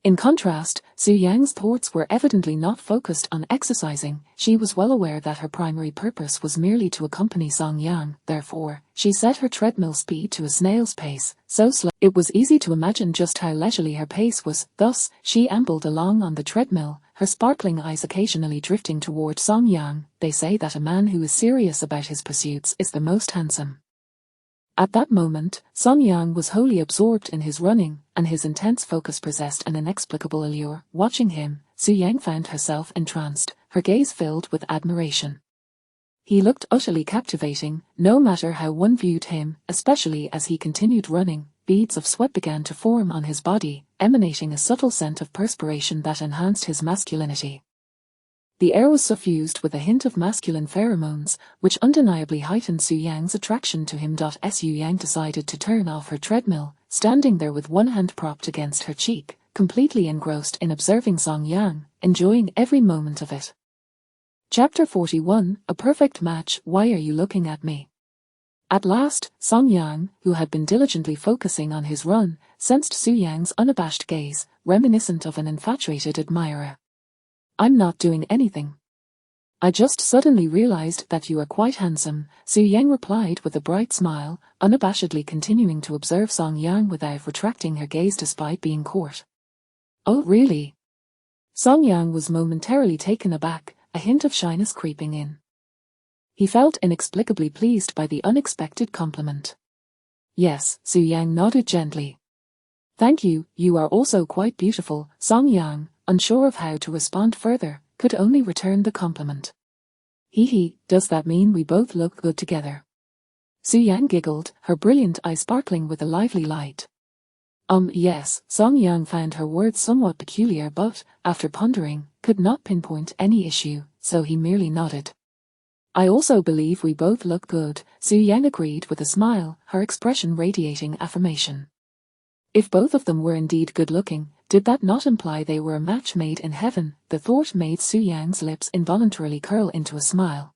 In contrast, Su Yang's thoughts were evidently not focused on exercising. She was well aware that her primary purpose was merely to accompany Song Yang. Therefore, she set her treadmill speed to a snail's pace, so slow it was easy to imagine just how leisurely her pace was. Thus, she ambled along on the treadmill, her sparkling eyes occasionally drifting toward Song Yang. They say that a man who is serious about his pursuits is the most handsome. At that moment, Song Yang was wholly absorbed in his running, and his intense focus possessed an inexplicable allure. Watching him, Su Yang found herself entranced, her gaze filled with admiration. He looked utterly captivating, no matter how one viewed him, especially as he continued running. Beads of sweat began to form on his body, emanating a subtle scent of perspiration that enhanced his masculinity. The air was suffused with a hint of masculine pheromones, which undeniably heightened Su Yang's attraction to him. Su Yang decided to turn off her treadmill, standing there with one hand propped against her cheek, completely engrossed in observing Song Yang, enjoying every moment of it. Chapter 41, A Perfect Match. Why are you looking at me? At last, Song Yang, who had been diligently focusing on his run, sensed Su Yang's unabashed gaze, reminiscent of an infatuated admirer. I'm not doing anything. I just suddenly realized that you are quite handsome, Su Yang replied with a bright smile, unabashedly continuing to observe Song Yang without retracting her gaze despite being caught. Oh, really? Song Yang was momentarily taken aback, a hint of shyness creeping in. He felt inexplicably pleased by the unexpected compliment. Yes, Su Yang nodded gently. Thank you, you are also quite beautiful. Song Yang, unsure of how to respond further, could only return the compliment. Hee, does that mean we both look good together? Su Yang giggled, her brilliant eye sparkling with a lively light. Yes, Song Yang found her words somewhat peculiar but, after pondering, could not pinpoint any issue, so he merely nodded. I also believe we both look good, Su Yang agreed with a smile, her expression radiating affirmation. If both of them were indeed good-looking, did that not imply they were a match made in heaven? The thought made Su Yang's lips involuntarily curl into a smile.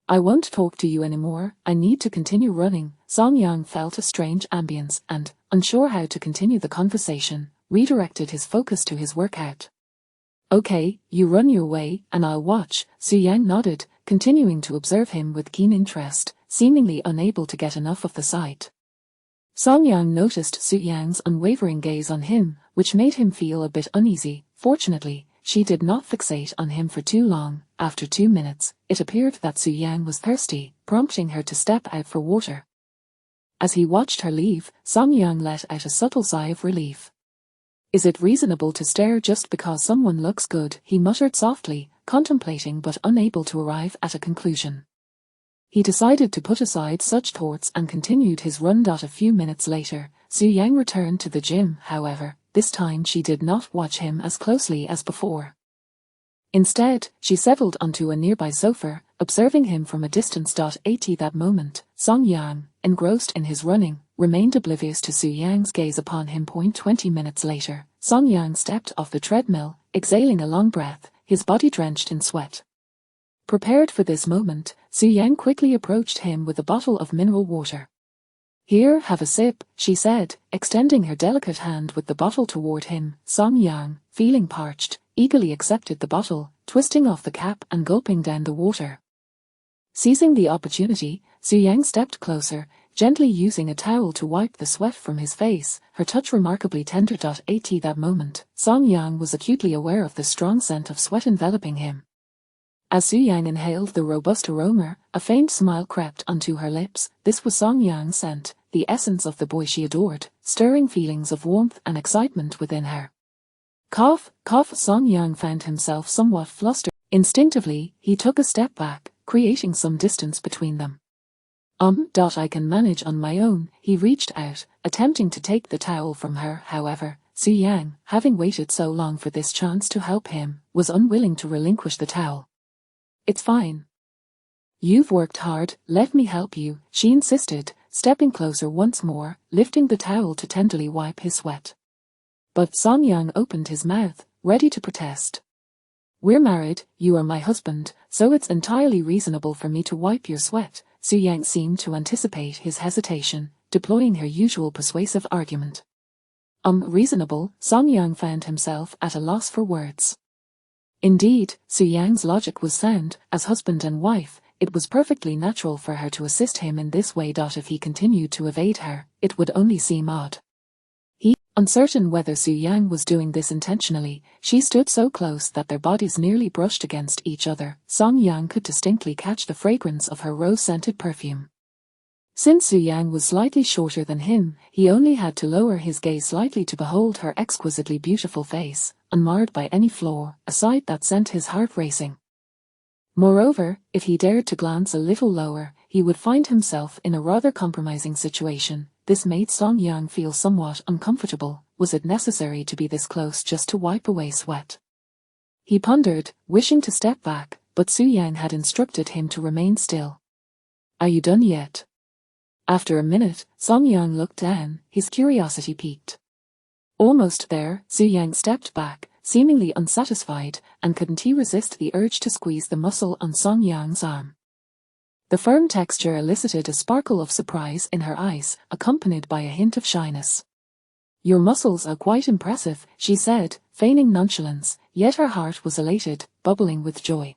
I won't talk to you anymore, I need to continue running. Song Yang felt a strange ambience and, unsure how to continue the conversation, redirected his focus to his workout. Okay, you run your way, and I'll watch. Su Yang nodded, continuing to observe him with keen interest, seemingly unable to get enough of the sight. Song Yang noticed Su Yang's unwavering gaze on him, which made him feel a bit uneasy. Fortunately, she did not fixate on him for too long. After 2 minutes, it appeared that Su Yang was thirsty, prompting her to step out for water. As he watched her leave, Song Yang let out a subtle sigh of relief. Is it reasonable to stare just because someone looks good? He muttered softly, contemplating but unable to arrive at a conclusion. He decided to put aside such thoughts and continued his run. A few minutes later, Su Yang returned to the gym. However, this time she did not watch him as closely as before. Instead, she settled onto a nearby sofa, observing him from a distance. At that moment, Song Yang, engrossed in his running, remained oblivious to Su Yang's gaze upon him. 20 minutes later, Song Yang stepped off the treadmill, exhaling a long breath, his body drenched in sweat. Prepared for this moment, Su Yang quickly approached him with a bottle of mineral water. Here, have a sip, she said, extending her delicate hand with the bottle toward him. Song Yang, feeling parched, eagerly accepted the bottle, twisting off the cap and gulping down the water. Seizing the opportunity, Su Yang stepped closer, gently using a towel to wipe the sweat from his face, her touch remarkably tender. At that moment, Song Yang was acutely aware of the strong scent of sweat enveloping him. As Su Yang inhaled the robust aroma, a faint smile crept onto her lips. This was Song Yang's scent, the essence of the boy she adored, stirring feelings of warmth and excitement within her. Cough. Song Yang found himself somewhat flustered. Instinctively, he took a step back, creating some distance between them. I can manage on my own. He reached out, attempting to take the towel from her. However, Su Yang, having waited so long for this chance to help him, was unwilling to relinquish the towel. It's fine. You've worked hard, let me help you, she insisted, stepping closer once more, lifting the towel to tenderly wipe his sweat. But Song Yang opened his mouth, ready to protest. We're married, you are my husband, so it's entirely reasonable for me to wipe your sweat. Su Yang seemed to anticipate his hesitation, deploying her usual persuasive argument. Reasonable, Song Yang found himself at a loss for words. Indeed, Su Yang's logic was sound. As husband and wife, it was perfectly natural for her to assist him in this way. If he continued to evade her, it would only seem odd. Uncertain whether Su Yang was doing this intentionally, she stood so close that their bodies nearly brushed against each other. Song Yang could distinctly catch the fragrance of her rose-scented perfume. Since Su Yang was slightly shorter than him, he only had to lower his gaze slightly to behold her exquisitely beautiful face, unmarred by any flaw, a sight that sent his heart racing. Moreover, if he dared to glance a little lower, he would find himself in a rather compromising situation. This made Song Yang feel somewhat uncomfortable. Was it necessary to be this close just to wipe away sweat? He pondered, wishing to step back, but Su Yang had instructed him to remain still. Are you done yet? After a minute, Song Yang looked down, his curiosity piqued. Almost there, Su Yang stepped back, seemingly unsatisfied, and couldn't he resist the urge to squeeze the muscle on Song Yang's arm. The firm texture elicited a sparkle of surprise in her eyes, accompanied by a hint of shyness. Your muscles are quite impressive, she said, feigning nonchalance, yet her heart was elated, bubbling with joy.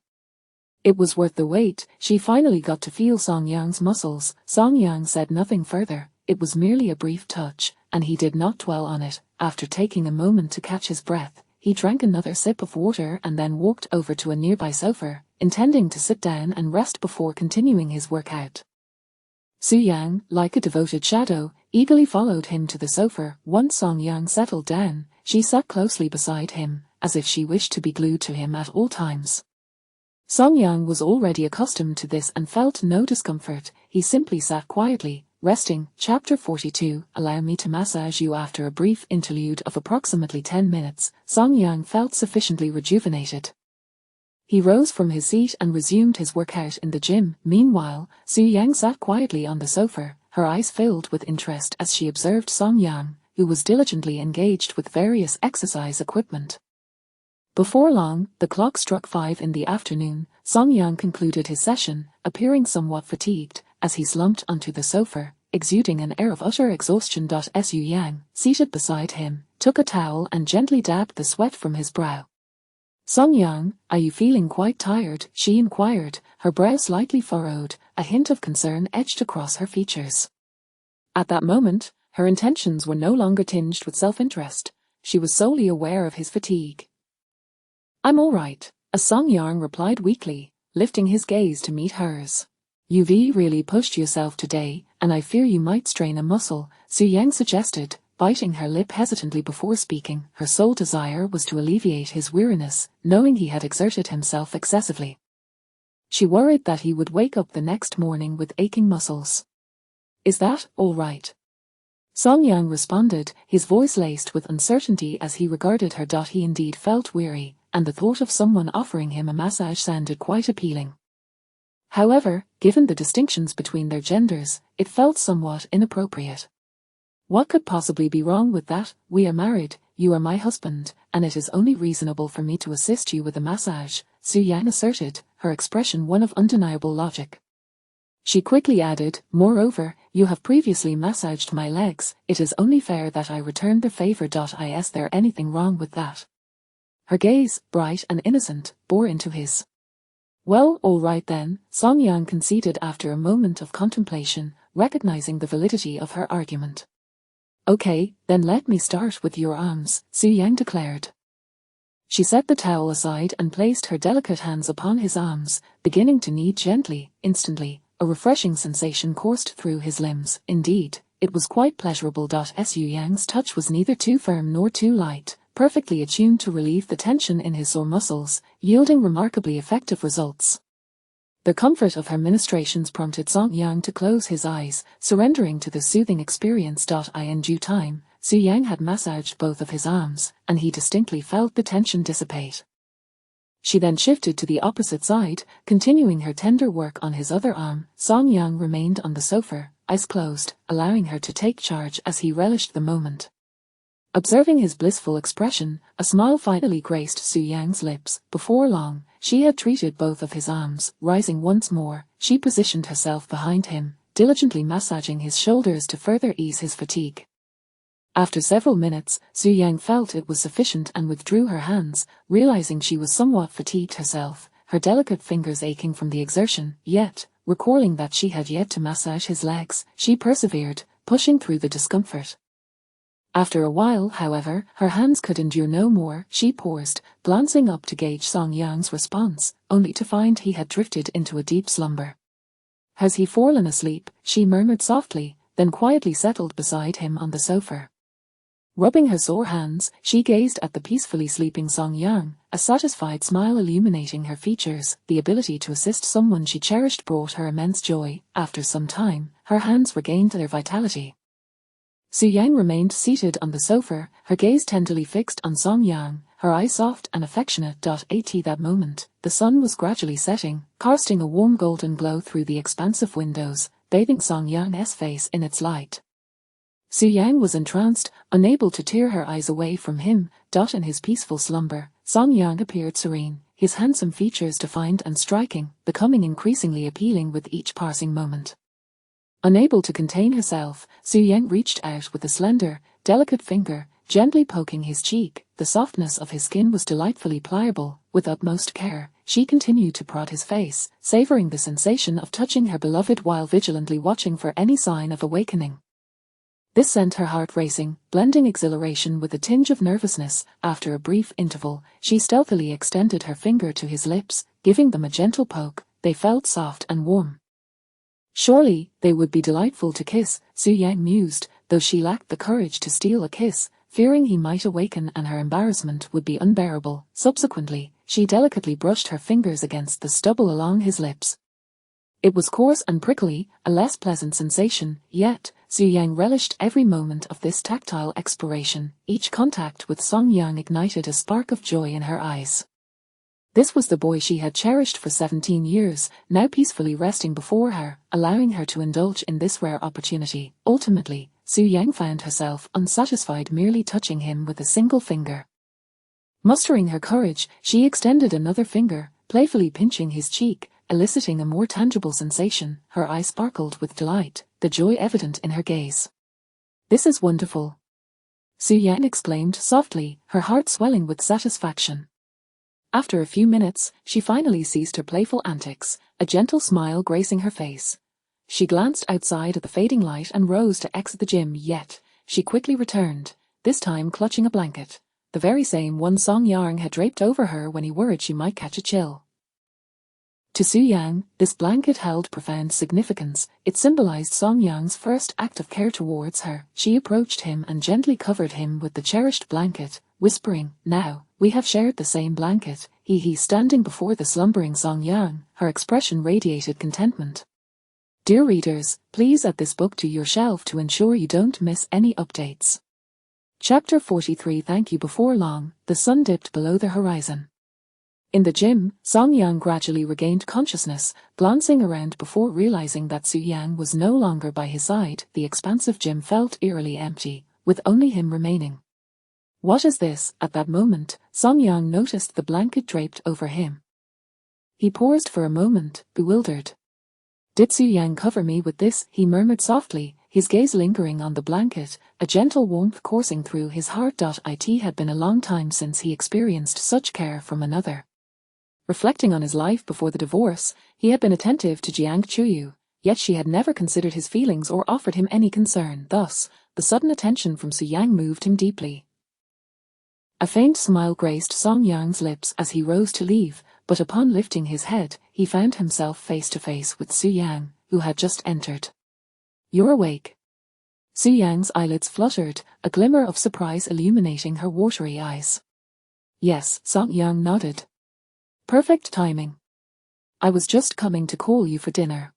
It was worth the wait. She finally got to feel Song Yang's muscles. Song Yang said nothing further. It was merely a brief touch, and he did not dwell on it. After taking a moment to catch his breath, he drank another sip of water and then walked over to a nearby sofa, intending to sit down and rest before continuing his workout. Su Yang, like a devoted shadow, eagerly followed him to the sofa. Once Song Yang settled down, she sat closely beside him, as if she wished to be glued to him at all times. Song Yang was already accustomed to this and felt no discomfort. He simply sat quietly, resting. Chapter 42. Allow me to massage you. After a brief interlude of approximately 10 minutes, Song Yang felt sufficiently rejuvenated. He rose from his seat and resumed his workout in the gym. Meanwhile, Su Yang sat quietly on the sofa, her eyes filled with interest as she observed Song Yang, who was diligently engaged with various exercise equipment. Before long, the clock struck 5 in the afternoon. Song Yang concluded his session, appearing somewhat fatigued, as he slumped onto the sofa, exuding an air of utter exhaustion. Su Yang, seated beside him, took a towel and gently dabbed the sweat from his brow. Song Yang, are you feeling quite tired? She inquired, her brow slightly furrowed, a hint of concern etched across her features. At that moment, her intentions were no longer tinged with self-interest. She was solely aware of his fatigue. I'm all right, Song Yang replied weakly, lifting his gaze to meet hers. You've really pushed yourself today, and I fear you might strain a muscle, Su Yang suggested, biting her lip hesitantly before speaking. Her sole desire was to alleviate his weariness, knowing he had exerted himself excessively. She worried that he would wake up the next morning with aching muscles. Is that all right? Song Yang responded, his voice laced with uncertainty as he regarded her. He indeed felt weary, and the thought of someone offering him a massage sounded quite appealing. However, given the distinctions between their genders, it felt somewhat inappropriate. What could possibly be wrong with that? We are married, you are my husband, and it is only reasonable for me to assist you with a massage, Su Yang asserted, her expression one of undeniable logic. She quickly added, moreover, you have previously massaged my legs, it is only fair that I return the favor. Is there anything wrong with that? Her gaze, bright and innocent, bore into his. Well, all right then, Song Yang conceded after a moment of contemplation, recognizing the validity of her argument. Okay, then let me start with your arms, Su Yang declared. She set the towel aside and placed her delicate hands upon his arms, beginning to knead gently. Instantly, a refreshing sensation coursed through his limbs. Indeed, it was quite pleasurable. Su Yang's touch was neither too firm nor too light, perfectly attuned to relieve the tension in his sore muscles, yielding remarkably effective results. The comfort of her ministrations prompted Song Yang to close his eyes, surrendering to the soothing experience. In due time, Su Yang had massaged both of his arms, and he distinctly felt the tension dissipate. She then shifted to the opposite side, continuing her tender work on his other arm. Song Yang remained on the sofa, eyes closed, allowing her to take charge as he relished the moment. Observing his blissful expression, a smile finally graced Su Yang's lips. Before long, she had treated both of his arms. Rising once more, she positioned herself behind him, diligently massaging his shoulders to further ease his fatigue. After several minutes, Su Yang felt it was sufficient and withdrew her hands, realizing she was somewhat fatigued herself, her delicate fingers aching from the exertion, yet, recalling that she had yet to massage his legs, she persevered, pushing through the discomfort. After a while, however, her hands could endure no more. She paused, glancing up to gauge Song Yang's response, only to find he had drifted into a deep slumber. "Has he fallen asleep?" she murmured softly, then quietly settled beside him on the sofa. Rubbing her sore hands, she gazed at the peacefully sleeping Song Yang, a satisfied smile illuminating her features. The ability to assist someone she cherished brought her immense joy. After some time, her hands regained their vitality. Su Yang remained seated on the sofa, her gaze tenderly fixed on Song Yang, her eyes soft and affectionate. At that moment, the sun was gradually setting, casting a warm golden glow through the expansive windows, bathing Song Yang's face in its light. Su Yang was entranced, unable to tear her eyes away from him. In his peaceful slumber, Song Yang appeared serene, his handsome features defined and striking, becoming increasingly appealing with each passing moment. Unable to contain herself, Su Yang reached out with a slender, delicate finger, gently poking his cheek. The softness of his skin was delightfully pliable. With utmost care, she continued to prod his face, savoring the sensation of touching her beloved while vigilantly watching for any sign of awakening. This sent her heart racing, blending exhilaration with a tinge of nervousness. After a brief interval, she stealthily extended her finger to his lips, giving them a gentle poke. They felt soft and warm. Surely, they would be delightful to kiss, Su Yang mused, though she lacked the courage to steal a kiss, fearing he might awaken and her embarrassment would be unbearable. Subsequently, she delicately brushed her fingers against the stubble along his lips. It was coarse and prickly, a less pleasant sensation, yet, Su Yang relished every moment of this tactile exploration. Each contact with Song Yang ignited a spark of joy in her eyes. This was the boy she had cherished for 17 years, now peacefully resting before her, allowing her to indulge in this rare opportunity. Ultimately, Su Yang found herself unsatisfied merely touching him with a single finger. Mustering her courage, she extended another finger, playfully pinching his cheek, eliciting a more tangible sensation. Her eyes sparkled with delight, the joy evident in her gaze. "This is wonderful," Su Yang exclaimed softly, her heart swelling with satisfaction. After a few minutes, she finally ceased her playful antics, a gentle smile gracing her face. She glanced outside at the fading light and rose to exit the gym, yet she quickly returned, this time clutching a blanket, the very same one Song Yang had draped over her when he worried she might catch a chill. To Su Yang, this blanket held profound significance. It symbolized Song Yang's first act of care towards her. She approached him and gently covered him with the cherished blanket, whispering, "Now, we have shared the same blanket." He standing before the slumbering Song Yang, her expression radiated contentment. Dear readers, please add this book to your shelf to ensure you don't miss any updates. Chapter 43. Thank you. Before long, the sun dipped below the horizon. In the gym, Song Yang gradually regained consciousness, glancing around before realizing that Su Yang was no longer by his side. The expansive gym felt eerily empty, with only him remaining. "What is this?" At that moment, Song Yang noticed the blanket draped over him. He paused for a moment, bewildered. "Did Su Yang cover me with this?" he murmured softly, his gaze lingering on the blanket, a gentle warmth coursing through his heart. It had been a long time since he experienced such care from another. Reflecting on his life before the divorce, he had been attentive to Jiang Chuyu, yet she had never considered his feelings or offered him any concern. Thus, the sudden attention from Su Yang moved him deeply. A faint smile graced Song Yang's lips as he rose to leave, but upon lifting his head, he found himself face to face with Su Yang, who had just entered. "You're awake." Su Yang's eyelids fluttered, a glimmer of surprise illuminating her watery eyes. "Yes," Song Yang nodded. "Perfect timing. I was just coming to call you for dinner."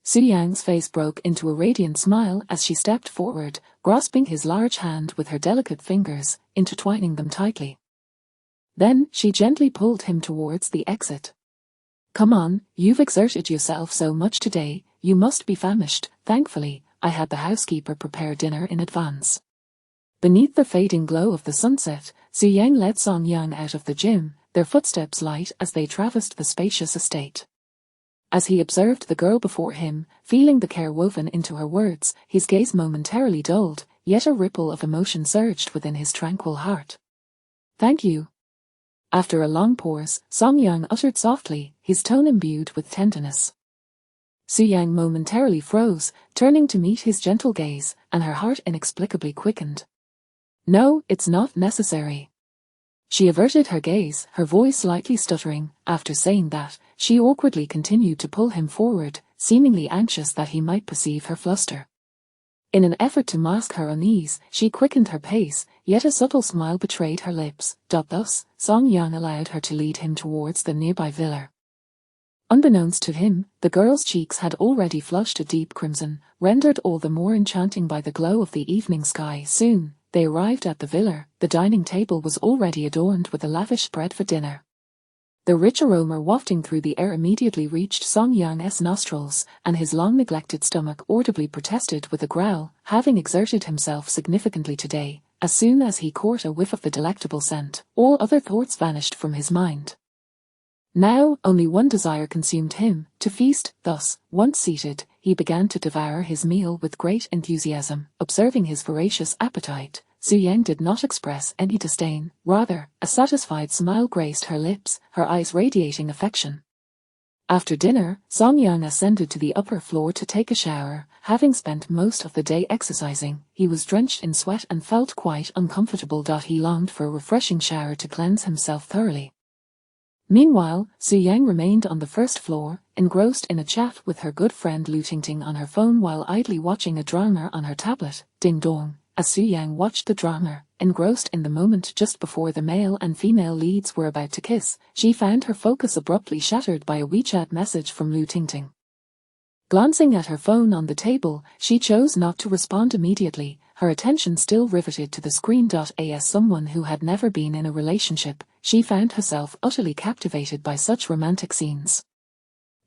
Su Yang's face broke into a radiant smile as she stepped forward, grasping his large hand with her delicate fingers, intertwining them tightly. Then, she gently pulled him towards the exit. "Come on, you've exerted yourself so much today, you must be famished." Thankfully, I had the housekeeper prepare dinner in advance. Beneath the fading glow of the sunset, Su Yang led Song Yang out of the gym, their footsteps light as they traversed the spacious estate. As he observed the girl before him, feeling the care woven into her words, his gaze momentarily dulled. yet a ripple of emotion surged within his tranquil heart. "Thank you." After a long pause, Song Yang uttered softly, his tone imbued with tenderness. Su Yang momentarily froze, turning to meet his gentle gaze, and her heart inexplicably quickened. "No, it's not necessary." She averted her gaze, her voice slightly stuttering. After saying that, she awkwardly continued to pull him forward, seemingly anxious that he might perceive her fluster. In an effort to mask her unease, she quickened her pace, yet a subtle smile betrayed her lips. Thus, Song Yang allowed her to lead him towards the nearby villa. Unbeknownst to him, the girl's cheeks had already flushed a deep crimson, rendered all the more enchanting by the glow of the evening sky. Soon, they arrived at the villa. The dining table was already adorned with a lavish spread for dinner. The rich aroma wafting through the air immediately reached Song Yang's nostrils, and his long-neglected stomach audibly protested with a growl, having exerted himself significantly today. As soon as he caught a whiff of the delectable scent, all other thoughts vanished from his mind. Now, only one desire consumed him, to feast. Thus, once seated, he began to devour his meal with great enthusiasm. Observing his voracious appetite, Su Yang did not express any disdain, rather, a satisfied smile graced her lips, her eyes radiating affection. After dinner, Song Yang ascended to the upper floor to take a shower. Having spent most of the day exercising, he was drenched in sweat and felt quite uncomfortable. He longed for a refreshing shower to cleanse himself thoroughly. Meanwhile, Su Yang remained on the first floor, engrossed in a chat with her good friend Lu Tingting on her phone while idly watching a drama on her tablet. Ding dong. As Su Yang watched the drama, engrossed in the moment just before the male and female leads were about to kiss, she found her focus abruptly shattered by a WeChat message from Lu Tingting. Glancing at her phone on the table, she chose not to respond immediately, her attention still riveted to the screen. As someone who had never been in a relationship, she found herself utterly captivated by such romantic scenes.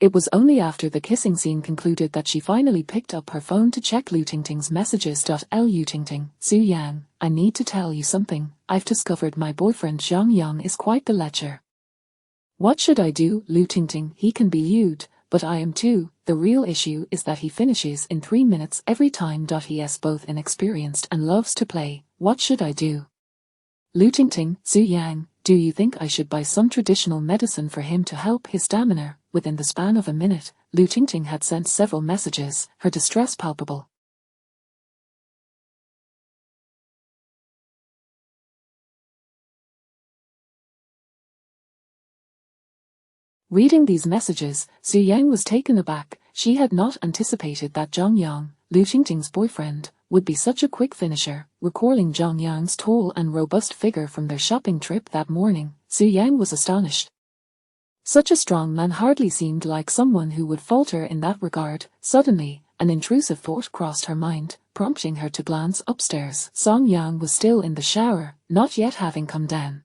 It was only after the kissing scene concluded that she finally picked up her phone to check Lu Tingting's messages. Lu Tingting, Su Yang, I need to tell you something. I've discovered my boyfriend Zhang Yang is quite the lecher. What should I do? Lu Tingting, he can be lewd, but I am too. The real issue is that he finishes in 3 minutes every time. He is both inexperienced and loves to play. What should I do? Lu Tingting, Su Yang, do you think I should buy some traditional medicine for him to help his stamina? Within the span of a minute, Lu Tingting had sent several messages, her distress palpable. Reading these messages, Su Yang was taken aback. She had not anticipated that Zhang Yang, Lu Tingting's boyfriend, would be such a quick finisher. Recalling Zhang Yang's tall and robust figure from their shopping trip that morning, Su Yang was astonished. Such a strong man hardly seemed like someone who would falter in that regard. Suddenly, an intrusive thought crossed her mind, prompting her to glance upstairs. Song Yang was still in the shower, not yet having come down.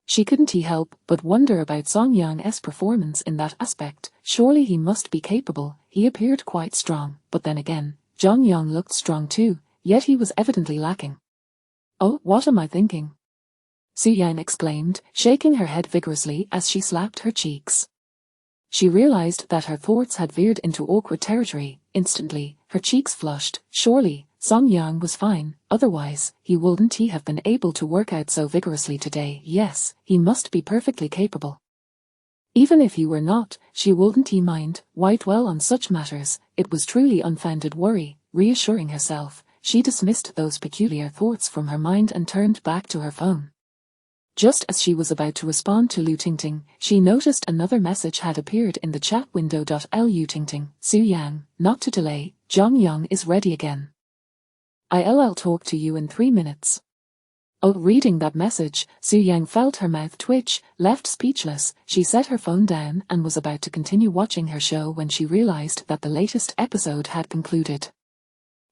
She couldn't help but wonder about Song Yang's performance in that aspect. Surely he must be capable. He appeared quite strong, but then again, Zhang Yang looked strong too, yet he was evidently lacking. Oh, what am I thinking? Su Yang exclaimed, shaking her head vigorously as she slapped her cheeks. She realized that her thoughts had veered into awkward territory. Instantly, her cheeks flushed. Surely, Song Yang was fine, otherwise, wouldn't he have been able to work out so vigorously today? Yes, he must be perfectly capable. Even if he were not, she wouldn't mind. Why dwell on such matters? It was truly unfounded worry. Reassuring herself, she dismissed those peculiar thoughts from her mind and turned back to her phone. Just as she was about to respond to Lu Tingting, she noticed another message had appeared in the chat window. Lu Tingting, Su Yang, not to delay, Zhang Yang is ready again. I'll talk to you in 3 minutes. Oh, reading that message, Su Yang felt her mouth twitch. Left speechless, she set her phone down and was about to continue watching her show when she realized that the latest episode had concluded.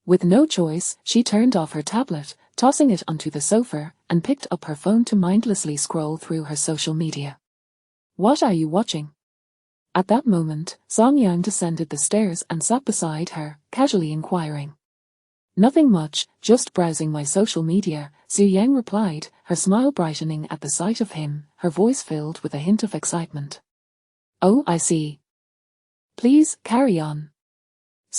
With no choice, she turned off her tablet, tossing it onto the sofa, and picked up her phone to mindlessly scroll through her social media. What are you watching? At that moment, Song Yang descended the stairs and sat beside her, casually inquiring. Nothing much, just browsing my social media, Su Yang replied, her smile brightening at the sight of him, her voice filled with a hint of excitement. Oh, I see. Please, carry on.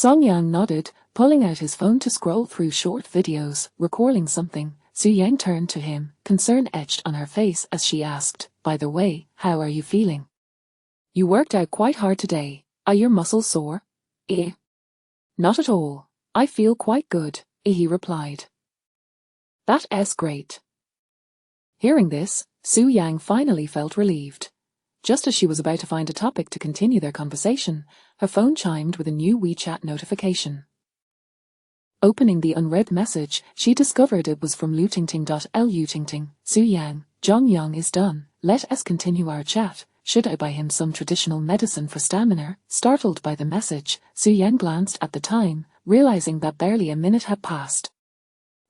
Song Yang nodded, pulling out his phone to scroll through short videos, recalling something. Su Yang turned to him, concern etched on her face as she asked, "By the way, how are you feeling? You worked out quite hard today. Are your muscles sore?" "Eh? Not at all. I feel quite good," he replied. "That's great." Hearing this, Su Yang finally felt relieved. Just as she was about to find a topic to continue their conversation, her phone chimed with a new WeChat notification. Opening the unread message, she discovered it was from Lutingting. "Su Yang, Zhongyang is done. Let us continue our chat. Should I buy him some traditional medicine for stamina?" Startled by the message, Su Yang glanced at the time, realizing that barely a minute had passed.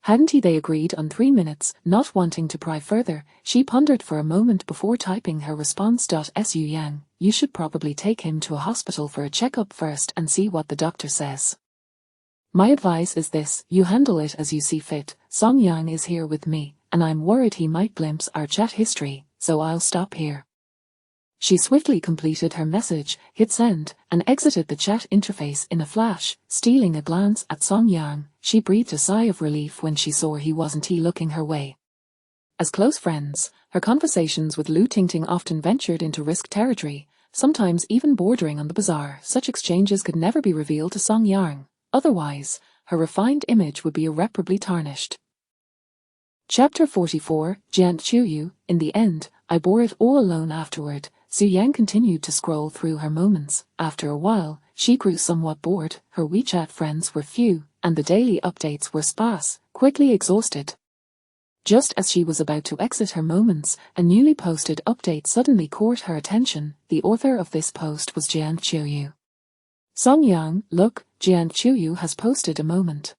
Hadn't they agreed on 3 minutes? Not wanting to pry further, she pondered for a moment before typing her response. "Su Yang, you should probably take him to a hospital for a checkup first and see what the doctor says. My advice is this: you handle it as you see fit. Song Yang is here with me, and I'm worried he might glimpse our chat history, so I'll stop here." She swiftly completed her message, hit send, and exited the chat interface in a flash. Stealing a glance at Song Yang, she breathed a sigh of relief when she saw he wasn't looking her way. As close friends, her conversations with Lu Tingting often ventured into risk territory, sometimes even bordering on the bizarre. Such exchanges could never be revealed to Song Yang. Otherwise, her refined image would be irreparably tarnished. Chapter 44, Jian Chuyu. In the end, I bore it all alone afterward. Su Yang continued to scroll through her moments. After a while, she grew somewhat bored. Her WeChat friends were few, and the daily updates were sparse, quickly exhausted. Just as she was about to exit her moments, a newly posted update suddenly caught her attention. The author of this post was Jian Chuyu. "Song Yang, look, Jian Chuyu has posted a moment."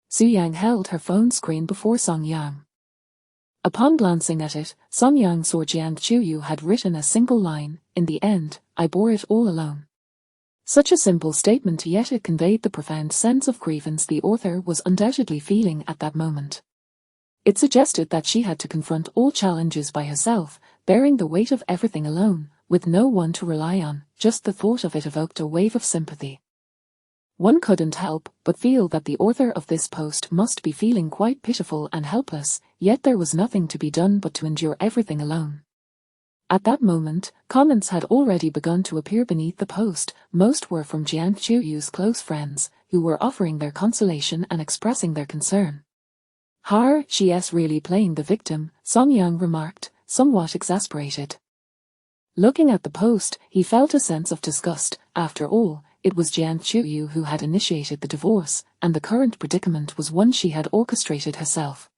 Su Yang held her phone screen before Song Yang. Upon glancing at it, Song Yang saw Jian Chuyu had written a single line, "In the end, I bore it all alone." Such a simple statement, yet it conveyed the profound sense of grievance the author was undoubtedly feeling at that moment. It suggested that she had to confront all challenges by herself, bearing the weight of everything alone, with no one to rely on. Just the thought of it evoked a wave of sympathy. One couldn't help but feel that the author of this post must be feeling quite pitiful and helpless, yet there was nothing to be done but to endure everything alone. At that moment, comments had already begun to appear beneath the post. Most were from Jian Chuyu's close friends, who were offering their consolation and expressing their concern. "She's really playing the victim," Song Yang remarked, somewhat exasperated. Looking at the post, he felt a sense of disgust. After all, it was Jian Chuyu who had initiated the divorce, and the current predicament was one she had orchestrated herself.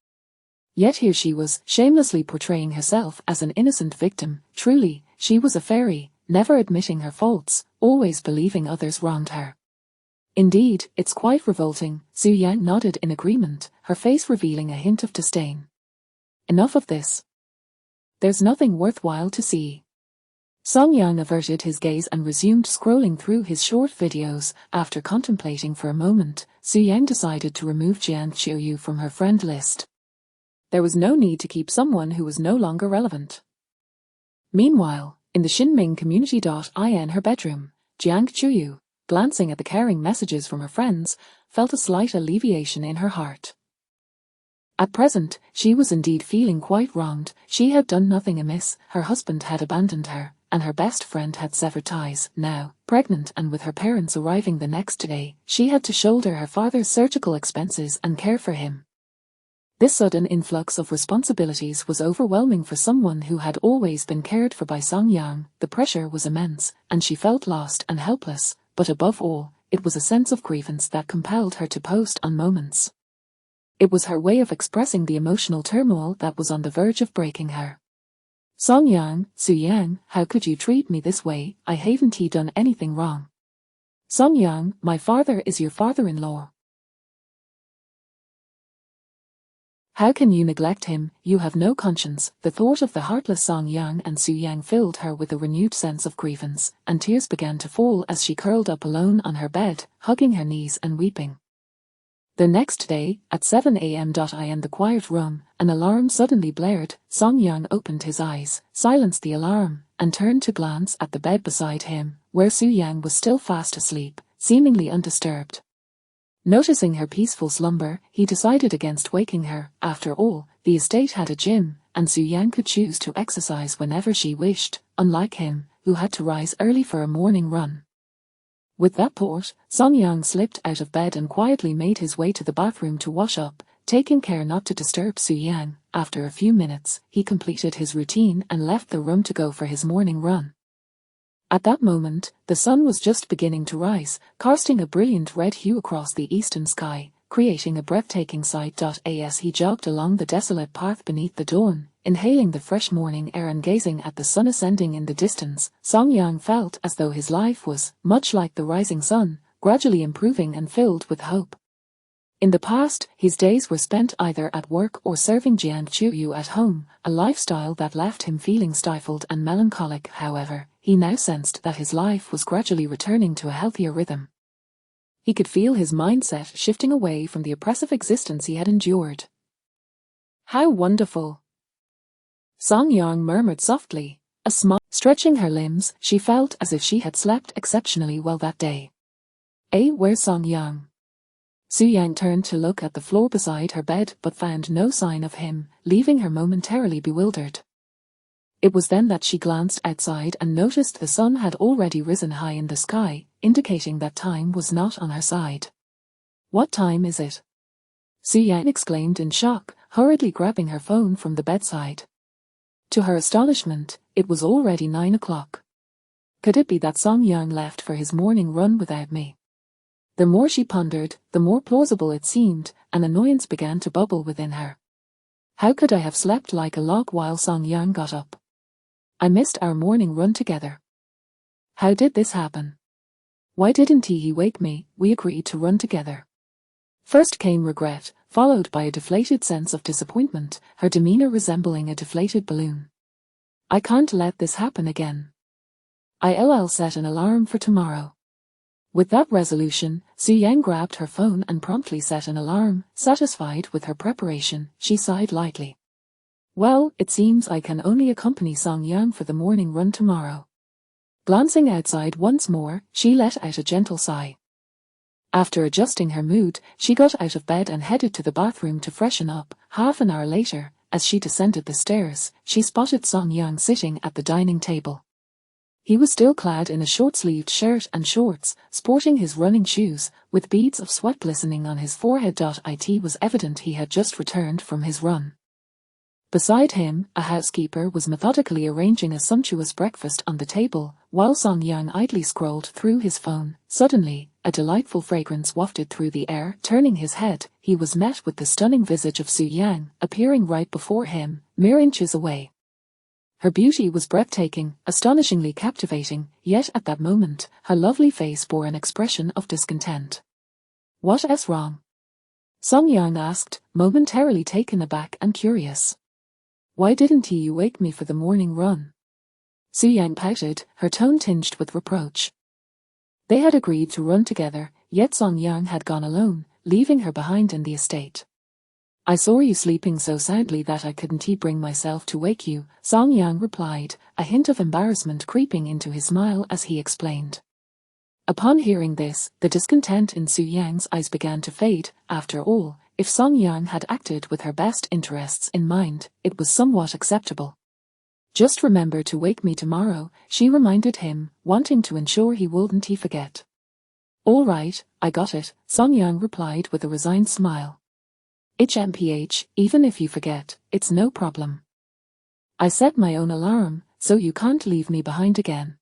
Yet here she was, shamelessly portraying herself as an innocent victim. Truly, she was a fairy, never admitting her faults, always believing others wronged her. "Indeed, it's quite revolting." Su Yang nodded in agreement, her face revealing a hint of disdain. "Enough of this. There's nothing worthwhile to see." Song Yang averted his gaze and resumed scrolling through his short videos. After contemplating for a moment, Su Yang decided to remove Jian Chuyu from her friend list. There was no need to keep someone who was no longer relevant. Meanwhile, in the Xinming community.in her bedroom, Jiang Chuyu, glancing at the caring messages from her friends, felt a slight alleviation in her heart. At present, she was indeed feeling quite wronged. She had done nothing amiss, her husband had abandoned her, and her best friend had severed ties. Now, pregnant and with her parents arriving the next day, she had to shoulder her father's surgical expenses and care for him. This sudden influx of responsibilities was overwhelming for someone who had always been cared for by Song Yang. The pressure was immense, and she felt lost and helpless, but above all, it was a sense of grievance that compelled her to post on moments. It was her way of expressing the emotional turmoil that was on the verge of breaking her. "Song Yang, Su Yang, how could you treat me this way? I haven't done anything wrong. Song Yang, my father is your father-in-law. How can you neglect him? You have no conscience." The thought of the heartless Song Yang and Su Yang filled her with a renewed sense of grievance, and tears began to fall as she curled up alone on her bed, hugging her knees and weeping. The next day, at 7 a.m. In the quiet room, an alarm suddenly blared. Song Yang opened his eyes, silenced the alarm, and turned to glance at the bed beside him, where Su Yang was still fast asleep. seemingly undisturbed. Noticing her peaceful slumber, he decided against waking her. After all, the estate had a gym, and Su-yang could choose to exercise whenever she wished, unlike him, who had to rise early for a morning run. With that thought, Song-yang slipped out of bed and quietly made his way to the bathroom to wash up, taking care not to disturb Su-yang. After a few minutes, he completed his routine and left the room to go for his morning run. At that moment, the sun was just beginning to rise, casting a brilliant red hue across the eastern sky, creating a breathtaking sight. As he jogged along the desolate path beneath the dawn, inhaling the fresh morning air and gazing at the sun ascending in the distance, Song-yang felt as though his life was, much like the rising sun, gradually improving and filled with hope. In the past, his days were spent either at work or serving Jiang Chuyu at home, a lifestyle that left him feeling stifled and melancholic. However, he now sensed that his life was gradually returning to a healthier rhythm. He could feel his mindset shifting away from the oppressive existence he had endured. How wonderful! Song-yang murmured softly, a smile. Stretching her limbs, she felt as if she had slept exceptionally well that day. Where's Song-yang? Su-yang turned to look at the floor beside her bed but found no sign of him, leaving her momentarily bewildered. It was then that she glanced outside and noticed the sun had already risen high in the sky, indicating that time was not on her side. What time is it? Su-yang exclaimed in shock, hurriedly grabbing her phone from the bedside. To her astonishment, it was already 9 o'clock. Could it be that Song-yang left for his morning run without me? The more she pondered, the more plausible it seemed, and annoyance began to bubble within her. How could I have slept like a log while Song-yang got up? I missed our morning run together. How did this happen? Why didn't he wake me? We agreed to run together. First came regret, followed by a deflated sense of disappointment, her demeanor resembling a deflated balloon. I can't let this happen again. I'll set an alarm for tomorrow. With that resolution, Su-yang grabbed her phone and promptly set an alarm. Satisfied with her preparation, she sighed lightly. Well, it seems I can only accompany Song-yang for the morning run tomorrow. Glancing outside once more, she let out a gentle sigh. After adjusting her mood, she got out of bed and headed to the bathroom to freshen up. Half an hour later, as she descended the stairs, she spotted Song-yang sitting at the dining table. He was still clad in a short-sleeved shirt and shorts, sporting his running shoes, with beads of sweat glistening on his forehead. It was evident he had just returned from his run. Beside him, a housekeeper was methodically arranging a sumptuous breakfast on the table, while Song-yang idly scrolled through his phone. Suddenly, a delightful fragrance wafted through the air. Turning his head, he was met with the stunning visage of Su-yang, appearing right before him, mere inches away. Her beauty was breathtaking, astonishingly captivating, yet at that moment, her lovely face bore an expression of discontent. What's wrong? Song-yang asked, momentarily taken aback and curious. Why didn't you wake me for the morning run? Su-yang pouted, her tone tinged with reproach. They had agreed to run together, yet Song-yang had gone alone, leaving her behind in the estate. I saw you sleeping so soundly that I couldn't bring myself to wake you, Song-yang replied, a hint of embarrassment creeping into his smile as he explained. Upon hearing this, the discontent in Su-yang's eyes began to fade. After all, if Song-yang had acted with her best interests in mind, it was somewhat acceptable. Just remember to wake me tomorrow, she reminded him, wanting to ensure he wouldn't forget. All right, I got it, Song-yang replied with a resigned smile. Even if you forget, it's no problem. I set my own alarm, so you can't leave me behind again.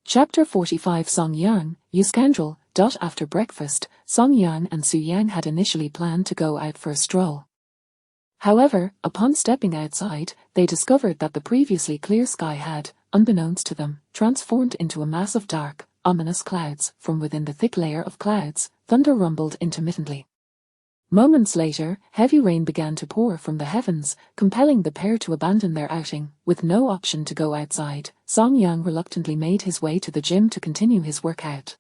Chapter 45 Song-yang, you scoundrel. After breakfast, Song-yang and Su-yang had initially planned to go out for a stroll. However, upon stepping outside, they discovered that the previously clear sky had, unbeknownst to them, transformed into a mass of dark, ominous clouds. From within the thick layer of clouds, thunder rumbled intermittently. Moments later, heavy rain began to pour from the heavens, compelling the pair to abandon their outing. With no option to go outside, Song-yang reluctantly made his way to the gym to continue his workout.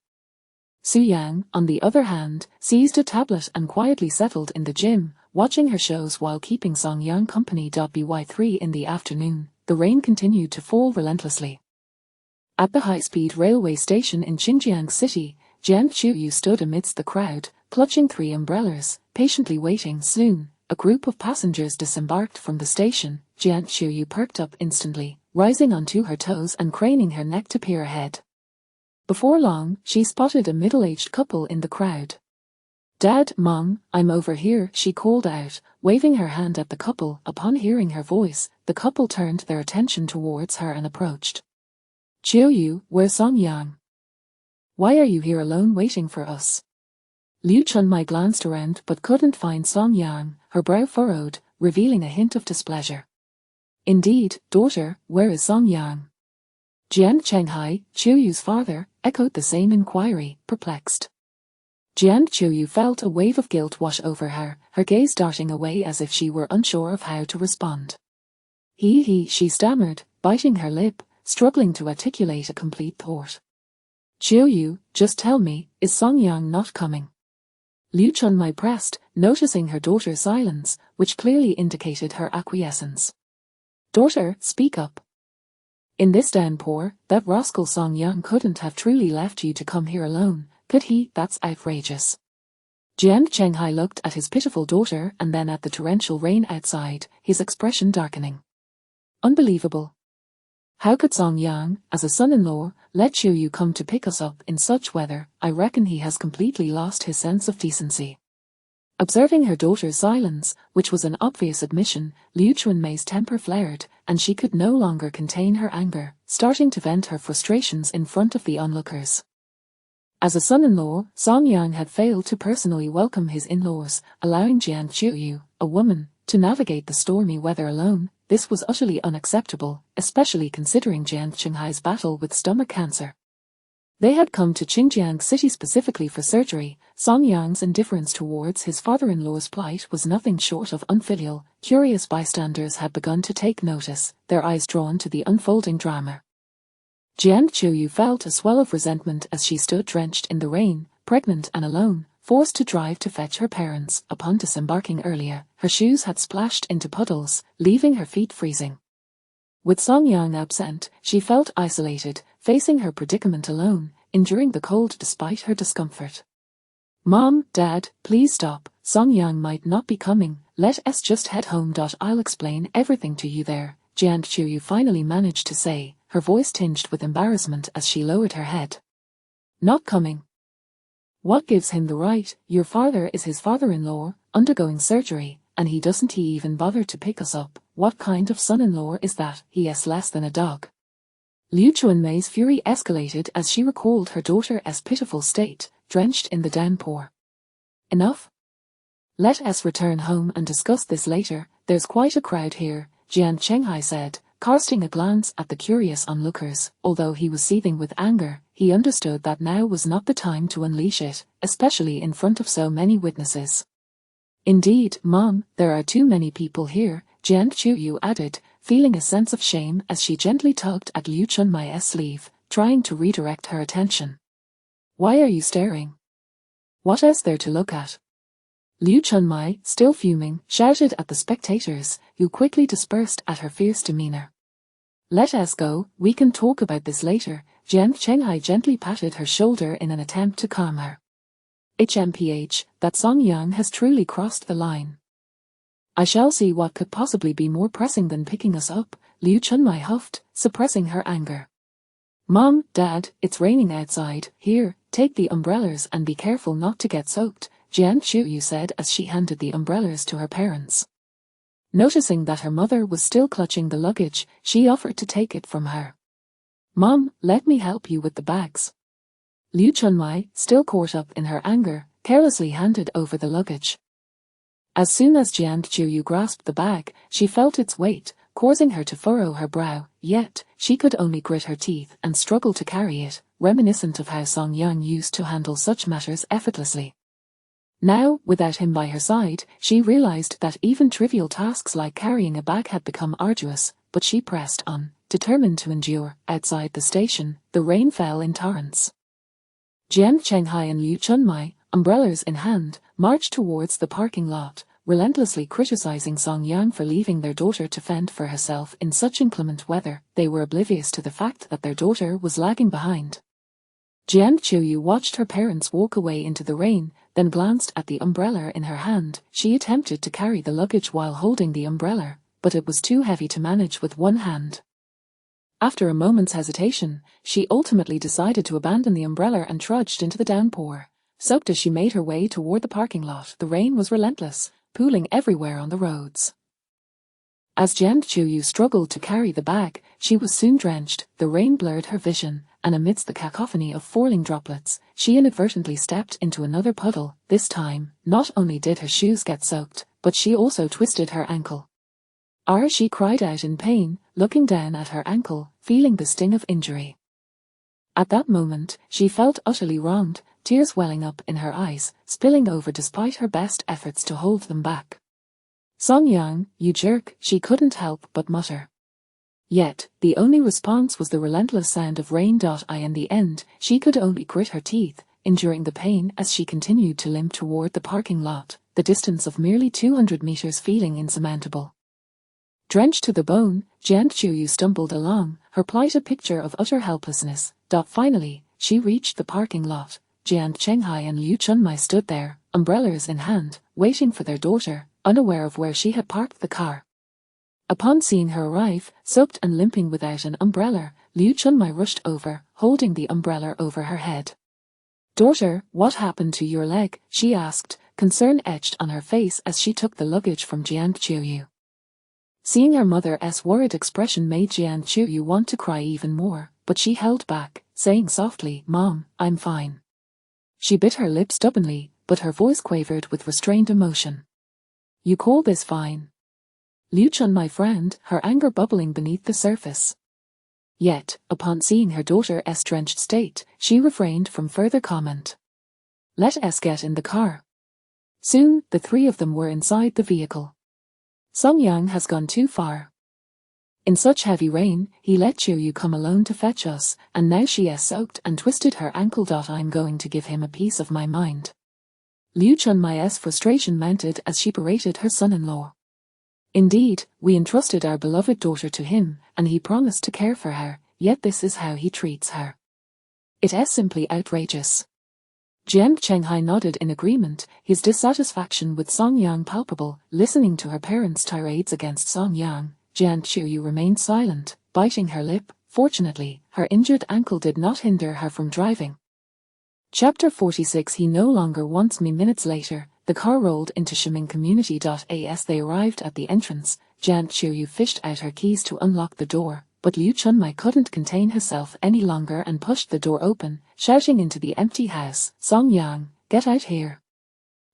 Su-yang, on the other hand, seized a tablet and quietly settled in the gym, watching her shows while keeping Song-yang company. By 3 in the afternoon, the rain continued to fall relentlessly. At the high-speed railway station in Xinjiang City, Jian Qiuyu stood amidst the crowd, clutching 3 umbrellas, patiently waiting. Soon, a group of passengers disembarked from the station. Jian Qiuyu perked up instantly, rising onto her toes and craning her neck to peer ahead. Before long, she spotted a middle-aged couple in the crowd. "Dad, Mom, I'm over here," she called out, waving her hand at the couple. Upon hearing her voice, the couple turned their attention towards her and approached. "Qiuyu, where's Song Yang? Why are you here alone waiting for us?" Liu Chunmai glanced around but couldn't find Song Yang, her brow furrowed, revealing a hint of displeasure. "Indeed, daughter, where is Song Yang?" Jian Chenghai, Qiuyu's father, echoed the same inquiry, perplexed. Jian Qiuyu felt a wave of guilt wash over her, her gaze darting away as if she were unsure of how to respond. She stammered, biting her lip, struggling to articulate a complete thought. "Qiuyu, just tell me, is Song Yang not coming?" Liu Chunmai pressed, noticing her daughter's silence, which clearly indicated her acquiescence. "Daughter, speak up. In this downpour, that rascal Song Yang couldn't have truly left you to come here alone, could he? That's outrageous." Jian Chenghai looked at his pitiful daughter and then at the torrential rain outside, his expression darkening. "Unbelievable. How could Song Yang, as a son-in-law, let Qiuyu come to pick us up in such weather? I reckon he has completely lost his sense of decency." Observing her daughter's silence, which was an obvious admission, Liu Chunmei's temper flared, and she could no longer contain her anger, starting to vent her frustrations in front of the onlookers. As a son-in-law, Song Yang had failed to personally welcome his in-laws, allowing Jian Qiuyu, a woman, to navigate the stormy weather alone. This was utterly unacceptable, especially considering Jian Chenghai's battle with stomach cancer. They had come to Qingjiang City specifically for surgery. Song Yang's indifference towards his father-in-law's plight was nothing short of unfilial. Curious bystanders had begun to take notice, their eyes drawn to the unfolding drama. Jian Qiuyu felt a swell of resentment as she stood drenched in the rain, pregnant and alone, forced to drive to fetch her parents. Upon disembarking earlier, her shoes had splashed into puddles, leaving her feet freezing. With Song Yang absent, she felt isolated, facing her predicament alone, enduring the cold despite her discomfort. "Mom, Dad, please stop. Song Yang might not be coming. Let us just head home. I'll explain everything to you there," Jian Qiuyu finally managed to say, her voice tinged with embarrassment as she lowered her head. "Not coming? What gives him the right? Your father is his father-in-law, undergoing surgery, and he doesn't even bother to pick us up. What kind of son-in-law is that? He is less than a dog." Liu Chunmei's fury escalated as she recalled her daughter's pitiful state, drenched in the downpour. "Enough? Let us return home and discuss this later. There's quite a crowd here," Jian Chenghai said, casting a glance at the curious onlookers. Although he was seething with anger, he understood that now was not the time to unleash it, especially in front of so many witnesses. "Indeed, Mom, there are too many people here," Jian Qiuyu added, feeling a sense of shame as she gently tugged at Liu Chunmai's sleeve, trying to redirect her attention. "Why are you staring? What is there to look at?" Liu Chunmai, still fuming, shouted at the spectators, who quickly dispersed at her fierce demeanor. "Let us go, we can talk about this later." Jian Chenghai gently patted her shoulder in an attempt to calm her. "HMPH, that Song Yang has truly crossed the line. I shall see what could possibly be more pressing than picking us up," Liu Chunmai huffed, suppressing her anger. "Mom, Dad, it's raining outside. Here, take the umbrellas and be careful not to get soaked," Jian Qiuyu said as she handed the umbrellas to her parents. Noticing that her mother was still clutching the luggage, she offered to take it from her. "Mom, let me help you with the bags." Liu Chunmai, still caught up in her anger, carelessly handed over the luggage. As soon as Jian Qiuyu grasped the bag, she felt its weight, causing her to furrow her brow, yet she could only grit her teeth and struggle to carry it, reminiscent of how Song Yang used to handle such matters effortlessly. Now, without him by her side, she realized that even trivial tasks like carrying a bag had become arduous, but she pressed on, determined to endure. Outside the station, the rain fell in torrents. Jian Chenghai and Liu Chunmai, umbrellas in hand, marched towards the parking lot, relentlessly criticizing Song Yang for leaving their daughter to fend for herself in such inclement weather. They were oblivious to the fact that their daughter was lagging behind. Jiang Qiuyu watched her parents walk away into the rain, then glanced at the umbrella in her hand. She attempted to carry the luggage while holding the umbrella, but it was too heavy to manage with one hand. After a moment's hesitation, she ultimately decided to abandon the umbrella and trudged into the downpour. Soaked as she made her way toward the parking lot, the rain was relentless, pooling everywhere on the roads. As Jiang Qiuyu struggled to carry the bag, she was soon drenched. The rain blurred her vision, and amidst the cacophony of falling droplets, she inadvertently stepped into another puddle. This time, not only did her shoes get soaked, but she also twisted her ankle. She cried out in pain, looking down at her ankle, feeling the sting of injury. At that moment, she felt utterly wronged, tears welling up in her eyes, spilling over despite her best efforts to hold them back. "Song Yang, you jerk," she couldn't help but mutter. Yet, the only response was the relentless sound of rain. In the end, she could only grit her teeth, enduring the pain as she continued to limp toward the parking lot, the distance of merely 200 meters feeling insurmountable. Drenched to the bone, Jiang Qiuyu stumbled along, her plight a picture of utter helplessness. Finally, she reached the parking lot. Jiang Chenghai and Liu Chunmai stood there, umbrellas in hand, waiting for their daughter, unaware of where she had parked the car. Upon seeing her arrive, soaked and limping without an umbrella, Liu Chunmai rushed over, holding the umbrella over her head. "Daughter, what happened to your leg?" she asked, concern etched on her face as she took the luggage from Jiang Qiuyu. Seeing her mother's worried expression made Jiang Qiuyu want to cry even more, but she held back, saying softly, "Mom, I'm fine." She bit her lip stubbornly, but her voice quavered with restrained emotion. "You call this fine?" Liu Chunmai frowned, her anger bubbling beneath the surface. Yet, upon seeing her daughter's drenched state, she refrained from further comment. "Let us get in the car." Soon, the three of them were inside the vehicle. "Song Yang has gone too far. In such heavy rain, he let Qiuyu come alone to fetch us, and now she is soaked and twisted her ankle. I'm going to give him a piece of my mind." Liu Chunmai's frustration mounted as she berated her son-in-law. "Indeed, we entrusted our beloved daughter to him, and he promised to care for her, yet this is how he treats her. It is simply outrageous." Jiang Chenghai nodded in agreement, his dissatisfaction with Song Yang palpable. Listening to her parents' tirades against Song Yang, Jiang Qiuyu remained silent, biting her lip. Fortunately, her injured ankle did not hinder her from driving. Chapter 46 He no longer wants me. Minutes later, the car rolled into Shiming Community. As they arrived at the entrance, Jiang Qiuyu fished out her keys to unlock the door, but Liu Chunmai couldn't contain herself any longer and pushed the door open, shouting into the empty house, "Song Yang, get out here."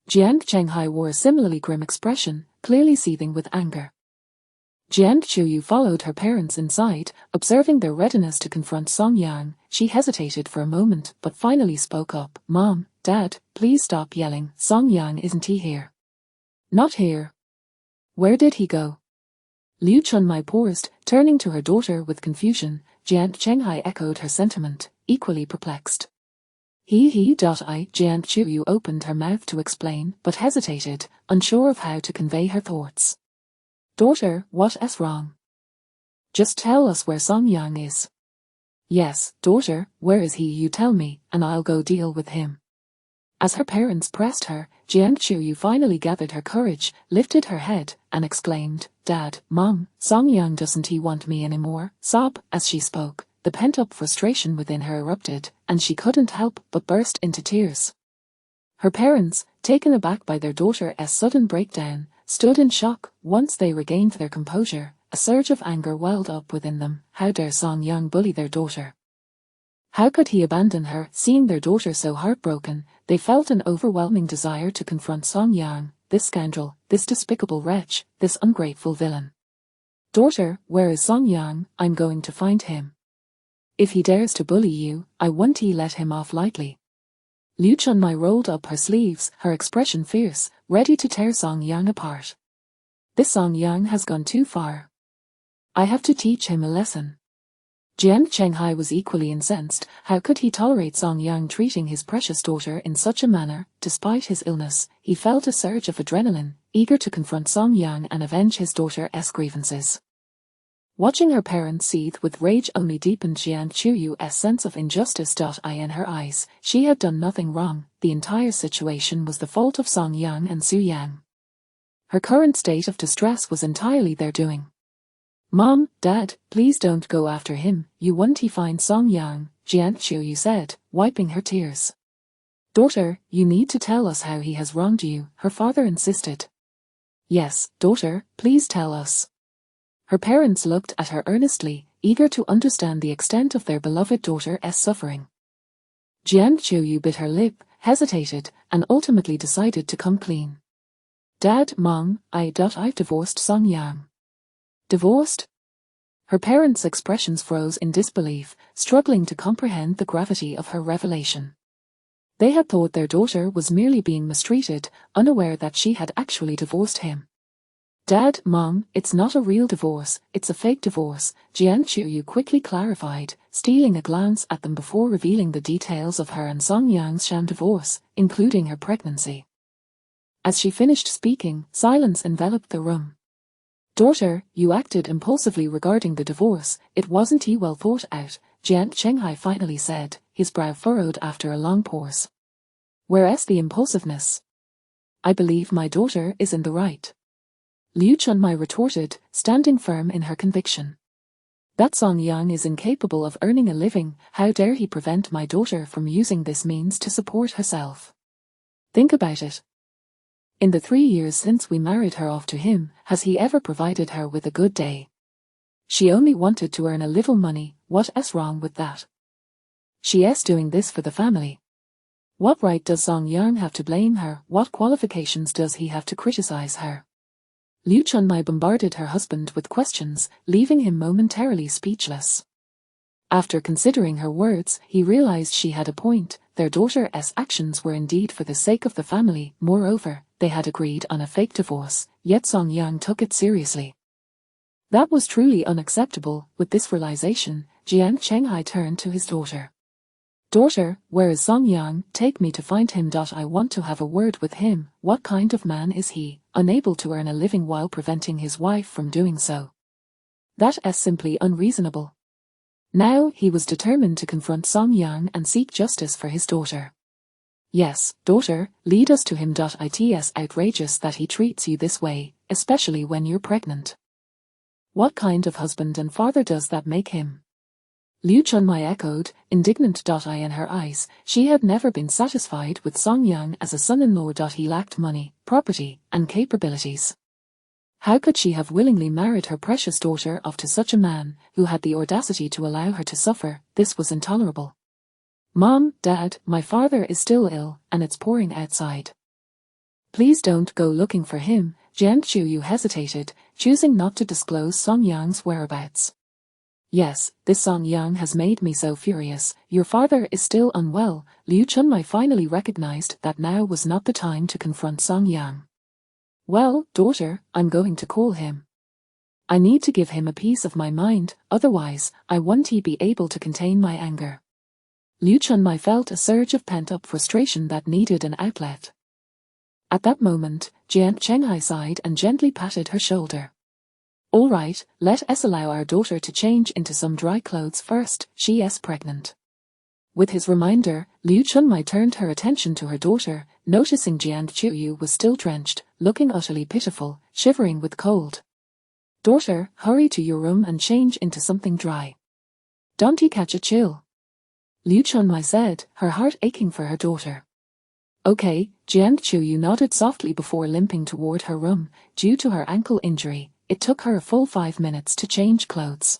Jiang Chenghai wore a similarly grim expression, clearly seething with anger. Jiang Qiuyu followed her parents inside, observing their readiness to confront Song Yang. She hesitated for a moment but finally spoke up, "Mom, Dad, please stop yelling. Song Yang isn't he here?" "Not here. Where did he go?" Liu Chunmai paused, turning to her daughter with confusion. Jiang Chenghai echoed her sentiment, equally perplexed. Jiang Qiuyu opened her mouth to explain but hesitated, unsure of how to convey her thoughts. "Daughter, what is wrong? Just tell us where Song Yang is." "Yes, daughter, where is he? You tell me, and I'll go deal with him." As her parents pressed her, Jiang Qiuyu finally gathered her courage, lifted her head, and exclaimed, "Dad, Mom, Song Yang doesn't he want me anymore?" As she spoke, the pent-up frustration within her erupted, and she couldn't help but burst into tears. Her parents, taken aback by their daughter's sudden breakdown, stood in shock. Once they regained their composure, a surge of anger welled up within them. How dare Song Yang bully their daughter? How could he abandon her? Seeing their daughter so heartbroken, they felt an overwhelming desire to confront Song Yang, this scoundrel, this despicable wretch, this ungrateful villain. "Daughter, where is Song Yang? I'm going to find him. If he dares to bully you, I won't let him off lightly." Liu Chunmai rolled up her sleeves, her expression fierce, ready to tear Song Yang apart. "This Song Yang has gone too far. I have to teach him a lesson." Jiang Chenghai was equally incensed. How could he tolerate Song Yang treating his precious daughter in such a manner? Despite his illness, he felt a surge of adrenaline, eager to confront Song Yang and avenge his daughter's grievances. Watching her parents seethe with rage only deepened Jiang Chuyu's sense of injustice. In her eyes, she had done nothing wrong, the entire situation was the fault of Song Yang and Su Yang. Her current state of distress was entirely their doing. "Mom, Dad, please don't go after him, you won't find Song Yang," Jiang Chuyu said, wiping her tears. "Daughter, you need to tell us how he has wronged you," her father insisted. "Yes, daughter, please tell us." Her parents looked at her earnestly, eager to understand the extent of their beloved daughter's suffering. Jiang Chuyu bit her lip, hesitated, and ultimately decided to come clean. "Dad, Mom, I've divorced Song Yang." "Divorced?" Her parents' expressions froze in disbelief, struggling to comprehend the gravity of her revelation. They had thought their daughter was merely being mistreated, unaware that she had actually divorced him. "Dad, Mom, it's not a real divorce, it's a fake divorce," Jiang Chuyu quickly clarified, stealing a glance at them before revealing the details of her and Song Yang's sham divorce, including her pregnancy. As she finished speaking, silence enveloped the room. "Daughter, you acted impulsively regarding the divorce, it wasn't well thought out," Jiang Chenghai finally said, his brow furrowed after a long pause. "Where's the impulsiveness?" "I believe my daughter is in the right," Liu Chunmai retorted, standing firm in her conviction. "That Song Yang is incapable of earning a living, how dare he prevent my daughter from using this means to support herself? Think about it. In the 3 years since we married her off to him, has he ever provided her with a good day? She only wanted to earn a little money, what's wrong with that? She's doing this for the family. What right does Song Yang have to blame her? What qualifications does he have to criticize her?" Liu Chunmai bombarded her husband with questions, leaving him momentarily speechless. After considering her words, he realized she had a point. Their daughter's actions were indeed for the sake of the family. Moreover, they had agreed on a fake divorce, yet Song Yang took it seriously. That was truly unacceptable. With this realization, Jiang Chenghai turned to his daughter. "Daughter, where is Song Yang? Take me to find him. I want to have a word with him. What kind of man is he, unable to earn a living while preventing his wife from doing so? That's simply unreasonable." Now he was determined to confront Song Yang and seek justice for his daughter. "Yes, daughter, lead us to him. It's outrageous that he treats you this way, especially when you're pregnant. What kind of husband and father does that make him?" Liu Chunmai echoed, indignant. In her eyes, she had never been satisfied with Song Yang as a son-in-law. He lacked money, property, and capabilities. How could she have willingly married her precious daughter off to such a man, who had the audacity to allow her to suffer? This was intolerable. "Mom, Dad, my father is still ill, and it's pouring outside. Please don't go looking for him." Jiang Chuyu hesitated, choosing not to disclose Song Yang's whereabouts. "Yes, this Song Yang has made me so furious. Your father is still unwell." Liu Chunmai finally recognized that now was not the time to confront Song Yang. "Well, daughter, I'm going to call him. I need to give him a piece of my mind, otherwise, I won't be able to contain my anger." Liu Chunmai felt a surge of pent-up frustration that needed an outlet. At that moment, Jiang Chenghai sighed and gently patted her shoulder. "All right, let's allow our daughter to change into some dry clothes first, she's pregnant." With his reminder, Liu Chunmai turned her attention to her daughter, noticing Jiang Chuyu was still drenched, looking utterly pitiful, shivering with cold. "Daughter, hurry to your room and change into something dry. Don't you catch a chill?" Liu Chunmai said, her heart aching for her daughter. "Okay," Jiang Chuyu nodded softly before limping toward her room. Due to her ankle injury, it took her a full 5 minutes to change clothes.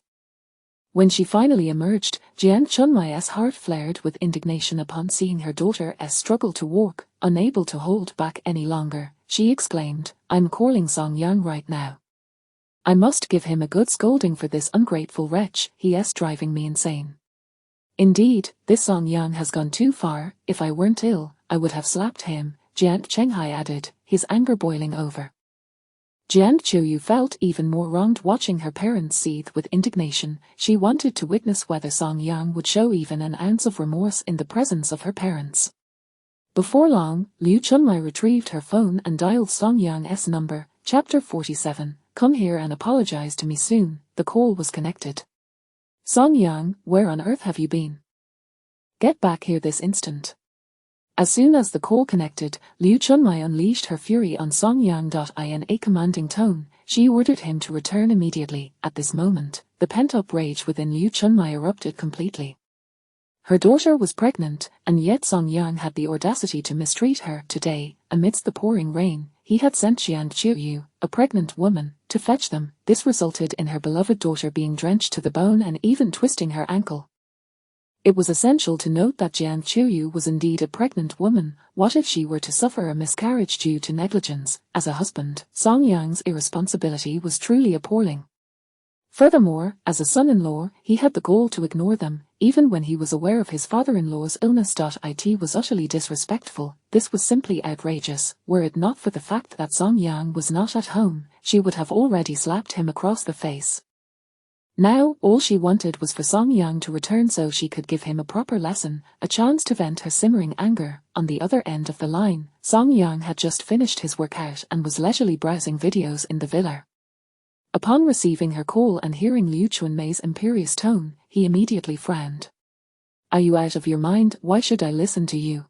When she finally emerged, Jiang Chunmai's heart flared with indignation upon seeing her daughter struggle to walk. Unable to hold back any longer, she exclaimed, "I'm calling Song Yang right now. I must give him a good scolding for this ungrateful wretch, he's driving me insane. Indeed, this Song Yang has gone too far. If I weren't ill, I would have slapped him," Jiang Chenghai added, his anger boiling over. Jiang Chuyu felt even more wronged watching her parents seethe with indignation. She wanted to witness whether Song Yang would show even an ounce of remorse in the presence of her parents. Before long, Liu Chunmai retrieved her phone and dialed Song Yang's number. Chapter 47, come here and apologize to me soon. The call was connected. Song Yang, where on earth have you been? Get back here this instant. As soon as the call connected, Liu Chunmai unleashed her fury on Song Yang. In a commanding tone, she ordered him to return immediately. At this moment, the pent-up rage within Liu Chunmai erupted completely. Her daughter was pregnant, and yet Song Yang had the audacity to mistreat her. Today, amidst the pouring rain, he had sent Jiang Qiuyu, a pregnant woman, to fetch them. This resulted in her beloved daughter being drenched to the bone and even twisting her ankle. It was essential to note that Jiang Qiuyu was indeed a pregnant woman. What if she were to suffer a miscarriage due to negligence? As a husband, Song Yang's irresponsibility was truly appalling. Furthermore, as a son-in-law, he had the gall to ignore them, even when he was aware of his father-in-law's illness. It was utterly disrespectful. This was simply outrageous. Were it not for the fact that Song Yang was not at home, she would have already slapped him across the face. Now, all she wanted was for Song Yang to return so she could give him a proper lesson, a chance to vent her simmering anger. On the other end of the line, Song Yang had just finished his workout and was leisurely browsing videos in the villa. Upon receiving her call and hearing Liu Chunmai's imperious tone, he immediately frowned. Are you out of your mind? Why should I listen to you?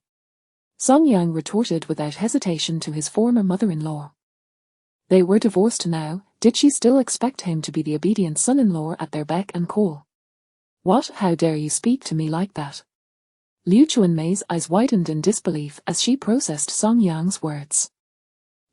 Song Yang retorted without hesitation to his former mother-in-law. They were divorced now. Did she still expect him to be the obedient son-in-law at their beck and call? What? How dare you speak to me like that? Liu Chunmai's eyes widened in disbelief as she processed Song Yang's words.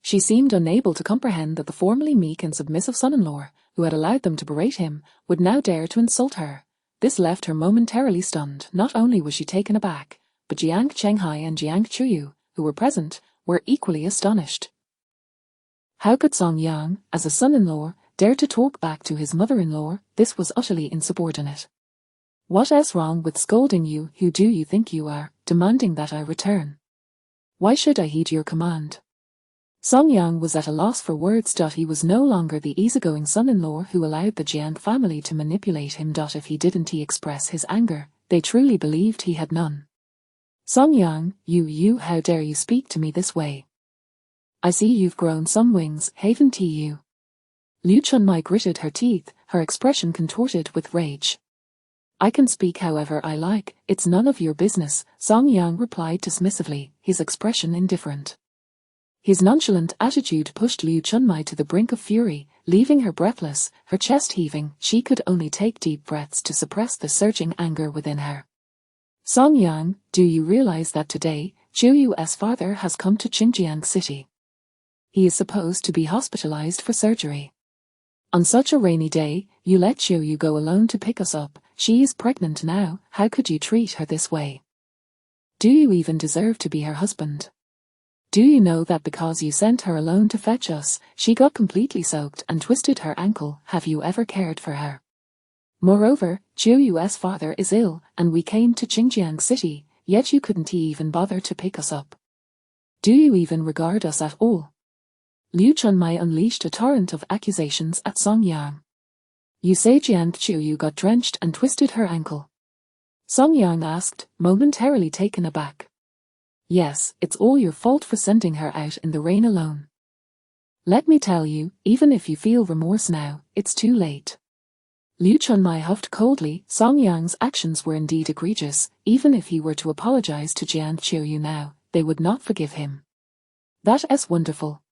She seemed unable to comprehend that the formerly meek and submissive son-in-law, who had allowed them to berate him, would now dare to insult her. This left her momentarily stunned. Not only was she taken aback, but Jiang Chenghai and Jiang Qiuyu, who were present, were equally astonished. How could Song Yang, as a son-in-law, dare to talk back to his mother-in-law? This was utterly insubordinate. What is wrong with scolding you? Who do you think you are, demanding that I return? Why should I heed your command? Song Yang was at a loss for words. He was no longer the easygoing son-in-law who allowed the Jiang family to manipulate him. If he didn't express his anger, they truly believed he had none. Song Yang, you, how dare you speak to me this way? I see you've grown some wings, haven't you? Liu Chunmai gritted her teeth, her expression contorted with rage. I can speak however I like, it's none of your business, Song Yang replied dismissively, his expression indifferent. His nonchalant attitude pushed Liu Chunmai to the brink of fury, leaving her breathless, her chest heaving. She could only take deep breaths to suppress the surging anger within her. Song Yang, do you realize that today, Qiuyu's father has come to Xinjiang City? He is supposed to be hospitalized for surgery. On such a rainy day, you let Qiuyu go alone to pick us up. She is pregnant now. How could you treat her this way? Do you even deserve to be her husband? Do you know that because you sent her alone to fetch us, she got completely soaked and twisted her ankle? Have you ever cared for her? Moreover, Qiuyu's father is ill, and we came to Xinjiang City, yet you couldn't even bother to pick us up. Do you even regard us at all? Liu Chunmai unleashed a torrent of accusations at Song Yang. You say Jiang Qiuyu got drenched and twisted her ankle? Song Yang asked, momentarily taken aback. Yes, it's all your fault for sending her out in the rain alone. Let me tell you, even if you feel remorse now, it's too late. Liu Chunmai huffed coldly. Song Yang's actions were indeed egregious. Even if he were to apologize to Jiang Qiuyu now, they would not forgive him. That is wonderful.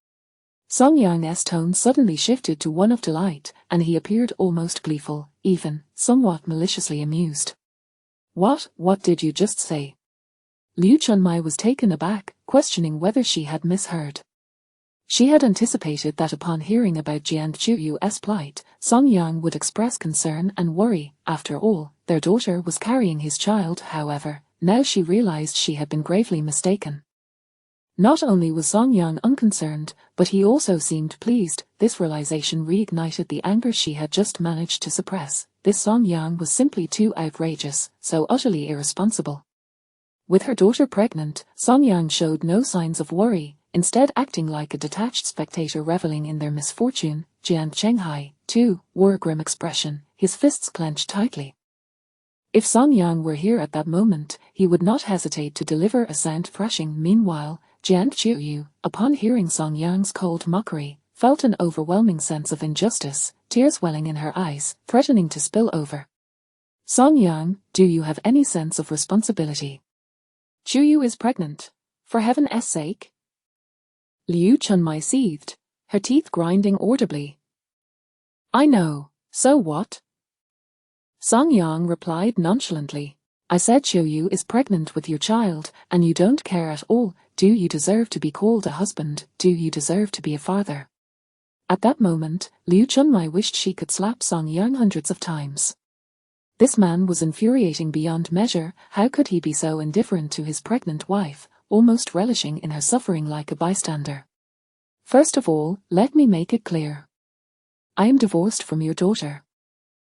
Song Yang's tone suddenly shifted to one of delight, and he appeared almost gleeful, even somewhat maliciously amused. What did you just say? Liu Chunmai was taken aback, questioning whether she had misheard. She had anticipated that upon hearing about Jiang Qiuyu's plight, Song Yang would express concern and worry. After all, their daughter was carrying his child. However, now she realized she had been gravely mistaken. Not only was Song Yang unconcerned, but he also seemed pleased. This realization reignited the anger she had just managed to suppress. This Song Yang was simply too outrageous, so utterly irresponsible. With her daughter pregnant, Song Yang showed no signs of worry, instead acting like a detached spectator reveling in their misfortune. Jiang Chenghai, too, wore a grim expression, his fists clenched tightly. If Song Yang were here at that moment, he would not hesitate to deliver a sound thrashing. Meanwhile, Jiang Qiuyu, upon hearing Song Yang's cold mockery, felt an overwhelming sense of injustice, tears welling in her eyes, threatening to spill over. Song Yang, do you have any sense of responsibility? Chuyu is pregnant. For heaven's sake. Liu Chunmai seethed, her teeth grinding audibly. I know, so what? Song Yang replied nonchalantly. I said Chuyu is pregnant with your child, and you don't care at all. Do you deserve to be called a husband? Do you deserve to be a father? At that moment, Liu Chunmai wished she could slap Song Yang hundreds of times. This man was infuriating beyond measure. How could he be so indifferent to his pregnant wife, almost relishing in her suffering like a bystander? First of all, let me make it clear. I am divorced from your daughter.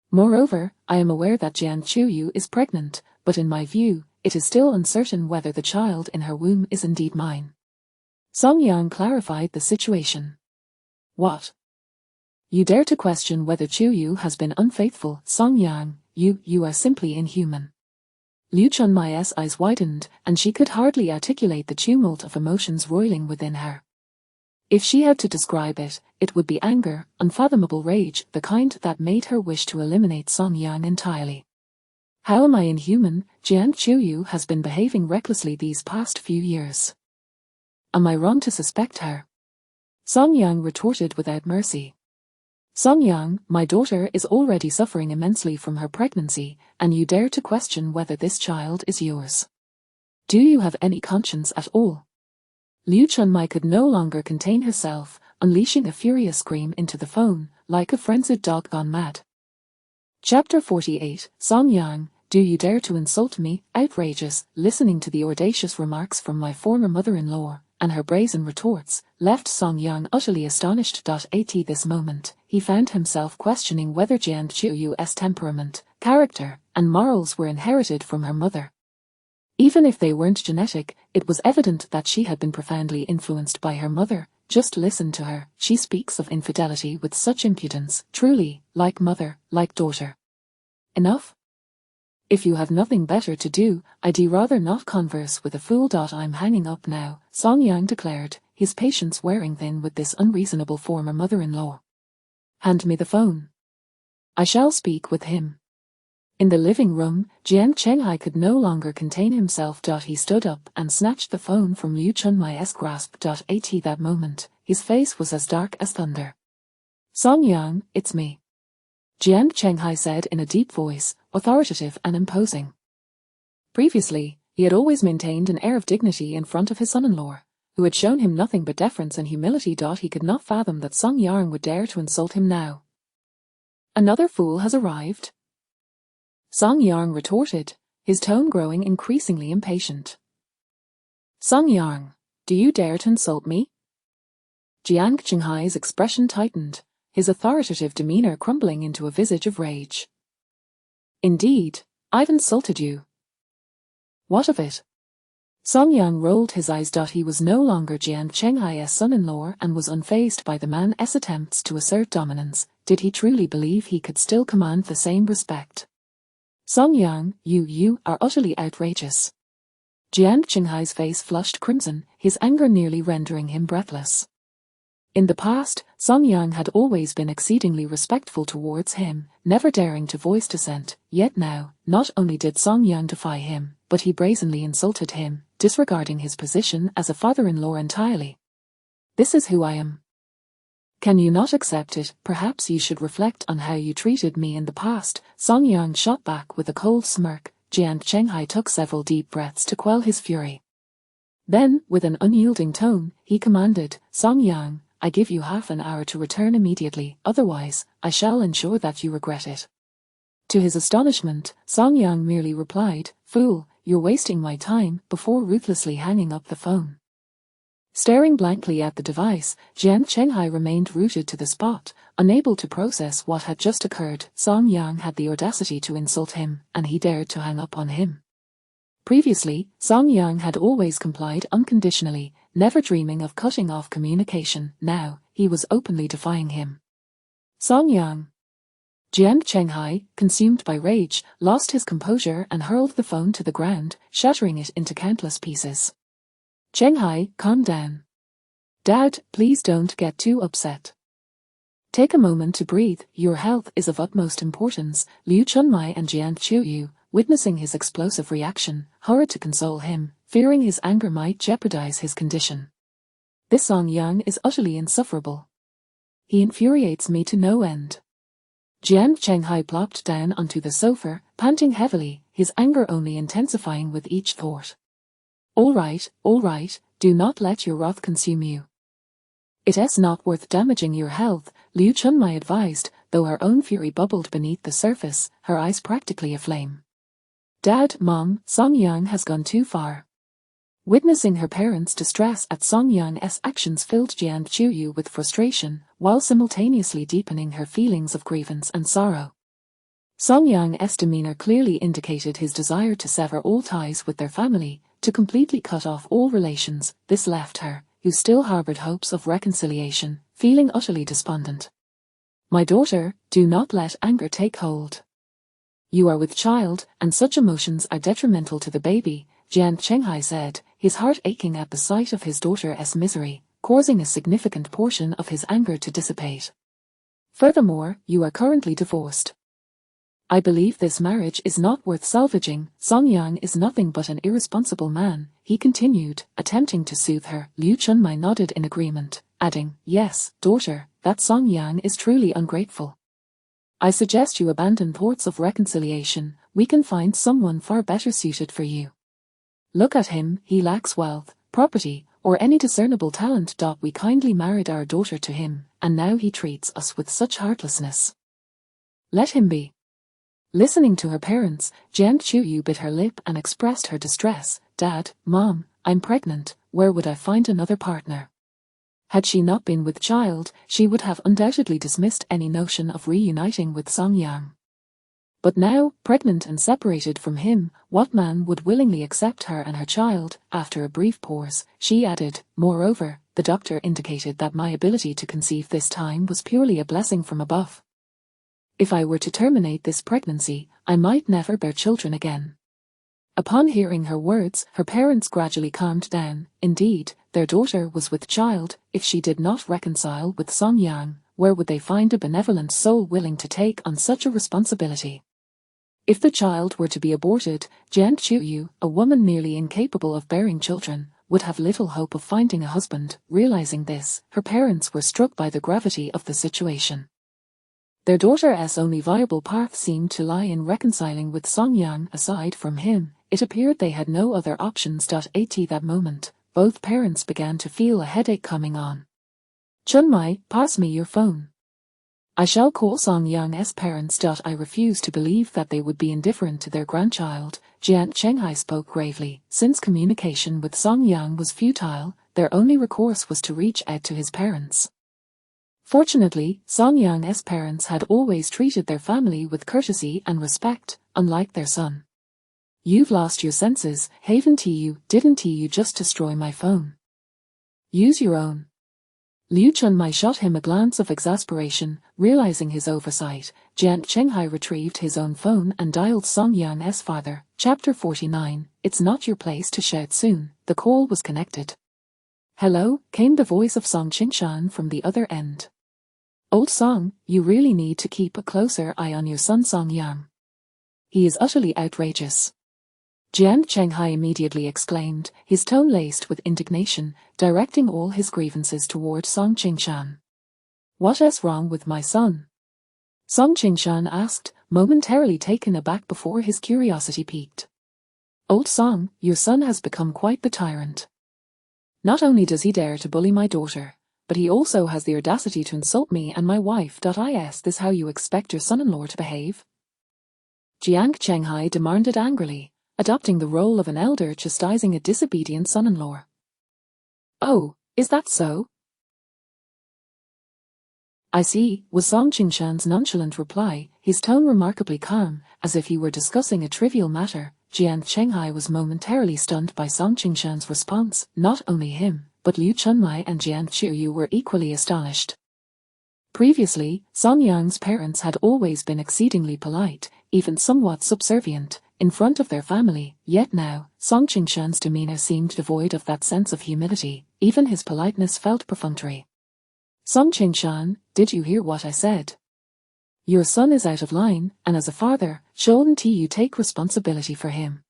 Moreover, I am aware that Jian Chuyu is pregnant, but in my view, it is still uncertain whether the child in her womb is indeed mine. Song Yang clarified the situation. What? You dare to question whether Chuyu has been unfaithful? Song Yang, you are simply inhuman. Liu Chunmai's eyes widened, and she could hardly articulate the tumult of emotions roiling within her. If she had to describe it, it would be anger, unfathomable rage, the kind that made her wish to eliminate Song Yang entirely. How am I inhuman? Jian Chuyu has been behaving recklessly these past few years. Am I wrong to suspect her? Song Yang retorted without mercy. Song Yang, my daughter is already suffering immensely from her pregnancy, and you dare to question whether this child is yours. Do you have any conscience at all? Liu Chunmai could no longer contain herself, unleashing a furious scream into the phone, like a frenzied dog gone mad. Chapter 48, Song Yang, do you dare to insult me? Outrageous, listening to the audacious remarks from my former mother-in-law, and her brazen retorts, left Song Yang utterly astonished. At this moment, he found himself questioning whether Jian Chuyu's temperament, character, and morals were inherited from her mother. Even if they weren't genetic, it was evident that she had been profoundly influenced by her mother. Just listen to her, she speaks of infidelity with such impudence, truly, like mother, like daughter. Enough? If you have nothing better to do, I'd rather not converse with a fool. I'm hanging up now, Song Yang declared, his patience wearing thin with this unreasonable former mother-in-law. Hand me the phone. I shall speak with him. In the living room, Jian Chenghai could no longer contain himself. He stood up and snatched the phone from Liu Chunmai's grasp. At that moment, his face was as dark as thunder. Song Yang, it's me. Jian Chenghai said in a deep voice, authoritative and imposing. Previously, he had always maintained an air of dignity in front of his son-in-law, who had shown him nothing but deference and humility. He could not fathom that Song Yang would dare to insult him now. Another fool has arrived? Song Yang retorted, his tone growing increasingly impatient. Song Yang, do you dare to insult me? Jiang Qinghai's expression tightened, his authoritative demeanor crumbling into a visage of rage. Indeed, I've insulted you. What of it? Song Yang rolled his eyes. He was no longer Jian Chenghai's son-in-law and was unfazed by the man's attempts to assert dominance. Did he truly believe he could still command the same respect? Song Yang, you are utterly outrageous. Jian Qinghai's face flushed crimson, his anger nearly rendering him breathless. In the past, Song Yang had always been exceedingly respectful towards him, never daring to voice dissent, yet now, not only did Song Yang defy him, but he brazenly insulted him, disregarding his position as a father-in-law entirely. This is who I am. Can you not accept it? Perhaps you should reflect on how you treated me in the past. Song Yang shot back with a cold smirk. Jian Chenghai took several deep breaths to quell his fury. Then, with an unyielding tone, he commanded, Song Yang, I give you half an hour to return immediately, otherwise, I shall ensure that you regret it. To his astonishment, Song Yang merely replied, Fool, you're wasting my time, before ruthlessly hanging up the phone. Staring blankly at the device, Jian Chenghai remained rooted to the spot, unable to process what had just occurred. Song Yang had the audacity to insult him, and he dared to hang up on him. Previously, Song Yang had always complied unconditionally, never dreaming of cutting off communication. Now, he was openly defying him. Song Yang. Jian Chenghai, consumed by rage, lost his composure and hurled the phone to the ground, shattering it into countless pieces. Chenghai, calm down. Dad, please don't get too upset. Take a moment to breathe, your health is of utmost importance. Liu Chunmai and Jian Qiuyu, witnessing his explosive reaction, hurried to console him, fearing his anger might jeopardize his condition. This Song Yang is utterly insufferable. He infuriates me to no end. Jian Chenghai plopped down onto the sofa, panting heavily, his anger only intensifying with each thought. All right, do not let your wrath consume you. It's not worth damaging your health, Liu Chunmai advised, though her own fury bubbled beneath the surface, her eyes practically aflame. Dad, Mom, Song Yang has gone too far. Witnessing her parents' distress at Song Yang's actions filled Jian Qiuyu with frustration, while simultaneously deepening her feelings of grievance and sorrow. Song Yang's demeanor clearly indicated his desire to sever all ties with their family, to completely cut off all relations. This left her, who still harbored hopes of reconciliation, feeling utterly despondent. My daughter, do not let anger take hold. You are with child, and such emotions are detrimental to the baby, Jian Chenghai said, his heart aching at the sight of his daughter's misery, causing a significant portion of his anger to dissipate. Furthermore, you are currently divorced. I believe this marriage is not worth salvaging. Song Yang is nothing but an irresponsible man, he continued, attempting to soothe her. Liu Chunmai nodded in agreement, adding, yes, daughter, that Song Yang is truly ungrateful. I suggest you abandon thoughts of reconciliation, we can find someone far better suited for you. Look at him, he lacks wealth, property, or any discernible talent. We kindly married our daughter to him, and now he treats us with such heartlessness. Let him be. Listening to her parents, Jian Qiuyu bit her lip and expressed her distress. Dad, Mom, I'm pregnant, where would I find another partner? Had she not been with child, she would have undoubtedly dismissed any notion of reuniting with Song Yang. But now, pregnant and separated from him, what man would willingly accept her and her child? After a brief pause, she added, moreover, the doctor indicated that my ability to conceive this time was purely a blessing from above. If I were to terminate this pregnancy, I might never bear children again. Upon hearing her words, her parents gradually calmed down. Indeed, their daughter was with child. If she did not reconcile with Song Yang, where would they find a benevolent soul willing to take on such a responsibility? If the child were to be aborted, Jian Qiuyu, a woman nearly incapable of bearing children, would have little hope of finding a husband. Realizing this, her parents were struck by the gravity of the situation. Their daughter's only viable path seemed to lie in reconciling with Song Yang. Aside from him, it appeared they had no other options. At that moment, both parents began to feel a headache coming on. Chunmai, pass me your phone. I shall call Song Yang's parents. I refuse to believe that they would be indifferent to their grandchild, Jian Chenghai spoke gravely. Since communication with Song Yang was futile, their only recourse was to reach out to his parents. Fortunately, Song Yang's parents had always treated their family with courtesy and respect, unlike their son. You've lost your senses, haven't you? Didn't you just destroy my phone? Use your own. Liu Chunmai shot him a glance of exasperation, realizing his oversight. Jian Chenghai retrieved his own phone and dialed Song Yang's father. Chapter 49, It's not your place to shout soon. The call was connected. Hello, came the voice of Song Qingshan from the other end. Old Song, you really need to keep a closer eye on your son Song Yang. He is utterly outrageous. Jian Chenghai immediately exclaimed, his tone laced with indignation, directing all his grievances toward Song Qingshan. What's wrong with my son? Song Qingshan asked, momentarily taken aback before his curiosity piqued. Old Song, your son has become quite the tyrant. Not only does he dare to bully my daughter, but he also has the audacity to insult me and my wife. Is this how you expect your son-in-law to behave? Jiang Chenghai demanded angrily, adopting the role of an elder chastising a disobedient son-in-law. Oh, is that so? I see, was Song Qingshan's nonchalant reply, his tone remarkably calm, as if he were discussing a trivial matter. Jian Chenghai was momentarily stunned by Song Qingshan's response. Not only him, but Liu Chunmai and Jian Qiuyu were equally astonished. Previously, Song Yang's parents had always been exceedingly polite, even somewhat subservient. in front of their family, yet now, Song Qingshan's demeanor seemed devoid of that sense of humility, even his politeness felt perfunctory. Song Qingshan, did you hear what I said? Your son is out of line, and as a father, shouldn't you take responsibility for him?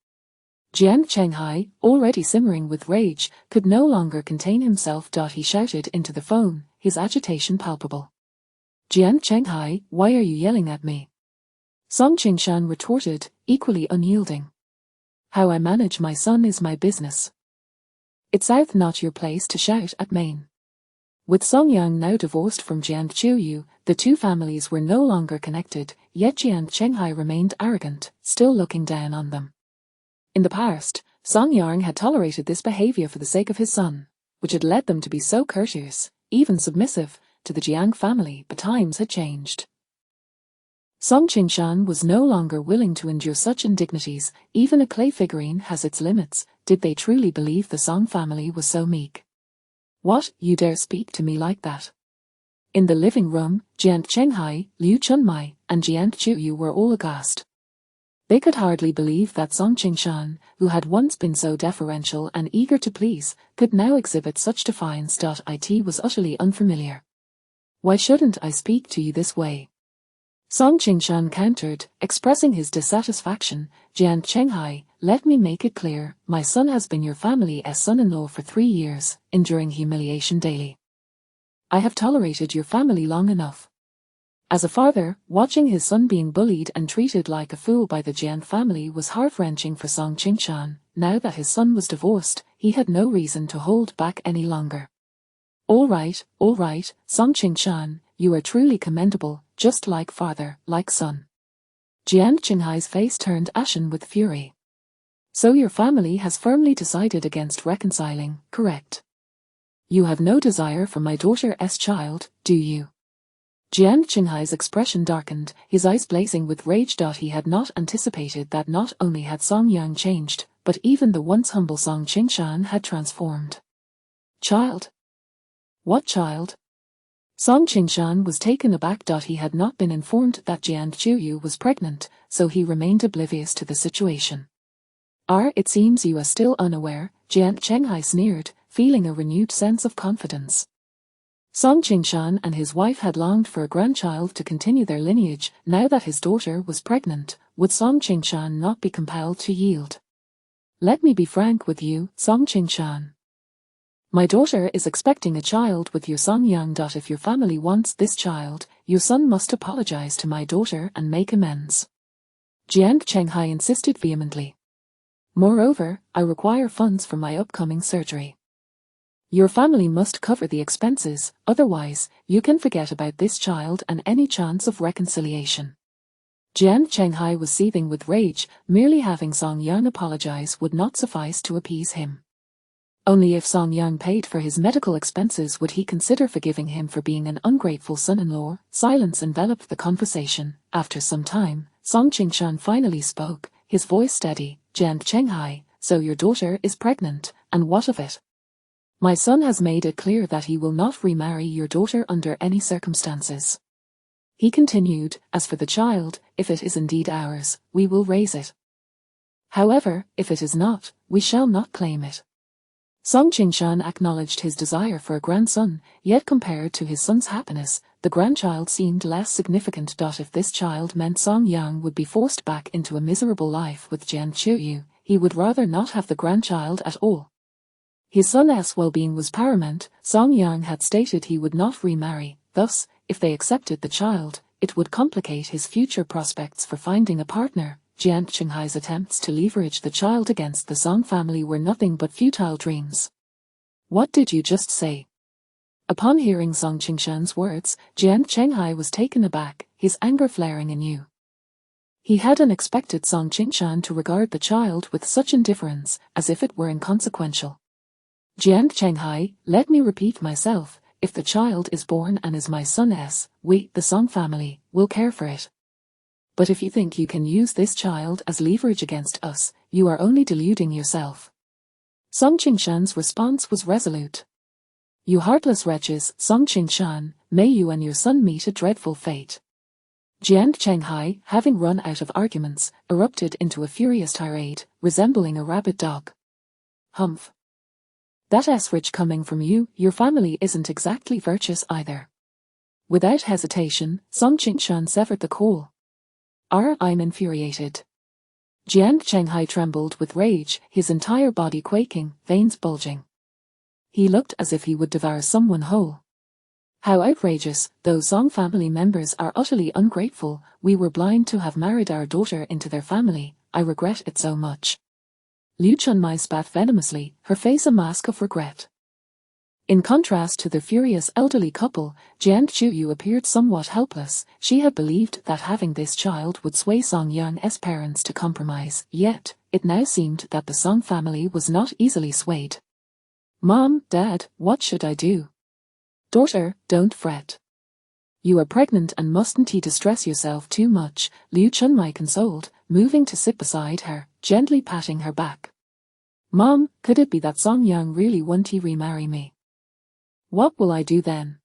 Jiang Chenghai, already simmering with rage, could no longer contain himself. He shouted into the phone, his agitation palpable. Jiang Chenghai, why are you yelling at me? Song Qingshan retorted, equally unyielding. How I manage my son is my business. It's not your place to shout at Maine. With Song Yang now divorced from Jiang Qiuyu, the two families were no longer connected, yet Jiang Chenghai remained arrogant, still looking down on them. In the past, Song Yang had tolerated this behavior for the sake of his son, which had led them to be so courteous, even submissive, to the Jiang family, but times had changed. Song Qingshan was no longer willing to endure such indignities. Even a clay figurine has its limits. Did they truly believe the Song family was so meek? What, you dare speak to me like that? In the living room, Jiang Chenghai, Liu Chunmai, and Jiang Qiuyu were all aghast. They could hardly believe that Song Qingshan, who had once been so deferential and eager to please, could now exhibit such defiance. It was utterly unfamiliar. Why shouldn't I speak to you this way? Song Qingshan countered, expressing his dissatisfaction. Jiang Chenghai, let me make it clear, my son has been your family's son-in-law for 3 years, enduring humiliation daily. I have tolerated your family long enough. As a father, watching his son being bullied and treated like a fool by the Jiang family was heart-wrenching for Song Qingshan. Now that his son was divorced, he had no reason to hold back any longer. All right, Song Qingshan, you are truly commendable, just like father, like son. Jiang Qinghai's face turned ashen with fury. So your family has firmly decided against reconciling, correct? You have no desire for my daughter's child, do you? Jiang Qinghai's expression darkened, his eyes blazing with rage. He had not anticipated that not only had Song Yang changed, but even the once humble Song Qingshan had transformed. Child? What child? Song Qingshan was taken aback. He had not been informed that Jiang Qiuyu was pregnant, so he remained oblivious to the situation. It seems you are still unaware, Jiang Chenghai sneered, feeling a renewed sense of confidence. Song Qingshan and his wife had longed for a grandchild to continue their lineage. Now that his daughter was pregnant, would Song Qingshan not be compelled to yield? Let me be frank with you, Song Qingshan. My daughter is expecting a child with your Song Yang. If your family wants this child, your son must apologize to my daughter and make amends. Jiang Chenghai insisted vehemently. Moreover, I require funds for my upcoming surgery. Your family must cover the expenses, otherwise, you can forget about this child and any chance of reconciliation. Jiang Chenghai was seething with rage. Merely having Song Yang apologize would not suffice to appease him. Only if Song Yang paid for his medical expenses would he consider forgiving him for being an ungrateful son-in-law. Silence enveloped the conversation. After some time, Song Qingshan finally spoke, his voice steady. Jiang Chenghai, so your daughter is pregnant, and what of it? My son has made it clear that he will not remarry your daughter under any circumstances. He continued, as for the child, if it is indeed ours, we will raise it. However, if it is not, we shall not claim it. Song Qingshan acknowledged his desire for a grandson, yet compared to his son's happiness, the grandchild seemed less significant. If this child meant Song Yang would be forced back into a miserable life with Jiang Qiuyu, he would rather not have the grandchild at all. His son's well-being was paramount. Song Yang had stated he would not remarry, thus, if they accepted the child, it would complicate his future prospects for finding a partner. Jiang Chenghai's attempts to leverage the child against the Song family were nothing but futile dreams. What did you just say? Upon hearing Song Qingshan's words, Jiang Chenghai was taken aback, his anger flaring anew. He hadn't expected Song Qingshan to regard the child with such indifference, as if it were inconsequential. Jiang Chenghai, let me repeat myself, if the child is born and is my son's, we, the Song family, will care for it. But if you think you can use this child as leverage against us, you are only deluding yourself. Song Qingshan's response was resolute. You heartless wretches, Song Qingshan, may you and your son meet a dreadful fate. Jian Chenghai, having run out of arguments, erupted into a furious tirade, resembling a rabid dog. Humph. That S-rich coming from you, your family isn't exactly virtuous either. Without hesitation, Song Qingshan severed the call. I'm infuriated. Jian Chenghai trembled with rage, his entire body quaking, veins bulging. He looked as if he would devour someone whole. How outrageous, those Song family members are utterly ungrateful. We were blind to have married our daughter into their family. I regret it so much. Liu Chunmai spat venomously, her face a mask of regret. In contrast to the furious elderly couple, Jian Chuyu appeared somewhat helpless. She had believed that having this child would sway Song Yang's parents to compromise, yet, it now seemed that the Song family was not easily swayed. Mom, Dad, what should I do? Daughter, don't fret. You are pregnant and mustn't distress yourself too much, Liu Chunmai consoled, moving to sit beside her, gently patting her back. Mom, could it be that Song Yang really won't remarry me? What will I do then?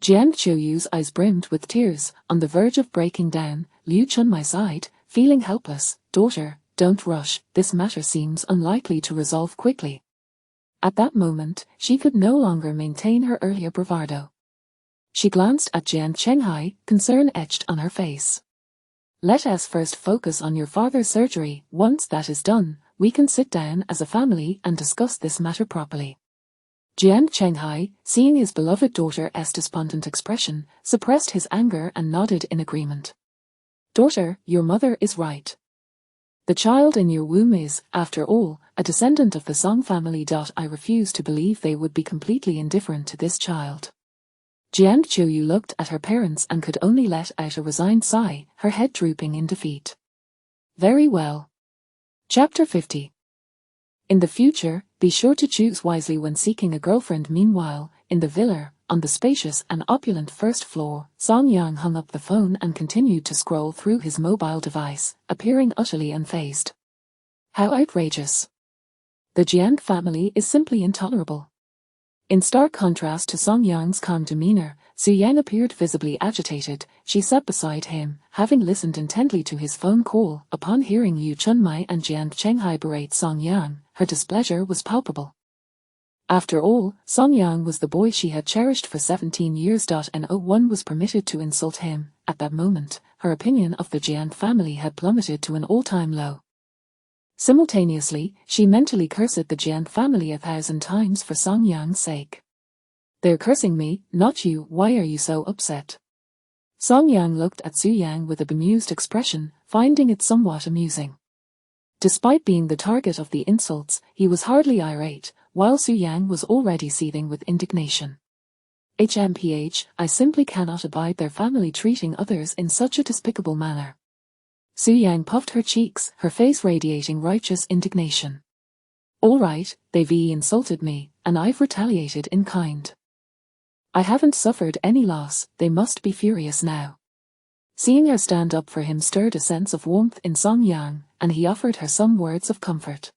Jian Chuyu's eyes brimmed with tears, on the verge of breaking down. Liu Chunmai sighed, feeling helpless. Daughter, don't rush, this matter seems unlikely to resolve quickly. At that moment, she could no longer maintain her earlier bravado. She glanced at Jian Chenghai, concern etched on her face. Let us first focus on your father's surgery. Once that is done, we can sit down as a family and discuss this matter properly. Jian Chenghai, seeing his beloved daughter's despondent expression, suppressed his anger and nodded in agreement. Daughter, your mother is right. The child in your womb is, after all, a descendant of the Song family. I refuse to believe they would be completely indifferent to this child. Jian Chuyu looked at her parents and could only let out a resigned sigh, her head drooping in defeat. Very well. Chapter 50. In the future, be sure to choose wisely when seeking a girlfriend. Meanwhile, in the villa, on the spacious and opulent first floor, Song Yang hung up the phone and continued to scroll through his mobile device, appearing utterly unfazed. How outrageous. The Jiang family is simply intolerable. In stark contrast to Song Yang's calm demeanor, Su Yang appeared visibly agitated. She sat beside him, having listened intently to his phone call. Upon hearing Liu Chunmai and Jian Chenghai berate Song Yang, her displeasure was palpable. After all, Song Yang was the boy she had cherished for 17 years. No one was permitted to insult him. At that moment, her opinion of the Jian family had plummeted to an all-time low. Simultaneously, she mentally cursed the Jian family 1,000 times for Song Yang's sake. They're cursing me, not you. Why are you so upset? Song Yang looked at Su Yang with a bemused expression, finding it somewhat amusing. Despite being the target of the insults, he was hardly irate, while Su Yang was already seething with indignation. I simply cannot abide their family treating others in such a despicable manner. Su Yang puffed her cheeks, her face radiating righteous indignation. All right, they've insulted me, and I've retaliated in kind. I haven't suffered any loss, they must be furious now. Seeing her stand up for him stirred a sense of warmth in Song Yang, and he offered her some words of comfort.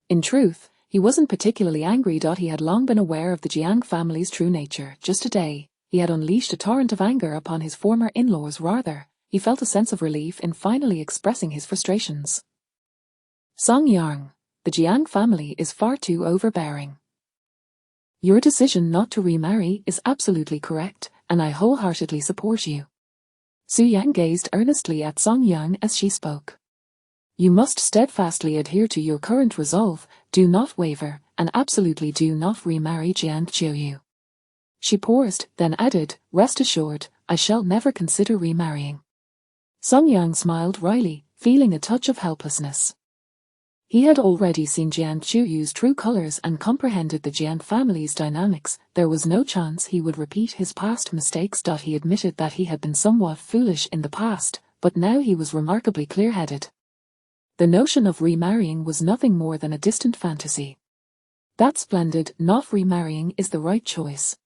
In truth, he wasn't particularly angry. He had long been aware of the Jiang family's true nature. Just today, he had unleashed a torrent of anger upon his former in-laws. Rather, he felt a sense of relief in finally expressing his frustrations. Song Yang, the Jiang family is far too overbearing. Your decision not to remarry is absolutely correct, and I wholeheartedly support you. Su Yang gazed earnestly at Song Yang as she spoke. You must steadfastly adhere to your current resolve, do not waver, and absolutely do not remarry Jian Qiuyu. She paused, then added, rest assured, I shall never consider remarrying. Song Yang smiled wryly, feeling a touch of helplessness. He had already seen Jian Chuyu's true colors and comprehended the Jian family's dynamics. There was no chance he would repeat his past mistakes. He admitted that he had been somewhat foolish in the past, but now he was remarkably clear-headed. The notion of remarrying was nothing more than a distant fantasy. That's splendid, not remarrying is the right choice.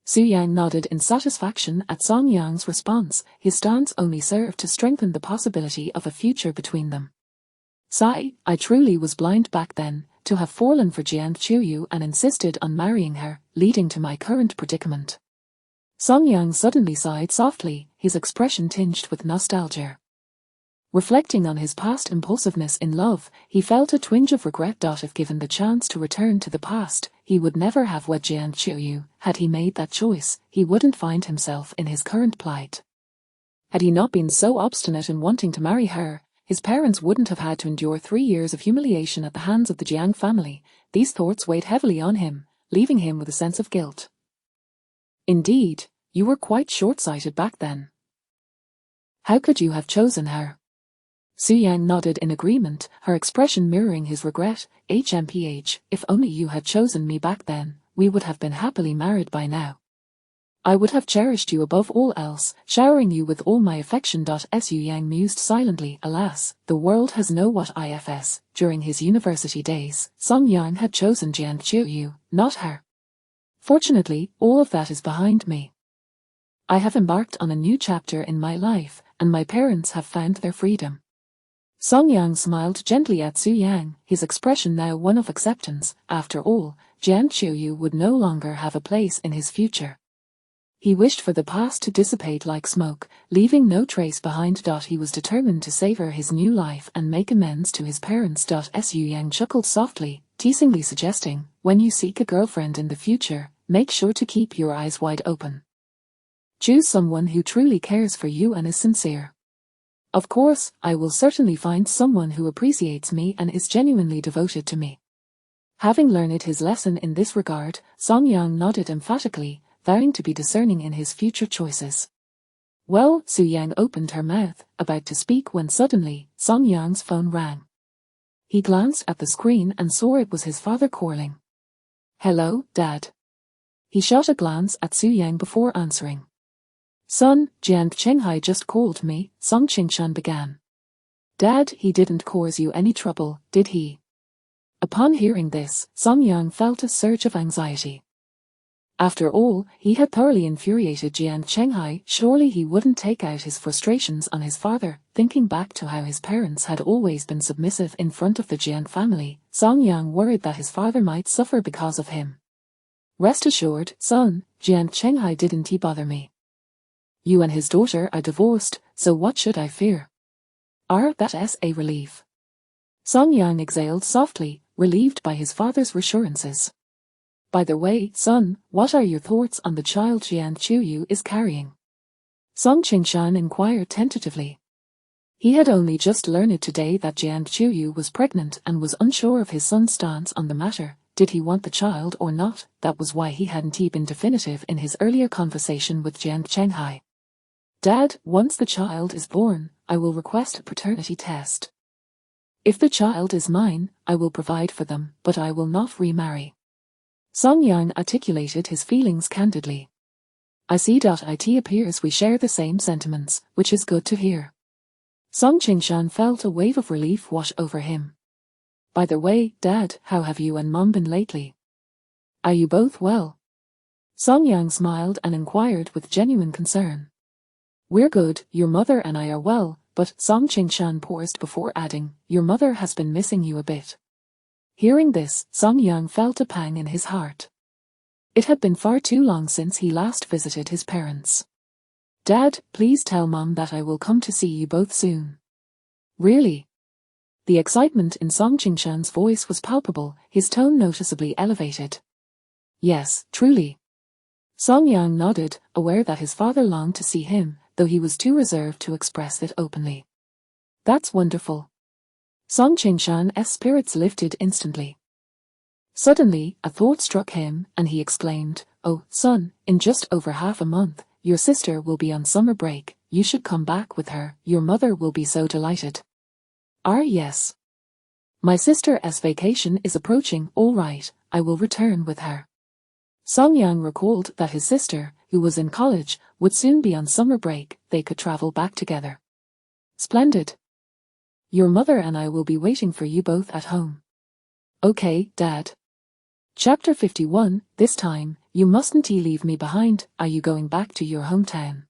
Su Yang nodded in satisfaction at Song Yang's response. His stance only served to strengthen the possibility of a future between them. Sigh, I truly was blind back then, to have fallen for Jian Qiuyu and insisted on marrying her, leading to my current predicament. Song Yang suddenly sighed softly, his expression tinged with nostalgia. Reflecting on his past impulsiveness in love, he felt a twinge of regret. If given the chance to return to the past, he would never have wed Jiang Qiuyu. Had he made that choice, he wouldn't find himself in his current plight. Had he not been so obstinate in wanting to marry her, his parents wouldn't have had to endure 3 years of humiliation at the hands of the Jiang family. These thoughts weighed heavily on him, leaving him with a sense of guilt. Indeed, you were quite short-sighted back then. How could you have chosen her? Su Yang nodded in agreement, her expression mirroring his regret. HMPH, if only you had chosen me back then, we would have been happily married by now. I would have cherished you above all else, showering you with all my affection. Su Yang mused silently. Alas, the world has no what ifs. During his university days, Song Yang had chosen Jiang Qiuyu, not her. Fortunately, all of that is behind me. I have embarked on a new chapter in my life, and my parents have found their freedom. Song Yang smiled gently at Su Yang, his expression now one of acceptance. After all, Jiang Qiuyu would no longer have a place in his future. He wished for the past to dissipate like smoke, leaving no trace behind. He was determined to savor his new life and make amends to his parents. Su Yang chuckled softly, teasingly suggesting, when you seek a girlfriend in the future, make sure to keep your eyes wide open. Choose someone who truly cares for you and is sincere. Of course, I will certainly find someone who appreciates me and is genuinely devoted to me. Having learned his lesson in this regard, Song Yang nodded emphatically, vowing to be discerning in his future choices. Well, Su Yang opened her mouth, about to speak when suddenly, Song Yang's phone rang. He glanced at the screen and saw it was his father calling. Hello, Dad. He shot a glance at Su Yang before answering. Son, Jiang Chenghai just called me, Song Qingshan began. Dad, he didn't cause you any trouble, did he? Upon hearing this, Song Yang felt a surge of anxiety. After all, he had thoroughly infuriated Jiang Chenghai. Surely he wouldn't take out his frustrations on his father. Thinking back to how his parents had always been submissive in front of the Jiang family, Song Yang worried that his father might suffer because of him. Rest assured, son, Jiang Chenghai didn't bother me. You and his daughter are divorced, so what should I fear? That's a relief. Song Yang exhaled softly, relieved by his father's reassurances. By the way, son, what are your thoughts on the child Jiang Qiuyu is carrying? Song Qingshan inquired tentatively. He had only just learned today that Jiang Qiuyu was pregnant and was unsure of his son's stance on the matter. Did he want the child or not? That was why he hadn't been definitive in his earlier conversation with Jiang Chenghai. Dad, once the child is born, I will request a paternity test. If the child is mine, I will provide for them, but I will not remarry. Song Yang articulated his feelings candidly. I see. It appears we share the same sentiments, which is good to hear. Song Qingshan felt a wave of relief wash over him. By the way, Dad, how have you and Mom been lately? Are you both well? Song Yang smiled and inquired with genuine concern. We're good, your mother and I are well, but Song Qingshan paused before adding, your mother has been missing you a bit. Hearing this, Song Yang felt a pang in his heart. It had been far too long since he last visited his parents. Dad, please tell Mom that I will come to see you both soon. Really? The excitement in Song Qingshan's voice was palpable, his tone noticeably elevated. Yes, truly. Song Yang nodded, aware that his father longed to see him, though he was too reserved to express it openly. That's wonderful. Song Qingshan's spirits lifted instantly. Suddenly, a thought struck him, and he exclaimed, Oh, son, in just over half a month, your sister will be on summer break, you should come back with her, your mother will be so delighted. Yes. My sister's vacation is approaching, all right, I will return with her. Song Yang recalled that his sister, who was in college, would soon be on summer break, they could travel back together. Splendid. Your mother and I will be waiting for you both at home. Okay, Dad. Chapter 51, this time, you mustn't leave me behind, are you going back to your hometown?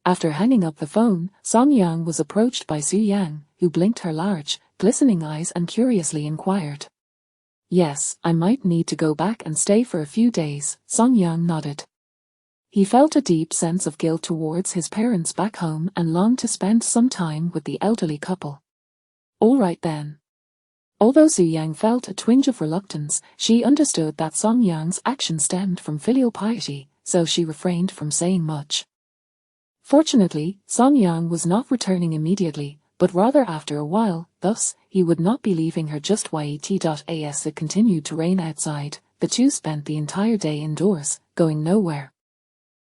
After hanging up the phone, Song Yang was approached by Su Yang, who blinked her large, glistening eyes and curiously inquired. Yes, I might need to go back and stay for a few days, Song Yang nodded. He felt a deep sense of guilt towards his parents back home and longed to spend some time with the elderly couple. All right then. Although Su Yang felt a twinge of reluctance, she understood that Song Yang's action stemmed from filial piety, so she refrained from saying much. Fortunately, Song Yang was not returning immediately, but rather after a while, thus, he would not be leaving her just yet. As it continued to rain outside, the two spent the entire day indoors, going nowhere.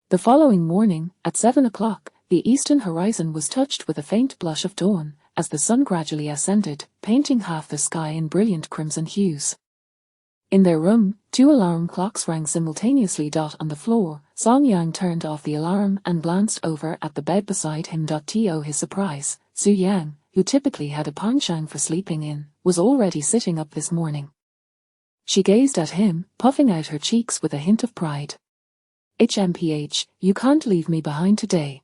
The following morning, at 7 o'clock, the eastern horizon was touched with a faint blush of dawn, as the sun gradually ascended, painting half the sky in brilliant crimson hues. In their room, 2 alarm clocks rang simultaneously. On the floor, Song Yang turned off the alarm and glanced over at the bed beside him. To his surprise, Su Yang, who typically had a penchant for sleeping in, was already sitting up this morning. She gazed at him, puffing out her cheeks with a hint of pride. HMPH, you can't leave me behind today.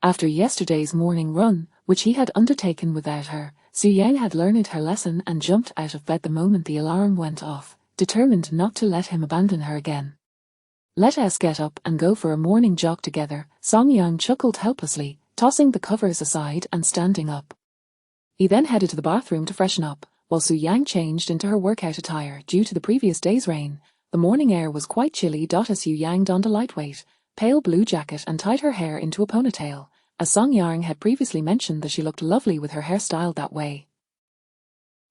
After yesterday's morning run, which he had undertaken without her, Su Yang had learned her lesson and jumped out of bed the moment the alarm went off, determined not to let him abandon her again. Let us get up and go for a morning jog together, Song Yang chuckled helplessly, tossing the covers aside and standing up. He then headed to the bathroom to freshen up, while Su Yang changed into her workout attire. Due to the previous day's rain, the morning air was quite chilly. As Su Yang donned a lightweight, pale blue jacket and tied her hair into a ponytail, as Song Yang had previously mentioned that she looked lovely with her hair styled that way.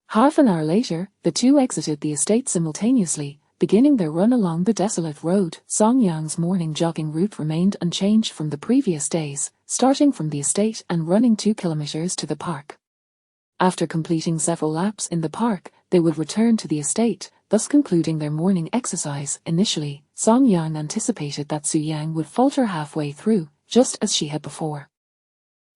Half an hour later, the two exited the estate simultaneously, beginning their run along the desolate road. Song Yang's morning jogging route remained unchanged from the previous days, starting from the estate and running 2 kilometers to the park. After completing several laps in the park, they would return to the estate, thus concluding their morning exercise. Initially, Song Yang anticipated that Su Yang would falter halfway through, just as she had before.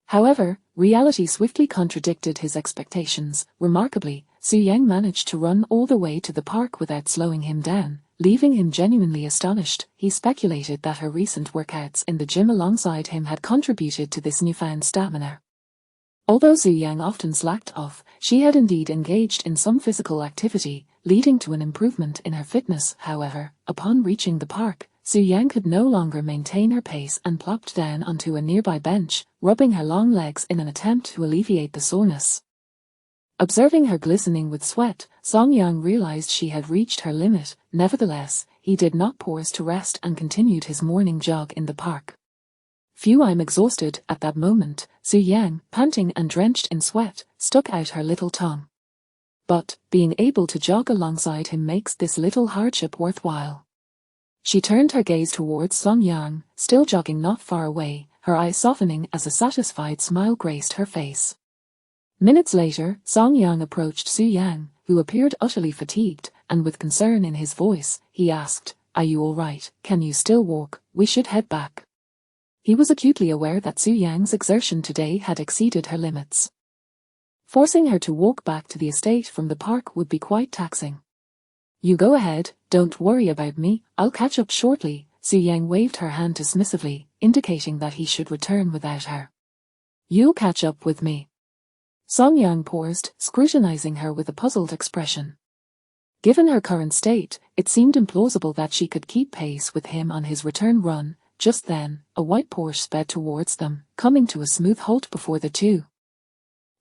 However, reality swiftly contradicted his expectations. Remarkably, Su Yang managed to run all the way to the park without slowing him down, leaving him genuinely astonished. He speculated that her recent workouts in the gym alongside him had contributed to this newfound stamina. Although Su Yang often slacked off, she had indeed engaged in some physical activity, leading to an improvement in her fitness. However, upon reaching the park, Su Yang could no longer maintain her pace and plopped down onto a nearby bench, rubbing her long legs in an attempt to alleviate the soreness. Observing her glistening with sweat, Song Yang realized she had reached her limit. Nevertheless, he did not pause to rest and continued his morning jog in the park. "Phew, I'm exhausted." At that moment, Su Yang, panting and drenched in sweat, stuck out her little tongue. But, being able to jog alongside him makes this little hardship worthwhile. She turned her gaze towards Song Yang, still jogging not far away, her eyes softening as a satisfied smile graced her face. Minutes later, Song Yang approached Su Yang, who appeared utterly fatigued, and with concern in his voice, he asked, "Are you all right? Can you still walk? We should head back." He was acutely aware that Su Yang's exertion today had exceeded her limits. Forcing her to walk back to the estate from the park would be quite taxing. "You go ahead, don't worry about me, I'll catch up shortly." Su Yang waved her hand dismissively, indicating that he should return without her. "You'll catch up with me." Song Yang paused, scrutinizing her with a puzzled expression. Given her current state, it seemed implausible that she could keep pace with him on his return run. Just then, a white Porsche sped towards them, coming to a smooth halt before the two.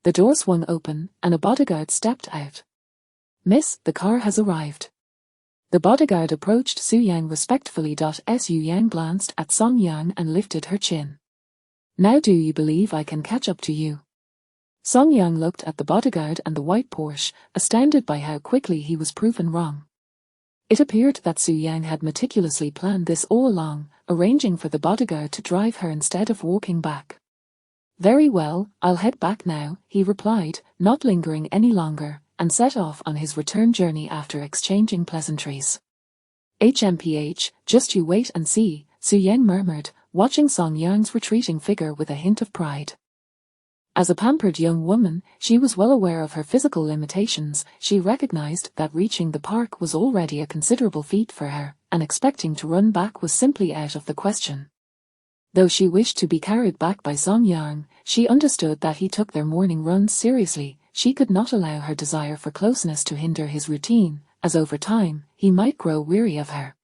The door swung open, and a bodyguard stepped out. "Miss, the car has arrived." The bodyguard approached Su Yang respectfully. Su Yang glanced at Song Yang and lifted her chin. "Now do you believe I can catch up to you?" Song Yang looked at the bodyguard and the white Porsche, astounded by how quickly he was proven wrong. It appeared that Su Yang had meticulously planned this all along, arranging for the bodyguard to drive her instead of walking back. "Very well, I'll head back now," he replied, not lingering any longer, and set off on his return journey after exchanging pleasantries. "HMPH, just you wait and see," Su Yang murmured, watching Song Yang's retreating figure with a hint of pride. As a pampered young woman, she was well aware of her physical limitations. She recognized that reaching the park was already a considerable feat for her, and expecting to run back was simply out of the question. Though she wished to be carried back by Song Yang, she understood that he took their morning runs seriously. She could not allow her desire for closeness to hinder his routine, as over time, he might grow weary of her.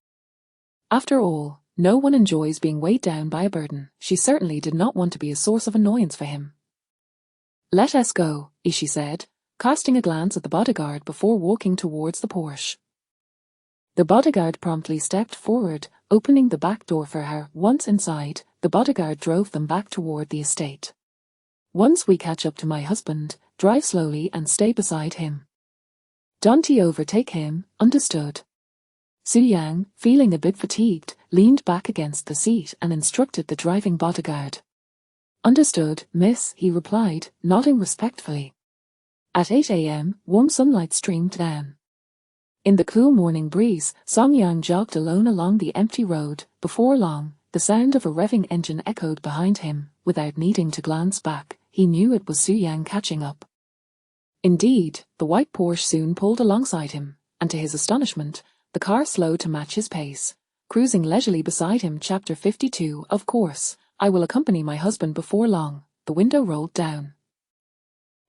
After all, No one enjoys being weighed down by a burden. She certainly did not want to be a source of annoyance for him. "Let us go," she said, casting a glance at the bodyguard before walking towards the Porsche. The bodyguard promptly stepped forward, opening the back door for her. Once inside, the bodyguard drove them back toward the estate. "Once we catch up to my husband, drive slowly and stay beside him. Don't overtake him, understood?" Su Yang, feeling a bit fatigued, leaned back against the seat and instructed the driving bodyguard. "Understood, miss," he replied, nodding respectfully. At 8 a.m., warm sunlight streamed down. In the cool morning breeze, Song Yang jogged alone along the empty road. Before long, the sound of a revving engine echoed behind him. Without needing to glance back, he knew it was Su Yang catching up. Indeed, the white Porsche soon pulled alongside him, and to his astonishment, the car slowed to match his pace, cruising leisurely beside him. Chapter 52. Of course, I will accompany my husband before long. The window rolled down.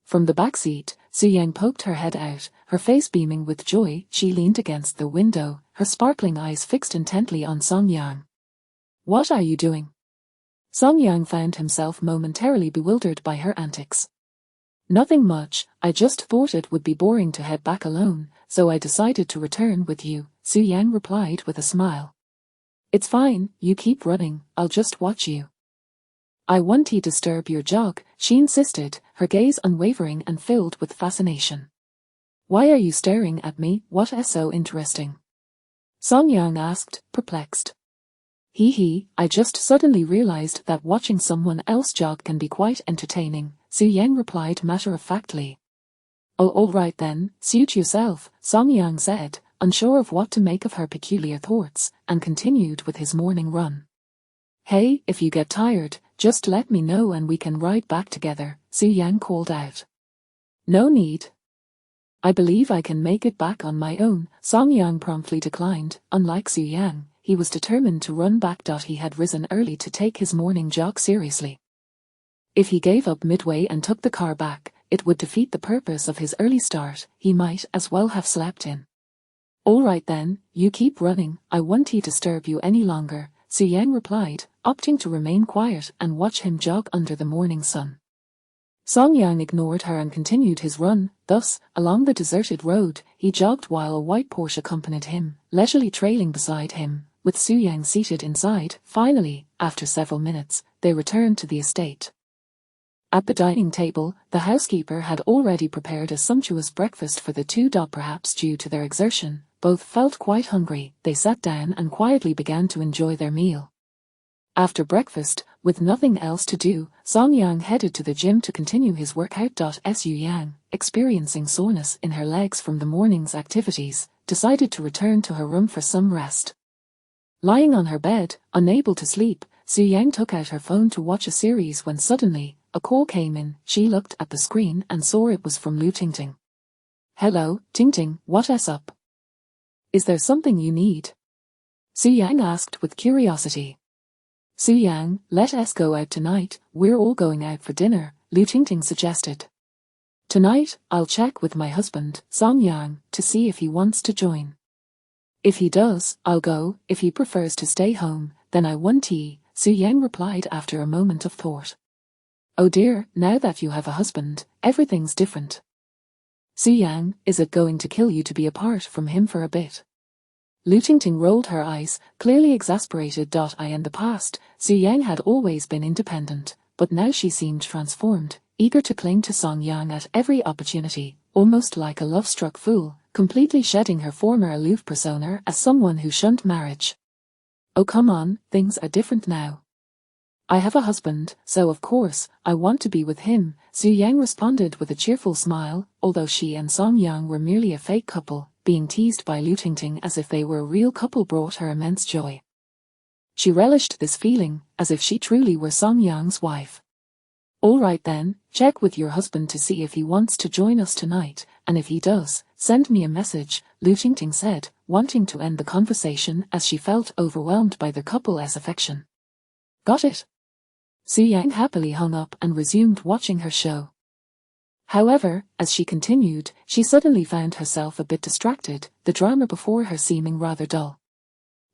From the back seat, Su Yang poked her head out, her face beaming with joy. She leaned against the window, her sparkling eyes fixed intently on Song Yang. "What are you doing?" Song Yang found himself momentarily bewildered by her antics. "Nothing much, I just thought it would be boring to head back alone, so I decided to return with you," Su Yang replied with a smile. "It's fine, you keep running, I'll just watch you." "I won't disturb your jog," she insisted, her gaze unwavering and filled with fascination. "Why are you staring at me? What is so interesting?" Song Yang asked, perplexed. I just suddenly realized that watching someone else jog can be quite entertaining," Su Yang replied matter-of-factly. "Oh, all right then, suit yourself," Song Yang said, unsure of what to make of her peculiar thoughts, and continued with his morning run. "Hey, if you get tired, just let me know and we can ride back together," Su Yang called out. "No need. I believe I can make it back on my own," Song Yang promptly declined. Unlike Su Yang, he was determined to run back. He had risen early to take his morning jog seriously. If he gave up midway and took the car back, it would defeat the purpose of his early start. He might as well have slept in. "All right then, you keep running, I won't disturb you any longer," Su Yang replied, opting to remain quiet and watch him jog under the morning sun. Song Yang ignored her and continued his run. Thus, along the deserted road, he jogged while a white Porsche accompanied him, leisurely trailing beside him, with Su Yang seated inside. Finally, after several minutes, they returned to the estate. At the dining table, the housekeeper had already prepared a sumptuous breakfast for the two. Perhaps due to their exertion, both felt quite hungry. They sat down and quietly began to enjoy their meal. After breakfast, with nothing else to do, Song Yang headed to the gym to continue his workout. Su Yang, experiencing soreness in her legs from the morning's activities, decided to return to her room for some rest. Lying on her bed, unable to sleep, Su Yang took out her phone to watch a series when suddenly, a call came in. She looked at the screen and saw it was from Lu Tingting. "Hello, Tingting, what is up? Is there something you need?" Su Yang asked with curiosity. "Su Yang, let us go out tonight, we're all going out for dinner," Lu Tingting suggested. "Tonight, I'll check with my husband, Song Yang, to see if he wants to join. If he does, I'll go. If he prefers to stay home, then I won't," Su Yang replied after a moment of thought. "Oh dear, now that you have a husband, everything's different. Su Yang, is it going to kill you to be apart from him for a bit?" Lu Tingting rolled her eyes, clearly exasperated. In the past, Su Yang had always been independent, but now she seemed transformed, eager to cling to Song Yang at every opportunity, almost like a love-struck fool, completely shedding her former aloof persona as someone who shunned marriage. "Oh come on, things are different now. I have a husband, so of course, I want to be with him," Su Yang responded with a cheerful smile. Although she and Song Yang were merely a fake couple, being teased by Lu Tingting as if they were a real couple brought her immense joy. She relished this feeling, as if she truly were Song Yang's wife. "All right then, check with your husband to see if he wants to join us tonight, and if he does, send me a message," Lu Tingting said, wanting to end the conversation as she felt overwhelmed by the couple's affection. "Got it?" Su Yang happily hung up and resumed watching her show. However, as she continued, she suddenly found herself a bit distracted, the drama before her seeming rather dull.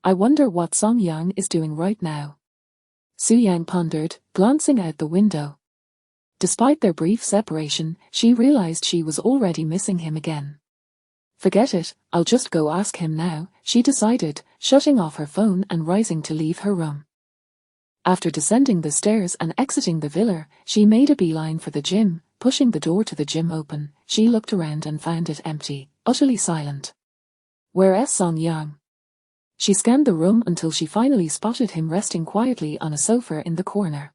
I wonder what Song Yang is doing right now. Su Yang pondered, glancing out the window. Despite their brief separation, she realized she was already missing him again. Forget it, I'll just go ask him now, she decided, shutting off her phone and rising to leave her room. After descending the stairs and exiting the villa, she made a beeline for the gym. Pushing the door to the gym open, she looked around and found it empty, utterly silent. Where's Song Yang? She scanned the room until she finally spotted him resting quietly on a sofa in the corner.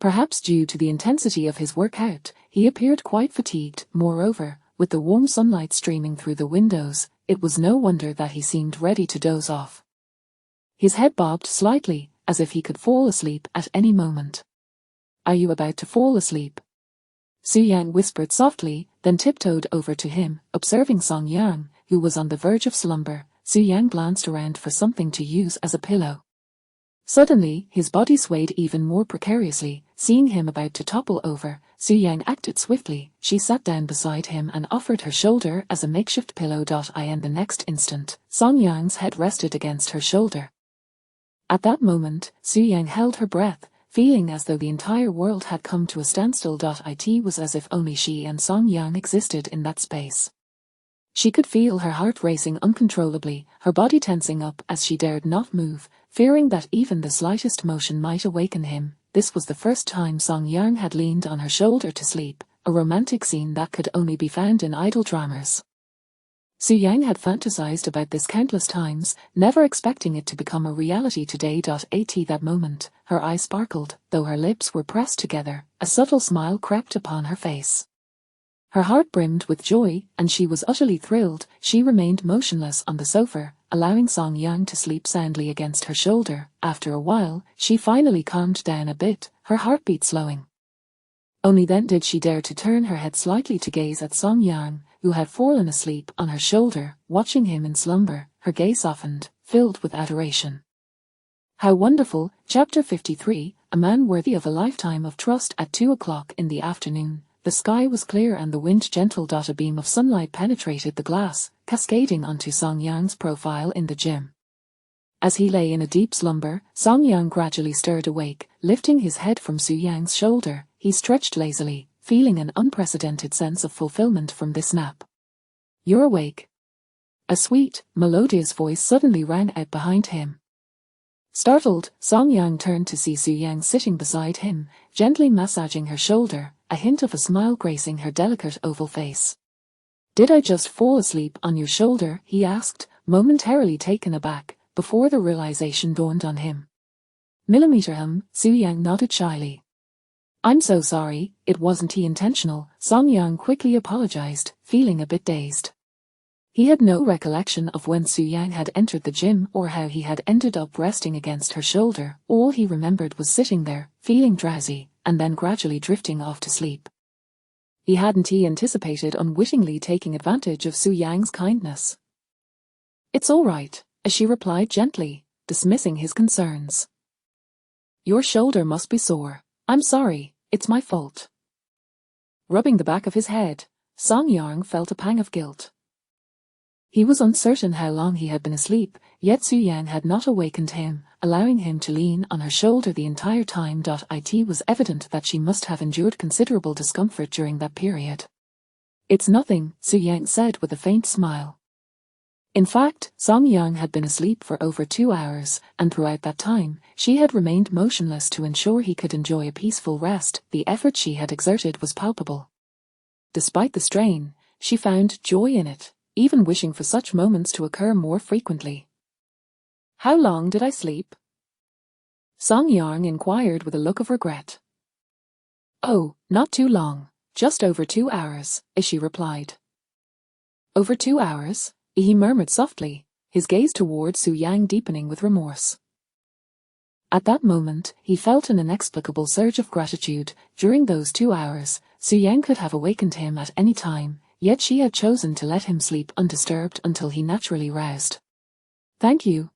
Perhaps due to the intensity of his workout, he appeared quite fatigued. Moreover, with the warm sunlight streaming through the windows, it was no wonder that he seemed ready to doze off. His head bobbed slightly, as if he could fall asleep at any moment. Are you about to fall asleep? Su Yang whispered softly, then tiptoed over to him, observing Song Yang, who was on the verge of slumber. Su Yang glanced around for something to use as a pillow. Suddenly, his body swayed even more precariously. Seeing him about to topple over, Su Yang acted swiftly. She sat down beside him and offered her shoulder as a makeshift pillow. In the next instant, Song Yang's head rested against her shoulder. At that moment, Su Yang held her breath, feeling as though the entire world had come to a standstill. It was as if only she and Song Yang existed in that space. She could feel her heart racing uncontrollably, her body tensing up as she dared not move, fearing that even the slightest motion might awaken him. This was the first time Song Yang had leaned on her shoulder to sleep, a romantic scene that could only be found in idle dramas. Su Yang had fantasized about this countless times, never expecting it to become a reality today. At that moment, her eyes sparkled, though her lips were pressed together, a subtle smile crept upon her face. Her heart brimmed with joy, and she was utterly thrilled. She remained motionless on the sofa, allowing Song Yang to sleep soundly against her shoulder. After a while, she finally calmed down a bit, her heartbeat slowing. Only then did she dare to turn her head slightly to gaze at Song Yang, who had fallen asleep on her shoulder. Watching him in slumber, her gaze softened, filled with adoration. How wonderful! Chapter 53, A man worthy of a lifetime of trust. At 2 o'clock in the afternoon, the sky was clear and the wind gentle. A beam of sunlight penetrated the glass, cascading onto Song Yang's profile in the gym. As he lay in a deep slumber, Song Yang gradually stirred awake, lifting his head from Su Yang's shoulder. He stretched lazily, feeling an unprecedented sense of fulfillment from this nap. You're awake. A sweet, melodious voice suddenly rang out behind him. Startled, Song Yang turned to see Su Yang sitting beside him, gently massaging her shoulder, a hint of a smile gracing her delicate oval face. Did I just fall asleep on your shoulder? He asked, momentarily taken aback, before the realization dawned on him. Su Yang nodded shyly. I'm so sorry, it wasn't intentional. Song Yang quickly apologized, feeling a bit dazed. He had no recollection of when Su Yang had entered the gym or how he had ended up resting against her shoulder. All he remembered was sitting there, feeling drowsy, and then gradually drifting off to sleep. He hadn't anticipated unwittingly taking advantage of Su Yang's kindness. It's all right, as she replied gently, dismissing his concerns. Your shoulder must be sore. I'm sorry, it's my fault. Rubbing the back of his head, Song Yang felt a pang of guilt. He was uncertain how long he had been asleep, yet Su Yang had not awakened him, allowing him to lean on her shoulder the entire time. It was evident that she must have endured considerable discomfort during that period. It's nothing, Su Yang said with a faint smile. In fact, Song Yang had been asleep for over 2 hours, and throughout that time, she had remained motionless to ensure he could enjoy a peaceful rest. The effort she had exerted was palpable. Despite the strain, she found joy in it, even wishing for such moments to occur more frequently. How long did I sleep? Song Yang inquired with a look of regret. Oh, not too long, just over 2 hours, she replied. Over 2 hours? He murmured softly, his gaze toward Su Yang deepening with remorse. At that moment, he felt an inexplicable surge of gratitude. During those 2 hours, Su Yang could have awakened him at any time, yet she had chosen to let him sleep undisturbed until he naturally roused. Thank you.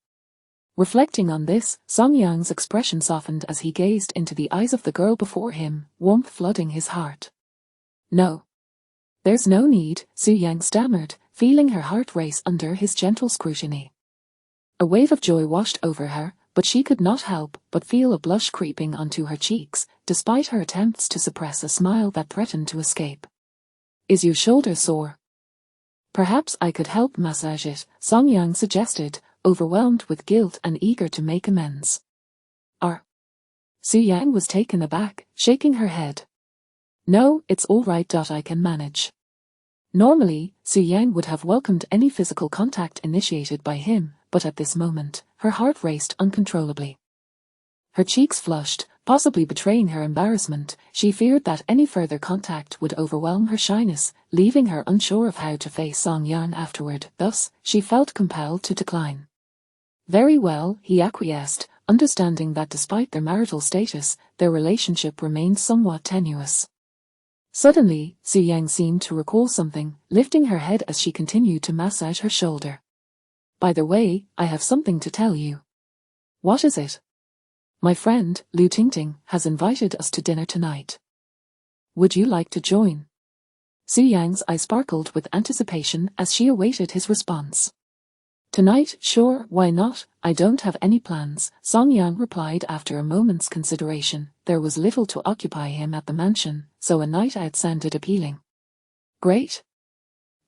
Reflecting on this, Song Yang's expression softened as he gazed into the eyes of the girl before him, warmth flooding his heart. No. There's no need, Su Yang stammered, feeling her heart race under his gentle scrutiny. A wave of joy washed over her, but she could not help but feel a blush creeping onto her cheeks, despite her attempts to suppress a smile that threatened to escape. Is your shoulder sore? Perhaps I could help massage it, Song Yang suggested, overwhelmed with guilt and eager to make amends. Su Yang was taken aback, shaking her head. No, it's all right. I can manage. Normally, Su Yang would have welcomed any physical contact initiated by him, but at this moment, her heart raced uncontrollably. Her cheeks flushed, possibly betraying her embarrassment. She feared that any further contact would overwhelm her shyness, leaving her unsure of how to face Song Yang afterward. Thus, she felt compelled to decline. Very well, he acquiesced, understanding that despite their marital status, their relationship remained somewhat tenuous. Suddenly, Su Yang seemed to recall something, lifting her head as she continued to massage her shoulder. By the way, I have something to tell you. What is it? My friend, Lu Tingting, has invited us to dinner tonight. Would you like to join? Su Yang's eyes sparkled with anticipation as she awaited his response. Tonight, sure, why not? I don't have any plans, Song Yang replied after a moment's consideration. There was little to occupy him at the mansion, so a night out sounded appealing. Great.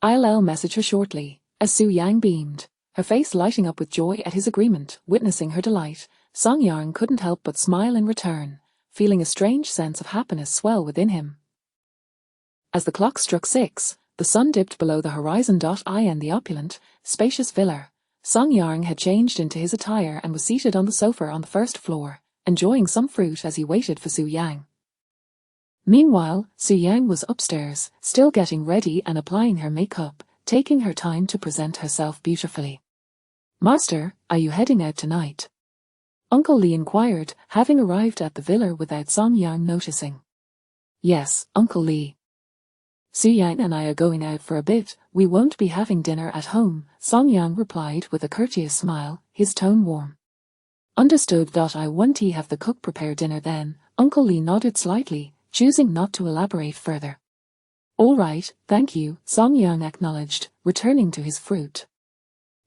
I'll message her shortly, as Su Yang beamed, her face lighting up with joy at his agreement. Witnessing her delight, Song Yang couldn't help but smile in return, feeling a strange sense of happiness swell within him. As the clock struck 6, the sun dipped below the horizon. In the opulent, spacious villa, Song Yang had changed into his attire and was seated on the sofa on the first floor, enjoying some fruit as he waited for Su Yang. Meanwhile, Su Yang was upstairs, still getting ready and applying her makeup, taking her time to present herself beautifully. Master, are you heading out tonight? Uncle Lee inquired, having arrived at the villa without Song Yang noticing. Yes, Uncle Lee. Su Yang and I are going out for a bit. We won't be having dinner at home, Song Yang replied with a courteous smile, his tone warm. Understood. I won't have the cook prepare dinner then, Uncle Lee nodded slightly, choosing not to elaborate further. All right, thank you, Song Yang acknowledged, returning to his fruit.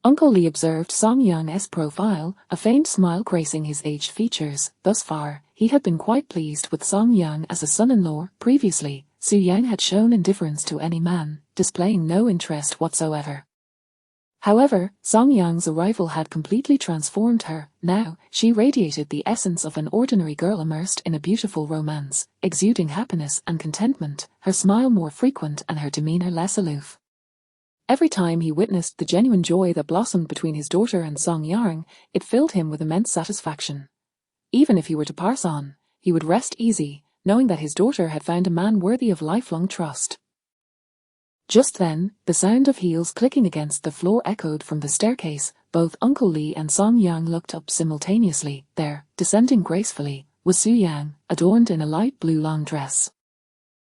Uncle Lee observed Song Yang's profile, a faint smile gracing his aged features. Thus far, he had been quite pleased with Song Yang as a son-in-law. Previously, Su Yang had shown indifference to any man, displaying no interest whatsoever. However, Song Yang's arrival had completely transformed her. Now, she radiated the essence of an ordinary girl immersed in a beautiful romance, exuding happiness and contentment, her smile more frequent and her demeanor less aloof. Every time he witnessed the genuine joy that blossomed between his daughter and Song Yang, it filled him with immense satisfaction. Even if he were to pass on, he would rest easy, knowing that his daughter had found a man worthy of lifelong trust. Just then, the sound of heels clicking against the floor echoed from the staircase. Both Uncle Lee and Song Yang looked up simultaneously. There, descending gracefully, was Su Yang, adorned in a light blue long dress.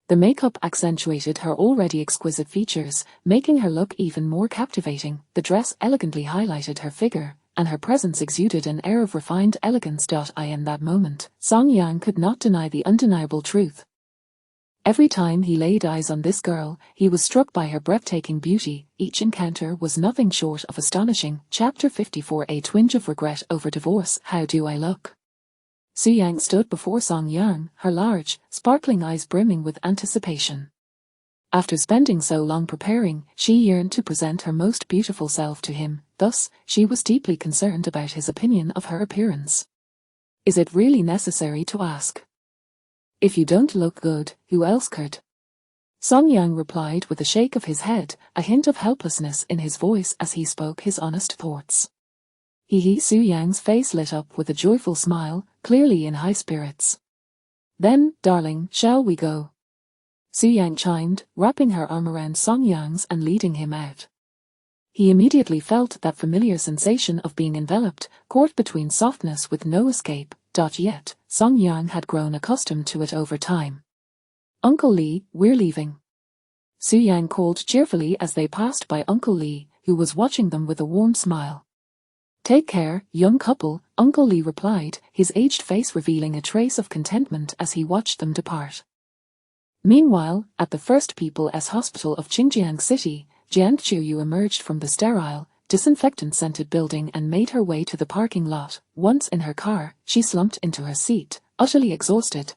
The makeup accentuated her already exquisite features, making her look even more captivating. The dress elegantly highlighted her figure, and her presence exuded an air of refined elegance. In that moment, Song Yang could not deny the undeniable truth. Every time he laid eyes on this girl, he was struck by her breathtaking beauty. Each encounter was nothing short of astonishing. Chapter 54. A twinge of regret over divorce. How do I look? Su Yang stood before Song Yang, her large, sparkling eyes brimming with anticipation. After spending so long preparing, she yearned to present her most beautiful self to him. Thus, she was deeply concerned about his opinion of her appearance. Is it really necessary to ask? If you don't look good, who else could? Song Yang replied with a shake of his head, a hint of helplessness in his voice as he spoke his honest thoughts. Su Yang's face lit up with a joyful smile, clearly in high spirits. Then, darling, shall we go? Su Yang chimed, wrapping her arm around Song Yang's and leading him out. He immediately felt that familiar sensation of being enveloped, caught between softness with no escape. Yet, Song Yang had grown accustomed to it over time. Uncle Lee, we're leaving. Su Yang called cheerfully as they passed by Uncle Lee, who was watching them with a warm smile. Take care, young couple, Uncle Lee replied, his aged face revealing a trace of contentment as he watched them depart. Meanwhile, at the First People's Hospital of Xinjiang City, Jiang Qiuyu emerged from the sterile, disinfectant-scented building and made her way to the parking lot. Once in her car, she slumped into her seat, utterly exhausted.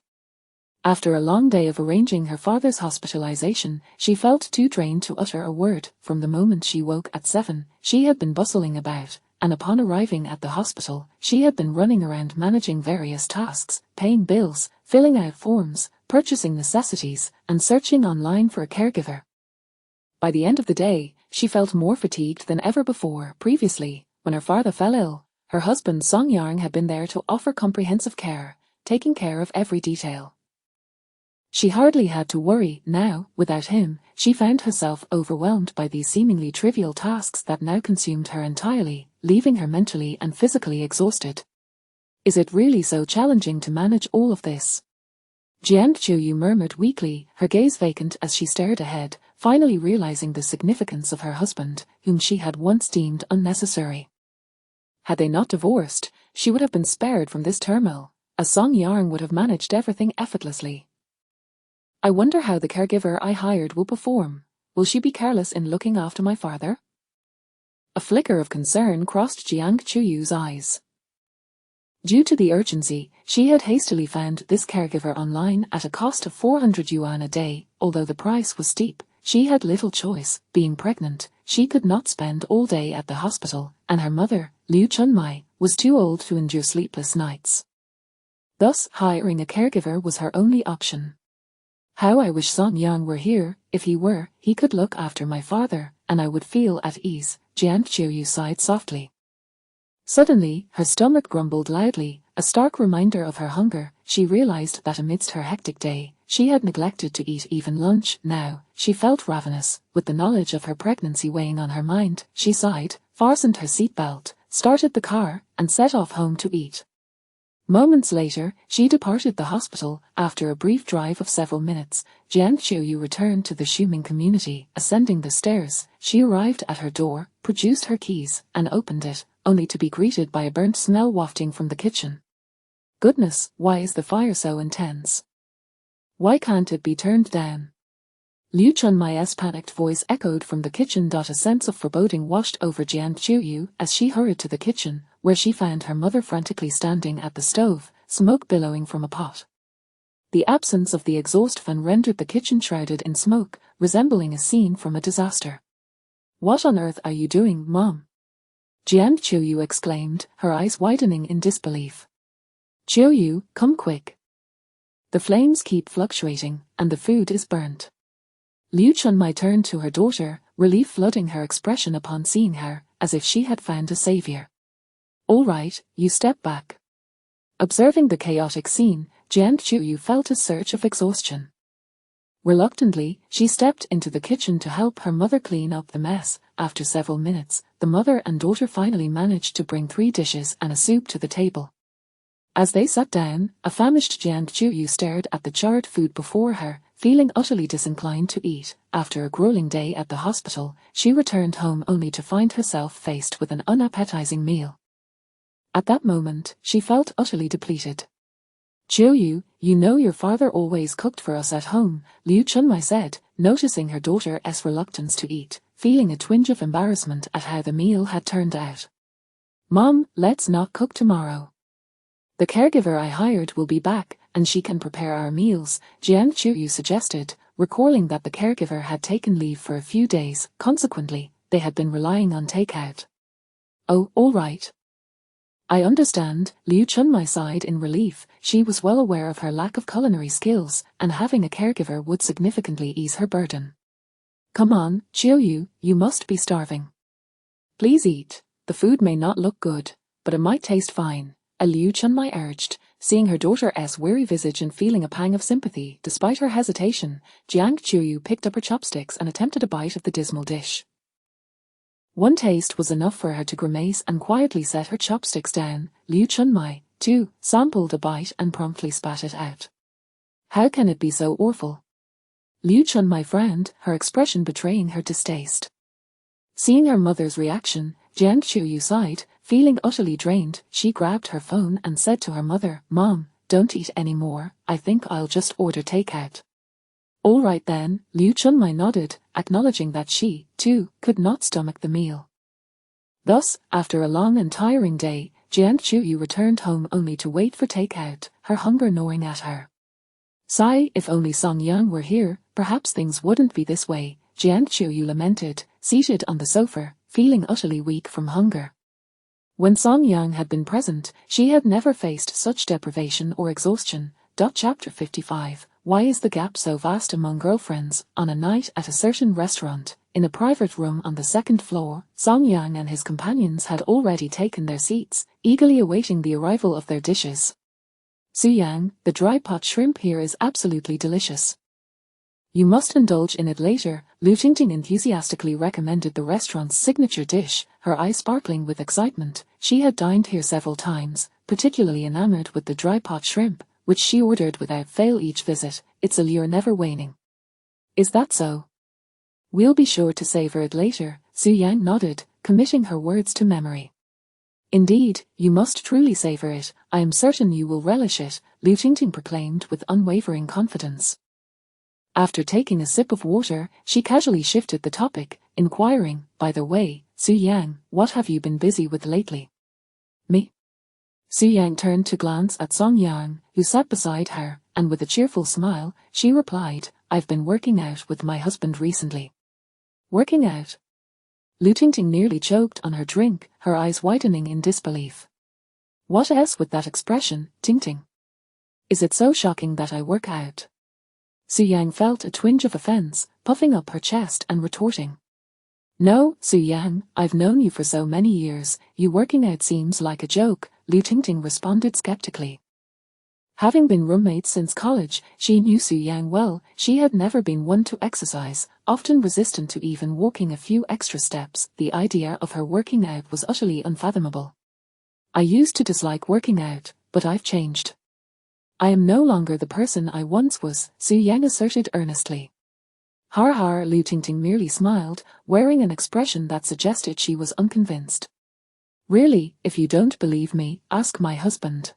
After a long day of arranging her father's hospitalization, she felt too drained to utter a word. From the moment she woke at 7, she had been bustling about, and upon arriving at the hospital, she had been running around managing various tasks, paying bills, filling out forms, purchasing necessities, and searching online for a caregiver. By the end of the day, she felt more fatigued than ever before. Previously, when her father fell ill, her husband Song Yang had been there to offer comprehensive care, taking care of every detail. She hardly had to worry. Now, without him, she found herself overwhelmed by these seemingly trivial tasks that now consumed her entirely, leaving her mentally and physically exhausted. Is it really so challenging to manage all of this? Jiang Chuyu murmured weakly, her gaze vacant as she stared ahead, finally realizing the significance of her husband, whom she had once deemed unnecessary. Had they not divorced, she would have been spared from this turmoil, as Song Yang would have managed everything effortlessly. I wonder how the caregiver I hired will perform. Will she be careless in looking after my father? A flicker of concern crossed Jiang Chuyu's eyes. Due to the urgency, she had hastily found this caregiver online at a cost of 400 yuan a day. Although the price was steep, she had little choice. Being pregnant, she could not spend all day at the hospital, and her mother, Liu Chunmai, was too old to endure sleepless nights. Thus, hiring a caregiver was her only option. How I wish Song Yang were here. If he were, he could look after my father, and I would feel at ease. Jiang Chuyu sighed softly. Suddenly, her stomach grumbled loudly, a stark reminder of her hunger. She realized that amidst her hectic day, she had neglected to eat even lunch. Now, she felt ravenous. With the knowledge of her pregnancy weighing on her mind, she sighed, fastened her seatbelt, started the car, and set off home to eat. Moments later, she departed the hospital. After a brief drive of several minutes, Jiang Chuyu returned to the Shuming community. Ascending the stairs, she arrived at her door, produced her keys, and opened it, only to be greeted by a burnt smell wafting from the kitchen. Goodness, why is the fire so intense? Why can't it be turned down? Liu Chunmai's panicked voice echoed from the kitchen. A sense of foreboding washed over Jiang Chuyu as she hurried to the kitchen, where she found her mother frantically standing at the stove, smoke billowing from a pot. The absence of the exhaust fan rendered the kitchen shrouded in smoke, resembling a scene from a disaster. What on earth are you doing, Mom? Jiang Chuyu exclaimed, her eyes widening in disbelief. Chuyu, come quick. The flames keep fluctuating, and the food is burnt. Liu Chunmai turned to her daughter, relief flooding her expression upon seeing her, as if she had found a savior. All right, you step back. Observing the chaotic scene, Jiang Chuyu felt a surge of exhaustion. Reluctantly, she stepped into the kitchen to help her mother clean up the mess. After several minutes, the mother and daughter finally managed to bring 3 dishes and a soup to the table. As they sat down, a famished Jiang Chuyu stared at the charred food before her, feeling utterly disinclined to eat. After a grueling day at the hospital, she returned home only to find herself faced with an unappetizing meal. At that moment, she felt utterly depleted. Chuyu, you know your father always cooked for us at home, Liu Chunmai said, noticing her daughter's reluctance to eat, feeling a twinge of embarrassment at how the meal had turned out. Mom, let's not cook tomorrow. The caregiver I hired will be back, and she can prepare our meals, Jiang Chuyu suggested, recalling that the caregiver had taken leave for a few days. Consequently, they had been relying on takeout. Oh, all right. I understand, Liu Chunmai sighed in relief. She was well aware of her lack of culinary skills, and having a caregiver would significantly ease her burden. Come on, Chuyu, you must be starving. Please eat. The food may not look good, but it might taste fine, Liu Chunmai urged, seeing her daughter's weary visage and feeling a pang of sympathy. Despite her hesitation, Jiang Chuyu picked up her chopsticks and attempted a bite of the dismal dish. One taste was enough for her to grimace and quietly set her chopsticks down. Liu Chunmai, too, sampled a bite and promptly spat it out. How can it be so awful? Liu Chunmai frowned, her expression betraying her distaste. Seeing her mother's reaction, Jiang Chuyu sighed, feeling utterly drained. She grabbed her phone and said to her mother, Mom, don't eat any more, I think I'll just order takeout. All right then, Liu Chunmai nodded, acknowledging that she, too, could not stomach the meal. Thus, after a long and tiring day, Jiang Chuyu returned home only to wait for takeout, her hunger gnawing at her. Sigh, if only Song Yang were here, perhaps things wouldn't be this way, Jiang Chuyu lamented, seated on the sofa, feeling utterly weak from hunger. When Song Yang had been present, she had never faced such deprivation or exhaustion. Chapter 55. Why is the gap so vast among girlfriends? On a night at a certain restaurant, in a private room on the second floor, Song Yang and his companions had already taken their seats, eagerly awaiting the arrival of their dishes. Su Yang, the dry pot shrimp here is absolutely delicious. You must indulge in it later, Lu Tingting enthusiastically recommended the restaurant's signature dish, her eyes sparkling with excitement. She had dined here several times, particularly enamored with the dry pot shrimp, which she ordered without fail each visit, its allure never waning. Is that so? We'll be sure to savor it later, Su Yang nodded, committing her words to memory. Indeed, you must truly savor it, I am certain you will relish it, Lu Tingting proclaimed with unwavering confidence. After taking a sip of water, she casually shifted the topic, inquiring, by the way, Su Yang, what have you been busy with lately? Me? Su Yang turned to glance at Song Yang, who sat beside her, and with a cheerful smile, she replied, I've been working out with my husband recently. Working out? Lu Tingting nearly choked on her drink, her eyes widening in disbelief. What else with that expression, Tingting? Is it so shocking that I work out? Su Yang felt a twinge of offense, puffing up her chest and retorting. No, Su Yang, I've known you for so many years, you working out seems like a joke, Lu Tingting responded skeptically. Having been roommates since college, she knew Su Yang well. She had never been one to exercise, often resistant to even walking a few extra steps. The idea of her working out was utterly unfathomable. I used to dislike working out, but I've changed. I am no longer the person I once was, Su Yang asserted earnestly. Har har, Lu Tingting merely smiled, wearing an expression that suggested she was unconvinced. Really, if you don't believe me, ask my husband.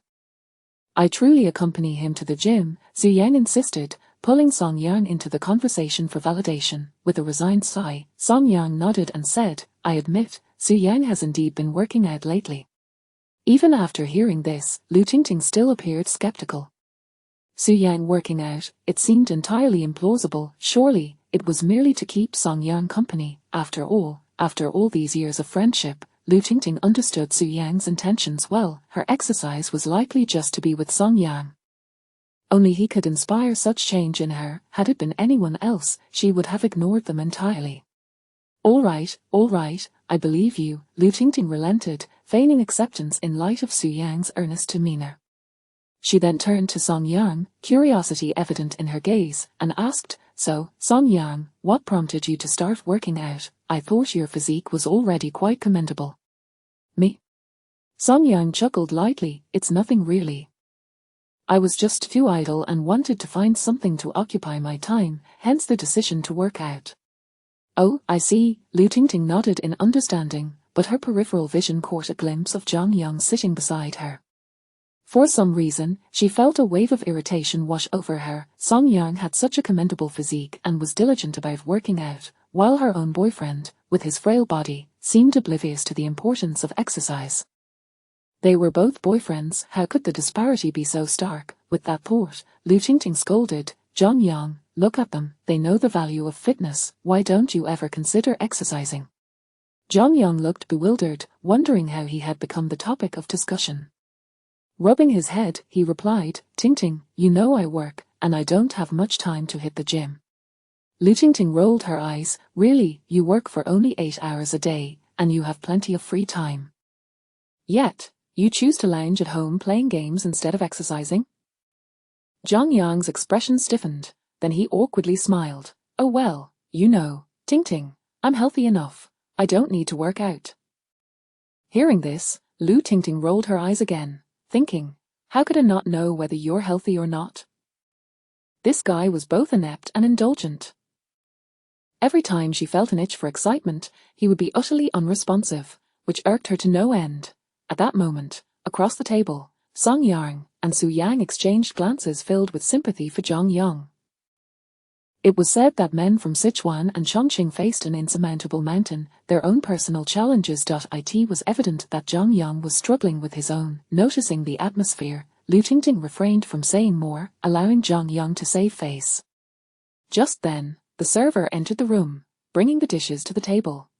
I truly accompany him to the gym, Su Yang insisted, pulling Song Yang into the conversation for validation. With a resigned sigh, Song Yang nodded and said, I admit, Su Yang has indeed been working out lately. Even after hearing this, Lu Tingting still appeared skeptical. Su Yang working out, it seemed entirely implausible. Surely, it was merely to keep Song Yang company. After all these years of friendship, Lu Tingting understood Su Yang's intentions well. Her exercise was likely just to be with Song Yang. Only he could inspire such change in her. Had it been anyone else, she would have ignored them entirely. All right, I believe you, Lu Tingting relented, feigning acceptance in light of Su Yang's earnest demeanor. She then turned to Song Yang, curiosity evident in her gaze, and asked, So, Song Yang, what prompted you to start working out? I thought your physique was already quite commendable. Me? Song Yang chuckled lightly, it's nothing really. I was just too idle and wanted to find something to occupy my time, hence the decision to work out. Oh, I see, Lu Tingting nodded in understanding, but her peripheral vision caught a glimpse of Zhang Yang sitting beside her. For some reason, she felt a wave of irritation wash over her. Song Yang had such a commendable physique and was diligent about working out, while her own boyfriend, with his frail body, seemed oblivious to the importance of exercise. They were both boyfriends, how could the disparity be so stark? With that thought, Lu Tingting scolded, Zhang Yang, look at them, they know the value of fitness, why don't you ever consider exercising? Zhang Yang looked bewildered, wondering how he had become the topic of discussion. Rubbing his head, he replied, Tingting, you know I work, and I don't have much time to hit the gym. Lu Tingting rolled her eyes, really, you work for only 8 hours a day, and you have plenty of free time. Yet, you choose to lounge at home playing games instead of exercising? Zhang Yang's expression stiffened, then he awkwardly smiled. Oh well, you know, Tingting, I'm healthy enough, I don't need to work out. Hearing this, Lu Tingting rolled her eyes again, thinking, how could I not know whether you're healthy or not? This guy was both inept and indulgent. Every time she felt an itch for excitement, he would be utterly unresponsive, which irked her to no end. At that moment, across the table, Song Yang and Su Yang exchanged glances filled with sympathy for Zhang Yang. It was said that men from Sichuan and Chongqing faced an insurmountable mountain, their own personal challenges. It was evident that Zhang Yang was struggling with his own. Noticing the atmosphere, Lu Tingting refrained from saying more, allowing Zhang Yang to save face. Just then, the server entered the room, bringing the dishes to the table.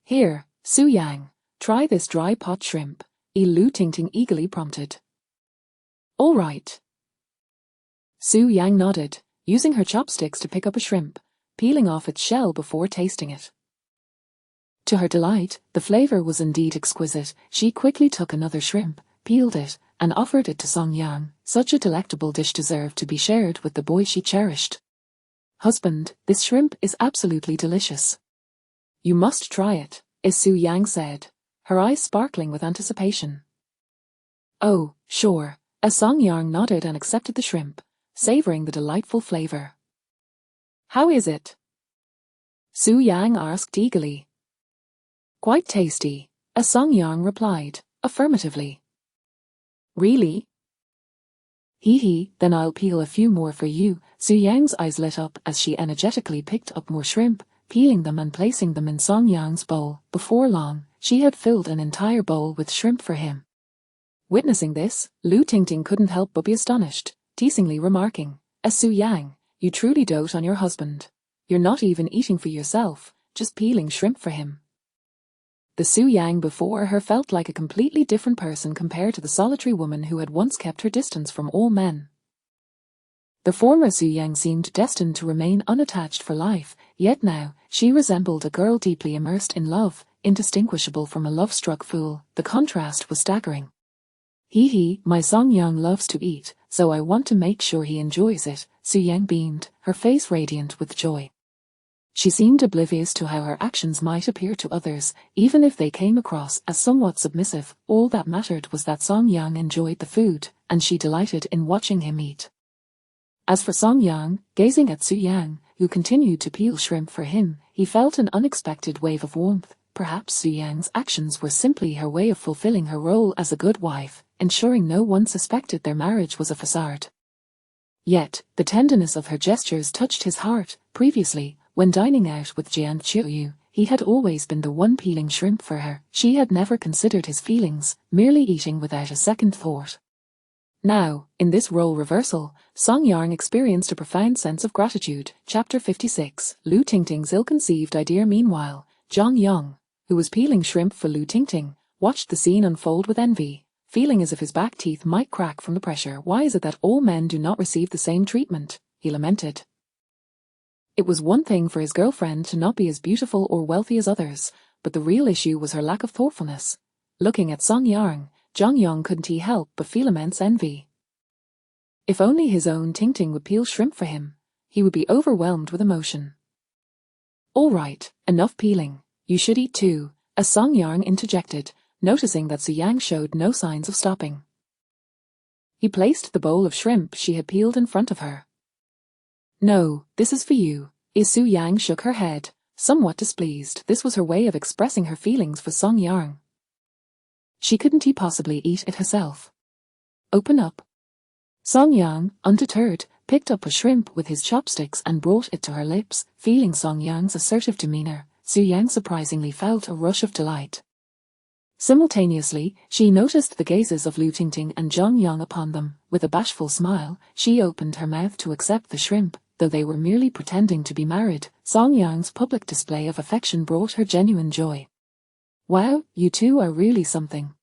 "Here, Su Yang, try this dry pot shrimp," Lu Tingting eagerly prompted. "All right." Su Yang nodded, using her chopsticks to pick up a shrimp, peeling off its shell before tasting it. To her delight, the flavor was indeed exquisite. She quickly took another shrimp, peeled it, and offered it to Song Yang. Such a delectable dish deserved to be shared with the boy she cherished. "Husband, this shrimp is absolutely delicious. You must try it," Su Yang said, her eyes sparkling with anticipation. "Oh, sure," Song Yang nodded and accepted the shrimp, savoring the delightful flavor. "How is it?" Su Yang asked eagerly. "Quite tasty," Song Yang replied, affirmatively. "Really? Hee, then I'll peel a few more for you." Su Yang's eyes lit up as she energetically picked up more shrimp, peeling them and placing them in Song Yang's bowl. Before long, she had filled an entire bowl with shrimp for him. Witnessing this, Lu Tingting couldn't help but be astonished, teasingly remarking, "Su Yang, you truly dote on your husband. You're not even eating for yourself, just peeling shrimp for him." The Su Yang before her felt like a completely different person compared to the solitary woman who had once kept her distance from all men. The former Su Yang seemed destined to remain unattached for life, yet now, she resembled a girl deeply immersed in love, indistinguishable from a love-struck fool. The contrast was staggering. Hee, my Song Yang loves to eat, so I want to make sure he enjoys it," Su Yang beamed, her face radiant with joy. She seemed oblivious to how her actions might appear to others, even if they came across as somewhat submissive. All that mattered was that Song Yang enjoyed the food, and she delighted in watching him eat. As for Song Yang, gazing at Su Yang, who continued to peel shrimp for him, he felt an unexpected wave of warmth. Perhaps Su Yang's actions were simply her way of fulfilling her role as a good wife, ensuring no one suspected their marriage was a facade. Yet, the tenderness of her gestures touched his heart. Previously, when dining out with Jian Qiuyu, he had always been the one peeling shrimp for her. She had never considered his feelings, merely eating without a second thought. Now, in this role reversal, Song Yang experienced a profound sense of gratitude. Chapter 56. Lu Tingting's ill-conceived idea. Meanwhile, Zhang Yang, who was peeling shrimp for Lu Tingting, watched the scene unfold with envy, feeling as if his back teeth might crack from the pressure. "Why is it that all men do not receive the same treatment?" he lamented. It was one thing for his girlfriend to not be as beautiful or wealthy as others, but the real issue was her lack of thoughtfulness. Looking at Song Yang, Zhang Yang couldn't help but feel immense envy. If only his own Tingting would peel shrimp for him, he would be overwhelmed with emotion. "All right, enough peeling. You should eat too," Song Yang interjected, noticing that Su Yang showed no signs of stopping. He placed the bowl of shrimp she had peeled in front of her. "No, this is for you." Su Yang shook her head, somewhat displeased. This was her way of expressing her feelings for Song Yang. She couldn't possibly eat it herself. "Open up." Song Yang, undeterred, picked up a shrimp with his chopsticks and brought it to her lips. Feeling Song Yang's assertive demeanor, Su Yang surprisingly felt a rush of delight. Simultaneously, she noticed the gazes of Lu Tingting and Zhang Yang upon them. With a bashful smile, she opened her mouth to accept the shrimp, though they were merely pretending to be married. Song Yang's public display of affection brought her genuine joy. "Wow, you two are really something.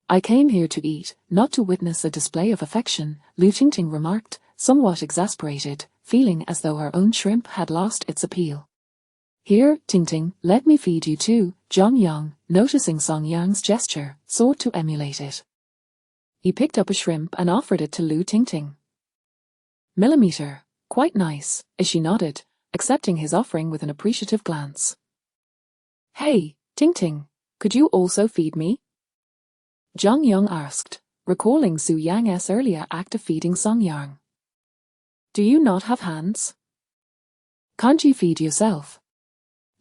I came here to eat, not to witness a display of affection," Lu Tingting remarked, somewhat exasperated, feeling as though her own shrimp had lost its appeal. "Here, Tingting, let me feed you too." Zhang Yang, noticing Song Yang's gesture, sought to emulate it. He picked up a shrimp and offered it to Lu Tingting. "Millimeter, quite nice," as she nodded, accepting his offering with an appreciative glance. "Hey, Tingting, could you also feed me?" Zhang Yang asked, recalling Su Yang's earlier act of feeding Song Yang. "Do you not have hands? Can't you feed yourself?"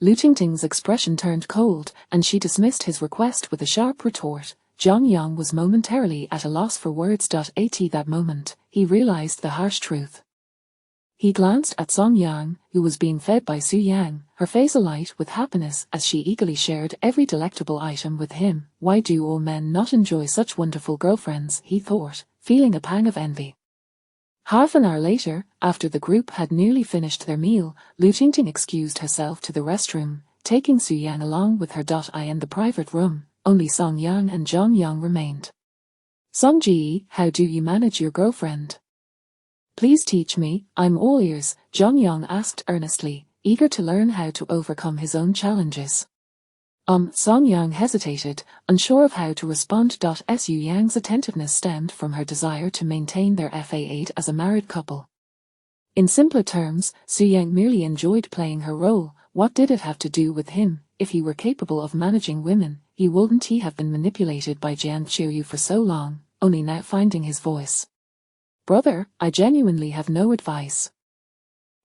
Lu Tingting's expression turned cold, and she dismissed his request with a sharp retort. Zhang Yang was momentarily at a loss for words. At that moment, he realized the harsh truth. He glanced at Song Yang, who was being fed by Su Yang, her face alight with happiness as she eagerly shared every delectable item with him. Why do all men not enjoy such wonderful girlfriends, he thought, feeling a pang of envy. Half an hour later, after the group had nearly finished their meal, Lu Tingting excused herself to the restroom, taking Su Yang along with her. In the private room, only Song Yang and Zhang Yang remained. Song Ji, how do you manage your girlfriend? Please teach me, I'm all ears, Zhang Yang asked earnestly, eager to learn how to overcome his own challenges. Song Yang hesitated, unsure of how to respond. Su Yang's attentiveness stemmed from her desire to maintain their fate as a married couple. In simpler terms, Su Yang merely enjoyed playing her role. What did it have to do with him? If he were capable of managing women, wouldn't he have been manipulated by Jian Qiuyu for so long, only now finding his voice? Brother, I genuinely have no advice.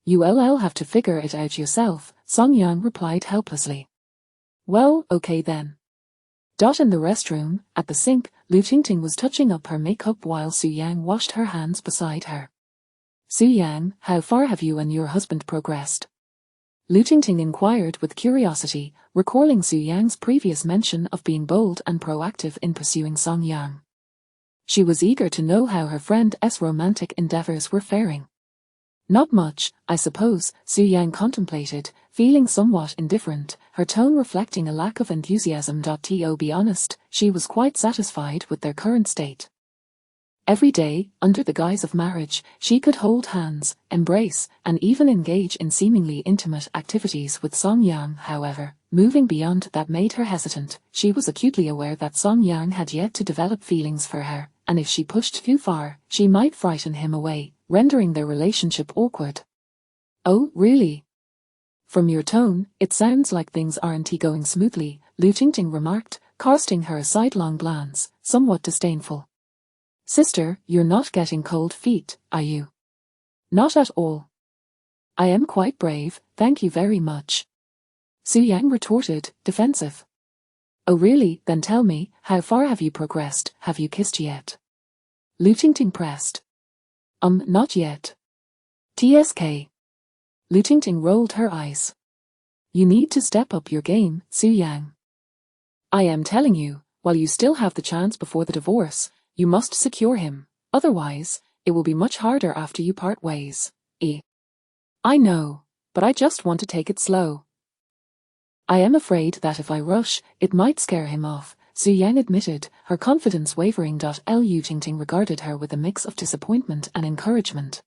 You'll have to figure it out yourself, Song Yang replied helplessly. Well, okay then. In the restroom, at the sink, Lu Tingting was touching up her makeup while Su Yang washed her hands beside her. Su Yang, how far have you and your husband progressed? Lu Tingting inquired with curiosity, recalling Su Yang's previous mention of being bold and proactive in pursuing Song Yang. She was eager to know how her friend's romantic endeavors were faring. Not much, I suppose, Su Yang contemplated, feeling somewhat indifferent, her tone reflecting a lack of enthusiasm. To be honest, she was quite satisfied with their current state. Every day, under the guise of marriage, she could hold hands, embrace, and even engage in seemingly intimate activities with Song Yang. However, moving beyond that made her hesitant. She was acutely aware that Song Yang had yet to develop feelings for her, and if she pushed too far, she might frighten him away, rendering their relationship awkward. Oh, really? From your tone, it sounds like things aren't going smoothly, Lu Tingting remarked, casting her a sidelong glance, somewhat disdainful. Sister, you're not getting cold feet, are you? Not at all. I am quite brave, thank you very much. Su Yang retorted, defensive. Oh really, then tell me, how far have you progressed, have you kissed yet? Lu Tingting pressed. Not yet. TSK. Lu Tingting rolled her eyes. You need to step up your game, Su Yang. I am telling you, while you still have the chance before the divorce, you must secure him, otherwise, it will be much harder after you part ways. I know, but I just want to take it slow. I am afraid that if I rush, it might scare him off, Su Yang admitted, her confidence wavering. Lu Tingting regarded her with a mix of disappointment and encouragement.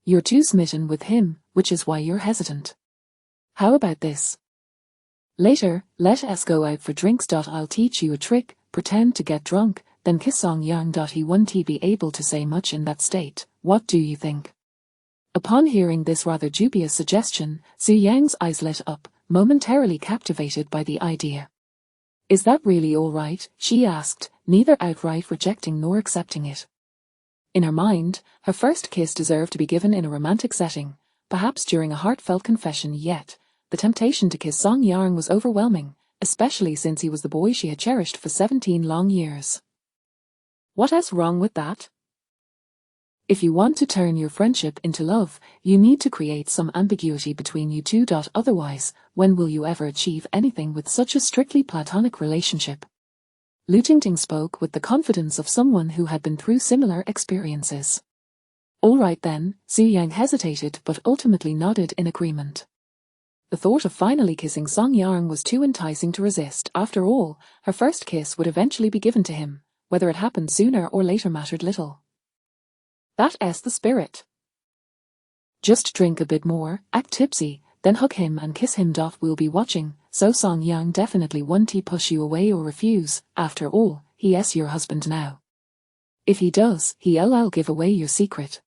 You're too smitten with him, which is why you're hesitant. How about this? Later, let us go out for drinks. I'll teach you a trick, pretend to get drunk, then kiss Song Yang. He won't be able to say much in that state, what do you think? Upon hearing this rather dubious suggestion, Su Yang's eyes lit up, momentarily captivated by the idea. Is that really all right? She asked, neither outright rejecting nor accepting it. In her mind, her first kiss deserved to be given in a romantic setting, perhaps during a heartfelt confession. Yet, the temptation to kiss Song Yang was overwhelming, especially since he was the boy she had cherished for 17 long years. What's wrong with that? If you want to turn your friendship into love, you need to create some ambiguity between you two. Otherwise, when will you ever achieve anything with such a strictly platonic relationship? Lu Tingting spoke with the confidence of someone who had been through similar experiences. All right then, Su Yang hesitated but ultimately nodded in agreement. The thought of finally kissing Song Yang was too enticing to resist. After all, her first kiss would eventually be given to him. Whether it happened sooner or later mattered little. That's the spirit. Just drink a bit more, act tipsy, then hug him and kiss him. We'll be watching, so Song Yang definitely won't push you away or refuse. After all, he's your husband now. If he does, I'll give away your secret.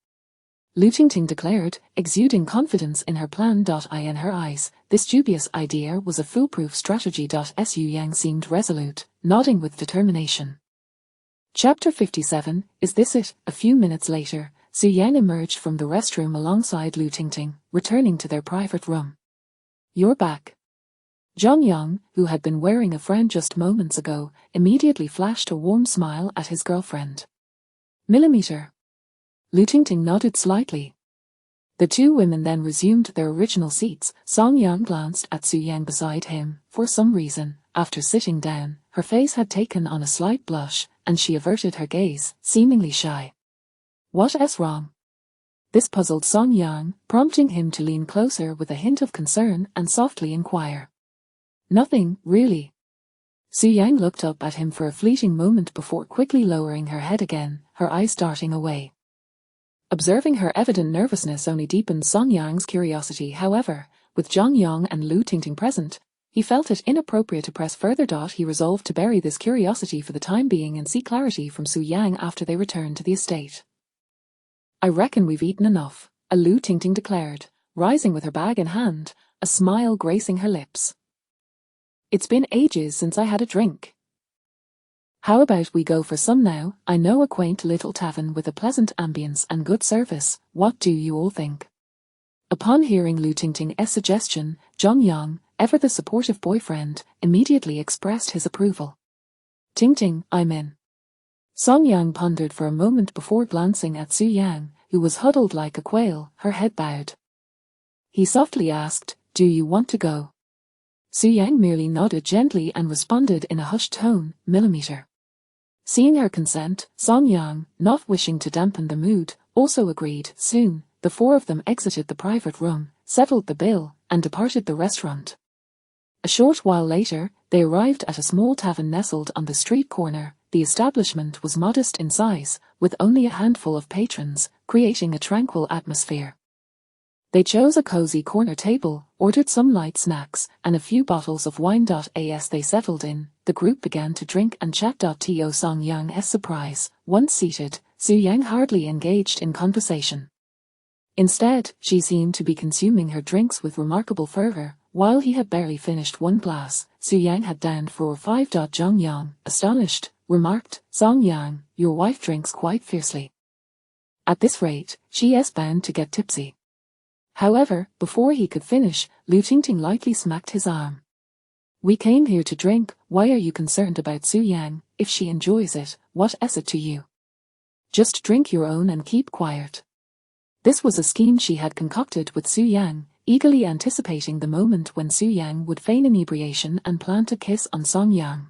Lu Tingting declared, exuding confidence in her plan. In her eyes, this dubious idea was a foolproof strategy. Su Yang seemed resolute, nodding with determination. Chapter 57, Is This It? A few minutes later, Su Yang emerged from the restroom alongside Lu Tingting, returning to their private room. You're back. Zhang Yang, who had been wearing a frown just moments ago, immediately flashed a warm smile at his girlfriend. Millimeter. Lu Tingting nodded slightly. The two women then resumed their original seats. Song Yang glanced at Su Yang beside him. For some reason, after sitting down, her face had taken on a slight blush, and she averted her gaze, seemingly shy. What's wrong? This puzzled Song Yang, prompting him to lean closer with a hint of concern and softly inquire. Nothing, really. Su Yang looked up at him for a fleeting moment before quickly lowering her head again, her eyes darting away. Observing her evident nervousness only deepened Song Yang's curiosity. However, with Zhang Yang and Lu Tingting present, he felt it inappropriate to press further. He resolved to bury this curiosity for the time being and seek clarity from Su Yang after they returned to the estate. I reckon we've eaten enough, Lu Tingting declared, rising with her bag in hand, a smile gracing her lips. It's been ages since I had a drink. How about we go for some now? I know a quaint little tavern with a pleasant ambience and good service. What do you all think? Upon hearing Lu Tingting's suggestion, Zhang Yang, ever the supportive boyfriend, immediately expressed his approval. Tingting, I'm in. Song Yang pondered for a moment before glancing at Su Yang, who was huddled like a quail, her head bowed. He softly asked, do you want to go? Su Yang merely nodded gently and responded in a hushed tone, millimeter. Seeing her consent, Song Yang, not wishing to dampen the mood, also agreed. Soon, the four of them exited the private room, settled the bill, and departed the restaurant. A short while later, they arrived at a small tavern nestled on the street corner. The establishment was modest in size, with only a handful of patrons, creating a tranquil atmosphere. They chose a cozy corner table, ordered some light snacks, and a few bottles of wine. As they settled in, the group began to drink and chat. To Song Yang's surprise, once seated, Su Yang hardly engaged in conversation. Instead, she seemed to be consuming her drinks with remarkable fervor. While he had barely finished one glass, Su Yang had downed 4 or 5. Zhang Yang, astonished, remarked, Song Yang, your wife drinks quite fiercely. At this rate, she is bound to get tipsy. However, before he could finish, Lu Tingting lightly smacked his arm. We came here to drink. Why are you concerned about Su Yang? If she enjoys it, what is it to you? Just drink your own and keep quiet. This was a scheme she had concocted with Su Yang, eagerly anticipating the moment when Su Yang would feign inebriation and plant a kiss on Song Yang.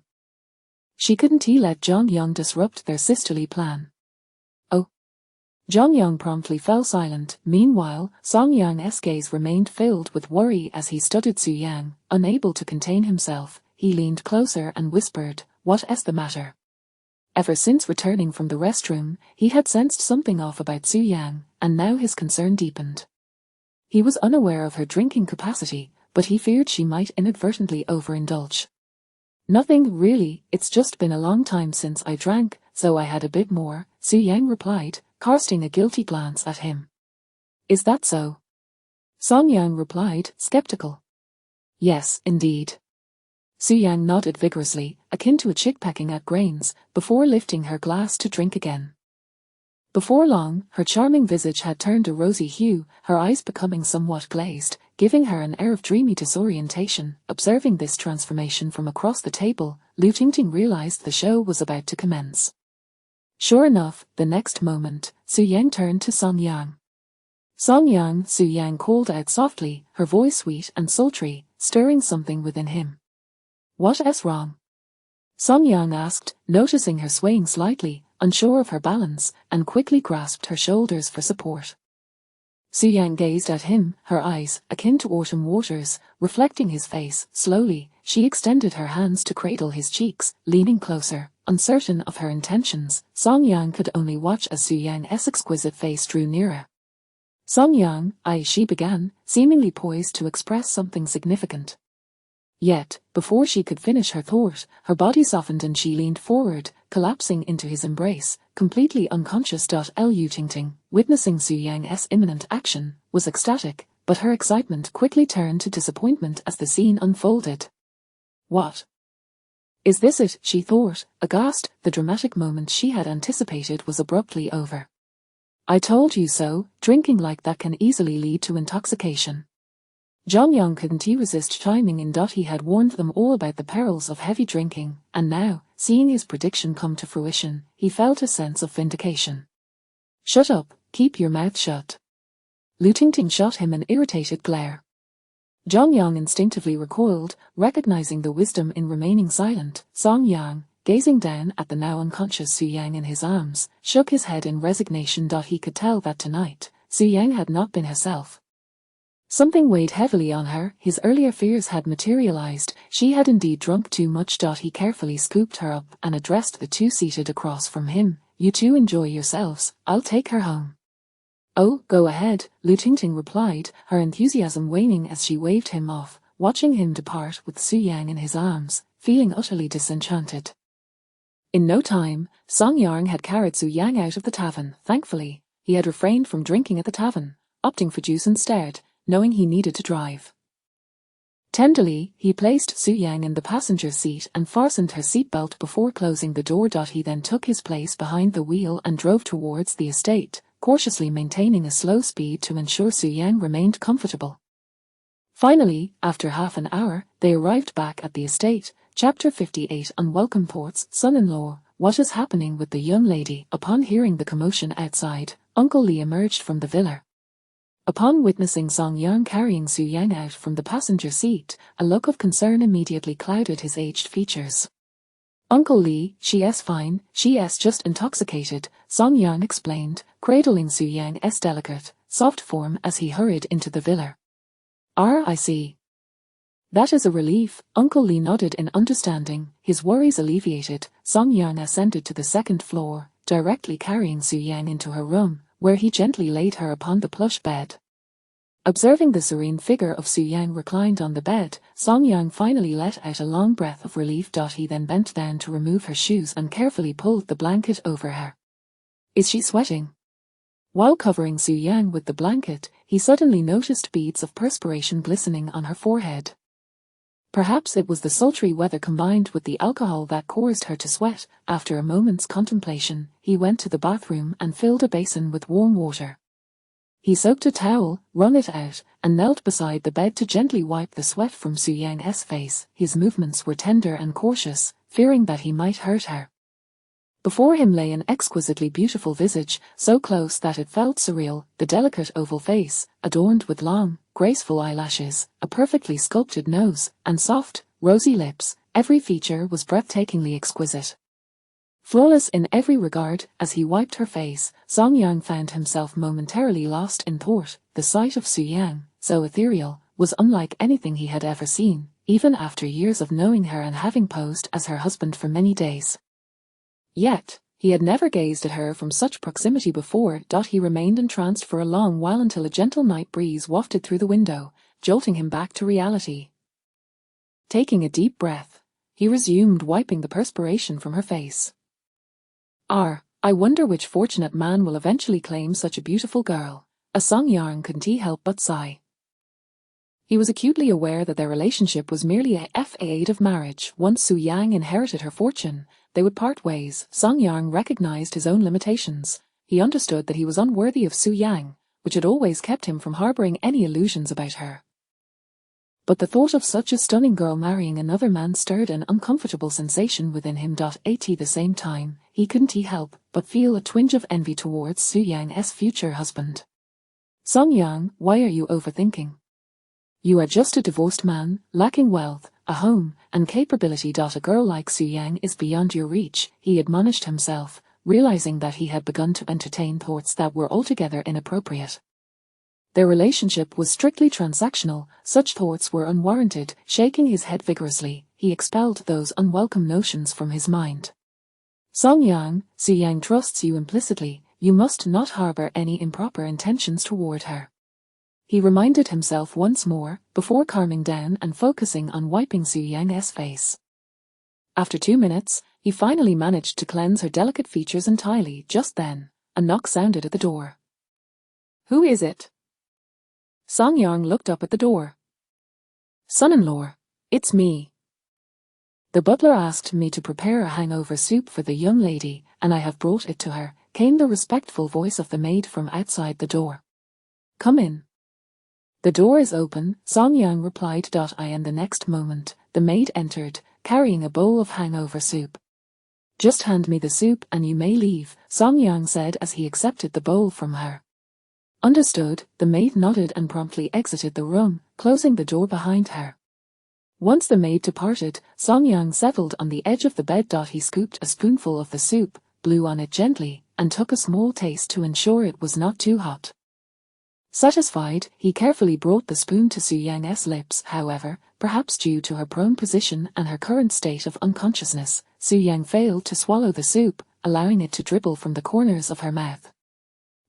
She couldn't let Zhang Yang disrupt their sisterly plan. Oh. Zhang Yang promptly fell silent. Meanwhile, Song Yang's gaze remained filled with worry as he studied Su Yang. Unable to contain himself, he leaned closer and whispered, what is the matter? Ever since returning from the restroom, he had sensed something off about Su Yang, and now his concern deepened. He was unaware of her drinking capacity, but he feared she might inadvertently overindulge. Nothing, really, it's just been a long time since I drank, so I had a bit more, Su Yang replied, casting a guilty glance at him. Is that so? Song Yang replied, skeptical. Yes, indeed. Su Yang nodded vigorously, akin to a chick pecking at grains, before lifting her glass to drink again. Before long, her charming visage had turned a rosy hue, her eyes becoming somewhat glazed, giving her an air of dreamy disorientation. Observing this transformation from across the table, Lu Tingting realized the show was about to commence. Sure enough, the next moment, Su Yang turned to Song Yang. Song Yang, Su Yang called out softly, her voice sweet and sultry, stirring something within him. What is wrong? Song Yang asked, noticing her swaying slightly, unsure of her balance, and quickly grasped her shoulders for support. Su Yang gazed at him, her eyes, akin to autumn waters, reflecting his face. Slowly, she extended her hands to cradle his cheeks, leaning closer, uncertain of her intentions. Song Yang could only watch as Su Yang's exquisite face drew nearer. Song Yang, she began, seemingly poised to express something significant. Yet, before she could finish her thought, her body softened and she leaned forward, collapsing into his embrace, completely unconscious. Lu Tingting, witnessing Su Yang's imminent action, was ecstatic, but her excitement quickly turned to disappointment as the scene unfolded. What? Is this it? She thought, aghast. The dramatic moment she had anticipated was abruptly over. I told you so, drinking like that can easily lead to intoxication. Zhang Yang couldn't resist chiming in. He had warned them all about the perils of heavy drinking, and now, seeing his prediction come to fruition, he felt a sense of vindication. Shut up, keep your mouth shut. Lu Tingting shot him an irritated glare. Zhang Yang instinctively recoiled, recognizing the wisdom in remaining silent. Song Yang, gazing down at the now unconscious Su Yang in his arms, shook his head in resignation. He could tell that tonight, Su Yang had not been herself. Something weighed heavily on her. His earlier fears had materialized. She had indeed drunk too much. He carefully scooped her up and addressed the two seated across from him. You two enjoy yourselves, I'll take her home. Oh, go ahead, Lu Tingting replied, her enthusiasm waning as she waved him off, watching him depart with Su Yang in his arms, feeling utterly disenchanted. In no time, Song Yang had carried Su Yang out of the tavern. Thankfully, he had refrained from drinking at the tavern, opting for juice instead, knowing he needed to drive. Tenderly, he placed Su Yang in the passenger seat and fastened her seatbelt before closing the door. He then took his place behind the wheel and drove towards the estate, cautiously maintaining a slow speed to ensure Su Yang remained comfortable. Finally, after half an hour, they arrived back at the estate. Chapter 58 Unwelcome Thoughts. Son-in-law, what is happening with the young lady? Upon hearing the commotion outside, Uncle Li emerged from the villa. Upon witnessing Song Yang carrying Su Yang out from the passenger seat, a look of concern immediately clouded his aged features. Uncle Li, she's fine, she's just intoxicated, Song Yang explained, cradling Su Yang's delicate, soft form as he hurried into the villa. I see. That is a relief, Uncle Li nodded in understanding, his worries alleviated. Song Yang ascended to the second floor, directly carrying Su Yang into her room, where he gently laid her upon the plush bed. Observing the serene figure of Su Yang reclined on the bed, Song Yang finally let out a long breath of relief. He then bent down to remove her shoes and carefully pulled the blanket over her. Is she sweating? While covering Su Yang with the blanket, he suddenly noticed beads of perspiration glistening on her forehead. Perhaps it was the sultry weather combined with the alcohol that caused her to sweat. After a moment's contemplation, he went to the bathroom and filled a basin with warm water. He soaked a towel, wrung it out, and knelt beside the bed to gently wipe the sweat from Su Yang's face. His movements were tender and cautious, fearing that he might hurt her. Before him lay an exquisitely beautiful visage, so close that it felt surreal, the delicate oval face, adorned with long, graceful eyelashes, a perfectly sculpted nose, and soft, rosy lips. Every feature was breathtakingly exquisite. Flawless in every regard, as he wiped her face, Song Yang found himself momentarily lost in thought. The sight of Su Yang, so ethereal, was unlike anything he had ever seen, even after years of knowing her and having posed as her husband for many days. Yet, he had never gazed at her from such proximity before. He remained entranced for a long while until a gentle night breeze wafted through the window, jolting him back to reality. Taking a deep breath, he resumed wiping the perspiration from her face. I wonder which fortunate man will eventually claim such a beautiful girl. A Song Yang couldn't help but sigh. He was acutely aware that their relationship was merely a facade of marriage. Once Su Yang inherited her fortune, they would part ways. Song Yang recognized his own limitations. He understood that he was unworthy of Su Yang, which had always kept him from harboring any illusions about her. But the thought of such a stunning girl marrying another man stirred an uncomfortable sensation within him. At the same time, he couldn't help but feel a twinge of envy towards Su Yang's future husband. Song Yang, why are you overthinking? You are just a divorced man, lacking wealth, a home, and capability. A girl like Su Yang is beyond your reach, he admonished himself, realizing that he had begun to entertain thoughts that were altogether inappropriate. Their relationship was strictly transactional, such thoughts were unwarranted. Shaking his head vigorously, he expelled those unwelcome notions from his mind. Song Yang, Su Yang trusts you implicitly, you must not harbor any improper intentions toward her. He reminded himself once more, before calming down and focusing on wiping Su Yang's face. After 2 minutes, he finally managed to cleanse her delicate features entirely. Just then, a knock sounded at the door. Who is it? Song Yang looked up at the door. Son-in-law, it's me. The butler asked me to prepare a hangover soup for the young lady, and I have brought it to her, came the respectful voice of the maid from outside the door. Come in. The door is open, Song Yang replied. And the next moment, the maid entered, carrying a bowl of hangover soup. Just hand me the soup and you may leave, Song Yang said as he accepted the bowl from her. Understood, the maid nodded and promptly exited the room, closing the door behind her. Once the maid departed, Song Yang settled on the edge of the bed. He scooped a spoonful of the soup, blew on it gently, and took a small taste to ensure it was not too hot. Satisfied, he carefully brought the spoon to Su Yang's lips. However, perhaps due to her prone position and her current state of unconsciousness, Su Yang failed to swallow the soup, allowing it to dribble from the corners of her mouth.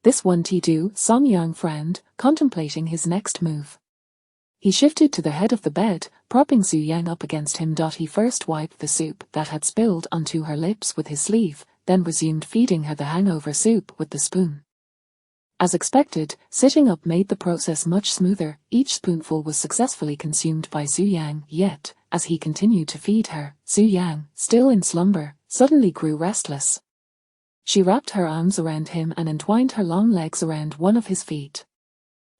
This won't do, Song Yang frowned, contemplating his next move. He shifted to the head of the bed, propping Su Yang up against him. He first wiped the soup that had spilled onto her lips with his sleeve, then resumed feeding her the hangover soup with the spoon. As expected, sitting up made the process much smoother. Each spoonful was successfully consumed by Su Yang, yet, as he continued to feed her, Su Yang, still in slumber, suddenly grew restless. She wrapped her arms around him and entwined her long legs around one of his feet.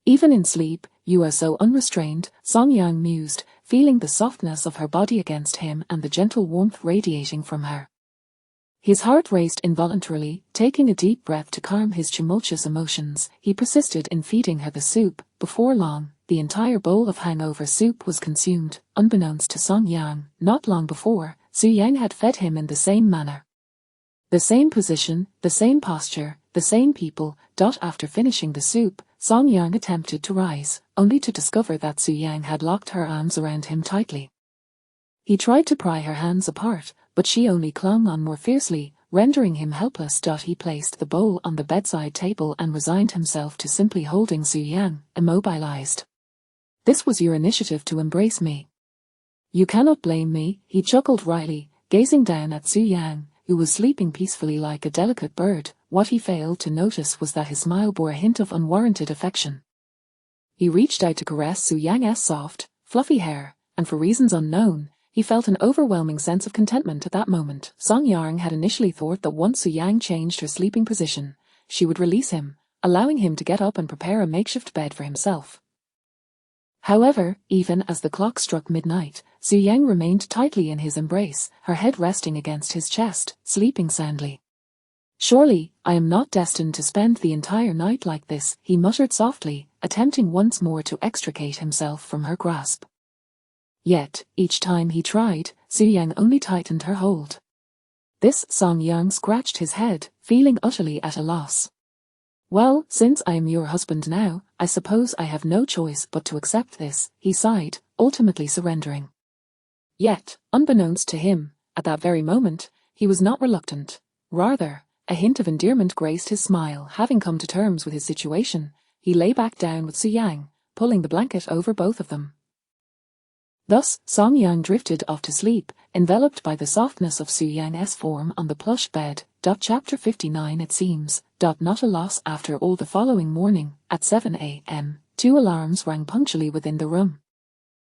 Even in sleep, you are so unrestrained, Song Yang mused, feeling the softness of her body against him and the gentle warmth radiating from her. His heart raced involuntarily. Taking a deep breath to calm his tumultuous emotions, he persisted in feeding her the soup. Before long, the entire bowl of hangover soup was consumed. Unbeknownst to Song Yang, not long before, Su Yang had fed him in the same manner. The same position, the same posture, the same people. After finishing the soup, Song Yang attempted to rise, only to discover that Su Yang had locked her arms around him tightly. He tried to pry her hands apart, but she only clung on more fiercely, rendering him helpless. He placed the bowl on the bedside table and resigned himself to simply holding Su Yang, immobilized. This was your initiative to embrace me. You cannot blame me, he chuckled wryly, gazing down at Su Yang, who was sleeping peacefully like a delicate bird. What he failed to notice was that his smile bore a hint of unwarranted affection. He reached out to caress Su Yang's soft, fluffy hair, and for reasons unknown, he felt an overwhelming sense of contentment at that moment. Song Yang had initially thought that once Su Yang changed her sleeping position, she would release him, allowing him to get up and prepare a makeshift bed for himself. However, even as the clock struck midnight, Su Yang remained tightly in his embrace, her head resting against his chest, sleeping soundly. Surely, I am not destined to spend the entire night like this, he muttered softly, attempting once more to extricate himself from her grasp. Yet, each time he tried, Su Yang only tightened her hold. This Song Yang scratched his head, feeling utterly at a loss. Well, since I am your husband now, I suppose I have no choice but to accept this, he sighed, ultimately surrendering. Yet, unbeknownst to him, at that very moment, he was not reluctant. Rather, a hint of endearment graced his smile. Having come to terms with his situation, he lay back down with Su Yang, pulling the blanket over both of them. Thus, Song Yang drifted off to sleep, enveloped by the softness of Su Yang's form on the plush bed. Chapter 59. It seems, not a loss after all. The following morning, at 7 a.m., 2 alarms rang punctually within the room.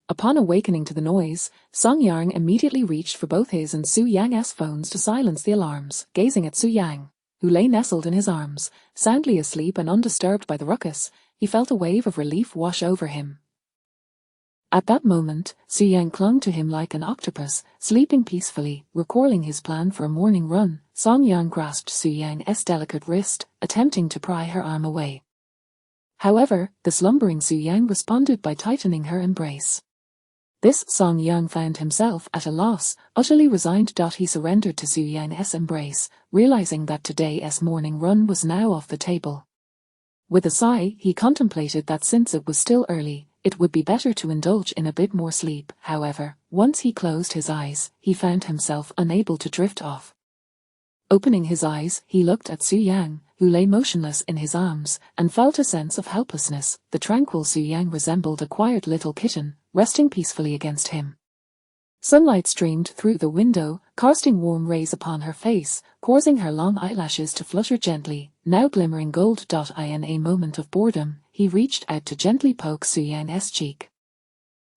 Upon awakening to the noise, Song Yang immediately reached for both his and Su Yang's phones to silence the alarms. Gazing at Su Yang, who lay nestled in his arms, soundly asleep and undisturbed by the ruckus, he felt a wave of relief wash over him. At that moment, Su Yang clung to him like an octopus, sleeping peacefully. Recalling his plan for a morning run, Song Yang grasped Su Yang's delicate wrist, attempting to pry her arm away. However, the slumbering Su Yang responded by tightening her embrace. This Song Yang found himself at a loss, utterly resigned. He surrendered to Su Yang's embrace, realizing that today's morning run was now off the table. With a sigh, he contemplated that since it was still early, it would be better to indulge in a bit more sleep. However, once he closed his eyes, he found himself unable to drift off. Opening his eyes, he looked at Su Yang, who lay motionless in his arms, and felt a sense of helplessness. The tranquil Su Yang resembled a quiet little kitten, resting peacefully against him. Sunlight streamed through the window, casting warm rays upon her face, causing her long eyelashes to flutter gently, now glimmering gold. In a moment of boredom, he reached out to gently poke Su Yang's cheek.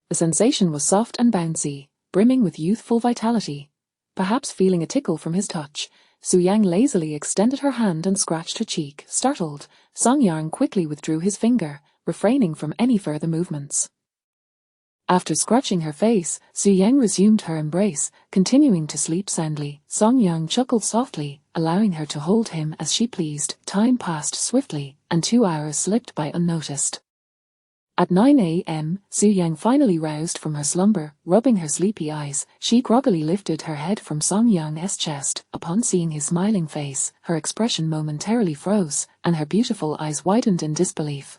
The sensation was soft and bouncy, brimming with youthful vitality. Perhaps feeling a tickle from his touch, Su Yang lazily extended her hand and scratched her cheek. Startled, Song Yang quickly withdrew his finger, refraining from any further movements. After scratching her face, Su Yang resumed her embrace, continuing to sleep soundly. Song Yang chuckled softly, allowing her to hold him as she pleased. Time passed swiftly, and 2 hours slipped by unnoticed. At 9 a.m., Su-yang finally roused from her slumber. Rubbing her sleepy eyes, she groggily lifted her head from Song-Yang's chest. Upon seeing his smiling face, her expression momentarily froze, and her beautiful eyes widened in disbelief.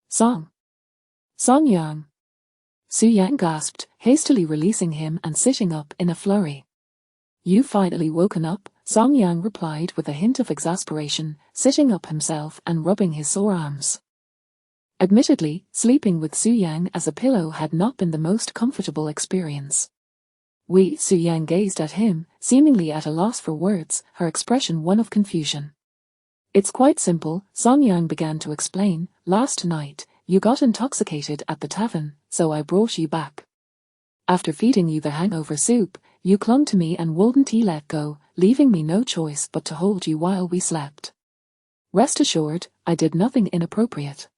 Song-Yang! Su-yang gasped, hastily releasing him and sitting up in a flurry. "You've finally woken up," Song-Yang replied with a hint of exasperation, sitting up himself and rubbing his sore arms. Admittedly, sleeping with Su-yang as a pillow had not been the most comfortable experience. Su-yang gazed at him, seemingly at a loss for words, her expression one of confusion. "It's quite simple," Song-Yang began to explain. "Last night, you got intoxicated at the tavern, so I brought you back. After feeding you the hangover soup, you clung to me and wouldn't let go, leaving me no choice but to hold you while we slept. Rest assured, I did nothing inappropriate.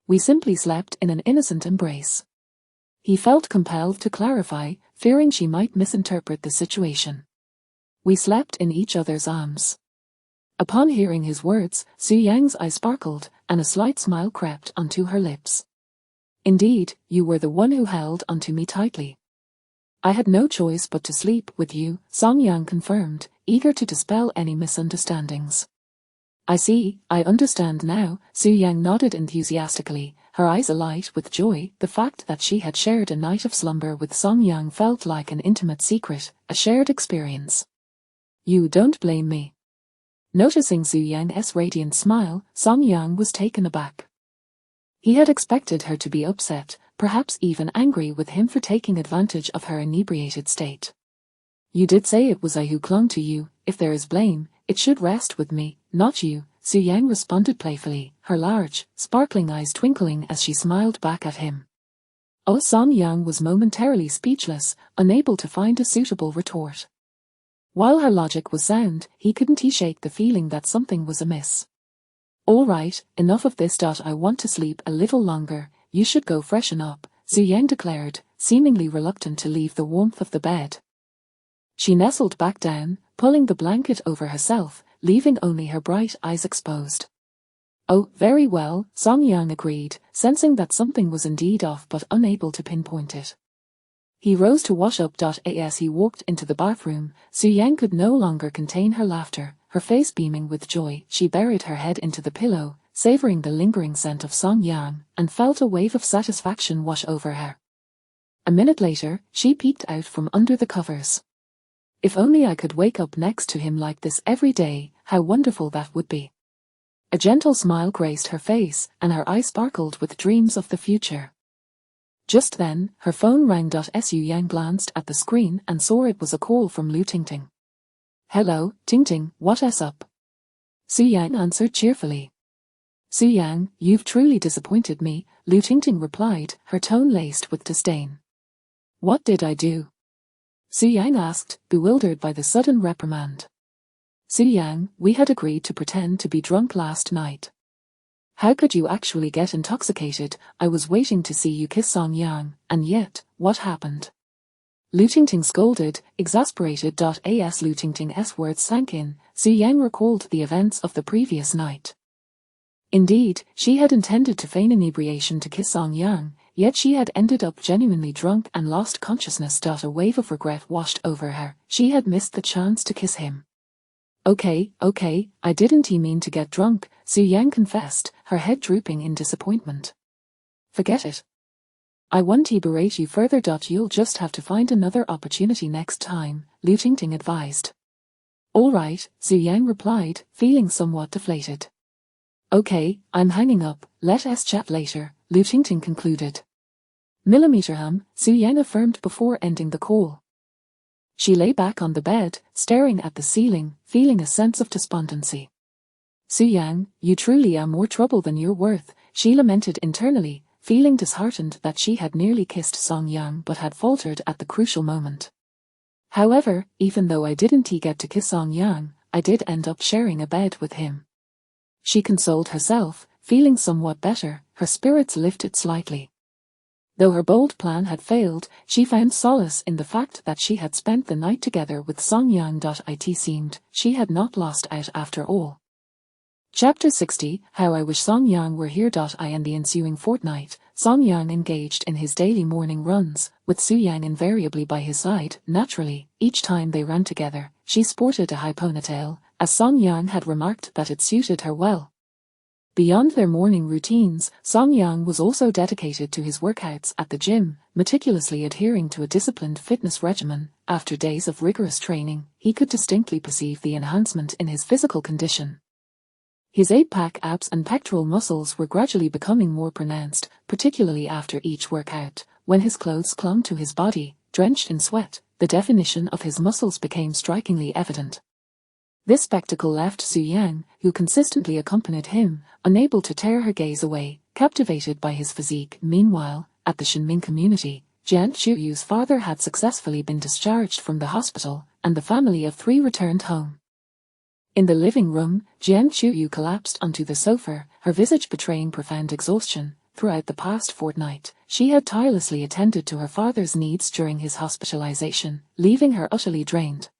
We simply slept in an innocent embrace." He felt compelled to clarify, fearing she might misinterpret the situation. "We slept in each other's arms." Upon hearing his words, Su-Yang's eyes sparkled, and a slight smile crept onto her lips. "Indeed, you were the one who held onto me tightly. I had no choice but to sleep with you," Song-Yang confirmed, eager to dispel any misunderstandings. "I see, I understand now," Su-Yang nodded enthusiastically, her eyes alight with joy. The fact that she had shared a night of slumber with Song-Yang felt like an intimate secret, a shared experience. "You don't blame me?" Noticing Su-Yang's radiant smile, Song-Yang was taken aback. He had expected her to be upset, perhaps even angry with him for taking advantage of her inebriated state. "You did say it was I who clung to you. If there is blame, it should rest with me, not you," Su-Yang responded playfully, her large, sparkling eyes twinkling as she smiled back at him. Song-Yang was momentarily speechless, unable to find a suitable retort. While her logic was sound, he couldn't shake the feeling that something was amiss. "All right, enough of this. I want to sleep a little longer. You should go freshen up," Su-Yang declared, seemingly reluctant to leave the warmth of the bed. She nestled back down, pulling the blanket over herself, leaving only her bright eyes exposed. "Oh, very well," Song-Yang agreed, sensing that something was indeed off but unable to pinpoint it. He rose to wash up. As he walked into the bathroom, Su-Yang could no longer contain her laughter, her face beaming with joy. She buried her head into the pillow, savoring the lingering scent of Song-Yang, and felt a wave of satisfaction wash over her. A minute later, she peeked out from under the covers. "If only I could wake up next to him like this every day, how wonderful that would be." A gentle smile graced her face, and her eyes sparkled with dreams of the future. Just then, her phone rang. Su-Yang glanced at the screen and saw it was a call from Lu Tingting. "Hello, Tingting, what's up?" Su-Yang answered cheerfully. "Su-Yang, you've truly disappointed me," Lu Tingting replied, her tone laced with disdain. "What did I do?" Su-Yang asked, bewildered by the sudden reprimand. "Su-Yang, we had agreed to pretend to be drunk last night. How could you actually get intoxicated? I was waiting to see you kiss Song-Yang, and yet, what happened?" Lu Tingting scolded, exasperated. As Lu Tingting's words sank in, Su-Yang recalled the events of the previous night. Indeed, she had intended to feign inebriation to kiss Song-Yang, yet she had ended up genuinely drunk and lost consciousness. A wave of regret washed over her. She had missed the chance to kiss him. Okay, I didn't mean to get drunk," Su-Yang confessed, her head drooping in disappointment. "Forget it. I won't berate you further. You'll just have to find another opportunity next time," Lu Tingting advised. "All right," Su-Yang replied, feeling somewhat deflated. "Okay, I'm hanging up, let's chat later," Lu Tingting concluded. "Millimeter, Su-Yang affirmed before ending the call. She lay back on the bed, staring at the ceiling, feeling a sense of despondency. "Su-Yang, you truly are more trouble than you're worth," she lamented internally, feeling disheartened that she had nearly kissed Song-Yang but had faltered at the crucial moment. "However, even though I didn't get to kiss Song-Yang, I did end up sharing a bed with him." She consoled herself, feeling somewhat better, her spirits lifted slightly. Though her bold plan had failed, she found solace in the fact that she had spent the night together with Song Yang. It seemed she had not lost out after all. Chapter 60, How I Wish Song Yang Were Here. In the ensuing fortnight, Song Yang engaged in his daily morning runs, with Su Yang invariably by his side. Naturally, each time they ran together, she sported a high ponytail, as Song Yang had remarked that it suited her well. Beyond their morning routines, Song Yang was also dedicated to his workouts at the gym, meticulously adhering to a disciplined fitness regimen. After days of rigorous training, he could distinctly perceive the enhancement in his physical condition. His 8-pack abs and pectoral muscles were gradually becoming more pronounced, particularly after each workout. When his clothes clung to his body, drenched in sweat, the definition of his muscles became strikingly evident. This spectacle left Su Yang, who consistently accompanied him, unable to tear her gaze away, captivated by his physique. Meanwhile, at the Shinming community, Jian Qiuyu's father had successfully been discharged from the hospital, and the family of 3 returned home. In the living room, Jian Qiuyu collapsed onto the sofa, her visage betraying profound exhaustion. Throughout the past fortnight, she had tirelessly attended to her father's needs during his hospitalization, leaving her utterly drained.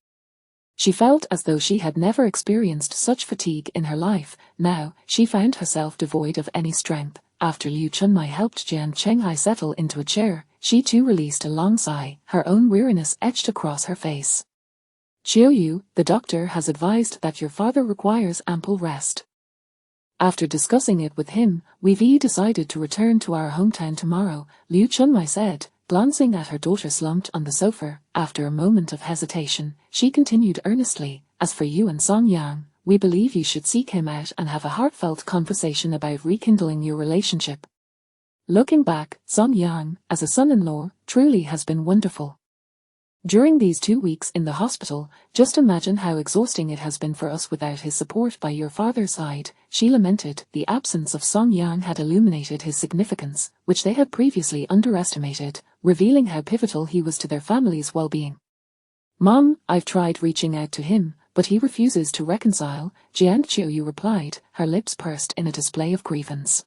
She felt as though she had never experienced such fatigue in her life. Now, she found herself devoid of any strength. After Liu Chunmai helped Jian Chenghai settle into a chair, she too released a long sigh, her own weariness etched across her face. Qiuyu, the doctor has advised that your father requires ample rest. After discussing it with him, we've decided to return to our hometown tomorrow, Liu Chunmai said, glancing at her daughter slumped on the sofa. After a moment of hesitation, she continued earnestly, as for you and Song Yang, we believe you should seek him out and have a heartfelt conversation about rekindling your relationship. Looking back, Song Yang, as a son-in-law, truly has been wonderful. During these 2 weeks in the hospital, just imagine how exhausting it has been for us without his support by your father's side, she lamented. The absence of Song Yang had illuminated his significance, which they had previously underestimated, revealing how pivotal he was to their family's well-being. Mom, I've tried reaching out to him, but he refuses to reconcile, Jian Qiuyu replied, her lips pursed in a display of grievance.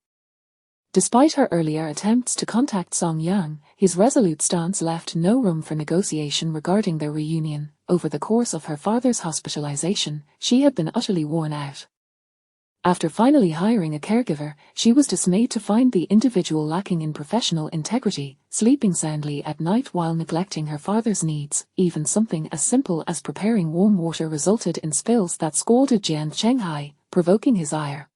Despite her earlier attempts to contact Song Yang, his resolute stance left no room for negotiation regarding their reunion. Over the course of her father's hospitalization, she had been utterly worn out. After finally hiring a caregiver, she was dismayed to find the individual lacking in professional integrity, sleeping soundly at night while neglecting her father's needs. Even something as simple as preparing warm water resulted in spills that scalded Jian Chenghai, provoking his ire.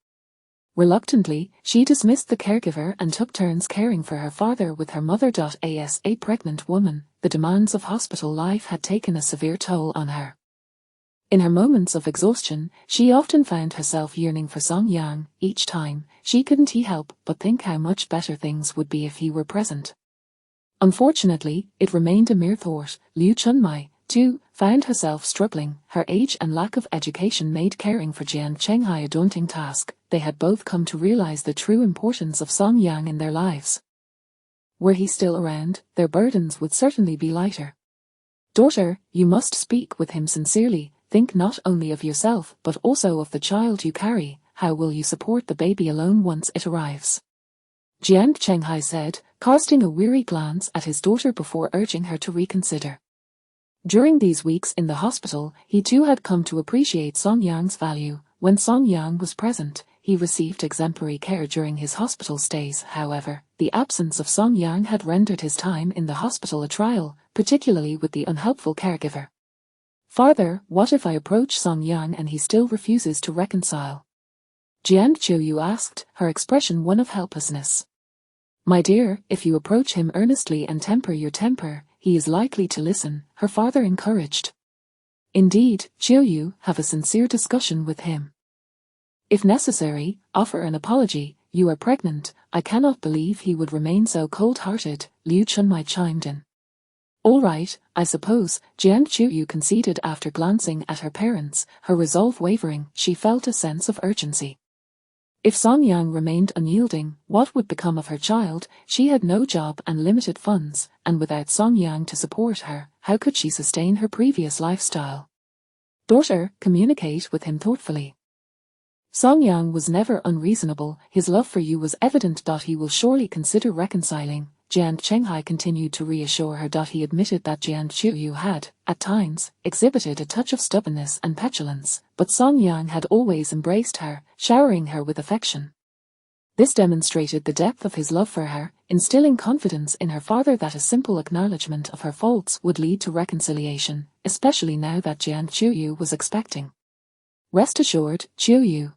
Reluctantly, she dismissed the caregiver and took turns caring for her father with her mother. As a pregnant woman, the demands of hospital life had taken a severe toll on her. In her moments of exhaustion, she often found herself yearning for Song Yang. Each time, she couldn't help but think how much better things would be if he were present. Unfortunately, it remained a mere thought. Liu Chunmai, too, found herself struggling. Her age and lack of education made caring for Jian Chenghai a daunting task. They had both come to realize the true importance of Song Yang in their lives. Were he still around, their burdens would certainly be lighter. Daughter, you must speak with him sincerely. Think not only of yourself but also of the child you carry. How will you support the baby alone once it arrives? Jian Chenghai said, casting a weary glance at his daughter before urging her to reconsider. During these weeks in the hospital, he too had come to appreciate Song Yang's value. When Song Yang was present, he received exemplary care during his hospital stays. However, the absence of Song Yang had rendered his time in the hospital a trial, particularly with the unhelpful caregiver. Father, what if I approach Song Yang and he still refuses to reconcile? Jian Qiuyu asked, her expression one of helplessness. My dear, if you approach him earnestly and temper your temper, he is likely to listen, her father encouraged. Indeed, Qiuyu, have a sincere discussion with him. If necessary, offer an apology. You are pregnant. I cannot believe he would remain so cold-hearted, Liu Chunmai chimed in. All right, I suppose, Jian Qiuyu conceded after glancing at her parents, her resolve wavering. She felt a sense of urgency. If Song Yang remained unyielding, what would become of her child? She had no job and limited funds, and without Song Yang to support her, how could she sustain her previous lifestyle? Daughter, communicate with him thoughtfully. Song Yang was never unreasonable. His love for you was evident. He will surely consider reconciling. Jian Chenghai continued to reassure her. He admitted that Jian Qiuyu had, at times, exhibited a touch of stubbornness and petulance, but Song Yang had always embraced her, showering her with affection. This demonstrated the depth of his love for her, instilling confidence in her father that a simple acknowledgement of her faults would lead to reconciliation, especially now that Jian Qiuyu was expecting. Rest assured, Qiuyu.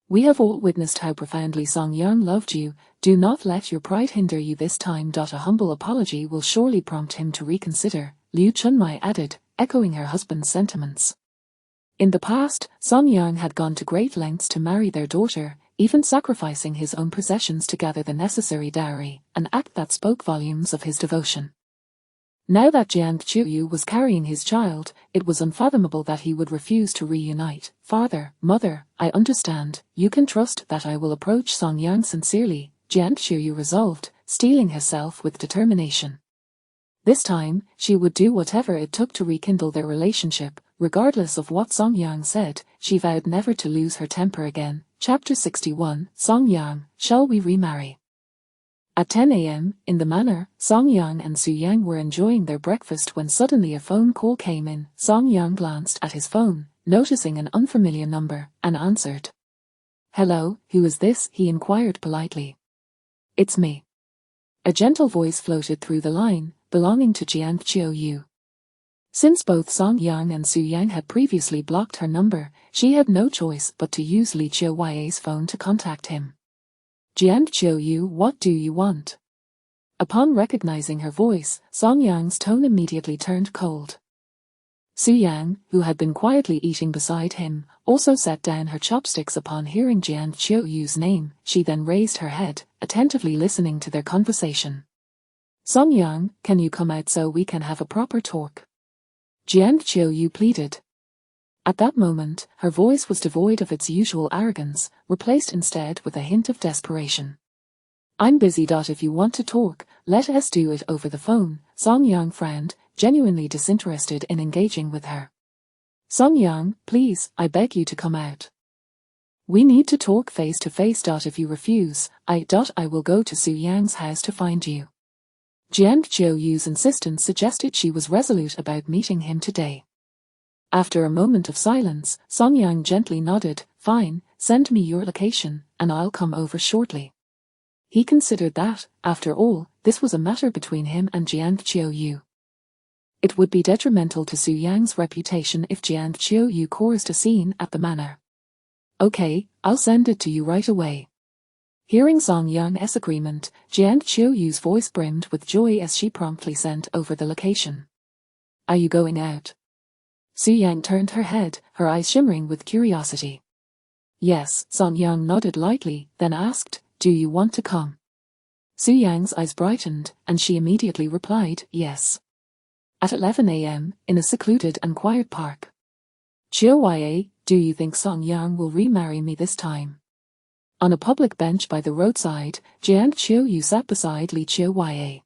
We have all witnessed how profoundly Song Yang loved you. Do not let your pride hinder you this time. A humble apology will surely prompt him to reconsider, Liu Chunmai added, echoing her husband's sentiments. In the past, Song Yang had gone to great lengths to marry their daughter, even sacrificing his own possessions to gather the necessary dowry, an act that spoke volumes of his devotion. Now that Jian Qiuyu was carrying his child, it was unfathomable that he would refuse to reunite. Father, mother, I understand. You can trust that I will approach Song Yang sincerely, Jian Qiuyu resolved, steeling herself with determination. This time, she would do whatever it took to rekindle their relationship, regardless of what Song Yang said. She vowed never to lose her temper again. Chapter 61, Song Yang, shall we remarry? At 10 a.m., in the manor, Song Yang and Su Yang were enjoying their breakfast when suddenly a phone call came in. Song Yang glanced at his phone, noticing an unfamiliar number, and answered. Hello, who is this? He inquired politely. It's me. A gentle voice floated through the line, belonging to Jian Qiuyu. Since both Song Yang and Su Yang had previously blocked her number, she had no choice but to use Li Qiuya's phone to contact him. Jian Qiuyu, what do you want? Upon recognizing her voice, Song Yang's tone immediately turned cold. Su Yang, who had been quietly eating beside him, also set down her chopsticks upon hearing Jian Qiuyu's name. She then raised her head, attentively listening to their conversation. Song Yang, can you come out so we can have a proper talk? Jian Qiuyu pleaded. At that moment, her voice was devoid of its usual arrogance, replaced instead with a hint of desperation. I'm busy. If you want to talk, let us do it over the phone. Song Yang frowned, genuinely disinterested in engaging with her. Song Yang, please, I beg you to come out. We need to talk face to face. If you refuse, I will go to Su Yang's house to find you. Jian Qiuyu's insistence suggested she was resolute about meeting him today. After a moment of silence, Song Yang gently nodded. Fine, send me your location, and I'll come over shortly. He considered that, after all, this was a matter between him and Jian Qiuyu. It would be detrimental to Su Yang's reputation if Jian Qiuyu caused a scene at the manor. Okay, I'll send it to you right away. Hearing Song Yang's agreement, Jian Qiuyu's voice brimmed with joy as she promptly sent over the location. Are you going out? Su Yang turned her head, her eyes shimmering with curiosity. Yes, Song Yang nodded lightly, then asked, do you want to come? Su Yang's eyes brightened, and she immediately replied, yes. At 11 a.m., in a secluded and quiet park. Qiuya, do you think Song Yang will remarry me this time? On a public bench by the roadside, Jian Qiuyu sat beside Li Qiuya.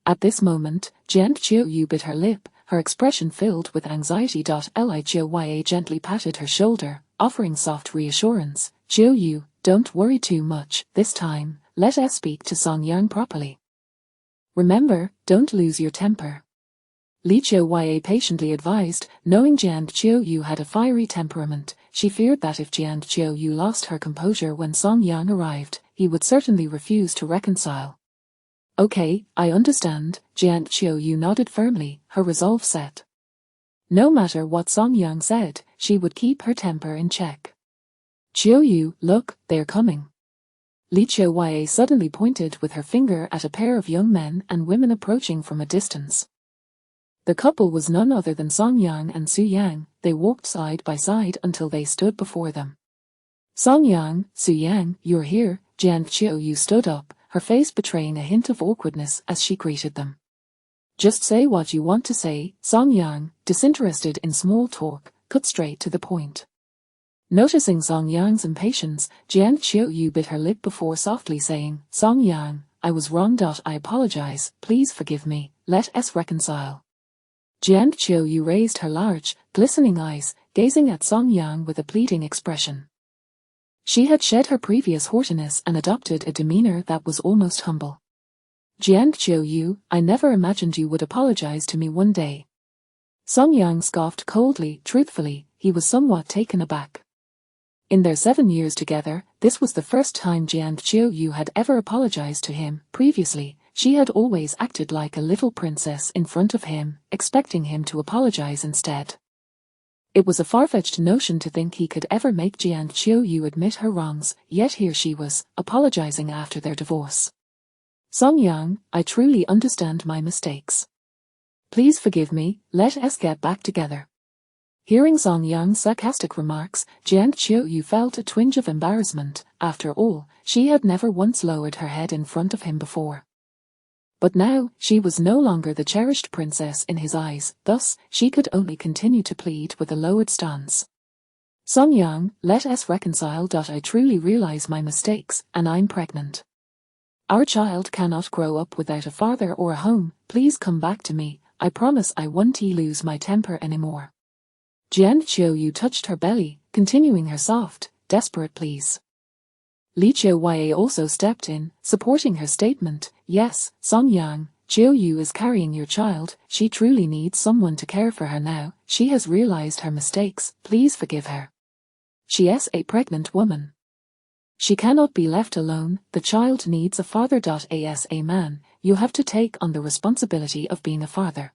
At this moment, Jian Qiuyu bit her lip, her expression filled with anxiety. Li Qiuya gently patted her shoulder, offering soft reassurance. Qiuyu, don't worry too much. This time, let us speak to Song Yang properly. Remember, don't lose your temper. Li Qiuya patiently advised. Knowing Jian Qiuyu had a fiery temperament, she feared that if Jian Qiuyu lost her composure when Song Yang arrived, he would certainly refuse to reconcile. Okay, I understand, Jian Qiuyu nodded firmly, her resolve set. No matter what Song Yang said, she would keep her temper in check. Qiuyu, look, they're coming. Li Qiuya suddenly pointed with her finger at a pair of young men and women approaching from a distance. The couple was none other than Song Yang and Su Yang. They walked side by side until they stood before them. Song Yang, Su Yang, you're here. Jian Qiuyu stood up, her face betraying a hint of awkwardness as she greeted them. Just say what you want to say. Song Yang, disinterested in small talk, cut straight to the point. Noticing Song Yang's impatience, Jian Qiuyu bit her lip before softly saying, Song Yang, I was wrong. I apologize, please forgive me, let us reconcile. Jian Qiuyu raised her large, glistening eyes, gazing at Song Yang with a pleading expression. She had shed her previous haughtiness and adopted a demeanor that was almost humble. Jiang Qiu, I never imagined you would apologize to me one day. Song Yang scoffed coldly. Truthfully, he was somewhat taken aback. In their 7 years together, this was the first time Jiang Qiu had ever apologized to him. Previously, she had always acted like a little princess in front of him, expecting him to apologize instead. It was a far-fetched notion to think he could ever make Jiang Qiu admit her wrongs, yet here she was, apologizing after their divorce. Song Yang, I truly understand my mistakes. Please forgive me, let us get back together. Hearing Song Yang's sarcastic remarks, Jiang Qiu felt a twinge of embarrassment. After all, she had never once lowered her head in front of him before. But now, she was no longer the cherished princess in his eyes, thus, she could only continue to plead with a lowered stance. Song Yang, let us reconcile. I truly realize my mistakes, and I'm pregnant. Our child cannot grow up without a father or a home. Please come back to me. I promise I won't lose my temper anymore. Jiang Qiu touched her belly, continuing her soft, desperate pleas. Li Qiu also stepped in, supporting her statement. Yes, Song Yang, Qiu is carrying your child. She truly needs someone to care for her now. She has realized her mistakes. Please forgive her. She is a pregnant woman. She cannot be left alone. The child needs a father. As a man, you have to take on the responsibility of being a father.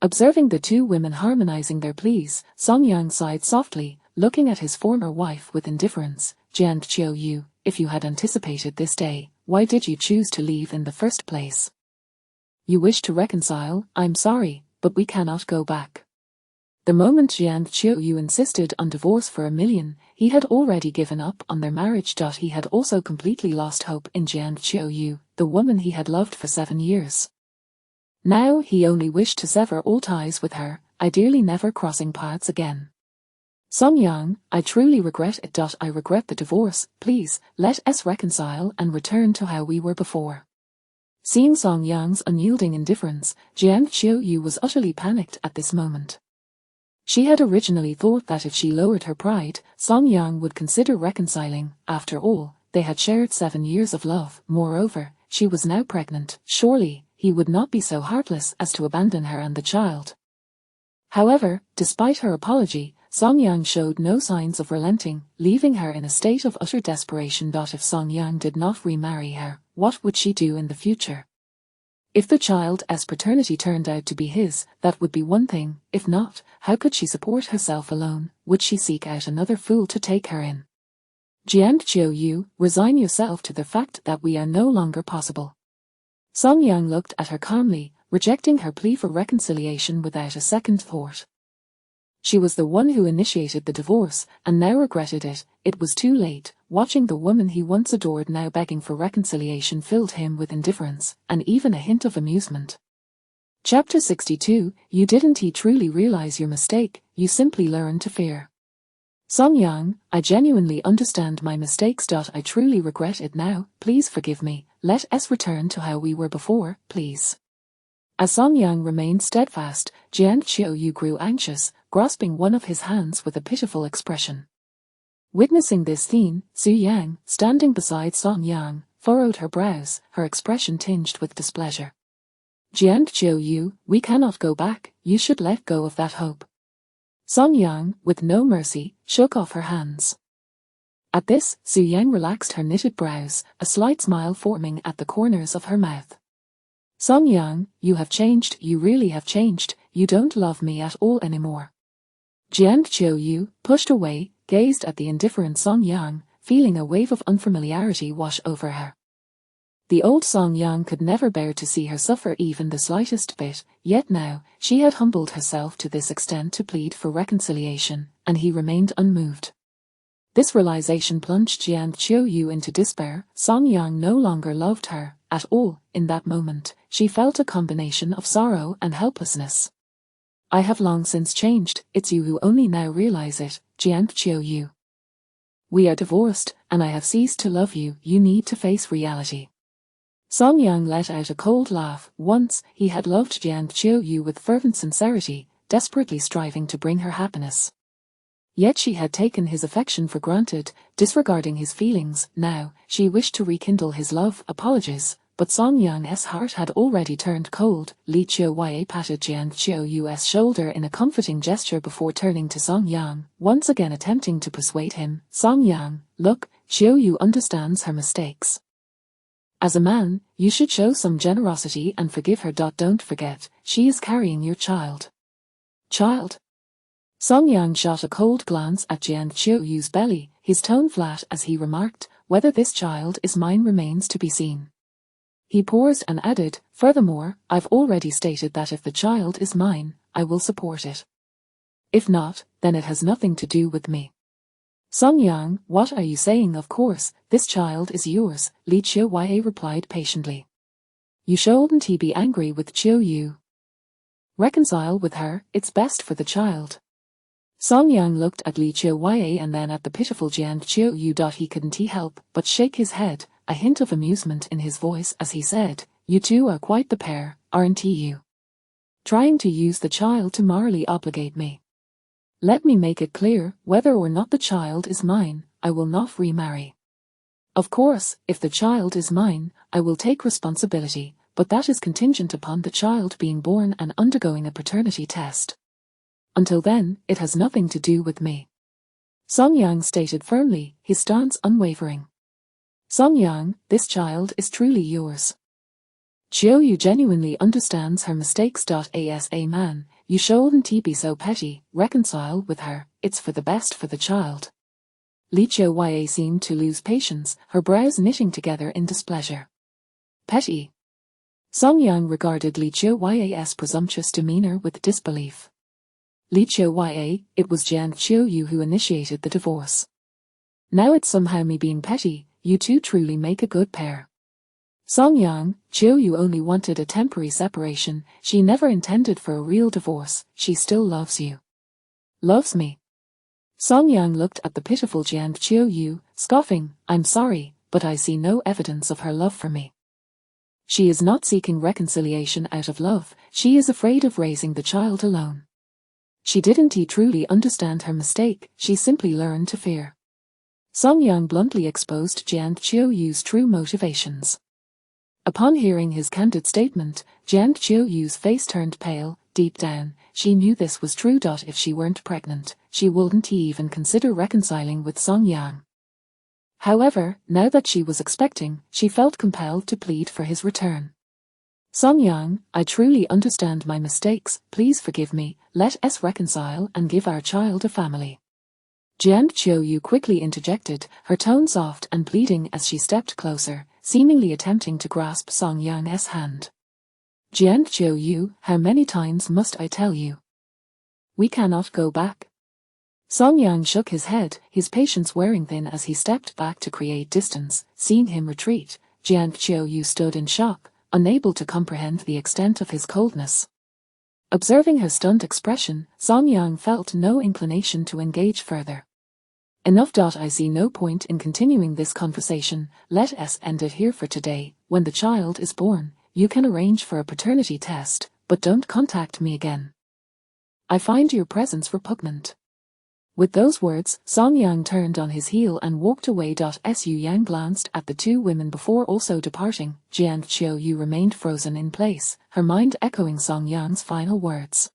Observing the two women harmonizing their pleas, Song Yang sighed softly, looking at his former wife with indifference. Jiang Qiu, if you had anticipated this day, why did you choose to leave in the first place? You wish to reconcile. I'm sorry, but we cannot go back. The moment Jiang Qiu insisted on divorce for $1 million, he had already given up on their marriage. He had also completely lost hope in Jiang Qiu, the woman he had loved for 7 years. Now he only wished to sever all ties with her, ideally never crossing paths again. Song Yang, I truly regret it. I regret the divorce. Please, let us reconcile and return to how we were before. Seeing Song Yang's unyielding indifference, Jiang Qiu was utterly panicked at this moment. She had originally thought that if she lowered her pride, Song Yang would consider reconciling. After all, they had shared 7 years of love. Moreover, she was now pregnant. Surely, he would not be so heartless as to abandon her and the child. However, despite her apology, Song Yang showed no signs of relenting, leaving her in a state of utter desperation. If Song Yang did not remarry her, what would she do in the future? If the child's paternity turned out to be his, that would be one thing. If not, how could she support herself alone? Would she seek out another fool to take her in? Jiang Qiu, resign yourself to the fact that we are no longer possible. Song Yang looked at her calmly, rejecting her plea for reconciliation without a second thought. She was the one who initiated the divorce, and now regretted it. It was too late. Watching the woman he once adored now begging for reconciliation filled him with indifference, and even a hint of amusement. Chapter 62, You didn't truly realize your mistake, you simply learned to fear. Song Yang, I genuinely understand my mistakes. I truly regret it now. Please forgive me. Let us return to how we were before, please. As Song Yang remained steadfast, Jiang Qiu grew anxious, grasping one of his hands with a pitiful expression. Witnessing this scene, Su Yang, standing beside Song Yang, furrowed her brows, her expression tinged with displeasure. Jiang Qiu, we cannot go back. You should let go of that hope. Song Yang, with no mercy, shook off her hands. At this, Su Yang relaxed her knitted brows, a slight smile forming at the corners of her mouth. Song Yang, you have changed. You really have changed. You don't love me at all anymore. Jiang Qiu, pushed away, gazed at the indifferent Song Yang, feeling a wave of unfamiliarity wash over her. The old Song Yang could never bear to see her suffer even the slightest bit, yet now, she had humbled herself to this extent to plead for reconciliation, and he remained unmoved. This realization plunged Jiang Qiu into despair. Song Yang no longer loved her at all. In that moment, she felt a combination of sorrow and helplessness. I have long since changed. It's you who only now realize it, Jiang Qiu. We are divorced, and I have ceased to love you. You need to face reality. Song Yang let out a cold laugh. Once, he had loved Jiang Qiu with fervent sincerity, desperately striving to bring her happiness. Yet she had taken his affection for granted, disregarding his feelings. Now, she wished to rekindle his love. Apologies, but Song Yang's heart had already turned cold. Li Qiuya patted Jian Qiu's shoulder in a comforting gesture before turning to Song Yang, once again attempting to persuade him. Song Yang, look, Qiuyu understands her mistakes. As a man, you should show some generosity and forgive her. Don't forget, she is carrying your child. Child? Song Yang shot a cold glance at Jian Qiuyu's belly, his tone flat as he remarked, whether this child is mine remains to be seen. He paused and added, furthermore, I've already stated that if the child is mine, I will support it. If not, then it has nothing to do with me. Song Yang, what are you saying? Of course, this child is yours, Li Qiuya replied patiently. You shouldn't be angry with Qiuyu. Reconcile with her, it's best for the child. Song Yang looked at Li Qiuya and then at the pitiful Jian Qiuyu. He couldn't help but shake his head, a hint of amusement in his voice as he said, you two are quite the pair, aren't you? Trying to use the child to morally obligate me. Let me make it clear, whether or not the child is mine, I will not remarry. Of course, if the child is mine, I will take responsibility, but that is contingent upon the child being born and undergoing a paternity test. Until then, it has nothing to do with me. Song Yang stated firmly, his stance unwavering. Song Yang, this child is truly yours. Qiuyu genuinely understands her mistakes. As a man, you shouldn't be so petty, reconcile with her, it's for the best for the child. Li Qiuya seemed to lose patience, her brows knitting together in displeasure. Petty? Song Yang regarded Li Qiuya's presumptuous demeanor with disbelief. Li Qiuya, it was Jian Qiuyu who initiated the divorce. Now it's somehow me being petty, you two truly make a good pair. Song Yang, Qiuyu only wanted a temporary separation, she never intended for a real divorce, she still loves you. Loves me? Song Yang looked at the pitiful Jian Qiuyu, scoffing, I'm sorry, but I see no evidence of her love for me. She is not seeking reconciliation out of love, she is afraid of raising the child alone. She didn't truly understand her mistake, she simply learned to fear. Song Yang bluntly exposed Jian Qiuyu's true motivations. Upon hearing his candid statement, Jian Qiuyu's face turned pale. Deep down, she knew this was true. If she weren't pregnant, she wouldn't even consider reconciling with Song Yang. However, now that she was expecting, she felt compelled to plead for his return. Song Yang, I truly understand my mistakes, please forgive me, let us reconcile and give our child a family. Jian Qiuyu quickly interjected, her tone soft and pleading as she stepped closer, seemingly attempting to grasp Song Yang's hand. Jian Qiuyu, how many times must I tell you? We cannot go back. Song Yang shook his head, his patience wearing thin as he stepped back to create distance. Seeing him retreat, Jian Qiuyu stood in shock, unable to comprehend the extent of his coldness. Observing her stunned expression, Song Yang felt no inclination to engage further. Enough. I see no point in continuing this conversation, let us end it here for today. When the child is born, you can arrange for a paternity test, but don't contact me again. I find your presence repugnant. With those words, Song Yang turned on his heel and walked away. Su Yang glanced at the two women before also departing. Jian Qiuyu remained frozen in place, her mind echoing Song Yang's final words.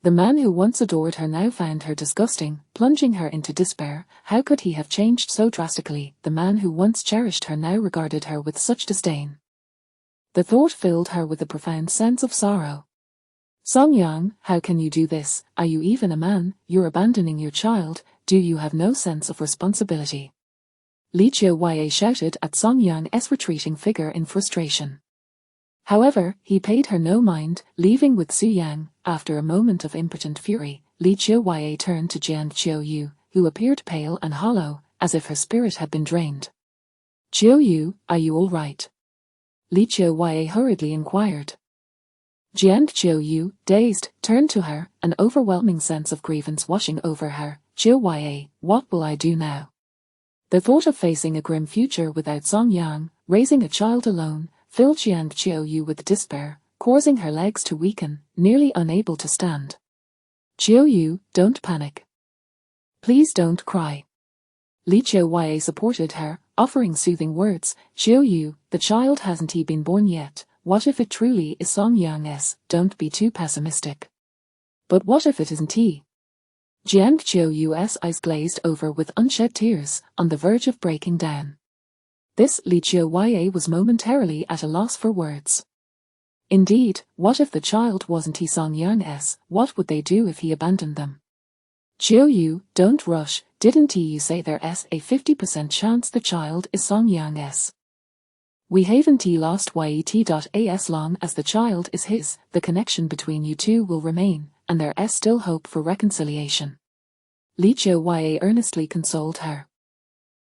The man who once adored her now found her disgusting, plunging her into despair. How could he have changed so drastically? The man who once cherished her now regarded her with such disdain. The thought filled her with a profound sense of sorrow. Song Yang, how can you do this? Are you even a man? You're abandoning your child. Do you have no sense of responsibility? Li Qiuya shouted at Song Yang's retreating figure in frustration. However, he paid her no mind, leaving with Su Yang. After a moment of impotent fury, Li Qiuya turned to Jian Qiuyu, who appeared pale and hollow, as if her spirit had been drained. Qiuyu, are you all right? Li Qiuya hurriedly inquired. Jian Qiuyu, dazed, turned to her, an overwhelming sense of grievance washing over her. Qiuya, what will I do now? The thought of facing a grim future without Song Yang, raising a child alone, filled Jian Qiuyu with despair, causing her legs to weaken, nearly unable to stand. Qiuyu, don't panic. Please don't cry. Li Chiu supported her, offering soothing words. Chiu Yu, the child hasn't he been born yet? What if it truly is Song Yang's? Don't be too pessimistic. But what if it isn't he? Jiang Chiu Yu's eyes glazed over with unshed tears, on the verge of breaking down. This Li Chiu was momentarily at a loss for words. Indeed, what if the child wasn't he Song Yang's? What would they do if he abandoned them? Chiu Yu, don't rush, didn't you say there's a 50% chance the child is Song Yang's? We haven't lost yet. As long as the child is his, the connection between you two will remain, and there's still hope for reconciliation. Li Chiu earnestly consoled her.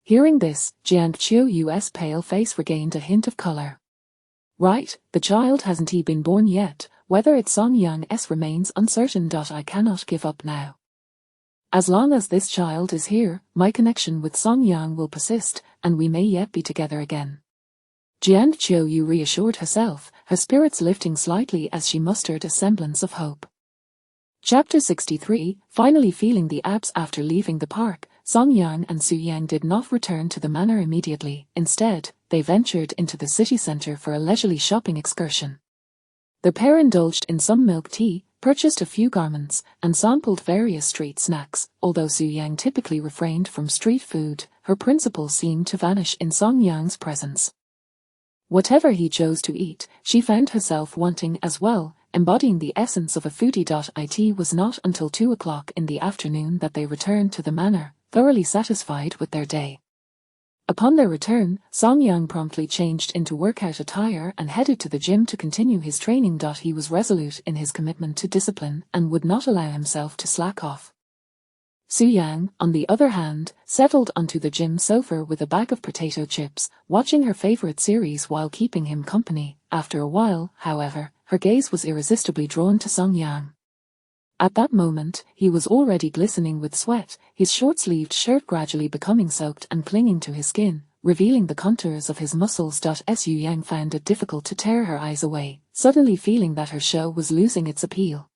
Hearing this, Jiang Chiu Yu's pale face regained a hint of color. Right, the child hasn't he been born yet, whether it's Song Yang's remains uncertain. I cannot give up now. As long as this child is here, my connection with Song Yang will persist, and we may yet be together again. Jiang Chiu Yu reassured herself, her spirits lifting slightly as she mustered a semblance of hope. Chapter 63, finally feeling the abs after leaving the park, Song Yang and Su Yang did not return to the manor immediately. Instead, they ventured into the city center for a leisurely shopping excursion. The pair indulged in some milk tea, purchased a few garments, and sampled various street snacks. Although Su Yang typically refrained from street food, her principles seemed to vanish in Song Yang's presence. Whatever he chose to eat, she found herself wanting as well, embodying the essence of a foodie. It was not until 2 o'clock in the afternoon that they returned to the manor, thoroughly satisfied with their day. Upon their return, Song Yang promptly changed into workout attire and headed to the gym to continue his training. He was resolute in his commitment to discipline and would not allow himself to slack off. Su Yang, on the other hand, settled onto the gym sofa with a bag of potato chips, watching her favorite series while keeping him company. After a while, however, her gaze was irresistibly drawn to Song Yang. At that moment, he was already glistening with sweat, his short-sleeved shirt gradually becoming soaked and clinging to his skin, revealing the contours of his muscles. Su Yang found it difficult to tear her eyes away, suddenly feeling that her show was losing its appeal.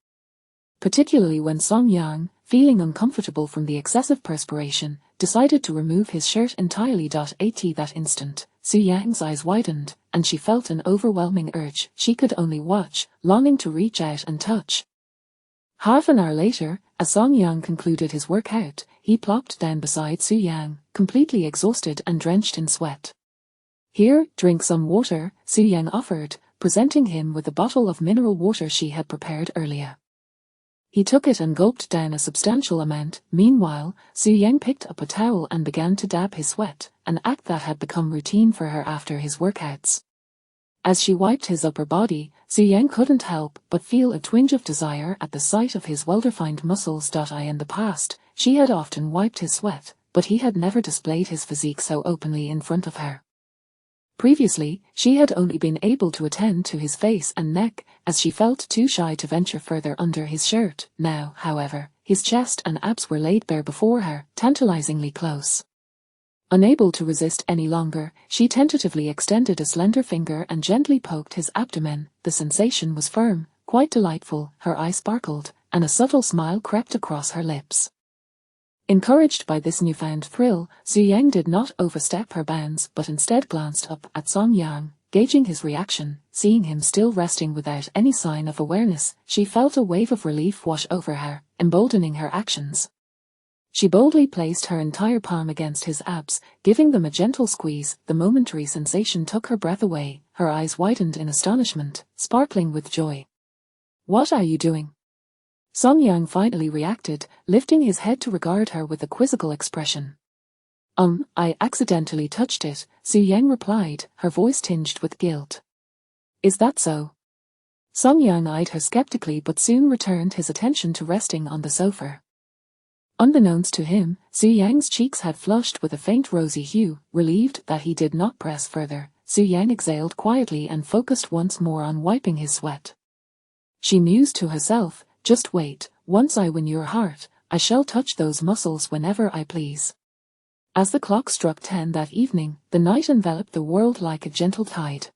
Particularly when Song Yang, feeling uncomfortable from the excessive perspiration, decided to remove his shirt entirely. At that instant, Su Yang's eyes widened, and she felt an overwhelming urge she could only watch, longing to reach out and touch. Half an hour later, as Song Yang concluded his workout, he plopped down beside Su Yang, completely exhausted and drenched in sweat. Here, drink some water, Su Yang offered, presenting him with a bottle of mineral water she had prepared earlier. He took it and gulped down a substantial amount. Meanwhile, Su Yang picked up a towel and began to dab his sweat, an act that had become routine for her after his workouts. As she wiped his upper body, Su Yang couldn't help but feel a twinge of desire at the sight of his well-defined muscles. In the past, she had often wiped his sweat, but he had never displayed his physique so openly in front of her. Previously, she had only been able to attend to his face and neck, as she felt too shy to venture further under his shirt. Now, however, his chest and abs were laid bare before her, tantalizingly close. Unable to resist any longer, she tentatively extended a slender finger and gently poked his abdomen. The sensation was firm, quite delightful, her eyes sparkled, and a subtle smile crept across her lips. Encouraged by this newfound thrill, Su Yang did not overstep her bounds but instead glanced up at Song Yang, gauging his reaction. Seeing him still resting without any sign of awareness, she felt a wave of relief wash over her, emboldening her actions. She boldly placed her entire palm against his abs, giving them a gentle squeeze. The momentary sensation took her breath away, her eyes widened in astonishment, sparkling with joy. "What are you doing?" Song Yang finally reacted, lifting his head to regard her with a quizzical expression. I accidentally touched it," Su Yang replied, her voice tinged with guilt. "Is that so?" Song Yang eyed her skeptically but soon returned his attention to resting on the sofa. Unbeknownst to him, Su Yang's cheeks had flushed with a faint rosy hue. Relieved that he did not press further, Su Yang exhaled quietly and focused once more on wiping his sweat. She mused to herself, "Just wait, once I win your heart, I shall touch those muscles whenever I please." As the clock struck 10 that evening, the night enveloped the world like a gentle tide.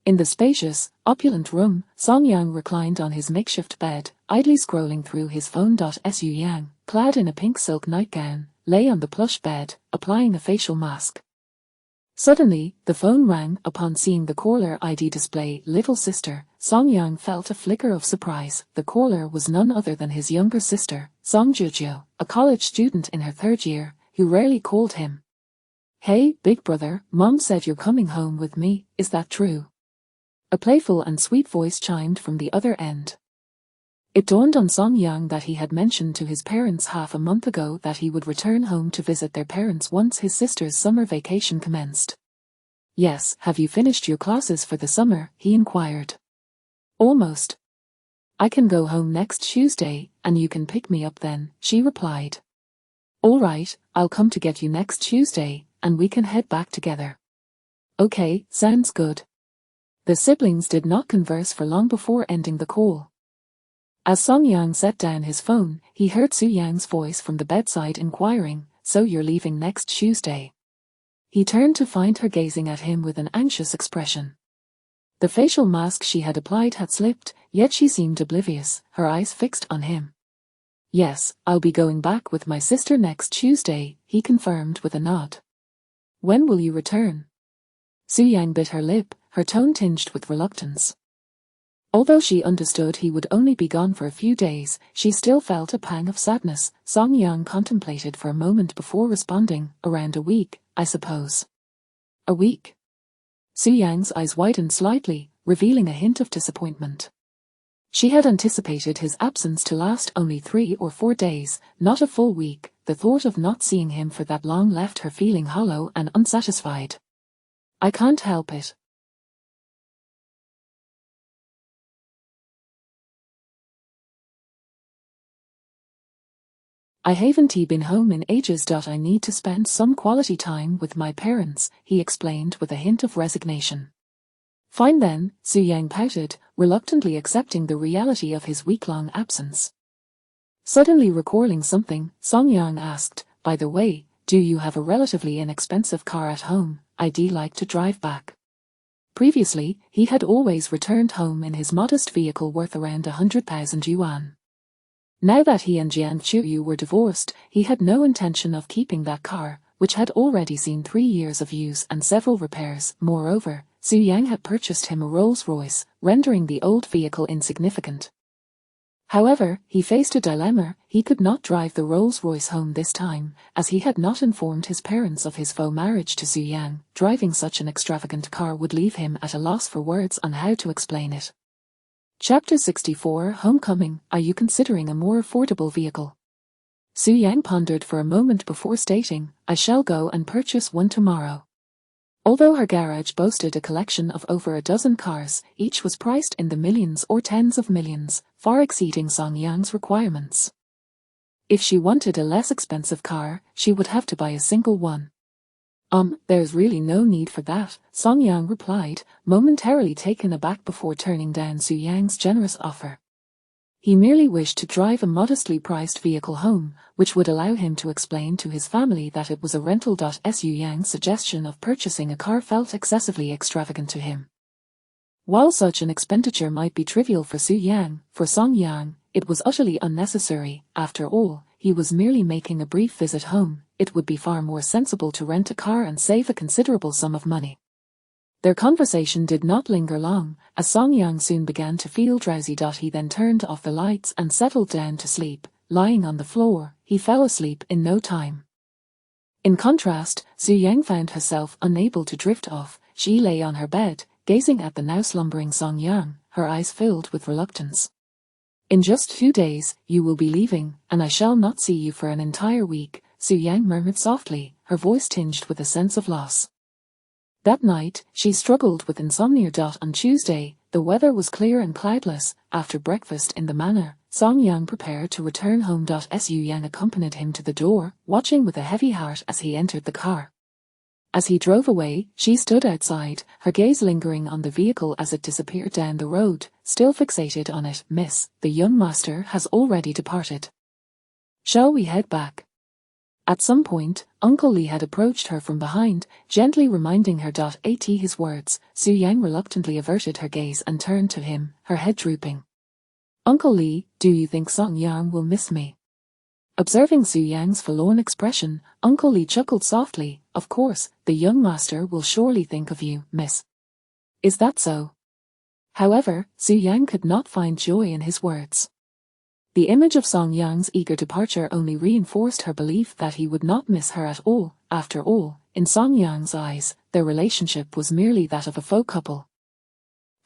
In the spacious, opulent room, Song Yang reclined on his makeshift bed, idly scrolling through his phone. Su Yang, clad in a pink silk nightgown, lay on the plush bed, applying a facial mask. Suddenly, the phone rang. Upon seeing the caller ID display "Little Sister," Song Yang felt a flicker of surprise. The caller was none other than his younger sister, Song Jujio, a college student in her third year, who rarely called him. "Hey, big brother, Mom said you're coming home with me, is that true?" A playful and sweet voice chimed from the other end. It dawned on Song Yang that he had mentioned to his parents half a month ago that he would return home to visit their parents once his sister's summer vacation commenced. "Yes, have you finished your classes for the summer?" he inquired. "Almost. I can go home next Tuesday, and you can pick me up then," she replied. "All right, I'll come to get you next Tuesday, and we can head back together." "Okay, sounds good." The siblings did not converse for long before ending the call. As Song Yang set down his phone, he heard Su Yang's voice from the bedside inquiring, "So you're leaving next Tuesday?" He turned to find her gazing at him with an anxious expression. The facial mask she had applied had slipped, yet she seemed oblivious, her eyes fixed on him. "Yes, I'll be going back with my sister next Tuesday," he confirmed with a nod. "When will you return?" Su Yang bit her lip, her tone tinged with reluctance. Although she understood he would only be gone for a few days, she still felt a pang of sadness. Song Yang contemplated for a moment before responding, "Around a week, I suppose." "A week?" Su Yang's eyes widened slightly, revealing a hint of disappointment. She had anticipated his absence to last only 3 or 4 days, not a full week. The thought of not seeing him for that long left her feeling hollow and unsatisfied. "I can't help it." "I haven't been home in ages. I need to spend some quality time with my parents," he explained with a hint of resignation. "Fine then," Su Yang pouted, reluctantly accepting the reality of his week-long absence. Suddenly recalling something, Song Yang asked, "By the way, do you have a relatively inexpensive car at home? I'd like to drive back." Previously, he had always returned home in his modest vehicle worth around 100,000 yuan. Now that he and Jian Chuyu were divorced, he had no intention of keeping that car, which had already seen 3 years of use and several repairs. Moreover, Su Yang had purchased him a Rolls-Royce, rendering the old vehicle insignificant. However, he faced a dilemma. He could not drive the Rolls-Royce home this time, as he had not informed his parents of his faux marriage to Su Yang. Driving such an extravagant car would leave him at a loss for words on how to explain it. Chapter 64 Homecoming. Are you considering a more affordable vehicle? Su Yang pondered for a moment before stating, "I shall go and purchase one tomorrow." Although her garage boasted a collection of over a dozen cars, each was priced in the millions or tens of millions, far exceeding Song Yang's requirements. If she wanted a less expensive car, she would have to buy a single one. There's really no need for that," Song Yang replied, momentarily taken aback before turning down Su Yang's generous offer. He merely wished to drive a modestly priced vehicle home, which would allow him to explain to his family that it was a rental. Su Yang's suggestion of purchasing a car felt excessively extravagant to him. While such an expenditure might be trivial for Su Yang, for Song Yang, it was utterly unnecessary. After all, he was merely making a brief visit home. It would be far more sensible to rent a car and save a considerable sum of money. Their conversation did not linger long, as Song Yang soon began to feel drowsy. He then turned off the lights and settled down to sleep. Lying on the floor, he fell asleep in no time. In contrast, Su Yang found herself unable to drift off. She lay on her bed, gazing at the now slumbering Song Yang, her eyes filled with reluctance. "In just 2 days, you will be leaving, and I shall not see you for an entire week," Su Yang murmured softly, her voice tinged with a sense of loss. That night, she struggled with insomnia. On Tuesday, the weather was clear and cloudless. After breakfast in the manor, Song Yang prepared to return home. Su Yang accompanied him to the door, watching with a heavy heart as he entered the car. As he drove away, she stood outside, her gaze lingering on the vehicle as it disappeared down the road, still fixated on it. "Miss, the young master has already departed. Shall we head back?" At some point, Uncle Lee had approached her from behind, gently reminding her. At his words, Su Yang reluctantly averted her gaze and turned to him, her head drooping. "Uncle Lee, do you think Song Yang will miss me?" Observing Su Yang's forlorn expression, Uncle Lee chuckled softly. Of course, the young master will surely think of you, miss. Is that so? However, Su Yang could not find joy in his words. The image of Song Yang's eager departure only reinforced her belief that he would not miss her at all. After all, in Song Yang's eyes, their relationship was merely that of a faux couple.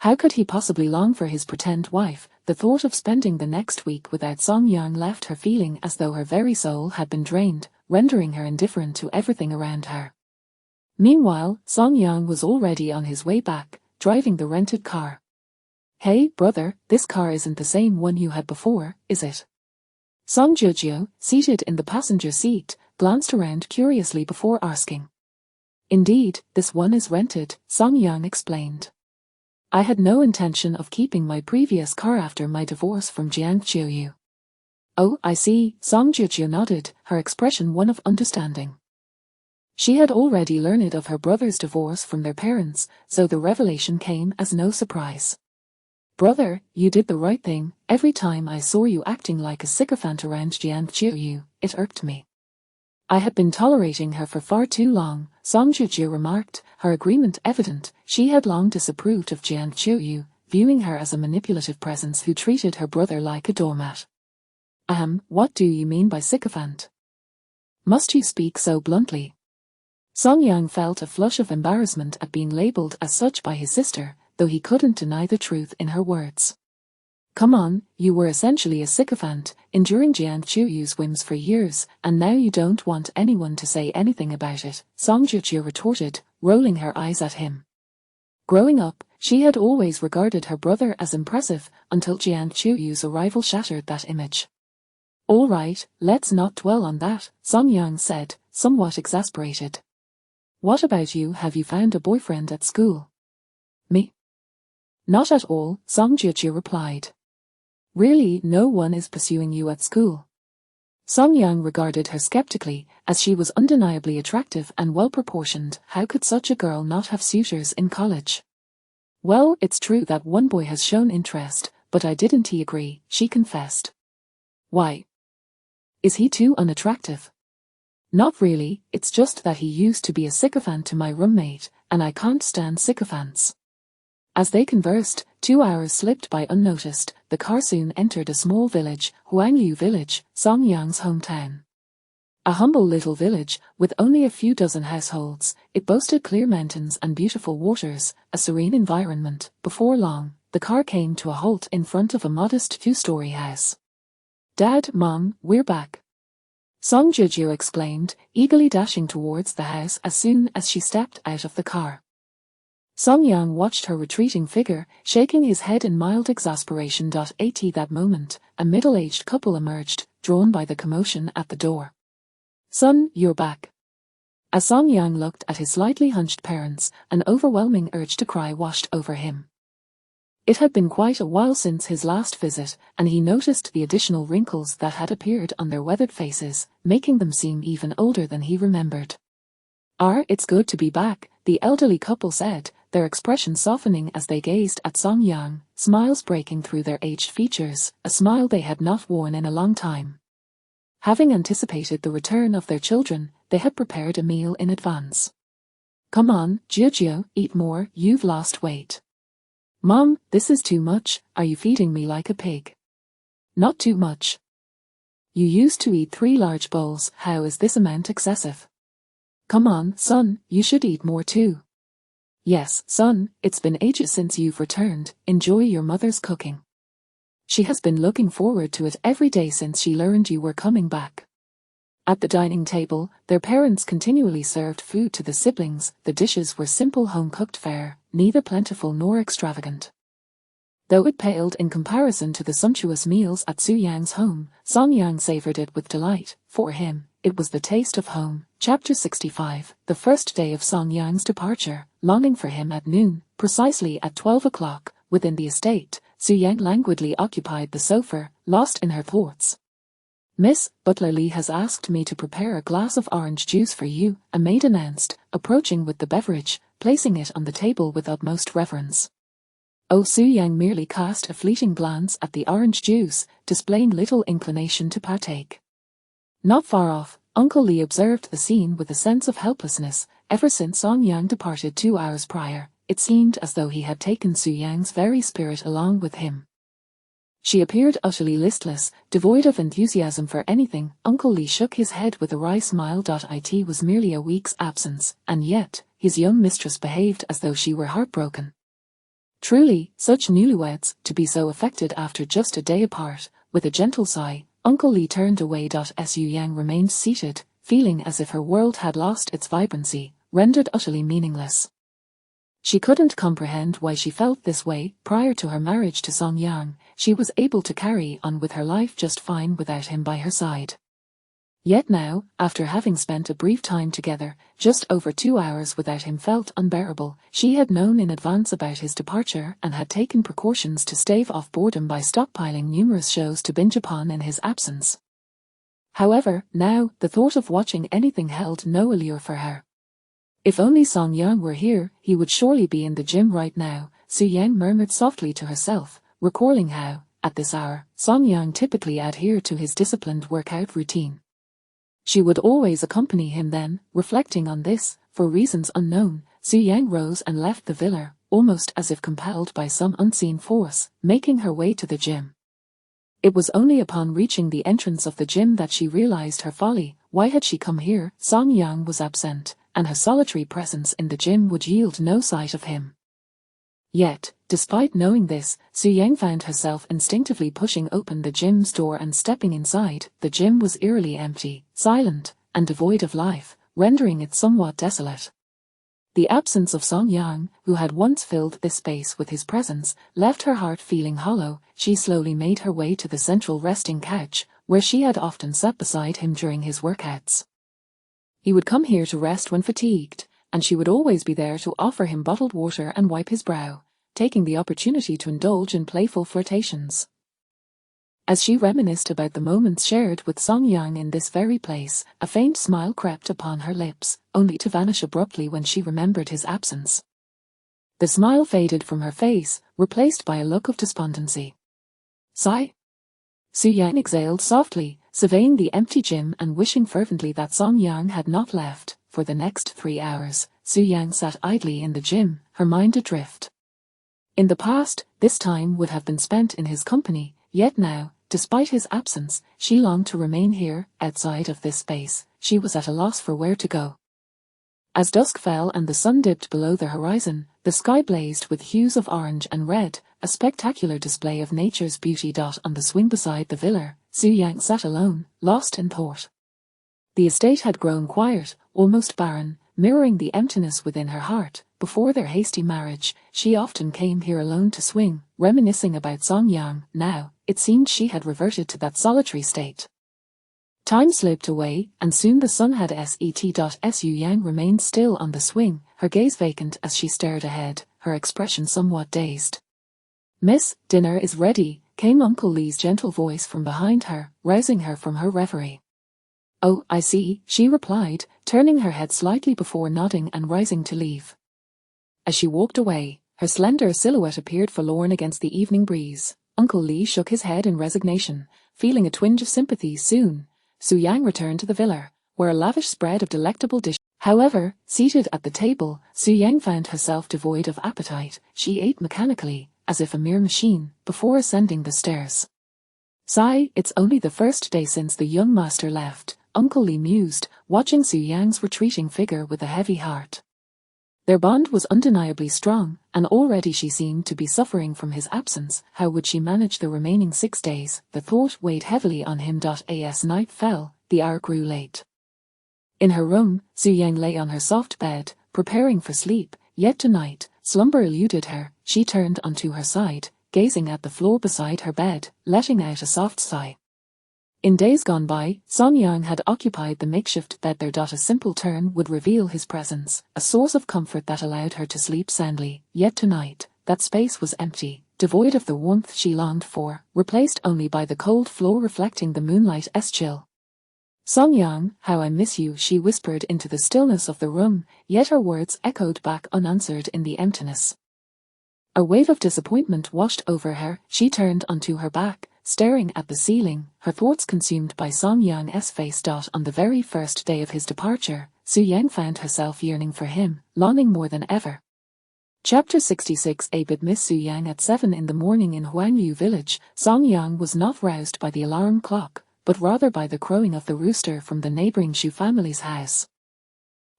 How could he possibly long for his pretend wife? The thought of spending the next week without Song Yang left her feeling as though her very soul had been drained, rendering her indifferent to everything around her. Meanwhile, Song Yang was already on his way back, driving the rented car. Hey, brother, this car isn't the same one you had before, is it? Song Jujio, seated in the passenger seat, glanced around curiously before asking. Indeed, this one is rented, Song Yang explained. I had no intention of keeping my previous car after my divorce from Jiang Qiuyu. Oh, I see, Song Jujio nodded, her expression one of understanding. She had already learned of her brother's divorce from their parents, so the revelation came as no surprise. Brother, you did the right thing. Every time I saw you acting like a sycophant around Jiang Qiuyu, it irked me. I had been tolerating her for far too long, Song Jujio remarked, her agreement evident. She had long disapproved of Jiang Qiuyu, viewing her as a manipulative presence who treated her brother like a doormat. What do you mean by sycophant? Must you speak so bluntly? Song Yang felt a flush of embarrassment at being labelled as such by his sister, though he couldn't deny the truth in her words. Come on, you were essentially a sycophant, enduring Jiang Qiuyu's whims for years, and now you don't want anyone to say anything about it, Song Jujio retorted, rolling her eyes at him. Growing up, she had always regarded her brother as impressive, until Jiang Qiuyu's arrival shattered that image. All right, let's not dwell on that, Song Yang said, somewhat exasperated. What about you? Have you found a boyfriend at school? Me? Not at all, Song Jujio replied. Really, no one is pursuing you at school? Song Yang regarded her skeptically, as she was undeniably attractive and well-proportioned. How could such a girl not have suitors in college? Well, it's true that one boy has shown interest, but I didn't agree, she confessed. Why? Is he too unattractive? Not really, it's just that he used to be a sycophant to my roommate, and I can't stand sycophants. As they conversed, 2 hours slipped by unnoticed. The car soon entered a small village, Huangyu Village, Song Yang's hometown. A humble little village, with only a few dozen households, it boasted clear mountains and beautiful waters, a serene environment. Before long, the car came to a halt in front of a modest 2-story house. Dad, Mom, we're back. Song Jujio exclaimed, eagerly dashing towards the house as soon as she stepped out of the car. Song Yang watched her retreating figure, shaking his head in mild exasperation. At that moment, a middle-aged couple emerged, drawn by the commotion at the door. Son, you're back. As Song Yang looked at his slightly hunched parents, an overwhelming urge to cry washed over him. It had been quite a while since his last visit, and he noticed the additional wrinkles that had appeared on their weathered faces, making them seem even older than he remembered. It's good to be back, the elderly couple said, their expression softening as they gazed at Song Yang, smiles breaking through their aged features, a smile they had not worn in a long time. Having anticipated the return of their children, they had prepared a meal in advance. Come on, Jujio, eat more, you've lost weight. Mom, this is too much, are you feeding me like a pig? Not too much. You used to eat 3 large bowls, how is this amount excessive? Come on, son, you should eat more too. Yes, son, it's been ages since you've returned, enjoy your mother's cooking. She has been looking forward to it every day since she learned you were coming back. At the dining table, their parents continually served food to the siblings. The dishes were simple home-cooked fare, neither plentiful nor extravagant. Though it paled in comparison to the sumptuous meals at Su Yang's home, Song Yang savored it with delight. For him, it was the taste of home. Chapter 65, the first day of Song Yang's departure, longing for him at noon, precisely at 12 o'clock, within the estate, Su Yang languidly occupied the sofa, lost in her thoughts. Miss, Butler Lee has asked me to prepare a glass of orange juice for you, a maid announced, approaching with the beverage, placing it on the table with utmost reverence. Oh, Su Yang merely cast a fleeting glance at the orange juice, displaying little inclination to partake. Not far off, Uncle Lee observed the scene with a sense of helplessness. Ever since Song Yang departed 2 hours prior, it seemed as though he had taken Su Yang's very spirit along with him. She appeared utterly listless, devoid of enthusiasm for anything. Uncle Lee shook his head with a wry smile. It was merely a week's absence, and yet, his young mistress behaved as though she were heartbroken. Truly, such newlyweds, to be so affected after just a day apart. With a gentle sigh, Uncle Lee turned away. Su Yang remained seated, feeling as if her world had lost its vibrancy, rendered utterly meaningless. She couldn't comprehend why she felt this way. Prior to her marriage to Song Yang, she was able to carry on with her life just fine without him by her side. Yet now, after having spent a brief time together, just over 2 hours without him felt unbearable. She had known in advance about his departure and had taken precautions to stave off boredom by stockpiling numerous shows to binge upon in his absence. However, now, the thought of watching anything held no allure for her. If only Song Yang were here, he would surely be in the gym right now, Su Yang murmured softly to herself, recalling how, at this hour, Song Yang typically adhered to his disciplined workout routine. She would always accompany him then. Reflecting on this, for reasons unknown, Su Yang rose and left the villa, almost as if compelled by some unseen force, making her way to the gym. It was only upon reaching the entrance of the gym that she realized her folly. Why had she come here? Song Yang was absent, and her solitary presence in the gym would yield no sight of him. Yet, despite knowing this, Su Yang found herself instinctively pushing open the gym's door and stepping inside. The gym was eerily empty, silent, and devoid of life, rendering it somewhat desolate. The absence of Song Yang, who had once filled this space with his presence, left her heart feeling hollow. She slowly made her way to the central resting couch, where she had often sat beside him during his workouts. He would come here to rest when fatigued, and she would always be there to offer him bottled water and wipe his brow, taking the opportunity to indulge in playful flirtations. As she reminisced about the moments shared with Song Yang in this very place, a faint smile crept upon her lips, only to vanish abruptly when she remembered his absence. The smile faded from her face, replaced by a look of despondency. Sigh? Su Yang exhaled softly, surveying the empty gym and wishing fervently that Song Yang had not left. For the next 3 hours, Su Yang sat idly in the gym, her mind adrift. In the past, this time would have been spent in his company, yet now, despite his absence, she longed to remain here. Outside of this space, she was at a loss for where to go. As dusk fell and the sun dipped below the horizon, the sky blazed with hues of orange and red, a spectacular display of nature's beauty. On the swing beside the villa, Su Yang sat alone, lost in thought. The estate had grown quiet, almost barren, mirroring the emptiness within her heart. Before their hasty marriage, she often came here alone to swing, reminiscing about Song Yang. Now, it seemed she had reverted to that solitary state. Time slipped away, and soon the sun had set. Su Yang remained still on the swing, her gaze vacant as she stared ahead, her expression somewhat dazed. "Miss, dinner is ready," came Uncle Lee's gentle voice from behind her, rousing her from her reverie. "Oh, I see," she replied, turning her head slightly before nodding and rising to leave. As she walked away, her slender silhouette appeared forlorn against the evening breeze. Uncle Lee shook his head in resignation, feeling a twinge of sympathy. Soon, Su Yang returned to the villa, where a lavish spread of delectable dishes. However, seated at the table, Su Yang found herself devoid of appetite. She ate mechanically, as if a mere machine, before ascending the stairs. "Sigh, it's only the first day since the young master left," Uncle Lee mused, watching Su Yang's retreating figure with a heavy heart. Their bond was undeniably strong, and already she seemed to be suffering from his absence. How would she manage the remaining 6 days? The thought weighed heavily on him. As night fell, the hour grew late. In her room, Su Yang lay on her soft bed, preparing for sleep, yet tonight, slumber eluded her. She turned onto her side, gazing at the floor beside her bed, letting out a soft sigh. In days gone by, Song Yang had occupied the makeshift bed there. A simple turn would reveal his presence, a source of comfort that allowed her to sleep soundly. Yet tonight, that space was empty, devoid of the warmth she longed for, replaced only by the cold floor reflecting the moonlight's chill. "Song Yang, how I miss you," she whispered into the stillness of the room, yet her words echoed back unanswered in the emptiness. A wave of disappointment washed over her. She turned onto her back, staring at the ceiling, her thoughts consumed by Song Yang's face. On the very first day of his departure, Su Yang found herself yearning for him, longing more than ever. Chapter 66. A bed Miss Su Yang. At 7 in the morning in Huangyu village, Song Yang was not roused by the alarm clock, but rather by the crowing of the rooster from the neighboring Shu family's house.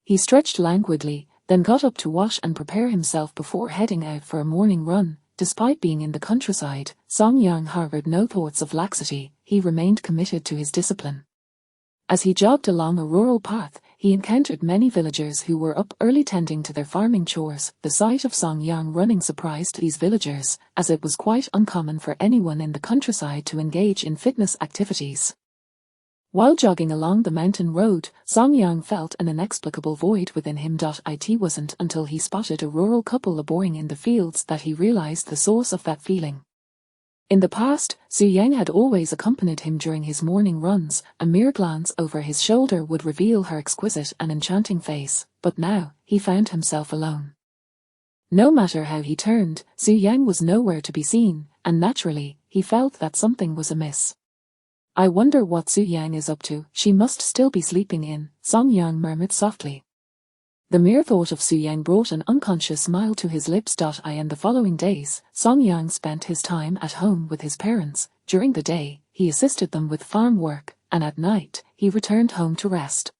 He stretched languidly, then got up to wash and prepare himself before heading out for a morning run. Despite being in the countryside, Song Yang harbored no thoughts of laxity. He remained committed to his discipline. As he jogged along a rural path, he encountered many villagers who were up early tending to their farming chores. The sight of Song Yang running surprised these villagers, as it was quite uncommon for anyone in the countryside to engage in fitness activities. While jogging along the mountain road, Song Yang felt an inexplicable void within him. It wasn't until he spotted a rural couple laboring in the fields that he realized the source of that feeling. In the past, Su Yang had always accompanied him during his morning runs. A mere glance over his shoulder would reveal her exquisite and enchanting face, but now, he found himself alone. No matter how he turned, Su Yang was nowhere to be seen, and naturally, he felt that something was amiss. I wonder what Su Yang is up to. She must still be sleeping in, Song Yang murmured softly. The mere thought of Su Yang brought an unconscious smile to his lips. In the following days, Song Yang spent his time at home with his parents. During the day, he assisted them with farm work, and at night, he returned home to rest.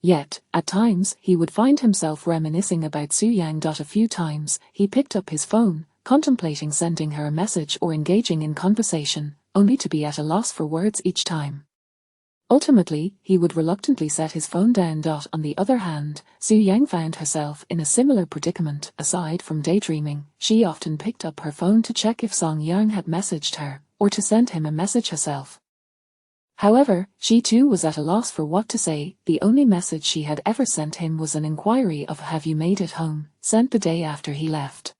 Yet, at times, he would find himself reminiscing about Su Yang. A few times, he picked up his phone, contemplating sending her a message or engaging in conversation, only to be at a loss for words each time. Ultimately, he would reluctantly set his phone down. On the other hand, Su Yang found herself in a similar predicament. Aside from daydreaming, she often picked up her phone to check if Song Yang had messaged her, or to send him a message herself. However, she too was at a loss for what to say. The only message she had ever sent him was an inquiry of "Have you made it home?" sent the day after he left.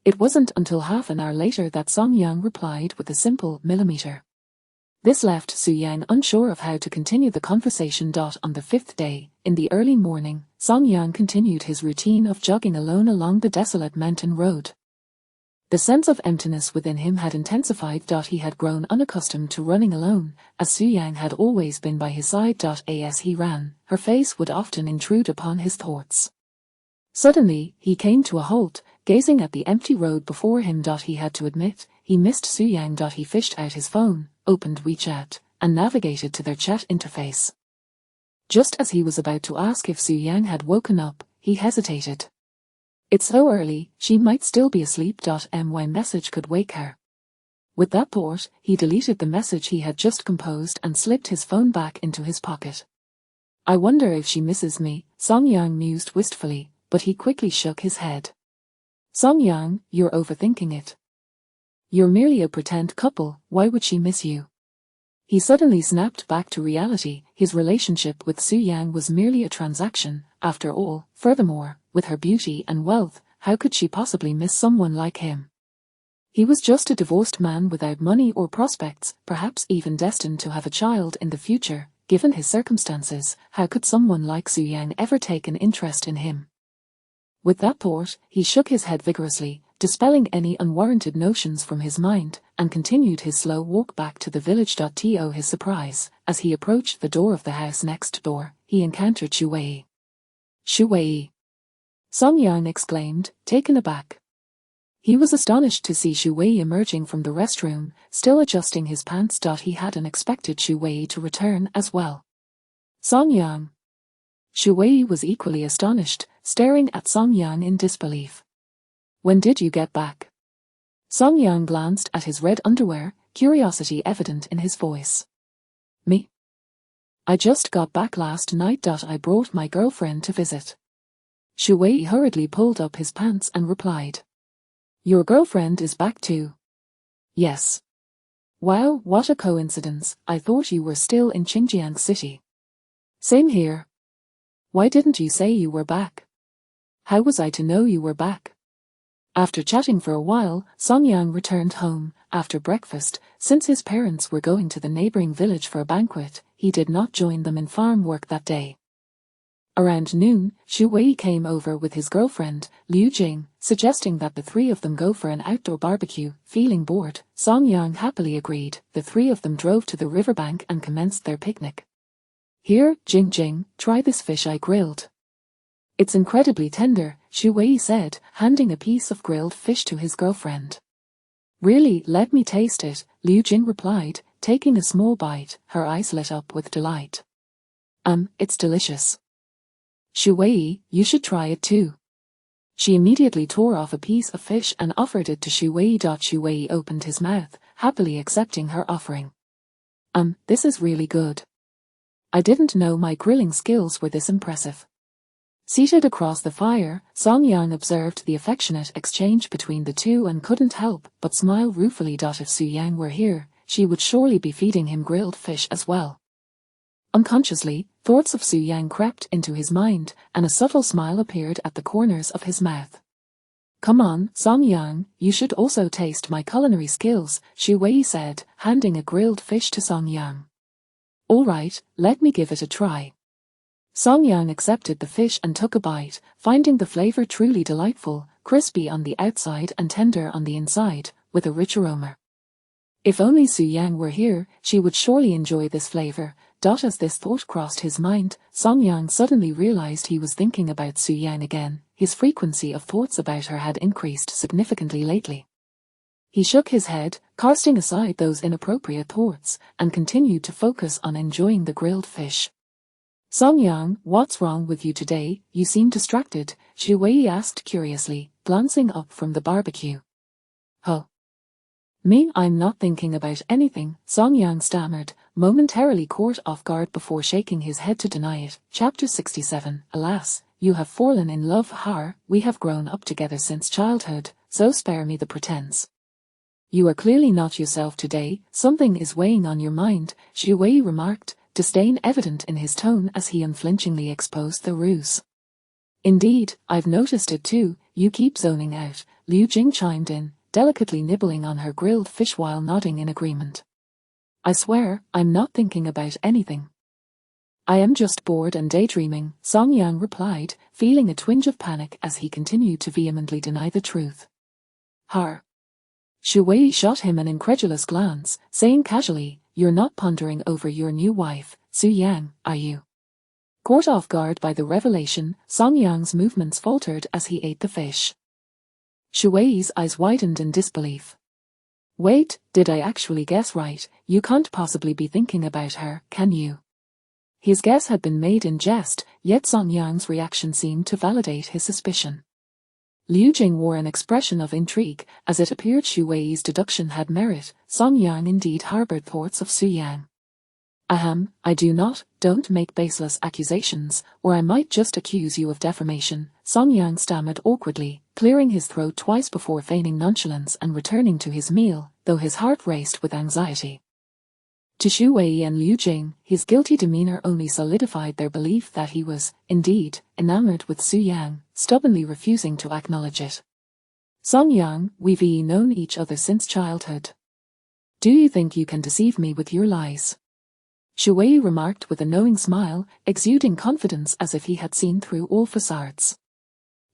It wasn't until half an hour later that Song Yang replied with a simple millimeter. This left Su Yang unsure of how to continue the conversation. On the 5th day, in the early morning, Song Yang continued his routine of jogging alone along the desolate mountain road. The sense of emptiness within him had intensified. He had grown unaccustomed to running alone, as Su Yang had always been by his side. As he ran, her face would often intrude upon his thoughts. Suddenly, he came to a halt, gazing at the empty road before him. He had to admit, he missed Su Yang. He fished out his phone, opened WeChat, and navigated to their chat interface. Just as he was about to ask if Su Yang had woken up, he hesitated. It's so early, she might still be asleep. My message could wake her. With that thought, he deleted the message he had just composed and slipped his phone back into his pocket. I wonder if she misses me, Song Yang mused wistfully, but he quickly shook his head. Song Yang, you're overthinking it. You're merely a pretend couple, why would she miss you? He suddenly snapped back to reality. His relationship with Su Yang was merely a transaction, after all. Furthermore, with her beauty and wealth, how could she possibly miss someone like him? He was just a divorced man without money or prospects, perhaps even destined to have a child in the future. Given his circumstances, how could someone like Su Yang ever take an interest in him? With that thought, he shook his head vigorously, dispelling any unwarranted notions from his mind, and continued his slow walk back to the village. To his surprise, as he approached the door of the house next door, he encountered Shu Wei. Shu Wei! Song Yang exclaimed, taken aback. He was astonished to see Shu Wei emerging from the restroom, still adjusting his pants. He hadn't expected Shu Wei to return as well. Song Yang! Shu Wei was equally astonished, staring at Song Yang in disbelief. When did you get back? Song Yang glanced at his red underwear, curiosity evident in his voice. Me? I just got back last night. I brought my girlfriend to visit. Shu Wei hurriedly pulled up his pants and replied. Your girlfriend is back too? Yes. Wow, what a coincidence, I thought you were still in Xinjiang City. Same here. Why didn't you say you were back? How was I to know you were back? After chatting for a while, Song Yang returned home. After breakfast, since his parents were going to the neighboring village for a banquet, he did not join them in farm work that day. Around noon, Xu Wei came over with his girlfriend, Liu Jing, suggesting that the three of them go for an outdoor barbecue. Feeling bored, Song Yang happily agreed. The three of them drove to the riverbank and commenced their picnic. Here, Jing, try this fish I grilled. It's incredibly tender, Xu Wei said, handing a piece of grilled fish to his girlfriend. Really, let me taste it, Liu Jing replied, taking a small bite. Her eyes lit up with delight. It's delicious. Xu Wei, you should try it too. She immediately tore off a piece of fish and offered it to Xu Wei. Xu Wei opened his mouth, happily accepting her offering. This is really good. I didn't know my grilling skills were this impressive. Seated across the fire, Song Yang observed the affectionate exchange between the two and couldn't help but smile ruefully. If Su Yang were here, she would surely be feeding him grilled fish as well. Unconsciously, thoughts of Su Yang crept into his mind, and a subtle smile appeared at the corners of his mouth. Come on, Song Yang, you should also taste my culinary skills, Xu Wei said, handing a grilled fish to Song Yang. All right, let me give it a try. Song Yang accepted the fish and took a bite, finding the flavor truly delightful, crispy on the outside and tender on the inside, with a rich aroma. If only Su Yang were here, she would surely enjoy this flavor. As this thought crossed his mind, Song Yang suddenly realized he was thinking about Su Yang again. His frequency of thoughts about her had increased significantly lately. He shook his head, casting aside those inappropriate thoughts, and continued to focus on enjoying the grilled fish. Song Yang, what's wrong with you today? You seem distracted, Xu Wei asked curiously, glancing up from the barbecue. Huh? Me? I'm not thinking about anything, Song Yang stammered, momentarily caught off guard before shaking his head to deny it. Chapter 67. Alas, you have fallen in love. We have grown up together since childhood, so spare me the pretense. You are clearly not yourself today, something is weighing on your mind, Xu Wei remarked, disdain evident in his tone as he unflinchingly exposed the ruse. Indeed, I've noticed it too, you keep zoning out, Liu Jing chimed in, delicately nibbling on her grilled fish while nodding in agreement. I swear, I'm not thinking about anything. I am just bored and daydreaming, Song Yang replied, feeling a twinge of panic as he continued to vehemently deny the truth. Xu Wei shot him an incredulous glance, saying casually, you're not pondering over your new wife, Su Yang, are you? Caught off guard by the revelation, Song Yang's movements faltered as he ate the fish. Xu Wei's eyes widened in disbelief. Wait, did I actually guess right? You can't possibly be thinking about her, can you? His guess had been made in jest, yet Song Yang's reaction seemed to validate his suspicion. Liu Jing wore an expression of intrigue, as it appeared Xu Wei's deduction had merit. Song Yang indeed harbored thoughts of Su Yang. I do not, don't make baseless accusations, or I might just accuse you of defamation, Song Yang stammered awkwardly, clearing his throat twice before feigning nonchalance and returning to his meal, though his heart raced with anxiety. To Xu Wei and Liu Jing, his guilty demeanor only solidified their belief that he was, indeed, enamored with Su Yang, stubbornly refusing to acknowledge it. Song Yang, we've known each other since childhood. Do you think you can deceive me with your lies? Xu Wei remarked with a knowing smile, exuding confidence as if he had seen through all facades.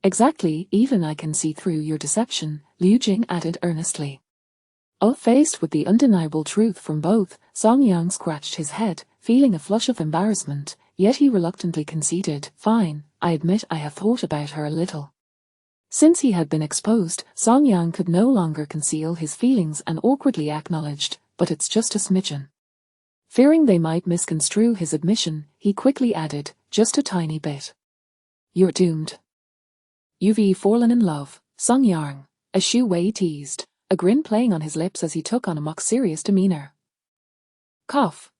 Exactly, even I can see through your deception, Liu Jing added earnestly. Faced with the undeniable truth from both, Song Yang scratched his head, feeling a flush of embarrassment, yet he reluctantly conceded, fine, I admit I have thought about her a little. Since he had been exposed, Song Yang could no longer conceal his feelings and awkwardly acknowledged, but it's just a smidgen. Fearing they might misconstrue his admission, he quickly added, just a tiny bit. You're doomed. You've fallen in love, Song Yang, as Xu Wei teased, a grin playing on his lips as he took on a mock-serious demeanor. Cough,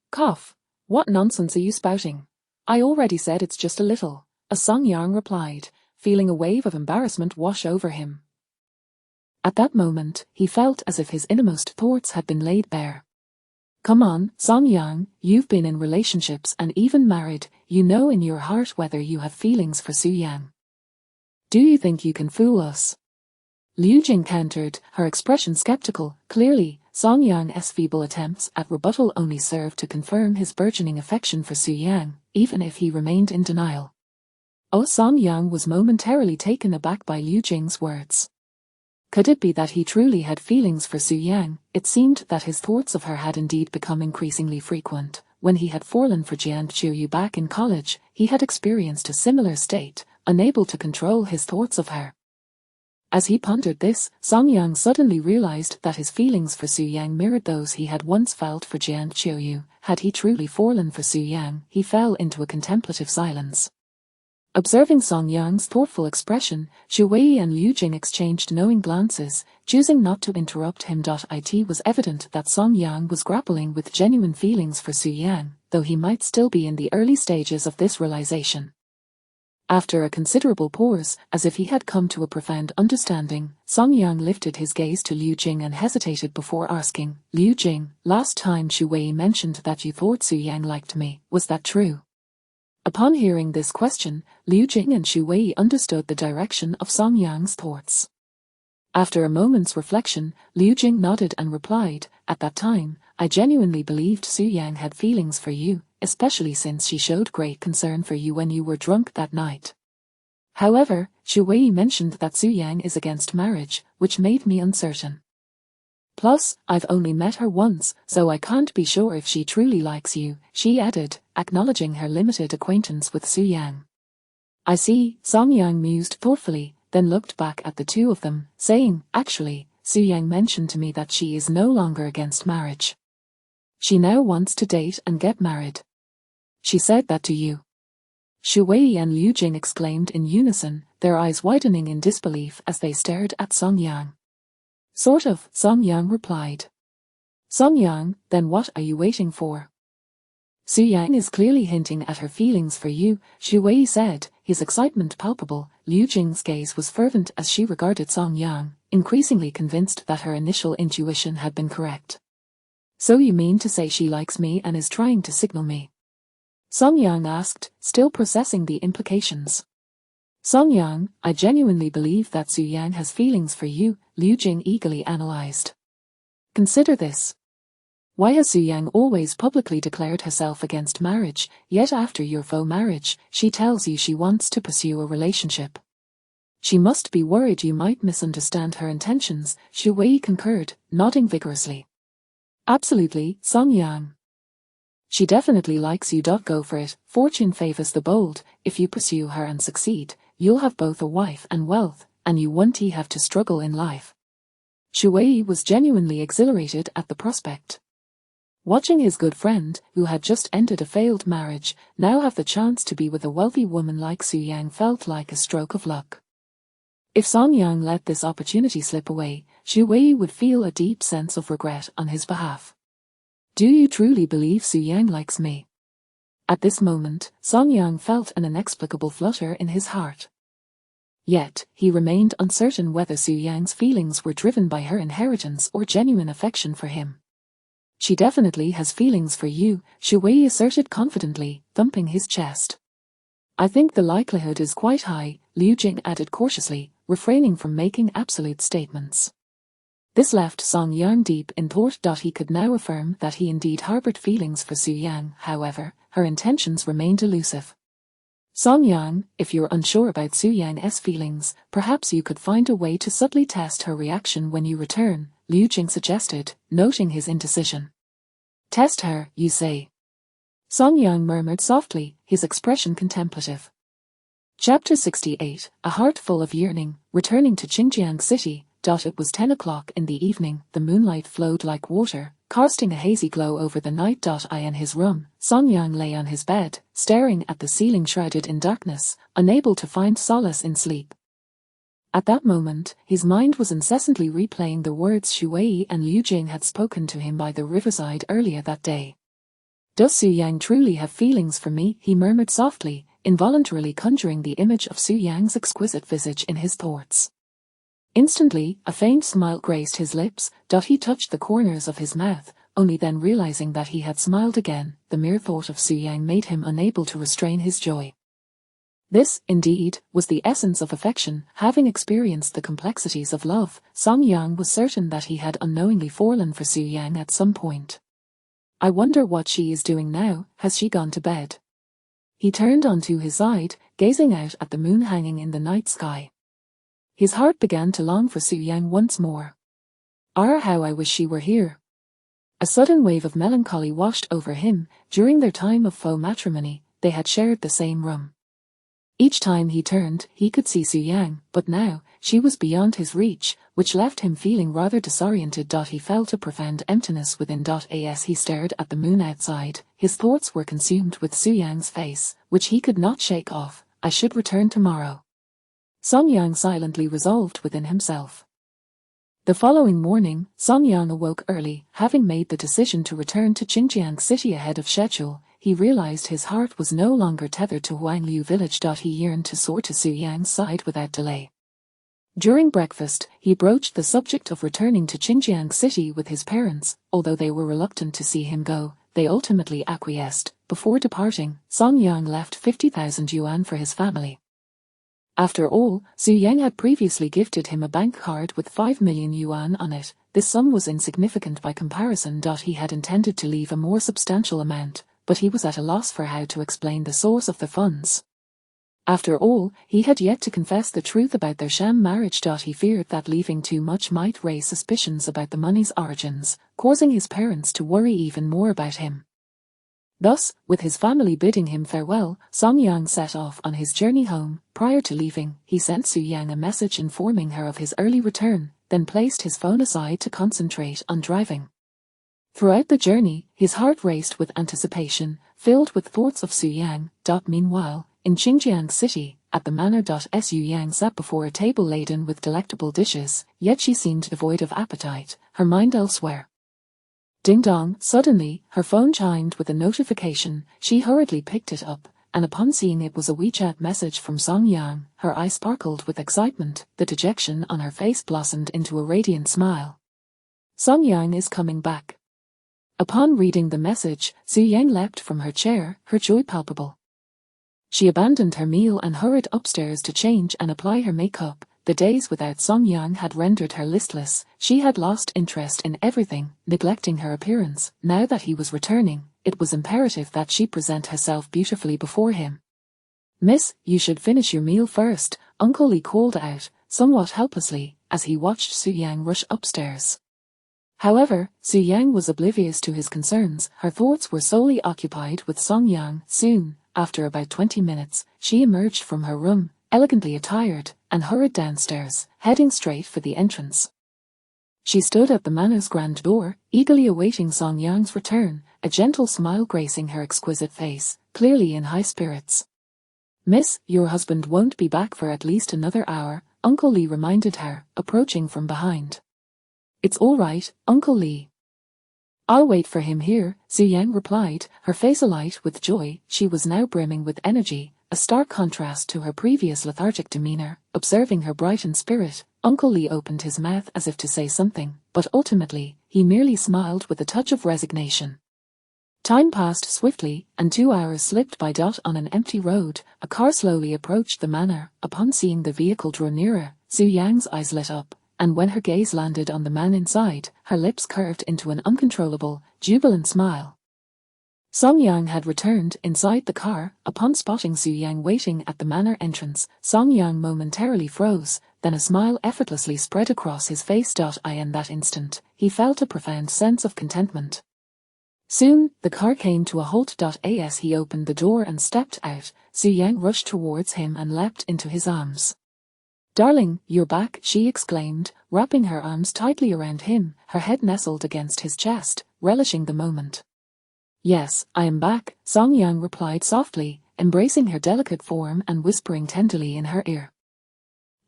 what nonsense are you spouting? I already said it's just a little, as Song Yang replied, feeling a wave of embarrassment wash over him. At that moment, he felt as if his innermost thoughts had been laid bare. Come on, Song Yang, you've been in relationships and even married, you know in your heart whether you have feelings for Su Yang. Do you think you can fool us? Liu Jing countered, her expression skeptical. Clearly, Song Yang's feeble attempts at rebuttal only served to confirm his burgeoning affection for Su Yang, even if he remained in denial. Oh, Song Yang was momentarily taken aback by Liu Jing's words. Could it be that he truly had feelings for Su Yang? It seemed that his thoughts of her had indeed become increasingly frequent. When he had fallen for Jiang Qiuyu back in college, he had experienced a similar state, unable to control his thoughts of her. As he pondered this, Song Yang suddenly realized that his feelings for Su Yang mirrored those he had once felt for Jiang Qiuyu. Had he truly fallen for Su Yang? He fell into a contemplative silence. Observing Song Yang's thoughtful expression, Xu Wei and Liu Jing exchanged knowing glances, choosing not to interrupt him. It was evident that Song Yang was grappling with genuine feelings for Su Yang, though he might still be in the early stages of this realization. After a considerable pause, as if he had come to a profound understanding, Song Yang lifted his gaze to Liu Jing and hesitated before asking, "Liu Jing, last time Xu Wei mentioned that you thought Su Yang liked me, was that true?" Upon hearing this question, Liu Jing and Xu Wei understood the direction of Song Yang's thoughts. After a moment's reflection, Liu Jing nodded and replied, "At that time, I genuinely believed Su Yang had feelings for you, especially since she showed great concern for you when you were drunk that night. However, Xu Wei mentioned that Su Yang is against marriage, which made me uncertain. Plus, I've only met her once, so I can't be sure if she truly likes you," she added, acknowledging her limited acquaintance with Su Yang. "I see," Song Yang mused thoughtfully, then looked back at the two of them, saying, "Actually, Su Yang mentioned to me that she is no longer against marriage. She now wants to date and get married. She said that to you?" Xu Wei and Liu Jing exclaimed in unison, their eyes widening in disbelief as they stared at Song Yang. "Sort of," Song Yang replied. "Song Yang, then what are you waiting for? Su Yang is clearly hinting at her feelings for you," Xu Wei said, his excitement palpable. Liu Jing's gaze was fervent as she regarded Song Yang, increasingly convinced that her initial intuition had been correct. "So you mean to say she likes me and is trying to signal me?" Song Yang asked, still processing the implications. "Song Yang, I genuinely believe that Su Yang has feelings for you," Liu Jing eagerly analyzed. "Consider this. Why has Su Yang always publicly declared herself against marriage, yet after your faux marriage, she tells you she wants to pursue a relationship? She must be worried you might misunderstand her intentions," Xu Wei concurred, nodding vigorously. "Absolutely, Song Yang. She definitely likes you. Go for it, fortune favors the bold. If you pursue her and succeed, you'll have both a wife and wealth, and you won't have to struggle in life." Xu Wei was genuinely exhilarated at the prospect. Watching his good friend, who had just ended a failed marriage, now have the chance to be with a wealthy woman like Su Yang felt like a stroke of luck. If Song Yang let this opportunity slip away, Xu Wei would feel a deep sense of regret on his behalf. "Do you truly believe Su Yang likes me?" At this moment, Song Yang felt an inexplicable flutter in his heart. Yet, he remained uncertain whether Su Yang's feelings were driven by her inheritance or genuine affection for him. "She definitely has feelings for you," Xu Wei asserted confidently, thumping his chest. "I think the likelihood is quite high," Liu Jing added cautiously, refraining from making absolute statements. This left Song Yang deep in thought. He could now affirm that he indeed harbored feelings for Su Yang, however, her intentions remained elusive. "Song Yang, if you're unsure about Su Yang's feelings, perhaps you could find a way to subtly test her reaction when you return," Liu Jing suggested, noting his indecision. "Test her, you say?" Song Yang murmured softly, his expression contemplative. Chapter 68, A Heart Full of Yearning, returning to Xinjiang City. It was 10 o'clock in the evening, the moonlight flowed like water, casting a hazy glow over the night. In his room, Song Yang lay on his bed, staring at the ceiling shrouded in darkness, unable to find solace in sleep. At that moment, his mind was incessantly replaying the words Xu Wei and Liu Jing had spoken to him by the riverside earlier that day. "Does Su Yang truly have feelings for me?" he murmured softly, involuntarily conjuring the image of Su Yang's exquisite visage in his thoughts. Instantly, a faint smile graced his lips. He touched the corners of his mouth, only then realizing that he had smiled again. The mere thought of Su Yang made him unable to restrain his joy. This, indeed, was the essence of affection. Having experienced the complexities of love, Song Yang was certain that he had unknowingly fallen for Su Yang at some point. "I wonder what she is doing now. Has she gone to bed?" He turned onto his side, gazing out at the moon hanging in the night sky. His heart began to long for Su-yang once more. How I wish she were here. A sudden wave of melancholy washed over him. During their time of faux matrimony, they had shared the same room. Each time he turned, he could see Su-yang, but now, she was beyond his reach, which left him feeling rather disoriented. He felt a profound emptiness within. As he stared at the moon outside, his thoughts were consumed with Su-yang's face, which he could not shake off. I should return tomorrow. Song-yang silently resolved within himself. The following morning, Song-yang awoke early. Having made the decision to return to Xinjiang City ahead of schedule, he realized his heart was no longer tethered to Huangliu village. He yearned to soar to Su-yang's side without delay. During breakfast, he broached the subject of returning to Xinjiang City with his parents. Although they were reluctant to see him go, they ultimately acquiesced. Before departing, Song-yang left 50,000 yuan for his family. After all, Su-yang had previously gifted him a bank card with 5 million yuan on it. This sum was insignificant by comparison. He had intended to leave a more substantial amount, but he was at a loss for how to explain the source of the funds. After all, he had yet to confess the truth about their sham marriage. He feared that leaving too much might raise suspicions about the money's origins, causing his parents to worry even more about him. Thus, with his family bidding him farewell, Song-yang set off on his journey home. Prior to leaving, he sent Su-yang a message informing her of his early return, then placed his phone aside to concentrate on driving. Throughout the journey, his heart raced with anticipation, filled with thoughts of Su-yang. Meanwhile, in Xinjiang City, at the manor. Su-yang sat before a table laden with delectable dishes, yet she seemed devoid of appetite, her mind elsewhere. Ding-dong! Suddenly, her phone chimed with a notification. She hurriedly picked it up, and upon seeing it was a WeChat message from Song-yang, her eyes sparkled with excitement. The dejection on her face blossomed into a radiant smile. Song-yang is coming back. Upon reading the message, Su-yang leapt from her chair, her joy palpable. She abandoned her meal and hurried upstairs to change and apply her makeup. The days without Song-yang had rendered her listless. She had lost interest in everything, neglecting her appearance. Now that he was returning, it was imperative that she present herself beautifully before him. "Miss, you should finish your meal first," Uncle Lee called out, somewhat helplessly, as he watched Su-yang rush upstairs. However, Su-yang was oblivious to his concerns. Her thoughts were solely occupied with Song-yang. Soon, after about 20 minutes, she emerged from her room, elegantly attired, and hurried downstairs, heading straight for the entrance. She stood at the manor's grand door, eagerly awaiting Song-yang's return, a gentle smile gracing her exquisite face, clearly in high spirits. "Miss, your husband won't be back for at least another hour," Uncle Lee reminded her, approaching from behind. "It's all right, Uncle Lee. I'll wait for him here," Su-yang replied, her face alight with joy. She was now brimming with energy, a stark contrast to her previous lethargic demeanor. Observing her brightened spirit, Uncle Lee opened his mouth as if to say something, but ultimately, he merely smiled with a touch of resignation. Time passed swiftly, and 2 hours slipped by. On an empty road, a car slowly approached the manor. Upon seeing the vehicle draw nearer, Su-yang's eyes lit up, and when her gaze landed on the man inside, her lips curved into an uncontrollable, jubilant smile. Song-yang had returned inside the car. Upon spotting Su-yang waiting at the manor entrance, Song-yang momentarily froze, then a smile effortlessly spread across his face. In that instant, he felt a profound sense of contentment. Soon, the car came to a halt. As he opened the door and stepped out, Su-yang rushed towards him and leapt into his arms. "Darling, you're back," she exclaimed, wrapping her arms tightly around him, her head nestled against his chest, relishing the moment. "Yes, I am back," Song-yang replied softly, embracing her delicate form and whispering tenderly in her ear.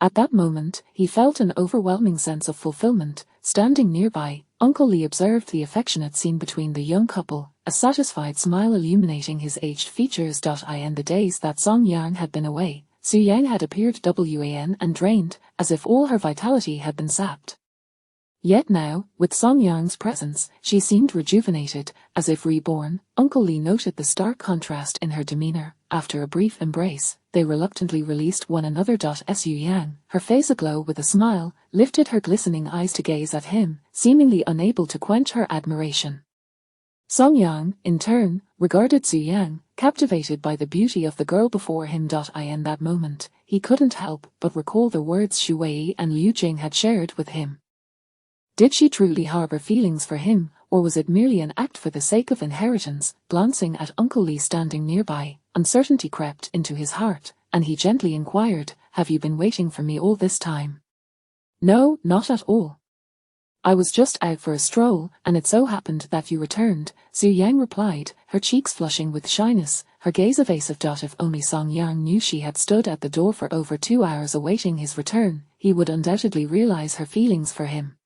At that moment, he felt an overwhelming sense of fulfillment. Standing nearby, Uncle Lee observed the affectionate scene between the young couple, a satisfied smile illuminating his aged features. In the days that Song-yang had been away, Su-yang had appeared wan and drained, as if all her vitality had been sapped. Yet now, with Song-yang's presence, she seemed rejuvenated, as if reborn. Uncle Lee noted the stark contrast in her demeanor. After a brief embrace, they reluctantly released one another. Su-yang, her face aglow with a smile, lifted her glistening eyes to gaze at him, seemingly unable to quench her admiration. Song Yang, in turn, regarded Su Yang, captivated by the beauty of the girl before him. In that moment, he couldn't help but recall the words Xu Wei and Liu Jing had shared with him. Did she truly harbor feelings for him, or was it merely an act for the sake of inheritance? Glancing at Uncle Li standing nearby, uncertainty crept into his heart, and he gently inquired, "Have you been waiting for me all this time?" "No, not at all. I was just out for a stroll, and it so happened that you returned," Su Yang replied, her cheeks flushing with shyness, her gaze evasive. If only Song Yang knew she had stood at the door for over 2 hours awaiting his return, he would undoubtedly realize her feelings for him.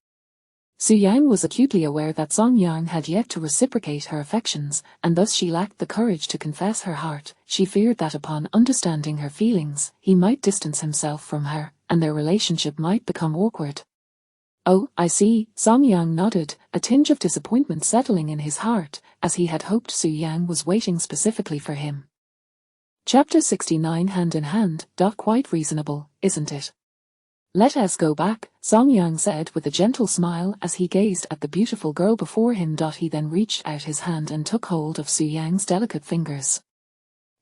Su Yang was acutely aware that Song Yang had yet to reciprocate her affections, and thus she lacked the courage to confess her heart. She feared that upon understanding her feelings, he might distance himself from her, and their relationship might become awkward. "Oh, I see," Song Yang nodded, a tinge of disappointment settling in his heart, as he had hoped Su Yang was waiting specifically for him. Chapter 69. Hand in Hand. Quite reasonable, isn't it? "Let us go back," Song Yang said with a gentle smile as he gazed at the beautiful girl before him. He then reached out his hand and took hold of Su Yang's delicate fingers.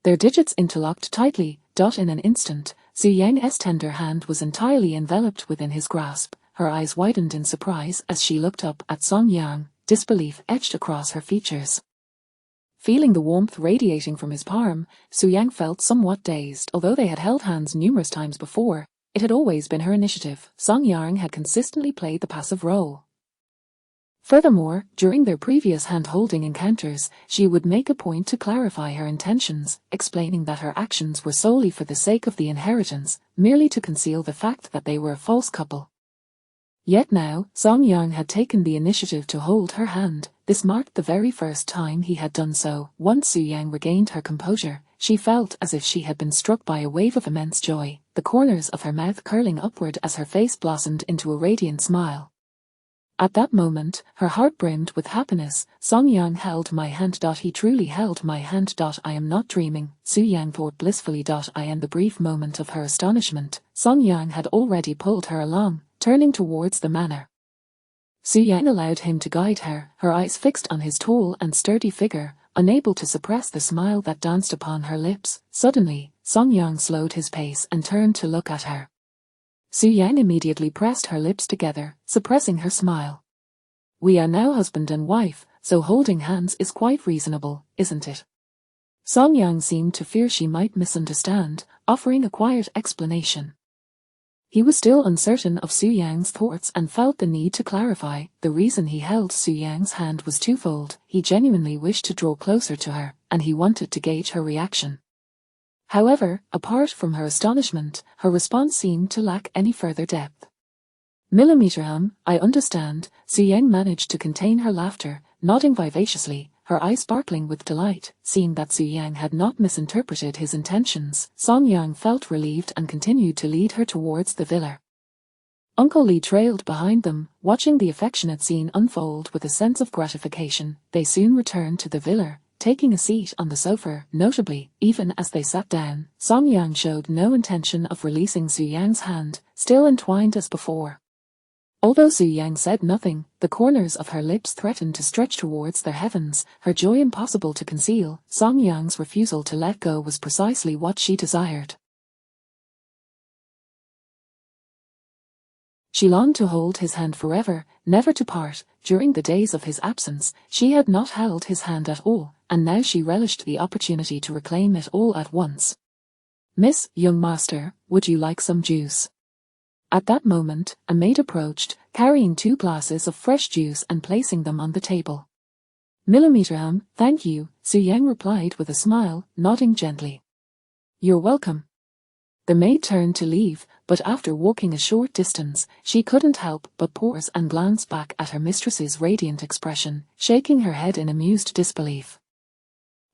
Their digits interlocked tightly. In an instant, Su Yang's tender hand was entirely enveloped within his grasp. Her eyes widened in surprise as she looked up at Song Yang, disbelief etched across her features. Feeling the warmth radiating from his palm, Su Yang felt somewhat dazed. Although they had held hands numerous times before, it had always been her initiative. Song Yang had consistently played the passive role. Furthermore, during their previous hand-holding encounters, she would make a point to clarify her intentions, explaining that her actions were solely for the sake of the inheritance, merely to conceal the fact that they were a false couple. Yet now, Song Yang had taken the initiative to hold her hand. This marked the very first time he had done so. Once Su Yang regained her composure, she felt as if she had been struck by a wave of immense joy, the corners of her mouth curling upward as her face blossomed into a radiant smile. At that moment, her heart brimmed with happiness. Song Yang held my hand. He truly held my hand. I am not dreaming, Su Yang thought blissfully. In the brief moment of her astonishment, Song Yang had already pulled her along, turning towards the manor. Su Yang allowed him to guide her, her eyes fixed on his tall and sturdy figure, unable to suppress the smile that danced upon her lips. Suddenly, Song Yang slowed his pace and turned to look at her. Su Yang immediately pressed her lips together, suppressing her smile. "We are now husband and wife, so holding hands is quite reasonable, isn't it?" Song Yang seemed to fear she might misunderstand, offering a quiet explanation. He was still uncertain of Su Yang's thoughts and felt the need to clarify. The reason he held Su Yang's hand was twofold. He genuinely wished to draw closer to her, and he wanted to gauge her reaction. However, apart from her astonishment, her response seemed to lack any further depth. I understand," Su Yang managed to contain her laughter, nodding vivaciously, her eyes sparkling with delight. Seeing that Su Yang had not misinterpreted his intentions, Song Yang felt relieved and continued to lead her towards the villa. Uncle Li trailed behind them, watching the affectionate scene unfold with a sense of gratification. They soon returned to the villa, taking a seat on the sofa. Notably, even as they sat down, Song Yang showed no intention of releasing Su Yang's hand, still entwined as before. Although Su Yang said nothing, the corners of her lips threatened to stretch towards their heavens, her joy impossible to conceal. Song Yang's refusal to let go was precisely what she desired. She longed to hold his hand forever, never to part. During the days of his absence, she had not held his hand at all, and now she relished the opportunity to reclaim it all at once. "Miss, young master, would you like some juice?" At that moment, a maid approached, carrying 2 glasses of fresh juice and placing them on the table. Thank you," Su Yang replied with a smile, nodding gently. "You're welcome." The maid turned to leave, but after walking a short distance, she couldn't help but pause and glance back at her mistress's radiant expression, shaking her head in amused disbelief.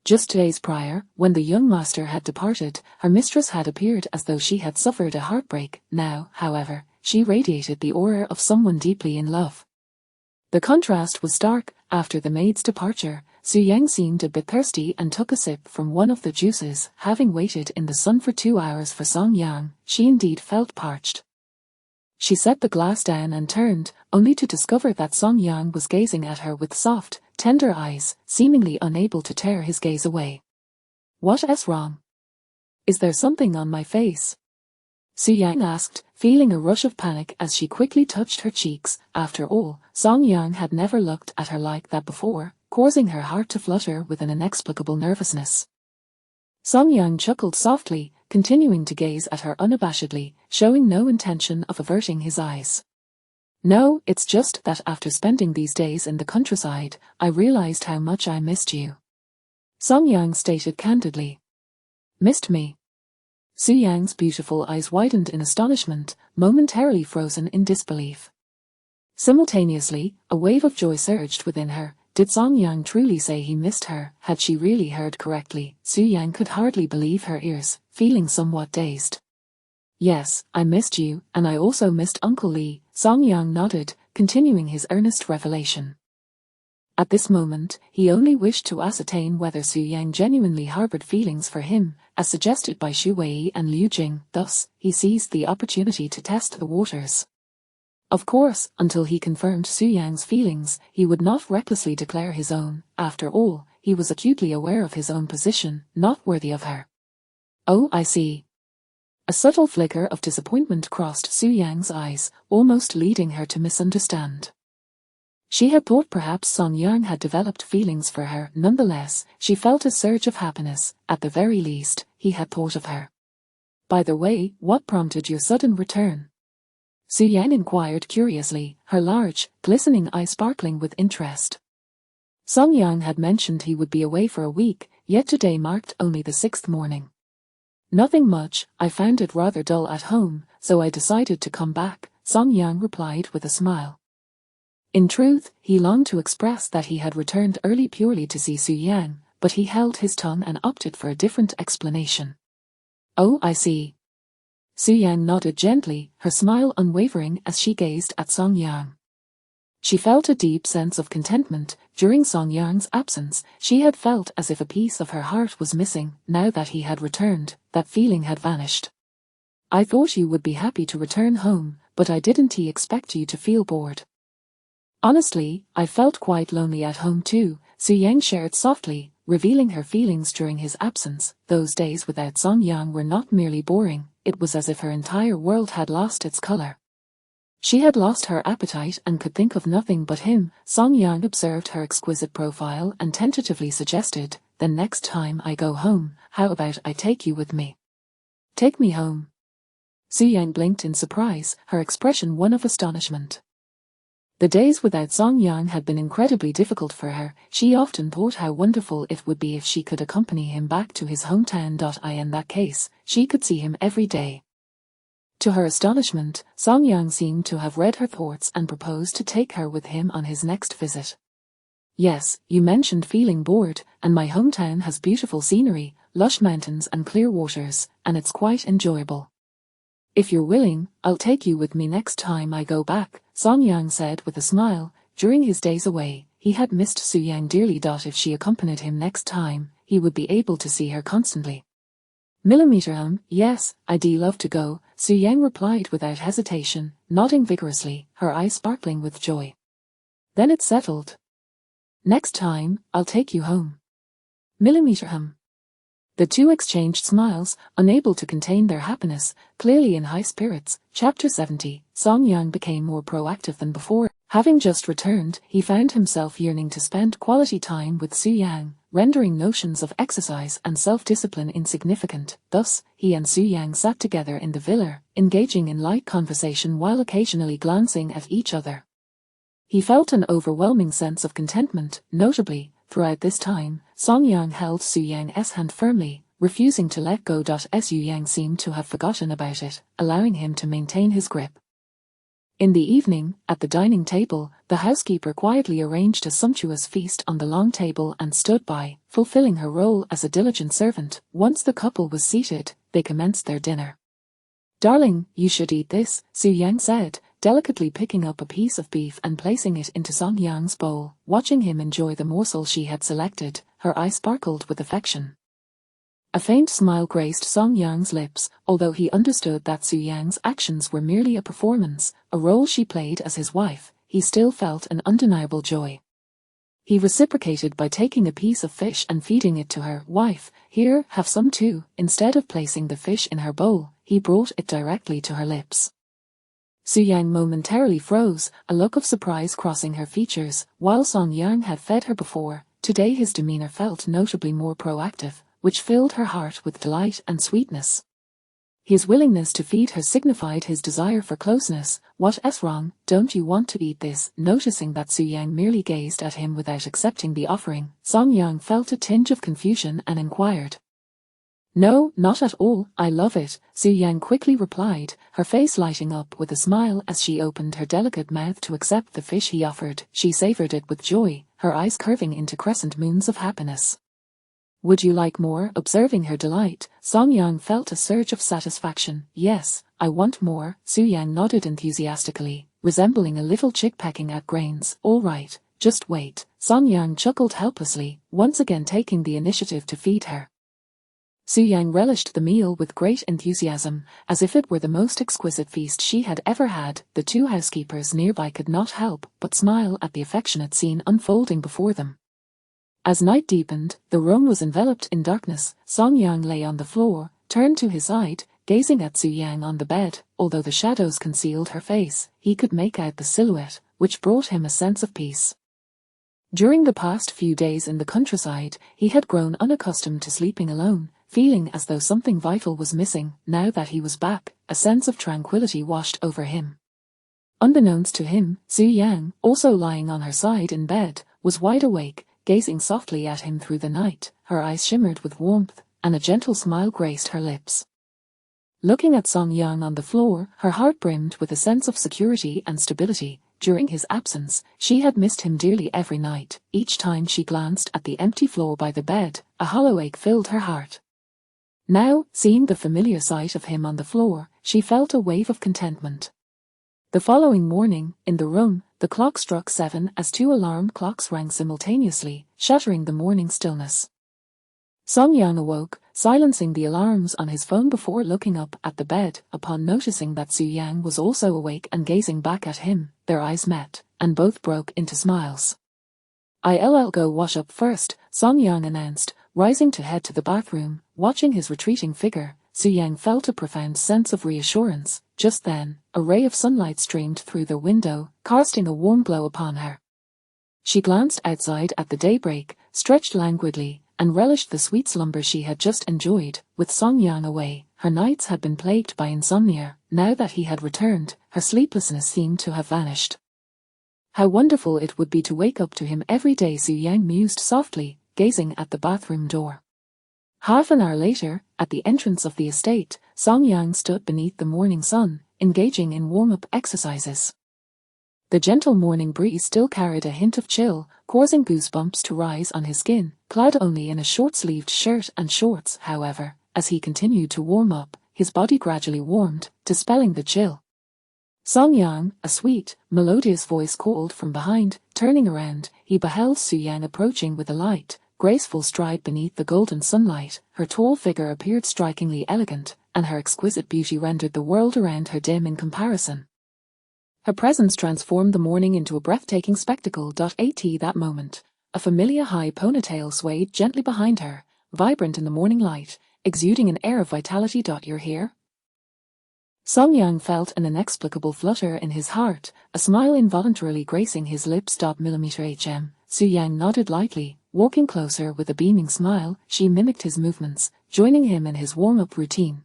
Just days prior, when the young master had departed, her mistress had appeared as though she had suffered a heartbreak. Now, however, she radiated the aura of someone deeply in love. The contrast was stark. After the maid's departure, Su Yang seemed a bit thirsty and took a sip from one of the juices. Having waited in the sun for 2 hours for Song Yang, she indeed felt parched. She set the glass down and turned, only to discover that Song Yang was gazing at her with soft, tender eyes, seemingly unable to tear his gaze away. "What is wrong? Is there something on my face?" Su Yang asked, feeling a rush of panic as she quickly touched her cheeks. After all, Song Yang had never looked at her like that before, causing her heart to flutter with an inexplicable nervousness. Song Yang chuckled softly, continuing to gaze at her unabashedly, showing no intention of averting his eyes. "No, it's just that after spending these days in the countryside, I realized how much I missed you," Song Yang stated candidly. "Missed me?" Su Yang's beautiful eyes widened in astonishment, momentarily frozen in disbelief. Simultaneously, a wave of joy surged within her. Did Song Yang truly say he missed her? Had she really heard correctly? Su Yang could hardly believe her ears, feeling somewhat dazed. "Yes, I missed you, and I also missed Uncle Lee," Song Yang nodded, continuing his earnest revelation. At this moment, he only wished to ascertain whether Su Yang genuinely harbored feelings for him, as suggested by Xu Wei and Liu Jing. Thus, he seized the opportunity to test the waters. Of course, until he confirmed Su Yang's feelings, he would not recklessly declare his own. After all, he was acutely aware of his own position, not worthy of her. "Oh, I see." A subtle flicker of disappointment crossed Su Yang's eyes, almost leading her to misunderstand. She had thought perhaps Song Yang had developed feelings for her. Nonetheless, she felt a surge of happiness. At the very least, he had thought of her. "By the way, what prompted your sudden return?" Su Yang inquired curiously, her large, glistening eyes sparkling with interest. Song Yang had mentioned he would be away for a week, yet today marked only the 6th morning. "Nothing much, I found it rather dull at home, so I decided to come back," Song Yang replied with a smile. In truth, he longed to express that he had returned early purely to see Su Yang, but he held his tongue and opted for a different explanation. "Oh, I see." Su Yang nodded gently, her smile unwavering as she gazed at Song Yang. She felt a deep sense of contentment. During Song Yang's absence, she had felt as if a piece of her heart was missing. Now that he had returned, that feeling had vanished. "I thought you would be happy to return home, but I didn't expect you to feel bored." "Honestly, I felt quite lonely at home too," Su Yang shared softly, revealing her feelings during his absence. Those days without Song Yang were not merely boring, it was as if her entire world had lost its color. She had lost her appetite and could think of nothing but him. Song Yang observed her exquisite profile and tentatively suggested, "Then next time I go home, how about I take you with me?" "Take me home?" Su Yang blinked in surprise, her expression one of astonishment. The days without Song Yang had been incredibly difficult for her. She often thought how wonderful it would be if she could accompany him back to his hometown. In that case, she could see him every day. To her astonishment, Song Yang seemed to have read her thoughts and proposed to take her with him on his next visit. "Yes, you mentioned feeling bored, and my hometown has beautiful scenery, lush mountains and clear waters, and it's quite enjoyable. If you're willing, I'll take you with me next time I go back," Song Yang said with a smile. During his days away, he had missed Su Yang dearly. If she accompanied him next time, he would be able to see her constantly. Yes, I'd love to go," Su Yang replied without hesitation, nodding vigorously, her eyes sparkling with joy. "Then it's settled. Next time, I'll take you home." The two exchanged smiles, unable to contain their happiness, clearly in high spirits. Chapter 70. Song Yang became more proactive than before. Having just returned, he found himself yearning to spend quality time with Su Yang, rendering notions of exercise and self-discipline insignificant. Thus, he and Su Yang sat together in the villa, engaging in light conversation while occasionally glancing at each other. He felt an overwhelming sense of contentment. Notably, throughout this time, Song Yang held Su Yang's hand firmly, refusing to let go. Su Yang seemed to have forgotten about it, allowing him to maintain his grip. In the evening, at the dining table, the housekeeper quietly arranged a sumptuous feast on the long table and stood by, fulfilling her role as a diligent servant. Once the couple was seated, they commenced their dinner. "Darling, you should eat this," Su Yang said, delicately picking up a piece of beef and placing it into Song Yang's bowl. Watching him enjoy the morsel she had selected, her eyes sparkled with affection. A faint smile graced Song Yang's lips, although he understood that Su Yang's actions were merely a performance, a role she played as his wife. He still felt an undeniable joy. He reciprocated by taking a piece of fish and feeding it to her. "Wife, here, have some too." Instead of placing the fish in her bowl, he brought it directly to her lips. Su Yang momentarily froze, a look of surprise crossing her features. While Song Yang had fed her before, today his demeanor felt notably more proactive, which filled her heart with delight and sweetness. His willingness to feed her signified his desire for closeness. "What's wrong? Don't you want to eat this?" Noticing that Su Yang merely gazed at him without accepting the offering, Song Yang felt a tinge of confusion and inquired. "No, not at all, I love it," Su Yang quickly replied, her face lighting up with a smile as she opened her delicate mouth to accept the fish he offered. She savored it with joy, her eyes curving into crescent moons of happiness. "Would you like more?" Observing her delight, Song Yang felt a surge of satisfaction. "Yes, I want more," Su Yang nodded enthusiastically, resembling a little chick pecking at grains. "All right, just wait." Song Yang chuckled helplessly, once again taking the initiative to feed her. Su Yang relished the meal with great enthusiasm, as if it were the most exquisite feast she had ever had. The two housekeepers nearby could not help but smile at the affectionate scene unfolding before them. As night deepened, the room was enveloped in darkness. Song Yang lay on the floor, turned to his side, gazing at Su Yang on the bed. Although the shadows concealed her face, he could make out the silhouette, which brought him a sense of peace. During the past few days in the countryside, he had grown unaccustomed to sleeping alone, feeling as though something vital was missing. Now that he was back, a sense of tranquility washed over him. Unbeknownst to him, Su Yang, also lying on her side in bed, was wide awake, gazing softly at him through the night. Her eyes shimmered with warmth, and a gentle smile graced her lips. Looking at Song Yang on the floor, her heart brimmed with a sense of security and stability. During his absence, she had missed him dearly every night. Each time she glanced at the empty floor by the bed, a hollow ache filled her heart. Now, seeing the familiar sight of him on the floor, she felt a wave of contentment. The following morning, in the room, the clock struck 7 as 2 alarm clocks rang simultaneously, shattering the morning stillness. Song Yang awoke, silencing the alarms on his phone before looking up at the bed. Upon noticing that Su Yang was also awake and gazing back at him, their eyes met, and both broke into smiles. "I'll go wash up first," Song Yang announced, rising to head to the bathroom. Watching his retreating figure, Su Yang felt a profound sense of reassurance. Just then, a ray of sunlight streamed through the window, casting a warm glow upon her. She glanced outside at the daybreak, stretched languidly, and relished the sweet slumber she had just enjoyed. With Song Yang away, her nights had been plagued by insomnia. Now that he had returned, her sleeplessness seemed to have vanished. How wonderful it would be to wake up to him every day, Su Yang mused softly, gazing at the bathroom door. Half an hour later, at the entrance of the estate, Song Yang stood beneath the morning sun, engaging in warm-up exercises. The gentle morning breeze still carried a hint of chill, causing goosebumps to rise on his skin. Clad only in a short-sleeved shirt and shorts, however, as he continued to warm up, his body gradually warmed, dispelling the chill. "Song Yang," a sweet, melodious voice called from behind. Turning around, he beheld Su Yang approaching with a light, graceful stride beneath the golden sunlight. Her tall figure appeared strikingly elegant, and her exquisite beauty rendered the world around her dim in comparison. Her presence transformed the morning into a breathtaking spectacle. At that moment, a familiar high ponytail swayed gently behind her, vibrant in the morning light, exuding an air of vitality. "You're here?" Song Yang felt an inexplicable flutter in his heart, a smile involuntarily gracing his lips. "Mm." Su Yang nodded lightly, walking closer with a beaming smile. She mimicked his movements, joining him in his warm-up routine.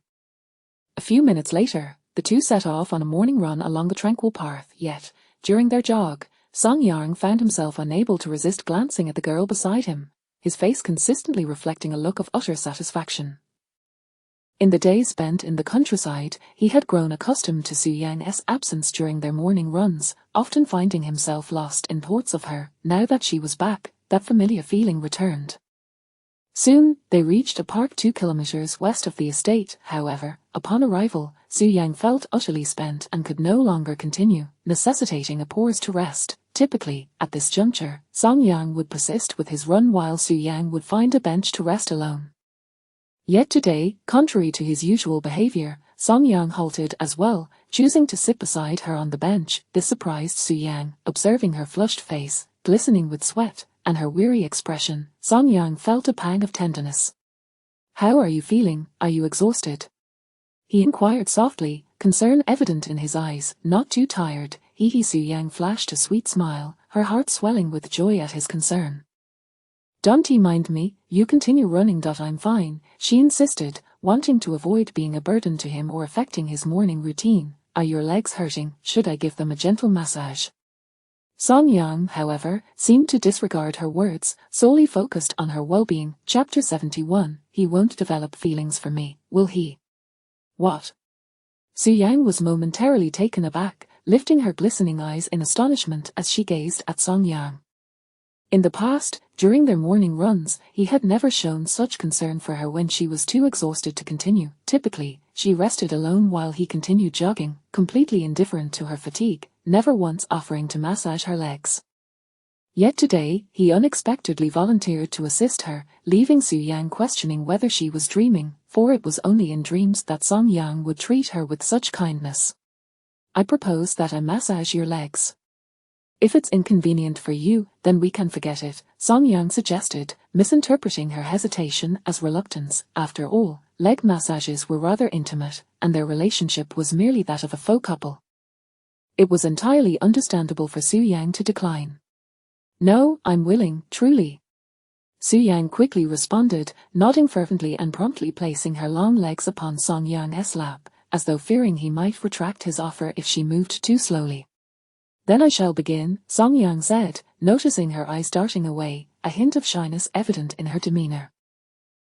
A few minutes later, the two set off on a morning run along the tranquil path. Yet, during their jog, Song Yang found himself unable to resist glancing at the girl beside him, his face consistently reflecting a look of utter satisfaction. In the days spent in the countryside, he had grown accustomed to Su Yang's absence during their morning runs, often finding himself lost in thoughts of her. Now that she was back, that familiar feeling returned. Soon, they reached a park 2 kilometers west of the estate. However, upon arrival, Su Yang felt utterly spent and could no longer continue, necessitating a pause to rest. Typically, at this juncture, Song Yang would persist with his run while Su Yang would find a bench to rest alone. Yet today, contrary to his usual behavior, Song Yang halted as well, choosing to sit beside her on the bench. This surprised Su Yang, observing her flushed face, glistening with sweat, and her weary expression. Song Yang felt a pang of tenderness. "How are you feeling? Are you exhausted?" he inquired softly, concern evident in his eyes. "Not too tired." Su Yang flashed a sweet smile, her heart swelling with joy at his concern. "Don't mind me, you continue running. I'm fine," she insisted, wanting to avoid being a burden to him or affecting his morning routine. "Are your legs hurting? Should I give them a gentle massage?" Song Yang, however, seemed to disregard her words, solely focused on her well-being. Chapter 71. He won't develop feelings for me, will he? What? Su Yang was momentarily taken aback, lifting her glistening eyes in astonishment as she gazed at Song Yang. In the past, during their morning runs, he had never shown such concern for her when she was too exhausted to continue. Typically, she rested alone while he continued jogging, completely indifferent to her fatigue, never once offering to massage her legs. Yet today, he unexpectedly volunteered to assist her, leaving Su Yang questioning whether she was dreaming, for it was only in dreams that Song Yang would treat her with such kindness. "I propose that I massage your legs. If it's inconvenient for you, then we can forget it," Song Yang suggested, misinterpreting her hesitation as reluctance. After all, leg massages were rather intimate, and their relationship was merely that of a faux couple. It was entirely understandable for Su Yang to decline. "No, I'm willing, truly." Su Yang quickly responded, nodding fervently and promptly placing her long legs upon Song Yang's lap, as though fearing he might retract his offer if she moved too slowly. "Then I shall begin," Song Yang said, noticing her eyes darting away, a hint of shyness evident in her demeanor.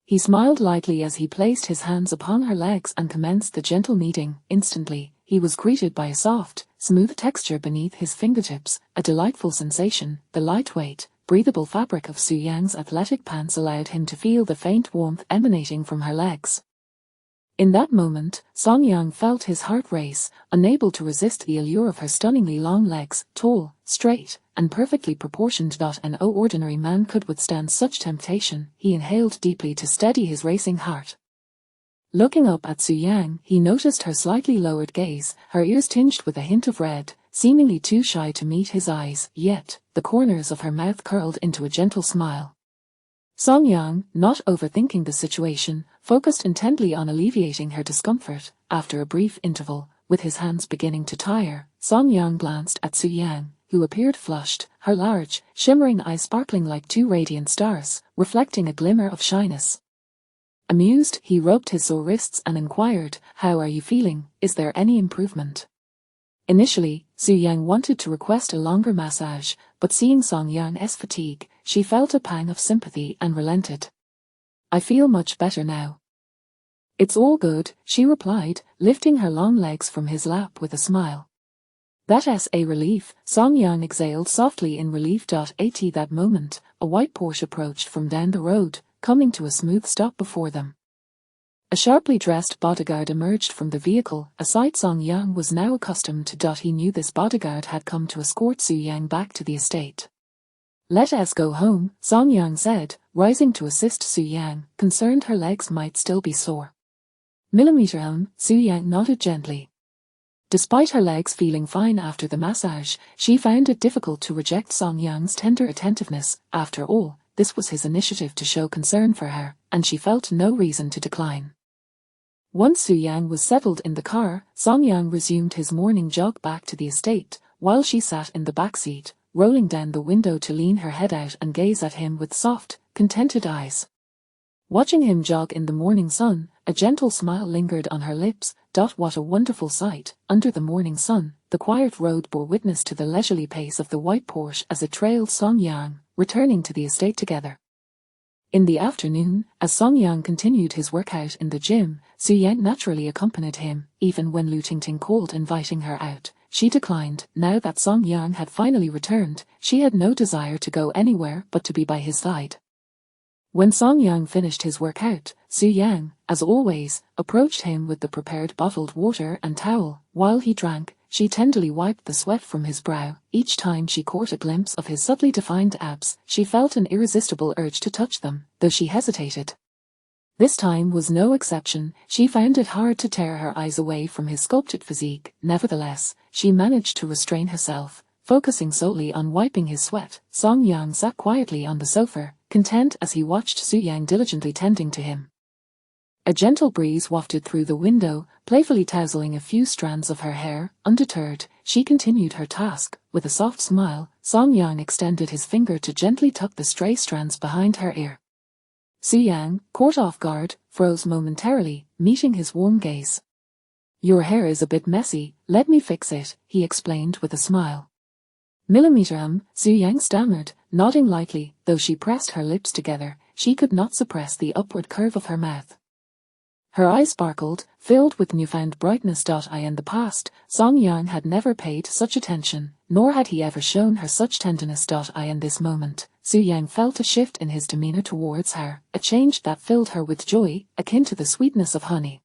He smiled lightly as he placed his hands upon her legs and commenced the gentle kneading. Instantly, he was greeted by a soft, smooth texture beneath his fingertips, a delightful sensation. The lightweight, breathable fabric of Su Yang's athletic pants allowed him to feel the faint warmth emanating from her legs. In that moment, Song Yang felt his heart race, unable to resist the allure of her stunningly long legs, tall, straight, and perfectly proportioned. No ordinary man could withstand such temptation. He inhaled deeply to steady his racing heart. Looking up at Su Yang, he noticed her slightly lowered gaze, her ears tinged with a hint of red, seemingly too shy to meet his eyes, yet the corners of her mouth curled into a gentle smile. Song Yang, not overthinking the situation, focused intently on alleviating her discomfort. After a brief interval, with his hands beginning to tire, Song Yang glanced at Su Yang, who appeared flushed, her large, shimmering eyes sparkling like two radiant stars, reflecting a glimmer of shyness. Amused, he rubbed his sore wrists and inquired, "How are you feeling? Is there any improvement?" Initially, Su Yang wanted to request a longer massage, but seeing Song Yang's fatigue, she felt a pang of sympathy and relented. "I feel much better now." "It's all good," she replied, lifting her long legs from his lap with a smile. "That's a relief," Song Yang exhaled softly in relief. At that moment, a white Porsche approached from down the road, coming to a smooth stop before them. A sharply dressed bodyguard emerged from the vehicle, a sight Song Yang was now accustomed to. He knew this bodyguard had come to escort Su Yang back to the estate. "Let us go home," Song Yang said, rising to assist Su Yang, concerned her legs might still be sore. Su Yang nodded gently. Despite her legs feeling fine after the massage, she found it difficult to reject Song Yang's tender attentiveness. After all, this was his initiative to show concern for her, and she felt no reason to decline. Once Su Yang was settled in the car, Song Yang resumed his morning jog back to the estate, while she sat in the back seat, rolling down the window to lean her head out and gaze at him with soft, contented eyes. Watching him jog in the morning sun, a gentle smile lingered on her lips. What a wonderful sight! Under the morning sun, the quiet road bore witness to the leisurely pace of the white Porsche as it trailed Song Yang, returning to the estate together. In the afternoon, as Song Yang continued his workout in the gym, Su Yang naturally accompanied him. Even when Lu Tingting called inviting her out, she declined. Now that Song Yang had finally returned, she had no desire to go anywhere but to be by his side. When Song Yang finished his workout, Su Yang, as always, approached him with the prepared bottled water and towel. While he drank, she tenderly wiped the sweat from his brow. Each time she caught a glimpse of his subtly defined abs, she felt an irresistible urge to touch them, though she hesitated. This time was no exception. She found it hard to tear her eyes away from his sculpted physique. Nevertheless, she managed to restrain herself, focusing solely on wiping his sweat. Song Yang sat quietly on the sofa, content as he watched Su Yang diligently tending to him. A gentle breeze wafted through the window, playfully tousling a few strands of her hair. Undeterred, she continued her task. With a soft smile, Song Yang extended his finger to gently tuck the stray strands behind her ear. Su Yang, caught off guard, froze momentarily, meeting his warm gaze. "Your hair is a bit messy, let me fix it," he explained with a smile. Su Yang stammered, nodding lightly. Though she pressed her lips together, she could not suppress the upward curve of her mouth. Her eyes sparkled, filled with newfound brightness. In the past, Song Yang had never paid such attention, nor had he ever shown her such tenderness. In this moment, Su Yang felt a shift in his demeanor towards her, a change that filled her with joy, akin to the sweetness of honey.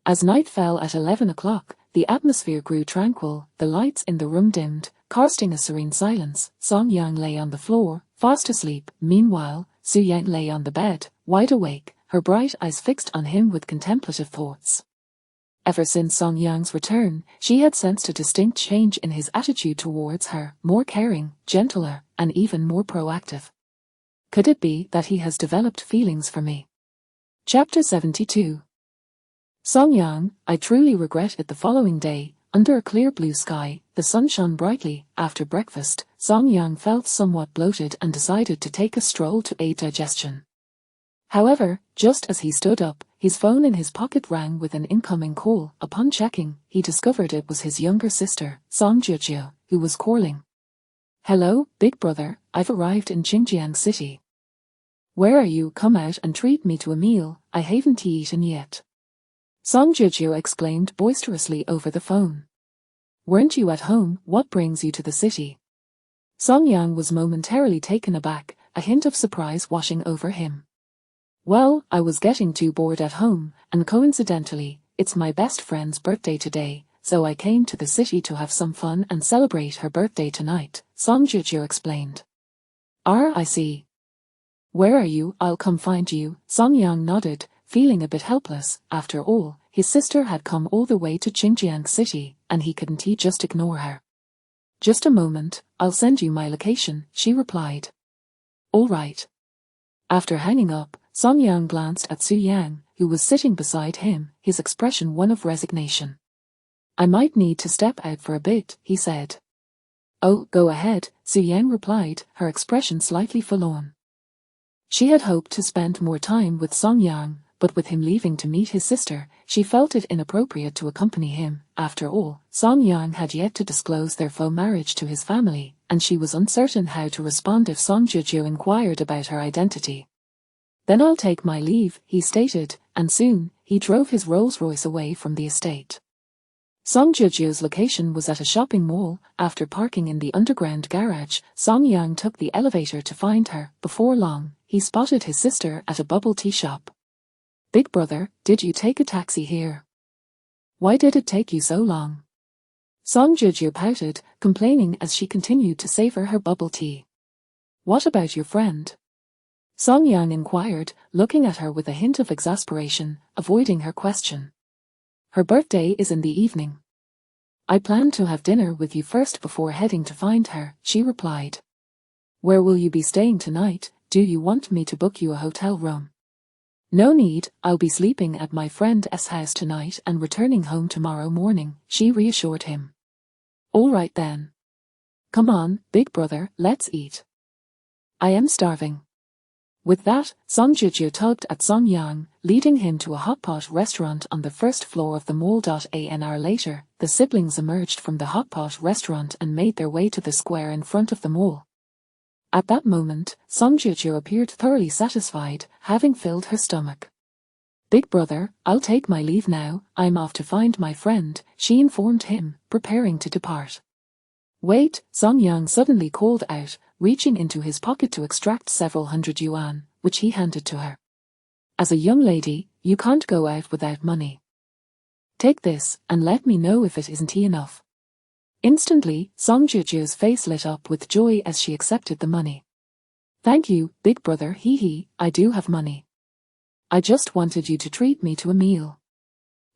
As night fell at 11 o'clock, the atmosphere grew tranquil, the lights in the room dimmed, casting a serene silence. Song Yang lay on the floor, fast asleep. Meanwhile, Su Yang lay on the bed, wide awake, her bright eyes fixed on him with contemplative thoughts. Ever since Song Yang's return, she had sensed a distinct change in his attitude towards her, more caring, gentler, and even more proactive. Could it be that he has developed feelings for me? Chapter 72. Song Yang, I truly regret it. The following day, under a clear blue sky, the sun shone brightly. After breakfast, Song Yang felt somewhat bloated and decided to take a stroll to aid digestion. However, just as he stood up, his phone in his pocket rang with an incoming call. Upon checking, he discovered it was his younger sister, Song Jujio, who was calling. "Hello, big brother, I've arrived in Xinjiang City. Where are you? Come out and treat me to a meal, I haven't eaten yet," Song Jujio exclaimed boisterously over the phone. "Weren't you at home? What brings you to the city?" Song Yang was momentarily taken aback, a hint of surprise washing over him. "Well, I was getting too bored at home, and coincidentally, it's my best friend's birthday today, so I came to the city to have some fun and celebrate her birthday tonight," Song Jujio explained. "I see. Where are you? I'll come find you." Song Yang nodded, feeling a bit helpless. After all, his sister had come all the way to Xinjiang City, and couldn't he just ignore her? "Just a moment, I'll send you my location," she replied. "All right." After hanging up, Song Yang glanced at Su Yang, who was sitting beside him, his expression one of resignation. "I might need to step out for a bit," he said. "Oh, go ahead," Su Yang replied, her expression slightly forlorn. She had hoped to spend more time with Song Yang, but with him leaving to meet his sister, she felt it inappropriate to accompany him. After all, Song Yang had yet to disclose their faux marriage to his family, and she was uncertain how to respond if Song Jujio inquired about her identity. "Then I'll take my leave," he stated, and soon, he drove his Rolls-Royce away from the estate. Song Jujio's location was at a shopping mall. After parking in the underground garage, Song Yang took the elevator to find her. Before long, he spotted his sister at a bubble tea shop. "Big brother, did you take a taxi here? Why did it take you so long?" Song Jujio pouted, complaining as she continued to savor her bubble tea. "What about your friend?" Song Yang inquired, looking at her with a hint of exasperation, avoiding her question. "Her birthday is in the evening. I planned to have dinner with you first before heading to find her," she replied. "Where will you be staying tonight? Do you want me to book you a hotel room?" "No need, I'll be sleeping at my friend's house tonight and returning home tomorrow morning," she reassured him. "All right then. Come on, big brother, let's eat. I am starving." With that, Song Jujio tugged at Song Yang, leading him to a hot pot restaurant on the first floor of the mall. An hour later, the siblings emerged from the hot pot restaurant and made their way to the square in front of the mall. At that moment, Song Jujio appeared thoroughly satisfied, having filled her stomach. "Big brother, I'll take my leave now, I'm off to find my friend," she informed him, preparing to depart. "Wait," Song Yang suddenly called out, reaching into his pocket to extract several hundred yuan, which he handed to her. "As a young lady, you can't go out without money. Take this, and let me know if it isn't enough." Instantly, Song Jujio's face lit up with joy as she accepted the money. "Thank you, big brother, I do have money." I just wanted you to treat me to a meal.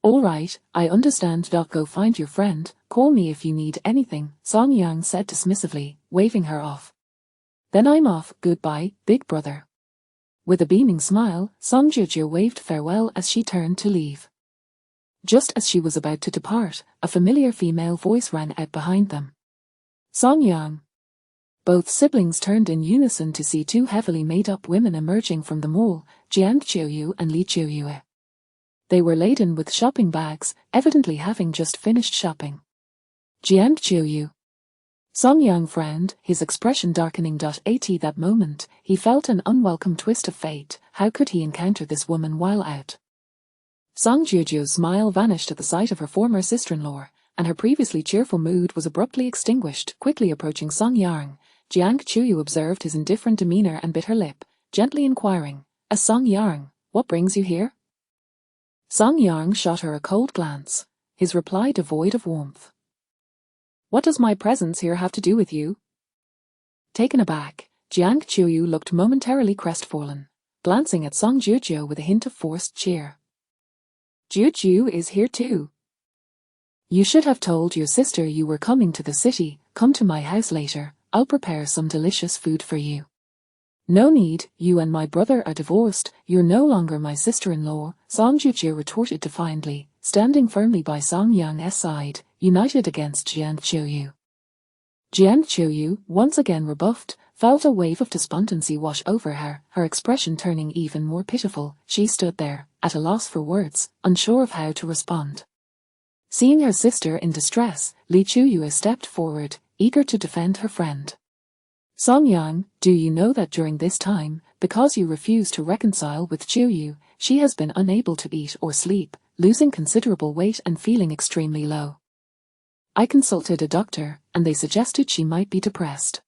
All right, I understand. Go find your friend, call me if you need anything, Song Yang said dismissively, waving her off. Then I'm off, goodbye, big brother. With a beaming smile, Song Jojo waved farewell as she turned to leave. Just as she was about to depart, a familiar female voice rang out behind them. Song Yang. Both siblings turned in unison to see two heavily made-up women emerging from the mall, Jiang Qiuyu and Li Qiuyue. They were laden with shopping bags, evidently having just finished shopping. Jiang Qiuyu. Song Yang frowned, his expression darkening. At that moment, he felt an unwelcome twist of fate. How could he encounter this woman while out? Song Jojo's smile vanished at the sight of her former sister-in-law, and her previously cheerful mood was abruptly extinguished. Quickly approaching Song Yang, Jiang Qiuyu observed his indifferent demeanor and bit her lip, gently inquiring, Song Yang, what brings you here? Song Yang shot her a cold glance, his reply devoid of warmth. What does my presence here have to do with you? Taken aback, Jiang Qiuyu looked momentarily crestfallen, glancing at Song Jojo with a hint of forced cheer. Jojo is here too. You should have told your sister you were coming to the city. Come to my house later, I'll prepare some delicious food for you. No need, you and my brother are divorced, you're no longer my sister-in-law, Song Jojo retorted defiantly, standing firmly by Song Yang's side, united against Jiang Qiuyu. Jiang Qiuyu, once again rebuffed, felt a wave of despondency wash over her, her expression turning even more pitiful. She stood there, at a loss for words, unsure of how to respond. Seeing her sister in distress, Li Qiuyue stepped forward, eager to defend her friend. Song Yang, do you know that during this time, because you refuse to reconcile with Qiuyu, she has been unable to eat or sleep, losing considerable weight and feeling extremely low. I consulted a doctor, and they suggested she might be depressed.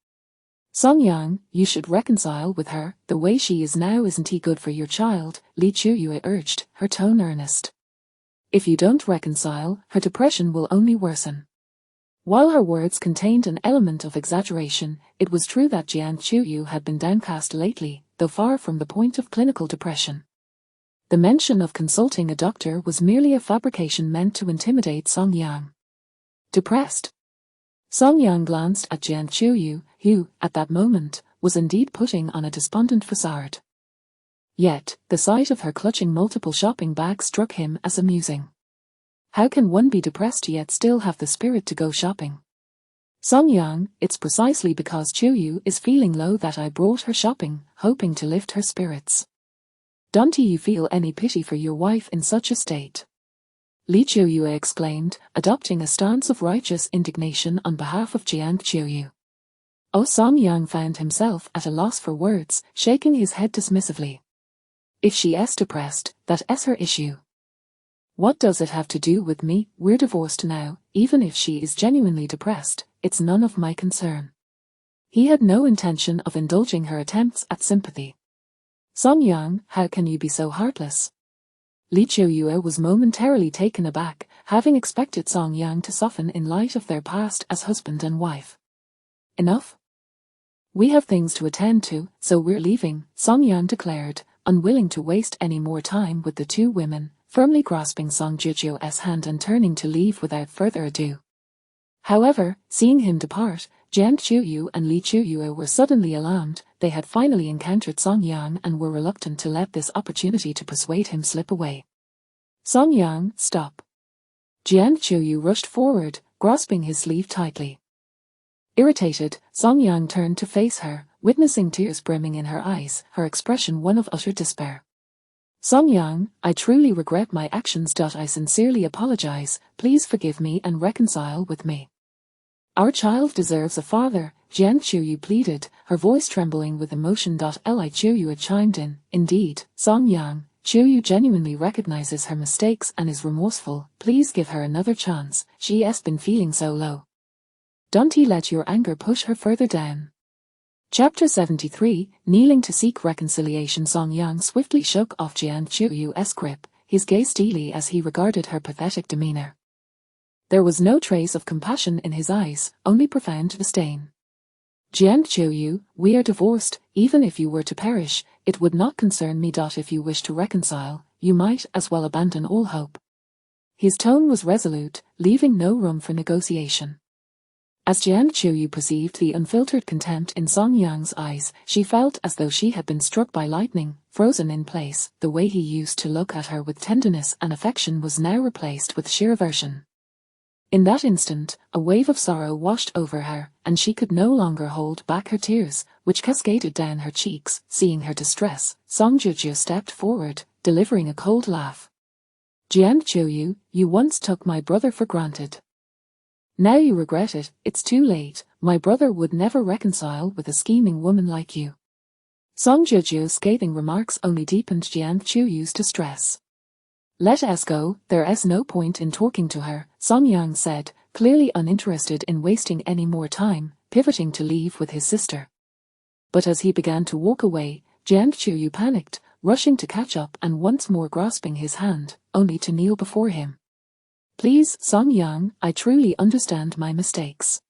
Song Yang, you should reconcile with her. The way she is now isn't good for your child, Li Qiuyue urged, her tone earnest. If you don't reconcile, her depression will only worsen. While her words contained an element of exaggeration, it was true that Jiang Qiuyu had been downcast lately, though far from the point of clinical depression. The mention of consulting a doctor was merely a fabrication meant to intimidate Song Yang. Depressed? Song Yang glanced at Jiang Qiuyu, who, at that moment, was indeed putting on a despondent facade. Yet, the sight of her clutching multiple shopping bags struck him as amusing. How can one be depressed yet still have the spirit to go shopping? Song Yang, it's precisely because Qiuyu is feeling low that I brought her shopping, hoping to lift her spirits. Don't you feel any pity for your wife in such a state? Li Qiuyue exclaimed, adopting a stance of righteous indignation on behalf of Jiang Qiuyu. Song Yang found himself at a loss for words, shaking his head dismissively. If she is depressed, that's her issue. What does it have to do with me? We're divorced now. Even if she is genuinely depressed, it's none of my concern. He had no intention of indulging her attempts at sympathy. Song Yang, how can you be so heartless? Li Qiuyue was momentarily taken aback, having expected Song Yang to soften in light of their past as husband and wife. Enough? We have things to attend to, so we're leaving, Song Yang declared, unwilling to waste any more time with the two women, firmly grasping Song Jojo's hand and turning to leave without further ado. However, seeing him depart, Jiang Qiuyu and Li Qiuyue were suddenly alarmed. They had finally encountered Song Yang and were reluctant to let this opportunity to persuade him slip away. Song Yang, stop. Jiang Qiuyu rushed forward, grasping his sleeve tightly. Irritated, Song Yang turned to face her, witnessing tears brimming in her eyes, her expression one of utter despair. Song Yang, I truly regret my actions. I sincerely apologize, please forgive me and reconcile with me. Our child deserves a father, Jiang Qiuyu pleaded, her voice trembling with emotion. Li Qiuyue chimed in, indeed, Song Yang, Qiuyu genuinely recognizes her mistakes and is remorseful, please give her another chance, she has been feeling so low. Don't let your anger push her further down. Chapter 73, Kneeling to Seek Reconciliation. Song Yang swiftly shook off Jiang Qiuyu's grip, his gaze steely as he regarded her pathetic demeanor. There was no trace of compassion in his eyes, only profound disdain. Jiang Qiuyu, we are divorced, even if you were to perish, it would not concern me. If you wish to reconcile, you might as well abandon all hope. His tone was resolute, leaving no room for negotiation. As Jiang Qiuyu perceived the unfiltered contempt in Song Yang's eyes, she felt as though she had been struck by lightning, frozen in place. The way he used to look at her with tenderness and affection was now replaced with sheer aversion. In that instant, a wave of sorrow washed over her, and she could no longer hold back her tears, which cascaded down her cheeks. Seeing her distress, Song Juju stepped forward, delivering a cold laugh. Jiang Qiuyu, you once took my brother for granted. Now you regret it. It's too late. My brother would never reconcile with a scheming woman like you. Song Juju's scathing remarks only deepened Jiang Qiuyu's distress. Let us go, there is no point in talking to her, Song Yang said, clearly uninterested in wasting any more time, pivoting to leave with his sister. But as he began to walk away, Jiang Qiuyu panicked, rushing to catch up and once more grasping his hand, only to kneel before him. Please, Song Yang, I truly understand my mistakes.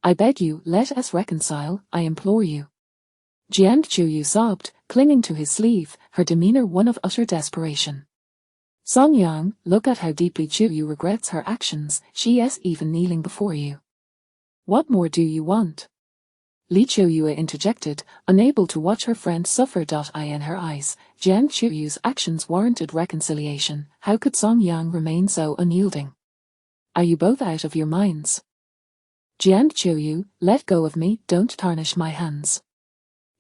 I beg you, let us reconcile, I implore you. Jiang Qiuyu sobbed, clinging to his sleeve, her demeanor one of utter desperation. Song Yang, look at how deeply Qiuyu regrets her actions, she is even kneeling before you. What more do you want? Li Qiuyu interjected, unable to watch her friend suffer. In her eyes, Jiang Qiuyu's actions warranted reconciliation. How could Song Yang remain so unyielding? Are you both out of your minds? Jiang Qiuyu, let go of me, don't tarnish my hands.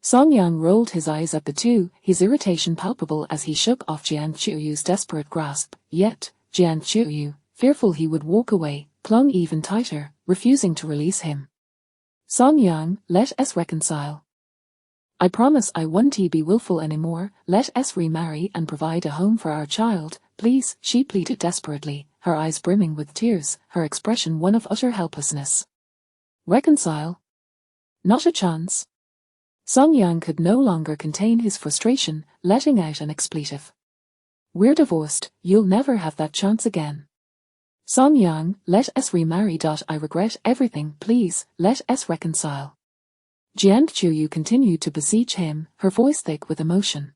Song Yang rolled his eyes at the two, his irritation palpable as he shook off Jiang Qiuyu's desperate grasp. Yet, Jiang Qiuyu, fearful he would walk away, clung even tighter, refusing to release him. Song Yang, let us reconcile. I promise I won't be willful anymore, let us remarry and provide a home for our child, please, she pleaded desperately, her eyes brimming with tears, her expression one of utter helplessness. Reconcile? Not a chance. Song Yang could no longer contain his frustration, letting out an expletive. We're divorced, you'll never have that chance again. Song Yang, let us remarry. I regret everything, please, let us reconcile. Jiang Qiuyu continued to beseech him, her voice thick with emotion.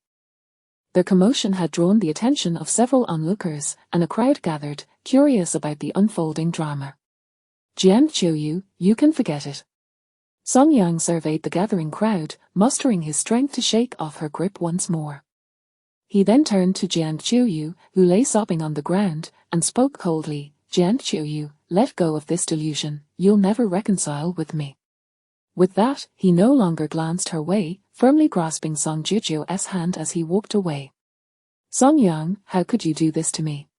Their commotion had drawn the attention of several onlookers, and a crowd gathered, curious about the unfolding drama. Jiang Qiuyu, you can forget it. Song Yang surveyed the gathering crowd, mustering his strength to shake off her grip once more. He then turned to Jiang Qiuyu, who lay sobbing on the ground, and spoke coldly, Jiang Qiuyu, let go of this delusion, you'll never reconcile with me. With that, he no longer glanced her way, firmly grasping Song Juju's hand as he walked away. Song Yang, how could you do this to me?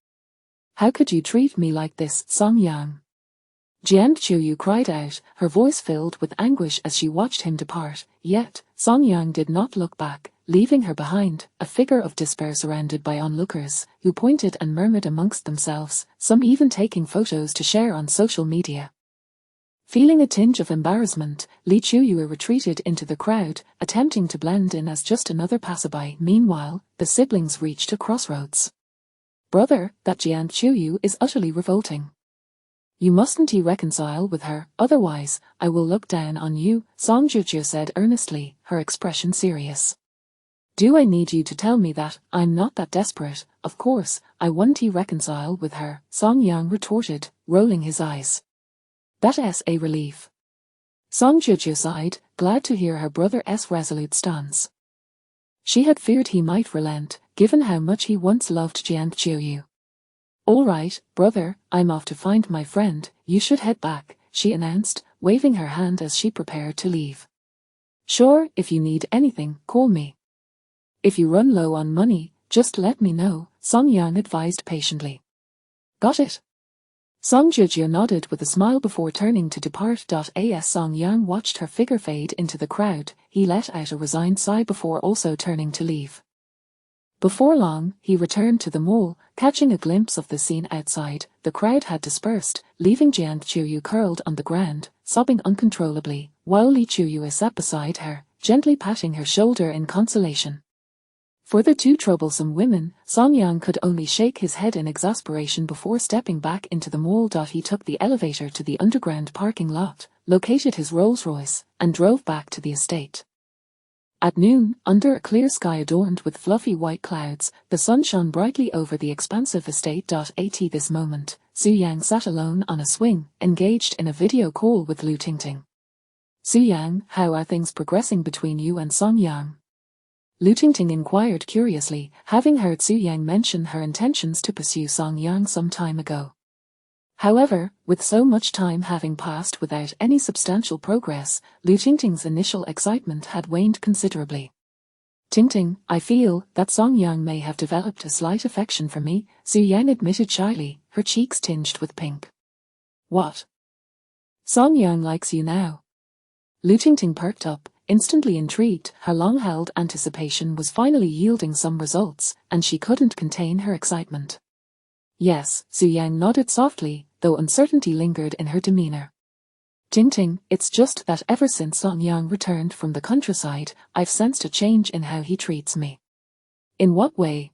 How could you treat me like this, Song Yang? Jiang Qiuyu cried out, her voice filled with anguish as she watched him depart, yet, Song Yang did not look back, leaving her behind, a figure of despair surrounded by onlookers, who pointed and murmured amongst themselves, some even taking photos to share on social media. Feeling a tinge of embarrassment, Li Qiuyu retreated into the crowd, attempting to blend in as just another passerby. Meanwhile, the siblings reached a crossroads. Brother, that Jiang Qiuyu is utterly revolting. You mustn't reconcile with her, otherwise, I will look down on you, Song Juju said earnestly, her expression serious. Do I need you to tell me that? I'm not that desperate, of course, I won't reconcile with her, Song Yang retorted, rolling his eyes. That is a relief. Song Juju sighed, glad to hear her brother's resolute stance. She had feared he might relent, given how much he once loved Jiang Qiuyu. All right, brother, I'm off to find my friend, you should head back, she announced, waving her hand as she prepared to leave. Sure, if you need anything, call me. If you run low on money, just let me know, Song Yang advised patiently. Got it? Song Juju nodded with a smile before turning to depart. As Song Yang watched her figure fade into the crowd, he let out a resigned sigh before also turning to leave. Before long, he returned to the mall, catching a glimpse of the scene outside. The crowd had dispersed, leaving Jiang Qiuyu curled on the ground, sobbing uncontrollably, while Li Qiuyu sat beside her, gently patting her shoulder in consolation. For the two troublesome women, Song Yang could only shake his head in exasperation before stepping back into the mall. He took the elevator to the underground parking lot, located his Rolls-Royce, and drove back to the estate. At noon, under a clear sky adorned with fluffy white clouds, the sun shone brightly over the expansive estate. At this moment, Su Yang sat alone on a swing, engaged in a video call with Lu Tingting. Su Yang, how are things progressing between you and Song Yang? Lu Tingting inquired curiously, having heard Su Yang mention her intentions to pursue Song Yang some time ago. However, with so much time having passed without any substantial progress, Lu Tingting's initial excitement had waned considerably. Tingting, I feel that Song Yang may have developed a slight affection for me, Su Yang admitted shyly, her cheeks tinged with pink. What? Song Yang likes you now? Lu Tingting perked up, instantly intrigued. Her long-held anticipation was finally yielding some results, and she couldn't contain her excitement. Yes, Su Yang nodded softly, though uncertainty lingered in her demeanor. Tingting, it's just that ever since Song Yang returned from the countryside, I've sensed a change in how he treats me. In what way?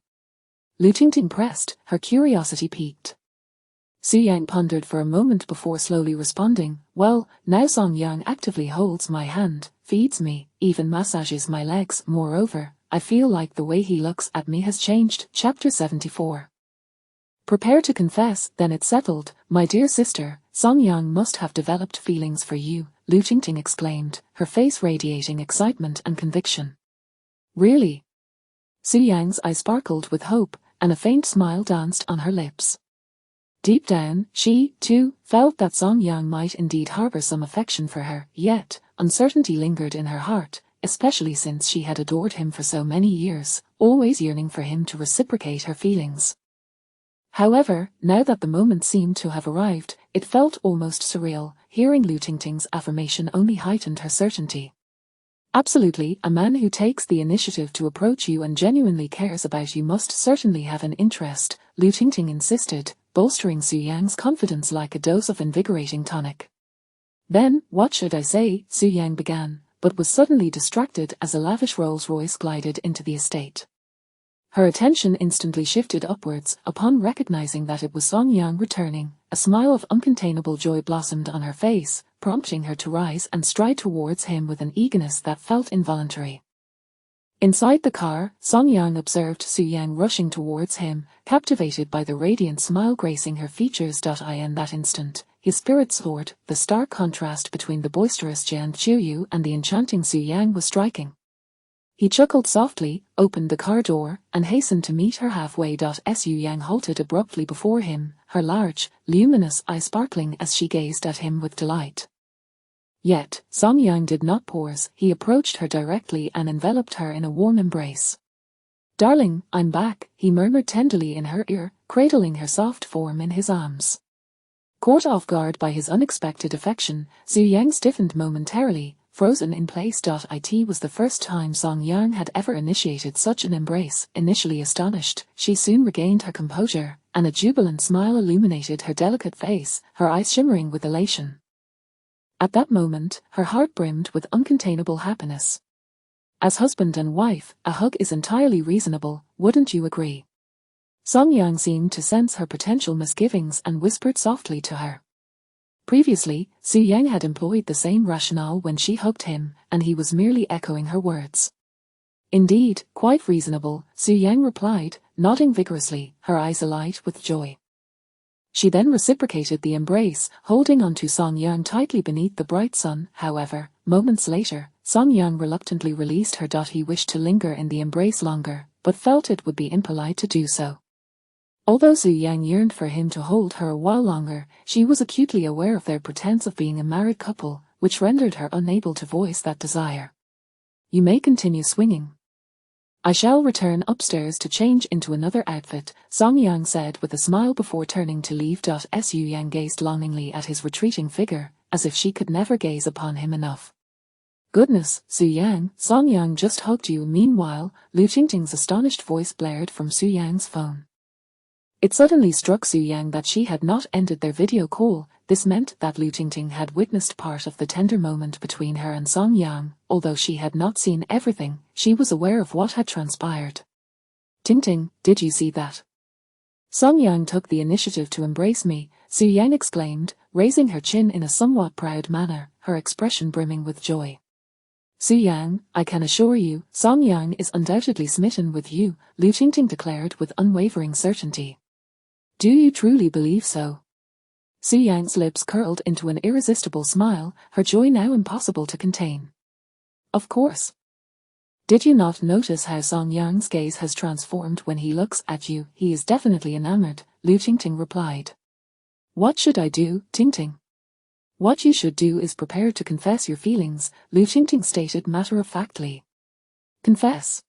Lu Tingting pressed, her curiosity piqued. Su Yang pondered for a moment before slowly responding, well, now Song Yang actively holds my hand, feeds me, even massages my legs. Moreover, I feel like the way he looks at me has changed. Chapter 74. Prepare to confess, then it's settled, my dear sister, Song Yang must have developed feelings for you, Lu Tingting exclaimed, her face radiating excitement and conviction. Really? Su Yang's eyes sparkled with hope, and a faint smile danced on her lips. Deep down, she, too, felt that Song Yang might indeed harbor some affection for her, yet, uncertainty lingered in her heart, especially since she had adored him for so many years, always yearning for him to reciprocate her feelings. However, now that the moment seemed to have arrived, it felt almost surreal. Hearing Lu Tingting's affirmation only heightened her certainty. Absolutely, a man who takes the initiative to approach you and genuinely cares about you must certainly have an interest, Lu Tingting insisted, bolstering Su Yang's confidence like a dose of invigorating tonic. Then, what should I say? Su Yang began, but was suddenly distracted as a lavish Rolls-Royce glided into the estate. Her attention instantly shifted upwards, upon recognizing that it was Song Yang returning. A smile of uncontainable joy blossomed on her face, prompting her to rise and stride towards him with an eagerness that felt involuntary. Inside the car, Song Yang observed Su Yang rushing towards him, captivated by the radiant smile gracing her features. In that instant, his spirits soared. The stark contrast between the boisterous Jian Chuyu and the enchanting Su Yang was striking. He chuckled softly, opened the car door, and hastened to meet her halfway. Su Yang halted abruptly before him, her large, luminous eyes sparkling as she gazed at him with delight. Yet, Song Yang did not pause. He approached her directly and enveloped her in a warm embrace. Darling, I'm back, he murmured tenderly in her ear, cradling her soft form in his arms. Caught off guard by his unexpected affection, Su Yang stiffened momentarily, frozen in place. It was the first time Song Yang had ever initiated such an embrace. Initially astonished, she soon regained her composure, and a jubilant smile illuminated her delicate face, her eyes shimmering with elation. At that moment, her heart brimmed with uncontainable happiness. As husband and wife, a hug is entirely reasonable, wouldn't you agree? Song Yang seemed to sense her potential misgivings and whispered softly to her. Previously, Su Yang had employed the same rationale when she hugged him, and he was merely echoing her words. Indeed, quite reasonable, Su Yang replied, nodding vigorously, her eyes alight with joy. She then reciprocated the embrace, holding onto Song Yang tightly beneath the bright sun. However, moments later, Song Yang reluctantly released her. He wished to linger in the embrace longer, but felt it would be impolite to do so. Although Su Yang yearned for him to hold her a while longer, she was acutely aware of their pretense of being a married couple, which rendered her unable to voice that desire. You may continue swinging. I shall return upstairs to change into another outfit, Song Yang said with a smile before turning to leave. Su Yang gazed longingly at his retreating figure, as if she could never gaze upon him enough. Goodness, Su Yang, Song Yang just hugged you. Meanwhile, Lu Tingting's astonished voice blared from Su Yang's phone. It suddenly struck Su Yang that she had not ended their video call. This meant that Lu Tingting had witnessed part of the tender moment between her and Song Yang. Although she had not seen everything, she was aware of what had transpired. Tingting, did you see that? Song Yang took the initiative to embrace me, Su Yang exclaimed, raising her chin in a somewhat proud manner, her expression brimming with joy. Su Yang, I can assure you, Song Yang is undoubtedly smitten with you, Lu Tingting declared with unwavering certainty. Do you truly believe so? Su Yang's lips curled into an irresistible smile, her joy now impossible to contain. Of course. Did you not notice how Song Yang's gaze has transformed when he looks at you? He is definitely enamored, Lu Tingting replied. What should I do, Tingting? What you should do is prepare to confess your feelings, Lu Tingting stated matter-of-factly. Confess.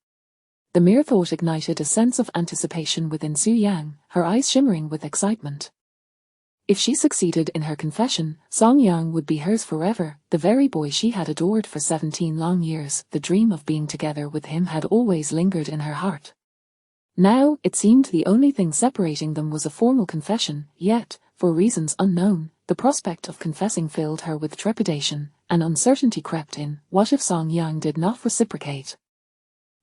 The mere thought ignited a sense of anticipation within Su Yang, her eyes shimmering with excitement. If she succeeded in her confession, Song Yang would be hers forever, the very boy she had adored for 17 long years. The dream of being together with him had always lingered in her heart. Now, it seemed the only thing separating them was a formal confession, yet, for reasons unknown, the prospect of confessing filled her with trepidation, and uncertainty crept in. What if Song Yang did not reciprocate?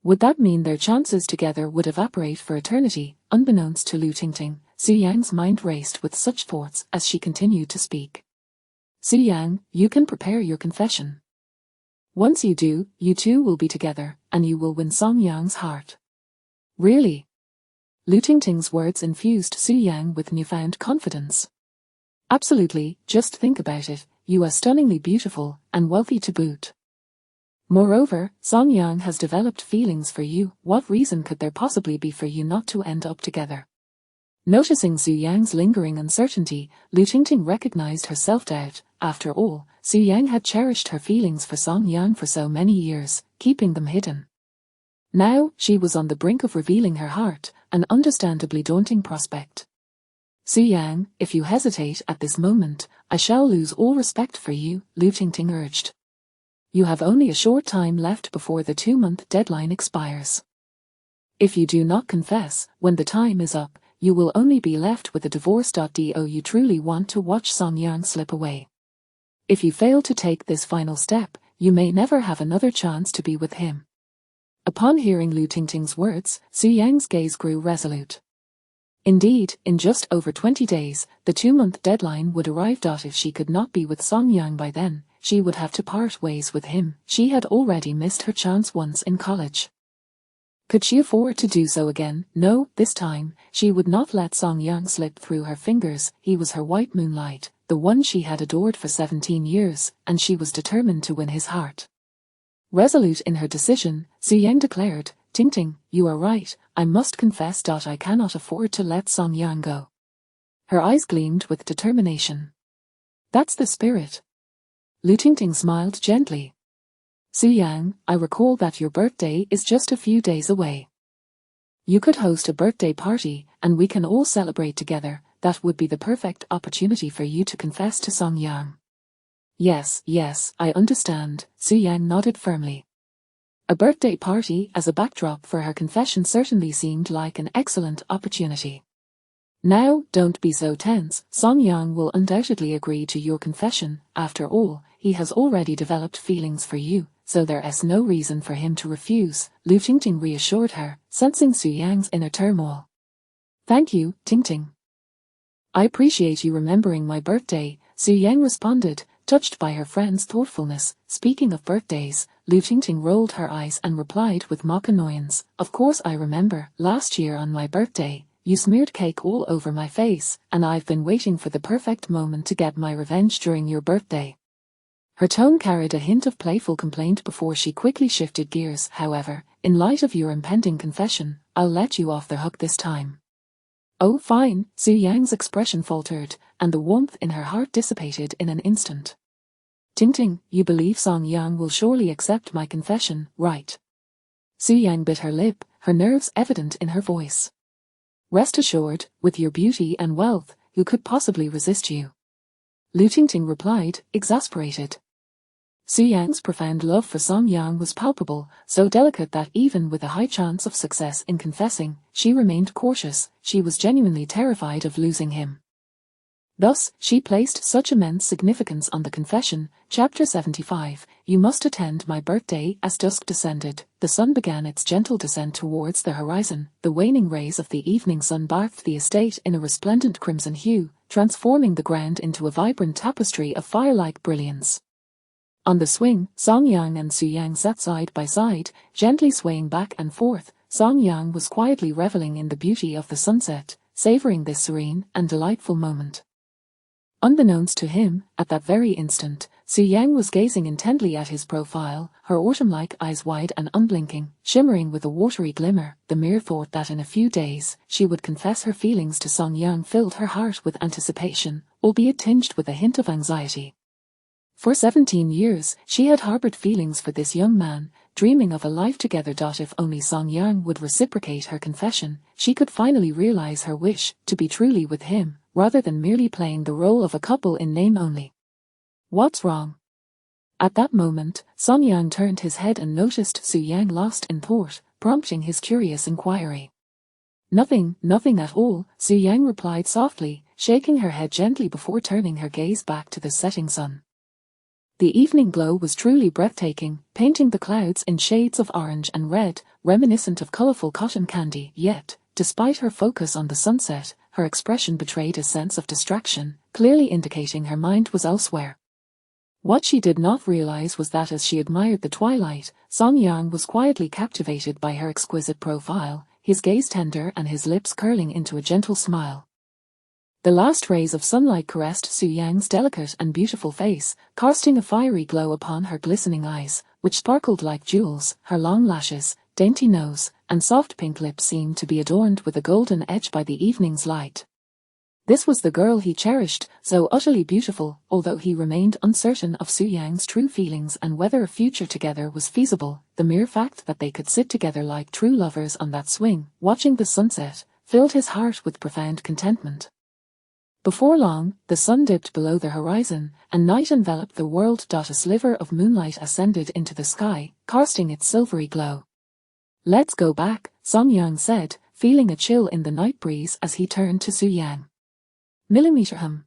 Would that mean their chances together would evaporate for eternity? Unbeknownst to Lu Tingting, Su Yang's mind raced with such thoughts as she continued to speak. Su Yang, you can prepare your confession. Once you do, you two will be together, and you will win Song Yang's heart. Really? Lu Tingting's words infused Su Yang with newfound confidence. Absolutely, just think about it, you are stunningly beautiful, and wealthy to boot. Moreover, Song Yang has developed feelings for you. What reason could there possibly be for you not to end up together? Noticing Su Yang's lingering uncertainty, Lu Tingting recognized her self-doubt. After all, Su Yang had cherished her feelings for Song Yang for so many years, keeping them hidden. Now, she was on the brink of revealing her heart, an understandably daunting prospect. Su Yang, if you hesitate at this moment, I shall lose all respect for you, Lu Tingting urged. You have only a short time left before the 2-month deadline expires. If you do not confess, when the time is up, you will only be left with a divorce. Do you truly want to watch Song Yang slip away? If you fail to take this final step, you may never have another chance to be with him. Upon hearing Lu Tingting's words, Su Yang's gaze grew resolute. Indeed, in just over 20 days, the 2-month deadline would arrive. If she could not be with Song Yang by then, she would have to part ways with him. She had already missed her chance once in college. Could she afford to do so again? No, this time, she would not let Song Yang slip through her fingers. He was her white moonlight, the one she had adored for 17 years, and she was determined to win his heart. Resolute in her decision, Su Yang declared, Tingting, you are right, I must confess. I cannot afford to let Song Yang go. Her eyes gleamed with determination. That's the spirit. Lu Tingting smiled gently. Su Yang, I recall that your birthday is just a few days away. You could host a birthday party, and we can all celebrate together. That would be the perfect opportunity for you to confess to Song Yang. Yes, I understand, Su Yang nodded firmly. A birthday party as a backdrop for her confession certainly seemed like an excellent opportunity. Now, don't be so tense. Song Yang will undoubtedly agree to your confession. After all, he has already developed feelings for you, so there is no reason for him to refuse, Lu Tingting reassured her, sensing Su Yang's inner turmoil. Thank you, Tingting. I appreciate you remembering my birthday, Su Yang responded, touched by her friend's thoughtfulness. Speaking of birthdays, Lu Tingting rolled her eyes and replied with mock annoyance, Of course I remember. Last year on my birthday, you smeared cake all over my face, and I've been waiting for the perfect moment to get my revenge during your birthday. Her tone carried a hint of playful complaint before she quickly shifted gears. However, in light of your impending confession, I'll let you off the hook this time. Oh fine, Su Yang's expression faltered, and the warmth in her heart dissipated in an instant. Tingting, you believe Song Yang will surely accept my confession, right? Su Yang bit her lip, her nerves evident in her voice. Rest assured, with your beauty and wealth, who could possibly resist you? Lu Tingting replied, exasperated. Su Yang's profound love for Song Yang was palpable, so delicate that even with a high chance of success in confessing, she remained cautious. She was genuinely terrified of losing him. Thus, she placed such immense significance on the confession. Chapter 75, You must attend my birthday. As dusk descended, the sun began its gentle descent towards the horizon. The waning rays of the evening sun bathed the estate in a resplendent crimson hue, transforming the ground into a vibrant tapestry of fire-like brilliance. On the swing, Song Yang and Su Yang sat side by side, gently swaying back and forth. Song Yang was quietly reveling in the beauty of the sunset, savoring this serene and delightful moment. Unbeknownst to him, at that very instant, Su Yang was gazing intently at his profile, her autumn-like eyes wide and unblinking, shimmering with a watery glimmer. The mere thought that in a few days she would confess her feelings to Song Yang filled her heart with anticipation, albeit tinged with a hint of anxiety. For 17 years, she had harbored feelings for this young man, dreaming of a life together. If only Song Yang would reciprocate her confession, she could finally realize her wish to be truly with him, rather than merely playing the role of a couple in name only. What's wrong? At that moment, Song Yang turned his head and noticed Su Yang lost in thought, prompting his curious inquiry. Nothing at all, Su Yang replied softly, shaking her head gently before turning her gaze back to the setting sun. The evening glow was truly breathtaking, painting the clouds in shades of orange and red, reminiscent of colorful cotton candy. Yet, despite her focus on the sunset, her expression betrayed a sense of distraction, clearly indicating her mind was elsewhere. What she did not realize was that as she admired the twilight, Song Yang was quietly captivated by her exquisite profile, his gaze tender and his lips curling into a gentle smile. The last rays of sunlight caressed Su Yang's delicate and beautiful face, casting a fiery glow upon her glistening eyes, which sparkled like jewels. Her long lashes, dainty nose, and soft pink lips seemed to be adorned with a golden edge by the evening's light. This was the girl he cherished, so utterly beautiful. Although he remained uncertain of Su Yang's true feelings and whether a future together was feasible, the mere fact that they could sit together like true lovers on that swing, watching the sunset, filled his heart with profound contentment. Before long, the sun dipped below the horizon, and night enveloped the world. A sliver of moonlight ascended into the sky, casting its silvery glow. "Let's go back," Song Yang said, feeling a chill in the night breeze as he turned to Su Yang. "Millimeter.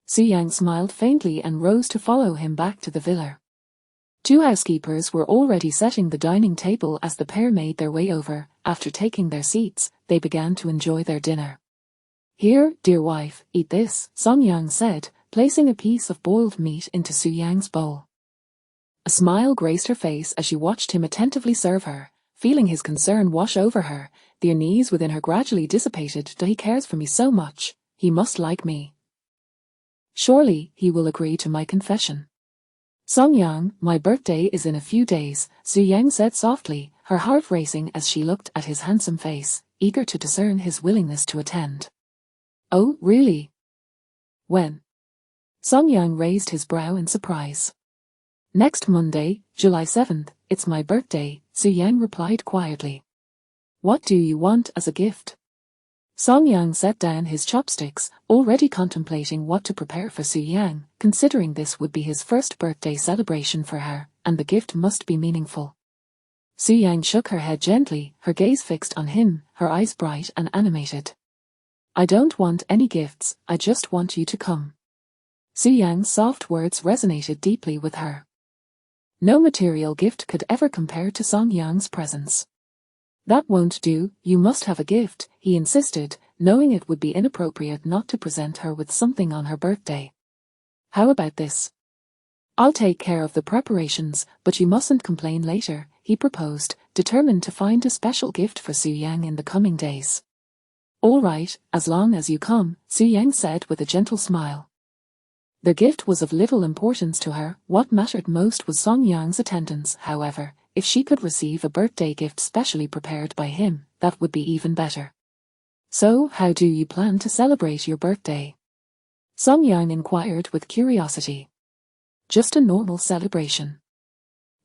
Su Yang smiled faintly and rose to follow him back to the villa. Two housekeepers were already setting the dining table as the pair made their way over. After taking their seats, they began to enjoy their dinner. "Here, dear wife, eat this," Song Yang said, placing a piece of boiled meat into Su Yang's bowl. A smile graced her face as she watched him attentively serve her, feeling his concern wash over her. The unease within her gradually dissipated. "He cares for me so much. He must like me. Surely, he will agree to my confession." "Song Yang, my birthday is in a few days," Su Yang said softly, her heart racing as she looked at his handsome face, eager to discern his willingness to attend. "Oh, really? When?" Song Yang raised his brow in surprise. "Next Monday, July 7th, it's my birthday," Su Yang replied quietly. "What do you want as a gift?" Song Yang set down his chopsticks, already contemplating what to prepare for Su Yang, considering this would be his first birthday celebration for her, and the gift must be meaningful. Su Yang shook her head gently, her gaze fixed on him, her eyes bright and animated. "I don't want any gifts, I just want you to come." Su Yang's soft words resonated deeply with her. No material gift could ever compare to Song Yang's presence. "That won't do, you must have a gift," he insisted, knowing it would be inappropriate not to present her with something on her birthday. "How about this? I'll take care of the preparations, but you mustn't complain later," he proposed, determined to find a special gift for Su Yang in the coming days. "All right, as long as you come," Su Yang said with a gentle smile. The gift was of little importance to her. What mattered most was Song Yang's attendance. However, if she could receive a birthday gift specially prepared by him, that would be even better. "So, how do you plan to celebrate your birthday?" Song Yang inquired with curiosity. "Just a normal celebration.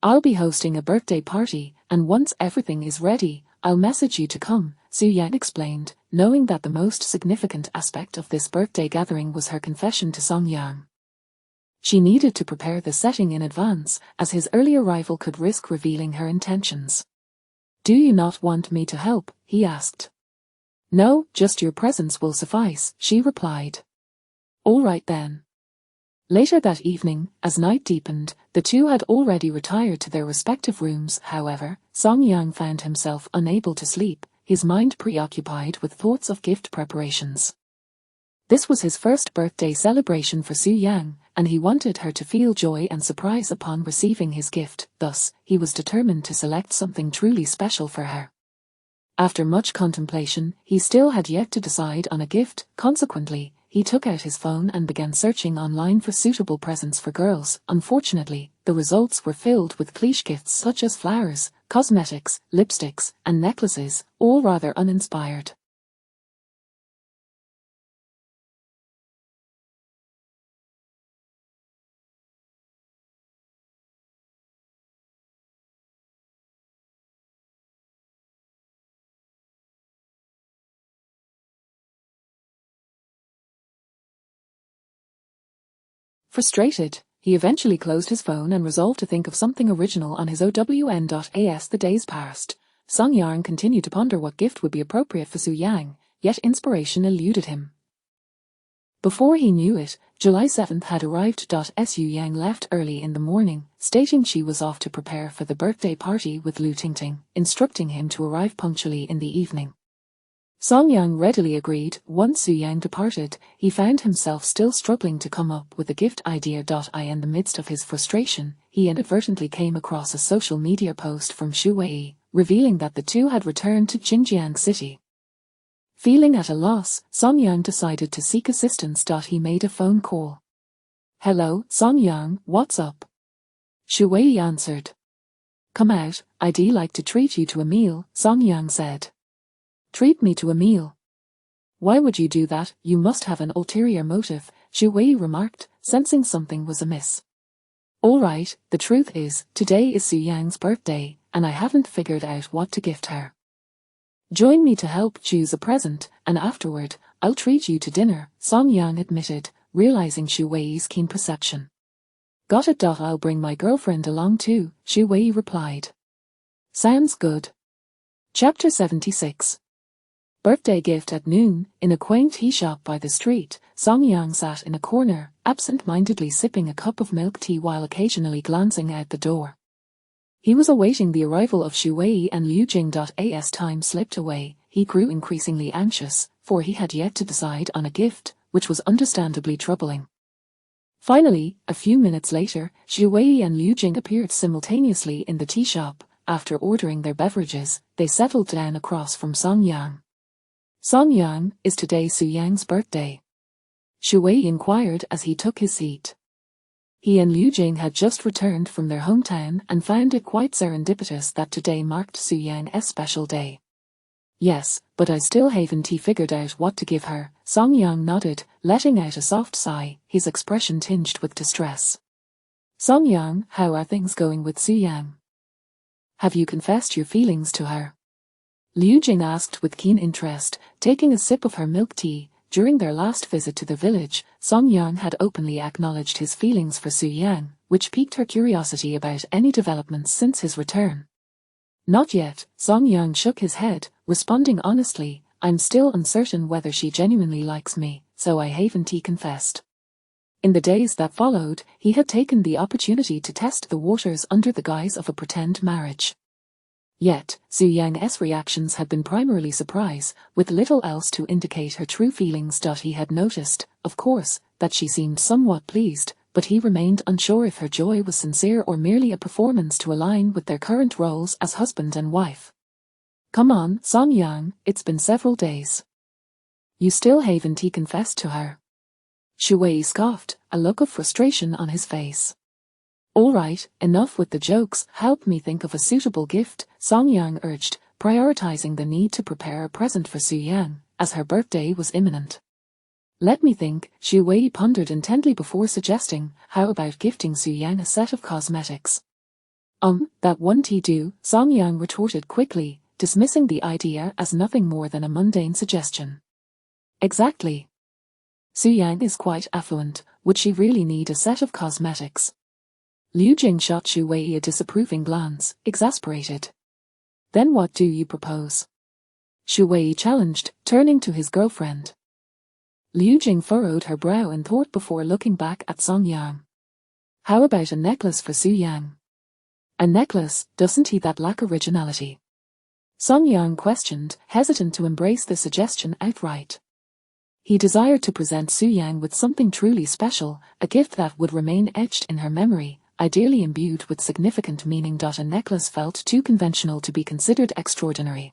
I'll be hosting a birthday party, and once everything is ready, I'll message you to come," Su Yang explained, knowing that the most significant aspect of this birthday gathering was her confession to Song Yang. She needed to prepare the setting in advance, as his early arrival could risk revealing her intentions. "Do you not want me to help?" he asked. "No, just your presence will suffice," she replied. "All right then." Later that evening, as night deepened, the two had already retired to their respective rooms. However, Song Yang found himself unable to sleep, his mind preoccupied with thoughts of gift preparations. This was his first birthday celebration for Su Yang, and he wanted her to feel joy and surprise upon receiving his gift. Thus, he was determined to select something truly special for her. After much contemplation, he still had yet to decide on a gift. Consequently, he took out his phone and began searching online for suitable presents for girls. Unfortunately, the results were filled with cliché gifts such as flowers, cosmetics, lipsticks, and necklaces, all rather uninspired. Frustrated, he eventually closed his phone and resolved to think of something original on his own.as. The days passed. Song Yang continued to ponder what gift would be appropriate for Su Yang, yet inspiration eluded him. Before he knew it, July 7th had arrived. Su Yang left early in the morning, stating she was off to prepare for the birthday party with Lu Tingting, instructing him to arrive punctually in the evening. Song Yang readily agreed. Once Su Yang departed, he found himself still struggling to come up with a gift idea. In the midst of his frustration, he inadvertently came across a social media post from Xu Wei, revealing that the two had returned to Xinjiang City. Feeling at a loss, Song Yang decided to seek assistance. He made a phone call. "Hello, Song Yang, what's up?" Xu Wei answered. "Come out, I'd like to treat you to a meal," Song Yang said. "Treat me to a meal? Why would you do that? You must have an ulterior motive," Xu Wei remarked, sensing something was amiss. "All right, the truth is, today is Su Yang's birthday, and I haven't figured out what to gift her. Join me to help choose a present, and afterward, I'll treat you to dinner," Song Yang admitted, realizing Xu Wei's keen perception. "Got it. I'll bring my girlfriend along too," Xu Wei replied. "Sounds good." Chapter 76. Birthday gift. At noon, in a quaint tea shop by the street, Song Yang sat in a corner, absent-mindedly sipping a cup of milk tea while occasionally glancing out the door. He was awaiting the arrival of Xu Wei and Liu Jing. As time slipped away, he grew increasingly anxious, for he had yet to decide on a gift, which was understandably troubling. Finally, a few minutes later, Xu Wei and Liu Jing appeared simultaneously in the tea shop. After ordering their beverages, they settled down across from Song Yang. "Song Yang, is today Su Yang's birthday?" Xu Wei inquired as he took his seat. He and Liu Jing had just returned from their hometown and found it quite serendipitous that today marked Su Yang's special day. "Yes, but I still haven't figured out what to give her," Song Yang nodded, letting out a soft sigh, his expression tinged with distress. "Song Yang, how are things going with Su Yang? Have you confessed your feelings to her?" Liu Jing asked with keen interest, taking a sip of her milk tea. During their last visit to the village, Song Yang had openly acknowledged his feelings for Su Yang, which piqued her curiosity about any developments since his return. "Not yet," Song Yang shook his head, responding honestly, "I'm still uncertain whether she genuinely likes me, so I haven't confessed." In the days that followed, he had taken the opportunity to test the waters under the guise of a pretend marriage. Yet, Su Yang's reactions had been primarily surprise, with little else to indicate her true feelings. He had noticed, of course, that she seemed somewhat pleased, but he remained unsure if her joy was sincere or merely a performance to align with their current roles as husband and wife. "Come on, Song Yang, it's been several days. You still haven't confessed to her?" Xu Wei scoffed, a look of frustration on his face. "All right, enough with the jokes, help me think of a suitable gift," Song Yang urged, prioritizing the need to prepare a present for Su Yang, as her birthday was imminent. "Let me think," Xu Wei pondered intently before suggesting, "how about gifting Su Yang a set of cosmetics?" That won't do," Song Yang retorted quickly, dismissing the idea as nothing more than a mundane suggestion. "Exactly. Su Yang is quite affluent, would she really need a set of cosmetics?" Liu Jing shot Xu Wei a disapproving glance, exasperated. "Then what do you propose?" Xu Wei challenged, turning to his girlfriend. Liu Jing furrowed her brow in thought before looking back at Song Yang. "How about a necklace for Su Yang?" "A necklace, doesn't that lack originality?" Song Yang questioned, hesitant to embrace the suggestion outright. He desired to present Su Yang with something truly special, a gift that would remain etched in her memory, ideally imbued with significant meaning. A necklace felt too conventional to be considered extraordinary.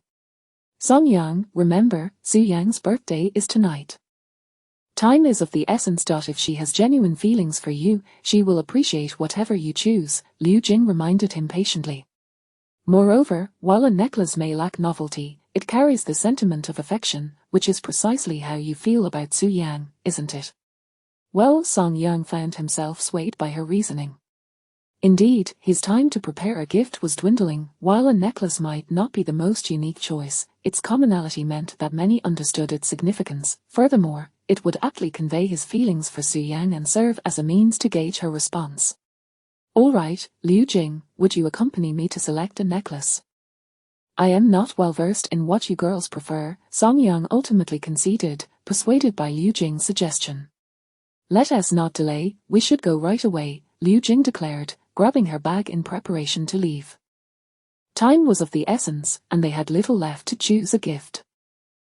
Song Yang, remember, Su Yang's birthday is tonight. Time is of the essence. If she has genuine feelings for you, she will appreciate whatever you choose, Liu Jing reminded him patiently. Moreover, while a necklace may lack novelty, it carries the sentiment of affection, which is precisely how you feel about Su Yang, isn't it? Well, Song Yang found himself swayed by her reasoning. Indeed, his time to prepare a gift was dwindling. While a necklace might not be the most unique choice, its commonality meant that many understood its significance. Furthermore, it would aptly convey his feelings for Su Yang and serve as a means to gauge her response. All right, Liu Jing, would you accompany me to select a necklace? I am not well versed in what you girls prefer, Song Yang ultimately conceded, persuaded by Liu Jing's suggestion. Let us not delay, we should go right away, Liu Jing declared, grabbing her bag in preparation to leave. Time was of the essence, and they had little left to choose a gift.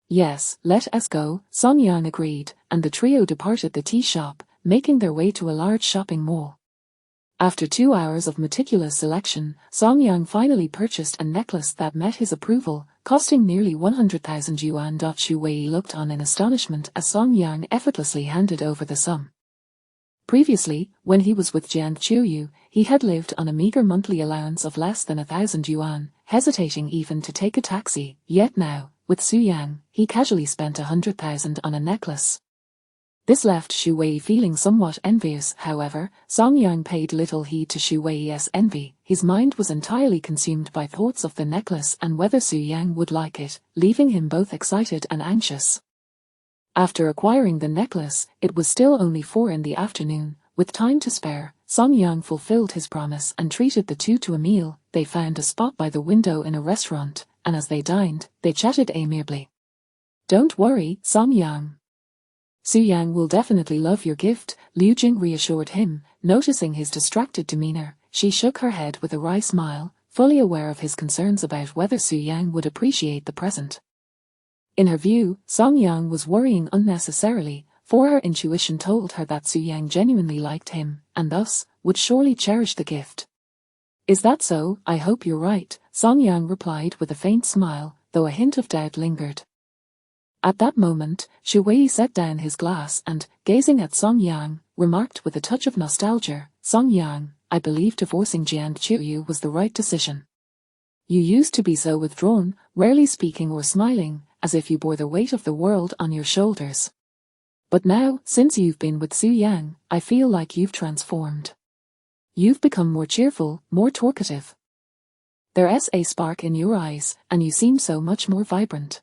Yes, let us go, Song Yang agreed, and the trio departed the tea shop, making their way to a large shopping mall. After 2 hours of meticulous selection, Song Yang finally purchased a necklace that met his approval, costing nearly 100,000 yuan. Xu Wei looked on in astonishment as Song Yang effortlessly handed over the sum. Previously, when he was with Jiang Qiuyu, he had lived on a meager monthly allowance of less than 1,000 yuan, hesitating even to take a taxi, yet now, with Su Yang, he casually spent 100,000 on a necklace. This left Xu Wei feeling somewhat envious. However, Song Yang paid little heed to Xu Wei's envy. His mind was entirely consumed by thoughts of the necklace and whether Su Yang would like it, leaving him both excited and anxious. After acquiring the necklace, it was still only 4 in the afternoon. With time to spare, Song Yang fulfilled his promise and treated the two to a meal. They found a spot by the window in a restaurant, and as they dined, they chatted amiably. Don't worry, Song Yang. Su Yang will definitely love your gift, Liu Jing reassured him. Noticing his distracted demeanor, she shook her head with a wry smile, fully aware of his concerns about whether Su Yang would appreciate the present. In her view, Song Yang was worrying unnecessarily, for her intuition told her that Su Yang genuinely liked him, and thus, would surely cherish the gift. Is that so? I hope you're right, Song Yang replied with a faint smile, though a hint of doubt lingered. At that moment, Xu Wei set down his glass and, gazing at Song Yang, remarked with a touch of nostalgia, Song Yang, I believe divorcing Jiang Qiuyu was the right decision. You used to be so withdrawn, rarely speaking or smiling, as if you bore the weight of the world on your shoulders. But now, since you've been with Su Yang, I feel like you've transformed. You've become more cheerful, more talkative. There's a spark in your eyes, and you seem so much more vibrant.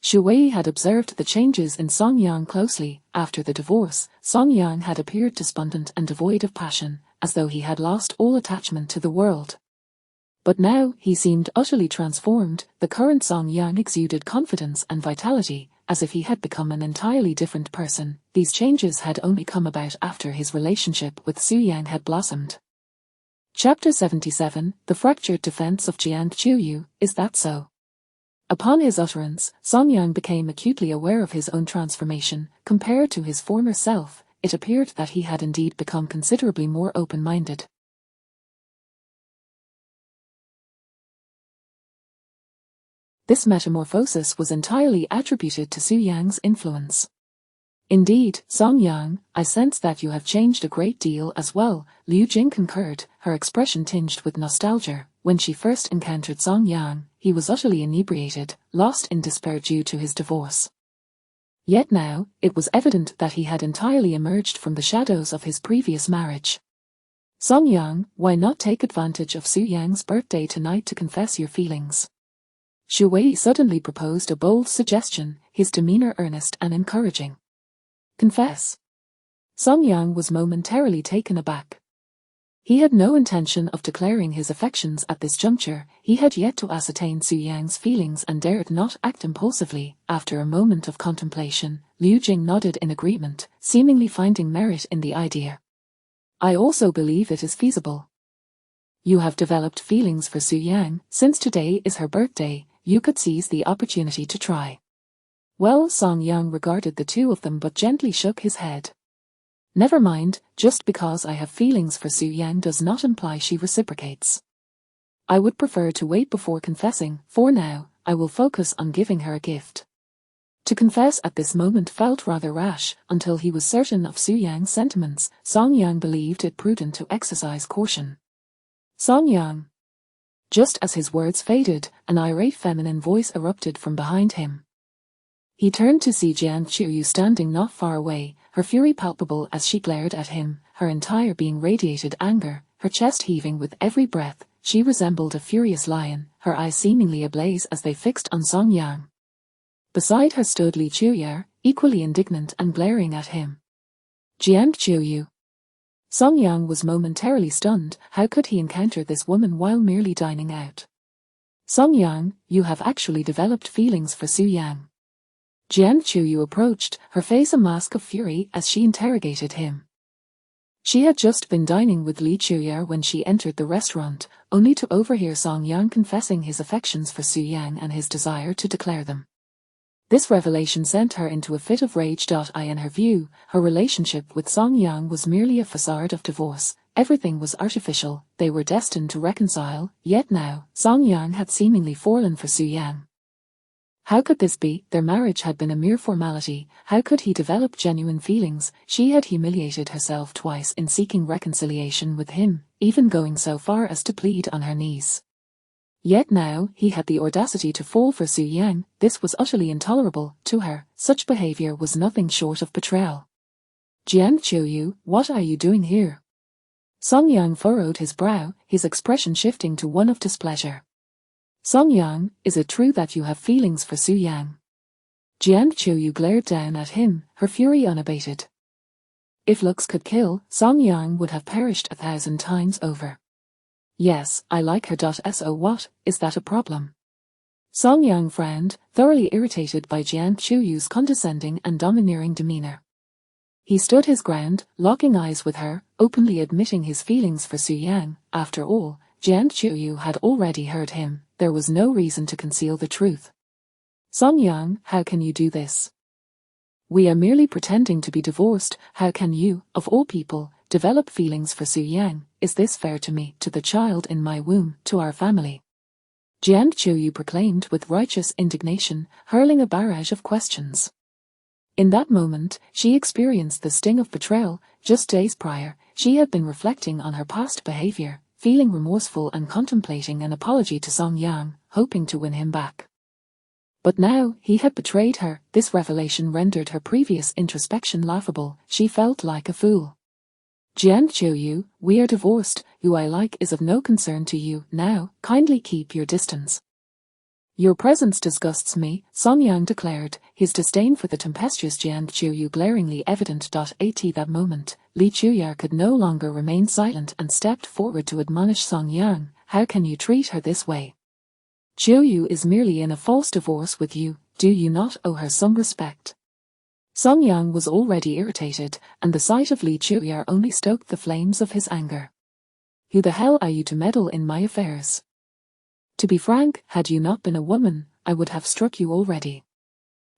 Xu Wei had observed the changes in Song Yang closely. After the divorce, Song Yang had appeared despondent and devoid of passion, as though he had lost all attachment to the world. But now, he seemed utterly transformed. The current Song Yang exuded confidence and vitality, as if he had become an entirely different person. These changes had only come about after his relationship with Su Yang had blossomed. Chapter 77, The Fractured Defense of Jiang Qiuyu, Is That So? Upon his utterance, Song Yang became acutely aware of his own transformation. Compared to his former self, it appeared that he had indeed become considerably more open-minded. This metamorphosis was entirely attributed to Su Yang's influence. Indeed, Song Yang, I sense that you have changed a great deal as well, Liu Jing concurred, her expression tinged with nostalgia. When she first encountered Song Yang, he was utterly inebriated, lost in despair due to his divorce. Yet now, it was evident that he had entirely emerged from the shadows of his previous marriage. Song Yang, why not take advantage of Su Yang's birthday tonight to confess your feelings? Xu Wei suddenly proposed a bold suggestion, his demeanor earnest and encouraging. Confess. Song Yang was momentarily taken aback. He had no intention of declaring his affections at this juncture. He had yet to ascertain Su Yang's feelings and dared not act impulsively. After a moment of contemplation, Liu Jing nodded in agreement, seemingly finding merit in the idea. I also believe it is feasible. You have developed feelings for Su Yang. Since today is her birthday, you could seize the opportunity to try. Well, Song Yang regarded the two of them but gently shook his head. Never mind, just because I have feelings for Su Yang does not imply she reciprocates. I would prefer to wait before confessing. For now, I will focus on giving her a gift. To confess at this moment felt rather rash. Until he was certain of Su Yang's sentiments, Song Yang believed it prudent to exercise caution. Song Yang. Just as his words faded, an irate feminine voice erupted from behind him. He turned to see Jiang Chuyu standing not far away, her fury palpable as she glared at him, her entire being radiated anger, her chest heaving with every breath. She resembled a furious lion, her eyes seemingly ablaze as they fixed on Song Yang. Beside her stood Li Chuyer, equally indignant and glaring at him. Jiang Chuyu. Song Yang was momentarily stunned. How could he encounter this woman while merely dining out? Song Yang, you have actually developed feelings for Su Yang. Jiang Chuyu approached, her face a mask of fury as she interrogated him. She had just been dining with Li Chuyer when she entered the restaurant, only to overhear Song Yang confessing his affections for Su Yang and his desire to declare them. This revelation sent her into a fit of rage. In her view, her relationship with Song Yang was merely a facade of divorce. Everything was artificial, they were destined to reconcile, yet now, Song Yang had seemingly fallen for Su Yang. How could this be? Their marriage had been a mere formality. How could he develop genuine feelings? She had humiliated herself twice in seeking reconciliation with him, even going so far as to plead on her knees. Yet now, he had the audacity to fall for Su Yang. This was utterly intolerable to her. Such behavior was nothing short of betrayal. Jiang Chuyu, what are you doing here? Song Yang furrowed his brow, his expression shifting to one of displeasure. Song Yang, is it true that you have feelings for Su Yang? Jiang Chuyu glared down at him, her fury unabated. If looks could kill, Song Yang would have perished 1,000 times over. Yes, I like her. So what, is that a problem? Song Yang frowned, thoroughly irritated by Jiang Chuyu's condescending and domineering demeanor. He stood his ground, locking eyes with her, openly admitting his feelings for Su Yang. After all, Jiang Chuyu had already heard him. There was no reason to conceal the truth. Song Yang, how can you do this? We are merely pretending to be divorced. How can you, of all people, develop feelings for Su Yang? Is this fair to me, to the child in my womb, to our family? Jiang Chuyu proclaimed with righteous indignation, hurling a barrage of questions. In that moment, she experienced the sting of betrayal. Just days prior, she had been reflecting on her past behavior, feeling remorseful and contemplating an apology to Song Yang, hoping to win him back. But now, he had betrayed her. This revelation rendered her previous introspection laughable. She felt like a fool. Jiang Chuyu, we are divorced. Who I like is of no concern to you. Now, kindly keep your distance. Your presence disgusts me, Song Yang declared, his disdain for the tempestuous Jiang Chuyu glaringly evident. At that moment, Li Chuyer could no longer remain silent and stepped forward to admonish Song Yang. How can you treat her this way? Chuyu is merely in a false divorce with you. Do you not owe her some respect? Song Yang was already irritated, and the sight of Li Chuyer only stoked the flames of his anger. Who the hell are you to meddle in my affairs? To be frank, had you not been a woman, I would have struck you already.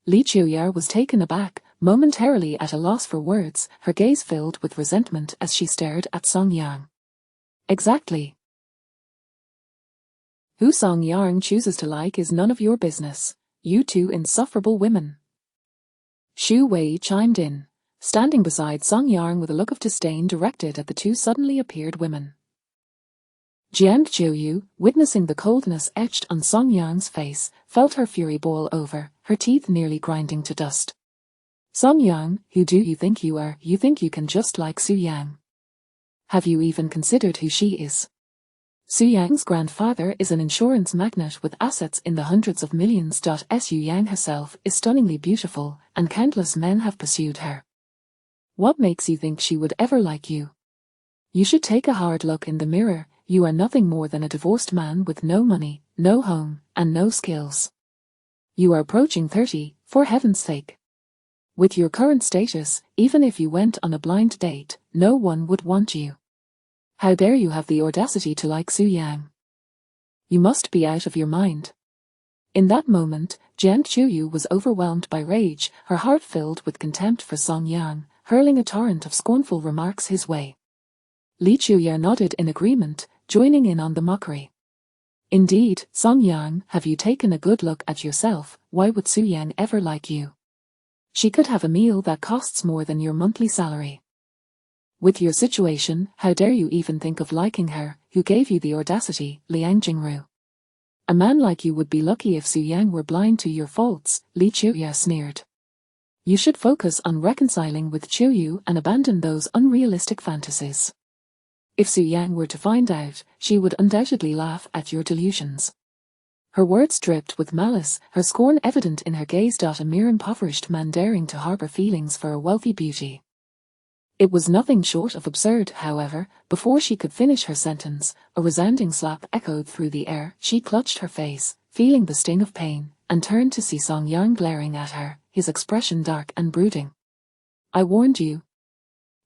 Li Chuyer was taken aback, momentarily at a loss for words, her gaze filled with resentment as she stared at Song Yang. Exactly. Who Song Yang chooses to like is none of your business, you two insufferable women. Xu Wei chimed in, standing beside Song Yang with a look of disdain directed at the two suddenly appeared women. Jiang Chuyu, witnessing the coldness etched on Song Yang's face, felt her fury boil over, her teeth nearly grinding to dust. Song Yang, who do you think you are? You think you can just like Su Yang? Have you even considered who she is? Su Yang's grandfather is an insurance magnate with assets in the hundreds of millions. Su Yang herself is stunningly beautiful, and countless men have pursued her. What makes you think she would ever like you? You should take a hard look in the mirror. You are nothing more than a divorced man with no money, no home, and no skills. You are approaching 30, for heaven's sake. With your current status, even if you went on a blind date, no one would want you. How dare you have the audacity to like Su Yang? You must be out of your mind. In that moment, Jian Qiuyu was overwhelmed by rage, her heart filled with contempt for Song Yang, hurling a torrent of scornful remarks his way. Li Qiuya nodded in agreement, joining in on the mockery. Indeed, Song Yang, have you taken a good look at yourself? Why would Su Yang ever like you? She could have a meal that costs more than your monthly salary. With your situation, how dare you even think of liking her? Who gave you the audacity, Liang Jingru? A man like you would be lucky if Su Yang were blind to your faults, Li Qiuya sneered. You should focus on reconciling with Qiuyu and abandon those unrealistic fantasies. If Su Yang were to find out, she would undoubtedly laugh at your delusions. Her words dripped with malice, her scorn evident in her gaze. A mere impoverished man daring to harbor feelings for a wealthy beauty. It was nothing short of absurd, however. Before she could finish her sentence, a resounding slap echoed through the air. She clutched her face, feeling the sting of pain, and turned to see Song Yang glaring at her, his expression dark and brooding. I warned you.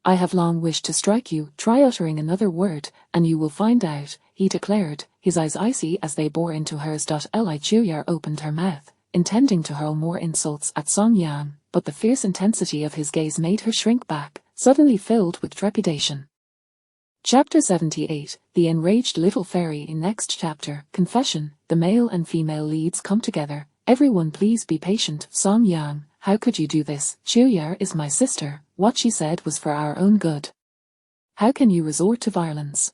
I have long wished to strike you. Try uttering another word, and you will find out, he declared, his eyes icy as they bore into hers. Li Qiuya opened her mouth, intending to hurl more insults at Song Yang, but the fierce intensity of his gaze made her shrink back, suddenly filled with trepidation. Chapter 78, The Enraged Little Fairy. In next chapter, Confession, the male and female leads come together. Everyone please be patient. Song Yang, how could you do this? Qiuya is my sister. What she said was for our own good. How can you resort to violence?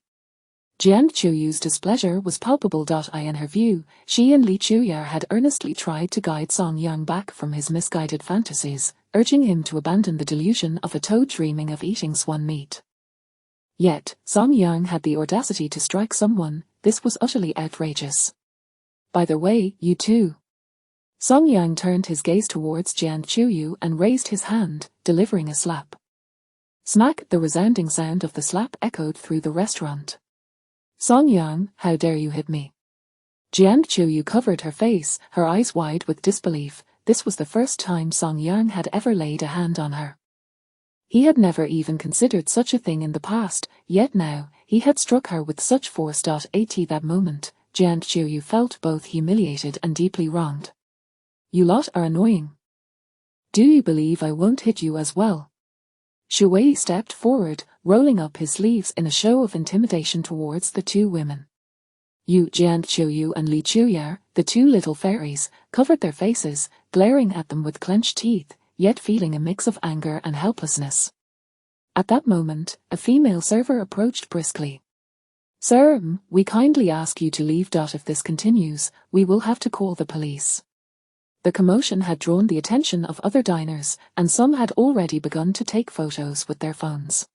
Jian Qiuyu's displeasure was palpable. In her view, she and Li Qiuya had earnestly tried to guide Song Yang back from his misguided fantasies, urging him to abandon the delusion of a toad dreaming of eating swan meat. Yet, Song Yang had the audacity to strike someone. This was utterly outrageous. By the way, you too. Song Yang turned his gaze towards Jian Qiuyu and raised his hand, delivering a slap. Smack! The resounding sound of the slap echoed through the restaurant. Song Yang, how dare you hit me? Jian Qiuyu covered her face, her eyes wide with disbelief. This was the first time Song Yang had ever laid a hand on her. He had never even considered such a thing in the past, yet now, he had struck her with such force. At that moment, Jian Qiuyu felt both humiliated and deeply wronged. You lot are annoying. Do you believe I won't hit you as well? Shu Wei stepped forward, rolling up his sleeves in a show of intimidation towards the two women. You, Jian Qiuyu and Li Qiuya, the two little fairies, covered their faces, glaring at them with clenched teeth, yet feeling a mix of anger and helplessness. At that moment, a female server approached briskly. Sir, we kindly ask you to leave. If this continues, we will have to call the police. The commotion had drawn the attention of other diners, and some had already begun to take photos with their phones.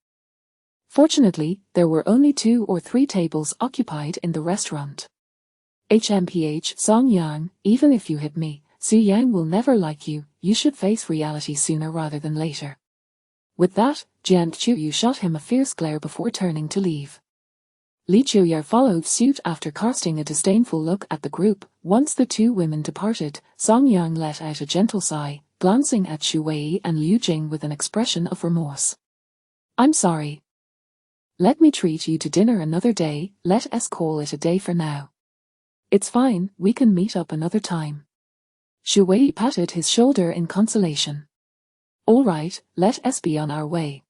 Fortunately, there were only 2 or 3 tables occupied in the restaurant. HMPH Song Yang, even if you hit me, Su Yang will never like you. You should face reality sooner rather than later. With that, Jian Qiuyu shot him a fierce glare before turning to leave. Li Qiuya followed suit after casting a disdainful look at the group. Once the two women departed, Song Yang let out a gentle sigh, glancing at Shu Wei and Liu Jing with an expression of remorse. I'm sorry. Let me treat you to dinner another day. Let us call it a day for now. It's fine, we can meet up another time. Shu Wei patted his shoulder in consolation. All right, let us be on our way.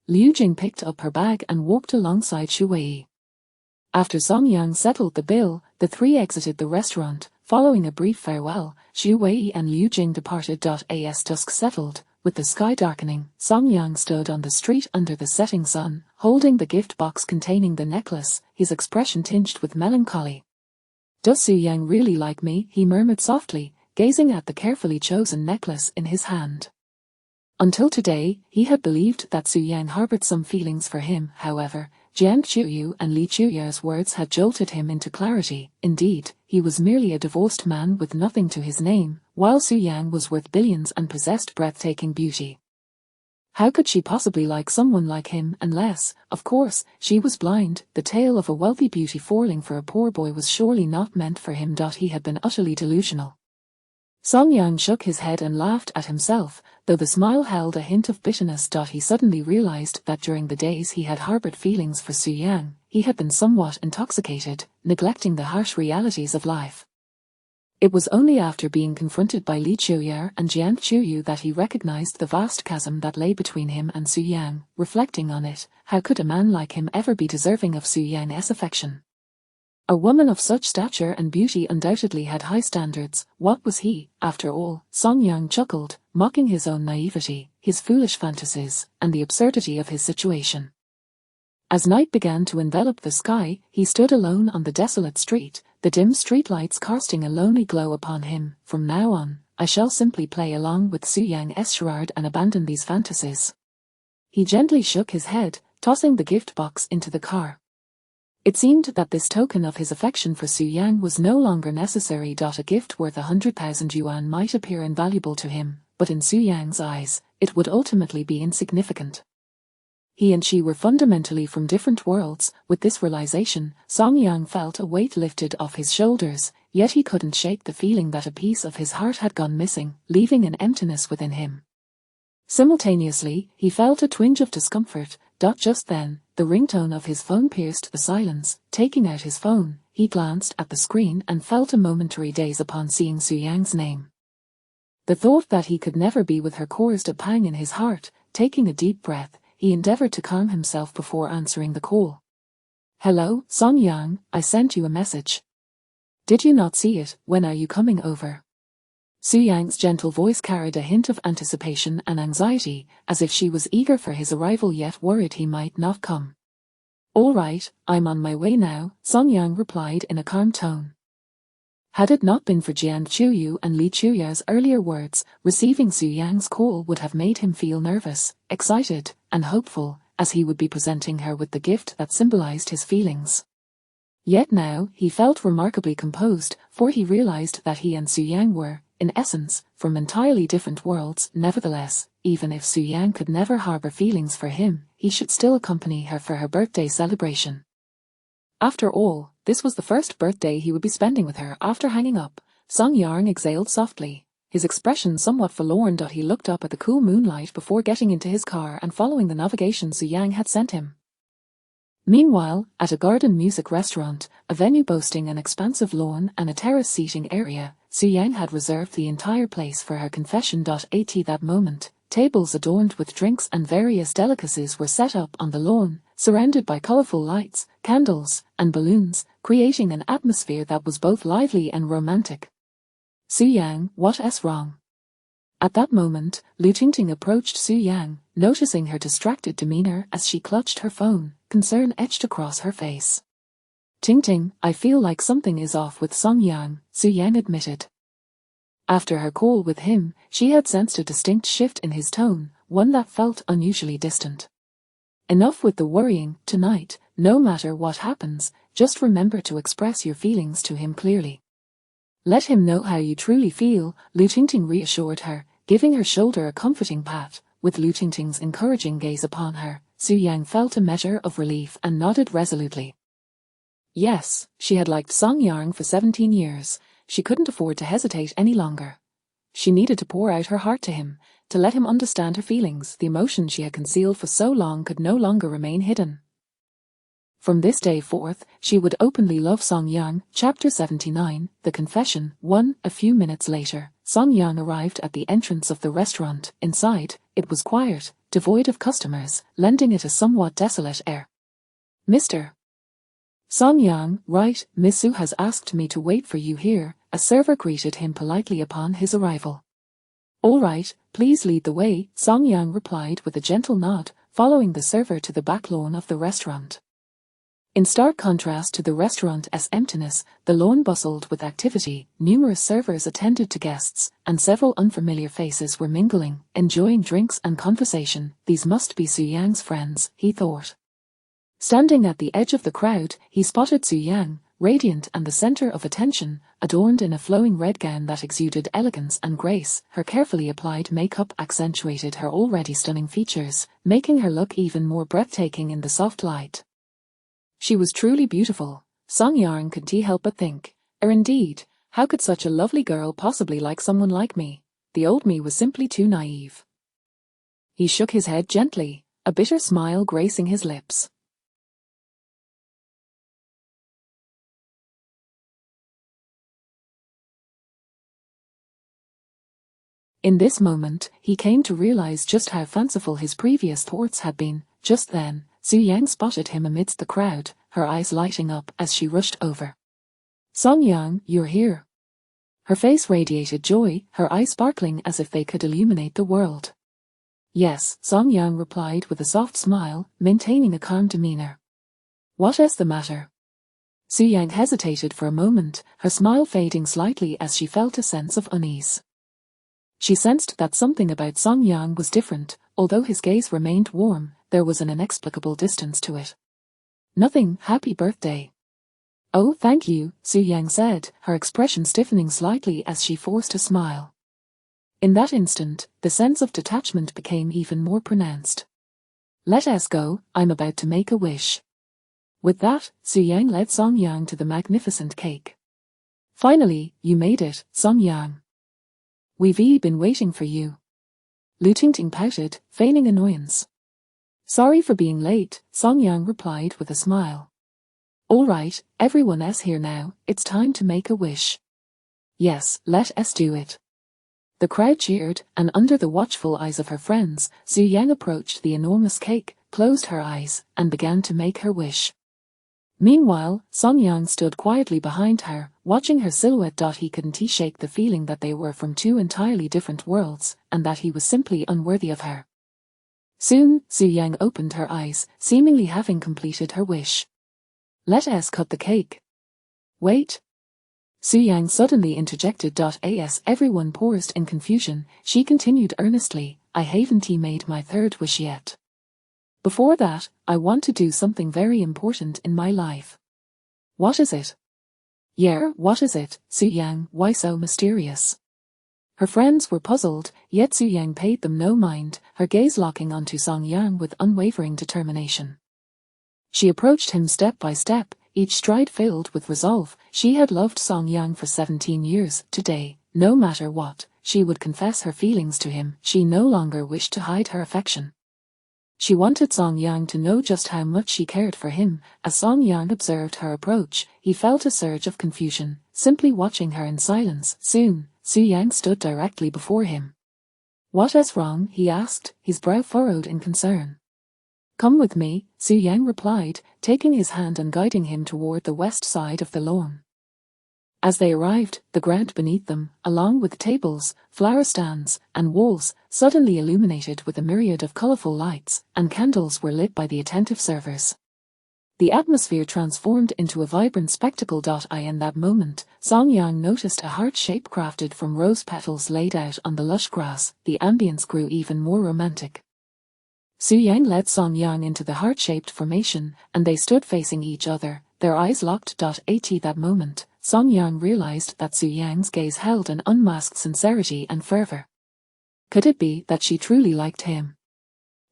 Liu Jing picked up her bag and walked alongside Shu Wei. After Song Yang settled the bill, the three exited the restaurant. Following a brief farewell, Shu Wei and Liu Jing departed. As dusk settled, with the sky darkening, Song Yang stood on the street under the setting sun, holding the gift box containing the necklace, his expression tinged with melancholy. Does Su Yang really like me? He murmured softly, gazing at the carefully chosen necklace in his hand. Until today, he had believed that Su Yang harbored some feelings for him. However, Jian Qiuyu and Li Qiuya's words had jolted him into clarity. Indeed, he was merely a divorced man with nothing to his name, while Su Yang was worth billions and possessed breathtaking beauty. How could she possibly like someone like him unless, of course, she was blind? The tale of a wealthy beauty falling for a poor boy was surely not meant for him. He had been utterly delusional. Song Yang shook his head and laughed at himself, though the smile held a hint of bitterness. He suddenly realized that during the days he had harbored feelings for Su Yang, he had been somewhat intoxicated, neglecting the harsh realities of life. It was only after being confronted by Li Chuya and Jian Chuyu that he recognized the vast chasm that lay between him and Su Yang. Reflecting on it, how could a man like him ever be deserving of Su Yang's affection? A woman of such stature and beauty undoubtedly had high standards. What was he, after all? Song Yang chuckled, mocking his own naivety, his foolish fantasies, and the absurdity of his situation. As night began to envelop the sky, he stood alone on the desolate street, the dim streetlights casting a lonely glow upon him. From now on, I shall simply play along with Su Yang's charade and abandon these fantasies. He gently shook his head, tossing the gift box into the car. It seemed that this token of his affection for Su Yang was no longer necessary. A gift worth 100,000 yuan might appear invaluable to him, but in Su Yang's eyes, it would ultimately be insignificant. He and she were fundamentally from different worlds. With this realization, Song Yang felt a weight lifted off his shoulders, yet he couldn't shake the feeling that a piece of his heart had gone missing, leaving an emptiness within him. Simultaneously, he felt a twinge of discomfort. Just then, the ringtone of his phone pierced the silence. Taking out his phone, he glanced at the screen and felt a momentary daze upon seeing Su Yang's name. The thought that he could never be with her caused a pang in his heart. Taking a deep breath, he endeavored to calm himself before answering the call. "Hello, Song Yang, I sent you a message. Did you not see it? When are you coming over?" Su Yang's gentle voice carried a hint of anticipation and anxiety, as if she was eager for his arrival yet worried he might not come. "All right, I'm on my way now," Song Yang replied in a calm tone. Had it not been for Jian Chuyu and Li Chuya's earlier words, receiving Su Yang's call would have made him feel nervous, excited, and hopeful, as he would be presenting her with the gift that symbolized his feelings. Yet now, he felt remarkably composed, for he realized that he and Su Yang were, in essence, from entirely different worlds. Nevertheless, even if Su Yang could never harbor feelings for him, he should still accompany her for her birthday celebration. After all, this was the first birthday he would be spending with her. After hanging up, Song Yang exhaled softly, his expression somewhat forlorn. He looked up at the cool moonlight before getting into his car and following the navigation Su Yang had sent him. Meanwhile, at a garden music restaurant, a venue boasting an expansive lawn and a terrace seating area, Su Yang had reserved the entire place for her confession. At that moment, tables adorned with drinks and various delicacies were set up on the lawn, surrounded by colorful lights, candles, and balloons, creating an atmosphere that was both lively and romantic. "Su Yang, what's wrong?" At that moment, Lu Tingting approached Su Yang, noticing her distracted demeanor as she clutched her phone. Concern etched across her face. "Tingting, I feel like something is off with Song Yang," Su Yang admitted. After her call with him, she had sensed a distinct shift in his tone, one that felt unusually distant. "Enough with the worrying. Tonight, no matter what happens, just remember to express your feelings to him clearly. Let him know how you truly feel," Lu Tingting reassured her, giving her shoulder a comforting pat. With Lu Tingting's encouraging gaze upon her, Su Yang felt a measure of relief and nodded resolutely. Yes, she had liked Song Yang for 17 years. She couldn't afford to hesitate any longer. She needed to pour out her heart to him, to let him understand her feelings. The emotion she had concealed for so long could no longer remain hidden. From this day forth, she would openly love Song Yang. Chapter 79, The Confession. 1. A few minutes later, Song Yang arrived at the entrance of the restaurant. Inside, it was quiet, devoid of customers, lending it a somewhat desolate air. "Mr. Song Yang, right, Miss Su has asked me to wait for you here," a server greeted him politely upon his arrival. "All right, please lead the way," Song Yang replied with a gentle nod, following the server to the back lawn of the restaurant. In stark contrast to the restaurant's emptiness, the lawn bustled with activity. Numerous servers attended to guests, and several unfamiliar faces were mingling, enjoying drinks and conversation. These must be Su Yang's friends, he thought. Standing at the edge of the crowd, he spotted Su Yang, radiant and the center of attention, adorned in a flowing red gown that exuded elegance and grace. Her carefully applied makeup accentuated her already stunning features, making her look even more breathtaking in the soft light. She was truly beautiful, Song Yang couldn't help but think. Indeed, how could such a lovely girl possibly like someone like me? The old me was simply too naive. He shook his head gently, a bitter smile gracing his lips. In this moment, he came to realize just how fanciful his previous thoughts had been. Just then, Su Yang spotted him amidst the crowd, her eyes lighting up as she rushed over. Song Yang, you're here. Her face radiated joy, her eyes sparkling as if they could illuminate the world. Yes, Song Yang replied with a soft smile, maintaining a calm demeanor. What is the matter? Su Yang hesitated for a moment, her smile fading slightly as she felt a sense of unease. She sensed that something about Song Yang was different, although his gaze remained warm, there was an inexplicable distance to it. Nothing, happy birthday. Oh, thank you, Su Yang said, her expression stiffening slightly as she forced a smile. In that instant, the sense of detachment became even more pronounced. Let us go, I'm about to make a wish. With that, Su Yang led Song Yang to the magnificent cake. Finally, you made it, Song Yang. We've been waiting for you. Lu Tingting pouted, feigning annoyance. Sorry for being late, Song Yang replied with a smile. All right, everyone is here now, it's time to make a wish. Yes, let us do it. The crowd cheered, and under the watchful eyes of her friends, Su Yang approached the enormous cake, closed her eyes, and began to make her wish. Meanwhile, Song Yang stood quietly behind her, watching her silhouette. He couldn't shake the feeling that they were from two entirely different worlds, and that he was simply unworthy of her. Soon, Su Yang opened her eyes, seemingly having completed her wish. Let us cut the cake. Wait. Su Yang suddenly interjected. As everyone paused in confusion, she continued earnestly, I haven't made my third wish yet. Before that, I want to do something very important in my life. What is it? Yeah, what is it, Su Yang, why so mysterious? Her friends were puzzled, yet Su Yang paid them no mind, her gaze locking onto Song Yang with unwavering determination. She approached him step by step, each stride filled with resolve. She had loved Song Yang for 17 years. Today, no matter what, she would confess her feelings to him. She no longer wished to hide her affection. She wanted Song Yang to know just how much she cared for him. As Song Yang observed her approach, he felt a surge of confusion, simply watching her in silence. Soon, Su Yang stood directly before him. What is wrong? He asked, his brow furrowed in concern. Come with me, Su Yang replied, taking his hand and guiding him toward the west side of the lawn. As they arrived, the ground beneath them, along with tables, flower stands, and walls, suddenly illuminated with a myriad of colorful lights, and candles were lit by the attentive servers. The atmosphere transformed into a vibrant spectacle. In that moment, Song Yang noticed a heart shape crafted from rose petals laid out on the lush grass. The ambience grew even more romantic. Su Yang led Song Yang into the heart-shaped formation, and they stood facing each other, their eyes locked. At that moment, Song Yang realized that Su Yang's gaze held an unmasked sincerity and fervor. Could it be that she truly liked him?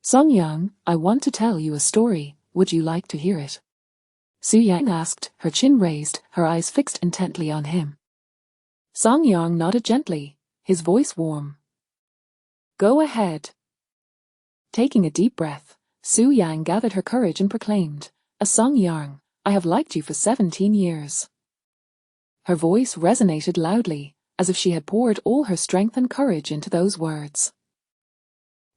Song Yang, I want to tell you a story, would you like to hear it? Su Yang asked, her chin raised, her eyes fixed intently on him. Song Yang nodded gently, his voice warm. Go ahead. Taking a deep breath, Su Yang gathered her courage and proclaimed, Song Yang, I have liked you for 17 years. Her voice resonated loudly, as if she had poured all her strength and courage into those words.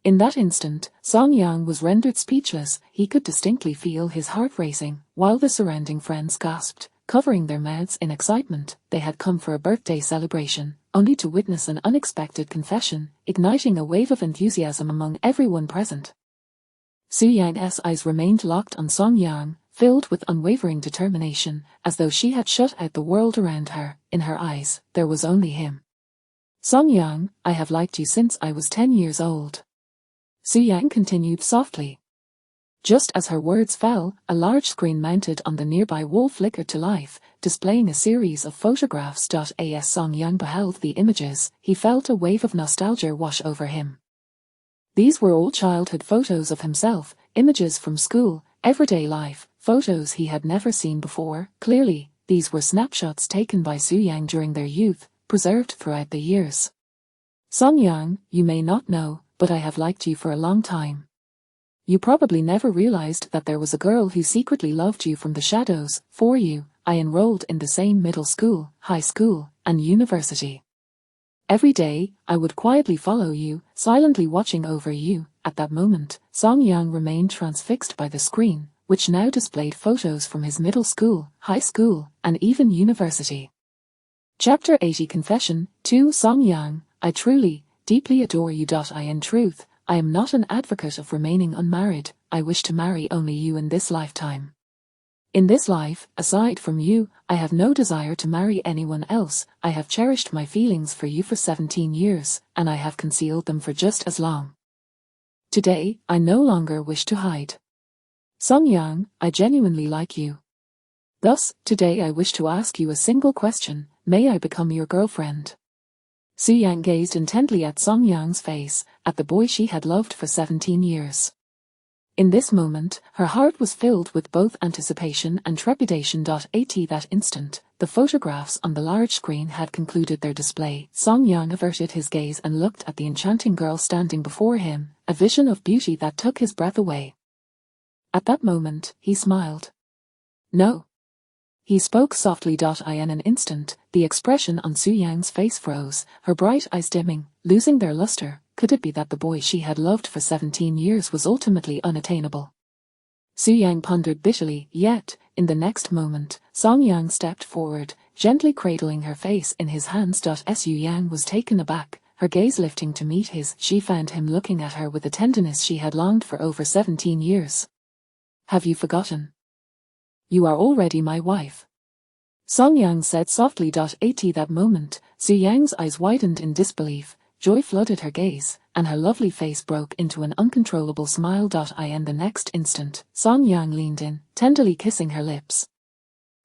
In that instant, Song Yang was rendered speechless. He could distinctly feel his heart racing, while the surrounding friends gasped, covering their mouths in excitement. They had come for a birthday celebration, only to witness an unexpected confession, igniting a wave of enthusiasm among everyone present. Su Yang's eyes remained locked on Song Yang, filled with unwavering determination, as though she had shut out the world around her. In her eyes, there was only him. Song Yang, I have liked you since I was 10 years old. Su Yang continued softly. Just as her words fell, a large screen mounted on the nearby wall flickered to life, displaying a series of photographs. As Song Yang beheld the images, he felt a wave of nostalgia wash over him. These were all childhood photos of himself, images from school, everyday life, photos he had never seen before. Clearly, these were snapshots taken by Su Yang during their youth, preserved throughout the years. Song Yang, you may not know, but I have liked you for a long time. You probably never realized that there was a girl who secretly loved you from the shadows. For you, I enrolled in the same middle school, high school, and university. Every day, I would quietly follow you, silently watching over you. At that moment, Song Yang remained transfixed by the screen, which now displayed photos from his middle school, high school, and even university. Chapter 80 Confession 2 Song Yang, I truly, deeply adore you. In truth, I am not an advocate of remaining unmarried. I wish to marry only you in this lifetime. In this life, aside from you, I have no desire to marry anyone else. I have cherished my feelings for you for 17 years, and I have concealed them for just as long. Today, I no longer wish to hide. Song Yang, I genuinely like you. Thus, today I wish to ask you a single question: may I become your girlfriend? Su Yang gazed intently at Song Yang's face, at the boy she had loved for 17 years. In this moment, her heart was filled with both anticipation and trepidation. At that instant, the photographs on the large screen had concluded their display. Song Yang averted his gaze and looked at the enchanting girl standing before him, a vision of beauty that took his breath away. At that moment, he smiled. No. He spoke softly. In an instant, the expression on Su Yang's face froze, her bright eyes dimming, losing their luster. Could it be that the boy she had loved for 17 years was ultimately unattainable? Su Yang pondered bitterly, yet, in the next moment, Song Yang stepped forward, gently cradling her face in his hands. Su Yang was taken aback, her gaze lifting to meet his. She found him looking at her with a tenderness she had longed for over 17 years. Have you forgotten? You are already my wife. Song Yang said softly. At that moment, Su Yang's eyes widened in disbelief, joy flooded her gaze, and her lovely face broke into an uncontrollable smile. In the next instant, Song Yang leaned in, tenderly kissing her lips.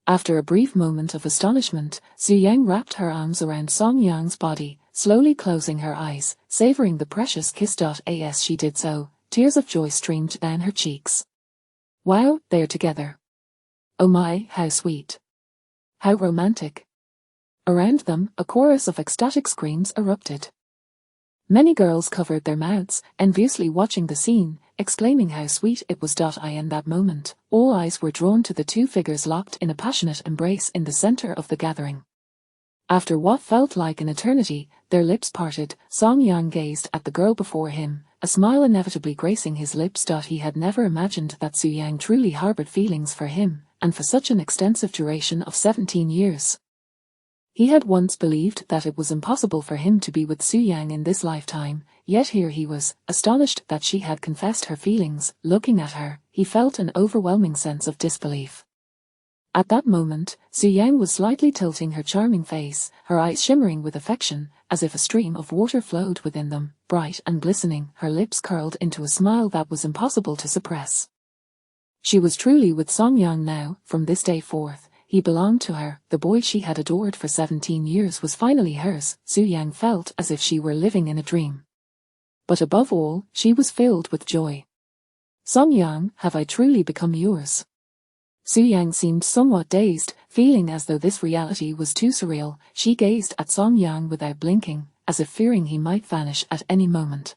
After a brief moment of astonishment, Su Yang wrapped her arms around Song Yang's body, slowly closing her eyes, savoring the precious kiss. As she did so, tears of joy streamed down her cheeks. Wow, they're together. Oh my, how sweet. How romantic. Around them, a chorus of ecstatic screams erupted. Many girls covered their mouths, enviously watching the scene, exclaiming how sweet it was. In that moment, all eyes were drawn to the two figures locked in a passionate embrace in the center of the gathering. After what felt like an eternity, their lips parted. Song Yang gazed at the girl before him, a smile inevitably gracing his lips. He had never imagined that Su Yang truly harbored feelings for him, and for such an extensive duration of 17 years. He had once believed that it was impossible for him to be with Su Yang in this lifetime, yet here he was, astonished that she had confessed her feelings. Looking at her, he felt an overwhelming sense of disbelief. At that moment, Su Yang was slightly tilting her charming face, her eyes shimmering with affection, as if a stream of water flowed within them, bright and glistening. Her lips curled into a smile that was impossible to suppress. She was truly with Song Yang now. From this day forth, he belonged to her. The boy she had adored for 17 years was finally hers. Su Yang felt as if she were living in a dream. But above all, she was filled with joy. Song Yang, have I truly become yours? Su Yang seemed somewhat dazed, feeling as though this reality was too surreal. She gazed at Song Yang without blinking, as if fearing he might vanish at any moment.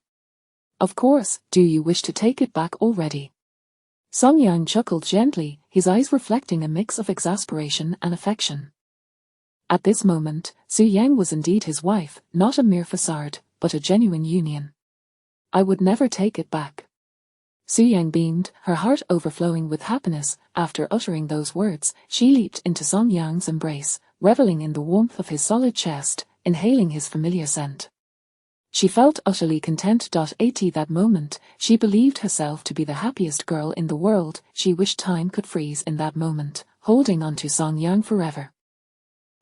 Of course, do you wish to take it back already? Song Yang chuckled gently, his eyes reflecting a mix of exasperation and affection. At this moment, Su Yang was indeed his wife, not a mere facade, but a genuine union. I would never take it back. Su Yang beamed, her heart overflowing with happiness. After uttering those words, she leaped into Song Yang's embrace, reveling in the warmth of his solid chest, inhaling his familiar scent. She felt utterly content. At that moment, she believed herself to be the happiest girl in the world. She wished time could freeze in that moment, holding on to Song Yang forever.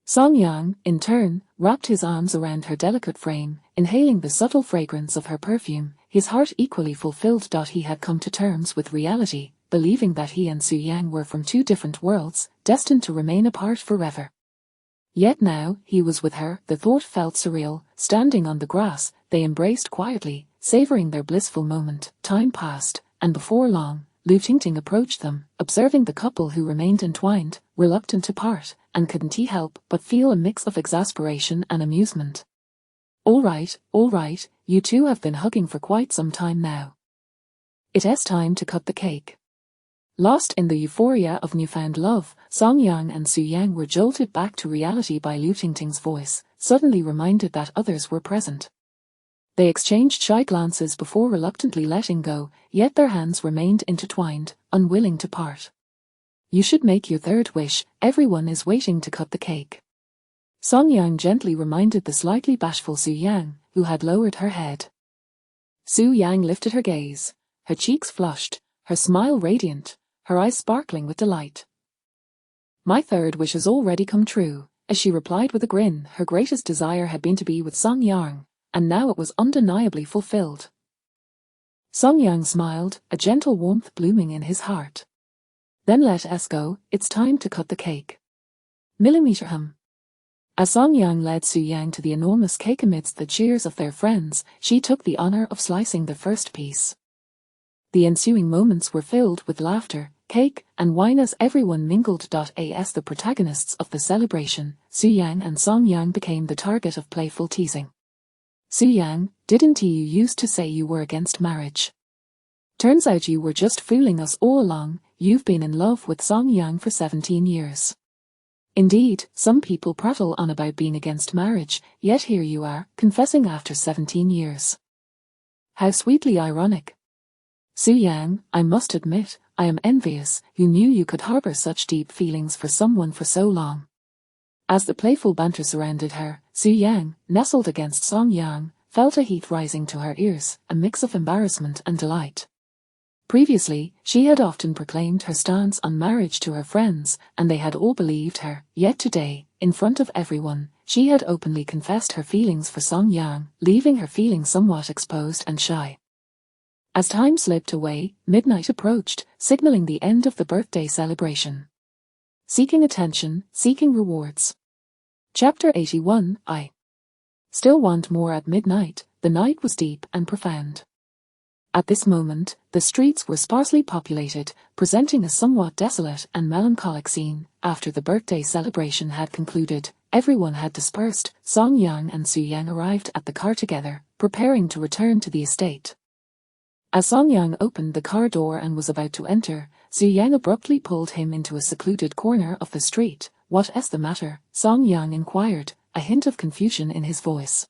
Song Yang, in turn, wrapped his arms around her delicate frame, inhaling the subtle fragrance of her perfume, his heart equally fulfilled. He had come to terms with reality, believing that he and Su Yang were from two different worlds, destined to remain apart forever. Yet now, he was with her. The thought felt surreal. Standing on the grass, they embraced quietly, savoring their blissful moment. Time passed, and before long, Lu Tingting approached them, observing the couple who remained entwined, reluctant to part, and couldn't he help but feel a mix of exasperation and amusement. All right, you two have been hugging for quite some time now. It's time to cut the cake. Lost in the euphoria of newfound love, Song Yang and Su Yang were jolted back to reality by Lu Tingting's voice, suddenly reminded that others were present. They exchanged shy glances before reluctantly letting go, yet their hands remained intertwined, unwilling to part. You should make your third wish, everyone is waiting to cut the cake. Song Yang gently reminded the slightly bashful Su Yang, who had lowered her head. Su Yang lifted her gaze, her cheeks flushed, her smile radiant, her eyes sparkling with delight. My third wish has already come true, as she replied with a grin. Her greatest desire had been to be with Song Yang, and now it was undeniably fulfilled. Song Yang smiled, a gentle warmth blooming in his heart. Then let us go, it's time to cut the cake. Millimeter hum. As Song Yang led Su Yang to the enormous cake amidst the cheers of their friends, she took the honor of slicing the first piece. The ensuing moments were filled with laughter, cake, and wine as everyone mingled. As the protagonists of the celebration, Su Yang and Song Yang became the target of playful teasing. Su Yang, didn't you used to say you were against marriage? Turns out you were just fooling us all along. You've been in love with Song Yang for 17 years. Indeed, some people prattle on about being against marriage, yet here you are, confessing after 17 years. How sweetly ironic. Su Yang, I must admit, I am envious. Who knew you could harbor such deep feelings for someone for so long? As the playful banter surrounded her, Su Yang, nestled against Song Yang, felt a heat rising to her ears, a mix of embarrassment and delight. Previously, she had often proclaimed her stance on marriage to her friends, and they had all believed her, yet today, in front of everyone, she had openly confessed her feelings for Song Yang, leaving her feeling somewhat exposed and shy. As time slipped away, midnight approached, signaling the end of the birthday celebration. Seeking attention, seeking rewards. Chapter 81, I Still Want More. At midnight, the night was deep and profound. At this moment, the streets were sparsely populated, presenting a somewhat desolate and melancholic scene. After the birthday celebration had concluded, everyone had dispersed. Song Yang and Su Yang arrived at the car together, preparing to return to the estate. As Song Yang opened the car door and was about to enter, Su Yang abruptly pulled him into a secluded corner of the street. What is the matter? Song Yang inquired, a hint of confusion in his voice.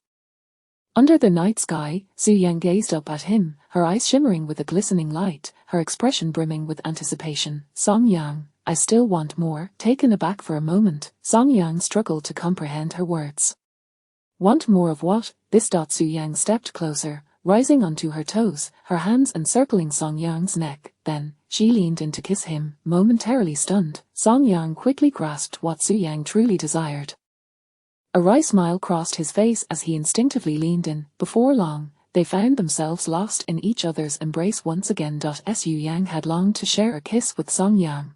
Under the night sky, Su Yang gazed up at him, her eyes shimmering with a glistening light, her expression brimming with anticipation. Song Yang, I still want more. Taken aback for a moment, Song Yang struggled to comprehend her words. Want more of what? This. Su Yang stepped closer, rising onto her toes, her hands encircling Song Yang's neck. Then, she leaned in to kiss him. Momentarily stunned, Song Yang quickly grasped what Su Yang truly desired. A wry smile crossed his face as he instinctively leaned in. Before long, they found themselves lost in each other's embrace once again. Su Yang had longed to share a kiss with Song Yang.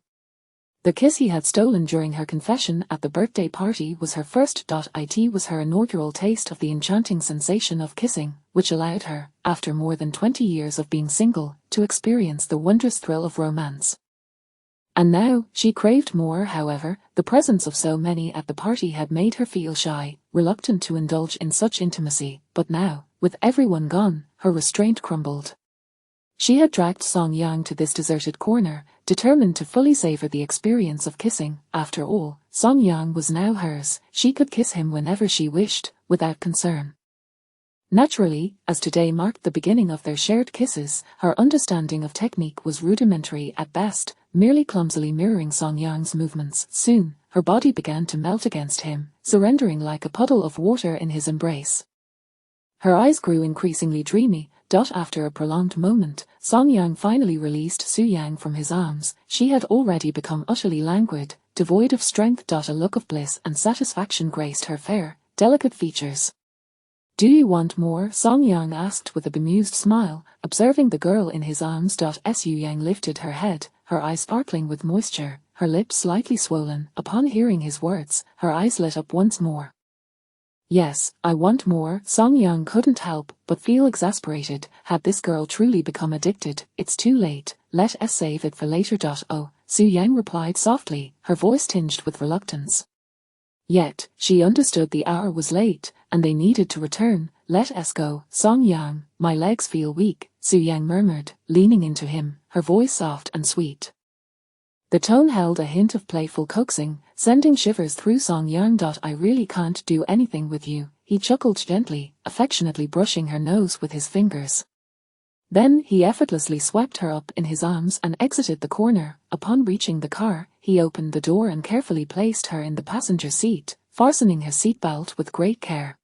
The kiss he had stolen during her confession at the birthday party was her first. It was her inaugural taste of the enchanting sensation of kissing, which allowed her, after more than 20 years of being single, to experience the wondrous thrill of romance. And now, she craved more. However, the presence of so many at the party had made her feel shy, reluctant to indulge in such intimacy. But now, with everyone gone, her restraint crumbled. She had dragged Song Yang to this deserted corner, determined to fully savor the experience of kissing. After all, Song Yang was now hers. She could kiss him whenever she wished, without concern. Naturally, as today marked the beginning of their shared kisses, her understanding of technique was rudimentary at best, merely clumsily mirroring Song Yang's movements. Soon, her body began to melt against him, surrendering like a puddle of water in his embrace. Her eyes grew increasingly dreamy. After a prolonged moment, Song Yang finally released Su Yang from his arms. She had already become utterly languid, devoid of strength. A look of bliss and satisfaction graced her fair, delicate features. Do you want more? Song Yang asked with a bemused smile, observing the girl in his arms. Su Yang lifted her head, her eyes sparkling with moisture, her lips slightly swollen. Upon hearing his words, her eyes lit up once more. Yes, I want more. Song Yang couldn't help but feel exasperated. Had this girl truly become addicted? It's too late, let us save it for later. Oh, Su Yang replied softly, her voice tinged with reluctance. Yet, she understood the hour was late, and they needed to return. Let us go. Song Yang, my legs feel weak, Su Yang murmured, leaning into him, her voice soft and sweet. The tone held a hint of playful coaxing, sending shivers through Song Yang. I really can't do anything with you, he chuckled gently, affectionately brushing her nose with his fingers. Then he effortlessly swept her up in his arms and exited the corner. Upon reaching the car, he opened the door and carefully placed her in the passenger seat, fastening her seatbelt with great care.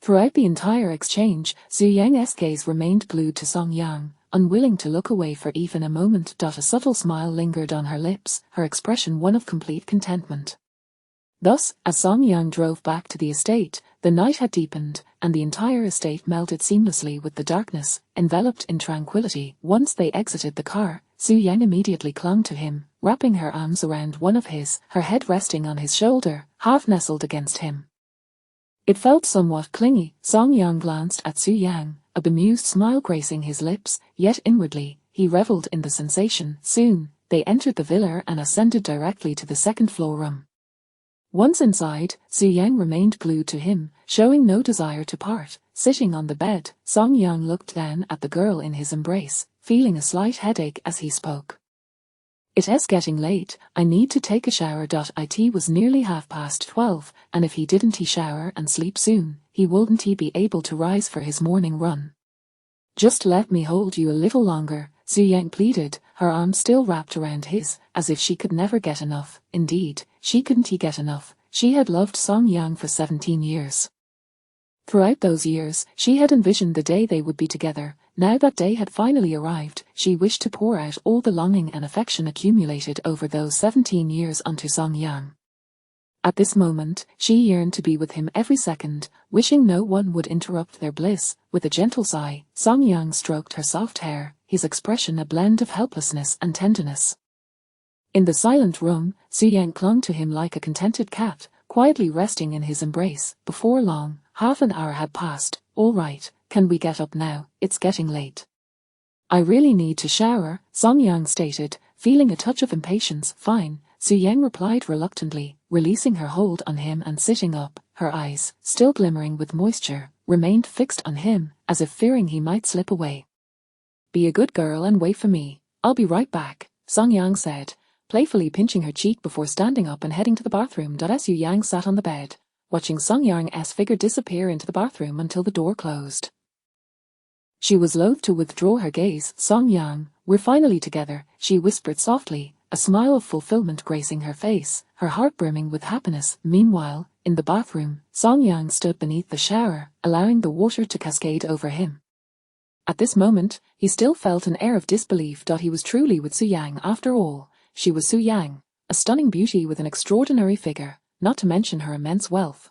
Throughout the entire exchange, Xu Yang's gaze remained glued to Song Yang, unwilling to look away for even a moment. A subtle smile lingered on her lips, her expression one of complete contentment. Thus, as Song Yang drove back to the estate, the night had deepened, and the entire estate melted seamlessly with the darkness, enveloped in tranquility. Once they exited the car, Xu Yang immediately clung to him, wrapping her arms around one of his, her head resting on his shoulder, half nestled against him. It felt somewhat clingy. Song Yang glanced at Xu Yang, a bemused smile gracing his lips, yet inwardly, he reveled in the sensation. Soon, they entered the villa and ascended directly to the second-floor room. Once inside, Xu Yang remained glued to him, showing no desire to part. Sitting on the bed, Song Yang looked down at the girl in his embrace, feeling a slight headache as he spoke. "It's getting late, I need to take a shower." It was nearly 12:30, and if he didn't shower and sleep soon, he wouldn't be able to rise for his morning run. "Just let me hold you a little longer," Xu Yang pleaded, her arms still wrapped around his, as if she could never get enough. Indeed, she couldn't get enough. She had loved Song Yang for 17 years. Throughout those years, she had envisioned the day they would be together. Now that day had finally arrived, she wished to pour out all the longing and affection accumulated over those 17 years onto Song Yang. At this moment, she yearned to be with him every second, wishing no one would interrupt their bliss. With a gentle sigh, Song Yang stroked her soft hair, his expression a blend of helplessness and tenderness. In the silent room, Xu Yang clung to him like a contented cat, quietly resting in his embrace. Before long, half an hour had passed. "All right, can we get up now? It's getting late." "I really need to shower," Song Yang stated, feeling a touch of impatience. "Fine," Xu Yang replied reluctantly, releasing her hold on him and sitting up. Her eyes, still glimmering with moisture, remained fixed on him, as if fearing he might slip away. "Be a good girl and wait for me. I'll be right back," Song Yang said, playfully pinching her cheek before standing up and heading to the bathroom. Xu Yang sat on the bed, watching Song Yang's figure disappear into the bathroom until the door closed. She was loath to withdraw her gaze. "Song Yang, we're finally together," she whispered softly, a smile of fulfillment gracing her face, her heart brimming with happiness. Meanwhile, in the bathroom, Song Yang stood beneath the shower, allowing the water to cascade over him. At this moment, he still felt an air of disbelief. He was truly with Xu Yang after all. She was Xu Yang, a stunning beauty with an extraordinary figure, not to mention her immense wealth.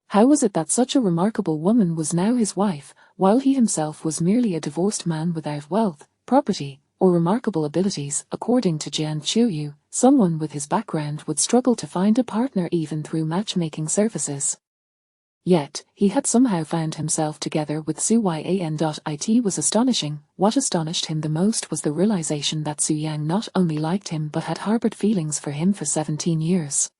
How was it that such a remarkable woman was now his wife, while he himself was merely a divorced man without wealth, property, or remarkable abilities? According to Jian Chuyu, someone with his background would struggle to find a partner even through matchmaking services. Yet, he had somehow found himself together with Xu Yan. It was astonishing. What astonished him the most was the realization that Xu Yang not only liked him but had harbored feelings for him for 17 years.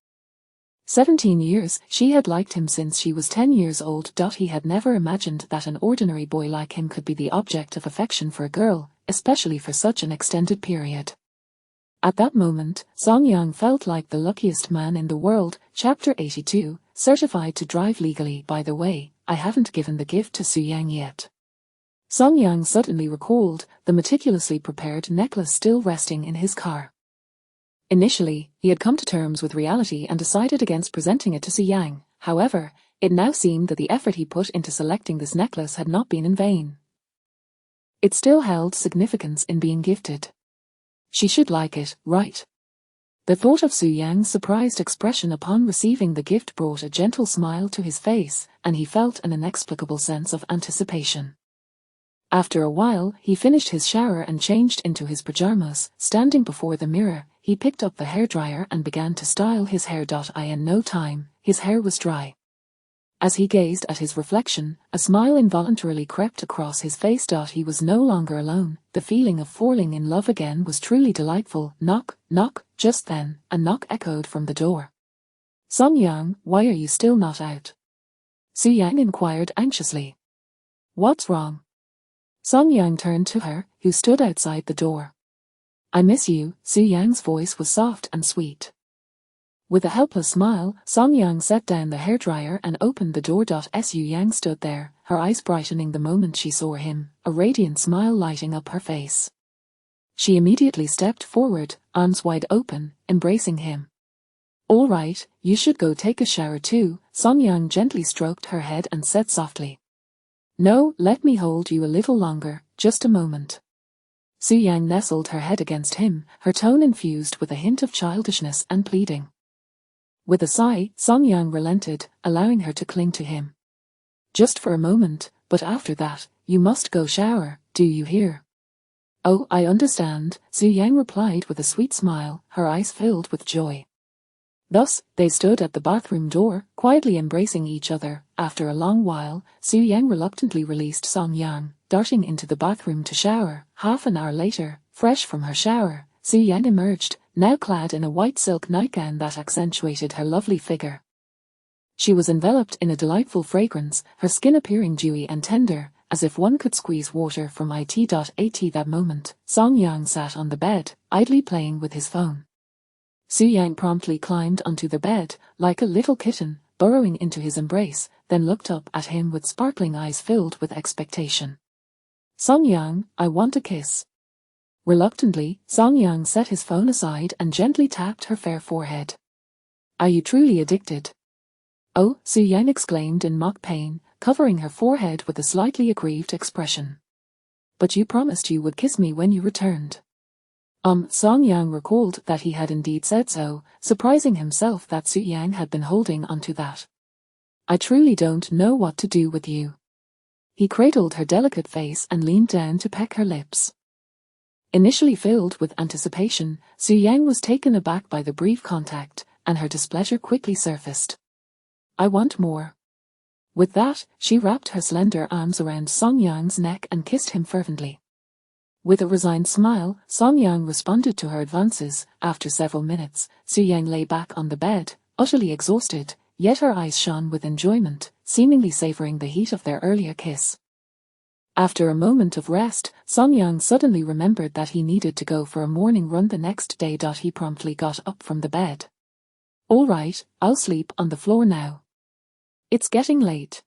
17 years, she had liked him since she was 10 years old. He had never imagined that an ordinary boy like him could be the object of affection for a girl, especially for such an extended period. At that moment, Song Yang felt like the luckiest man in the world. Chapter 82, Certified to drive legally. By the way, I haven't given the gift to Xu Yang yet. Song Yang suddenly recalled, the meticulously prepared necklace still resting in his car. Initially, he had come to terms with reality and decided against presenting it to Xu Yang. However, it now seemed that the effort he put into selecting this necklace had not been in vain. It still held significance in being gifted. She should like it, right? The thought of Xu Yang's surprised expression upon receiving the gift brought a gentle smile to his face, and he felt an inexplicable sense of anticipation. After a while, he finished his shower and changed into his pajamas. Standing before the mirror, he picked up the hairdryer and began to style his hair. In no time, his hair was dry. As he gazed at his reflection, a smile involuntarily crept across his face. He was no longer alone. The feeling of falling in love again was truly delightful. Knock, knock. Just then, a knock echoed from the door. "Song Yang, why are you still not out?" Xu Yang inquired anxiously. "What's wrong?" Song Yang turned to her, who stood outside the door. I miss you. Su Yang's voice was soft and sweet. With a helpless smile, Song Yang set down the hairdryer and opened the door. Su Yang stood there, her eyes brightening the moment she saw him, a radiant smile lighting up her face. She immediately stepped forward, arms wide open, embracing him. All right, you should go take a shower too. Song Yang gently stroked her head and said softly. No, let me hold you a little longer, just a moment. Su Yang nestled her head against him, her tone infused with a hint of childishness and pleading. With a sigh, Song Yang relented, allowing her to cling to him. Just for a moment, but after that, you must go shower, do you hear? Oh, I understand, Su Yang replied with a sweet smile, her eyes filled with joy. Thus, they stood at the bathroom door, quietly embracing each other. After a long while, Su Yang reluctantly released Song Yang, darting into the bathroom to shower. Half an hour later, fresh from her shower, Su Yang emerged, now clad in a white silk nightgown that accentuated her lovely figure. She was enveloped in a delightful fragrance, her skin appearing dewy and tender, as if one could squeeze water from it. At that moment, Song Yang sat on the bed, idly playing with his phone. Su Yang promptly climbed onto the bed, like a little kitten, burrowing into his embrace, then looked up at him with sparkling eyes filled with expectation. Song Yang, I want a kiss. Reluctantly, Song Yang set his phone aside and gently tapped her fair forehead. Are you truly addicted? Oh, Su Yang exclaimed in mock pain, covering her forehead with a slightly aggrieved expression. But you promised you would kiss me when you returned. Song Yang recalled that he had indeed said so, surprising himself that Su Yang had been holding onto that. I truly don't know what to do with you. He cradled her delicate face and leaned down to peck her lips. Initially filled with anticipation, Su Yang was taken aback by the brief contact, and her displeasure quickly surfaced. I want more. With that, she wrapped her slender arms around Song Yang's neck and kissed him fervently. With a resigned smile, Song Yang responded to her advances. After several minutes, Su Yang lay back on the bed, utterly exhausted, yet her eyes shone with enjoyment, seemingly savoring the heat of their earlier kiss. After a moment of rest, Song Yang suddenly remembered that he needed to go for a morning run the next day. He promptly got up from the bed. All right, I'll sleep on the floor now. It's getting late.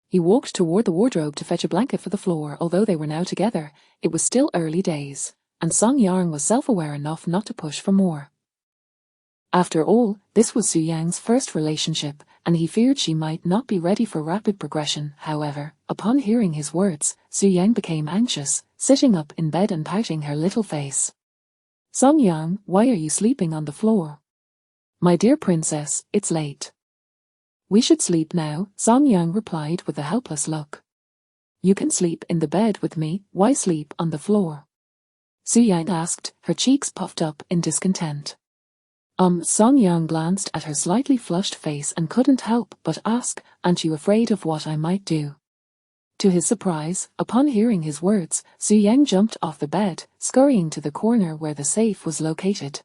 He walked toward the wardrobe to fetch a blanket for the floor. Although they were now together, it was still early days, and Song Yang was self-aware enough not to push for more. After all, this was Su Yang's first relationship, and he feared she might not be ready for rapid progression. However, upon hearing his words, Su Yang became anxious, sitting up in bed and pouting her little face. Song Yang, why are you sleeping on the floor? My dear princess, it's late. We should sleep now, Song Yang replied with a helpless look. You can sleep in the bed with me, why sleep on the floor? Su Yang asked, her cheeks puffed up in discontent. Song Yang glanced at her slightly flushed face and couldn't help but ask, aren't you afraid of what I might do? To his surprise, upon hearing his words, Su Yang jumped off the bed, scurrying to the corner where the safe was located.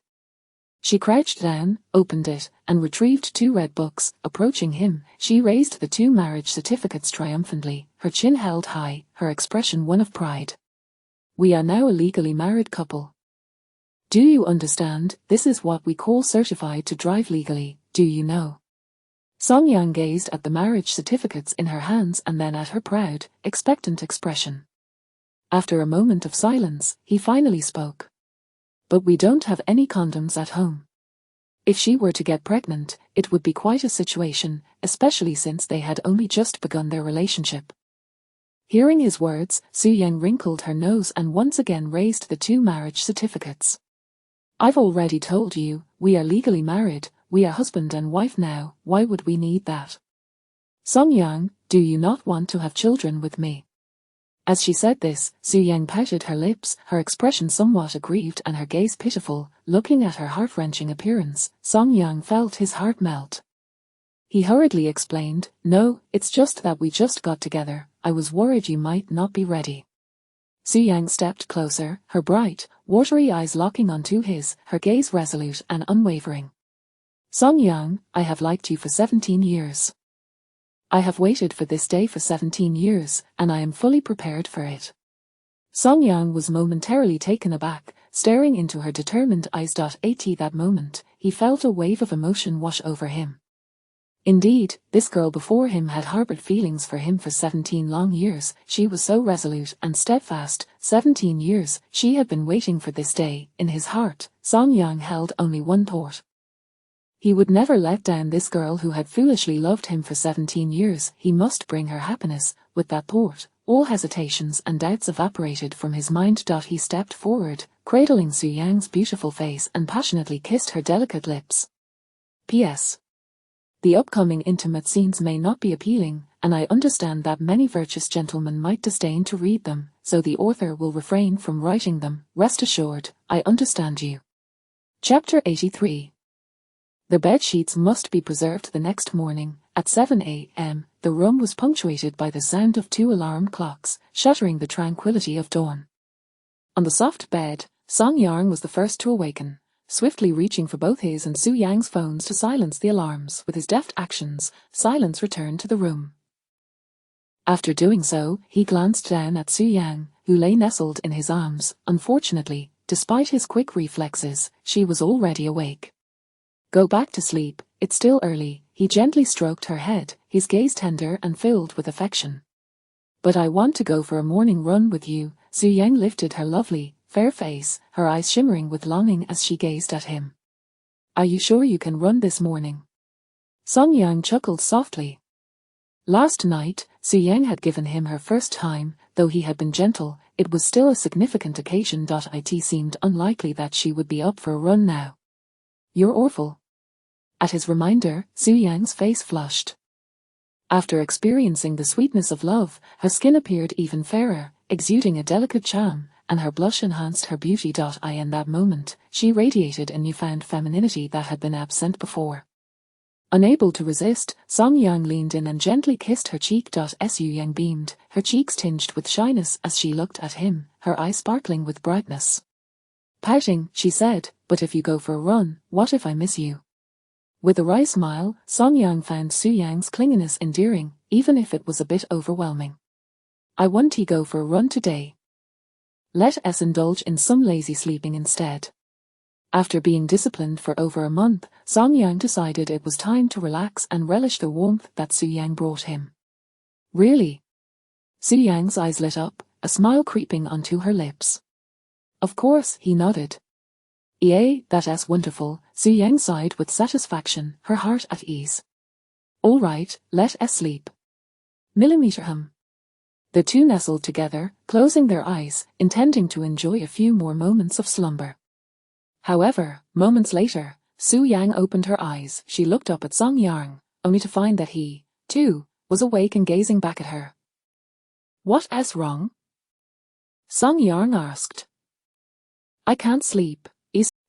She crouched down, opened it, and retrieved 2 red books. Approaching him, she raised the 2 marriage certificates triumphantly, her chin held high, her expression one of pride. We are now a legally married couple. Do you understand? This is what we call certified to drive legally, do you know? Song Yang gazed at the marriage certificates in her hands and then at her proud, expectant expression. After a moment of silence, he finally spoke. But we don't have any condoms at home. If she were to get pregnant, it would be quite a situation, especially since they had only just begun their relationship. Hearing his words, Su Yang wrinkled her nose and once again raised the 2 marriage certificates. I've already told you, we are legally married, we are husband and wife now, why would we need that? Song Yang, do you not want to have children with me? As she said this, Su Yang pouted her lips, her expression somewhat aggrieved and her gaze pitiful. Looking at her heart-wrenching appearance, Song Yang felt his heart melt. He hurriedly explained, no, it's just that we just got together, I was worried you might not be ready. Su Yang stepped closer, her bright, watery eyes locking onto his, her gaze resolute and unwavering. Song Yang, I have liked you for 17 years. I have waited for this day for 17 years, and I am fully prepared for it. Song Yang was momentarily taken aback, staring into her determined eyes. At that moment, he felt a wave of emotion wash over him. Indeed, this girl before him had harbored feelings for him for 17 long years. She was so resolute and steadfast. 17 years, she had been waiting for this day. In his heart, Song Yang held only one thought. He would never let down this girl who had foolishly loved him for 17 years. He must bring her happiness. With that thought, all hesitations and doubts evaporated from his mind. He stepped forward, cradling Su Yang's beautiful face and passionately kissed her delicate lips. P.S. The upcoming intimate scenes may not be appealing, and I understand that many virtuous gentlemen might disdain to read them, so the author will refrain from writing them. Rest assured, I understand you. Chapter 83. The bed sheets must be preserved the next morning. At 7 a.m., the room was punctuated by the sound of 2 alarm clocks, shattering the tranquility of dawn. On the soft bed, Song Yang was the first to awaken. Swiftly reaching for both his and Su Yang's phones to silence the alarms. With his deft actions, silence returned to the room. After doing so, he glanced down at Su Yang, who lay nestled in his arms. Unfortunately, despite his quick reflexes, she was already awake. Go back to sleep, it's still early. He gently stroked her head, his gaze tender and filled with affection. But I want to go for a morning run with you. Su Yang lifted her lovely, fair face, her eyes shimmering with longing as she gazed at him. Are you sure you can run this morning? Song Yang chuckled softly. Last night, Su Yang had given him her first time. Though he had been gentle, it was still a significant occasion. It seemed unlikely that she would be up for a run now. You're awful. At his reminder, Su Yang's face flushed. After experiencing the sweetness of love, her skin appeared even fairer, exuding a delicate charm, and her blush enhanced her beauty. In that moment, she radiated a newfound femininity that had been absent before. Unable to resist, Song Yang leaned in and gently kissed her cheek. Su Yang beamed, her cheeks tinged with shyness as she looked at him, her eyes sparkling with brightness. Pouting, she said, but if you go for a run, what if I miss you? With a wry smile, Song Yang found Su Yang's clinginess endearing, even if it was a bit overwhelming. I want to go for a run today. Let us indulge in some lazy sleeping instead. After being disciplined for over a month, Song Yang decided it was time to relax and relish the warmth that Su Yang brought him. Really? Su Yang's eyes lit up, a smile creeping onto her lips. Of course, he nodded. That's wonderful, Su Yang sighed with satisfaction, her heart at ease. All right, let us sleep. Millimeter hum. The two nestled together, closing their eyes, intending to enjoy a few more moments of slumber. However, moments later, Su Yang opened her eyes. She looked up at Song Yang, only to find that he, too, was awake and gazing back at her. What is wrong? Song Yang asked. I can't sleep.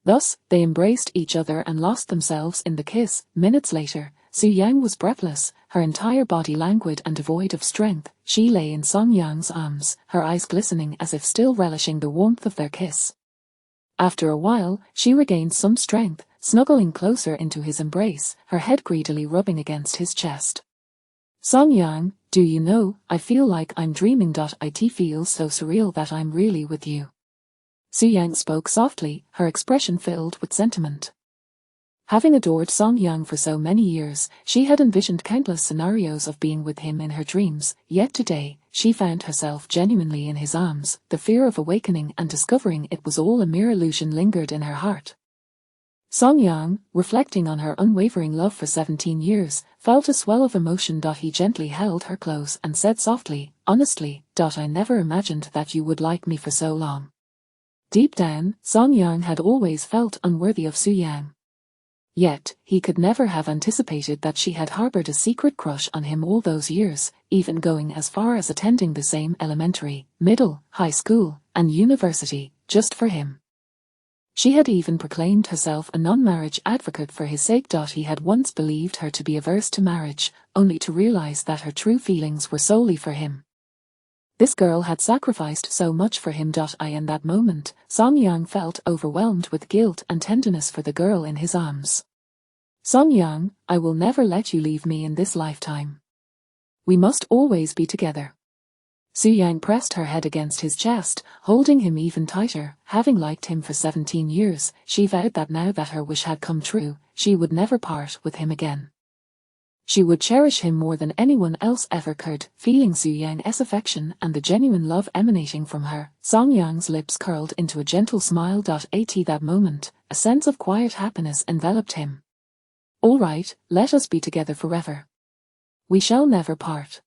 Thus, they embraced each other and lost themselves in the kiss. Minutes later, Su Yang was breathless, her entire body languid and devoid of strength. She lay in Song Yang's arms, her eyes glistening as if still relishing the warmth of their kiss. After a while, she regained some strength, snuggling closer into his embrace, her head greedily rubbing against his chest. Song Yang, do you know, I feel like I'm dreaming. It feels so surreal that I'm really with you. Su Yang spoke softly, her expression filled with sentiment. Having adored Song Yang for so many years, she had envisioned countless scenarios of being with him in her dreams, yet today, she found herself genuinely in his arms. The fear of awakening and discovering it was all a mere illusion lingered in her heart. Song Yang, reflecting on her unwavering love for 17 years, felt a swell of emotion. He gently held her close and said softly, honestly, I never imagined that you would like me for so long. Deep down, Song Yang had always felt unworthy of Su Yang. Yet, he could never have anticipated that she had harbored a secret crush on him all those years, even going as far as attending the same elementary, middle, high school, and university, just for him. She had even proclaimed herself a non-marriage advocate for his sake. He had once believed her to be averse to marriage, only to realize that her true feelings were solely for him. This girl had sacrificed so much for him. In that moment, Song Yang felt overwhelmed with guilt and tenderness for the girl in his arms. Song Yang, I will never let you leave me in this lifetime. We must always be together. Su Yang pressed her head against his chest, holding him even tighter. Having liked him for 17 years, she vowed that now that her wish had come true, she would never part with him again. She would cherish him more than anyone else ever could. Feeling Su Yang's affection and the genuine love emanating from her, Song Yang's lips curled into a gentle smile. At that moment, a sense of quiet happiness enveloped him. "All right, let us be together forever. We shall never part."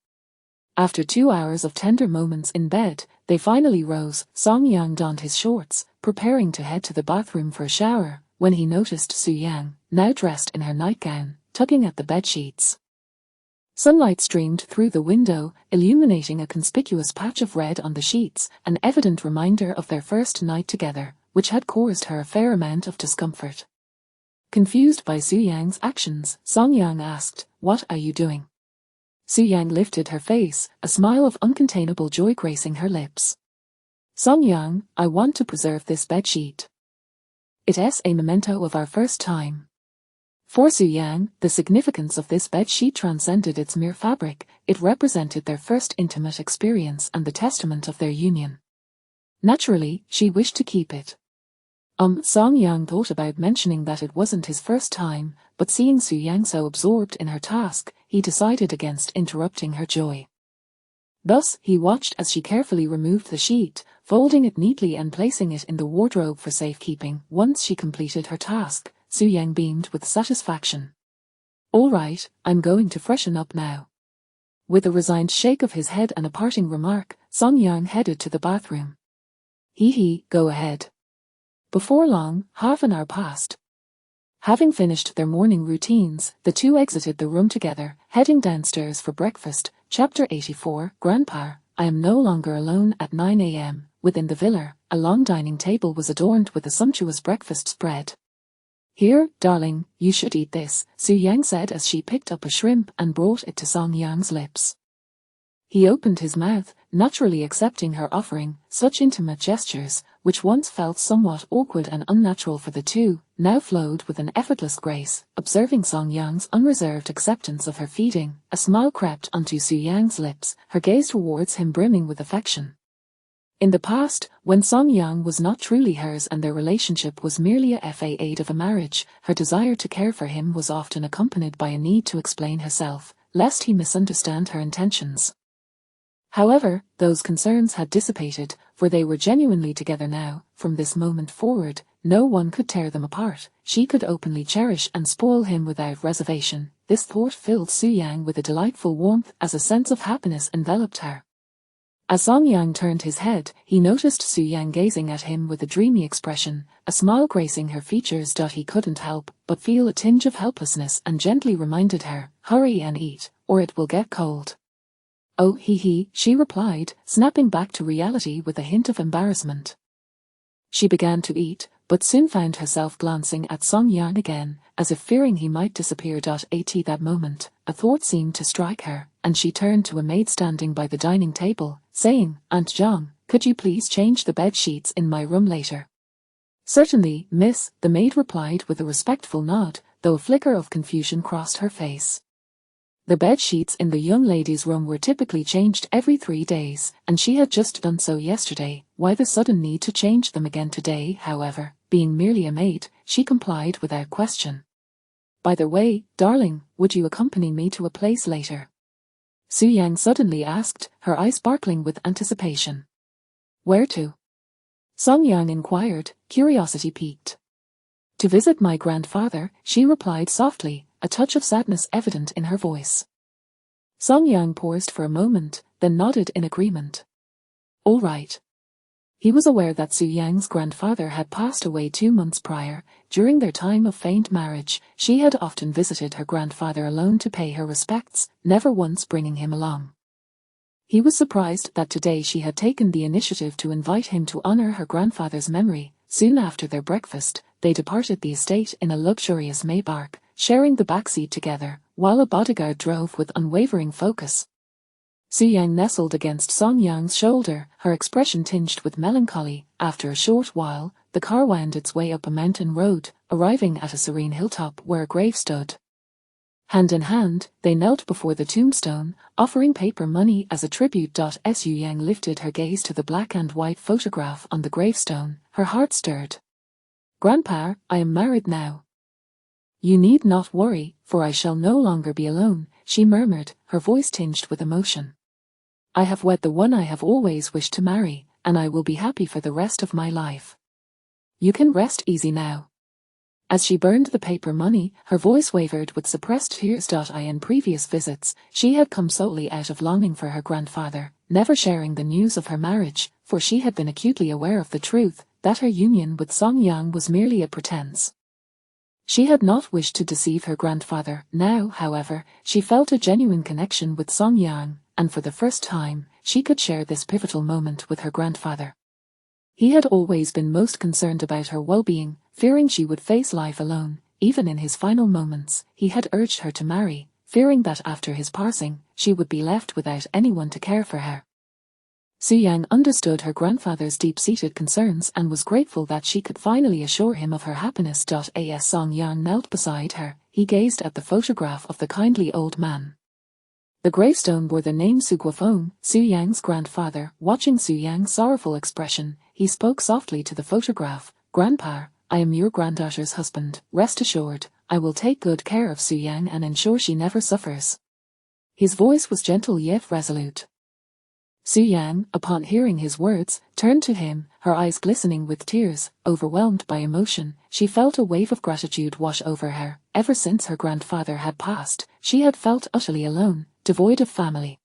After 2 hours of tender moments in bed, they finally rose. Song Yang donned his shorts, preparing to head to the bathroom for a shower, when he noticed Su Yang, now dressed in her nightgown, tugging at the bedsheets. Sunlight streamed through the window, illuminating a conspicuous patch of red on the sheets, an evident reminder of their first night together, which had caused her a fair amount of discomfort. Confused by Su Yang's actions, Song Yang asked, "What are you doing?" Su Yang lifted her face, a smile of uncontainable joy gracing her lips. "Song Yang, I want to preserve this bedsheet. It's a memento of our first time." For Su Yang, the significance of this bedsheet transcended its mere fabric. It represented their first intimate experience and the testament of their union. Naturally, she wished to keep it. Song Yang thought about mentioning that it wasn't his first time, but seeing Su Yang so absorbed in her task, he decided against interrupting her joy. Thus, he watched as she carefully removed the sheet, folding it neatly and placing it in the wardrobe for safekeeping. Once she completed her task, Su Yang beamed with satisfaction. "All right, I'm going to freshen up now." With a resigned shake of his head and a parting remark, Song Yang headed to the bathroom. Go ahead." Before long, half an hour passed. Having finished their morning routines, the two exited the room together, heading downstairs for breakfast. Chapter 84, Grandpa, I am no longer alone. At 9 a.m., within the villa, a long dining table was adorned with a sumptuous breakfast spread. "Here, darling, you should eat this," Su Yang said as she picked up a shrimp and brought it to Song Yang's lips. He opened his mouth, naturally accepting her offering. Such intimate gestures, which once felt somewhat awkward and unnatural for the two, now flowed with an effortless grace. Observing Song Yang's unreserved acceptance of her feeding, a smile crept onto Su Yang's lips, her gaze towards him brimming with affection. In the past, when Song Yang was not truly hers and their relationship was merely a facade of a marriage, her desire to care for him was often accompanied by a need to explain herself, lest he misunderstand her intentions. However, those concerns had dissipated, for they were genuinely together now. From this moment forward, no one could tear them apart. She could openly cherish and spoil him without reservation. This thought filled Su Yang with a delightful warmth as a sense of happiness enveloped her. As Song Yang turned his head, he noticed Su Yang gazing at him with a dreamy expression, a smile gracing her features. He couldn't help but feel a tinge of helplessness and gently reminded her, "Hurry and eat, or it will get cold." "Oh, she replied, snapping back to reality with a hint of embarrassment. She began to eat, but soon found herself glancing at Song Yang again, as if fearing he might disappear. At that moment, a thought seemed to strike her, and she turned to a maid standing by the dining table, saying, "Aunt Zhang, could you please change the bed sheets in my room later?" "Certainly, miss," the maid replied with a respectful nod, though a flicker of confusion crossed her face. The bed sheets in the young lady's room were typically changed every 3 days, and she had just done so yesterday. Why the sudden need to change them again today? However, being merely a maid, she complied without question. "By the way, darling, would you accompany me to a place later?" Su Yang suddenly asked, her eyes sparkling with anticipation. "Where to?" Song Yang inquired, curiosity piqued. "To visit my grandfather," she replied softly, a touch of sadness evident in her voice. Song Yang paused for a moment, then nodded in agreement. All right. He was aware that Su Yang's grandfather had passed away 2 months prior. During their time of feigned marriage, she had often visited her grandfather alone to pay her respects, never once bringing him along. He was surprised that today she had taken the initiative to invite him to honor her grandfather's memory. Soon after their breakfast, they departed the estate in a luxurious Maybach, sharing the backseat together, while a bodyguard drove with unwavering focus. Su Yang nestled against Song Yang's shoulder, her expression tinged with melancholy. After a short while, the car wound its way up a mountain road, arriving at a serene hilltop where a grave stood. Hand in hand, they knelt before the tombstone, offering paper money as a tribute. Su Yang lifted her gaze to the black and white photograph on the gravestone, her heart stirred. "Grandpa, I am married now. You need not worry, for I shall no longer be alone," she murmured, her voice tinged with emotion. "I have wed the one I have always wished to marry, and I will be happy for the rest of my life. You can rest easy now." As she burned the paper money, her voice wavered with suppressed tears. In previous visits, she had come solely out of longing for her grandfather, never sharing the news of her marriage, for she had been acutely aware of the truth, that her union with Song Yang was merely a pretense. She had not wished to deceive her grandfather. Now, however, she felt a genuine connection with Song Yang, and for the first time, she could share this pivotal moment with her grandfather. He had always been most concerned about her well-being, fearing she would face life alone. Even in his final moments, he had urged her to marry, fearing that after his passing, she would be left without anyone to care for her. Su Yang understood her grandfather's deep-seated concerns and was grateful that she could finally assure him of her happiness. As Song Yang knelt beside her, he gazed at the photograph of the kindly old man. The gravestone bore the name Su Guofeng, Su Yang's grandfather. Watching Su Yang's sorrowful expression, he spoke softly to the photograph. "Grandpa, I am your granddaughter's husband. Rest assured, I will take good care of Su Yang and ensure she never suffers." His voice was gentle yet resolute. Su Yang, upon hearing his words, turned to him, her eyes glistening with tears. Overwhelmed by emotion, she felt a wave of gratitude wash over her. Ever since her grandfather had passed, she had felt utterly alone, devoid of family.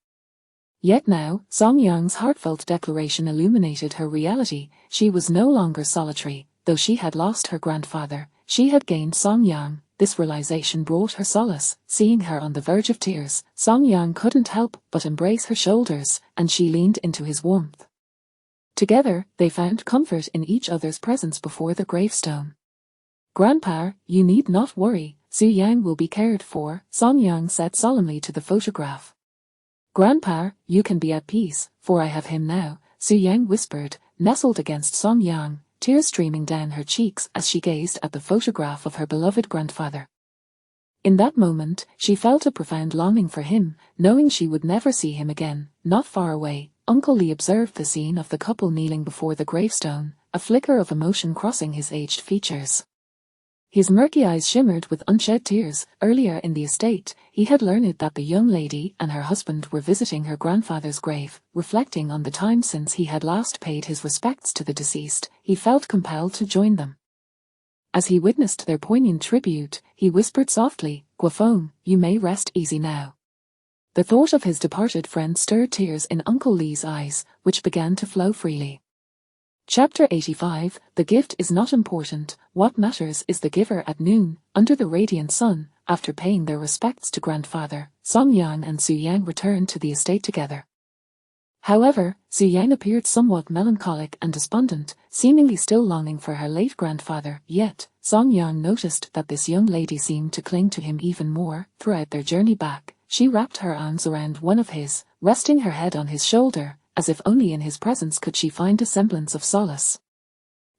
Yet now, Song Yang's heartfelt declaration illuminated her reality. She was no longer solitary. Though she had lost her grandfather, she had gained Song Yang. This realization brought her solace. Seeing her on the verge of tears, Song Yang couldn't help but embrace her shoulders, and she leaned into his warmth. Together, they found comfort in each other's presence before the gravestone. "Grandpa, you need not worry. Su Yang will be cared for," Song Yang said solemnly to the photograph. "Grandpa, you can be at peace, for I have him now," Su Yang whispered, nestled against Song Yang, tears streaming down her cheeks as she gazed at the photograph of her beloved grandfather. In that moment, she felt a profound longing for him, knowing she would never see him again. Not far away, Uncle Lee observed the scene of the couple kneeling before the gravestone, a flicker of emotion crossing his aged features. His murky eyes shimmered with unshed tears. Earlier in the estate, he had learned that the young lady and her husband were visiting her grandfather's grave. Reflecting on the time since he had last paid his respects to the deceased, he felt compelled to join them. As he witnessed their poignant tribute, he whispered softly, "Guofeng, you may rest easy now." The thought of his departed friend stirred tears in Uncle Lee's eyes, which began to flow freely. Chapter 85. The gift is not important, what matters is the giver. At noon, under the radiant sun, after paying their respects to grandfather, Song Yang and Su Yang returned to the estate together. However, Su Yang appeared somewhat melancholic and despondent, seemingly still longing for her late grandfather. Yet, Song Yang noticed that this young lady seemed to cling to him even more. Throughout their journey back, she wrapped her arms around one of his, resting her head on his shoulder, as if only in his presence could she find a semblance of solace.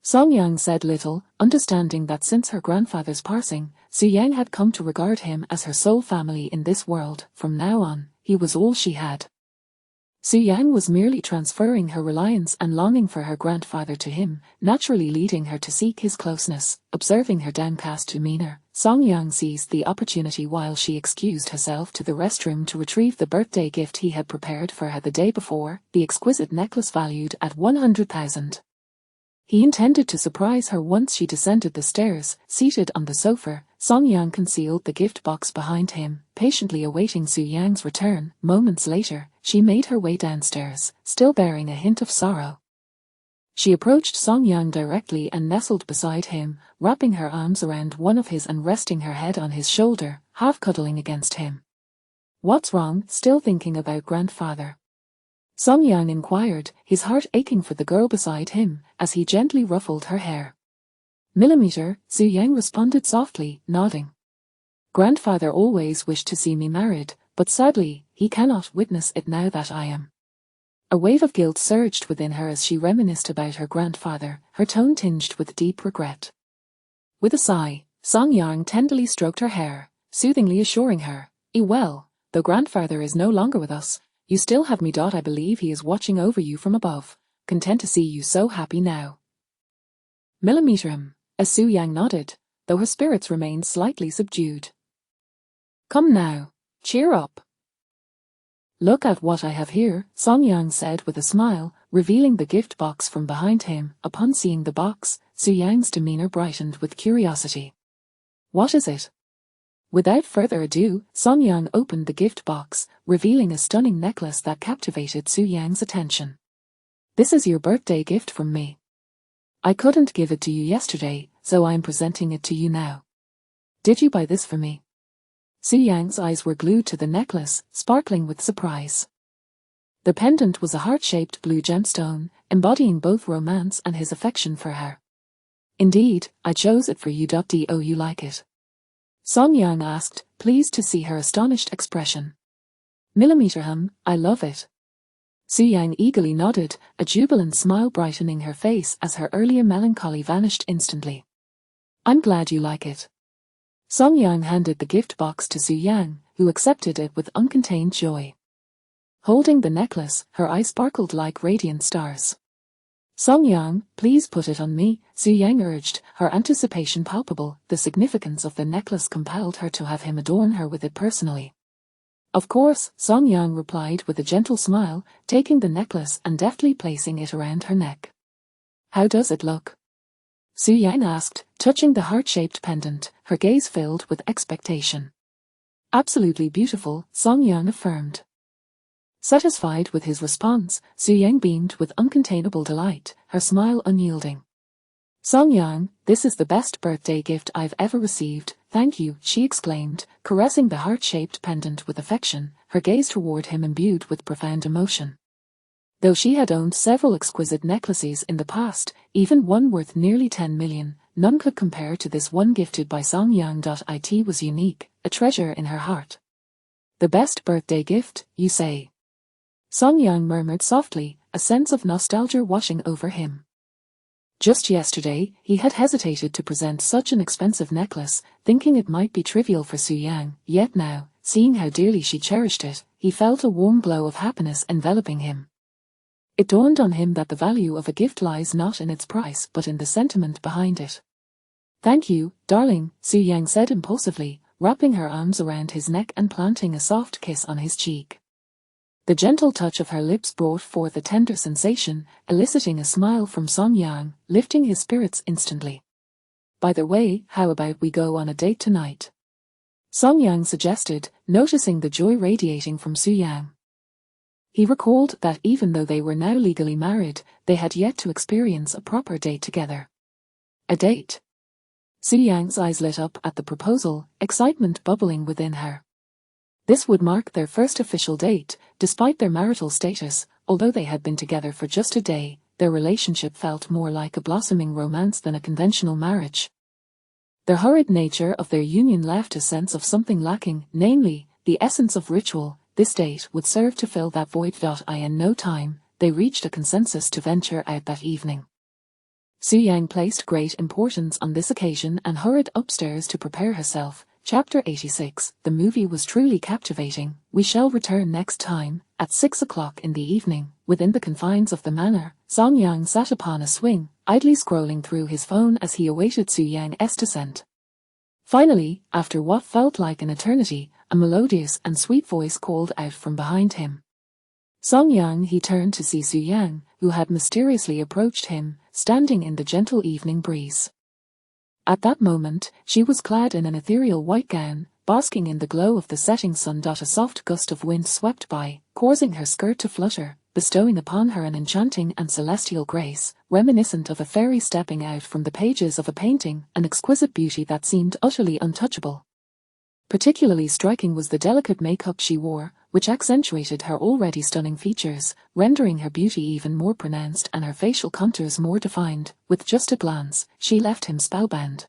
Song Yang said little, understanding that since her grandfather's passing, Su Yang had come to regard him as her sole family in this world. From now on, he was all she had. Su Yang was merely transferring her reliance and longing for her grandfather to him, naturally leading her to seek his closeness. Observing her downcast demeanor, Song Yang seized the opportunity while she excused herself to the restroom to retrieve the birthday gift he had prepared for her the day before, the exquisite necklace valued at 100,000. He intended to surprise her once she descended the stairs. Seated on the sofa, Song Yang concealed the gift box behind him, patiently awaiting Su Yang's return. Moments later, she made her way downstairs, still bearing a hint of sorrow. She approached Song Yang directly and nestled beside him, wrapping her arms around one of his and resting her head on his shoulder, half cuddling against him. "What's wrong? Still thinking about grandfather?" Song Yang inquired, his heart aching for the girl beside him, as he gently ruffled her hair. "Millimeter," Su Yang responded softly, nodding. "Grandfather always wished to see me married, but sadly, he cannot witness it now that I am." A wave of guilt surged within her as she reminisced about her grandfather, her tone tinged with deep regret. With a sigh, Song Yang tenderly stroked her hair, soothingly assuring her, well, though grandfather is no longer with us, you still have me. I believe he is watching over you from above, content to see you so happy now. Millimeter as Su Yang nodded, though her spirits remained slightly subdued. Come now, cheer up. Look at what I have here, Song Yang said with a smile, revealing the gift box from behind him. Upon seeing the box, Su Yang's demeanor brightened with curiosity. What is it? Without further ado, Song Yang opened the gift box, revealing a stunning necklace that captivated Su Yang's attention. This is your birthday gift from me. I couldn't give it to you yesterday, so I'm presenting it to you now. Did you buy this for me? Su Yang's eyes were glued to the necklace, sparkling with surprise. The pendant was a heart-shaped blue gemstone, embodying both romance and his affection for her. Indeed, I chose it for you. Do you like it? Song Yang asked, pleased to see her astonished expression. Millimeter, I love it. Su Yang eagerly nodded, a jubilant smile brightening her face as her earlier melancholy vanished instantly. I'm glad you like it. Song Yang handed the gift box to Su Yang, who accepted it with uncontained joy. Holding the necklace, her eyes sparkled like radiant stars. Song Yang, please put it on me, Su Yang urged, her anticipation palpable. The significance of the necklace compelled her to have him adorn her with it personally. Of course, Song Yang replied with a gentle smile, taking the necklace and deftly placing it around her neck. How does it look? Su Yang asked, touching the heart-shaped pendant, her gaze filled with expectation. Absolutely beautiful, Song Yang affirmed. Satisfied with his response, Su Yang beamed with uncontainable delight, her smile unyielding. Song Yang, this is the best birthday gift I've ever received, thank you, she exclaimed, caressing the heart-shaped pendant with affection, her gaze toward him imbued with profound emotion. Though she had owned several exquisite necklaces in the past, even one worth nearly 10 million, none could compare to this one gifted by Song Yang. It was unique, a treasure in her heart. The best birthday gift, you say? Song Yang murmured softly, a sense of nostalgia washing over him. Just yesterday, he had hesitated to present such an expensive necklace, thinking it might be trivial for Su Yang, yet now, seeing how dearly she cherished it, he felt a warm glow of happiness enveloping him. It dawned on him that the value of a gift lies not in its price but in the sentiment behind it. Thank you, darling, Su Yang said impulsively, wrapping her arms around his neck and planting a soft kiss on his cheek. The gentle touch of her lips brought forth a tender sensation, eliciting a smile from Song Yang, lifting his spirits instantly. By the way, how about we go on a date tonight? Song Yang suggested, noticing the joy radiating from Su Yang. He recalled that even though they were now legally married, they had yet to experience a proper date together. A date? Su Yang's eyes lit up at the proposal, excitement bubbling within her. This would mark their first official date, despite their marital status. Although they had been together for just a day, their relationship felt more like a blossoming romance than a conventional marriage. The hurried nature of their union left a sense of something lacking, namely, the essence of ritual. This date would serve to fill that void. In no time, they reached a consensus to venture out that evening. Su Yang placed great importance on this occasion and hurried upstairs to prepare herself. Chapter 86. The movie was truly captivating. We shall return next time, at 6 o'clock in the evening. Within the confines of the manor, Song Yang sat upon a swing, idly scrolling through his phone as he awaited Su Yang's descent. Finally, after what felt like an eternity, a melodious and sweet voice called out from behind him. Song Yang. He turned to see Su Yang, who had mysteriously approached him, standing in the gentle evening breeze. At that moment, she was clad in an ethereal white gown, basking in the glow of the setting sun. A soft gust of wind swept by, causing her skirt to flutter, bestowing upon her an enchanting and celestial grace, reminiscent of a fairy stepping out from the pages of a painting, an exquisite beauty that seemed utterly untouchable. Particularly striking was the delicate makeup she wore, which accentuated her already stunning features, rendering her beauty even more pronounced and her facial contours more defined. With just a glance, she left him spellbound.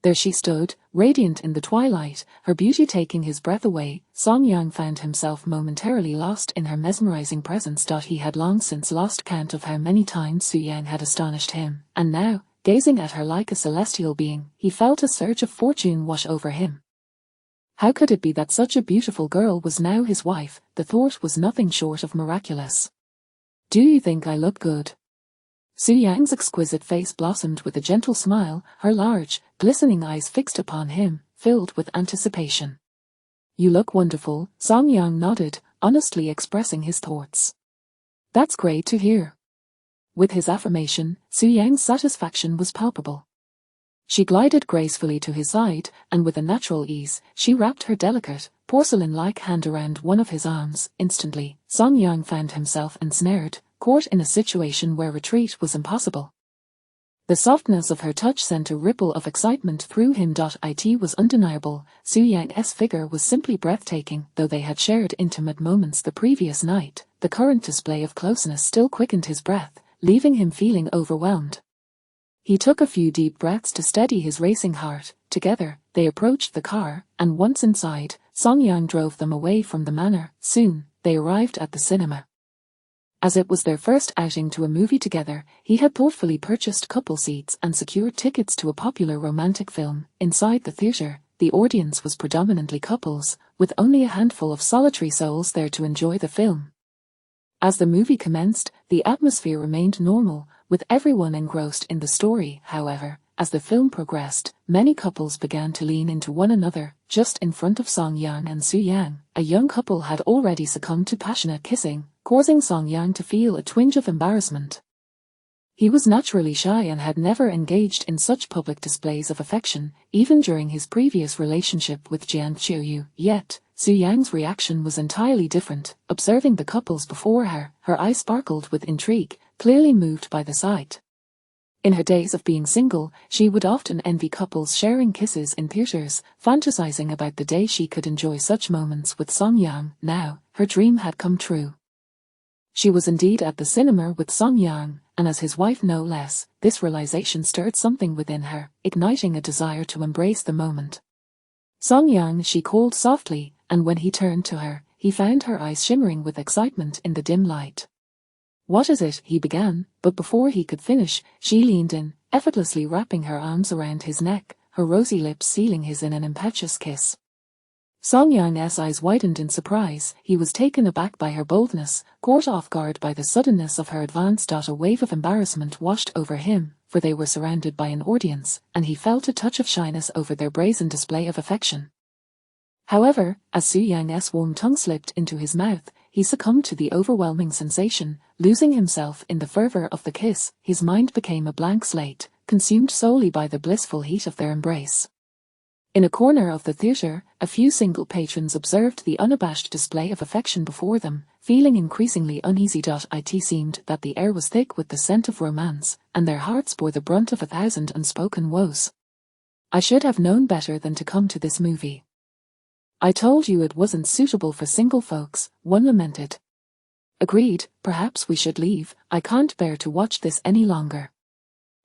There she stood, radiant in the twilight, her beauty taking his breath away. Song Yang found himself momentarily lost in her mesmerizing presence. He had long since lost count of how many times Su Yang had astonished him, and now, gazing at her like a celestial being, he felt a surge of fortune wash over him. How could it be that such a beautiful girl was now his wife? The thought was nothing short of miraculous. Do you think I look good? Su Yang's exquisite face blossomed with a gentle smile, her large, glistening eyes fixed upon him, filled with anticipation. You look wonderful, Song Yang nodded, honestly expressing his thoughts. That's great to hear. With his affirmation, Su Yang's satisfaction was palpable. She glided gracefully to his side, and with a natural ease, she wrapped her delicate, porcelain-like hand around one of his arms. Instantly, Song Yang found himself ensnared, caught in a situation where retreat was impossible. The softness of her touch sent a ripple of excitement through him. It was undeniable, Su Yang's figure was simply breathtaking. Though they had shared intimate moments the previous night, the current display of closeness still quickened his breath, leaving him feeling overwhelmed. He took a few deep breaths to steady his racing heart. Together, they approached the car, and once inside, Song Yang drove them away from the manor. Soon, they arrived at the cinema. As it was their first outing to a movie together, he had thoughtfully purchased couple seats and secured tickets to a popular romantic film. Inside the theater, the audience was predominantly couples, with only a handful of solitary souls there to enjoy the film. As the movie commenced, the atmosphere remained normal, with everyone engrossed in the story. However, as the film progressed, many couples began to lean into one another. Just in front of Song Yang and Su Yang, a young couple had already succumbed to passionate kissing, causing Song Yang to feel a twinge of embarrassment. He was naturally shy and had never engaged in such public displays of affection, even during his previous relationship with Jian Qiuyu. Yet, Su Yang's reaction was entirely different. Observing the couples before her, her eyes sparkled with intrigue, clearly moved by the sight. In her days of being single, she would often envy couples sharing kisses in theaters, fantasizing about the day she could enjoy such moments with Song Yang. Now, her dream had come true. She was indeed at the cinema with Song Yang, and as his wife no less, this realization stirred something within her, igniting a desire to embrace the moment. Song Yang, she called softly, and when he turned to her, he found her eyes shimmering with excitement in the dim light. What is it? He began, but before he could finish, she leaned in, effortlessly wrapping her arms around his neck, her rosy lips sealing his in an impetuous kiss. Song Yang's eyes widened in surprise. He was taken aback by her boldness, caught off guard by the suddenness of her advance. A wave of embarrassment washed over him, for they were surrounded by an audience, and he felt a touch of shyness over their brazen display of affection. However, as Su Yang's warm tongue slipped into his mouth, he succumbed to the overwhelming sensation, losing himself in the fervor of the kiss. His mind became a blank slate, consumed solely by the blissful heat of their embrace. In a corner of the theater, a few single patrons observed the unabashed display of affection before them, feeling increasingly uneasy. It seemed that the air was thick with the scent of romance, and their hearts bore the brunt of 1,000 unspoken woes. I should have known better than to come to this movie. I told you it wasn't suitable for single folks, one lamented. Agreed, perhaps we should leave. I can't bear to watch this any longer.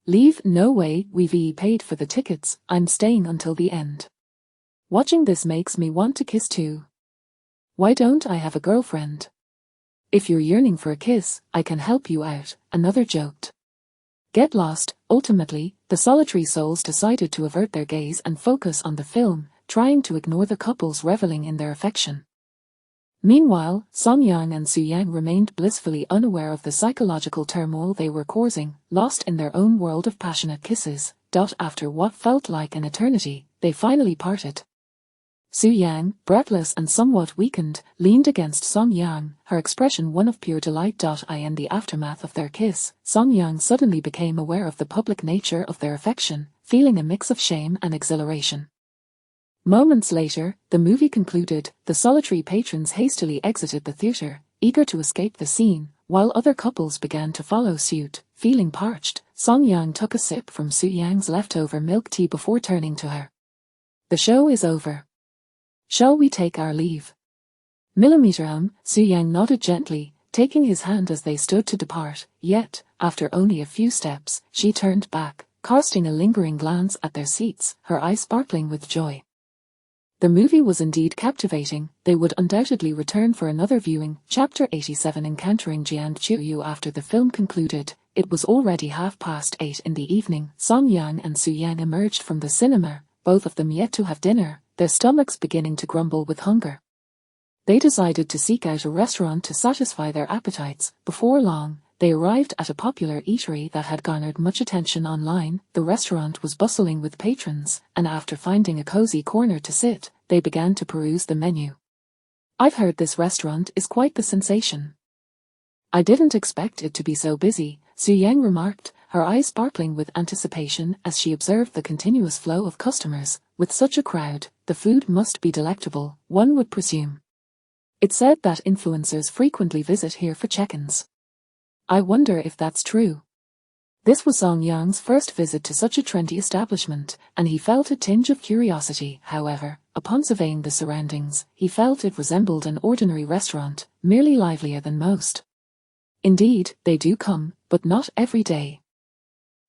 Leave? No way, we've paid for the tickets, I'm staying until the end. Watching this makes me want to kiss too. Why don't I have a girlfriend? If you're yearning for a kiss, I can help you out, another joked. Get lost. Ultimately, the solitary souls decided to avert their gaze and focus on the film, trying to ignore the couples reveling in their affection. Meanwhile, Song Yang and Su Yang remained blissfully unaware of the psychological turmoil they were causing, lost in their own world of passionate kisses. After what felt like an eternity, they finally parted. Su Yang, breathless and somewhat weakened, leaned against Song Yang, her expression one of pure delight. In the aftermath of their kiss, Song Yang suddenly became aware of the public nature of their affection, feeling a mix of shame and exhilaration. Moments later, the movie concluded. The solitary patrons hastily exited the theater, eager to escape the scene, while other couples began to follow suit. Feeling parched, Song Yang took a sip from Su Yang's leftover milk tea before turning to her. The show is over. Shall we take our leave? Su Yang nodded gently, taking his hand as they stood to depart. Yet, after only a few steps, she turned back, casting a lingering glance at their seats, her eyes sparkling with joy. The movie was indeed captivating. They would undoubtedly return for another viewing. Chapter 87. Encountering Jian Qiuyu. After the film concluded, it was already 8:30 in the evening. Song Yang and Su Yang emerged from the cinema, both of them yet to have dinner. their stomachs beginning to grumble with hunger. They decided to seek out a restaurant to satisfy their appetites. Before long, they arrived at a popular eatery that had garnered much attention online. The restaurant was bustling with patrons, and after finding a cozy corner to sit, they began to peruse the menu. "I've heard this restaurant is quite the sensation. I didn't expect it to be so busy," Su Yang remarked, her eyes sparkling with anticipation as she observed the continuous flow of customers. With such a crowd, the food must be delectable, one would presume. It's said that influencers frequently visit here for check-ins. I wonder if that's true. This was Song Yang's first visit to such a trendy establishment, and he felt a tinge of curiosity. However, upon surveying the surroundings, he felt it resembled an ordinary restaurant, merely livelier than most. Indeed, they do come, but not every day.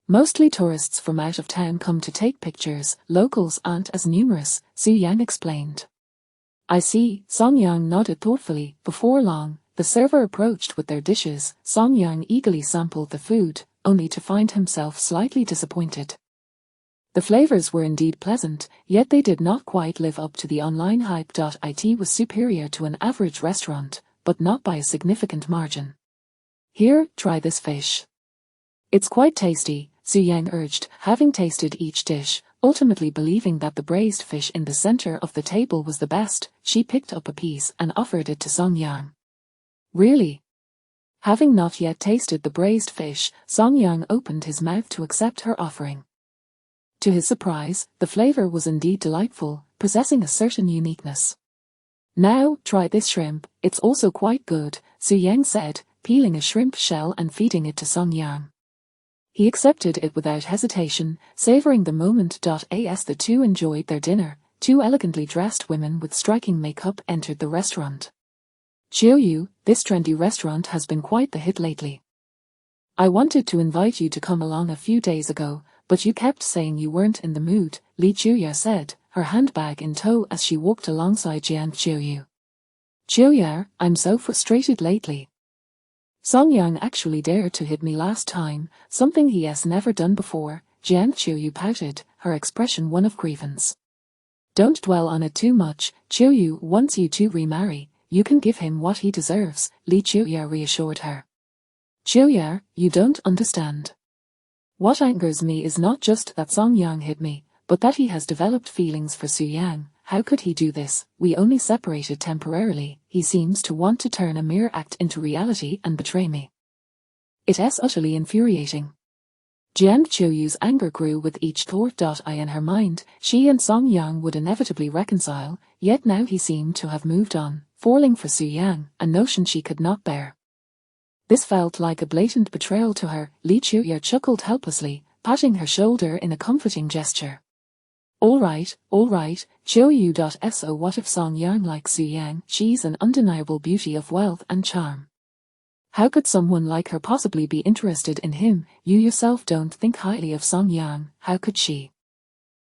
Mostly tourists from out of town come to take pictures, locals aren't as numerous, Su Yang explained. I see, Song Yang nodded thoughtfully. Before long, the server approached with their dishes. Song Yang eagerly sampled the food, only to find himself slightly disappointed. The flavors were indeed pleasant, yet they did not quite live up to the online hype. It was superior to an average restaurant, but not by a significant margin. "Here, try this fish. It's quite tasty," Su Yang urged, having tasted each dish. Ultimately believing that the braised fish in the center of the table was the best, she picked up a piece and offered it to Song Yang. "Really?" Having not yet tasted the braised fish, Song Yang opened his mouth to accept her offering. To his surprise, the flavor was indeed delightful, possessing a certain uniqueness. "Now, try this shrimp, it's also quite good," Su Yang said, peeling a shrimp shell and feeding it to Song Yang. He accepted it without hesitation, savoring the moment. As the two enjoyed their dinner, two elegantly dressed women with striking makeup entered the restaurant. "Chiu, this trendy restaurant has been quite the hit lately. I wanted to invite you to come along a few days ago, but you kept saying you weren't in the mood," Li Chuya said, her handbag in tow as she walked alongside Jian Chiu. "Chiu, I'm so frustrated lately. Song Yang actually dared to hit me last time, something he has never done before," Jian Chiu pouted, her expression one of grievance. "Don't dwell on it too much, Chiu wants you to remarry, you can give him what he deserves," Li Chuya reassured her. "Chiu, you don't understand. What angers me is not just that Song Yang hit me, but that he has developed feelings for Su Yang. How could he do this? We only separated temporarily. He seems to want to turn a mere act into reality and betray me. It's utterly infuriating." Jian Chiu's anger grew with each thought. In her mind, she and Song Yang would inevitably reconcile, yet now he seemed to have moved on, falling for Su Yang, a notion she could not bear. This felt like a blatant betrayal to her. Li Chuya chuckled helplessly, patting her shoulder in a comforting gesture. All right, Chiu. So what if Song Yang likes Su Yang? She's an undeniable beauty of wealth and charm. How could someone like her possibly be interested in him? You yourself don't think highly of Song Yang, how could she?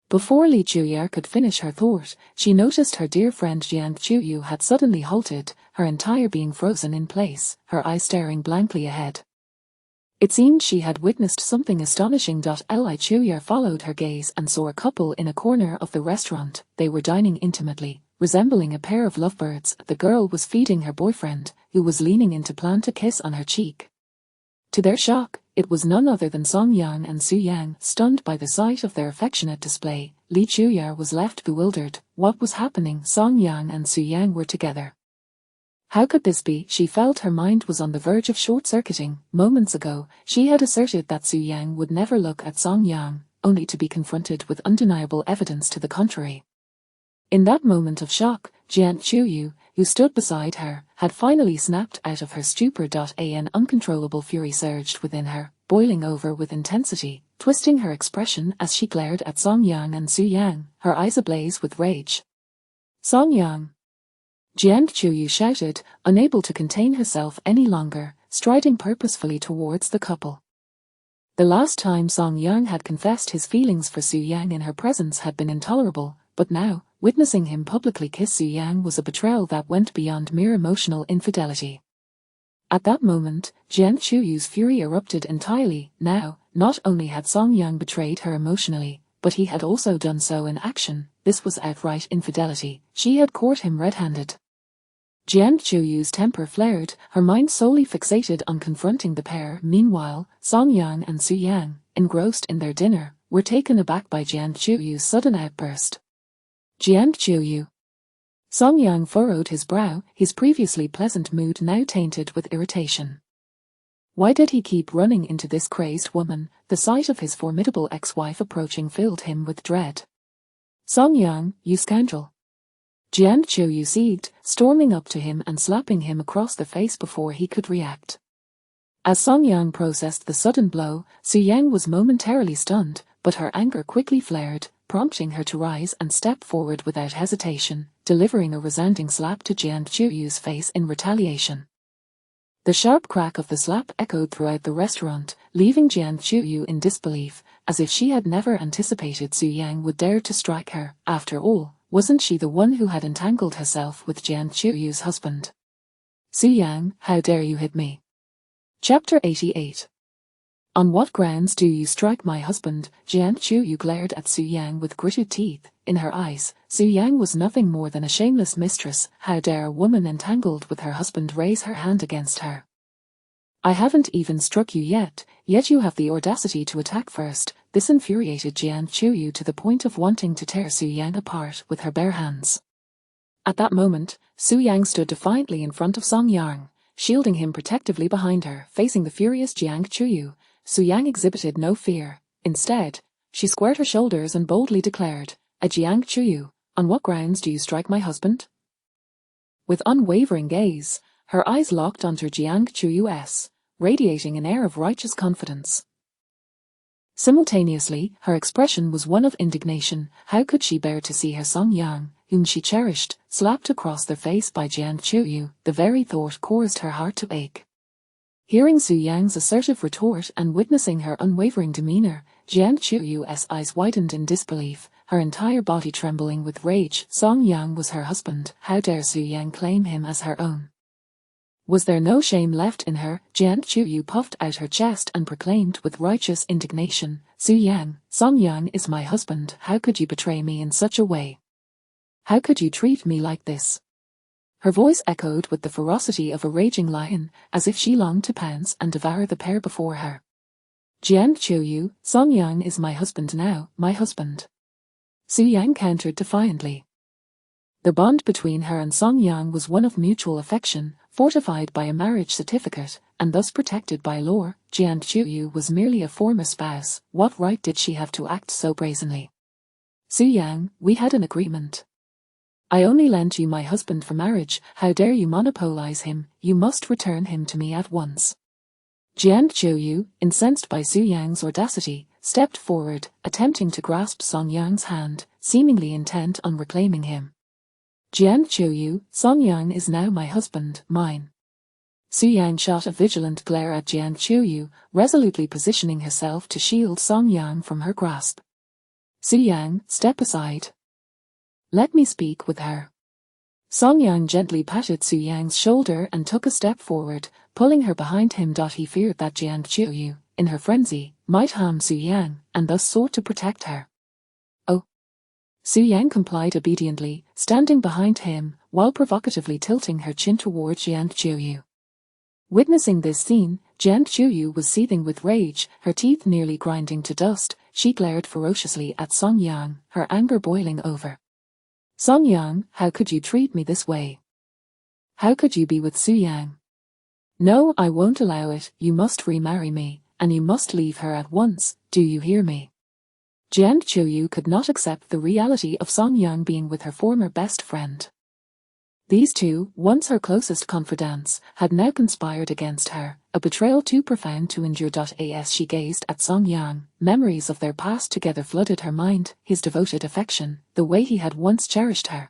Before Li Chuya could finish her thought, she noticed her dear friend Jian Chiu had suddenly halted, her entire being frozen in place, her eyes staring blankly ahead. It seemed she had witnessed something astonishing. Li Chuya followed her gaze and saw a couple in a corner of the restaurant. They were dining intimately, resembling a pair of lovebirds. The girl was feeding her boyfriend, who was leaning in to plant a kiss on her cheek. To their shock, it was none other than Song Yang and Su Yang. Stunned by the sight of their affectionate display, Li Chuya was left bewildered. What was happening? Song Yang and Su Yang were together. How could this be? She felt her mind was on the verge of short-circuiting. Moments ago, she had asserted that Su Yang would never look at Song Yang, only to be confronted with undeniable evidence to the contrary. In that moment of shock, Jian Chiu, who stood beside her, had finally snapped out of her stupor. An uncontrollable fury surged within her, boiling over with intensity, twisting her expression as she glared at Song Yang and Su Yang, her eyes ablaze with rage. "Song Yang!" Jian Chiu shouted, unable to contain herself any longer, striding purposefully towards the couple. The last time Song Yang had confessed his feelings for Su Yang in her presence had been intolerable, but now, witnessing him publicly kiss Su Yang was a betrayal that went beyond mere emotional infidelity. At that moment, Jian Chiu's fury erupted entirely. Now, not only had Song Yang betrayed her emotionally, but he had also done so in action. This was outright infidelity. She had caught him red-handed. Jiang Qiuyu's temper flared, her mind solely fixated on confronting the pair. Meanwhile, Song Yang and Su Yang, engrossed in their dinner, were taken aback by Jiang Qiuyu's sudden outburst. Jiang Qiuyu. Song Yang furrowed his brow, his previously pleasant mood now tainted with irritation. Why did he keep running into this crazed woman? The sight of his formidable ex-wife approaching filled him with dread. Song Yang, you scoundrel! Jiang Qiuyu seethed, storming up to him and slapping him across the face before he could react. As Song Yang processed the sudden blow, Su Yang was momentarily stunned, but her anger quickly flared, prompting her to rise and step forward without hesitation, delivering a resounding slap to Jiang Qiuyu's face in retaliation. The sharp crack of the slap echoed throughout the restaurant, leaving Jiang Qiuyu in disbelief, as if she had never anticipated Su Yang would dare to strike her. After all, wasn't she the one who had entangled herself with Jiang Qiuyu's husband? Su Yang, how dare you hit me? Chapter 88. On what grounds do you strike my husband? Jiang Qiuyu glared at Su Yang with gritted teeth. In her eyes, Su Yang was nothing more than a shameless mistress. How dare a woman entangled with her husband raise her hand against her? I haven't even struck you yet you have the audacity to attack first. This infuriated Jiang Qiuyu to the point of wanting to tear Su Yang apart with her bare hands. At that moment, Su Yang stood defiantly in front of Song Yang, shielding him protectively behind her. Facing the furious Jiang Qiuyu, Su Yang exhibited no fear. Instead, she squared her shoulders and boldly declared, Jiang Qiuyu, on what grounds do you strike my husband? With unwavering gaze, her eyes locked onto Jiang Qiuyu's, radiating an air of righteous confidence. Simultaneously, her expression was one of indignation. How could she bear to see her Song Yang, whom she cherished, slapped across the face by Jiang Qiuyu? The very thought caused her heart to ache. Hearing Su Yang's assertive retort and witnessing her unwavering demeanor, Jiang Qiuyu's eyes widened in disbelief, her entire body trembling with rage. Song Yang was her husband. How dare Su Yang claim him as her own? Was there no shame left in her? Jiang Qiuyu puffed out her chest and proclaimed with righteous indignation, Su Yang, Song Yang is my husband. How could you betray me in such a way? How could you treat me like this? Her voice echoed with the ferocity of a raging lion, as if she longed to pounce and devour the pair before her. Jiang Qiuyu, Song Yang is my husband now, my husband. Su Yang countered defiantly. The bond between her and Song Yang was one of mutual affection, fortified by a marriage certificate, and thus protected by law. Jiang Qiuyu was merely a former spouse. What right did she have to act so brazenly? Su Yang, we had an agreement. I only lent you my husband for marriage. How dare you monopolize him? You must return him to me at once. Jiang Qiuyu, incensed by Su Yang's audacity, stepped forward, attempting to grasp Song Yang's hand, seemingly intent on reclaiming him. Jiang Qiuyu, Song Yang is now my husband, mine. Su Yang shot a vigilant glare at Jiang Qiuyu, resolutely positioning herself to shield Song Yang from her grasp. Su Yang, step aside. Let me speak with her. Song Yang gently patted Su Yang's shoulder and took a step forward, pulling her behind him. He feared that Jiang Qiuyu, in her frenzy, might harm Su Yang, and thus sought to protect her. Oh. Su Yang complied obediently, standing behind him, while provocatively tilting her chin toward Jiang Qiuyu. Witnessing this scene, Jiang Qiuyu was seething with rage, her teeth nearly grinding to dust. She glared ferociously at Song Yang, her anger boiling over. Song Yang, how could you treat me this way? How could you be with Su Yang? No, I won't allow it. You must remarry me, and you must leave her at once. Do you hear me? Jiang Qiuyu could not accept the reality of Song Yang being with her former best friend. These two, once her closest confidants, had now conspired against her, a betrayal too profound to endure. As she gazed at Song Yang, memories of their past together flooded her mind, his devoted affection, the way he had once cherished her.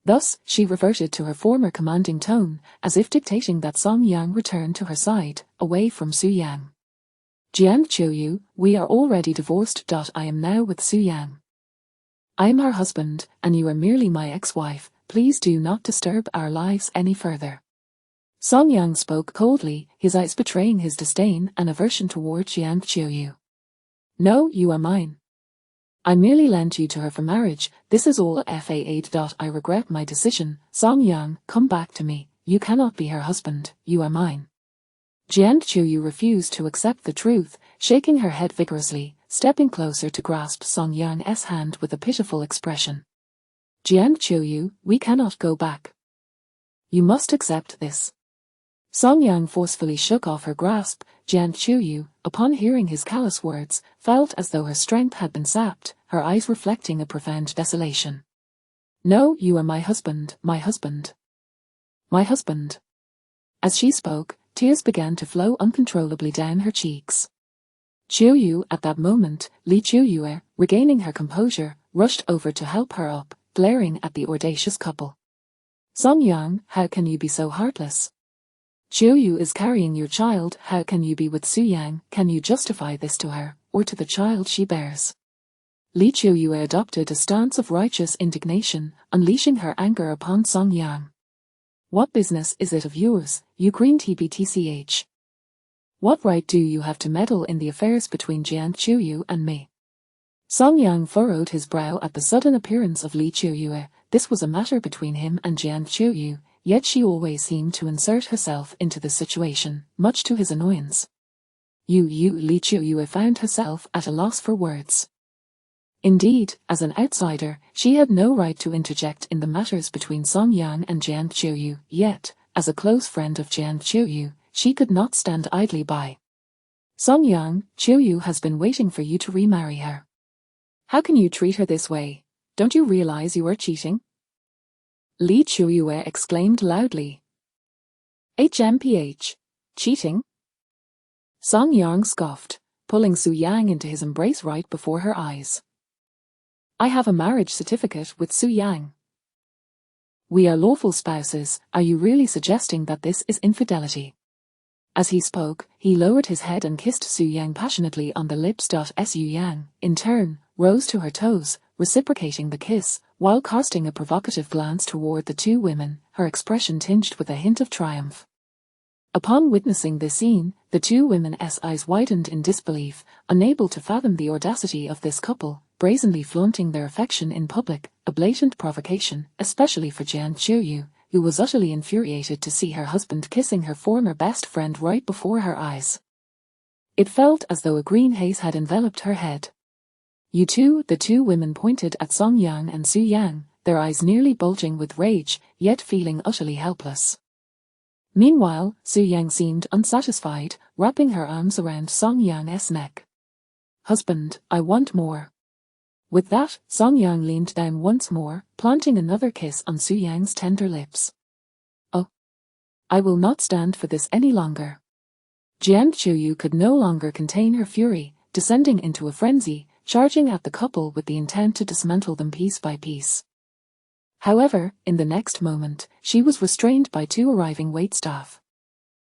Thus, she reverted to her former commanding tone, as if dictating that Song Yang return to her side, away from Su Yang. Jiang Qiuyu, we are already divorced. I am now with Su Yang. I am her husband, and you are merely my ex-wife. Please do not disturb our lives any further. Song Yang spoke coldly, his eyes betraying his disdain and aversion toward Jiang Qiuyu. No, you are mine. I merely lent you to her for marriage, this is all fa. I regret my decision, Song Yang, come back to me, you cannot be her husband, you are mine. Jian Chuyu refused to accept the truth, shaking her head vigorously, stepping closer to grasp Song Yang's hand with a pitiful expression. Jian Chuyu, we cannot go back. You must accept this. Song Yang forcefully shook off her grasp. Jian Chuyu, upon hearing his callous words, felt as though her strength had been sapped, her eyes reflecting a profound desolation. No, you are my husband, my husband. My husband. As she spoke, tears began to flow uncontrollably down her cheeks. Chuyu, at that moment, Li Chuyue, regaining her composure, rushed over to help her up, glaring at the audacious couple. Song Yang, how can you be so heartless? Chuyu is carrying your child, how can you be with Su Yang, can you justify this to her, or to the child she bears? Li Chuyue adopted a stance of righteous indignation, unleashing her anger upon Song Yang. What business is it of yours, you green TBTCH? What right do you have to meddle in the affairs between Jian Chuyu and me? Song Yang furrowed his brow at the sudden appearance of Li Chuyue. This was a matter between him and Jian Chuyu, yet she always seemed to insert herself into the situation, much to his annoyance. Li Chuyue found herself at a loss for words. Indeed, as an outsider, she had no right to interject in the matters between Song Yang and Jian Chuyu, yet, as a close friend of Jian Chuyu, she could not stand idly by. Song Yang, Chuyu has been waiting for you to remarry her. How can you treat her this way? Don't you realize you are cheating? Li Chuyue exclaimed loudly. HMPH. Cheating? Song Yang scoffed, pulling Su Yang into his embrace right before her eyes. I have a marriage certificate with Su Yang. We are lawful spouses, are you really suggesting that this is infidelity? As he spoke, he lowered his head and kissed Su Yang passionately on the lips. Su Yang, in turn, rose to her toes, reciprocating the kiss, while casting a provocative glance toward the two women, her expression tinged with a hint of triumph. Upon witnessing this scene, the two women's eyes widened in disbelief, unable to fathom the audacity of this couple, brazenly flaunting their affection in public, a blatant provocation, especially for Jian Chuyu, who was utterly infuriated to see her husband kissing her former best friend right before her eyes. It felt as though a green haze had enveloped her head. You two, the two women pointed at Song Yang and Su Yang, their eyes nearly bulging with rage, yet feeling utterly helpless. Meanwhile, Su Yang seemed unsatisfied, wrapping her arms around Song Yang's neck. Husband, I want more. With that, Song Yang leaned down once more, planting another kiss on Su Yang's tender lips. Oh! I will not stand for this any longer. Jian Chuyu could no longer contain her fury, descending into a frenzy, charging at the couple with the intent to dismantle them piece by piece. However, in the next moment, she was restrained by two arriving waitstaff.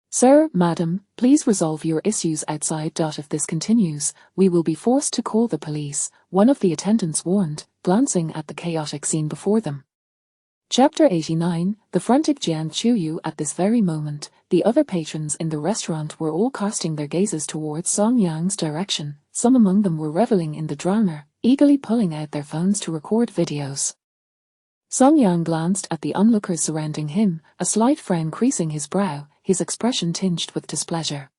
Sir, madam, please resolve your issues outside. If this continues, we will be forced to call the police, one of the attendants warned, glancing at the chaotic scene before them. Chapter 89, The frantic Jian Chuyu. At this very moment, the other patrons in the restaurant were all casting their gazes towards Song Yang's direction. Some among them were reveling in the drama, eagerly pulling out their phones to record videos. Song Yang glanced at the onlookers surrounding him, a slight frown creasing his brow, his expression tinged with displeasure.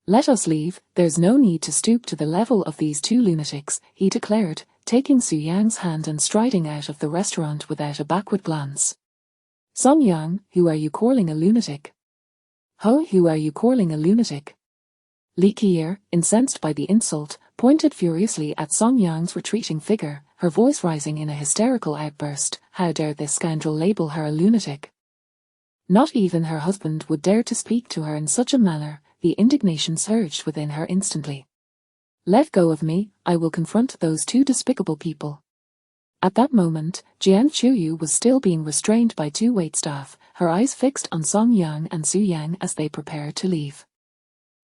Let us leave, there's no need to stoop to the level of these two lunatics, he declared, taking Su Yang's hand and striding out of the restaurant without a backward glance. Song Yang, who are you calling a lunatic? Who are you calling a lunatic? Li Qier, incensed by the insult, pointed furiously at Song Yang's retreating figure, her voice rising in a hysterical outburst. How dare this scoundrel label her a lunatic? Not even her husband would dare to speak to her in such a manner. The indignation surged within her instantly. Let go of me, I will confront those two despicable people. At that moment, Jian Chuyu was still being restrained by two waitstaff, her eyes fixed on Song Yang and Su Yang as they prepared to leave.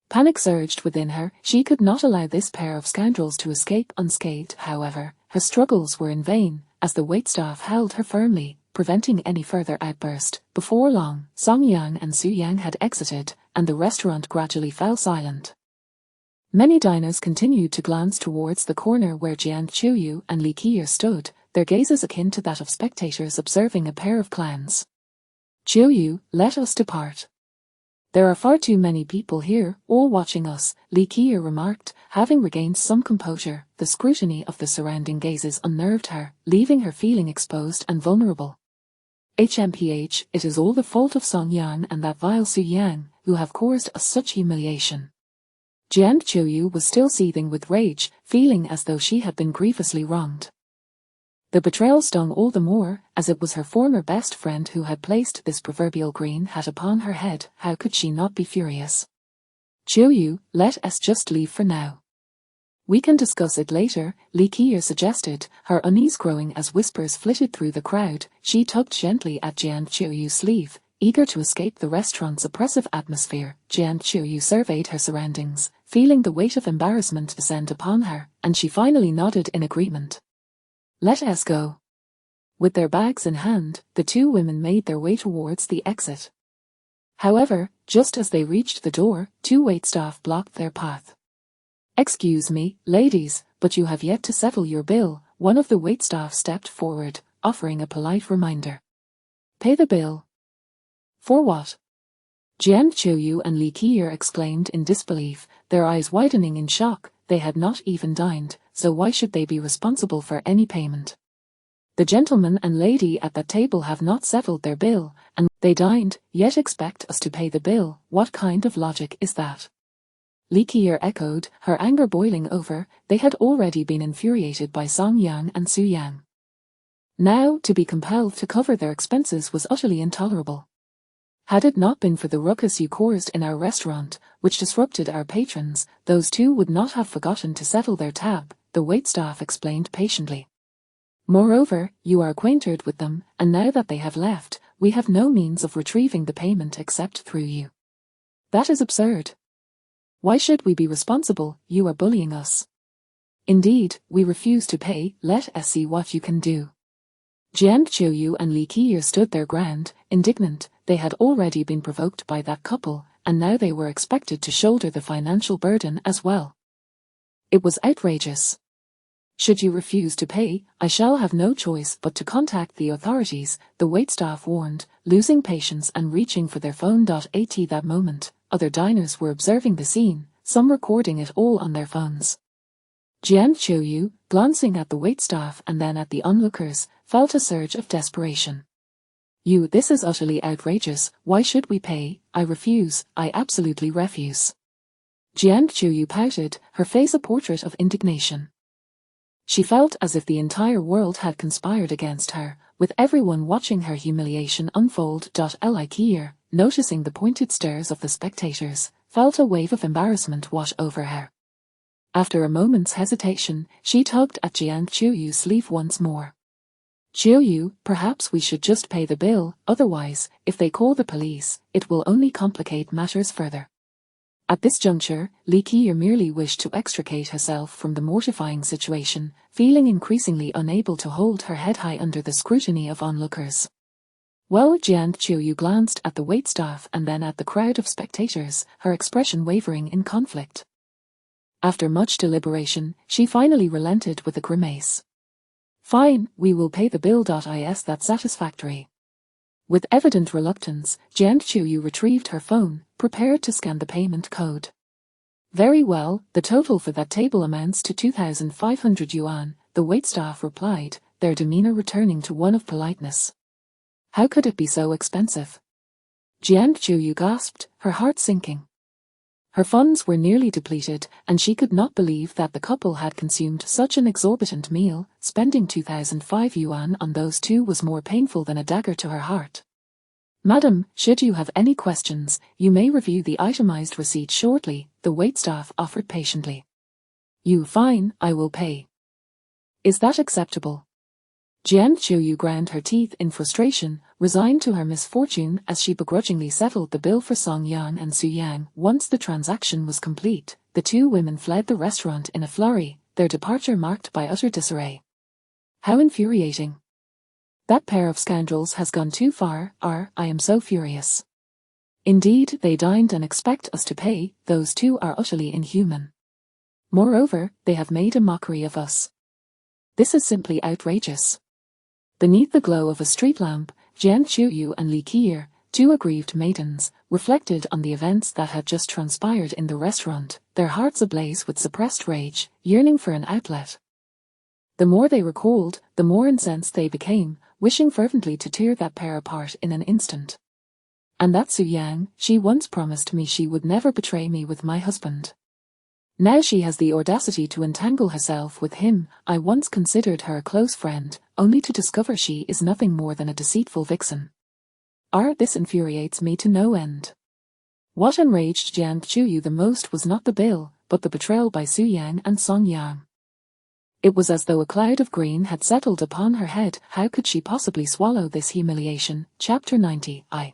Panic surged within her, she could not allow this pair of scoundrels to escape unscathed. However, her struggles were in vain, as the waitstaff held her firmly, preventing any further outburst. Before long, Song Yang and Su Yang had exited, and the restaurant gradually fell silent. Many diners continued to glance towards the corner where Jian Chuyu and Li Qiyi stood, their gazes akin to that of spectators observing a pair of clowns. Chuyu, let us depart. There are far too many people here, all watching us, Li Qiyi remarked, having regained some composure. The scrutiny of the surrounding gazes unnerved her, leaving her feeling exposed and vulnerable. HMPH, it is all the fault of Song Yang and that vile Su Yang, who have caused us such humiliation. Jian Chuyu was still seething with rage, feeling as though she had been grievously wronged. The betrayal stung all the more, as it was her former best friend who had placed this proverbial green hat upon her head. How could she not be furious? Chuyu, let us just leave for now. We can discuss it later, Li Qiyi suggested, her unease growing as whispers flitted through the crowd. She tugged gently at Jian Chuyu's sleeve, eager to escape the restaurant's oppressive atmosphere. Jian Chuyu surveyed her surroundings, feeling the weight of embarrassment descend upon her, and she finally nodded in agreement. Let us go. With their bags in hand, the two women made their way towards the exit. However, just as they reached the door, two waitstaff blocked their path. Excuse me, ladies, but you have yet to settle your bill. One of the waitstaff stepped forward, offering a polite reminder. Pay the bill. For what? Jian Chuyu and Li Qiyi exclaimed in disbelief, their eyes widening in shock. They had not even dined, so why should they be responsible for any payment? The gentleman and lady at that table have not settled their bill, and they dined, yet expect us to pay the bill. What kind of logic is that? Li Qiyi echoed, her anger boiling over. They had already been infuriated by Song Yang and Su Yang. Now, to be compelled to cover their expenses was utterly intolerable. Had it not been for the ruckus you caused in our restaurant, which disrupted our patrons, those two would not have forgotten to settle their tab, the waitstaff explained patiently. Moreover, you are acquainted with them, and now that they have left, we have no means of retrieving the payment except through you. That is absurd. Why should we be responsible? You are bullying us. Indeed, we refuse to pay. Let us see what you can do. Jian Chuyu and Li Qiyi stood their ground, indignant. They had already been provoked by that couple, and now they were expected to shoulder the financial burden as well. It was outrageous. Should you refuse to pay, I shall have no choice but to contact the authorities, the waitstaff warned, losing patience and reaching for their phone. At that moment, other diners were observing the scene, some recording it all on their phones. Jian Chuyu, glancing at the waitstaff and then at the onlookers, felt a surge of desperation. This is utterly outrageous. Why should we pay? I refuse. I absolutely refuse. Jian Chuyu pouted, her face a portrait of indignation. She felt as if the entire world had conspired against her, with everyone watching her humiliation unfold. Li Qiyi, noticing the pointed stares of the spectators, felt a wave of embarrassment wash over her. After a moment's hesitation, she tugged at Jian Chuyu's sleeve once more. Chuyu, perhaps we should just pay the bill, otherwise, if they call the police, it will only complicate matters further. At this juncture, Li Qiyi merely wished to extricate herself from the mortifying situation, feeling increasingly unable to hold her head high under the scrutiny of onlookers. Well, Jian Chuyu glanced at the waitstaff and then at the crowd of spectators, her expression wavering in conflict. After much deliberation, she finally relented with a grimace. Fine, we will pay the bill. Is that satisfactory? With evident reluctance, Jian Chuyu retrieved her phone, prepared to scan the payment code. Very well, the total for that table amounts to 2,500 yuan, the waitstaff replied, their demeanor returning to one of politeness. How could it be so expensive? Jian Chuyu gasped, her heart sinking. Her funds were nearly depleted, and she could not believe that the couple had consumed such an exorbitant meal. Spending 2,005 yuan on those two was more painful than a dagger to her heart. Madam, should you have any questions, you may review the itemized receipt shortly, the waitstaff offered patiently. Fine, I will pay. Is that acceptable? Jian Chuyu ground her teeth in frustration, resigned to her misfortune as she begrudgingly settled the bill for Song Yang and Su Yang. Once the transaction was complete, the two women fled the restaurant in a flurry, their departure marked by utter disarray. How infuriating. That pair of scoundrels has gone too far. I am so furious. Indeed, they dined and expect us to pay. Those two are utterly inhuman. Moreover, they have made a mockery of us. This is simply outrageous. Beneath the glow of a street lamp, Jian Qiuyu and Li Qi'er, two aggrieved maidens, reflected on the events that had just transpired in the restaurant, their hearts ablaze with suppressed rage, yearning for an outlet. The more they recalled, the more incensed they became, wishing fervently to tear that pair apart in an instant. And that Su Yang, she once promised me she would never betray me with my husband. Now she has the audacity to entangle herself with him. I once considered her a close friend, only to discover she is nothing more than a deceitful vixen. This infuriates me to no end. What enraged Jian Qiuyu the most was not the bill, but the betrayal by Su Yang and Song Yang. It was as though a cloud of green had settled upon her head. How could she possibly swallow this humiliation? Chapter 90. I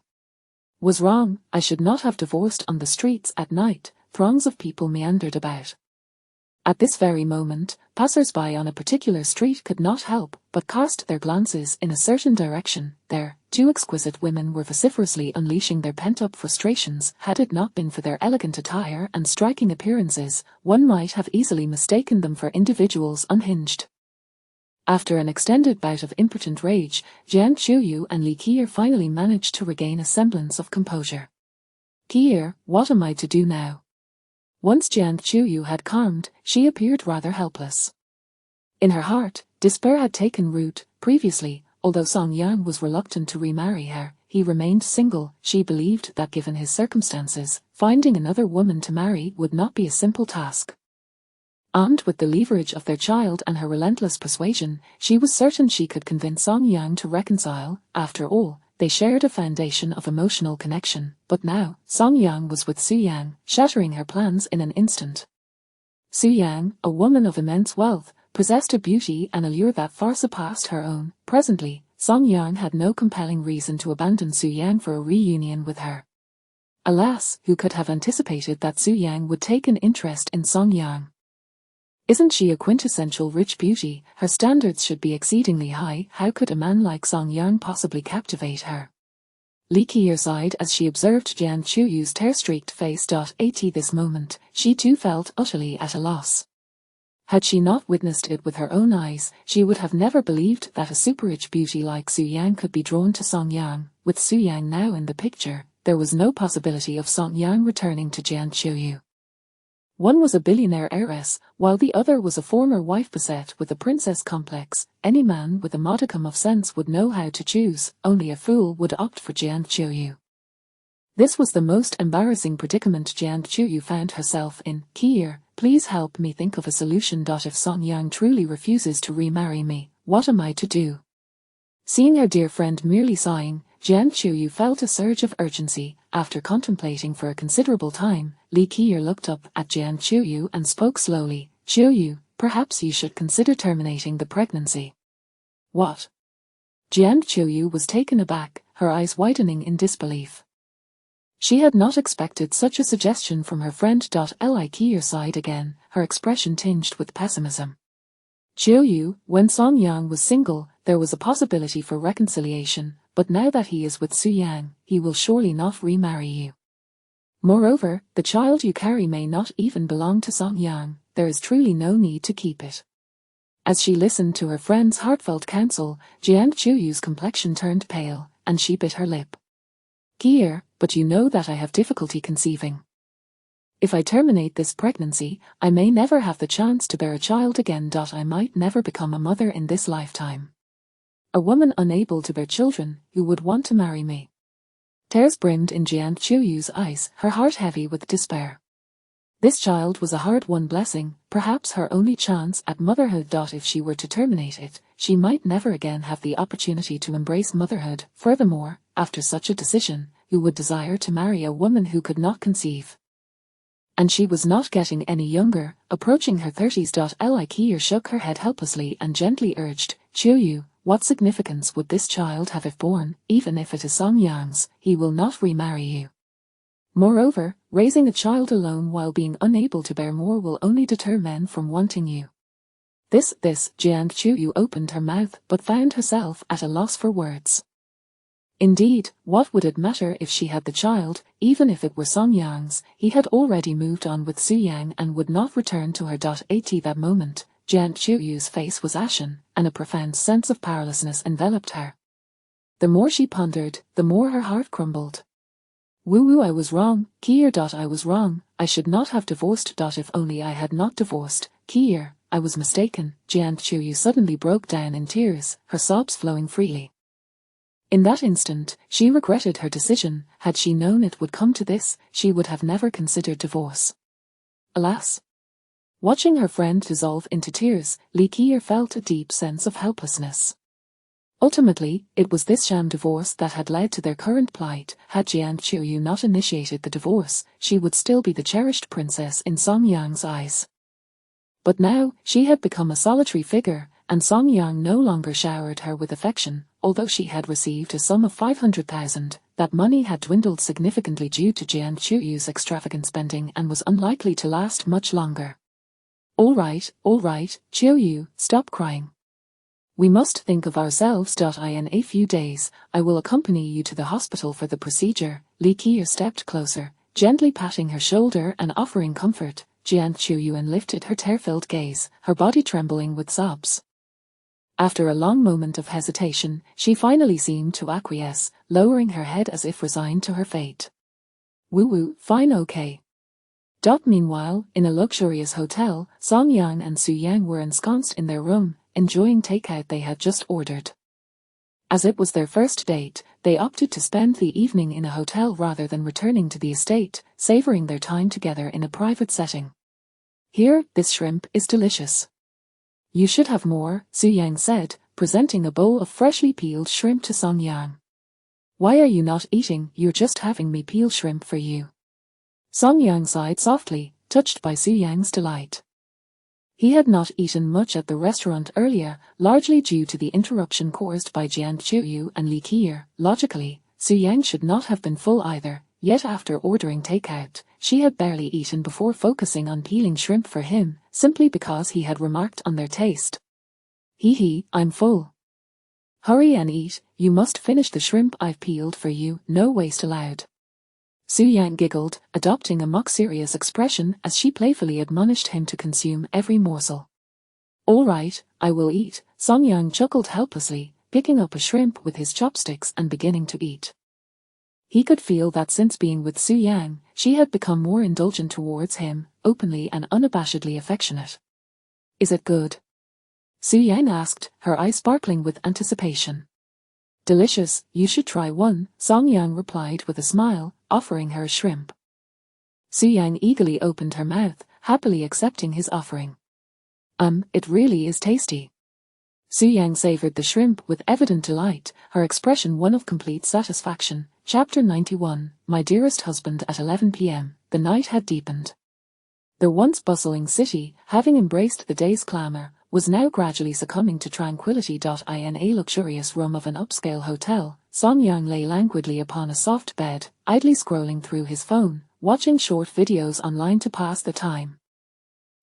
was wrong. I should not have divorced on the streets at night. Throngs of people meandered about. At this very moment, passers-by on a particular street could not help but cast their glances in a certain direction. There, two exquisite women were vociferously unleashing their pent-up frustrations. Had it not been for their elegant attire and striking appearances, one might have easily mistaken them for individuals unhinged. After an extended bout of impotent rage, Jian Qiuyu and Li Qi'er finally managed to regain a semblance of composure. Qi'er, what am I to do now? Once Jian Qiuyu had calmed, she appeared rather helpless. In her heart, despair had taken root. Previously, although Song Yang was reluctant to remarry her, he remained single. She believed that given his circumstances, finding another woman to marry would not be a simple task. Armed with the leverage of their child and her relentless persuasion, she was certain she could convince Song Yang to reconcile. After all, they shared a foundation of emotional connection. But now, Song Yang was with Su Yang, shattering her plans in an instant. Su Yang, a woman of immense wealth, possessed a beauty and allure that far surpassed her own. Presently, Song Yang had no compelling reason to abandon Su Yang for a reunion with her. Alas, who could have anticipated that Su Yang would take an interest in Song Yang? Isn't she a quintessential rich beauty? Her standards should be exceedingly high. How could a man like Song Yang possibly captivate her? Li Qi'er sighed as she observed Jian Qiuyu's tear-streaked face. At this moment, she too felt utterly at a loss. Had she not witnessed it with her own eyes, she would have never believed that a super-rich beauty like Su Yang could be drawn to Song Yang. With Su Yang now in the picture, there was no possibility of Song Yang returning to Jian Qiuyu. One was a billionaire heiress, while the other was a former wife beset with a princess complex. Any man with a modicum of sense would know how to choose. Only a fool would opt for Jian Qiuyu. This was the most embarrassing predicament Jian Qiuyu found herself in. Qi'er, please help me think of a solution. If Song Yang truly refuses to remarry me, what am I to do? Seeing her dear friend merely sighing, Jian Qiuyu felt a surge of urgency. After contemplating for a considerable time, Li Qi'er looked up at Jian Qiuyu and spoke slowly. Qiuyu, perhaps you should consider terminating the pregnancy. What? Jian Qiuyu was taken aback, her eyes widening in disbelief. She had not expected such a suggestion from her friend. Li Qi'er sighed again, her expression tinged with pessimism. Qiuyu, when Song Yang was single, there was a possibility for reconciliation, but now that he is with Su Yang, he will surely not remarry you. Moreover, the child you carry may not even belong to Song Yang. There is truly no need to keep it. As she listened to her friend's heartfelt counsel, Jian Qiuyu's complexion turned pale, and she bit her lip. Qi'er, but you know that I have difficulty conceiving. If I terminate this pregnancy, I may never have the chance to bear a child again. I might never become a mother in this lifetime. A woman unable to bear children, who would want to marry me? Tears brimmed in Jian Qiuyu's eyes, her heart heavy with despair. This child was a hard-won blessing, perhaps her only chance at motherhood. If she were to terminate it, she might never again have the opportunity to embrace motherhood. Furthermore, after such a decision, who would desire to marry a woman who could not conceive? And she was not getting any younger, approaching her 30s. Li Qi'er shook her head helplessly and gently urged, Qiuyu, what significance would this child have if born? Even if it is Song Yang's, he will not remarry you. Moreover, raising a child alone while being unable to bear more will only deter men from wanting you. This, Jian Qiuyu opened her mouth but found herself at a loss for words. Indeed, what would it matter if she had the child, even if it were Song Yang's, he had already moved on with Su Yang and would not return to her. At that moment, Jian Qiuyu's face was ashen, and a profound sense of powerlessness enveloped her. The more she pondered, the more her heart crumbled. Woo, I was wrong, Kier. I was wrong, I should not have divorced. If only I had not divorced, Kier, I was mistaken. Jian Qiuyu suddenly broke down in tears, her sobs flowing freely. In that instant, she regretted her decision. Had she known it would come to this, she would have never considered divorce. Alas! Watching her friend dissolve into tears, Li Qier felt a deep sense of helplessness. Ultimately, it was this sham divorce that had led to their current plight. Had Jian Qiuyu not initiated the divorce, she would still be the cherished princess in Song Yang's eyes. But now, she had become a solitary figure, and Song Yang no longer showered her with affection. Although she had received a sum of 500,000, that money had dwindled significantly due to Jian Qiuyu's extravagant spending and was unlikely to last much longer. All right, Qiuyu, stop crying. We must think of ourselves. In a few days, I will accompany you to the hospital for the procedure. Li Qier stepped closer, gently patting her shoulder and offering comfort. Jian Qiuyu lifted her tear-filled gaze, her body trembling with sobs. After a long moment of hesitation, she finally seemed to acquiesce, lowering her head as if resigned to her fate. Woo, fine, okay. Meanwhile, in a luxurious hotel, Song Yang and Su Yang were ensconced in their room, enjoying takeout they had just ordered. As it was their first date, they opted to spend the evening in a hotel rather than returning to the estate, savoring their time together in a private setting. Here, this shrimp is delicious. You should have more, Su Yang said, presenting a bowl of freshly peeled shrimp to Song Yang. Why are you not eating? You're just having me peel shrimp for you. Song Yang sighed softly, touched by Su Yang's delight. He had not eaten much at the restaurant earlier, largely due to the interruption caused by Jian Qiuyu and Li Qier. Logically, Su Yang should not have been full either, yet after ordering takeout, she had barely eaten before focusing on peeling shrimp for him, simply because he had remarked on their taste. Hee, I'm full. Hurry and eat, you must finish the shrimp I've peeled for you, no waste allowed. Su Yang giggled, adopting a mock-serious expression as she playfully admonished him to consume every morsel. All right, I will eat, Song Yang chuckled helplessly, picking up a shrimp with his chopsticks and beginning to eat. He could feel that since being with Su Yang, she had become more indulgent towards him, openly and unabashedly affectionate. Is it good? Su Yang asked, her eyes sparkling with anticipation. Delicious, you should try one, Song Yang replied with a smile, offering her a shrimp. Su Yang eagerly opened her mouth, happily accepting his offering. It really is tasty. Su Yang savored the shrimp with evident delight, her expression one of complete satisfaction. Chapter 91, My Dearest Husband. At 11 p.m., the night had deepened. The once bustling city, having embraced the day's clamor, was now gradually succumbing to tranquility. In a luxurious room of an upscale hotel, Song Yang lay languidly upon a soft bed, idly scrolling through his phone, watching short videos online to pass the time.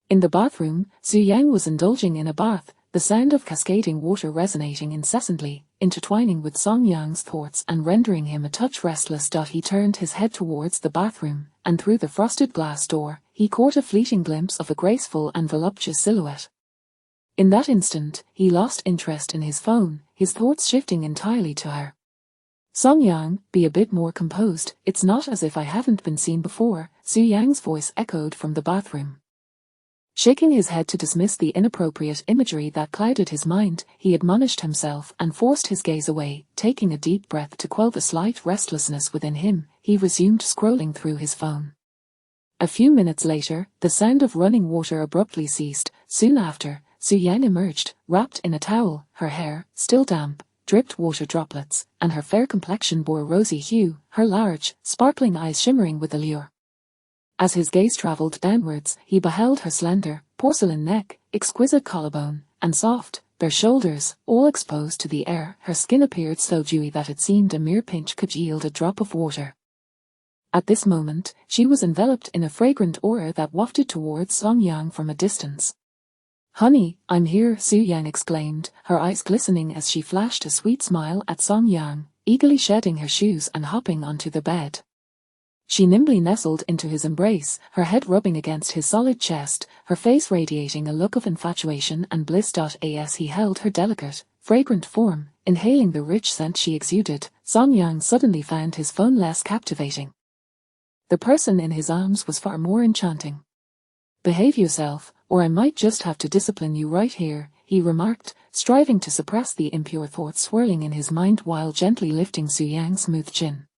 In the bathroom, Su Yang was indulging in a bath, the sound of cascading water resonating incessantly, intertwining with Song Yang's thoughts and rendering him a touch restless. He turned his head towards the bathroom, and through the frosted glass door, he caught a fleeting glimpse of a graceful and voluptuous silhouette. In that instant, he lost interest in his phone, his thoughts shifting entirely to her. Song Yang, be a bit more composed, it's not as if I haven't been seen before, Su Yang's voice echoed from the bathroom. Shaking his head to dismiss the inappropriate imagery that clouded his mind, he admonished himself and forced his gaze away. Taking a deep breath to quell the slight restlessness within him, he resumed scrolling through his phone. A few minutes later, the sound of running water abruptly ceased. Soon after, Su Yang emerged, wrapped in a towel, her hair, still damp, dripped water droplets, and her fair complexion bore a rosy hue, her large, sparkling eyes shimmering with allure. As his gaze travelled downwards, he beheld her slender, porcelain neck, exquisite collarbone, and soft, bare shoulders, all exposed to the air. Her skin appeared so dewy that it seemed a mere pinch could yield a drop of water. At this moment, she was enveloped in a fragrant aura that wafted towards Song Yang from a distance. Honey, I'm here, Su Yang exclaimed, her eyes glistening as she flashed a sweet smile at Song Yang, eagerly shedding her shoes and hopping onto the bed. She nimbly nestled into his embrace, her head rubbing against his solid chest, her face radiating a look of infatuation and bliss. As he held her delicate, fragrant form, inhaling the rich scent she exuded, Song Yang suddenly found his phone less captivating. The person in his arms was far more enchanting. "Behave yourself, or I might just have to discipline you right here," he remarked, striving to suppress the impure thoughts swirling in his mind while gently lifting Su Yang's smooth chin.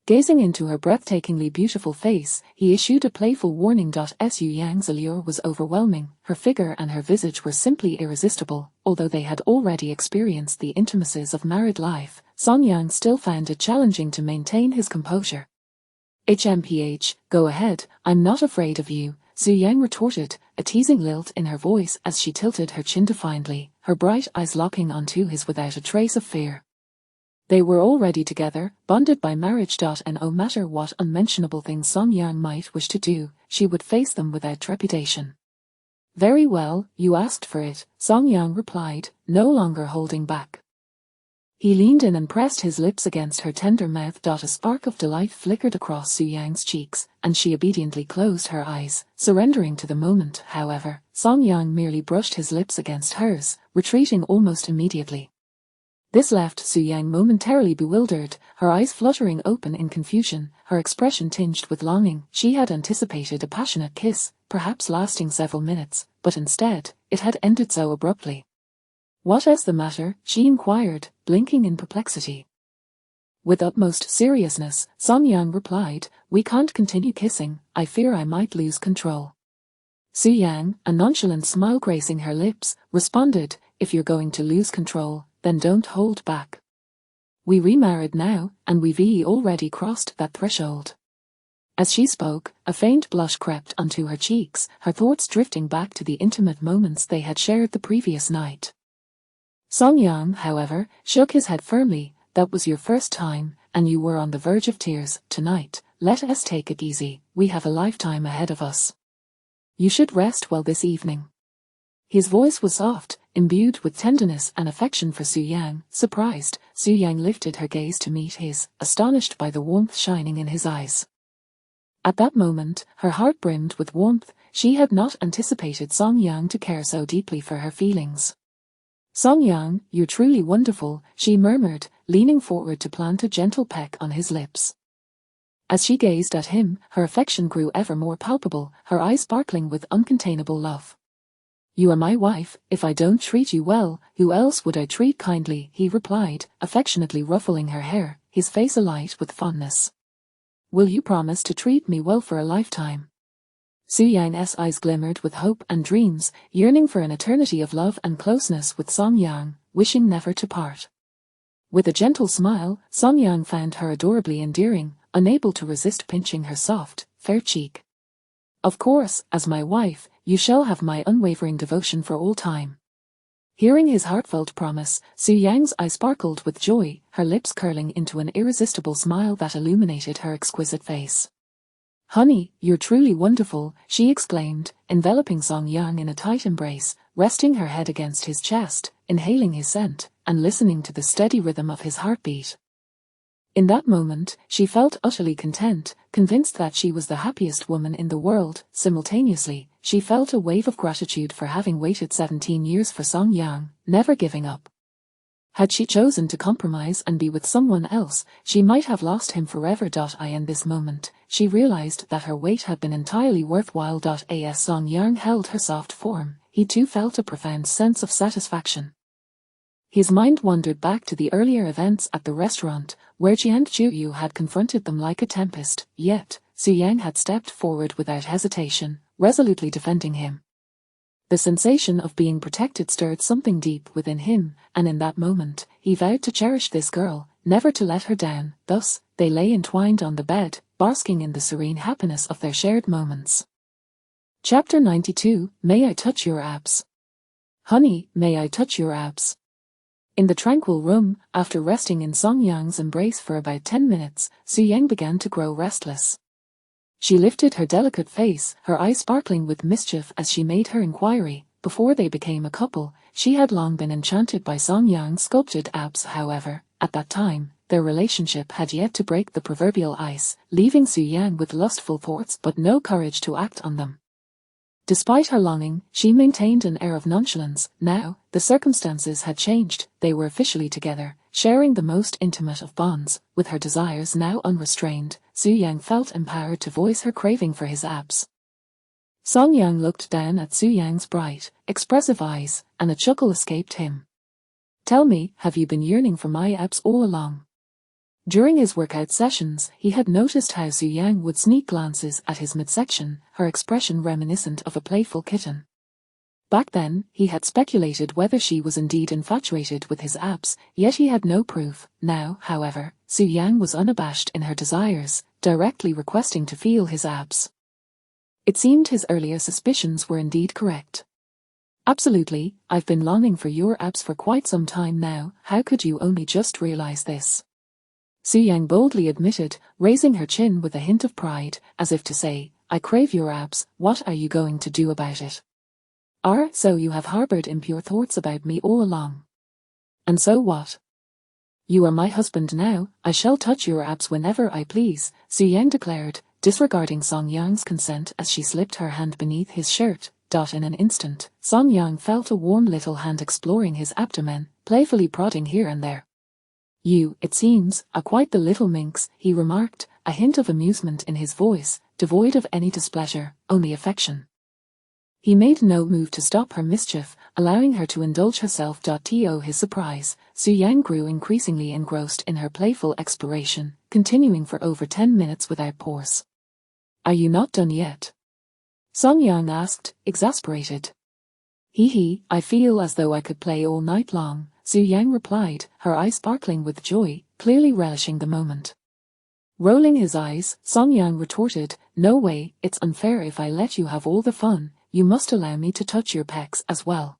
Gazing into her breathtakingly beautiful face, he issued a playful warning. Su Yang's allure was overwhelming, her figure and her visage were simply irresistible. Although they had already experienced the intimacies of married life, Song Yang still found it challenging to maintain his composure. "HMPH, go ahead, I'm not afraid of you," Su Yang retorted, a teasing lilt in her voice as she tilted her chin defiantly, her bright eyes locking onto his without a trace of fear. They were already together, bonded by marriage. And no matter what unmentionable things Song Yang might wish to do, she would face them without trepidation. "Very well, you asked for it," Song Yang replied, no longer holding back. He leaned in and pressed his lips against her tender mouth. A spark of delight flickered across Su Yang's cheeks, and she obediently closed her eyes, surrendering to the moment. However, Song Yang merely brushed his lips against hers, retreating almost immediately. This left Su Yang momentarily bewildered, her eyes fluttering open in confusion, her expression tinged with longing. She had anticipated a passionate kiss, perhaps lasting several minutes, but instead, it had ended so abruptly. "What is the matter?" she inquired, blinking in perplexity. With utmost seriousness, Song Yang replied, "We can't continue kissing, I fear I might lose control." Su Yang, a nonchalant smile gracing her lips, responded, "If you're going to lose control, then don't hold back. We remarried now, and we've already crossed that threshold." As she spoke, a faint blush crept onto her cheeks, her thoughts drifting back to the intimate moments they had shared the previous night. Song Yang, however, shook his head firmly. "That was your first time, and you were on the verge of tears. Tonight, let us take it easy, we have a lifetime ahead of us. You should rest well this evening." His voice was soft, imbued with tenderness and affection. For Su Yang, surprised, Su Yang lifted her gaze to meet his, astonished by the warmth shining in his eyes. At that moment, her heart brimmed with warmth. She had not anticipated Song Yang to care so deeply for her feelings. "Song Yang, you're truly wonderful," she murmured, leaning forward to plant a gentle peck on his lips. As she gazed at him, her affection grew ever more palpable, her eyes sparkling with uncontainable love. "You are my wife, if I don't treat you well, who else would I treat kindly?" he replied, affectionately ruffling her hair, his face alight with fondness. "Will you promise to treat me well for a lifetime?" Su Yang's eyes glimmered with hope and dreams, yearning for an eternity of love and closeness with Song Yang, wishing never to part. With a gentle smile, Song Yang found her adorably endearing, unable to resist pinching her soft, fair cheek. "Of course, as my wife, you shall have my unwavering devotion for all time." Hearing his heartfelt promise, Su Yang's eyes sparkled with joy, her lips curling into an irresistible smile that illuminated her exquisite face. "Honey, you're truly wonderful," she exclaimed, enveloping Song Yang in a tight embrace, resting her head against his chest, inhaling his scent, and listening to the steady rhythm of his heartbeat. In that moment, she felt utterly content, convinced that she was the happiest woman in the world. Simultaneously, she felt a wave of gratitude for having waited 17 years for Song Yang, never giving up. Had she chosen to compromise and be with someone else, she might have lost him forever. In this moment, she realized that her wait had been entirely worthwhile. As Song Yang held her soft form, he too felt a profound sense of satisfaction. His mind wandered back to the earlier events at the restaurant, where Jian Chuyu had confronted them like a tempest, yet Su Yang had stepped forward without hesitation, resolutely defending him. The sensation of being protected stirred something deep within him, and in that moment, he vowed to cherish this girl, never to let her down. Thus, they lay entwined on the bed, basking in the serene happiness of their shared moments. Chapter 92, May I Touch Your Abs? Honey, may I touch your abs? In the tranquil room, after resting in Song Yang's embrace for about 10 minutes, Su Yang began to grow restless. She lifted her delicate face, her eyes sparkling with mischief as she made her inquiry. Before they became a couple, she had long been enchanted by Song Yang's sculpted abs. However, at that time, their relationship had yet to break the proverbial ice, leaving Su Yang with lustful thoughts but no courage to act on them. Despite her longing, she maintained an air of nonchalance. Now, the circumstances had changed, they were officially together, sharing the most intimate of bonds. With her desires now unrestrained, Su Yang felt empowered to voice her craving for his abs. Song Yang looked down at Su Yang's bright, expressive eyes, and a chuckle escaped him. "Tell me, have you been yearning for my abs all along?" During his workout sessions, he had noticed how Su Yang would sneak glances at his midsection, her expression reminiscent of a playful kitten. Back then, he had speculated whether she was indeed infatuated with his abs, yet he had no proof. Now, however, Su Yang was unabashed in her desires, directly requesting to feel his abs. It seemed his earlier suspicions were indeed correct. "Absolutely, I've been longing for your abs for quite some time now. How could you only just realize this?" Su Yang boldly admitted, raising her chin with a hint of pride, as if to say, "I crave your abs, what are you going to do about it?" So you have harbored impure thoughts about me all along." "And so what? You are my husband now, I shall touch your abs whenever I please," Su Yang declared, disregarding Song Yang's consent as she slipped her hand beneath his shirt. In an instant, Song Yang felt a warm little hand exploring his abdomen, playfully prodding here and there. "You, it seems, are quite the little minx," he remarked, a hint of amusement in his voice, devoid of any displeasure, only affection. He made no move to stop her mischief, allowing her to indulge herself. To his surprise, Su Yang grew increasingly engrossed in her playful exploration, continuing for over 10 minutes without pause. "Are you not done yet?" Song Yang asked, exasperated. I feel as though I could play all night long," Su Yang replied, her eyes sparkling with joy, clearly relishing the moment. Rolling his eyes, Song Yang retorted, "No way, it's unfair if I let you have all the fun, you must allow me to touch your pecs as well."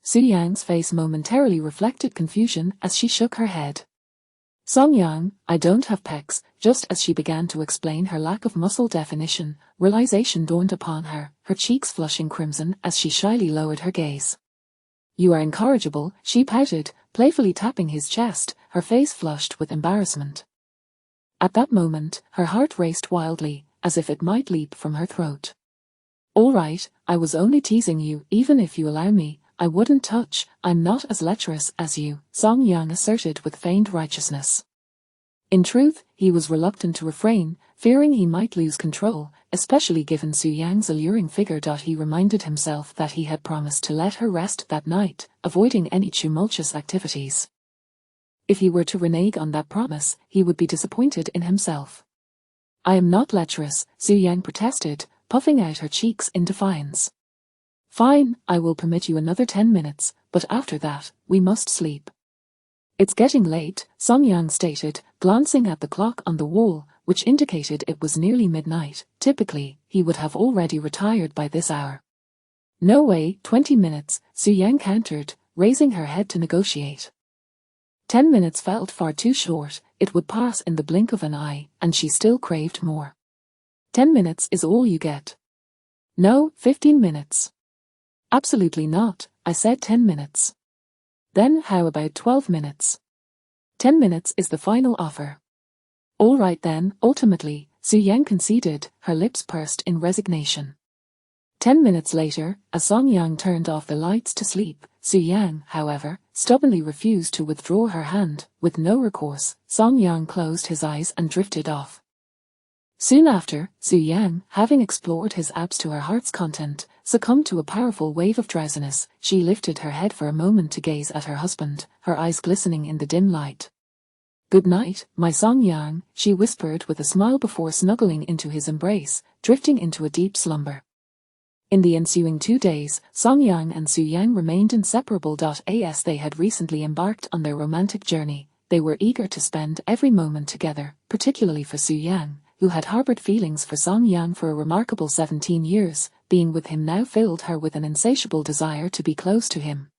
Su Yang's face momentarily reflected confusion as she shook her head. "Song Yang, I don't have pecs." Just as she began to explain her lack of muscle definition, realization dawned upon her, her cheeks flushing crimson as she shyly lowered her gaze. "You are incorrigible," she pouted, playfully tapping his chest, her face flushed with embarrassment. At that moment, her heart raced wildly, as if it might leap from her throat. "All right, I was only teasing you. Even if you allow me, I wouldn't touch. I'm not as lecherous as you," Song Yang asserted with feigned righteousness. In truth, he was reluctant to refrain, fearing he might lose control, especially given Su Yang's alluring figure. He reminded himself that he had promised to let her rest that night, avoiding any tumultuous activities. If he were to renege on that promise, he would be disappointed in himself. "I am not lecherous," Su Yang protested, puffing out her cheeks in defiance. "Fine, I will permit you another 10 minutes, but after that, we must sleep." "It's getting late," Song Yang stated, glancing at the clock on the wall, which indicated it was nearly midnight. Typically, he would have already retired by this hour. "No way, 20 minutes, Su Yang countered, raising her head to negotiate. 10 minutes felt far too short, it would pass in the blink of an eye, and she still craved more. 10 minutes is all you get." "No, 15 minutes. "Absolutely not, I said 10 minutes. "Then how about 12 minutes? 10 minutes is the final offer." "All right then." Ultimately, Su Yang conceded, her lips pursed in resignation. 10 minutes later, as Song Yang turned off the lights to sleep, Su Yang, however, stubbornly refused to withdraw her hand. With no recourse, Song Yang closed his eyes and drifted off. Soon after, Su Yang, having explored his abs to her heart's content, succumbed to a powerful wave of drowsiness. She lifted her head for a moment to gaze at her husband, her eyes glistening in the dim light. "Good night, my Song Yang," she whispered with a smile before snuggling into his embrace, drifting into a deep slumber. In the ensuing 2 days, Song Yang and Su Yang remained inseparable. As they had recently embarked on their romantic journey, they were eager to spend every moment together, particularly for Su Yang, who had harbored feelings for Song Yang for a remarkable 17 years, being with him now filled her with an insatiable desire to be close to him.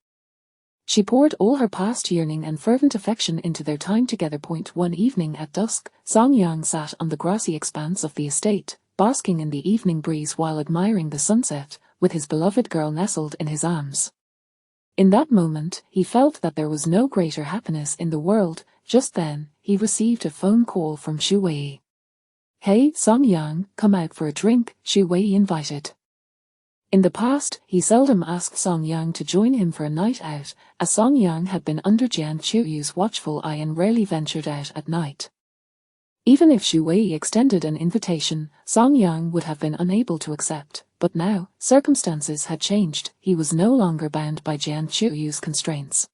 She poured all her past yearning and fervent affection into their time together. One evening at dusk, Song Yang sat on the grassy expanse of the estate, basking in the evening breeze while admiring the sunset, with his beloved girl nestled in his arms. In that moment, he felt that there was no greater happiness in the world, Just then, he received a phone call from Xu Wei. "Hey, Song Yang, come out for a drink," Xu Wei invited. In the past, he seldom asked Song Yang to join him for a night out, as Song Yang had been under Jiang Qiuyu's watchful eye and rarely ventured out at night. Even if Xu Wei extended an invitation, Song Yang would have been unable to accept, but now, circumstances had changed. He was no longer bound by Jiang Qiuyu's constraints.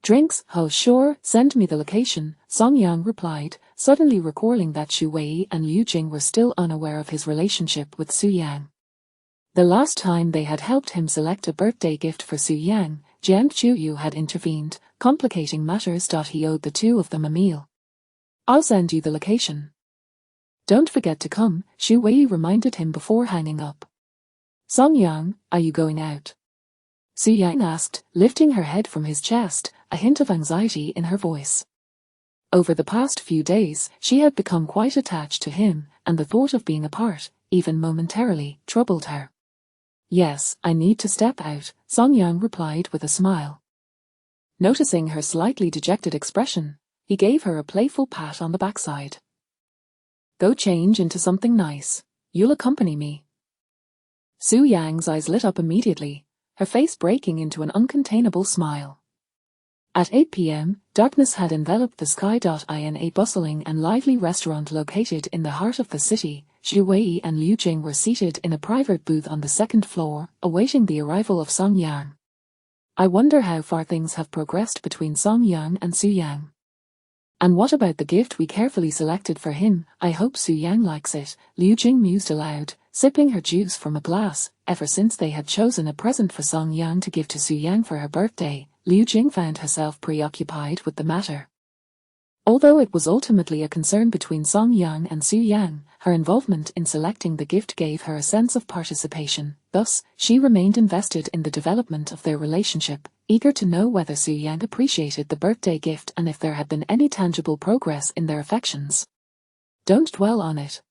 "Drinks? Oh sure, send me the location," Song Yang replied, suddenly recalling that Xu Wei and Liu Jing were still unaware of his relationship with Su Yang. The last time they had helped him select a birthday gift for Su Yang, Jiang Qiuyu had intervened, complicating matters. He owed the two of them a meal. "I'll send you the location. Don't forget to come," Xu Wei reminded him before hanging up. "Song Yang, are you going out?" Su Yang asked, lifting her head from his chest, a hint of anxiety in her voice. Over the past few days, she had become quite attached to him, and the thought of being apart, even momentarily, troubled her. "Yes, I need to step out," Song Yang replied with a smile. Noticing her slightly dejected expression, he gave her a playful pat on the backside. "Go change into something nice. You'll accompany me." Su Yang's eyes lit up immediately, her face breaking into an uncontainable smile. At 8 p.m., darkness had enveloped the sky. In a bustling and lively restaurant located in the heart of the city, Xu Wei and Liu Jing were seated in a private booth on the second floor, awaiting the arrival of Song Yang. "I wonder how far things have progressed between Song Yang and Su Yang. And what about the gift we carefully selected for him? I hope Su Yang likes it," Liu Jing mused aloud, sipping her juice from a glass. Ever since they had chosen a present for Song Yang to give to Su Yang for her birthday, Liu Jing found herself preoccupied with the matter. Although it was ultimately a concern between Song Yang and Su Yang, her involvement in selecting the gift gave her a sense of participation. Thus, she remained invested in the development of their relationship, eager to know whether Su Yang appreciated the birthday gift and if there had been any tangible progress in their affections. "Don't dwell on it.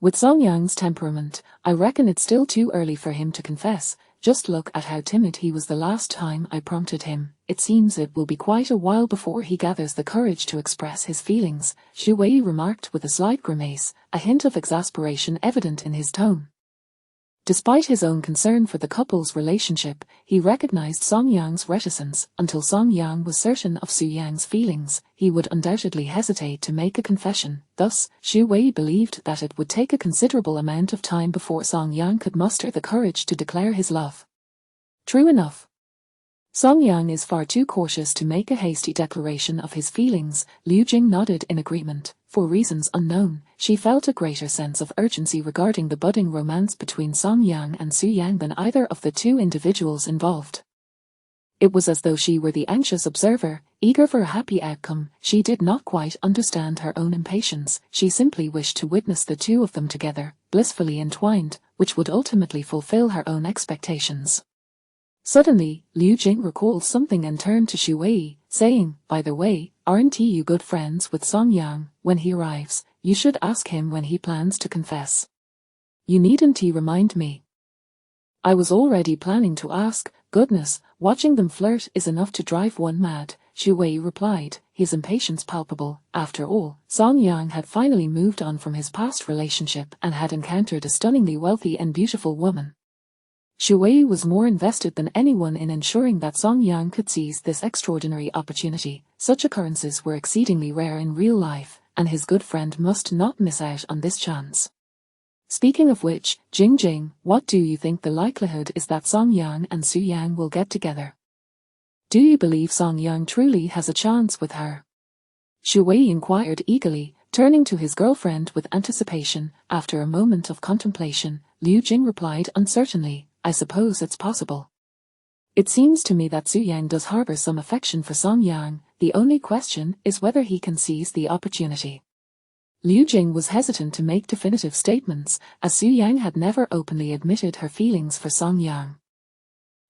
With Song Yang's temperament, I reckon it's still too early for him to confess. Just look at how timid he was the last time I prompted him. It seems it will be quite a while before he gathers the courage to express his feelings," Xu Wei remarked with a slight grimace, a hint of exasperation evident in his tone. Despite his own concern for the couple's relationship, he recognized Song Yang's reticence. Until Song Yang was certain of Su Yang's feelings, he would undoubtedly hesitate to make a confession. Thus, Xu Wei believed that it would take a considerable amount of time before Song Yang could muster the courage to declare his love. True enough. Song Yang is far too cautious to make a hasty declaration of his feelings. Liu Jing nodded in agreement. For reasons unknown, she felt a greater sense of urgency regarding the budding romance between Song Yang and Su Yang than either of the two individuals involved. It was as though she were the anxious observer, eager for a happy outcome. She did not quite understand her own impatience. She simply wished to witness the two of them together, blissfully entwined, which would ultimately fulfill her own expectations. Suddenly, Liu Jing recalled something and turned to Xu Wei, saying, "By the way, aren't you good friends with Song Yang? When he arrives, you should ask him when he plans to confess. You needn't remind me." "I was already planning to ask. Goodness, watching them flirt is enough to drive one mad," Xu Wei replied, his impatience palpable. After all, Song Yang had finally moved on from his past relationship and had encountered a stunningly wealthy and beautiful woman. Xu Wei was more invested than anyone in ensuring that Song Yang could seize this extraordinary opportunity. Such occurrences were exceedingly rare in real life, and his good friend must not miss out on this chance. "Speaking of which, Jing, what do you think the likelihood is that Song Yang and Su Yang will get together? Do you believe Song Yang truly has a chance with her?" Xu Wei inquired eagerly, turning to his girlfriend with anticipation. After a moment of contemplation, Liu Jing replied uncertainly, "I suppose it's possible. It seems to me that Su Yang does harbor some affection for Song Yang. The only question is whether he can seize the opportunity." Liu Jing was hesitant to make definitive statements, as Su Yang had never openly admitted her feelings for Song Yang.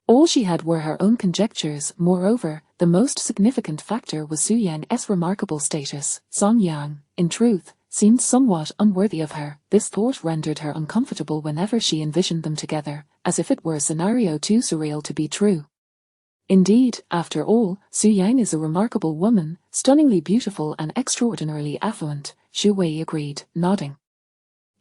All she had were her own conjectures. Moreover, the most significant factor was Su Yang's remarkable status. Song Yang, in truth, seemed somewhat unworthy of her. This thought rendered her uncomfortable whenever she envisioned them together, as if it were a scenario too surreal to be true. Indeed, after all, Su Yang is a remarkable woman, stunningly beautiful and extraordinarily affluent, Xu Wei agreed, nodding.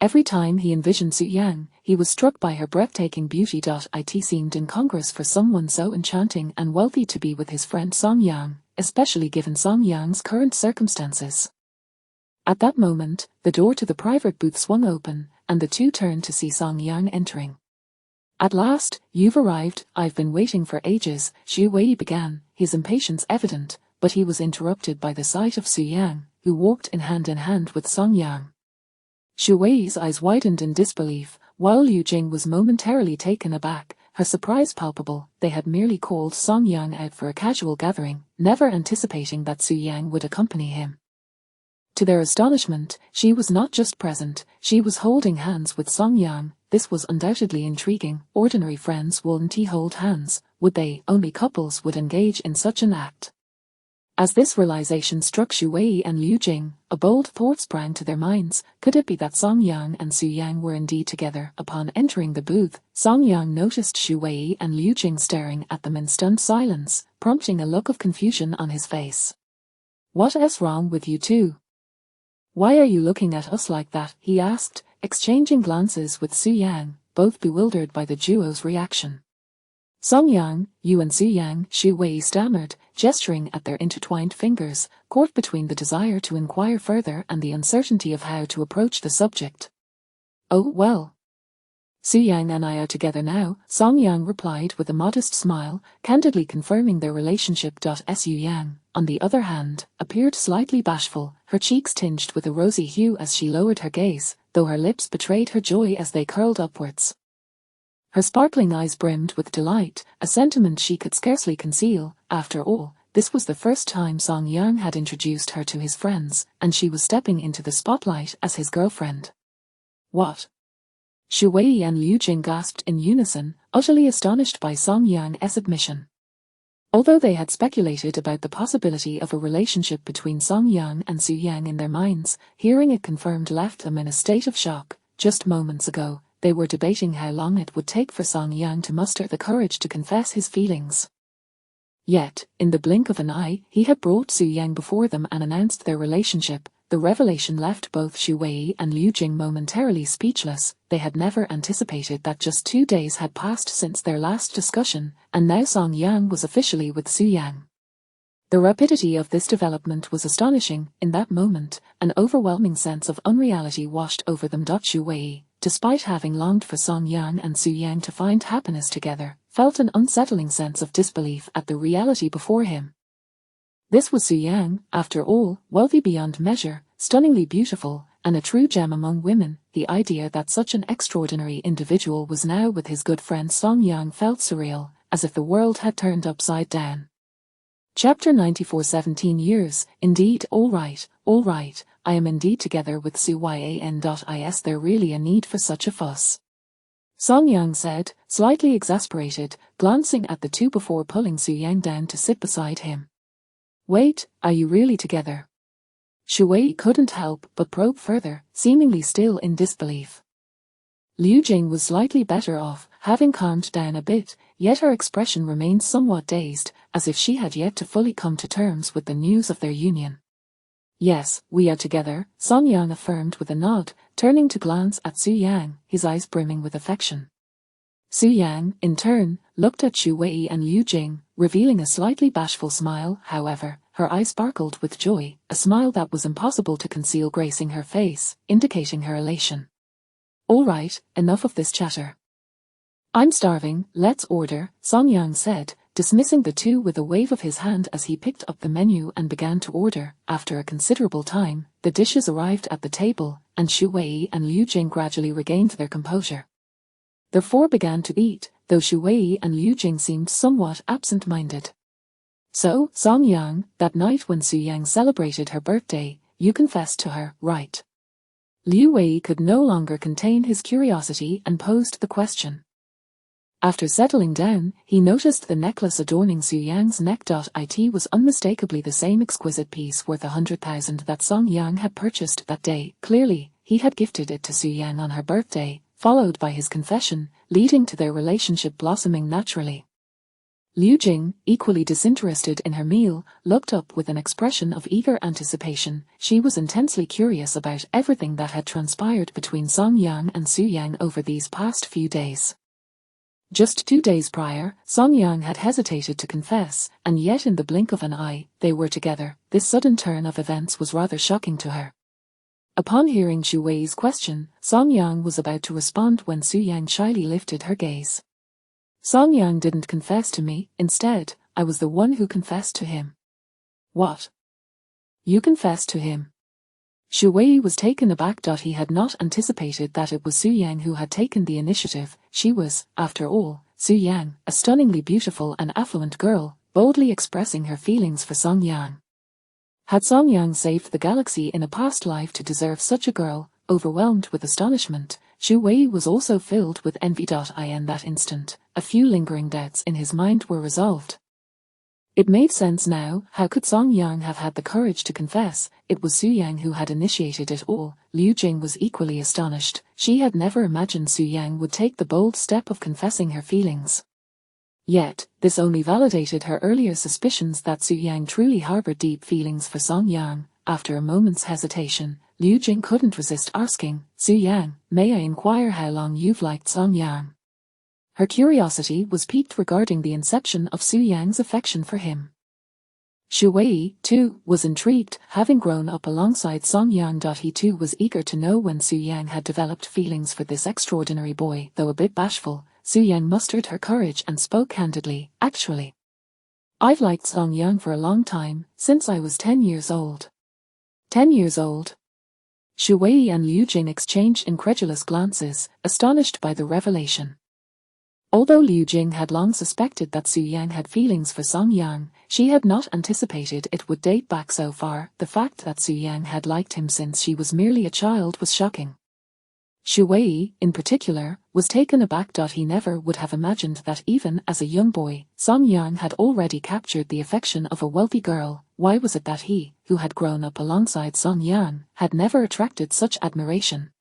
Every time he envisioned Su Yang, he was struck by her breathtaking beauty. It seemed incongruous for someone so enchanting and wealthy to be with his friend Song Yang, especially given Song Yang's current circumstances. At that moment, the door to the private booth swung open, and the two turned to see Song Yang entering. At last, you've arrived. I've been waiting for ages, Xu Wei began, his impatience evident, but he was interrupted by the sight of Su Yang, who walked in hand with Song Yang. Xu Wei's eyes widened in disbelief, while Liu Jing was momentarily taken aback, her surprise palpable. They had merely called Song Yang out for a casual gathering, never anticipating that Su Yang would accompany him. To their astonishment, she was not just present, she was holding hands with Song Yang. This was undoubtedly intriguing. Ordinary friends wouldn't hold hands, would they? Only couples would engage in such an act. As this realization struck Xu Wei and Liu Jing, a bold thought sprang to their minds. Could it be that Song Yang and Su Yang were indeed together? Upon entering the booth, Song Yang noticed Xu Wei and Liu Jing staring at them in stunned silence, prompting a look of confusion on his face. "What's wrong with you two? Why are you looking at us like that?" he asked, exchanging glances with Su Yang, both bewildered by the duo's reaction. "Song Yang, you and Su Yang," Xu Wei stammered, gesturing at their intertwined fingers, caught between the desire to inquire further and the uncertainty of how to approach the subject. "Oh, well. Su Yang and I are together now," Song Yang replied with a modest smile, candidly confirming their relationship. Su Yang, on the other hand, appeared slightly bashful, her cheeks tinged with a rosy hue as she lowered her gaze, though her lips betrayed her joy as they curled upwards. Her sparkling eyes brimmed with delight, a sentiment she could scarcely conceal. After all, this was the first time Song Yang had introduced her to his friends, and she was stepping into the spotlight as his girlfriend. "What?" Xu Wei and Liu Jing gasped in unison, utterly astonished by Song Yang's admission. Although they had speculated about the possibility of a relationship between Song Yang and Su Yang in their minds, hearing it confirmed left them in a state of shock. Just moments ago, they were debating how long it would take for Song Yang to muster the courage to confess his feelings. Yet, in the blink of an eye, he had brought Su Yang before them and announced their relationship. The revelation left both Xu Wei and Liu Jing momentarily speechless. They had never anticipated that just 2 days had passed since their last discussion, and now Song Yang was officially with Su Yang. The rapidity of this development was astonishing. In that moment, an overwhelming sense of unreality washed over them. Xu Wei, despite having longed for Song Yang and Su Yang to find happiness together, felt an unsettling sense of disbelief at the reality before him. This was Su Yang, after all, wealthy beyond measure, stunningly beautiful, and a true gem among women. The idea that such an extraordinary individual was now with his good friend Song Yang felt surreal, as if the world had turned upside down. Chapter 94. 17 years, indeed. All right, I am indeed together with Su Yan. Is there really a need for such a fuss? Song Yang said, slightly exasperated, glancing at the two before pulling Su Yang down to sit beside him. "Wait, are you really together?" Xu Wei couldn't help but probe further, seemingly still in disbelief. Liu Jing was slightly better off, having calmed down a bit, yet her expression remained somewhat dazed, as if she had yet to fully come to terms with the news of their union. "Yes, we are together," Song Yang affirmed with a nod, turning to glance at Su Yang, his eyes brimming with affection. Su Yang, in turn, looked at Xu Wei and Liu Jing, revealing a slightly bashful smile. However, her eyes sparkled with joy, a smile that was impossible to conceal gracing her face, indicating her elation. "All right, enough of this chatter. I'm starving, let's order," Song Yang said, dismissing the two with a wave of his hand as he picked up the menu and began to order. After a considerable time, the dishes arrived at the table, and Xu Wei and Liu Jing gradually regained their composure. The four began to eat, though Xu Wei and Liu Jing seemed somewhat absent-minded. "So, Song Yang, that night when Su Yang celebrated her birthday, you confessed to her, right?" Liu Wei could no longer contain his curiosity and posed the question. After settling down, he noticed the necklace adorning Su Yang's neck. It was unmistakably the same exquisite piece worth 100,000 that Song Yang had purchased that day. Clearly, he had gifted it to Su Yang on her birthday, followed by his confession, leading to their relationship blossoming naturally. Liu Jing, equally disinterested in her meal, looked up with an expression of eager anticipation. She was intensely curious about everything that had transpired between Song Yang and Su Yang over these past few days. Just 2 days prior, Song Yang had hesitated to confess, and yet in the blink of an eye, they were together. This sudden turn of events was rather shocking to her. Upon hearing Xu Wei's question, Song Yang was about to respond when Su Yang shyly lifted her gaze. Song Yang didn't confess to me, instead, I was the one who confessed to him. What? You confessed to him? Xu Wei was taken aback. He had not anticipated that it was Su Yang who had taken the initiative. She was, after all, Su Yang, a stunningly beautiful and affluent girl, boldly expressing her feelings for Song Yang. Had Song Yang saved the galaxy in a past life to deserve such a girl? Overwhelmed with astonishment, Xu Wei was also filled with envy. In that instant, a few lingering doubts in his mind were resolved. It made sense now. How could Song Yang have had the courage to confess? It was Su Yang who had initiated it all. Liu Jing was equally astonished. She had never imagined Su Yang would take the bold step of confessing her feelings. Yet, this only validated her earlier suspicions that Su Yang truly harbored deep feelings for Song Yang. After a moment's hesitation, Liu Jing couldn't resist asking, Su Yang, may I inquire how long you've liked Song Yang? Her curiosity was piqued regarding the inception of Su Yang's affection for him. Xu Wei, too, was intrigued, having grown up alongside Song Yang. He too was eager to know when Su Yang had developed feelings for this extraordinary boy. Though a bit bashful, Su Yang mustered her courage and spoke candidly. Actually, I've liked Song Yang for a long time, since I was 10 years old. 10 years old? Xu Wei and Liu Jing exchanged incredulous glances, astonished by the revelation. Although Liu Jing had long suspected that Su Yang had feelings for Song Yang, she had not anticipated it would date back so far. The fact that Su Yang had liked him since she was merely a child was shocking. Xu Wei, in particular, was taken aback. He never would have imagined that even as a young boy, Song Yang had already captured the affection of a wealthy girl. Why was it that he, who had grown up alongside Song Yang, had never attracted such admiration?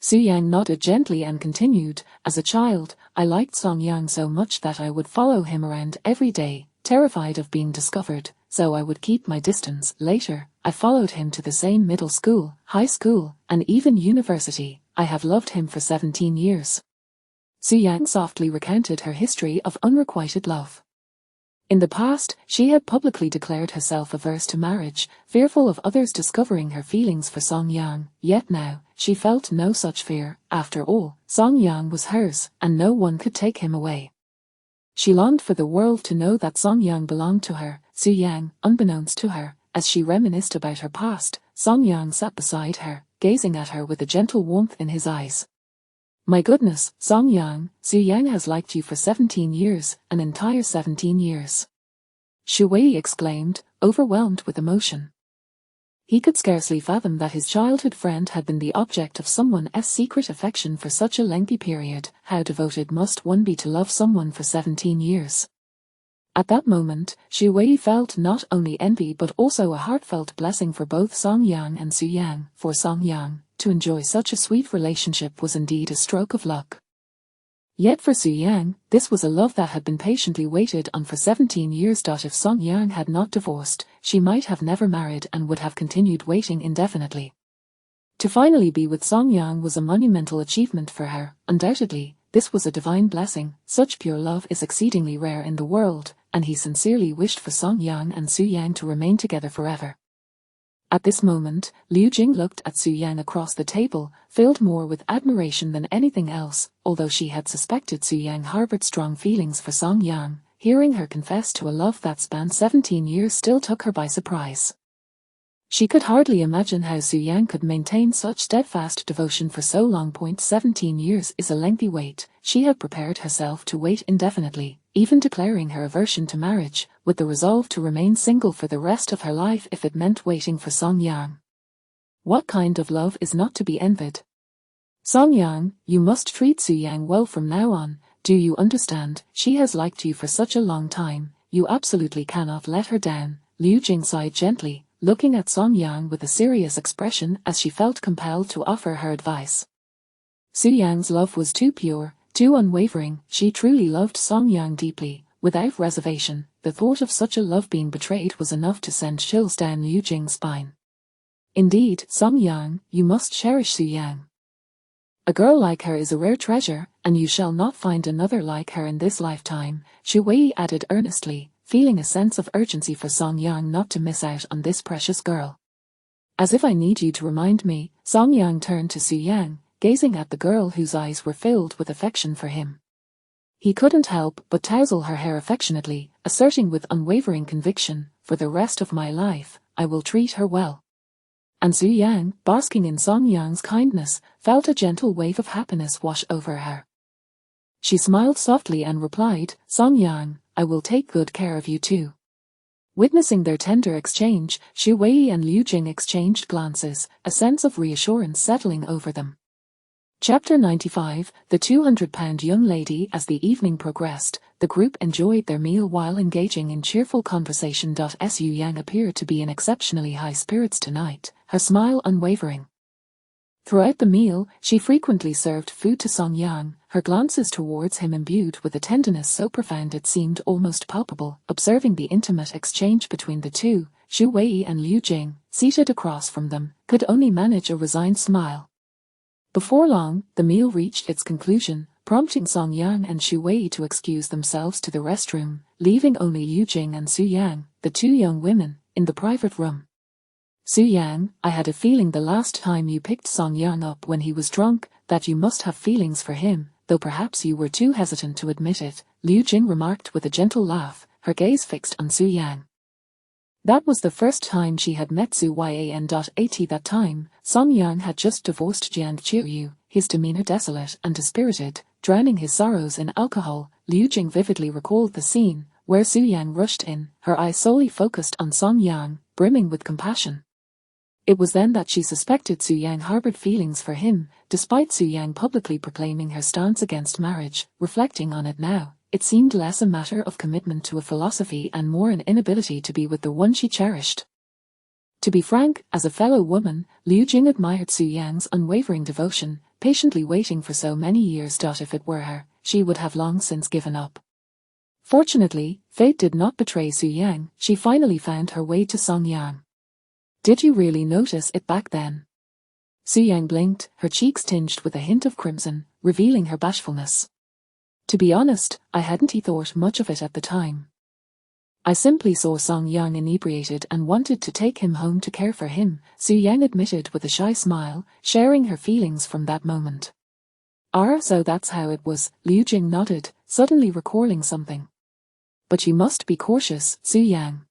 Su Yang nodded gently and continued, as a child, I liked Song Yang so much that I would follow him around every day, terrified of being discovered, so I would keep my distance. Later, I followed him to the same middle school, high school, and even university. I have loved him for 17 years. Su Yang softly recounted her history of unrequited love. In the past, she had publicly declared herself averse to marriage, fearful of others discovering her feelings for Song Yang. Yet now, she felt no such fear. After all, Song Yang was hers, and no one could take him away. She longed for the world to know that Song Yang belonged to her. Su Yang, unbeknownst to her, as she reminisced about her past, Song Yang sat beside her, gazing at her with a gentle warmth in his eyes. My goodness, Song Yang, Su Yang has liked you for 17 years, an entire 17 years. Xu Wei exclaimed, overwhelmed with emotion. He could scarcely fathom that his childhood friend had been the object of someone's secret affection for such a lengthy period. How devoted must one be to love someone for 17 years? At that moment, Xu Wei felt not only envy but also a heartfelt blessing for both Song Yang and Su Yang. For Song Yang, to enjoy such a sweet relationship was indeed a stroke of luck. Yet for Su Yang, this was a love that had been patiently waited on for 17 years. If Song Yang had not divorced, she might have never married and would have continued waiting indefinitely. To finally be with Song Yang was a monumental achievement for her. Undoubtedly, this was a divine blessing. Such pure love is exceedingly rare in the world, and he sincerely wished for Song Yang and Su Yang to remain together forever. At this moment, Liu Jing looked at Su Yang across the table, filled more with admiration than anything else. Although she had suspected Su Yang harbored strong feelings for Song Yang, hearing her confess to a love that spanned 17 years still took her by surprise. She could hardly imagine how Su Yang could maintain such steadfast devotion for so long. 17 years is a lengthy wait. She had prepared herself to wait indefinitely, even declaring her aversion to marriage, with the resolve to remain single for the rest of her life if it meant waiting for Song Yang. What kind of love is not to be envied? Song Yang, you must treat Su Yang well from now on. Do you understand? She has liked you for such a long time. You absolutely cannot let her down. Liu Jing sighed gently, looking at Song Yang with a serious expression as she felt compelled to offer her advice. Su Yang's love was too pure, too unwavering. She truly loved Song Yang deeply. without reservation. The thought of such a love being betrayed was enough to send chills down Liu Jing's spine. Indeed, Song Yang, you must cherish Su Yang. A girl like her is a rare treasure, and you shall not find another like her in this lifetime, Xu Wei added earnestly, feeling a sense of urgency for Song Yang not to miss out on this precious girl. As if I need you to remind me, Song Yang turned to Su Yang, gazing at the girl whose eyes were filled with affection for him. He couldn't help but touzle her hair affectionately, asserting with unwavering conviction, for the rest of my life, I will treat her well. And Su Yang, basking in Song Yang's kindness, felt a gentle wave of happiness wash over her. She smiled softly and replied, Song Yang, I will take good care of you too. Witnessing their tender exchange, Xu Wei and Liu Jing exchanged glances, a sense of reassurance settling over them. Chapter 95, The 200-pound Young Lady. As the evening progressed, the group enjoyed their meal while engaging in cheerful conversation. Su Yang appeared to be in exceptionally high spirits tonight, her smile unwavering. Throughout the meal, she frequently served food to Song Yang, her glances towards him imbued with a tenderness so profound it seemed almost palpable. Observing the intimate exchange between the two, Xu Wei and Liu Jing, seated across from them, could only manage a resigned smile. Before long, the meal reached its conclusion, prompting Song Yang and Xu Wei to excuse themselves to the restroom, leaving only Liu Jing and Su Yang, the two young women, in the private room. Su Yang, I had a feeling the last time you picked Song Yang up when he was drunk, that you must have feelings for him, though perhaps you were too hesitant to admit it, Liu Jing remarked with a gentle laugh, her gaze fixed on Su Yang. That was the first time she had met Su Yan. At that time, Song Yang had just divorced Jian Qiuyu, his demeanor desolate and dispirited, drowning his sorrows in alcohol. Liu Jing vividly recalled the scene, where Su Yang rushed in, her eyes solely focused on Song Yang, brimming with compassion. It was then that she suspected Su Yang harbored feelings for him, despite Su Yang publicly proclaiming her stance against marriage. Reflecting on it now, it seemed less a matter of commitment to a philosophy and more an inability to be with the one she cherished. To be frank, as a fellow woman, Liu Jing admired Su Yang's unwavering devotion, patiently waiting for so many years. If it were her, she would have long since given up. Fortunately, fate did not betray Su Yang. She finally found her way to Song Yang. Did you really notice it back then? Su Yang blinked, her cheeks tinged with a hint of crimson, revealing her bashfulness. To be honest, I hadn't thought much of it at the time. I simply saw Song Yang inebriated and wanted to take him home to care for him, Su Yang admitted with a shy smile, sharing her feelings from that moment. So that's how it was, Liu Jing nodded, suddenly recalling something. But you must be cautious, Su Yang.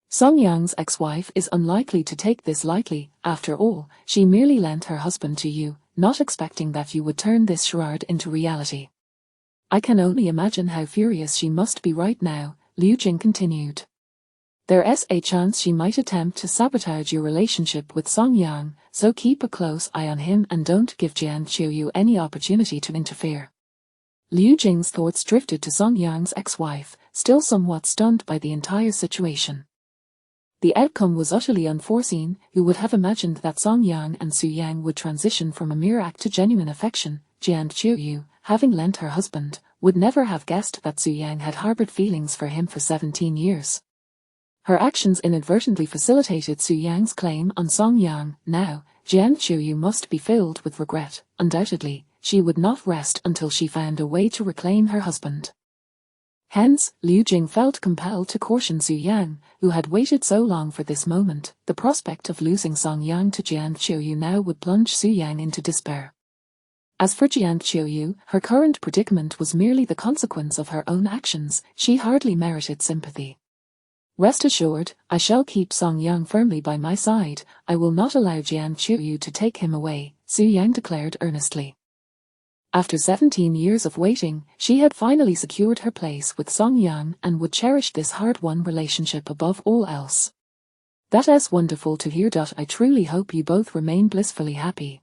Song Yang's ex-wife is unlikely to take this lightly. After all, she merely lent her husband to you, not expecting that you would turn this charade into reality. I can only imagine how furious she must be right now, Liu Jing continued. There's a chance she might attempt to sabotage your relationship with Song Yang, so keep a close eye on him and don't give Jian Qiuyu any opportunity to interfere. Liu Jing's thoughts drifted to Song Yang's ex-wife, still somewhat stunned by the entire situation. The outcome was utterly unforeseen. Who would have imagined that Song Yang and Su Yang would transition from a mere act to genuine affection? Jian Qiuyu, having lent her husband, would never have guessed that Su Yang had harbored feelings for him for 17 years. Her actions inadvertently facilitated Su Yang's claim on Song Yang. Now, Jian Qiuyu must be filled with regret. Undoubtedly, she would not rest until she found a way to reclaim her husband. Hence, Liu Jing felt compelled to caution Su Yang, who had waited so long for this moment. The prospect of losing Song Yang to Jian Qiuyu now would plunge Su Yang into despair. As for Jian Qiuyu, her current predicament was merely the consequence of her own actions. She hardly merited sympathy. Rest assured, I shall keep Song Yang firmly by my side. I will not allow Jian Qiuyu to take him away, Su Yang declared earnestly. After 17 years of waiting, she had finally secured her place with Song Yang and would cherish this hard-won relationship above all else. That is wonderful to hear. I truly hope you both remain blissfully happy.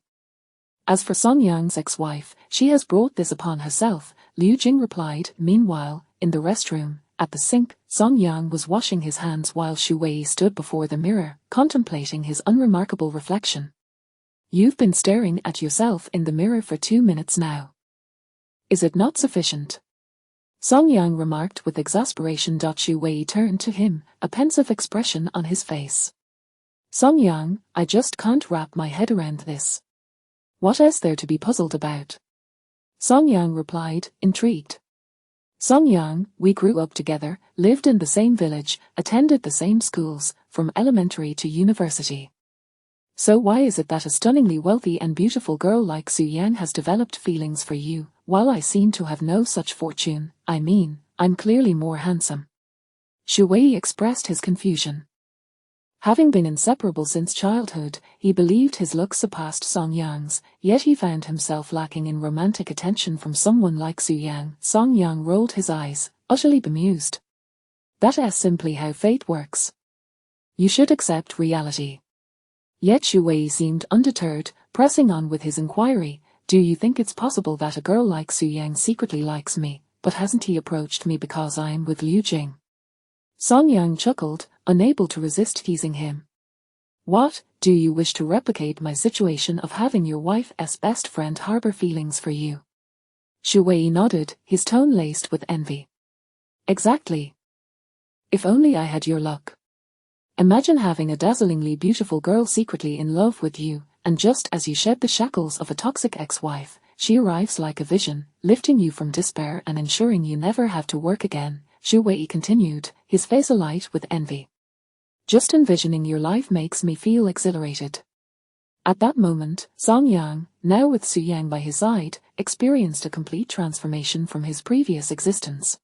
As for Song Yang's ex-wife, she has brought this upon herself, Liu Jing replied. Meanwhile, in the restroom, at the sink, Song Yang was washing his hands while Xu Wei stood before the mirror, contemplating his unremarkable reflection. You've been staring at yourself in the mirror for 2 minutes now. Is it not sufficient? Song Yang remarked with exasperation. Xu Wei turned to him, a pensive expression on his face. Song Yang, I just can't wrap my head around this. What is there to be puzzled about? Song Yang replied, intrigued. Song Yang, we grew up together, lived in the same village, attended the same schools, from elementary to university. So why is it that a stunningly wealthy and beautiful girl like Su Yang has developed feelings for you, while I seem to have no such fortune? I mean, I'm clearly more handsome. Xu Wei expressed his confusion. Having been inseparable since childhood, he believed his looks surpassed Song Yang's, yet he found himself lacking in romantic attention from someone like Su Yang. Song Yang rolled his eyes, utterly bemused. That is simply how fate works. You should accept reality. Yet Xu Wei seemed undeterred, pressing on with his inquiry. Do you think it's possible that a girl like Su Yang secretly likes me, but hasn't he approached me because I'm with Liu Jing? Song Yang chuckled, unable to resist teasing him. What, do you wish to replicate my situation of having your wife's best friend harbor feelings for you? Xu Wei nodded, his tone laced with envy. Exactly. If only I had your luck. Imagine having a dazzlingly beautiful girl secretly in love with you, and just as you shed the shackles of a toxic ex-wife, she arrives like a vision, lifting you from despair and ensuring you never have to work again. Xu Wei continued, his face alight with envy. Just envisioning your life makes me feel exhilarated. At that moment, Song Yang, now with Su Yang by his side, experienced a complete transformation from his previous existence.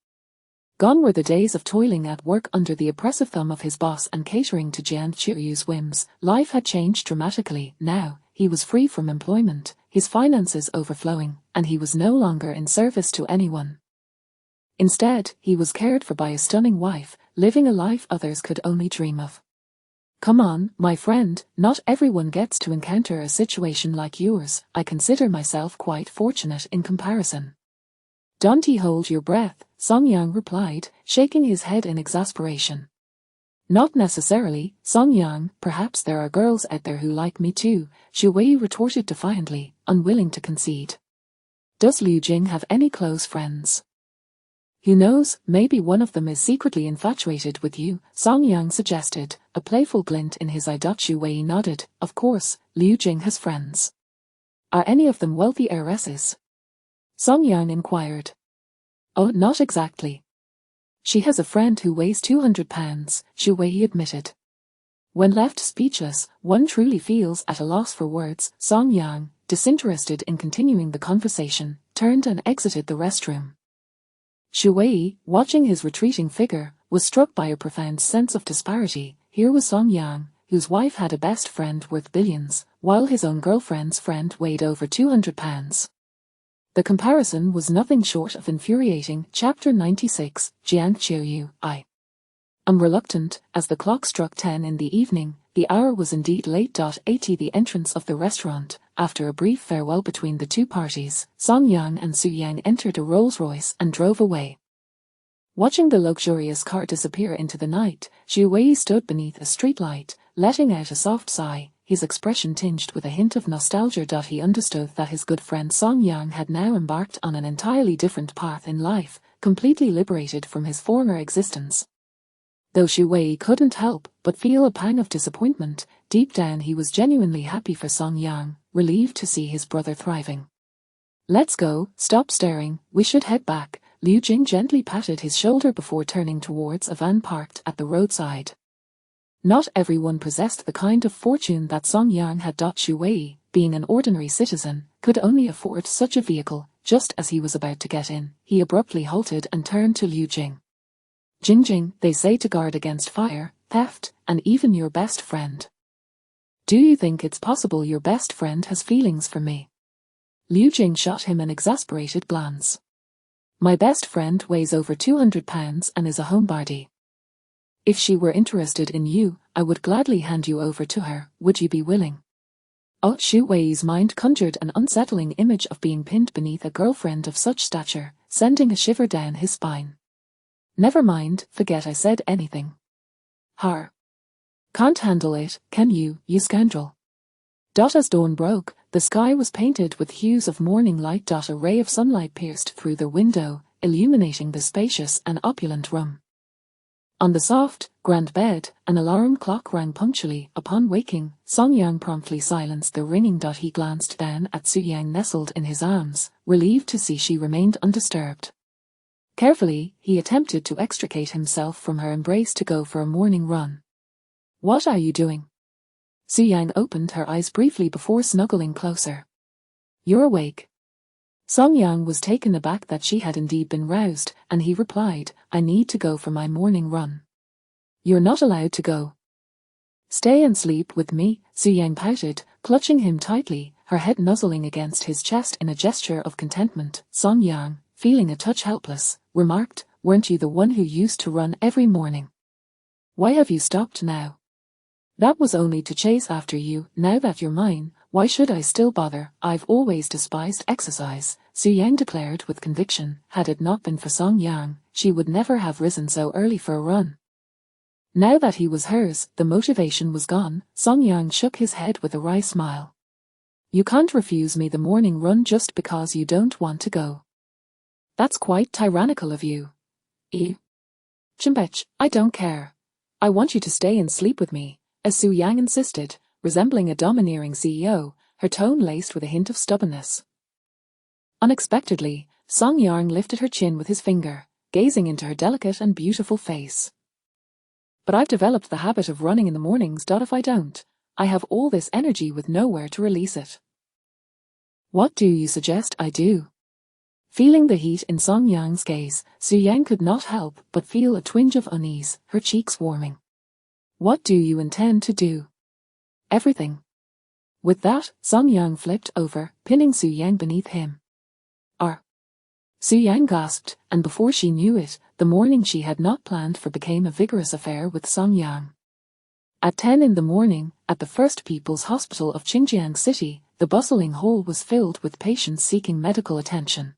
Gone were the days of toiling at work under the oppressive thumb of his boss and catering to Jiang Qiuyu's whims. Life had changed dramatically. Now, he was free from employment, his finances overflowing, and he was no longer in service to anyone. Instead, he was cared for by a stunning wife, living a life others could only dream of. Come on, my friend, not everyone gets to encounter a situation like yours. I consider myself quite fortunate in comparison. Don't hold your breath, Song Yang replied, shaking his head in exasperation. Not necessarily, Song Yang, perhaps there are girls out there who like me too, Xu Wei retorted defiantly, unwilling to concede. Does Liu Jing have any close friends? Who knows, maybe one of them is secretly infatuated with you, Song Yang suggested, a playful glint in his eye. Xu Wei nodded, of course, Liu Jing has friends. Are any of them wealthy heiresses? Song Yang inquired. Oh, not exactly. She has a friend who weighs 200 pounds, Xu Wei admitted. When left speechless, one truly feels at a loss for words. Song Yang, disinterested in continuing the conversation, turned and exited the restroom. Xu Wei, watching his retreating figure, was struck by a profound sense of disparity. Here was Song Yang, whose wife had a best friend worth billions, while his own girlfriend's friend weighed over 200 pounds. The comparison was nothing short of infuriating. Chapter 96, Jiang Qiuyu, I am reluctant. As the clock struck 10 in the evening, the hour was indeed late. At the entrance of the restaurant, after a brief farewell between the two parties, Song Yang and Su Yang entered a Rolls-Royce and drove away. Watching the luxurious car disappear into the night, Xu Wei stood beneath a streetlight, letting out a soft sigh, his expression tinged with a hint of nostalgia. He understood that his good friend Song Yang had now embarked on an entirely different path in life, completely liberated from his former existence. Though Xu Wei couldn't help but feel a pang of disappointment, deep down he was genuinely happy for Song Yang, relieved to see his brother thriving. Let's go, stop staring, we should head back. Liu Jing gently patted his shoulder before turning towards a van parked at the roadside. Not everyone possessed the kind of fortune that Song Yang had. Xu Wei, being an ordinary citizen, could only afford such a vehicle. Just as he was about to get in, he abruptly halted and turned to Liu Jing. Jing, they say to guard against fire, theft, and even your best friend. Do you think it's possible your best friend has feelings for me? Liu Jing shot him an exasperated glance. My best friend weighs over 200 pounds and is a homebody. If she were interested in you, I would gladly hand you over to her. Would you be willing? Oh, Xu Wei's mind conjured an unsettling image of being pinned beneath a girlfriend of such stature, sending a shiver down his spine. Never mind, forget I said anything. Har. Can't handle it, can you, you scoundrel? As dawn broke, the sky was painted with hues of morning light. A ray of sunlight pierced through the window, illuminating the spacious and opulent room. On the soft, grand bed, an alarm clock rang punctually. Upon waking, Song Yang promptly silenced the ringing. He glanced down at Su Yang nestled in his arms, relieved to see she remained undisturbed. Carefully, he attempted to extricate himself from her embrace to go for a morning run. "What are you doing?" Su Yang opened her eyes briefly before snuggling closer. "You're awake." Song Yang was taken aback that she had indeed been roused, and he replied, "I need to go for my morning run." "You're not allowed to go." "Stay and sleep with me," Su Yang pouted, clutching him tightly, her head nuzzling against his chest in a gesture of contentment. Song Yang, feeling a touch helpless, remarked, "Weren't you the one who used to run every morning? Why have you stopped now?" "That was only to chase after you. Now that you're mine, why should I still bother? I've always despised exercise," Su Yang declared with conviction. Had it not been for Song Yang, she would never have risen so early for a run. Now that he was hers, the motivation was gone. Song Yang shook his head with a wry smile. "You can't refuse me the morning run just because you don't want to go. That's quite tyrannical of you." "Chimbech, I don't care. I want you to stay and sleep with me," as Su Yang insisted, resembling a domineering CEO, her tone laced with a hint of stubbornness. Unexpectedly, Song Yang lifted her chin with his finger, gazing into her delicate and beautiful face. "But I've developed the habit of running in the mornings. If I don't, I have all this energy with nowhere to release it. What do you suggest I do?" Feeling the heat in Song Yang's gaze, Su Yang could not help but feel a twinge of unease, her cheeks warming. "What do you intend to do?" "Everything." With that, Song Yang flipped over, pinning Su Yang beneath him. Su Yang gasped, and before she knew it, the morning she had not planned for became a vigorous affair with Song Yang. At 10 in the morning, at the First People's Hospital of Xinjiang City, the bustling hall was filled with patients seeking medical attention.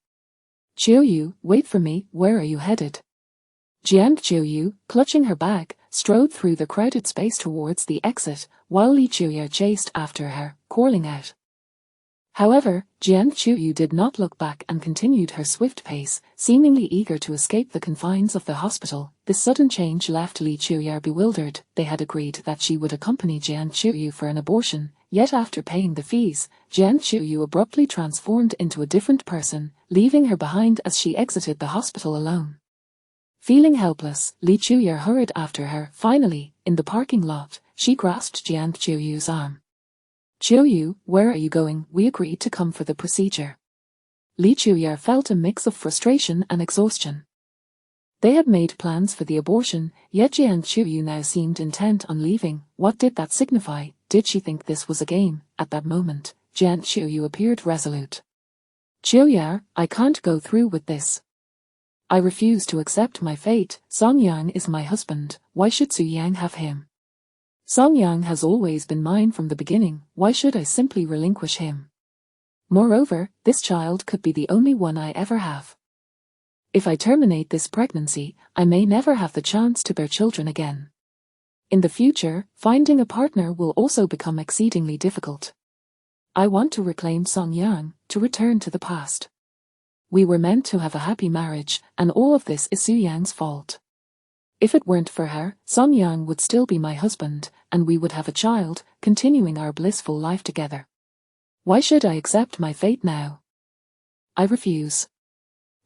"Qiuyu, wait for me, where are you headed?" Jiang Qiuyu, clutching her bag, strode through the crowded space towards the exit, while Li Qiuya chased after her, calling out. However, Jiang Qiuyu did not look back and continued her swift pace, seemingly eager to escape the confines of the hospital. This sudden change left Li Qiuya bewildered. They had agreed that she would accompany Jiang Qiuyu for an abortion, yet after paying the fees, Jiang Qiuyu abruptly transformed into a different person, leaving her behind as she exited the hospital alone. Feeling helpless, Li Qiuya hurried after her. Finally, in the parking lot, she grasped Jiang Qiuyu's arm. "Qiuyu, where are you going? We agreed to come for the procedure." Li Qiuya felt a mix of frustration and exhaustion. They had made plans for the abortion, yet Jiang Qiuyu now seemed intent on leaving. What did that signify? Did she think this was a game? At that moment, Jiang Qiuyu appeared resolute. "Qiuya, I can't go through with this. I refuse to accept my fate. Song Yang is my husband. Why should Su Yang have him? Song Yang has always been mine from the beginning. Why should I simply relinquish him? Moreover, this child could be the only one I ever have. If I terminate this pregnancy, I may never have the chance to bear children again. In the future, finding a partner will also become exceedingly difficult. I want to reclaim Song Yang, to return to the past. We were meant to have a happy marriage, and all of this is Su Yang's fault. If it weren't for her, Song Yang would still be my husband, and we would have a child, continuing our blissful life together. Why should I accept my fate now? I refuse."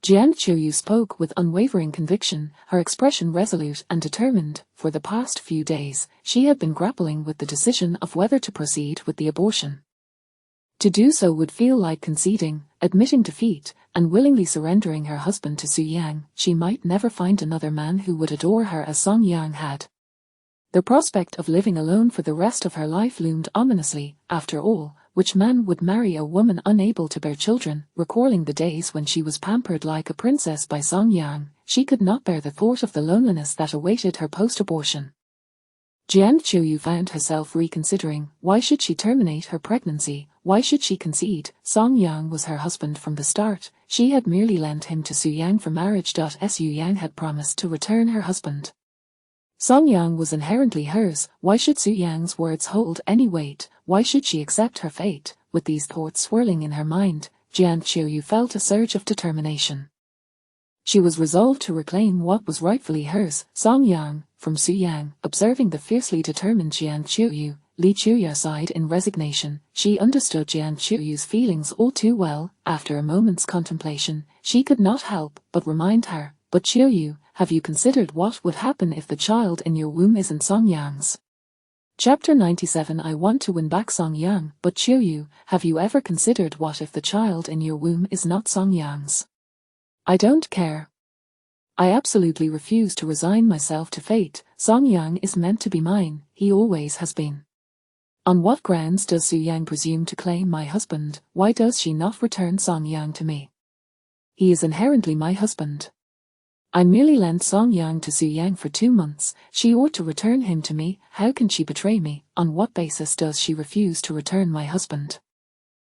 Jiang Qiuyu spoke with unwavering conviction, her expression resolute and determined. For the past few days, she had been grappling with the decision of whether to proceed with the abortion. To do so would feel like conceding, admitting defeat, and willingly surrendering her husband to Su Yang. She might never find another man who would adore her as Song Yang had. The prospect of living alone for the rest of her life loomed ominously. After all, which man would marry a woman unable to bear children? Recalling the days when she was pampered like a princess by Song Yang, she could not bear the thought of the loneliness that awaited her post-abortion. Jiang Qiuyu found herself reconsidering. Why should she terminate her pregnancy? Why should she concede? Song Yang was her husband from the start. She had merely lent him to Su Yang for marriage. Su Yang had promised to return her husband. Song Yang was inherently hers. Why should Su Yang's words hold any weight? Why should she accept her fate? With these thoughts swirling in her mind, Jiang Qiuyu felt a surge of determination. She was resolved to reclaim what was rightfully hers, Song Yang, from Su Yang. Observing the fiercely determined Jian Qiuyu, Li Qiuya sighed in resignation. She understood Jian Qiuyu's feelings all too well. After a moment's contemplation, she could not help but remind her, "But Qiuyu, have you considered what would happen if the child in your womb isn't Song Yang's?" Chapter 97. I want to win back Song Yang, but Qiuyu, have you ever considered what if the child in your womb is not Song Yang's? I don't care. I absolutely refuse to resign myself to fate. Song Yang is meant to be mine, he always has been. On what grounds does Su Yang presume to claim my husband? Why does she not return Song Yang to me? He is inherently my husband. I merely lent Song Yang to Su Yang for 2 months. She ought to return him to me. How can she betray me? On what basis does she refuse to return my husband?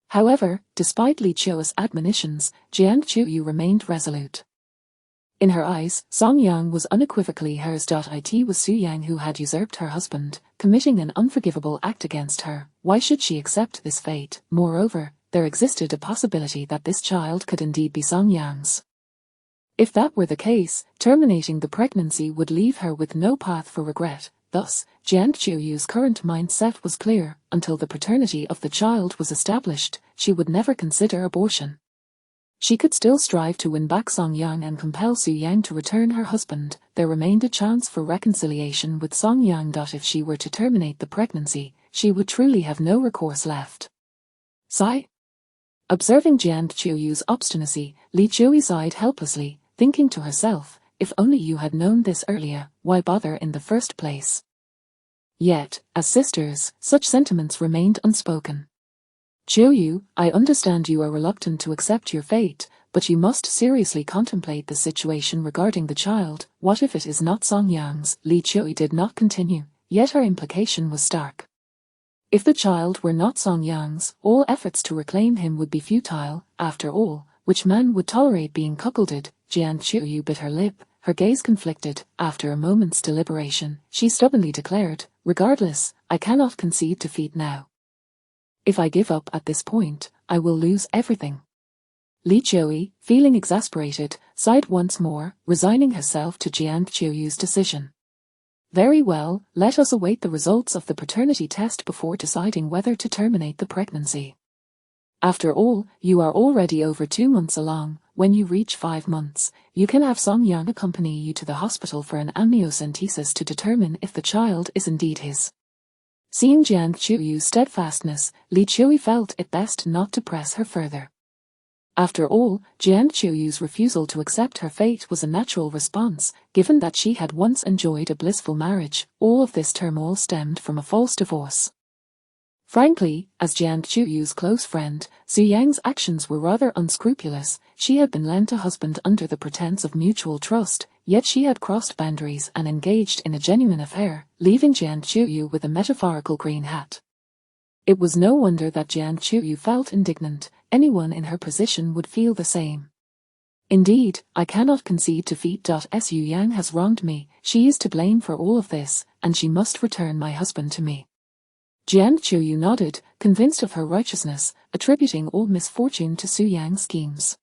However, despite Li Qiu's admonitions, Jian Qiuyu remained resolute. In her eyes, Song Yang was unequivocally hers. It was Su Yang who had usurped her husband, committing an unforgivable act against her. Why should she accept this fate? Moreover, there existed a possibility that this child could indeed be Song Yang's. If that were the case, terminating the pregnancy would leave her with no path for regret. Thus, Jian Qiuyu's current mindset was clear. Until the paternity of the child was established, she would never consider abortion. She could still strive to win back Song Yang and compel Su Yang to return her husband. There remained a chance for reconciliation with Song Yang. If she were to terminate the pregnancy, she would truly have no recourse left. Sigh. Observing Jian Qiuyu's obstinacy, Li Qiuyi sighed helplessly, thinking to herself, if only you had known this earlier, why bother in the first place? Yet, as sisters, such sentiments remained unspoken. Qiuyu, I understand you are reluctant to accept your fate, but you must seriously contemplate the situation regarding the child. What if it is not Song Yang's? Li Qiuyi did not continue, yet her implication was stark. If the child were not Song Yang's, all efforts to reclaim him would be futile. After all, which man would tolerate being cuckolded? Jian Qiuyu bit her lip, her gaze conflicted. After a moment's deliberation, she stubbornly declared, regardless, I cannot concede defeat now. If I give up at this point, I will lose everything. Li Qiuyi, feeling exasperated, sighed once more, resigning herself to Jian Qiuyu's decision. Very well, let us await the results of the paternity test before deciding whether to terminate the pregnancy. After all, you are already over 2 months along. When you reach 5 months, you can have Song Yang accompany you to the hospital for an amniocentesis to determine if the child is indeed his. Seeing Jian Qiuyu's steadfastness, Li Qiuyi felt it best not to press her further. After all, Jian Qiuyu's refusal to accept her fate was a natural response, given that she had once enjoyed a blissful marriage. All of this turmoil stemmed from a false divorce. Frankly, as Jian Qiuyu's close friend, Su Yang's actions were rather unscrupulous. She had been lent a husband under the pretense of mutual trust, yet she had crossed boundaries and engaged in a genuine affair, leaving Jian Qiuyu with a metaphorical green hat. It was no wonder that Jian Qiuyu felt indignant. Anyone in her position would feel the same. Indeed, I cannot concede defeat. Su Yang has wronged me, she is to blame for all of this, and she must return my husband to me. Jian Qiuyu nodded, convinced of her righteousness, attributing all misfortune to Su Yang's schemes.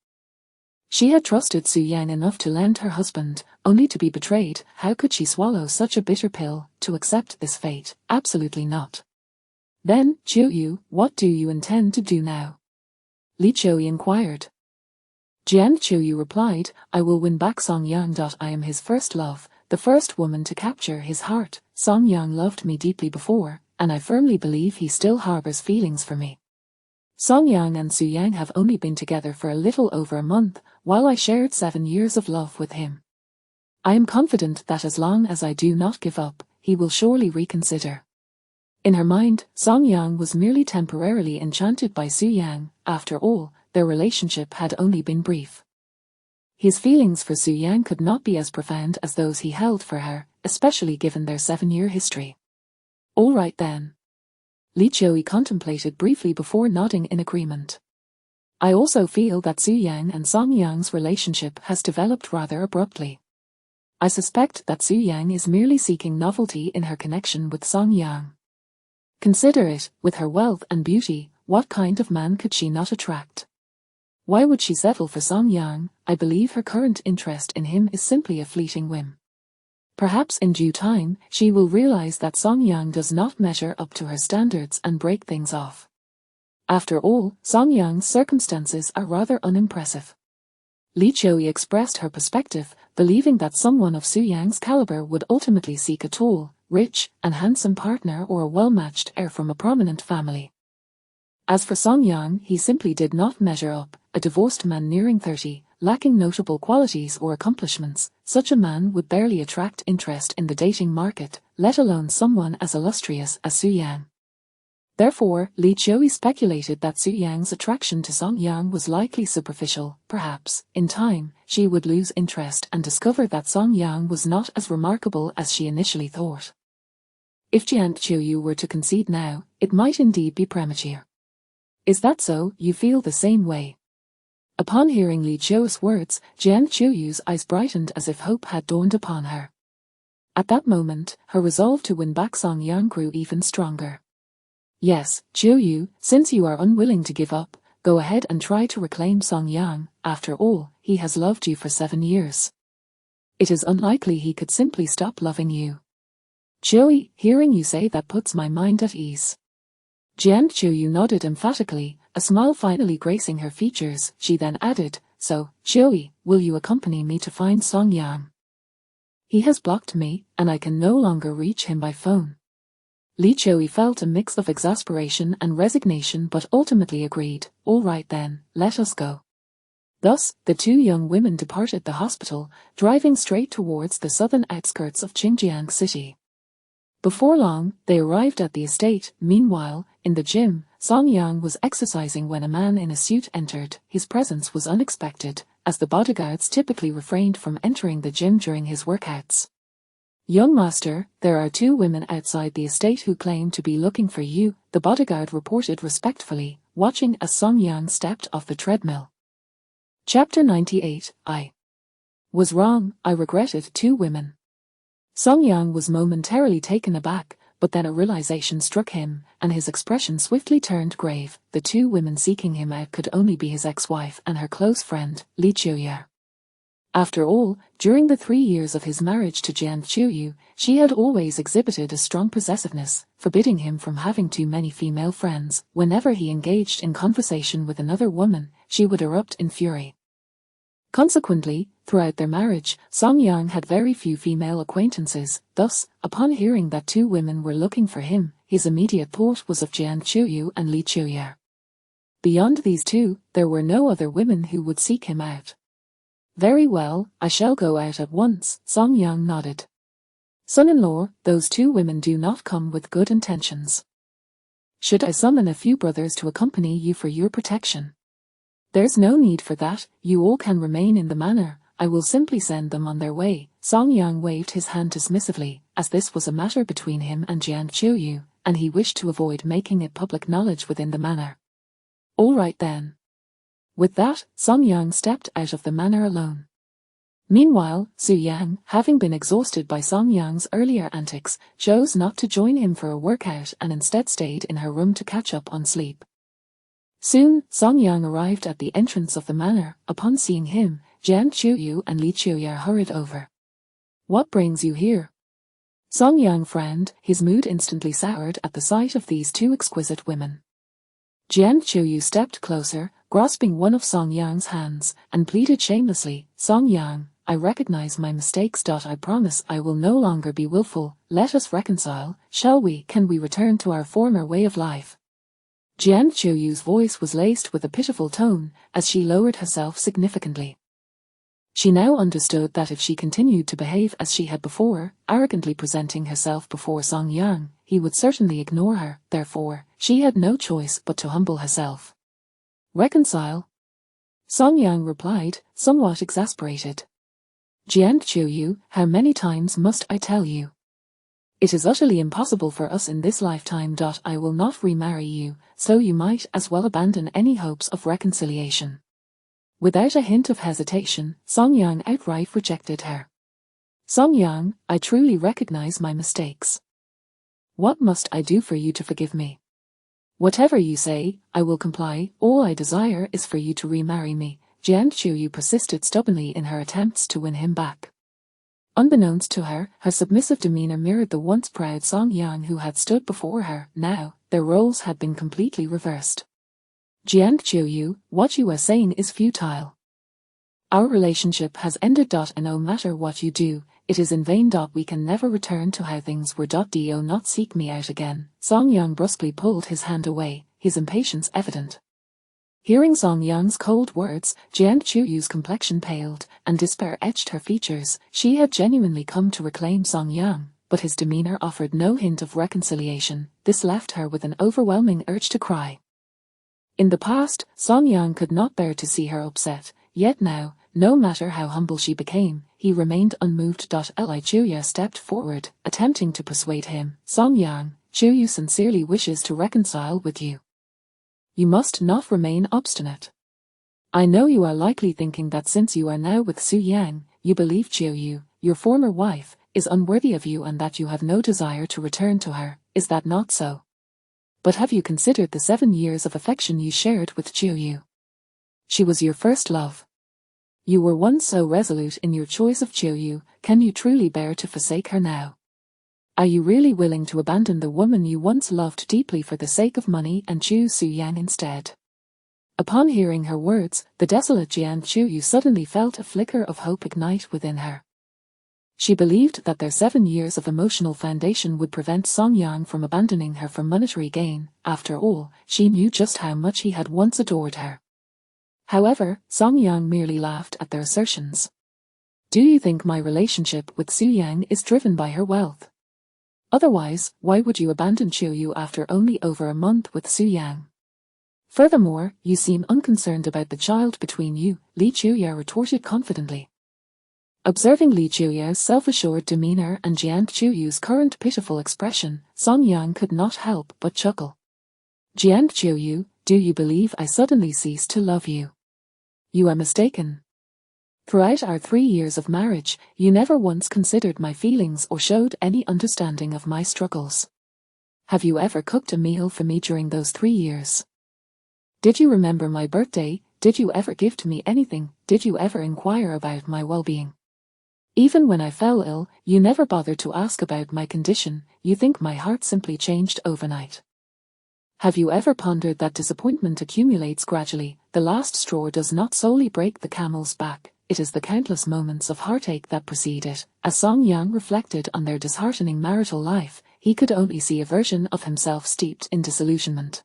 She had trusted Su Yang enough to lend her husband, only to be betrayed. How could she swallow such a bitter pill? To accept this fate? Absolutely not. Then, Qiuyu, what do you intend to do now? Li Qiuyi inquired. Jian Qiuyu replied, I will win back Song Yang. I am his first love, the first woman to capture his heart. Song Yang loved me deeply before, and I firmly believe he still harbors feelings for me. Song Yang and Su Yang have only been together for a little over a month, while I shared 7 years of love with him. I am confident that as long as I do not give up, he will surely reconsider. In her mind, Song Yang was merely temporarily enchanted by Su Yang. After all, their relationship had only been brief. His feelings for Su Yang could not be as profound as those he held for her, especially given their 7-year history. All right then. Li Qiuyi contemplated briefly before nodding in agreement. I also feel that Su Yang and Song Yang's relationship has developed rather abruptly. I suspect that Su Yang is merely seeking novelty in her connection with Song Yang. Consider it, with her wealth and beauty, what kind of man could she not attract? Why would she settle for Song Yang? I believe her current interest in him is simply a fleeting whim. Perhaps in due time, she will realize that Song Yang does not measure up to her standards and break things off. After all, Song Yang's circumstances are rather unimpressive. Li Choi expressed her perspective, believing that someone of Su Yang's caliber would ultimately seek a tall, rich, and handsome partner or a well-matched heir from a prominent family. As for Song Yang, he simply did not measure up, a divorced man nearing 30, lacking notable qualities or accomplishments. Such a man would barely attract interest in the dating market, let alone someone as illustrious as Su Yang. Therefore, Li Choi speculated that Su Yang's attraction to Song Yang was likely superficial. Perhaps, in time, she would lose interest and discover that Song Yang was not as remarkable as she initially thought. If Jian Qiuyu were to concede now, it might indeed be premature. Is that so? You feel the same way? Upon hearing Li Chio's words, Jian Qiuyu's eyes brightened as if hope had dawned upon her. At that moment, her resolve to win back Song Yang grew even stronger. Yes, Qiuyu, since you are unwilling to give up, go ahead and try to reclaim Song Yang. After all, he has loved you for 7 years. It is unlikely he could simply stop loving you. Qiuyu, hearing you say that puts my mind at ease. Jian Qiuyu nodded emphatically, a smile finally gracing her features. She then added, so, Qiuyu, will you accompany me to find Song Yang? He has blocked me, and I can no longer reach him by phone. Li Choi felt a mix of exasperation and resignation but ultimately agreed, all right then, let us go. Thus, the two young women departed the hospital, driving straight towards the southern outskirts of Qingjiang City. Before long, they arrived at the estate. Meanwhile, in the gym, Song Yang was exercising when a man in a suit entered. His presence was unexpected, as the bodyguards typically refrained from entering the gym during his workouts. Young master, there are 2 women outside the estate who claim to be looking for you, the bodyguard reported respectfully, watching as Song Yang stepped off the treadmill. Chapter 98. I was wrong, I regretted 2 women. Song Yang was momentarily taken aback, but then a realization struck him, and his expression swiftly turned grave. The 2 women seeking him out could only be his ex-wife and her close friend, Li Qiuyu. After all, during the 3 years of his marriage to Jian Qiuyu, she had always exhibited a strong possessiveness, forbidding him from having too many female friends. Whenever he engaged in conversation with another woman, she would erupt in fury. Consequently, throughout their marriage, Song Yang had very few female acquaintances. Thus, upon hearing that 2 women were looking for him, his immediate thought was of Jian Qiuyu and Li Qiuyu. Beyond these 2, there were no other women who would seek him out. Very well, I shall go out at once, Song Yang nodded. Son-in-law, those 2 women do not come with good intentions. Should I summon a few brothers to accompany you for your protection? There's no need for that, you all can remain in the manor, I will simply send them on their way. Song Yang waved his hand dismissively, as this was a matter between him and Jian Qiuyu, and he wished to avoid making it public knowledge within the manor. All right then. With that, Song Yang stepped out of the manor alone. Meanwhile, Su Yang, having been exhausted by Song Yang's earlier antics, chose not to join him for a workout and instead stayed in her room to catch up on sleep. Soon, Song Yang arrived at the entrance of the manor. Upon seeing him, Jian Qiuyu and Li Qiuyu hurried over. What brings you here? Song Yang frowned, his mood instantly soured at the sight of these 2 exquisite women. Jian Qiuyu stepped closer, grasping one of Song Yang's hands, and pleaded shamelessly, Song Yang, I recognize my mistakes. I promise I will no longer be willful. Let us reconcile, shall we? Can we return to our former way of life? Jian Qiuyu's voice was laced with a pitiful tone, as she lowered herself significantly. She now understood that if she continued to behave as she had before, arrogantly presenting herself before Song Yang, he would certainly ignore her. Therefore, she had no choice but to humble herself. Reconcile? Song Yang replied, somewhat exasperated. Jian Qiuyu, how many times must I tell you? It is utterly impossible for us in this lifetime. I will not remarry you, so you might as well abandon any hopes of reconciliation. Without a hint of hesitation, Song Yang outright rejected her. Song Yang, I truly recognize my mistakes. What must I do for you to forgive me? Whatever you say, I will comply. All I desire is for you to remarry me. Jiang Qiuyu persisted stubbornly in her attempts to win him back. Unbeknownst to her, her submissive demeanor mirrored the once proud Song Yang who had stood before her. Now, their roles had been completely reversed. Jiang Qiuyu, what you are saying is futile. Our relationship has ended. And no matter what you do, it is in vain. We can never return to how things were. Do not seek me out again. Song Yang brusquely pulled his hand away, his impatience evident. Hearing Song Yang's cold words, Jiang Qiuyu's complexion paled, and despair etched her features. She had genuinely come to reclaim Song Yang, but his demeanor offered no hint of reconciliation. This left her with an overwhelming urge to cry. In the past, Song Yang could not bear to see her upset, yet now, no matter how humble she became, he remained unmoved. Li Qiuya stepped forward, attempting to persuade him. Song Yang, Qiuyu sincerely wishes to reconcile with you. You must not remain obstinate. I know you are likely thinking that since you are now with Su Yang, you believe Qiuyu, your former wife, is unworthy of you and that you have no desire to return to her. Is that not so? But have you considered the 7 years of affection you shared with Qiuyu? She was your first love. You were once so resolute in your choice of Qiuyu. Can you truly bear to forsake her now? Are you really willing to abandon the woman you once loved deeply for the sake of money and choose Su Yang instead? Upon hearing her words, the desolate Jiang Qiuyu suddenly felt a flicker of hope ignite within her. She believed that their 7 years of emotional foundation would prevent Song Yang from abandoning her for monetary gain. After all, she knew just how much he had once adored her. However, Song Yang merely laughed at their assertions. Do you think my relationship with Su Yang is driven by her wealth? Otherwise, why would you abandon Qiuyu after only over a month with Su Yang? Furthermore, you seem unconcerned about the child between you, Li Qiuya retorted confidently. Observing Li Qiuya's self-assured demeanor and Jiang Qiuyu's current pitiful expression, Song Yang could not help but chuckle. Jiang Qiuyu, do you believe I suddenly ceased to love you? You are mistaken. Throughout our 3 years of marriage, you never once considered my feelings or showed any understanding of my struggles. Have you ever cooked a meal for me during those 3 years? Did you remember my birthday? Did you ever give to me anything? Did you ever inquire about my well-being? Even when I fell ill, you never bothered to ask about my condition. You think my heart simply changed overnight. Have you ever pondered that disappointment accumulates gradually? The last straw does not solely break the camel's back, it is the countless moments of heartache that precede it. As Song Yang reflected on their disheartening marital life, he could only see a version of himself steeped in disillusionment.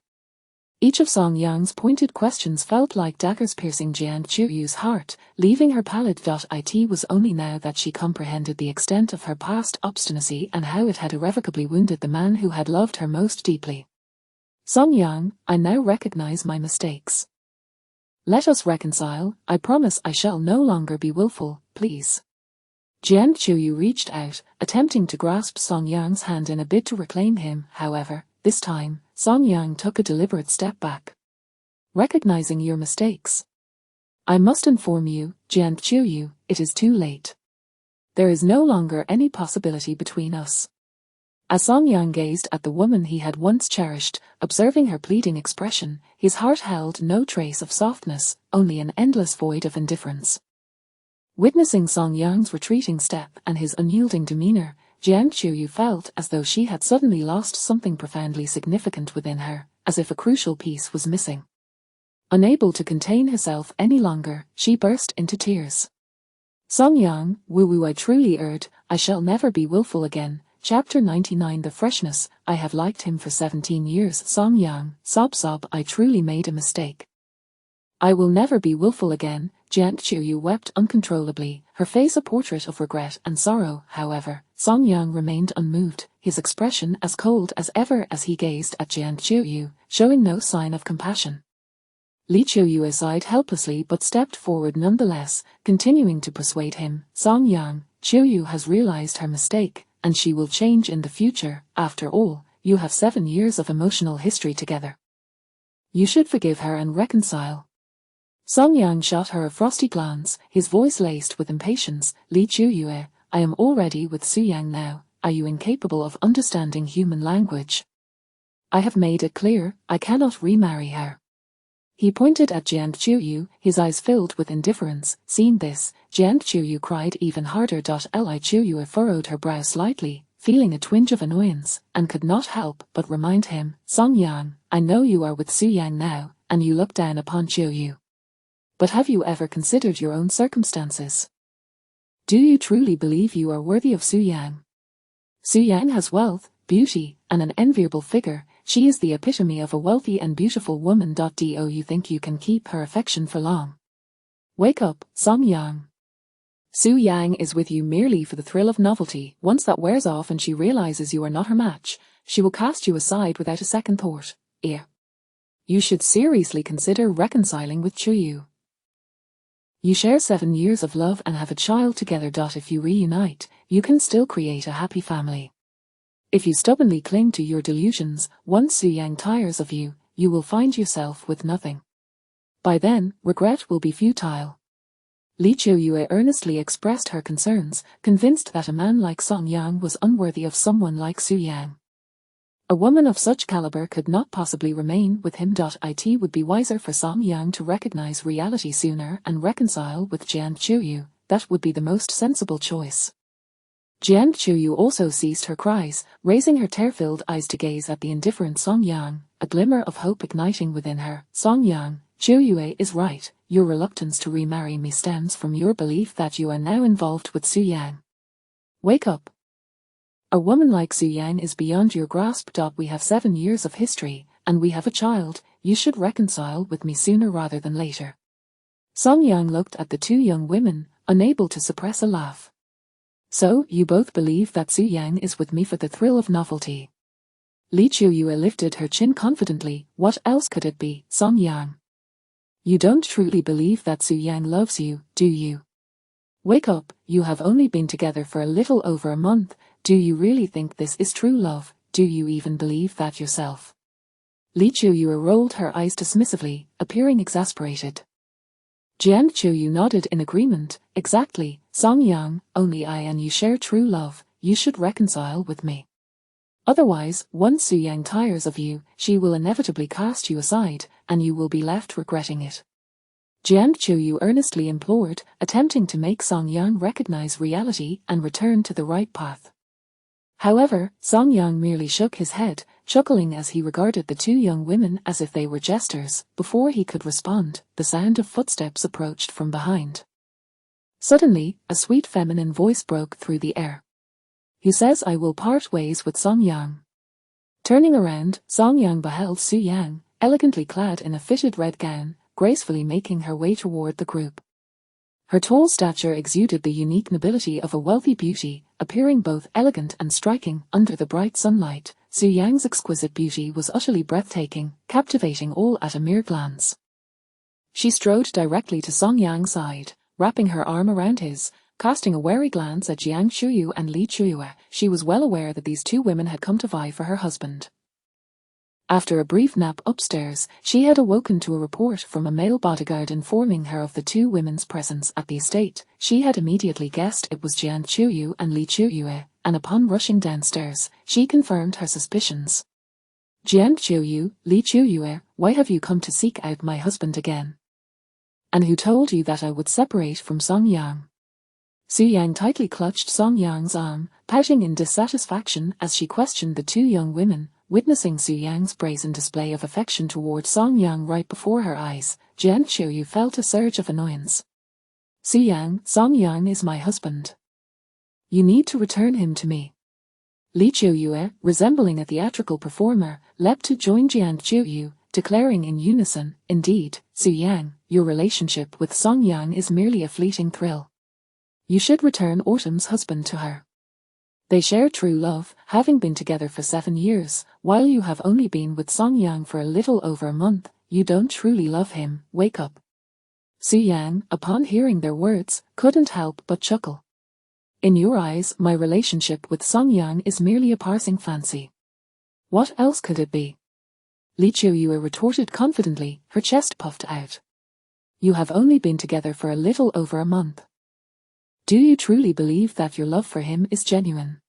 Each of Song Yang's pointed questions felt like daggers piercing Jiang Qiuyu's heart, leaving her pallid. It was only now that she comprehended the extent of her past obstinacy and how it had irrevocably wounded the man who had loved her most deeply. Song Yang, I now recognize my mistakes. Let us reconcile. I promise I shall no longer be willful, please. Jiang Qiuyu reached out, attempting to grasp Song Yang's hand in a bid to reclaim him. However, this time, Song Yang took a deliberate step back. Recognizing your mistakes. I must inform you, Jiang Qiuyu, it is too late. There is no longer any possibility between us. As Song Yang gazed at the woman he had once cherished, observing her pleading expression, his heart held no trace of softness, only an endless void of indifference. Witnessing Song Yang's retreating step and his unyielding demeanor, Jiang Qiuyu felt as though she had suddenly lost something profoundly significant within her, as if a crucial piece was missing. Unable to contain herself any longer, she burst into tears. Song Yang, woo-woo, I truly erred, I shall never be willful again. Chapter 99 The Freshness, I have liked him for 17 years. Song Yang, sob, I truly made a mistake. I will never be willful again. Jiang Qiuyu wept uncontrollably, her face a portrait of regret and sorrow. However, Song Yang remained unmoved, his expression as cold as ever as he gazed at Jiang Qiuyu, showing no sign of compassion. Li Qiuyu sighed helplessly but stepped forward nonetheless, continuing to persuade him. Song Yang, Qiuyu has realized her mistake, and she will change in the future. After all, you have 7 years of emotional history together. You should forgive her and reconcile. Song Yang shot her a frosty glance, his voice laced with impatience. Li Qiuyu, I am already with Su Yang now. Are you incapable of understanding human language? I have made it clear, I cannot remarry her. He pointed at Jiang Qiuyu, his eyes filled with indifference. Seeing this, Jiang Qiuyu cried even harder. Li Qiuyu furrowed her brow slightly, feeling a twinge of annoyance, and could not help but remind him, Song Yang, I know you are with Su Yang now, and you look down upon Qiuyu. But have you ever considered your own circumstances? Do you truly believe you are worthy of Su Yang? Su Yang has wealth, beauty, and an enviable figure. She is the epitome of a wealthy and beautiful woman. Do you think you can keep her affection for long? Wake up, Song Yang. Su Yang is with you merely for the thrill of novelty. Once that wears off and she realizes you are not her match, she will cast you aside without a second thought. You should seriously consider reconciling with Qiuyu. You share 7 years of love and have a child together. If you reunite, you can still create a happy family. If you stubbornly cling to your delusions, once Su Yang tires of you, you will find yourself with nothing. By then, regret will be futile. Li Qiuyu earnestly expressed her concerns, convinced that a man like Song Yang was unworthy of someone like Su Yang. A woman of such caliber could not possibly remain with him. It would be wiser for Song Yang to recognize reality sooner and reconcile with Jiang Qiuyu. That would be the most sensible choice. Jiang Qiuyu also ceased her cries, raising her tear-filled eyes to gaze at the indifferent Song Yang, a glimmer of hope igniting within her. Song Yang, Qiuyu is right, your reluctance to remarry me stems from your belief that you are now involved with Su Yang. Wake up. A woman like Su Yang is beyond your grasp. We have 7 years of history, and we have a child. You should reconcile with me sooner rather than later. Song Yang looked at the two young women, unable to suppress a laugh. So, you both believe that Su Yang is with me for the thrill of novelty. Li Qiuyu lifted her chin confidently. What else could it be, Song Yang? You don't truly believe that Su Yang loves you, do you? Wake up, you have only been together for a little over a month. Do you really think this is true love? Do you even believe that yourself? Li Qiuyu rolled her eyes dismissively, appearing exasperated. Jiang Qiuyu nodded in agreement. Exactly, Song Yang, only I and you share true love. You should reconcile with me. Otherwise, once Su Yang tires of you, she will inevitably cast you aside, and you will be left regretting it. Jiang Qiuyu earnestly implored, attempting to make Song Yang recognize reality and return to the right path. However, Song Yang merely shook his head, chuckling as he regarded the two young women as if they were jesters. Before he could respond, the sound of footsteps approached from behind. Suddenly, a sweet feminine voice broke through the air. Who says I will part ways with Song Yang? Turning around, Song Yang beheld Su Yang, elegantly clad in a fitted red gown, gracefully making her way toward the group. Her tall stature exuded the unique nobility of a wealthy beauty, appearing both elegant and striking under the bright sunlight. Su Yang's exquisite beauty was utterly breathtaking, captivating all at a mere glance. She strode directly to Song Yang's side, wrapping her arm around his, casting a wary glance at Jiang Qiuyu and Li Qiuyu. She was well aware that these two women had come to vie for her husband. After a brief nap upstairs, she had awoken to a report from a male bodyguard informing her of the two women's presence at the estate. She had immediately guessed it was Jiang Qiuyu and Li Qiuyu, and upon rushing downstairs, she confirmed her suspicions. Jiang Qiuyu, Li Qiuyu, why have you come to seek out my husband again? And who told you that I would separate from Song Yang? Su Yang tightly clutched Song Yang's arm, pouting in dissatisfaction as she questioned the two young women. Witnessing Su Yang's brazen display of affection toward Song Yang right before her eyes, Jiang Qiuyu felt a surge of annoyance. Su Yang, Song Yang is my husband. You need to return him to me. Li Qiuyu, resembling a theatrical performer, leapt to join Jiang Qiuyu, declaring in unison, indeed, Su Yang, your relationship with Song Yang is merely a fleeting thrill. You should return Autumn's husband to her. They share true love, having been together for 7 years, while you have only been with Song Yang for a little over a month. You don't truly love him. Wake up. Su Yang, upon hearing their words, couldn't help but chuckle. In your eyes, my relationship with Song Yang is merely a passing fancy. What else could it be? Li Qiuyu retorted confidently, her chest puffed out. You have only been together for a little over a month. Do you truly believe that your love for him is genuine?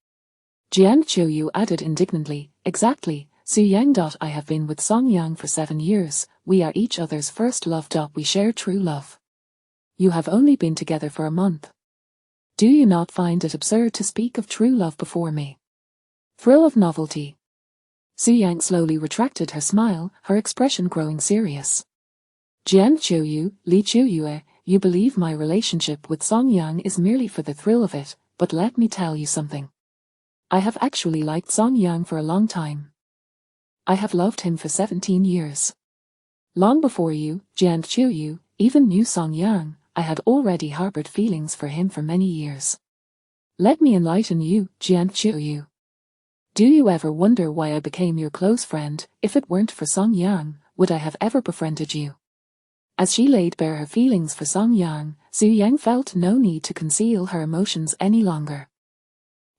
Jiang Qiuyu added indignantly, exactly, Su Yang. I have been with Song Yang for 7 years. We are each other's first love. We share true love. You have only been together for a month. Do you not find it absurd to speak of true love before me? Thrill of novelty. Su Yang slowly retracted her smile, her expression growing serious. Jian Qiuyu, Li Qiuyue, you believe my relationship with Song Yang is merely for the thrill of it, but let me tell you something. I have actually liked Song Yang for a long time. I have loved him for 17 years. Long before you, Jian Qiuyu, even knew Song Yang, I had already harbored feelings for him for many years. Let me enlighten you, Jian Qiuyu. Do you ever wonder why I became your close friend? If it weren't for Song Yang, would I have ever befriended you? As she laid bare her feelings for Song Yang, Su Yang felt no need to conceal her emotions any longer.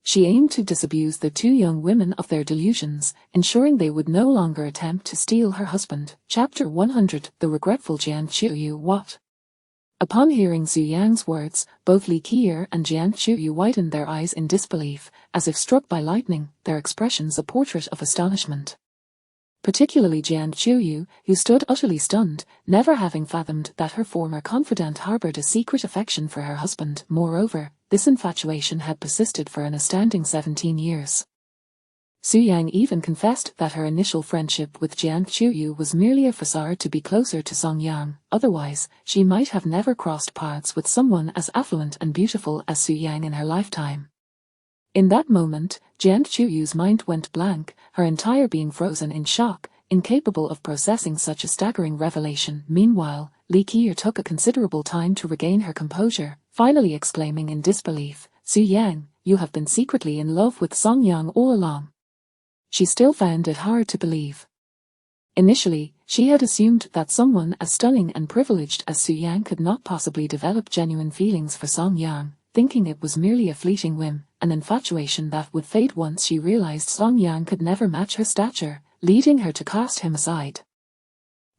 She aimed to disabuse the two young women of their delusions, ensuring they would no longer attempt to steal her husband. Chapter 100 The Regretful Jian Qiuyu. What? Upon hearing Su Yang's words, both Li Qier and Jian Qiuyu widened their eyes in disbelief, as if struck by lightning, their expressions a portrait of astonishment. Particularly Jian Qiuyu, who stood utterly stunned, never having fathomed that her former confidant harbored a secret affection for her husband. Moreover, this infatuation had persisted for an astounding 17 years. Su Yang even confessed that her initial friendship with Jian Qiuyu was merely a facade to be closer to Song Yang, otherwise, she might have never crossed paths with someone as affluent and beautiful as Su Yang in her lifetime. In that moment, Jian Qiuyu's mind went blank, her entire being frozen in shock, incapable of processing such a staggering revelation. Meanwhile, Li Qier took a considerable time to regain her composure, finally exclaiming in disbelief, Su Yang, you have been secretly in love with Song Yang all along. She still found it hard to believe. Initially, she had assumed that someone as stunning and privileged as Su Yang could not possibly develop genuine feelings for Song Yang, thinking it was merely a fleeting whim, an infatuation that would fade once she realized Song Yang could never match her stature, leading her to cast him aside.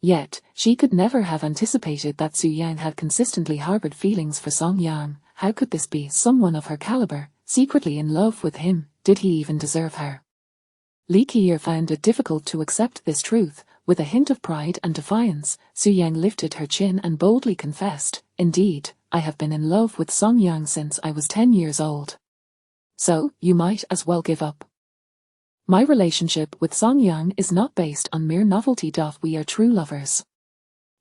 Yet, she could never have anticipated that Su Yang had consistently harbored feelings for Song Yang. How could this be? Someone of her caliber, secretly in love with him? Did he even deserve her? Li Qier found it difficult to accept this truth. With a hint of pride and defiance, Su Yang lifted her chin and boldly confessed, indeed, I have been in love with Song Yang since I was 10 years old. So, you might as well give up. My relationship with Song Yang is not based on mere novelty. We are true lovers.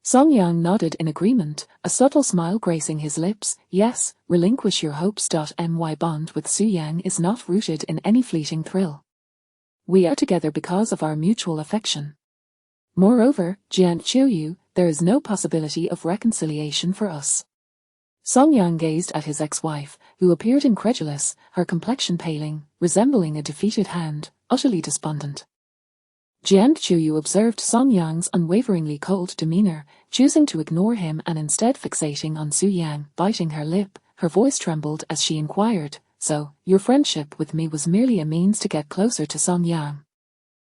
Song Yang nodded in agreement, a subtle smile gracing his lips. Yes, relinquish your hopes. My bond with Su Yang is not rooted in any fleeting thrill. We are together because of our mutual affection. Moreover, Jian Qiuyu, there is no possibility of reconciliation for us. Song Yang gazed at his ex-wife, who appeared incredulous, her complexion paling, resembling a defeated hand, utterly despondent. Jian Qiuyu observed Song Yang's unwaveringly cold demeanor, choosing to ignore him and instead fixating on Su Yang. Biting her lip, her voice trembled as she inquired, so, your friendship with me was merely a means to get closer to Song Yang.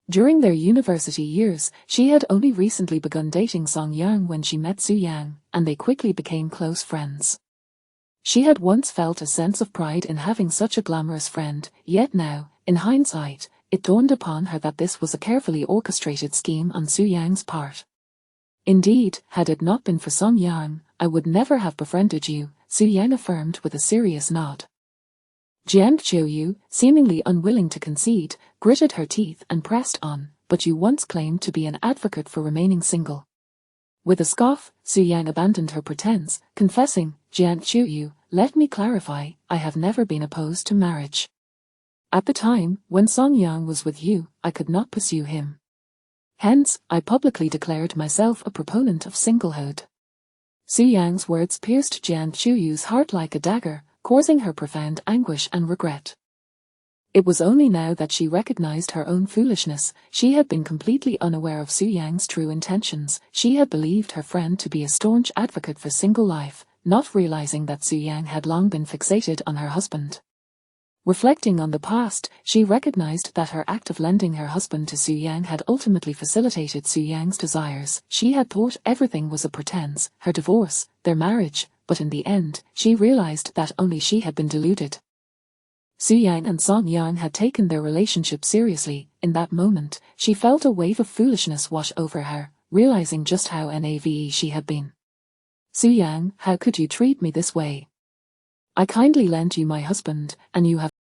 During their university years, she had only recently begun dating Song Yang when she met Su Yang, and they quickly became close friends. She had once felt a sense of pride in having such a glamorous friend, yet now, in hindsight, it dawned upon her that this was a carefully orchestrated scheme on Su Yang's part. Indeed, had it not been for Song Yang, I would never have befriended you, Su Yang affirmed with a serious nod. Jian Qiuyu, seemingly unwilling to concede, gritted her teeth and pressed on, but you once claimed to be an advocate for remaining single. With a scoff, Su Yang abandoned her pretense, confessing, Jian Qiuyu, let me clarify, I have never been opposed to marriage. At the time, when Song Yang was with you, I could not pursue him. Hence, I publicly declared myself a proponent of singlehood. Su Yang's words pierced Jian Qiuyu's heart like a dagger, causing her profound anguish and regret. It was only now that she recognized her own foolishness. She had been completely unaware of Su Yang's true intentions. She had believed her friend to be a staunch advocate for single life, not realizing that Su Yang had long been fixated on her husband. Reflecting on the past, she recognized that her act of lending her husband to Su Yang had ultimately facilitated Su Yang's desires. She had thought everything was a pretense, her divorce, their marriage, but in the end, she realized that only she had been deluded. Su Yang and Song Yang had taken their relationship seriously. In that moment, she felt a wave of foolishness wash over her, realizing just how naive she had been. Su Yang, how could you treat me this way? I kindly lent you my husband, and you have